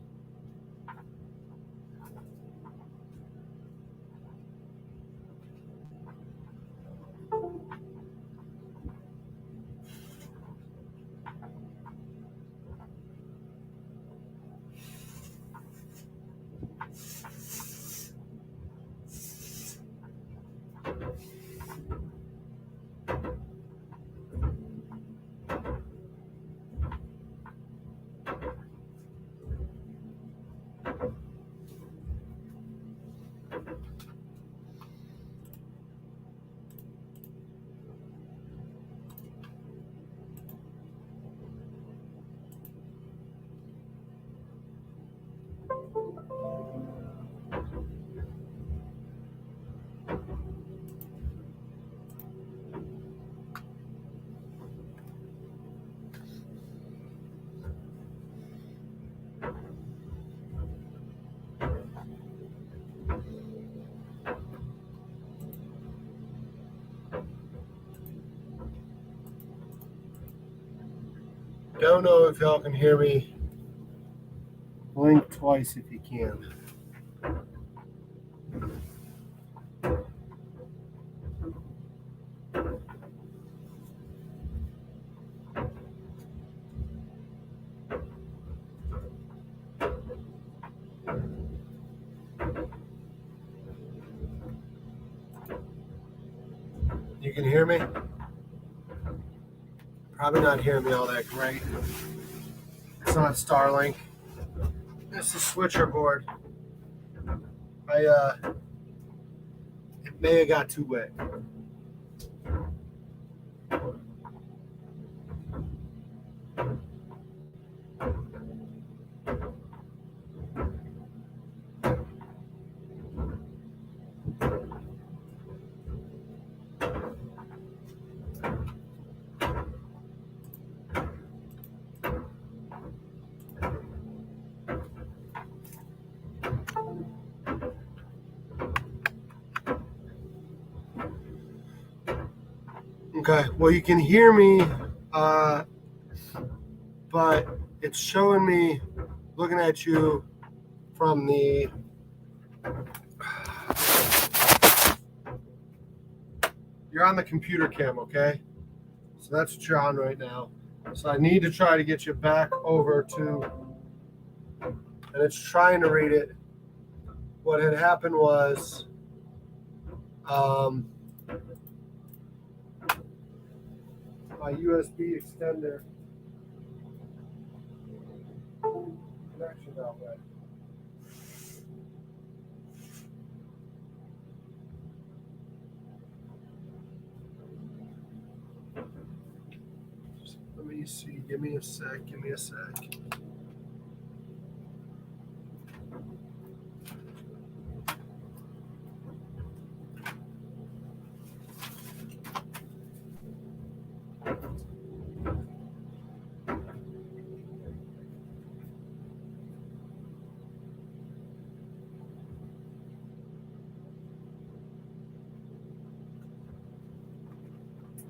Don't know if y'all can hear me. Blink twice if you can. You can hear me? Probably not hearing me all that great. It's not Starlink. It's the switcher board. It may have got too wet. Okay, well, you can hear me, but it's showing me looking at you from the you're on the computer cam, okay? So that's what you're on right now. So I need to try to get you back over to, and it's trying to read it. What had happened was my USB extender connection outlet. Let me see. Give me a sec. Give me a sec.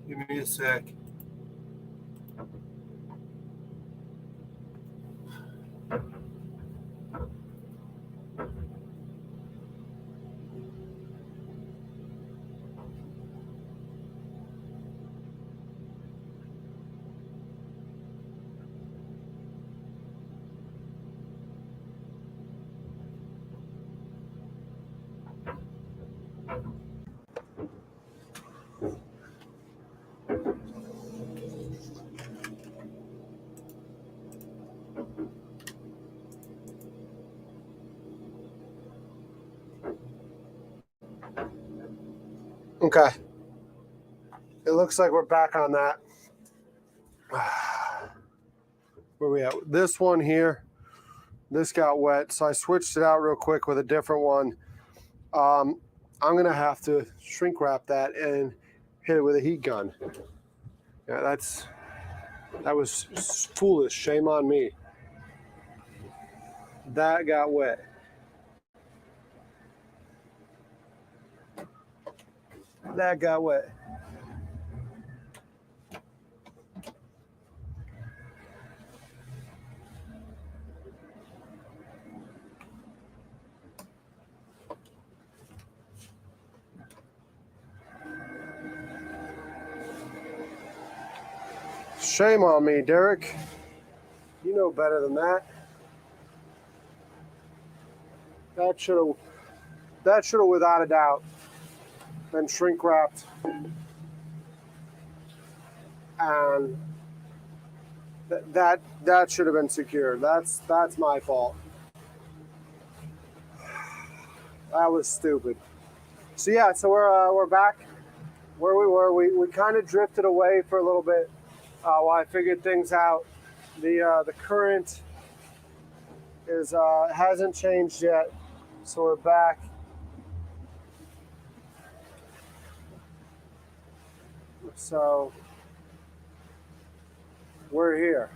Give me a sec. Okay. It looks like we're back on that. Where we at? This one here. This got wet, so I switched it out real quick with a different one. I'm gonna have to shrink wrap that and hit it with a heat gun. Yeah, that was foolish. Shame on me. That got wet. That got wet. Shame on me, Derek. You know better than that. That should have without a doubt been shrink wrapped. And that should have been secured. That's my fault. That was stupid. So yeah, so we're back where we were. We kind of drifted away for a little bit while I figured things out. The current is hasn't changed yet, so we're back. So we're here.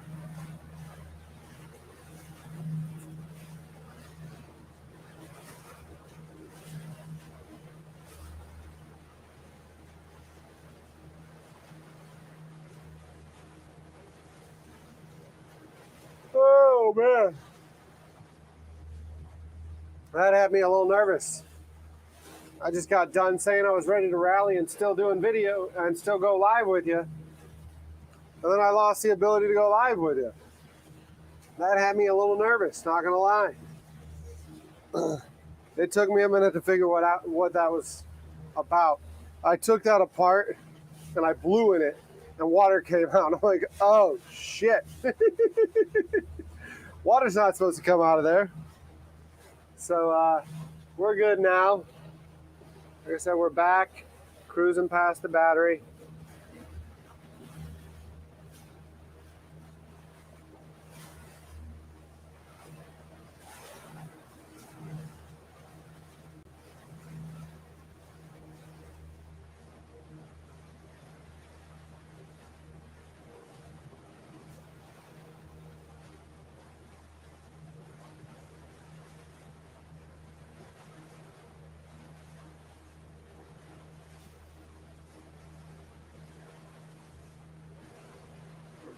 Oh man, that had me a little nervous. I just got done saying I was ready to rally and still doing video and still go live with you. And then I lost the ability to go live with you. That had me a little nervous, not gonna lie. It took me a minute to figure what that was about. I took that apart and I blew in it and water came out. I'm like, oh shit. Water's not supposed to come out of there. So we're good now. Like I said, we're back, cruising past the battery.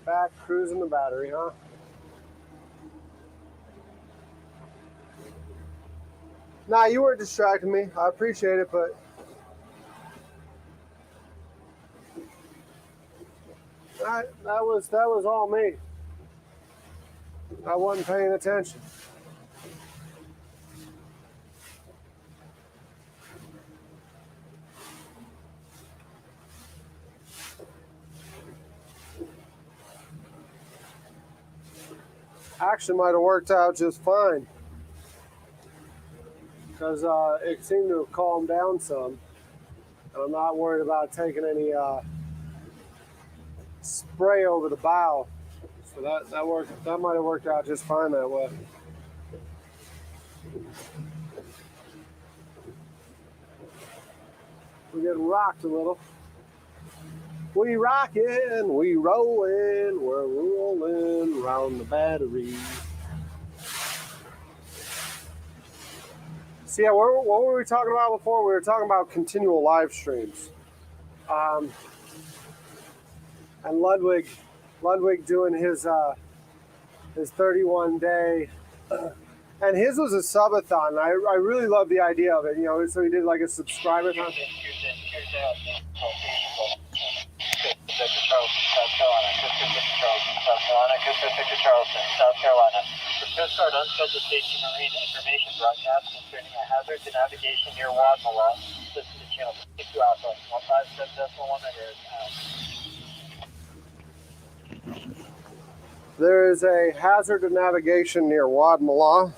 Back cruising the battery, huh? Nah, you weren't distracting me. I appreciate it, but that was all me. I wasn't paying attention. Actually might have worked out just fine because it seemed to have calmed down some, and I'm not worried about taking any spray over the bow. So that worked. That might have worked out just fine that way. We're getting rocked a little. We rockin', we rollin', we're rollin' around the battery. So yeah, what were we talking about before? We were talking about continual live streams. And Ludwig doing his 31 day, and his was a subathon. I really love the idea of it. You know, so he did like a subscriber thon. Charleston, South Carolina. The Coast Guard unscheduled safety marine information broadcast concerning a hazard to navigation near Wadmalaw. Listen to channel 22 Alpha, 157.1 megahertz. There is a hazard to navigation near Wadmalaw.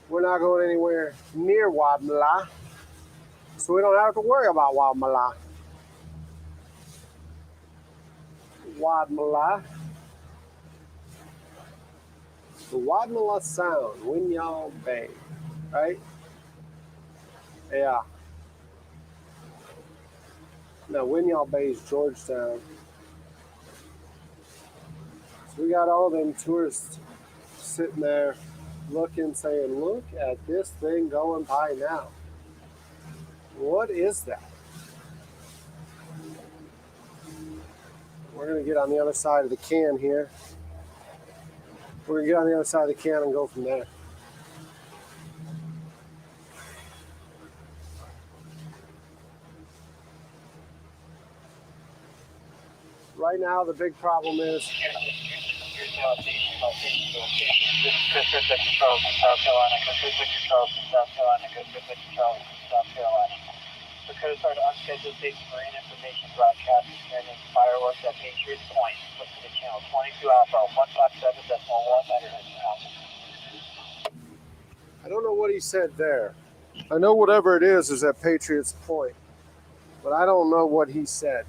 We're not going anywhere near Wadmalaw, so we don't have to worry about Wadmalaw. Wadmalaw. The Wadmalaw Sound, Winyal Bay, right? Yeah. No, Winyal Bay is Georgetown. So we got all them tourists sitting there looking, saying, look at this thing going by now. What is that? We're going to get on the other side of the can here. We're going to get on the other side of the can and go from there. Right now, the big problem is This is Chris Victor Charleston, South Carolina. Chris Victor Charleston, South Carolina. Chris Victor Charleston, South Carolina. The Coast Guard unscheduled safety marine information broadcast concerning fireworks at Patriots Point. Listen to channel 22 Alpha, 157.1 megahertz. I don't know what he said there. I know whatever it is at Patriots Point, but I don't know what he said.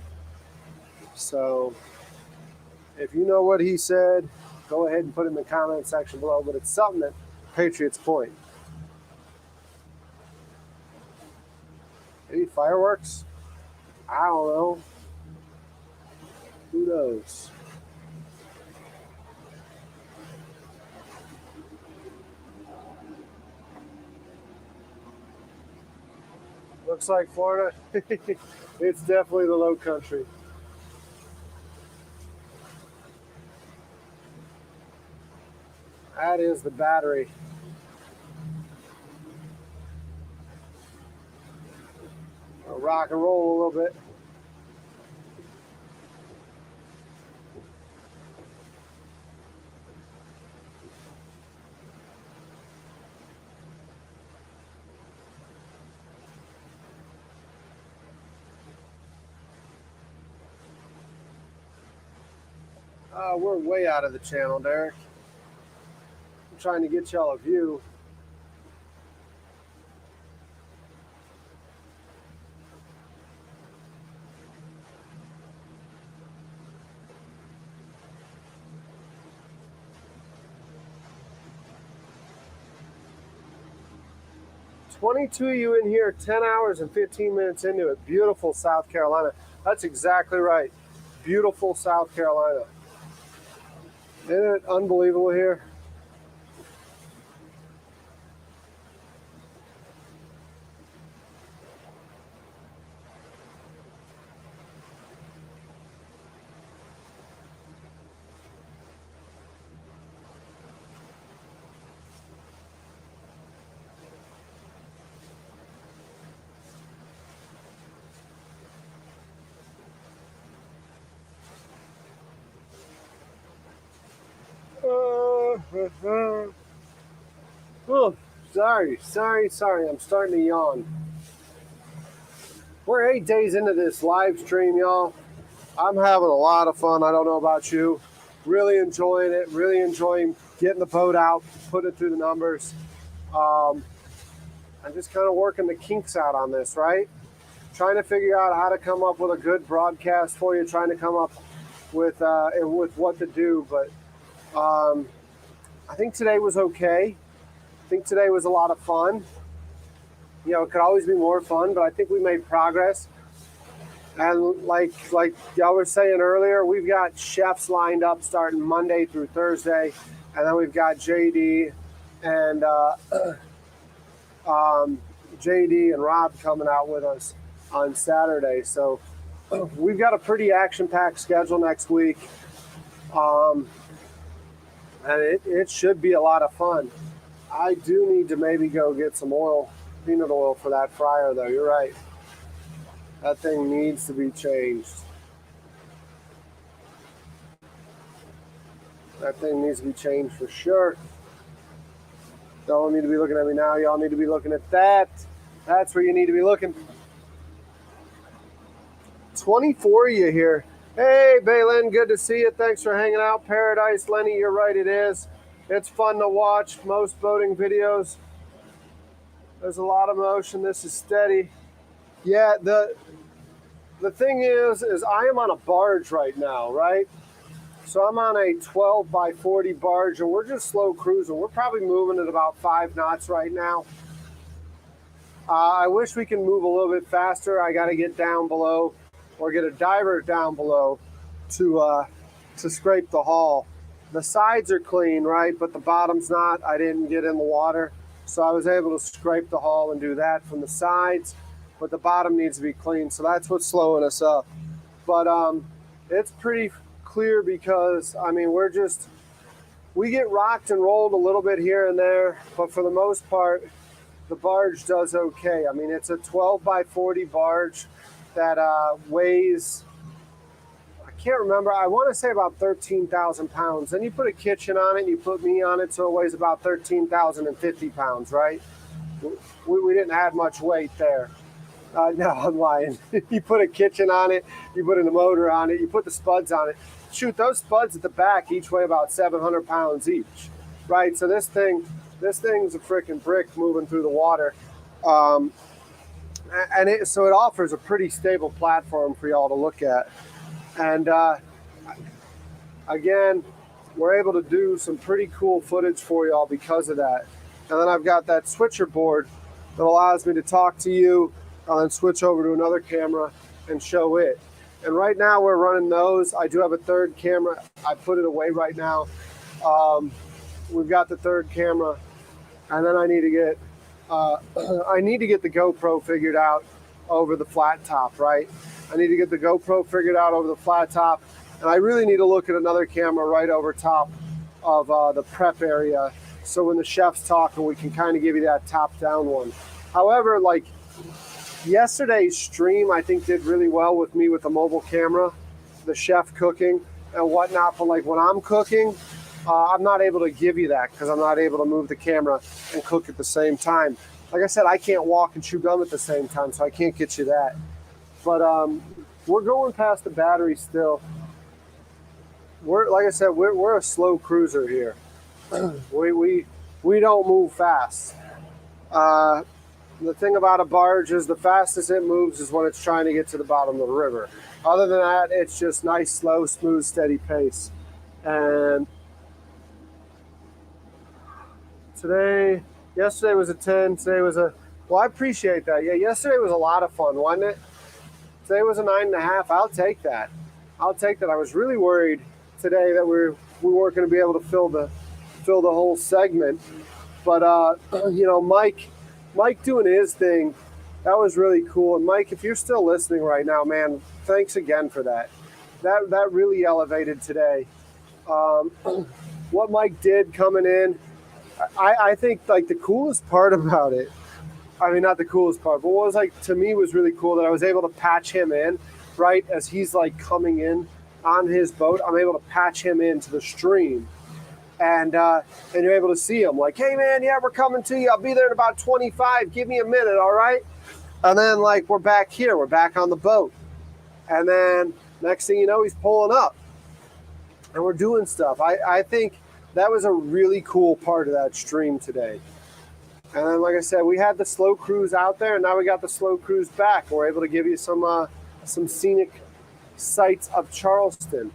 So if you know what he said, go ahead and put it in the comment section below, but it's something at Patriots Point. Maybe fireworks? I don't know. Who knows? Looks like Florida. It's definitely the low country. That is the battery. I'll rock and roll a little bit. We're way out of the channel, Derek. I'm trying to get y'all a view. "22 of you in here, 10 hours and 15 minutes into it. Beautiful South Carolina." That's exactly right. Beautiful South Carolina. Isn't it unbelievable here? Oh, sorry. I'm starting to yawn. We're 8 days into this live stream, y'all. I'm having a lot of fun. I don't know about you. Really enjoying it. Really enjoying getting the boat out, putting it through the numbers. I'm just kind of working the kinks out on this, right? Trying to figure out how to come up with a good broadcast for you. Trying to come up and with what to do. But I think today was okay. I think today was a lot of fun. You know, it could always be more fun, but I think we made progress. And like y'all were saying earlier, we've got chefs lined up starting Monday through Thursday, and then we've got JD and JD and Rob coming out with us on Saturday. So we've got a pretty action-packed schedule next week, and it should be a lot of fun. I do need to maybe go get some oil, peanut oil for that fryer, though. You're right. That thing needs to be changed. That thing needs to be changed for sure. Y'all don't need to be looking at me now. Y'all need to be looking at that. That's where you need to be looking. 24 of you here. Hey, Baylin, good to see you. Thanks for hanging out. Paradise, Lenny, you're right, it is. It's fun to watch most boating videos. There's a lot of motion. This is steady. Yeah, the thing is I am on a barge right now, right? So I'm on a 12 by 40 barge, and we're just slow cruising. We're probably moving at about 5 knots right now. I wish we can move a little bit faster. I got to get down below or get a diver down below to scrape the hull. The sides are clean, right? But the bottom's not. I didn't get in the water. So I was able to scrape the hull and do that from the sides. But the bottom needs to be clean. So that's what's slowing us up. But it's pretty clear because, I mean, we get rocked and rolled a little bit here and there. But for the most part, the barge does okay. I mean, it's a 12 by 40 barge that weighs, I can't remember, I want to say about 13,000 pounds. Then you put a kitchen on it and you put me on it, so it weighs about 13,050 pounds, right? We didn't add much weight there. No, I'm lying. You put a kitchen on it, you put a motor on it, you put the spuds on it. Shoot, those spuds at the back each weigh about 700 pounds each, right? So this thing's a freaking brick moving through the water. So it offers a pretty stable platform for y'all to look at. And again, we're able to do some pretty cool footage for y'all because of that. And then I've got that switcher board that allows me to talk to you and then switch over to another camera and show it. And right now we're running those. I do have a third camera. I put it away right now. We've got the third camera, and then I need to get the GoPro figured out over the flat top, right? I need to get the GoPro figured out over the flat top, and I really need to look at another camera right over top of the prep area, so when the chef's talking, we can kind of give you that top-down one. However, like yesterday's stream, I think did really well with me with the mobile camera, the chef cooking and whatnot. But like when I'm cooking, I'm not able to give you that because I'm not able to move the camera and cook at the same time. Like I said, I can't walk and chew gum at the same time, so I can't get you that. But we're going past the battery still. Like I said, we're a slow cruiser here. We don't move fast. The thing about a barge is the fastest it moves is when it's trying to get to the bottom of the river. Other than that, it's just nice, slow, smooth, steady pace. And yesterday was a 10, today was well, I appreciate that. Yeah, yesterday was a lot of fun, wasn't it? Today was a 9.5. I'll take that. I'll take that. I was really worried today that we weren't going to be able to fill the whole segment. But, you know, Mike doing his thing, that was really cool. And Mike, if you're still listening right now, man, thanks again for that. That really elevated today. What Mike did coming in, I think like the coolest part about it, I mean, not the coolest part, but what was like to me was really cool that I was able to patch him in, right? As he's like coming in on his boat, I'm able to patch him into the stream. And you're able to see him like, hey man, yeah, we're coming to you. I'll be there in about 25. Give me a minute, all right? And then like we're back here. We're back on the boat. And then next thing you know, he's pulling up. And we're doing stuff. I think that was a really cool part of that stream today. And then, like I said, we had the slow cruise out there, and now we got the slow cruise back. We're able to give you some scenic sights of Charleston.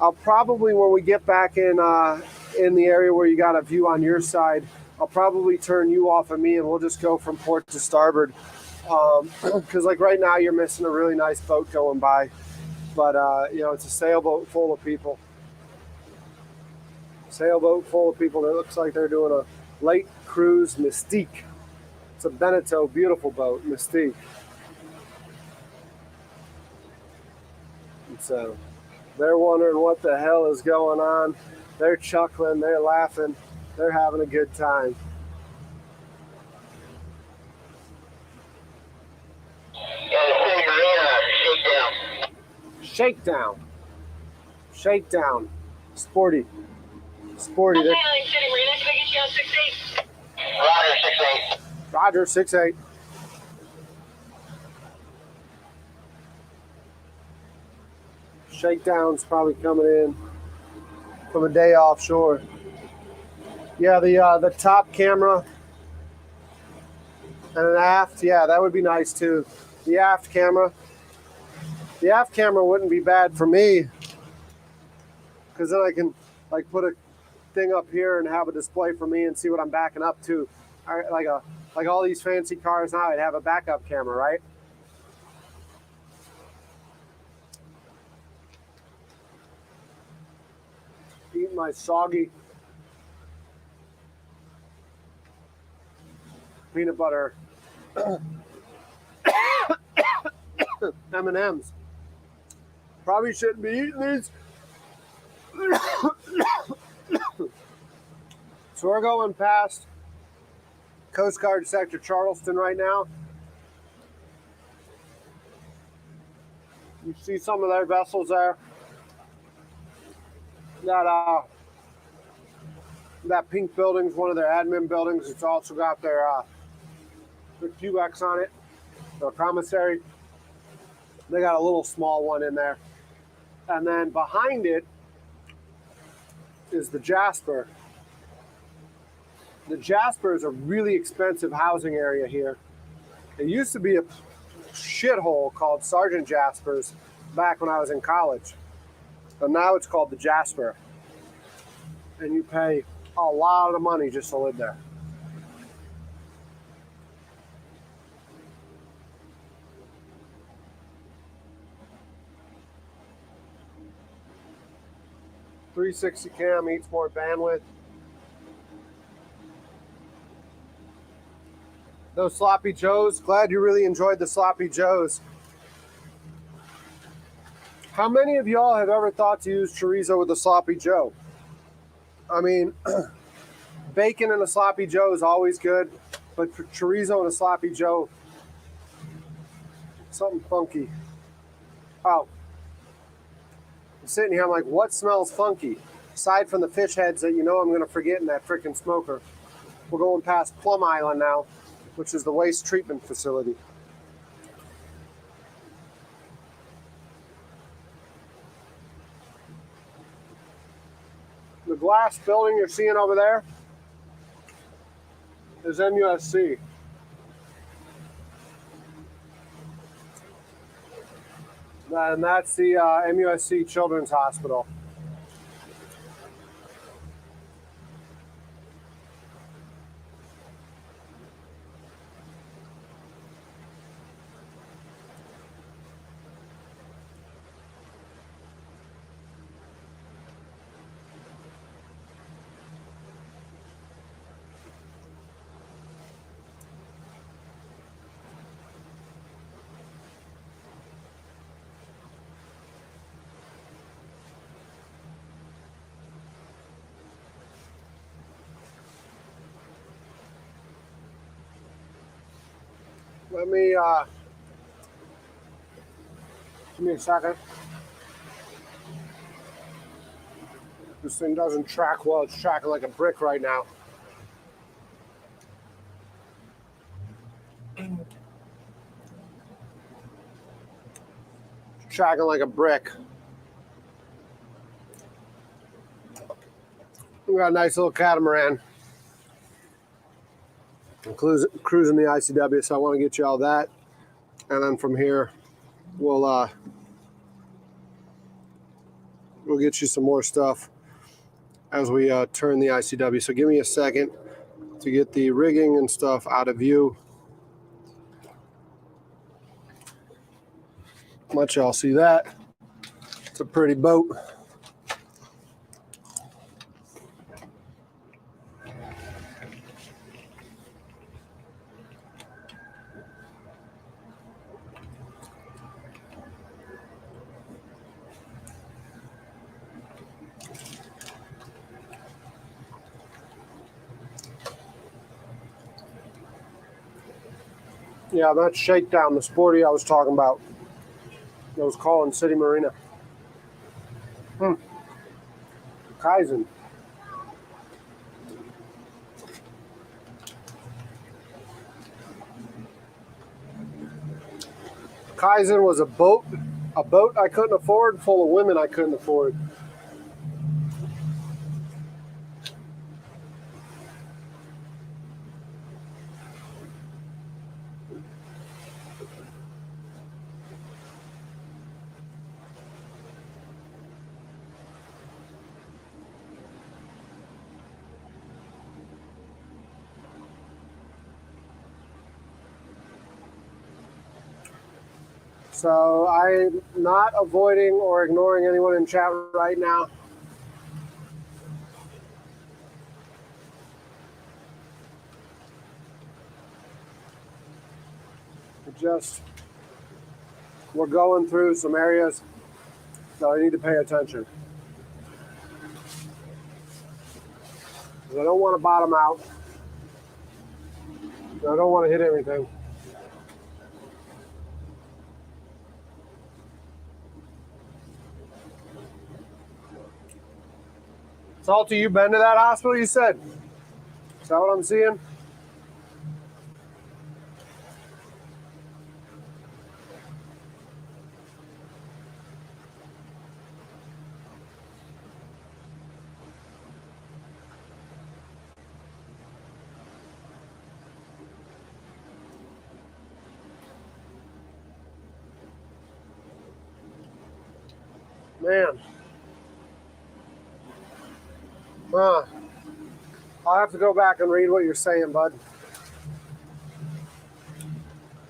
I'll probably, when we get back in the area where you got a view on your side, I'll probably turn you off of me and we'll just go from port to starboard. Because like right now you're missing a really nice boat going by. But, you know, it's a sailboat full of people. Sailboat full of people. It looks like they're doing a late cruise Mystique. It's a Beneteau, beautiful boat, Mystique. And so they're wondering what the hell is going on. They're chuckling, they're laughing, they're having a good time. Shakedown. Shakedown. Sporty. Sporty. Roger, 6'8". Roger, 6'8". Shakedown's probably coming in from a day offshore. Yeah, the top camera and an aft, yeah, that would be nice too. The aft camera wouldn't be bad for me, because then I can like put a thing up here and have a display for me and see what I'm backing up to. Like all these fancy cars now, I'd have a backup camera, right? Eating my soggy peanut butter M&Ms. Probably shouldn't be eating these. So we're going past Coast Guard Sector Charleston right now. You see some of their vessels there. That pink building's one of their admin buildings. It's also got their QX on it, their commissary. They got a little small one in there. And then behind it is the Jasper. The Jasper is a really expensive housing area here. It used to be a shithole called Sergeant Jasper's back when I was in college. But now it's called the Jasper. And you pay a lot of money just to live there. .360 cam eats more bandwidth. Those sloppy joes, glad you really enjoyed the sloppy joes. How many of y'all have ever thought to use chorizo with a sloppy joe? I mean, bacon in a sloppy joe is always good, but for chorizo and a sloppy joe, something funky. Oh, I'm sitting here, I'm like, what smells funky? Aside from the fish heads that you know I'm going to forget in that frickin' smoker. We're going past Plum Island now, which is the waste treatment facility. The glass building you're seeing over there is MUSC. And that's the MUSC Children's Hospital. Let me, give me a second. This thing doesn't track well. It's tracking like a brick right now. It's tracking like a brick. We got a nice little catamaran. I'm cruising the ICW, so I want to get you all that. And then from here, we'll we'll get you some more stuff as we turn the ICW. So give me a second to get the rigging and stuff out of view. Let y'all see that. It's a pretty boat. Yeah, that's Shakedown, the sporty I was talking about. That was calling City Marina. Kaizen. Kaizen was a boat I couldn't afford, full of women I couldn't afford. So I'm not avoiding or ignoring anyone in chat right now. We're going through some areas that I need to pay attention. I don't want to bottom out. I don't want to hit everything. Salty, you been to that hospital, you said? Is that what I'm seeing? Man. I'll have to go back and read what you're saying, bud.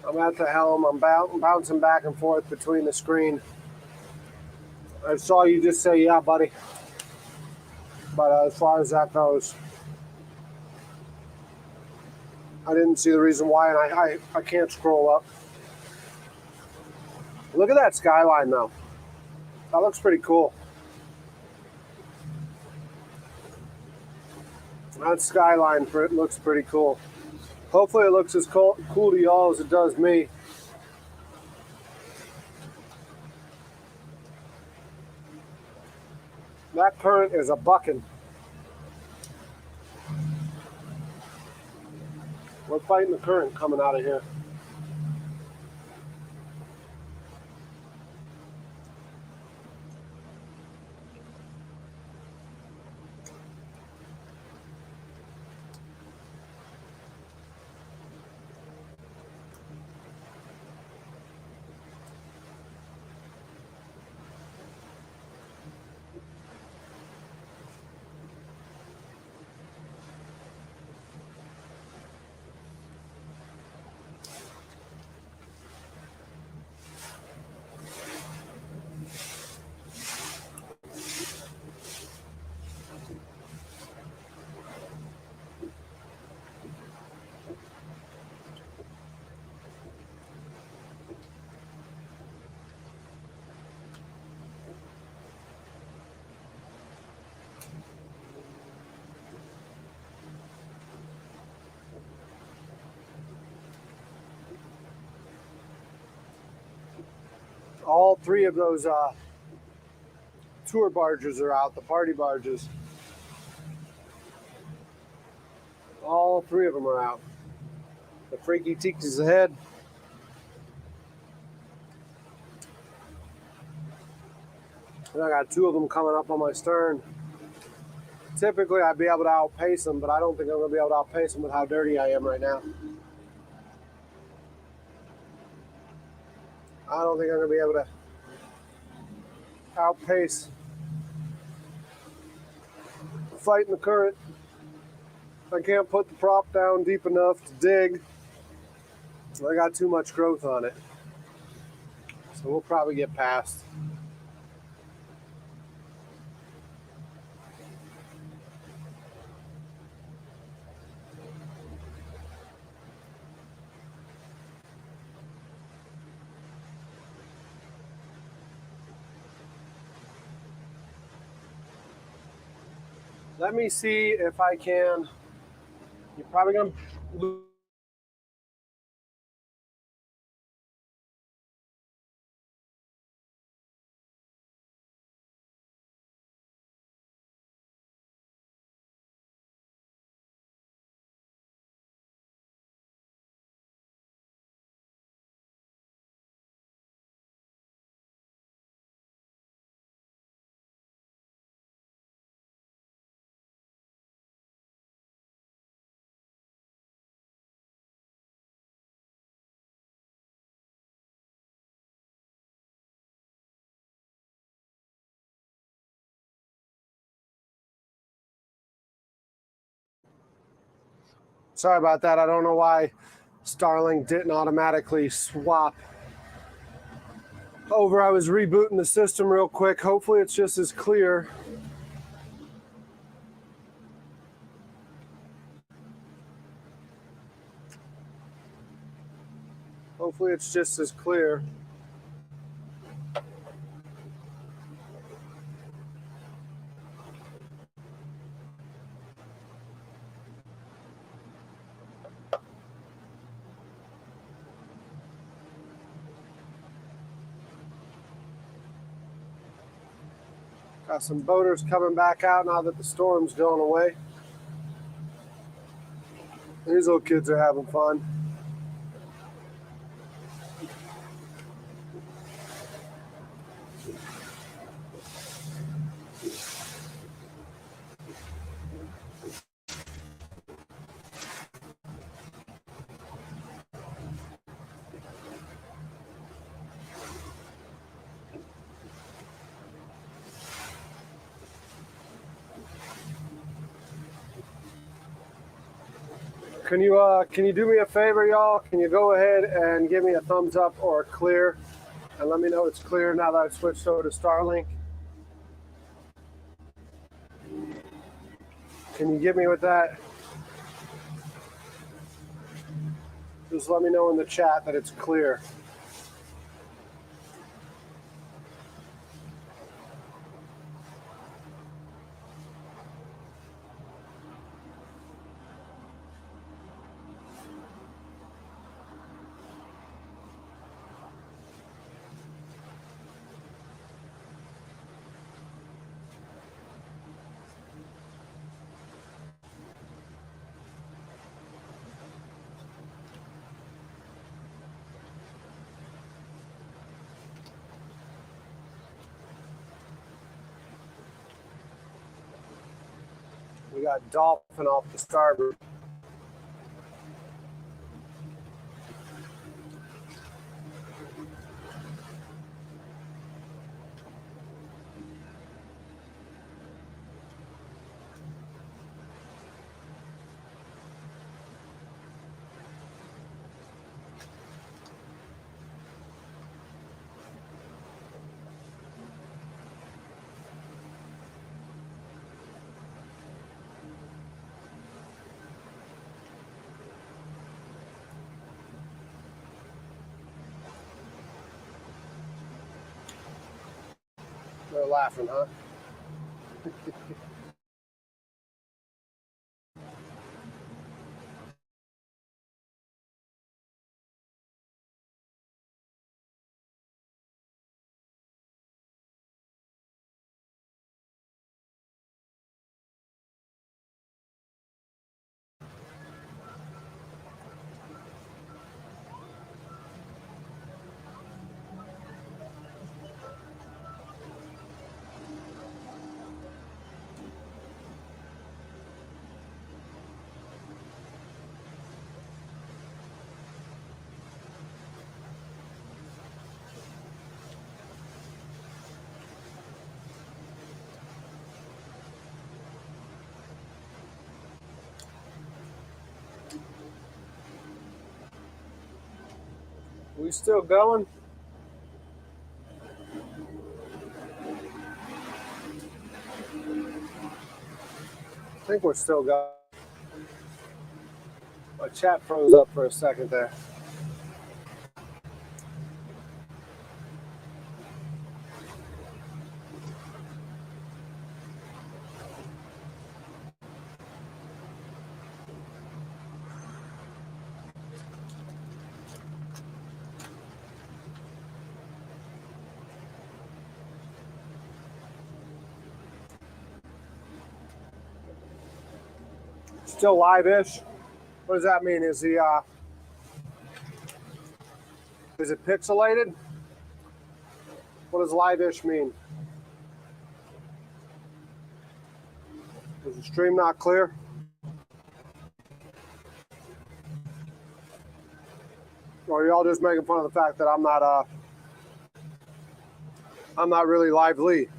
I'm at the helm. I'm bouncing back and forth between the screen. I saw you just say, yeah, buddy. But as far as that goes, I didn't see the reason why, and I can't scroll up. Look at that skyline, though. That looks pretty cool. That skyline looks pretty cool. Hopefully it looks as cool to y'all as it does me. That current is a bucking. We're fighting the current coming out of here. All three of those tour barges are out, the party barges. All three of them are out. The Freaky Tiki's ahead. And I got two of them coming up on my stern. Typically, I'd be able to outpace them, but I don't think I'm going to be able to outpace them with how dirty I am right now. I don't think I'm going to be able to outpace fighting the current. I can't put the prop down deep enough to dig. I got too much growth on it. So we'll probably get past. Let me see if I can. You're probably going to Sorry about that. I don't know why Starlink didn't automatically swap over. I was rebooting the system real quick. Hopefully it's just as clear. Hopefully it's just as clear. Got some boaters coming back out now that the storm's going away. These little kids are having fun. Can you do me a favor, y'all? Can you go ahead and give me a thumbs up or a clear, and let me know it's clear now that I've switched over to Starlink? Can you get me with that? Just let me know in the chat that it's clear. We got dolphin off the starboard. They're laughing, huh? We still going? I think we're still going. My chat froze up for a second there. Still live-ish. What does that mean? Is it pixelated? What does live-ish mean? Is the stream not clear? Or are y'all just making fun of the fact that I'm not really lively?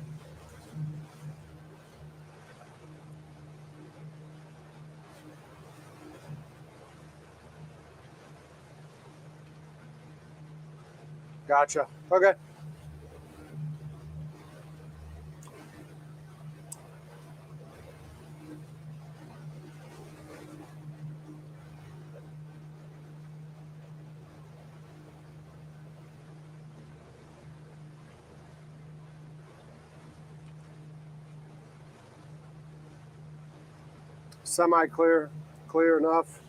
Gotcha. Okay. Semi-clear, clear enough.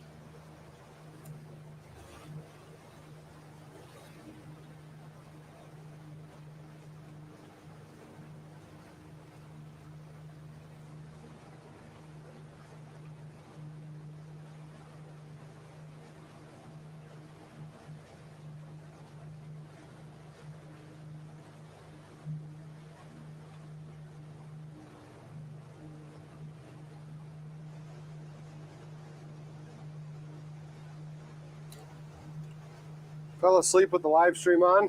Fell asleep with the live stream on.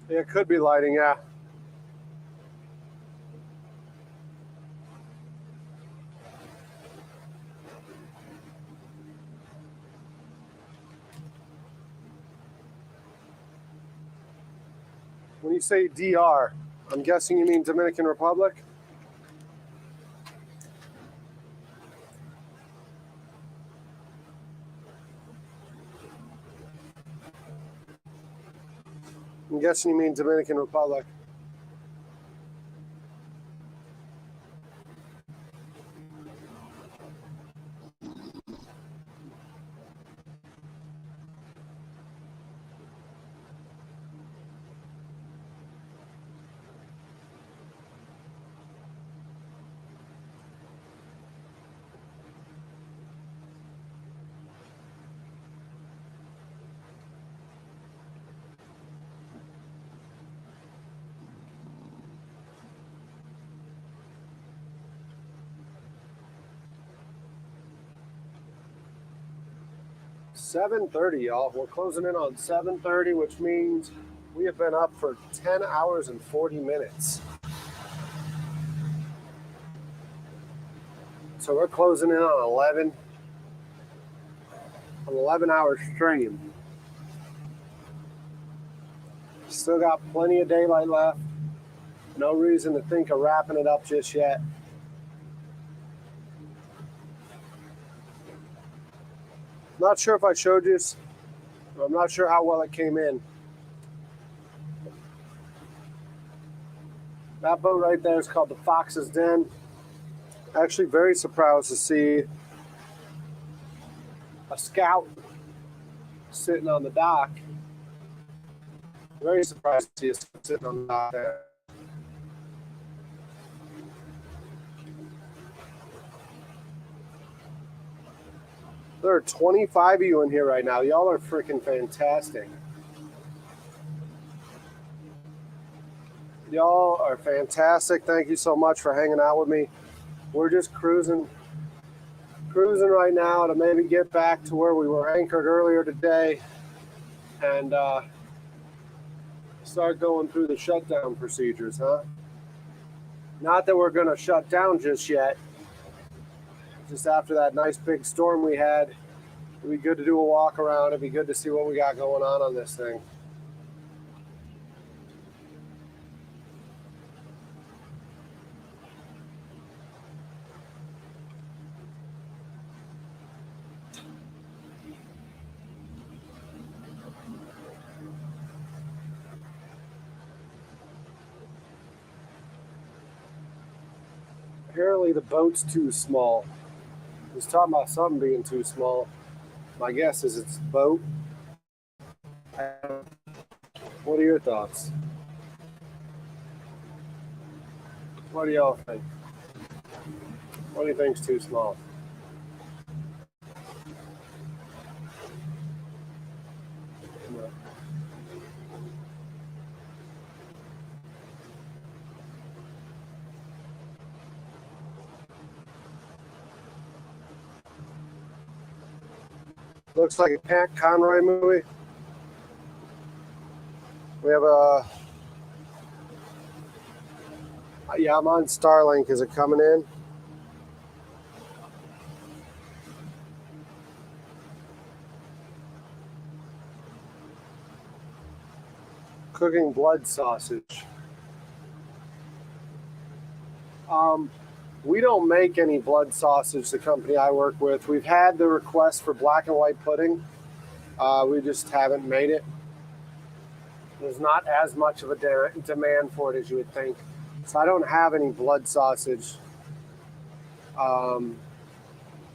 Yeah, it could be lighting, yeah. When you say DR, I'm guessing you mean Dominican Republic? I'm guessing you mean Dominican Republic. $7:30, y'all. We're closing in on 7:30, which means we have been up for 10 hours and 40 minutes. So we're closing in on an 11-hour stream. Still got plenty of daylight left. No reason to think of wrapping it up just yet. Not sure if I showed you. I'm not sure how well it came in. That boat right there is called the Fox's Den. Actually very surprised to see a scout sitting on the dock. Very surprised to see a scout sitting on the dock there. There are 25 of you in here right now. Y'all are freaking fantastic. Y'all are fantastic. Thank you so much for hanging out with me. We're just cruising right now to maybe get back to where we were anchored earlier today and start going through the shutdown procedures, huh? Not that we're going to shut down just yet. Just after that nice big storm we had, it'd be good to do a walk around. It'd be good to see what we got going on this thing. Apparently the boat's too small. He was talking about something being too small. My guess is it's the boat. What are your thoughts? What do y'all think? What do you think's too small? No. Looks like a Pat Conroy movie. We have a... Yeah, I'm on Starlink. Is it coming in? Cooking blood sausage. We don't make any blood sausage, the company I work with. We've had the request for black and white pudding. We just haven't made it. There's not as much of a demand for it as you would think. So I don't have any blood sausage.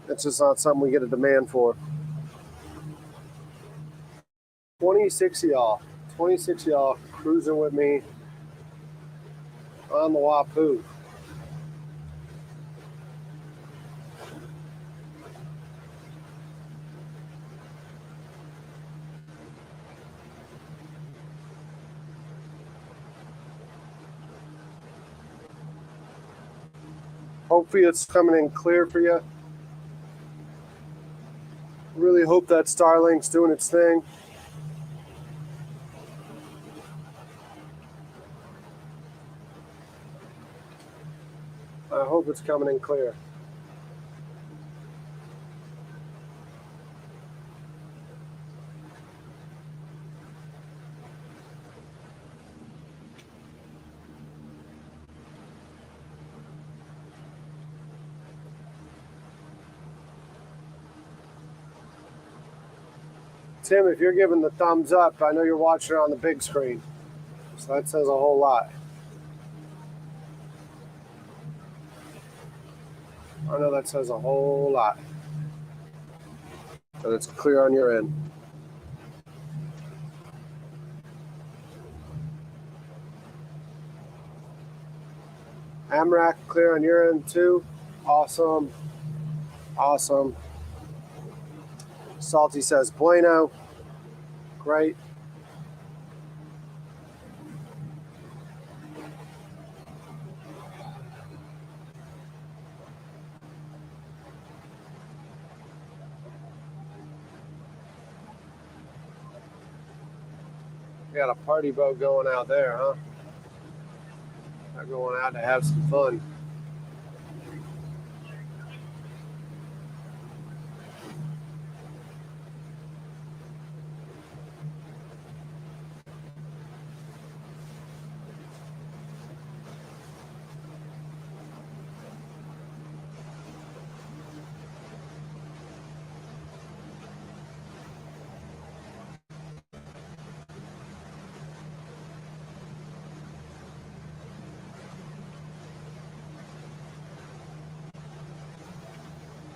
It's just not something we get a demand for. 26 of y'all. 26 of y'all cruising with me on the Wapoo. Hopefully it's coming in clear for you. Really hope that Starlink's doing its thing. I hope it's coming in clear. Tim, if you're giving the thumbs up, I know you're watching it on the big screen. So that says a whole lot. I know that says a whole lot. That it's clear on your end. Amrak, clear on your end too. Awesome. Awesome. Salty says bueno. Great. We got a party boat going out there, huh? They're going out to have some fun.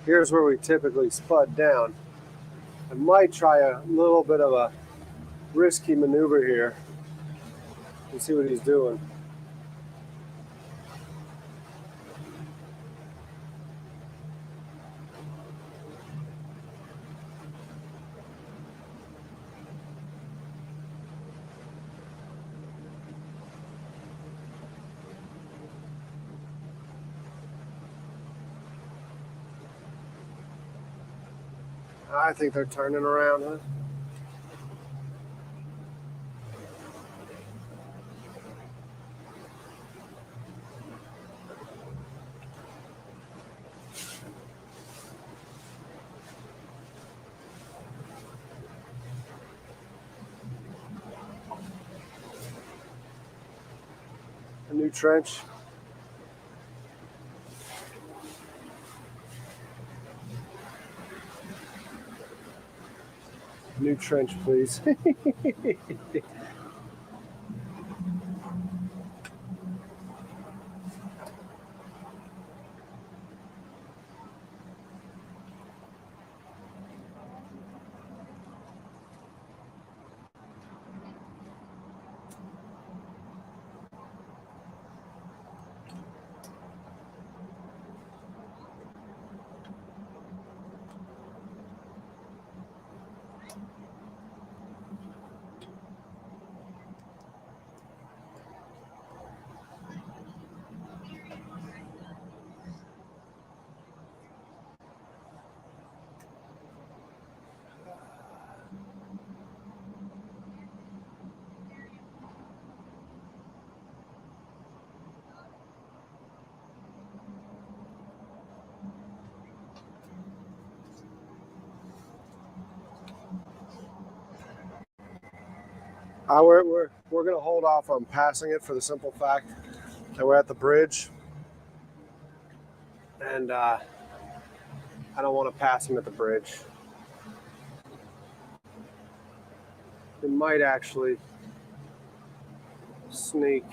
Here's where we typically spud down. I might try a little bit of a risky maneuver here and see what he's doing. I think they're turning around, huh? New trench. New trench, please. We're going to hold off on passing it for the simple fact that we're at the bridge, and I don't want to pass him at the bridge. We might actually sneak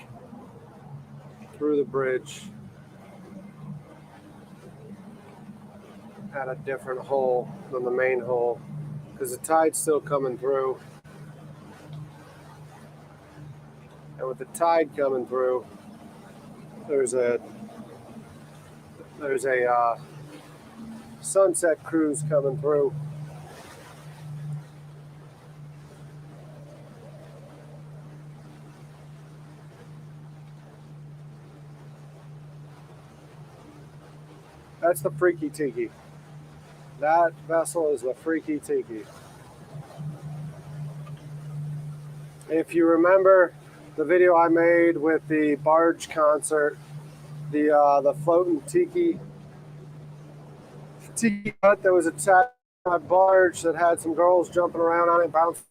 through the bridge at a different hole than the main hole, because the tide's still coming through. And with the tide coming through, there's a sunset cruise coming through. That's the Freaky Tiki. That vessel is the Freaky Tiki. If you remember the video I made with the barge concert, the floating tiki hut that was attached to my barge that had some girls jumping around on it, bouncing.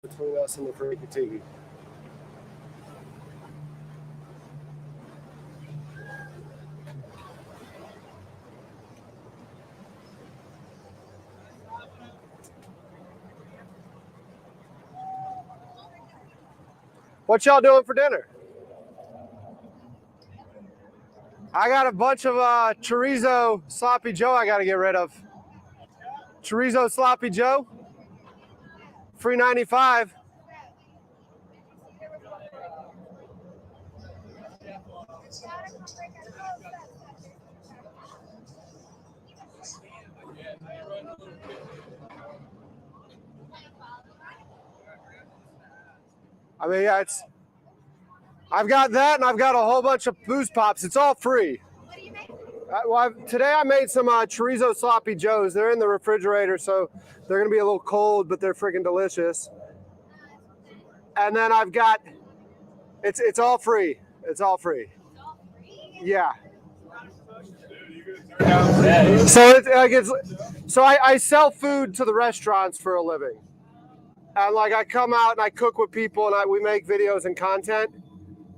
Between us and the Freaky Tiki. What y'all doing for dinner? I got a bunch of chorizo sloppy Joe I got to get rid of. Chorizo sloppy Joe, free 95. I mean, yeah, I've got that, and I've got a whole bunch of booze pops. It's all free. What do you make? Today I made some chorizo sloppy joes. They're in the refrigerator, so they're gonna be a little cold, but they're freaking delicious. And then I've got, it's all free. It's all free. It's all free? Yeah. So I sell food to the restaurants for a living. And like I come out and I cook with people and we make videos and content.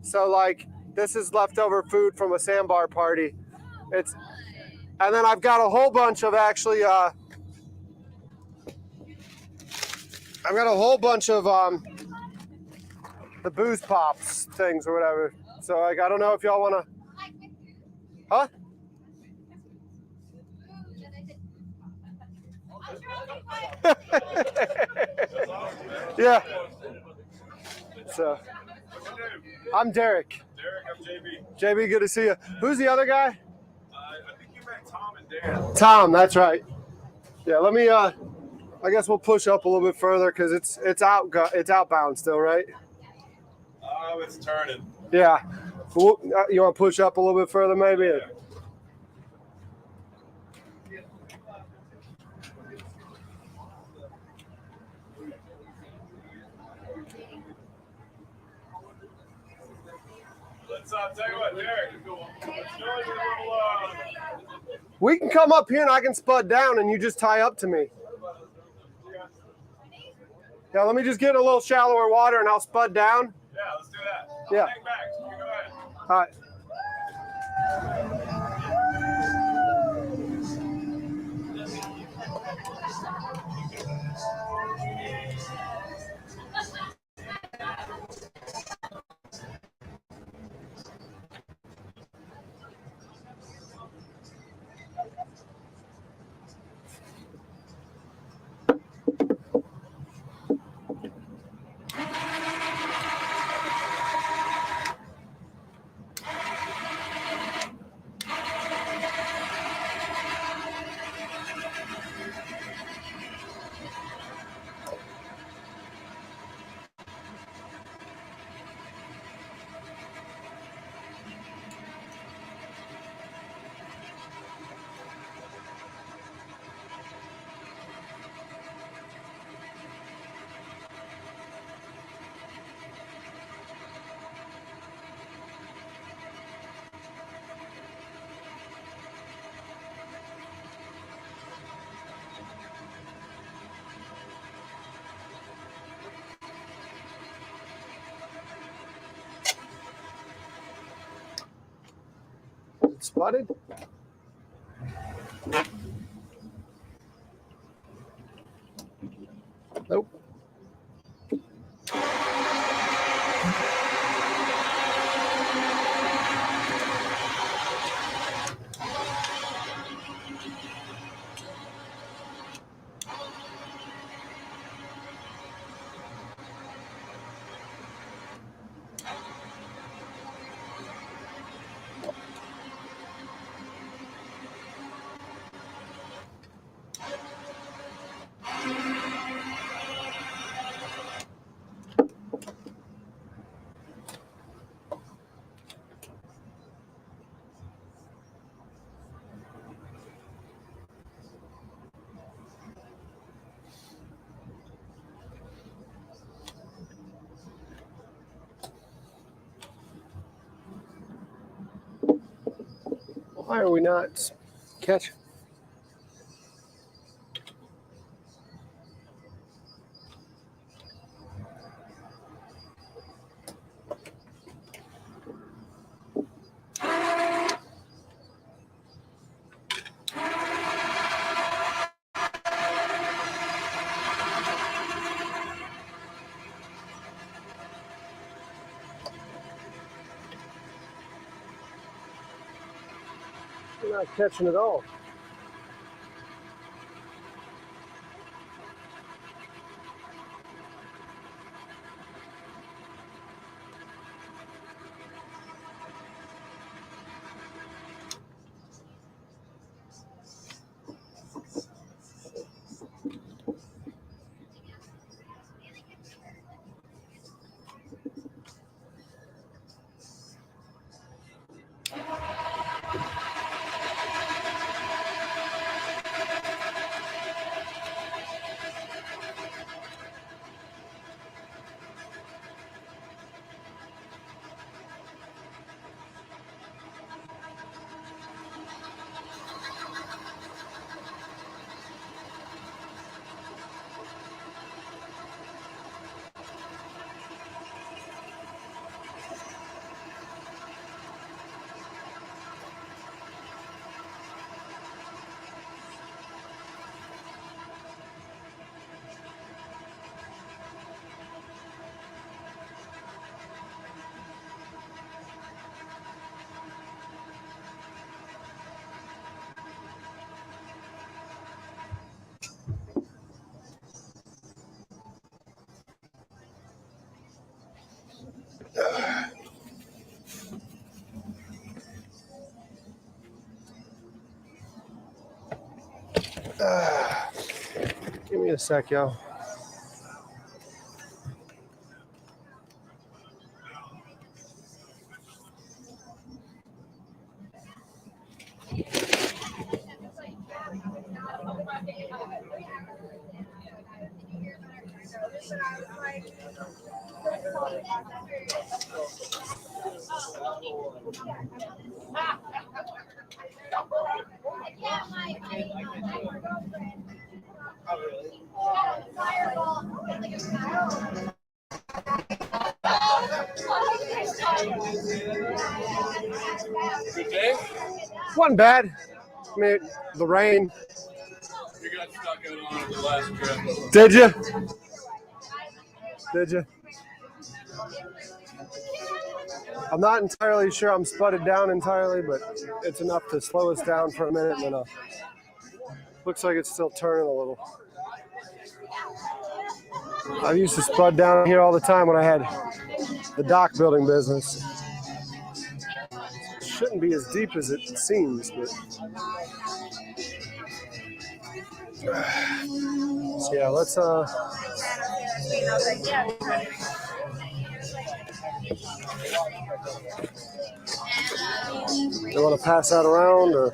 So like this is leftover food from a sandbar party. And then I've got a whole bunch of actually I've got a whole bunch of the booze pops things or whatever. So like I don't know if y'all wanna huh? Yeah. So, I'm Derek. Derek, I'm JB. JB, good to see you. Who's the other guy? I think you met Tom and Dan. Tom, that's right. Yeah, let me. I guess we'll push up a little bit further because it's outbound still, right? Oh, it's turning. Yeah. You want to push up a little bit further, maybe? Yeah. Let's tell you what, Derek. Let's go in your little. We can come up here and I can spud down and you just tie up to me. Yeah, let me just get a little shallower water and I'll spud down. Yeah, let's do that. Yeah. Hang back. You go ahead. All right. Spotted? Nope. Why are we not catching? We're not catching at all. Give me a sec, y'all. Wasn't bad. I mean, the rain. You got stuck on the last trip. Did you? Did you? I'm not entirely sure I'm sputted down entirely, but it's enough to slow us down for a minute, and then looks like it's still turning a little. I used to spud down here all the time when I had the dock building business. It shouldn't be as deep as it seems, but so yeah, let's you want to pass that around, or?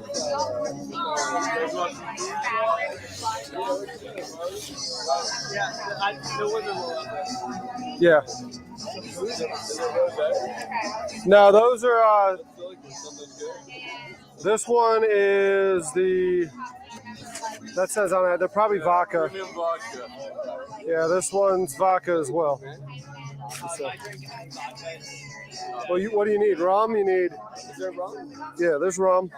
Yeah. No, those are. This one is the. That says on it. They're probably vodka. Yeah, this one's vodka as well. So. Well, what do you need? Rum? You need? Is there rum? Yeah, there's rum.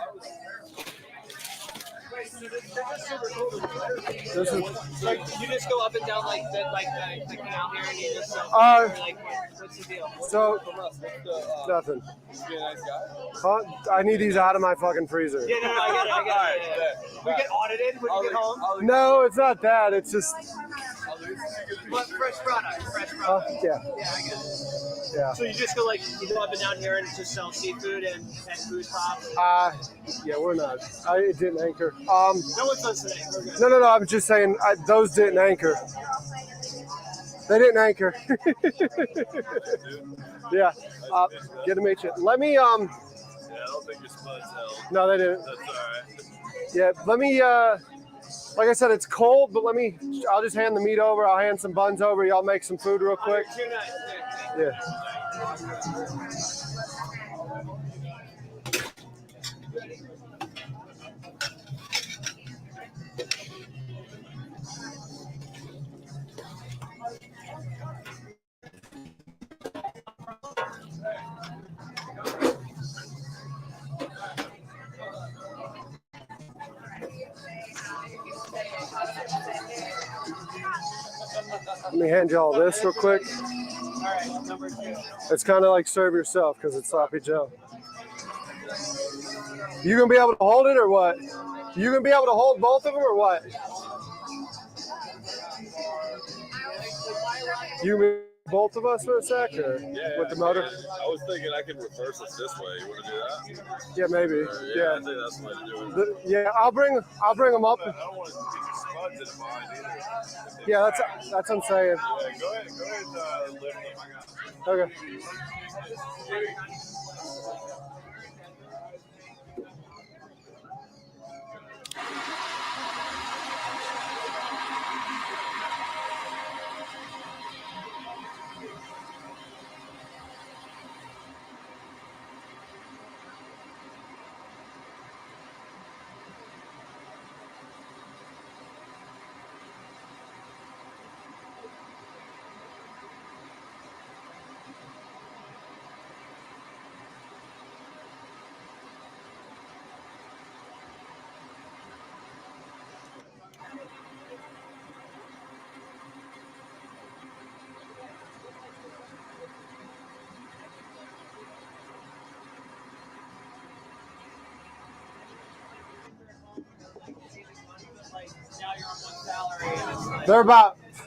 This is like you just go up and down like the canal here, and you just like what's the deal? So nothing. You a nice guy? Huh? I need these out of my fucking freezer. Yeah, no, I got it. We get audited when you get home. No, it's not that. It's just. But fresh product. Yeah. Yeah, I get it. Yeah. So you just go you go up and down here and just sell seafood and food props. Yeah, we're not. It didn't anchor. No one does today. No. I'm just saying those didn't anchor. They didn't anchor. Yeah. Good to meet you. Let me Yeah, I don't think your spuds held. No, they didn't. That's all right. Yeah. Let me. Like I said, it's cold, but I'll just hand the meat over. I'll hand some buns over. Y'all make some food real quick. Yeah. Let me hand y'all this real quick. It's kind of like serve yourself because it's Sloppy Joe. You gonna be able to hold it or what? You gonna be able to hold both of them or what? You mean both of us for a sec, or with the motor? I was thinking I could reverse it this way. You want to do that? Yeah, maybe. Yeah, I think that's the way to do it. Yeah, I'll bring them up. I don't want to get your spuds in mine either. Yeah, that's what I'm saying. Yeah, go ahead, lift them. Okay.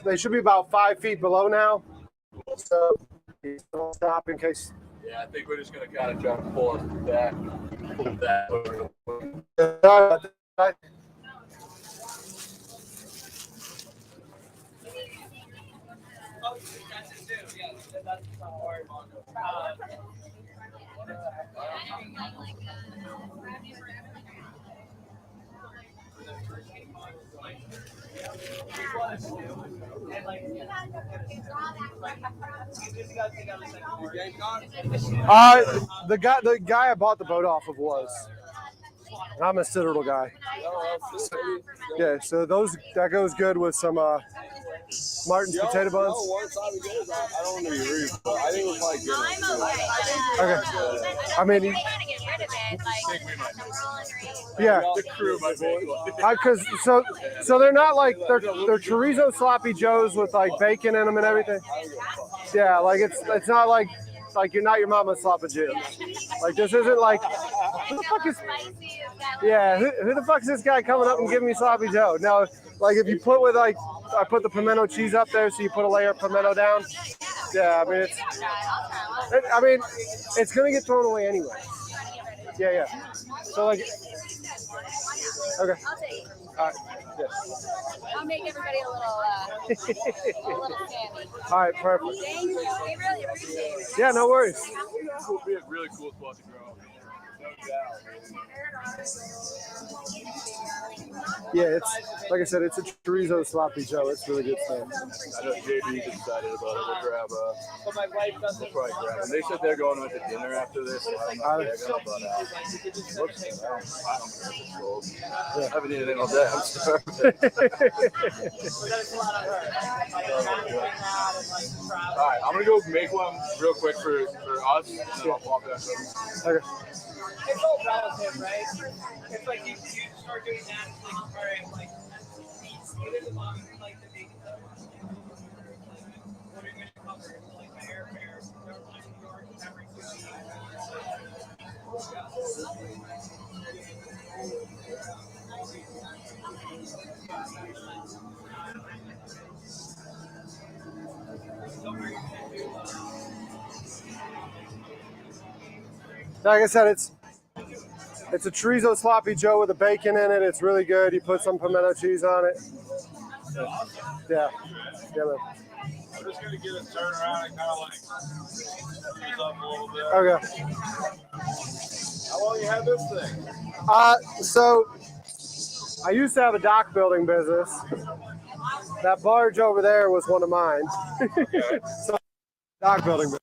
They should be about 5 feet below now. So don't stop in case. Yeah, I think we're just going to kind of try to pull it back. The guy I bought the boat off of was. I'm a Citadel guy. Yeah, so that goes good with some Martin's potato buns. I don't know you read, but I think it was like good. Okay. I mean, yeah. The crew, my boy. Because so they're not like they're chorizo sloppy joes with like bacon in them and everything. Yeah, like it's not like you're not your mama's sloppy joe. Like this isn't like who the fuck is who the fuck is this guy coming up and giving me sloppy joe? No, like if you put with like I put the pimento cheese up there, so you put a layer of pimento down. Yeah, I mean it's gonna get thrown away anyway. Yeah. So like, okay. I'll take it. All right. Yeah. I'll make everybody a little candy. All right, perfect. Thank you. We really appreciate it. Yeah, no worries. This will be a really cool spot to grow. Yeah, it's like I said, it's a chorizo sloppy joe. It's really good stuff. I know JB's excited about it. We'll grab we'll probably grab it. They said they're going out to dinner after this. So I'm not I haven't eaten anything all day. I'm starving. All right, I'm gonna go make one real quick for us, and then I'll pop that. Okay. It's all relative, right? It's like you start doing that, it's like, all right, like, either the mom, like, the big stuff, what are you going to cover? Like, the airfare, New York, every Like I said, it's a chorizo sloppy joe with a bacon in it. It's really good. You put some pimento cheese on it. Yeah, man. I'm just gonna get it turned around and kind of like use up a little bit. Okay. How long you had this thing? So I used to have a dock building business. That barge over there was one of mine. So dock building business.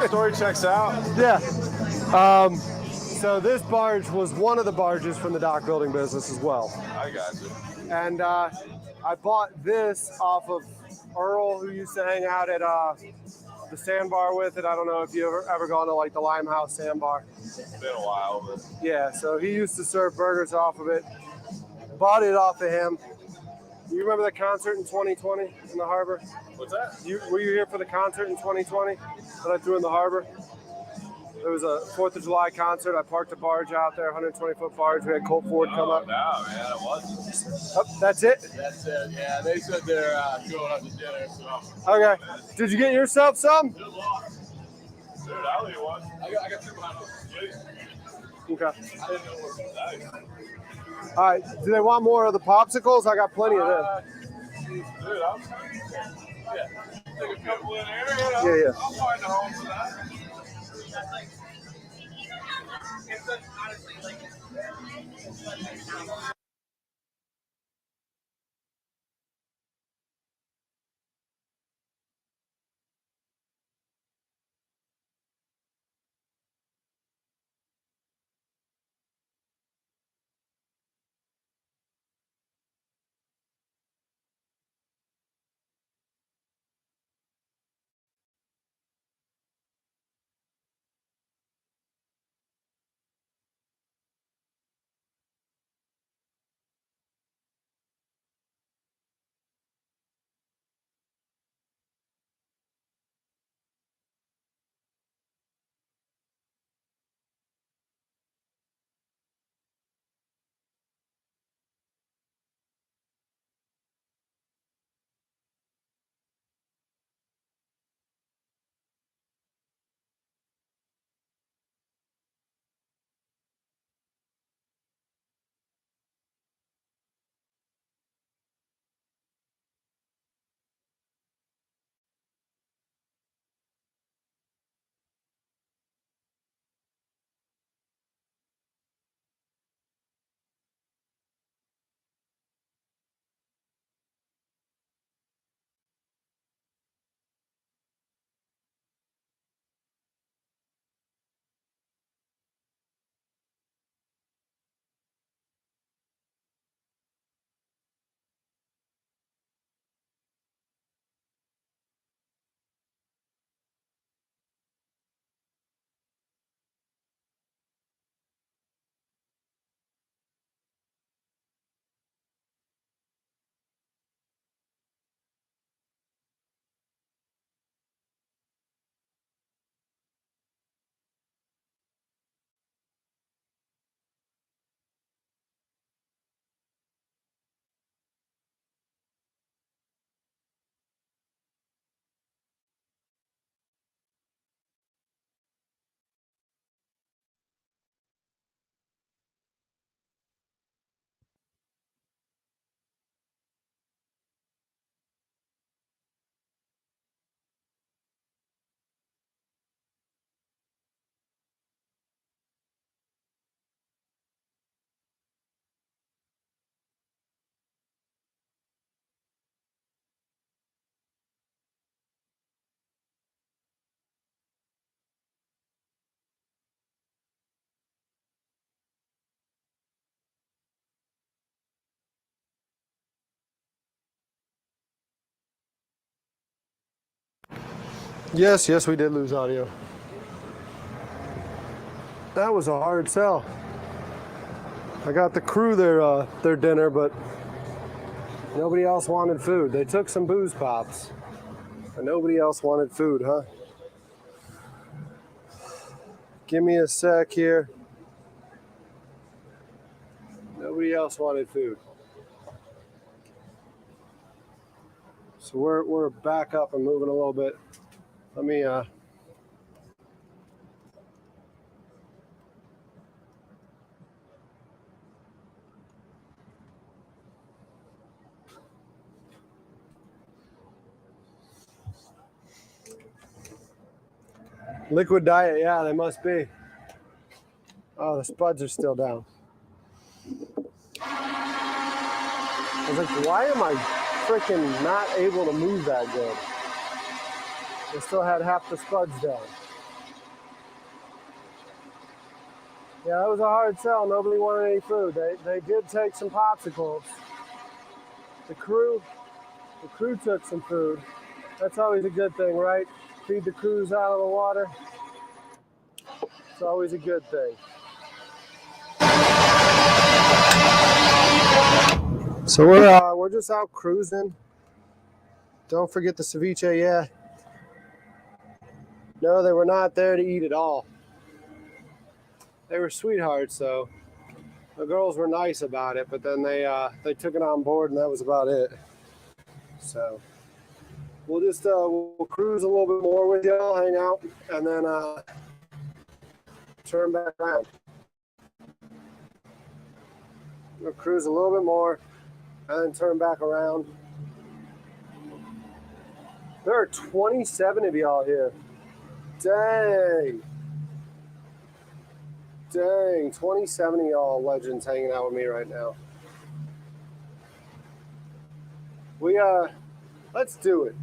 Story checks out. Yeah. So this barge was one of the barges from the dock building business as well. I got you. And I bought this off of Earl, who used to hang out at the sandbar with it. I don't know if you ever gone to like the Limehouse sandbar. It's been a while, but Yeah, so he used to serve burgers off of it. Bought it off of him. You remember the concert in 2020 in the harbor? what's that? Were you here for the concert in 2020 that I threw in the harbor? There was a 4th of July concert. I parked a barge out there, 120-foot barge. We had Colt Ford come up. No, man, it wasn't. Oh, that's it? That's it. Yeah, they said they're going out to dinner. So. Okay. Did you get yourself some? Good luck. Dude, I'll eat one. I got 2 behind me. Okay. I didn't know what was nice. All right. Do they want more of the popsicles? I got plenty of them. Dude, I'm take a couple in there. Yeah. I'll find a home for that. Yes, we did lose audio. That was a hard sell. I got the crew their dinner, but nobody else wanted food. They took some booze pops, but nobody else wanted food, huh? Give me a sec here. Nobody else wanted food. So we're back up and moving a little bit. Let me Liquid diet, yeah, they must be. Oh, the spuds are still down. I was like, why am I freaking not able to move that good? They still had half the spuds down. Yeah, that was a hard sell. Nobody wanted any food. They did take some popsicles. The crew took some food. That's always a good thing, right? Feed the crews out of the water. It's always a good thing. So we're just out cruising. Don't forget the ceviche, yeah. No, they were not there to eat at all. They were sweethearts, though. The girls were nice about it, but then they took it on board, and that was about it. So we'll just we'll cruise a little bit more with y'all, hang out, and then turn back around. We'll cruise a little bit more, and then turn back around. There are 27 of y'all here. Dang. 27 of y'all legends hanging out with me right now. Let's do it.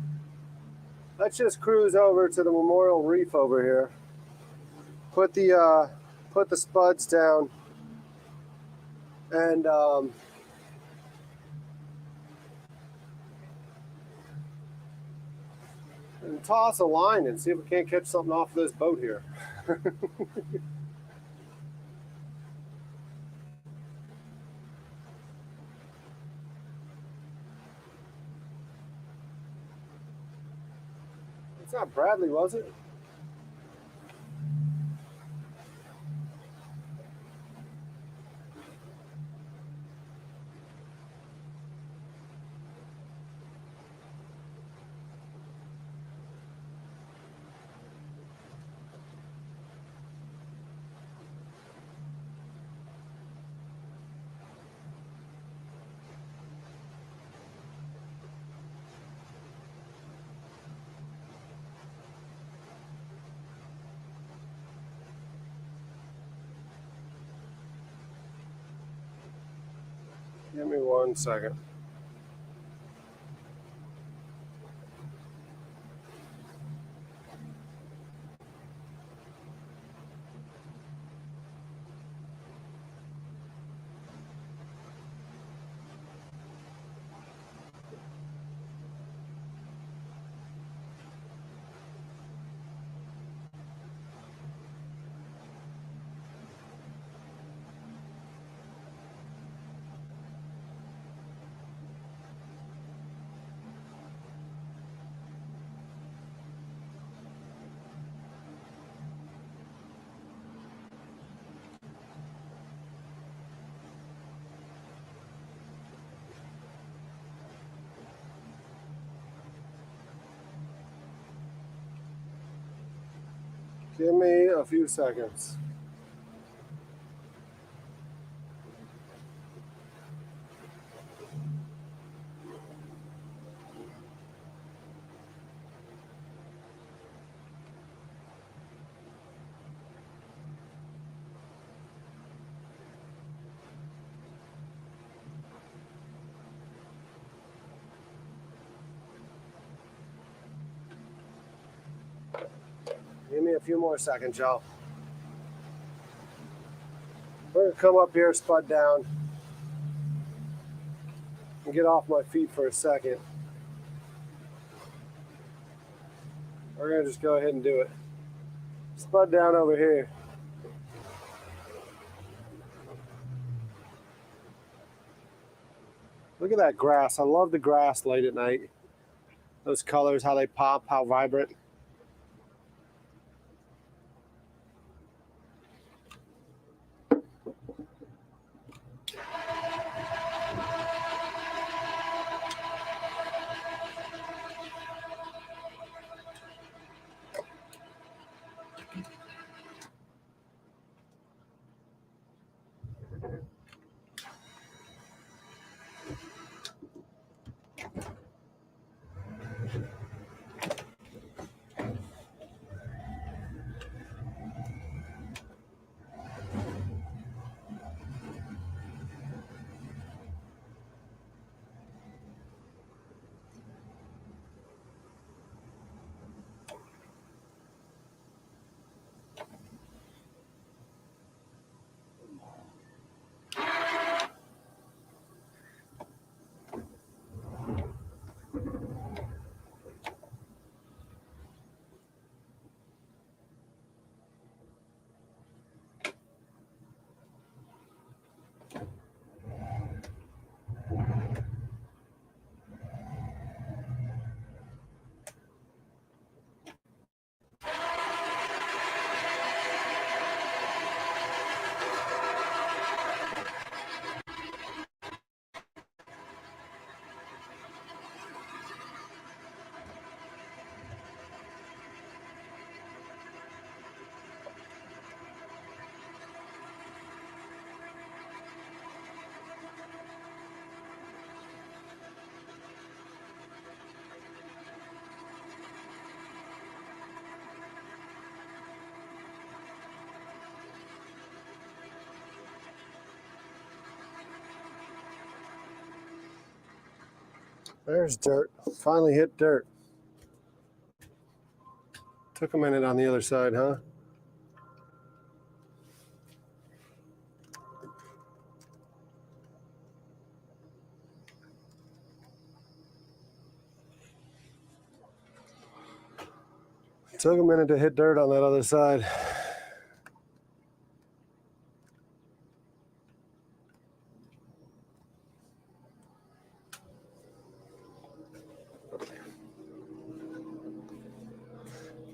Let's just cruise over to the Memorial Reef over here. Put the spuds down and toss a line and see if we can't catch something off this boat here. It's not Bradley, was it? Give me 1 second. Give me a few seconds. Give me a few more seconds, y'all. We're gonna come up here, spud down, and get off my feet for a second. We're gonna just go ahead and do it. Spud down over here. Look at that grass. I love the grass late at night. Those colors, how they pop, how vibrant. There's dirt. Finally hit dirt. Took a minute on the other side, huh? Took a minute to hit dirt on that other side.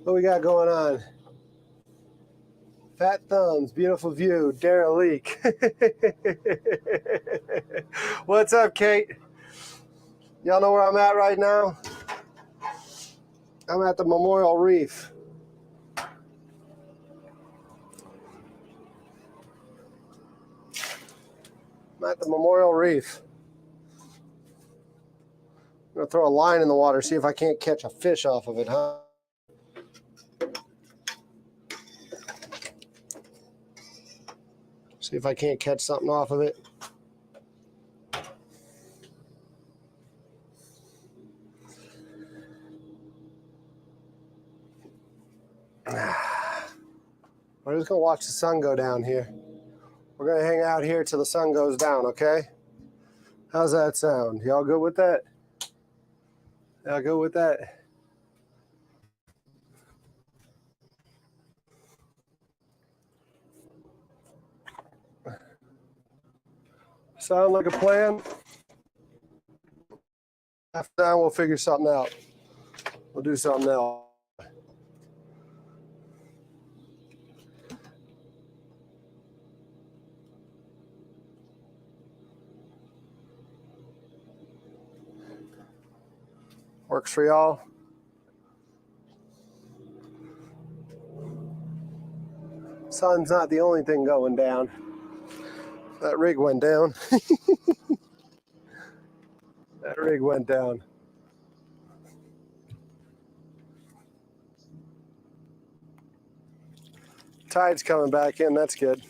What we got going on? Fat thumbs, beautiful view, derelict. What's up, Kate? Y'all know where I'm at right now? I'm at the Memorial Reef. I'm at the Memorial Reef. I'm gonna throw a line in the water, see if I can't catch a fish off of it, huh? See if I can't catch something off of it. We're just gonna watch the sun go down here. We're gonna hang out here till the sun goes down, okay? How's that sound? Y'all good with that? Y'all good with that? Sound like a plan? After that, we'll figure something out. We'll do something else. Works for y'all? Sun's not the only thing going down. That rig went down. That rig went down. Tide's coming back in, that's good.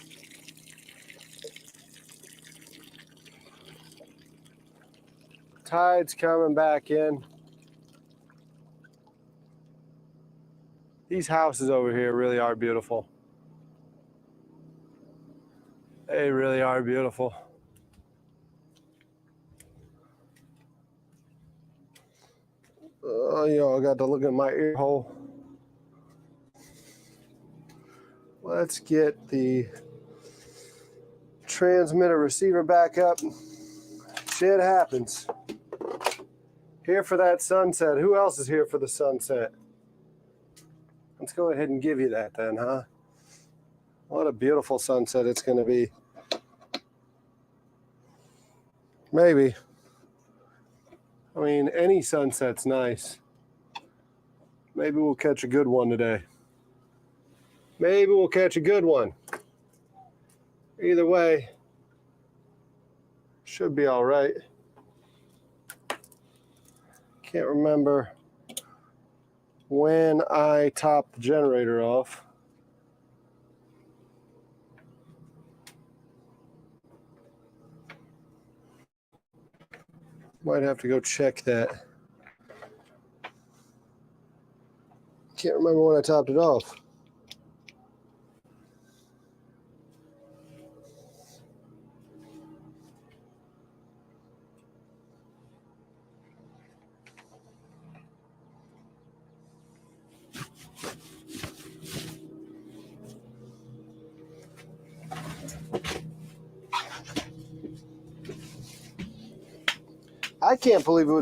Tide's coming back in. These houses over here really are beautiful. They really are beautiful. Oh, you know, I got to look at my ear hole. Let's get the transmitter receiver back up. Shit happens. Here for that sunset. Who else is here for the sunset? Let's go ahead and give you that then, huh? What a beautiful sunset it's going to be. Maybe. I mean, any sunset's nice. Maybe we'll catch a good one today. Maybe we'll catch a good one. Either way, should be all right. Can't remember when I topped the generator off. Might have to go check that. Can't remember when I topped it off. I can't believe it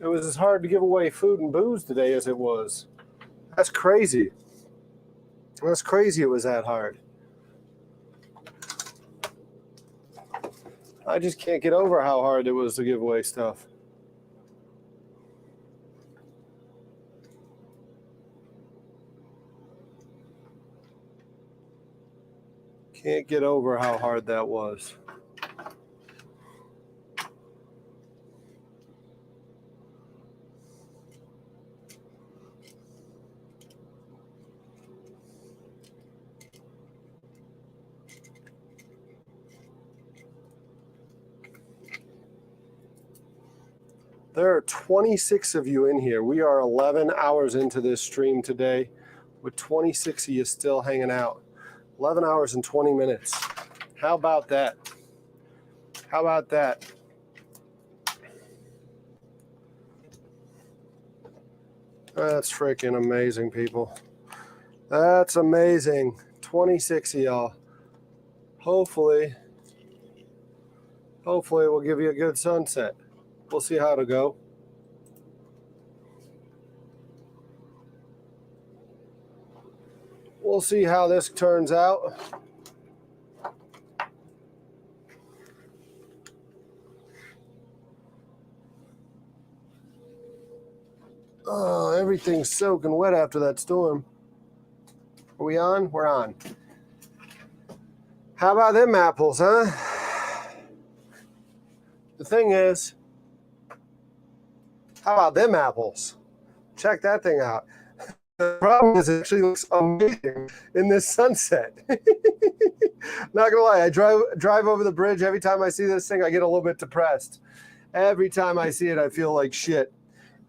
was as hard to give away food and booze today as it was. That's crazy. That's crazy it was that hard. I just can't get over how hard it was to give away stuff. Can't get over how hard that was. There are 26 of you in here. We are 11 hours into this stream today with 26 of you still hanging out. 11 hours and 20 minutes. How about that? How about that? That's freaking amazing, people. That's amazing. 26 of y'all. Hopefully we'll give you a good sunset. We'll see how it'll go. We'll see how this turns out. Oh, everything's soaking wet after that storm. Are we on? We're on. How about them apples, huh? The thing is, how about them apples? Check that thing out. The problem is it actually looks amazing in this sunset. Not gonna lie, I drive over the bridge. Every time I see this thing, I get a little bit depressed. Every time I see it, I feel like shit.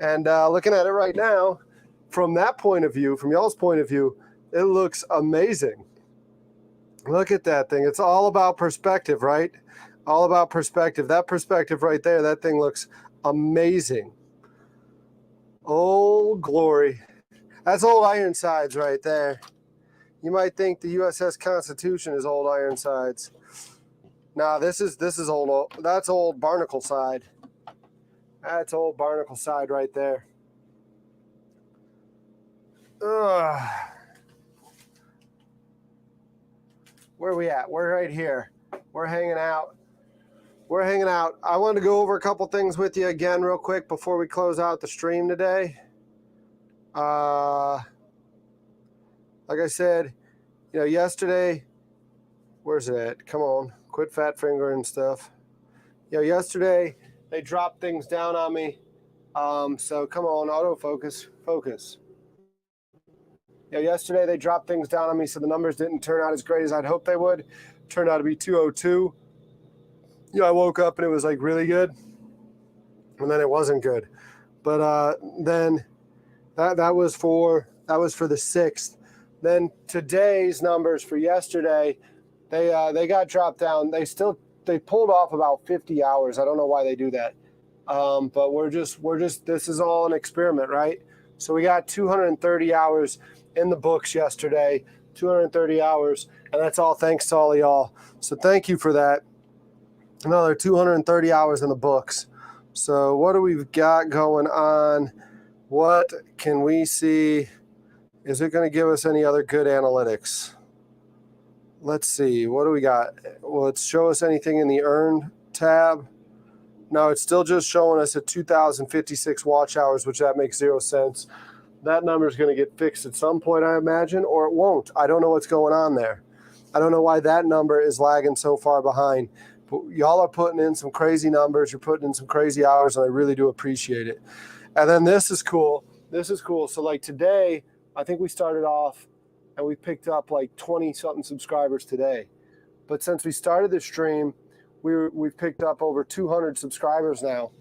And looking at it right now, from that point of view, from y'all's point of view, it looks amazing. Look at that thing. It's all about perspective, right? All about perspective. That perspective right there, that thing looks amazing. Oh, glory. That's old Ironsides right there. You might think the USS Constitution is old Ironsides. Nah, this is old. That's old Barnacle Side. That's old Barnacle Side right there. Ugh. Where are we at? We're right here. We're hanging out. We're hanging out. I wanted to go over a couple things with you again real quick before we close out the stream today. Like I said, yesterday, where's it at? Come on, quit fat fingering stuff. Yesterday they dropped things down on me. So come on, autofocus, focus. Yesterday they dropped things down on me, so the numbers didn't turn out as great as I'd hoped they would. Turned out to be 202. I woke up and it was like really good, and then it wasn't good. But then that was for the 6th. Then today's numbers for yesterday, they got dropped down. They pulled off about 50 hours. I don't know why they do that. But we're just this is all an experiment, right? So we got 230 hours in the books yesterday. 230 hours, and that's all thanks to all of y'all. So thank you for that. Another 230 hours in the books. So what do we've got going on? What can we see? Is it going to give us any other good analytics? Let's see. What do we got? Will it show us anything in the earned tab? No, it's still just showing us at 2,056 watch hours, which that makes 0 sense. That number is going to get fixed at some point, I imagine, or it won't. I don't know what's going on there. I don't know why that number is lagging so far behind. But y'all are putting in some crazy numbers. You're putting in some crazy hours, and I really do appreciate it. And then this is cool. This is cool. So like today, I think we started off and we picked up like 20-something subscribers today. But since we started the stream, we've picked up over 200 subscribers now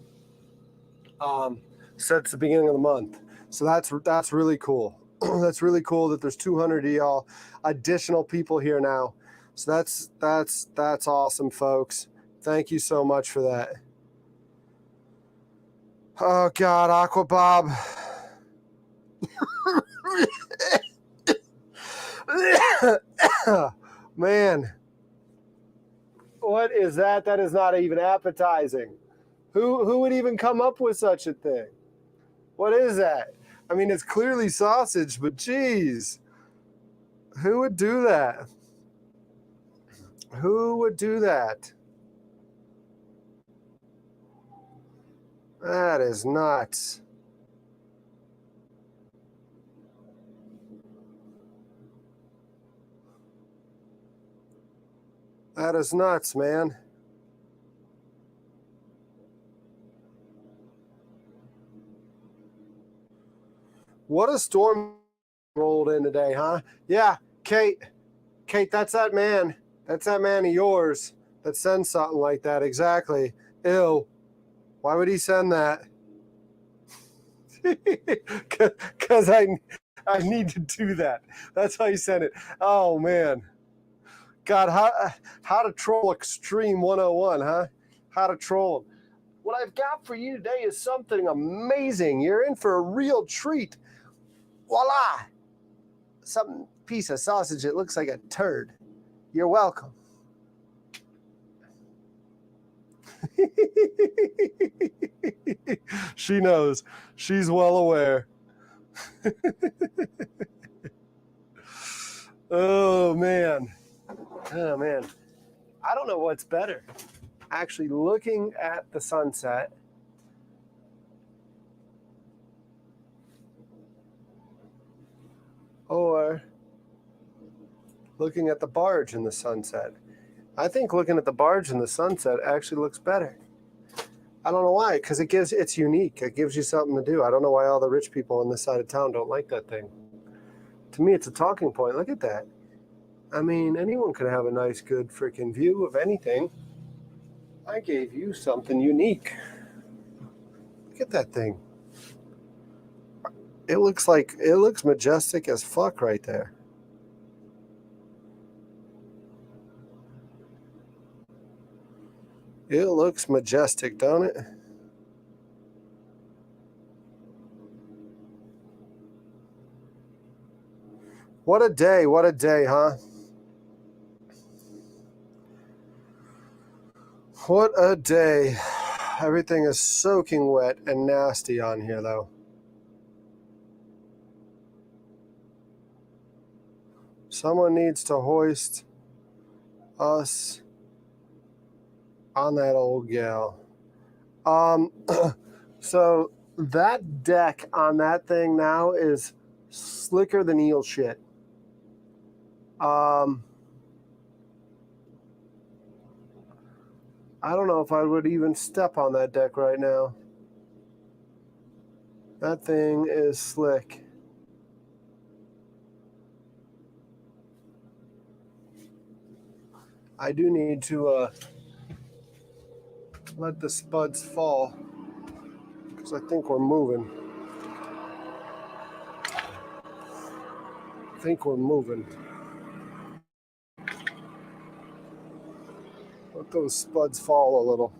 since the beginning of the month. So that's really cool. That's really cool that there's 200 of y'all additional people here now. So that's awesome, folks. Thank you so much for that. Oh God, Aquabob. Man, what is that? That is not even appetizing. Who would even come up with such a thing? What is that? I mean, it's clearly sausage, but geez, who would do that? Who would do that? That is nuts. That is nuts, man. What a storm rolled in today, huh? Yeah, Kate, that's that man. That's that man of yours that sends something like that. Exactly. Ew. Why would he send that? Because I need to do that. That's how he sent it. Oh, man. God, how to troll Extreme 101, huh? How to troll him. What I've got for you today is something amazing. You're in for a real treat. Voila! Some piece of sausage that looks like a turd. You're welcome. She knows. She's well aware. Oh, man. Oh, man. I don't know what's better. Actually looking at the sunset or looking at the barge in the sunset. I think looking at the barge in the sunset actually looks better. I don't know why, because it's unique. It gives you something to do. I don't know why all the rich people on this side of town don't like that thing. To me, it's a talking point. Look at that. I mean, anyone could have a nice, good freaking view of anything. I gave you something unique. Look at that thing. It looks majestic as fuck right there. It looks majestic, don't it? What a day, huh? What a day. Everything is soaking wet and nasty on here, though. Someone needs to hoist us on that old gal. So that deck on that thing now is slicker than eel shit. I don't know if I would even step on that deck right now. That thing is slick. I do need to let the spuds fall because I think we're moving. Let those spuds fall a little.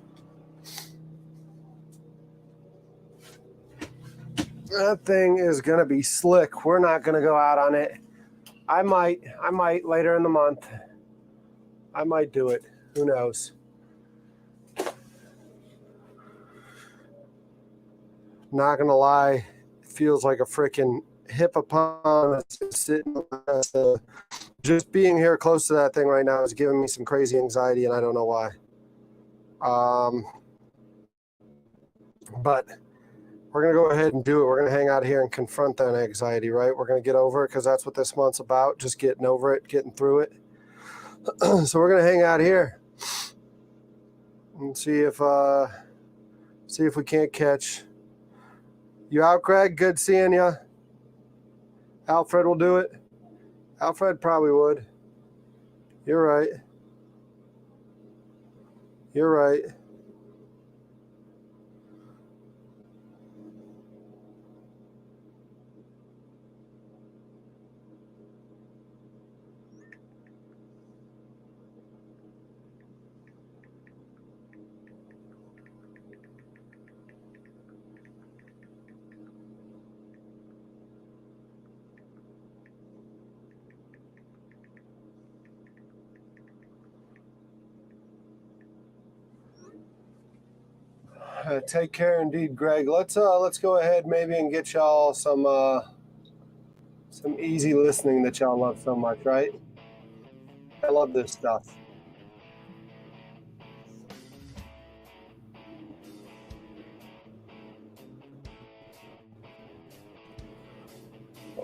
That thing is going to be slick. We're not going to go out on it. I might later in the month. I might do it. Who knows? Not gonna lie, it feels like a freaking hippopotamus sitting. Just being here close to that thing right now is giving me some crazy anxiety, and I don't know why. But we're gonna go ahead and do it. We're gonna hang out here and confront that anxiety, right? We're gonna get over it because that's what this month's about. Just getting over it, getting through it. So we're gonna hang out here and see if we can't catch. You out, Greg? Good seeing you. Alfred will do it. Alfred probably would. You're right. You're right. Take care indeed, Greg. Let's go ahead maybe and get y'all some easy listening that y'all love so much, right? I love this stuff.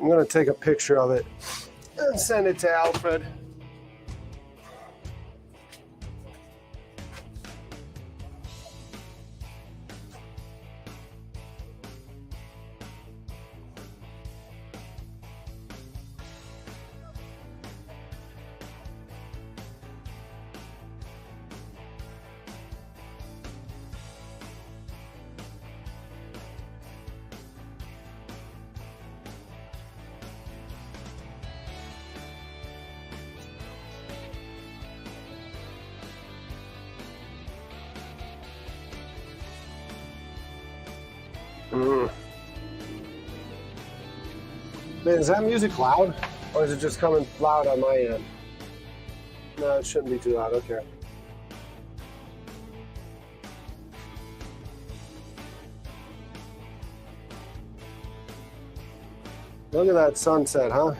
I'm gonna take a picture of it and send it to Alfred. Man, is that music loud? Or is it just coming loud on my end? No, it shouldn't be too loud. Okay. Look at that sunset, huh?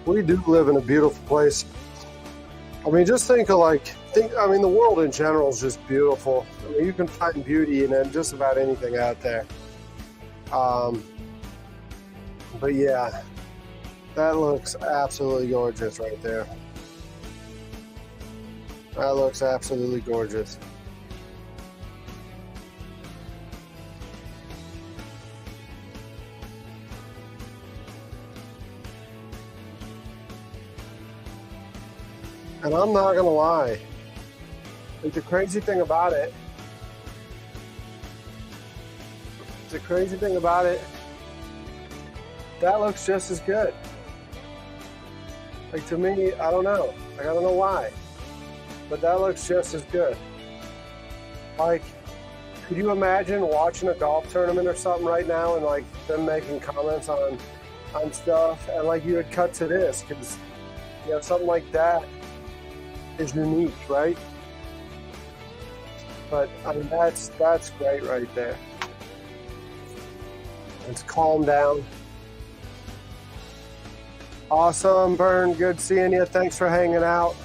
We do live in a beautiful place. I mean, just think of the world in general is just beautiful. I mean, you can find beauty in just about anything out there. But yeah, that looks absolutely gorgeous right there. That looks absolutely gorgeous. And I'm not gonna lie, like the crazy thing about it, that looks just as good. Like to me, I don't know. Like I don't know why, but that looks just as good. Like, could you imagine watching a golf tournament or something right now and like them making comments on stuff, and like you would cut to this because something like that is unique, right? But I mean, that's great right there. It's calmed down. Awesome, Bern. Good seeing you. Thanks for hanging out.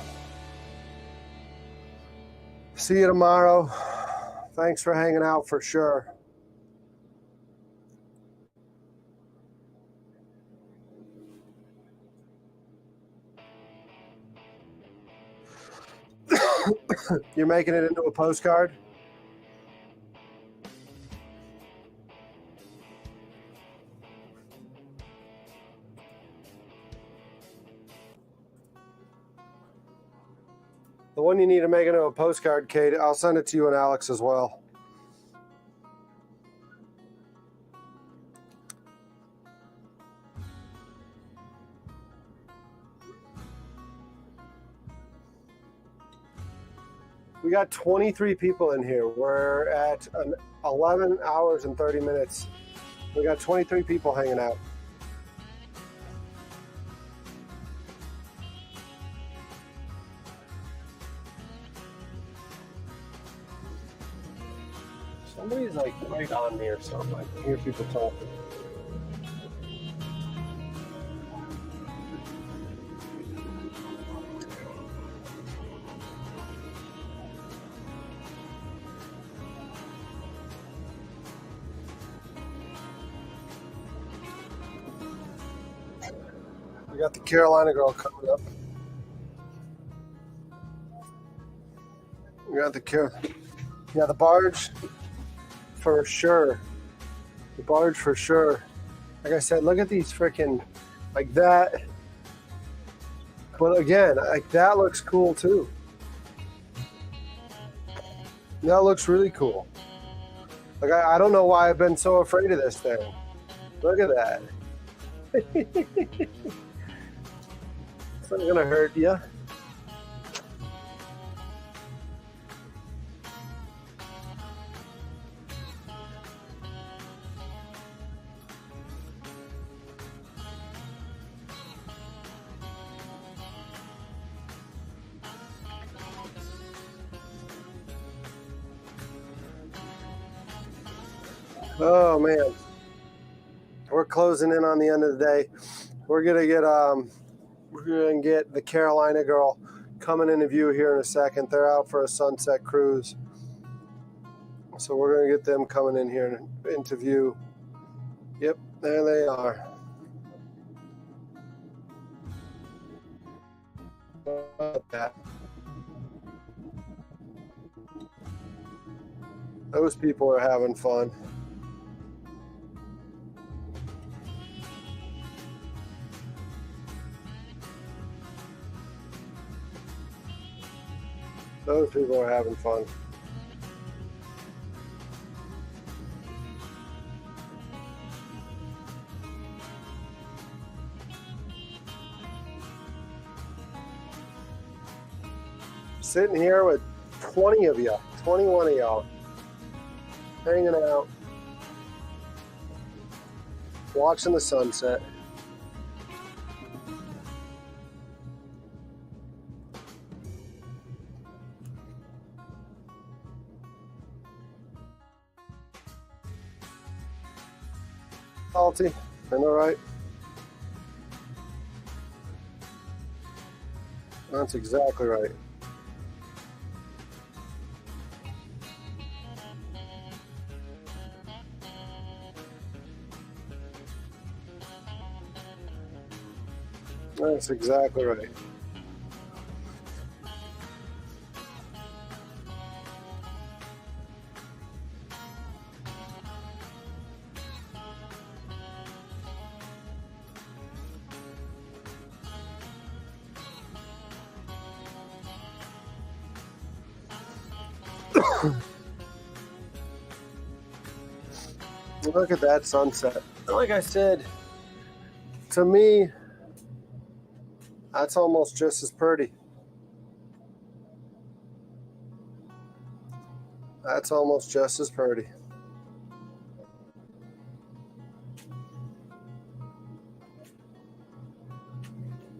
See you tomorrow. Thanks for hanging out for sure. You're making it into a postcard? The one you need to make into a postcard, Kate, I'll send it to you and Alex as well. We got 23 people in here. We're at an 11 hours and 30 minutes. We got 23 people hanging out. Somebody's like right on me or something. I can hear people talking. We got the Carolina girl coming up. We got the barge for sure. The barge for sure. Like I said, look at these freaking, like that. But again, like that looks cool too. That looks really cool. Like I don't know why I've been so afraid of this thing. Look at that. It's not gonna hurt you. Oh man, we're closing in on the end of the day. We're gonna get the Carolina girl coming into view here in a second. They're out for a sunset cruise, so we're gonna get them coming in here into view. Yep, there they are. That. Those people are having fun. Those people are having fun. Sitting here with 20 of you, 21 of y'all, hanging out, watching the sunset. Salty, I know, right? That's exactly right. That's exactly right. Look at that sunset. Like I said, to me, that's almost just as pretty. That's almost just as pretty.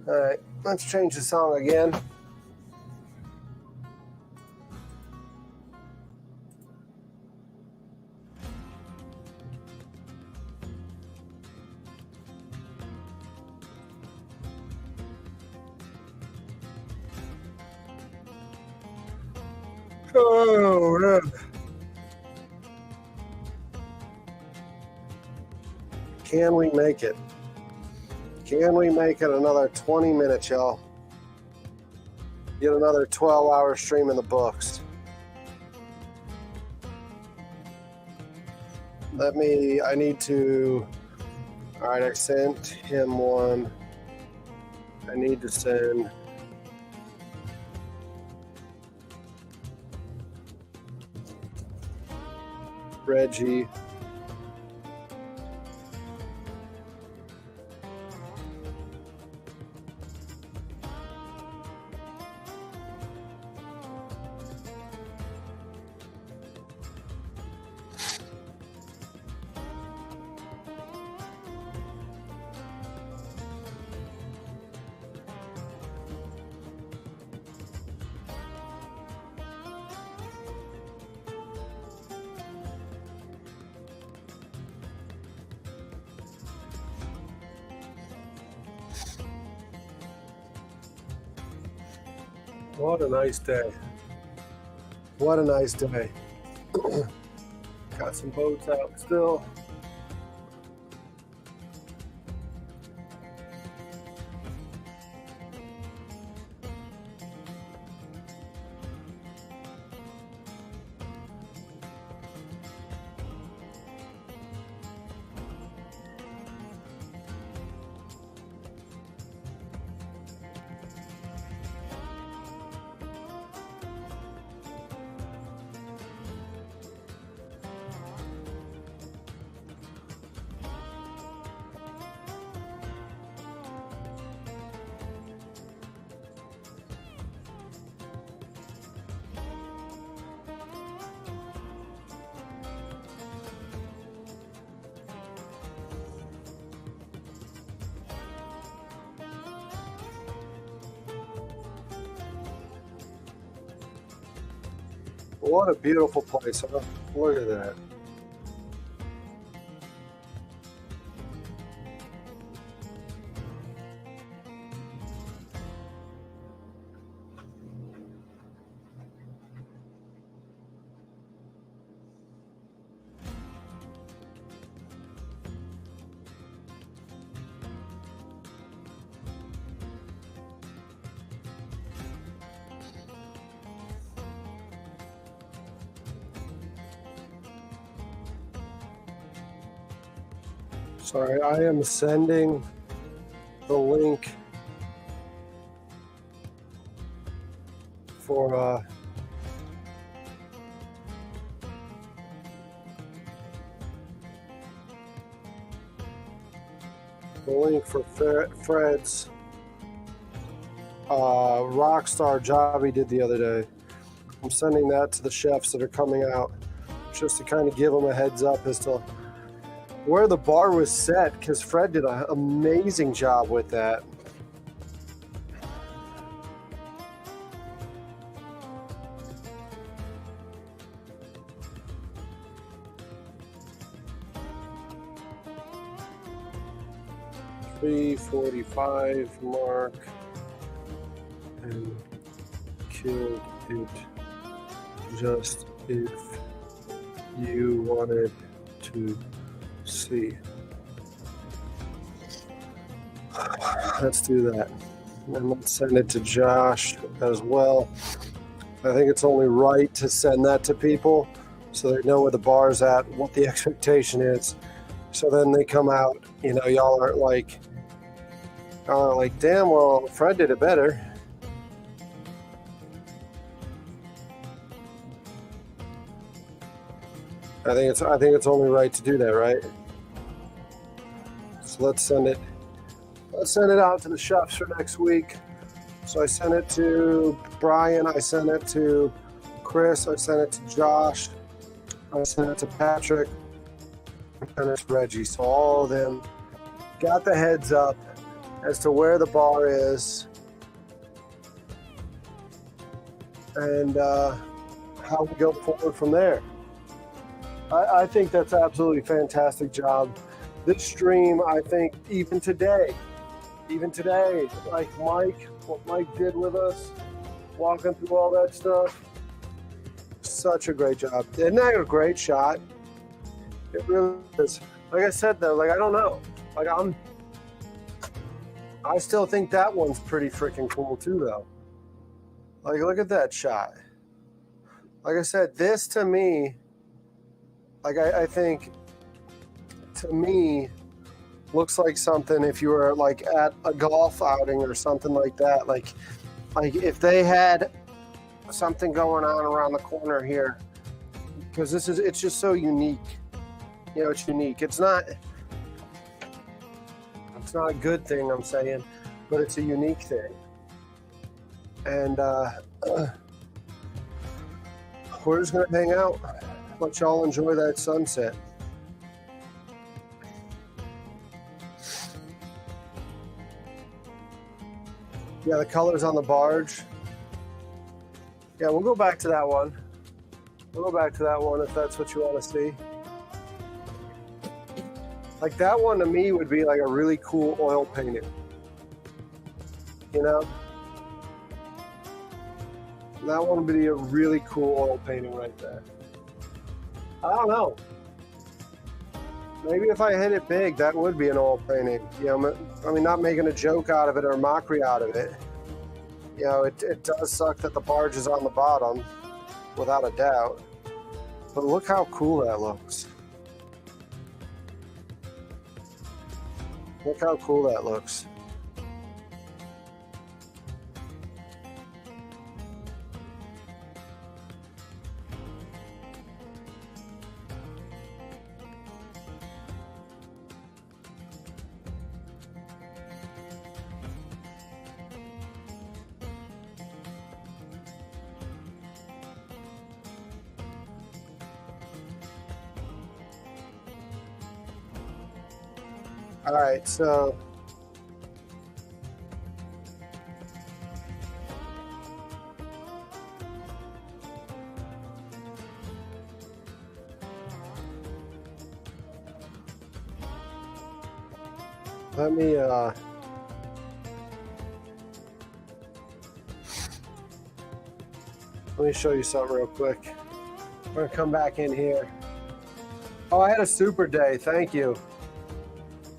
All right, let's change the song again. Oh, man. Can we make it? Can we make it another 20 minutes, y'all? Get another 12-hour stream in the books. I need to, all right, I sent him one. I need to send Reggie. What a nice day. What a nice day. Got some boats out still. What a beautiful place, huh? Look at that. Sorry, I am sending the link for Fred's Rockstar job he did the other day. I'm sending that to the chefs that are coming out just to kind of give them a heads up as to where the bar was set, because Fred did an amazing job with that. .345 mark and killed it just if you wanted to see. Let's do that. And let's send it to Josh as well. I think it's only right to send that to people so they know where the bar's at, what the expectation is. So then they come out, you know, y'all aren't like, damn, well, Fred did it better. I think it's only right to do that, right? So let's send it out to the chefs for next week. So I sent it to Brian, I sent it to Chris, I sent it to Josh, I sent it to Patrick, and it's Reggie. So all of them got the heads up as to where the bar is and how we go forward from there. I think that's absolutely fantastic job. This stream, I think, even today, like what Mike did with us, walking through all that stuff, such a great job. Isn't that a great shot? It really is. Like I said, though, like, I don't know. Like, I still think that one's pretty freaking cool, too, though. Like, look at that shot. Like I said, this to me, like, I think, to me, looks like something if you were, like, at a golf outing or something like that. Like if they had something going on around the corner here, because it's just so unique. You know, it's unique. It's not a good thing, I'm saying, but it's a unique thing. And we're just going to hang out. Let y'all enjoy that sunset. Yeah, the colors on the barge. Yeah, we'll go back to that one. We'll go back to that one if that's what you want to see. Like, that one to me would be like a really cool oil painting. You know? That one would be a really cool oil painting right there. I don't know. Maybe if I hit it big, that would be an oil painting. You know, I mean, not making a joke out of it or a mockery out of it. You know, it does suck that the barge is on the bottom, without a doubt. But look how cool that looks. Look how cool that looks. All right, so let me show you something real quick. I'm gonna come back in here. Oh, I had a super day. Thank you.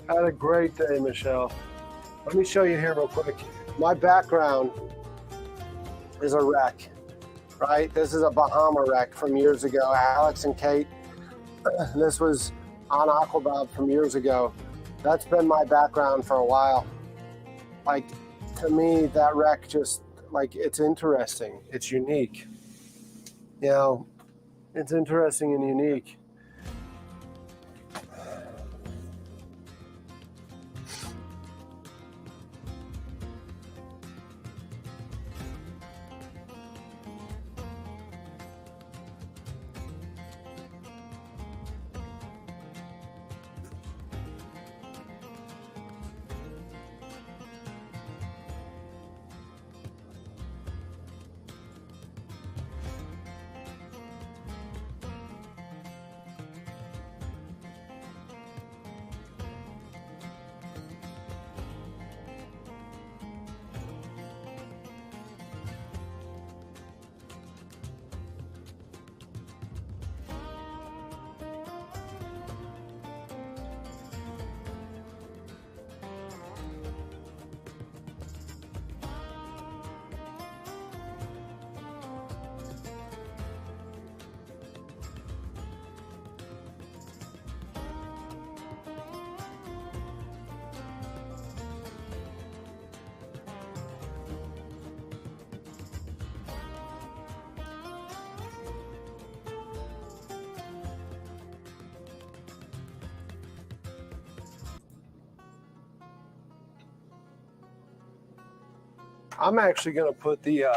I had a great day, Michelle. Let me show you here real quick. My background is a wreck, right? This is a Bahama wreck from years ago. Alex and Kate, this was on Aquabob from years ago. That's been my background for a while. Like, to me, that wreck just, like, it's interesting. It's unique. You know, it's interesting and unique. I'm actually going to put the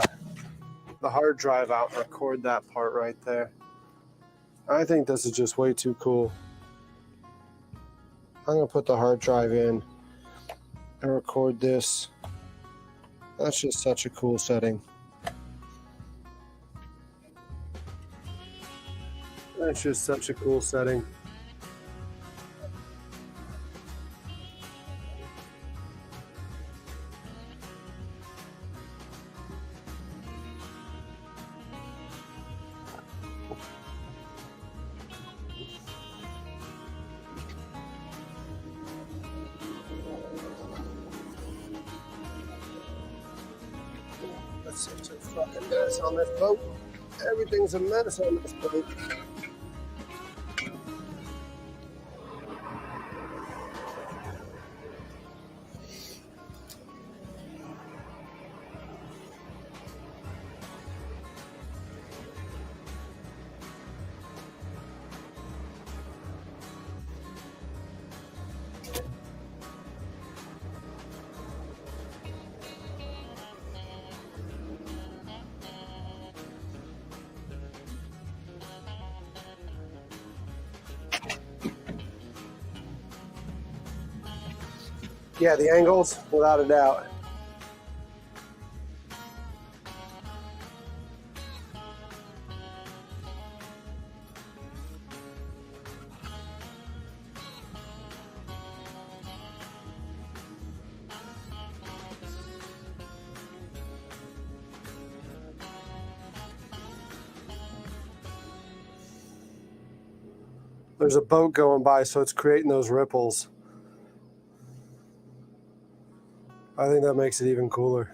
hard drive out and record that part right there. I think this is just way too cool. I'm going to put the hard drive in and record this. That's just such a cool setting. That's just such a cool setting. Such a fucking mess on this boat. Everything's a mess on this boat. Yeah, the angles, without a doubt. There's a boat going by, so it's creating those ripples. I think that makes it even cooler.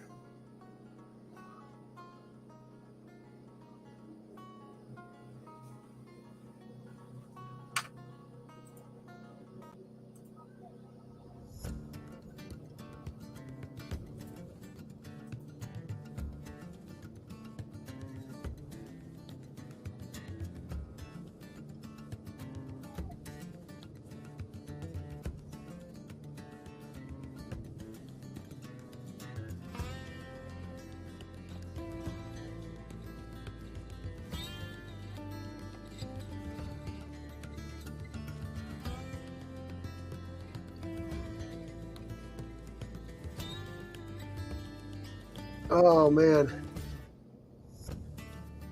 Oh man,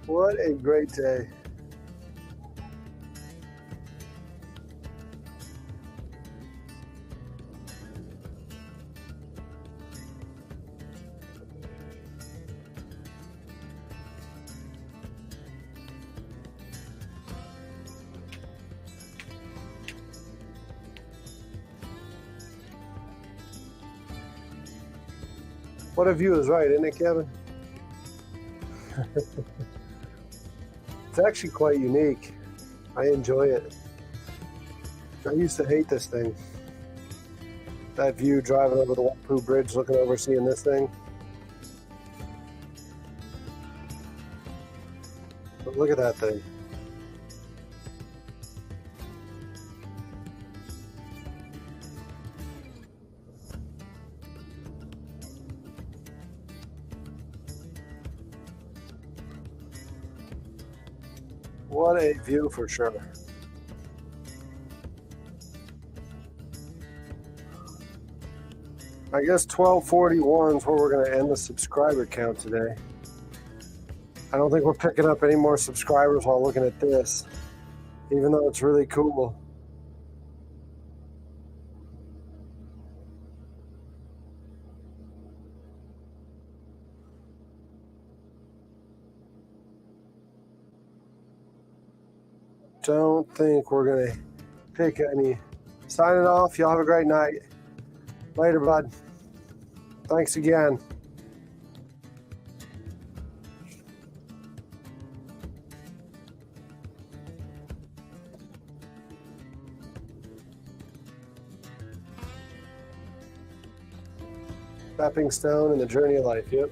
what a great day. What a view is right, isn't it, Kevin? It's actually quite unique. I enjoy it. I used to hate this thing. That view driving over the Wapoo Bridge, looking over, seeing this thing. But look at that thing. What a view for sure. I guess 1241 is where we're going to end the subscriber count today. I don't think we're picking up any more subscribers while looking at this, even though it's really cool. Don't think we're going to pick any. Signing off. Y'all have a great night. Later, bud. Thanks again. Stepping stone in the journey of life. Yep.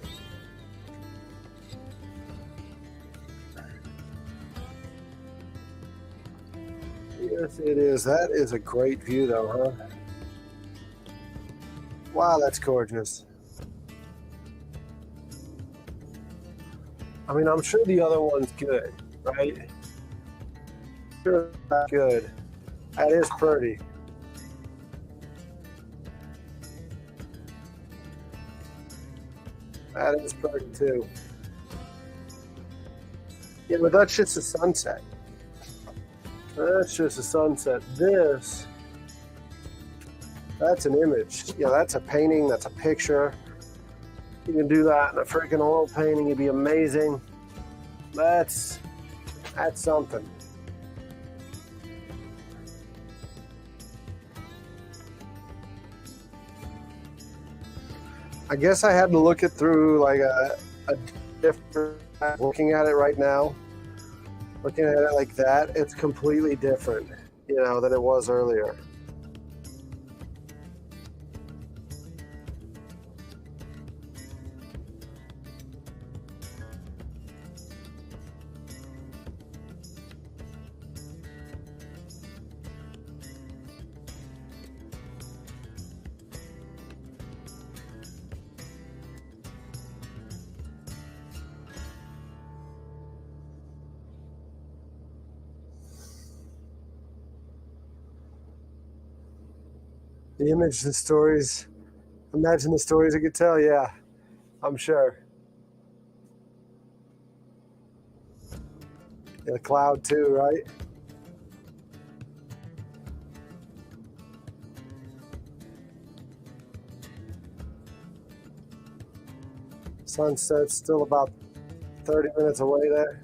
Yes, it is. That is a great view, though, huh? Wow, that's gorgeous. I mean, I'm sure the other one's good, right? Sure, that's good. That is pretty. That is pretty too. Yeah, but that's just a sunset. That's just a sunset. This, that's an image. Yeah, that's a painting, that's a picture. You can do that in a freaking oil painting, it'd be amazing. That's something. I guess I had to look it through like a different, looking at it right now. Looking at it like that, it's completely different, you know, than it was earlier. The image, the stories, imagine the stories I could tell, yeah, I'm sure. Yeah, the cloud too, right? Sunset's still about 30 minutes away there.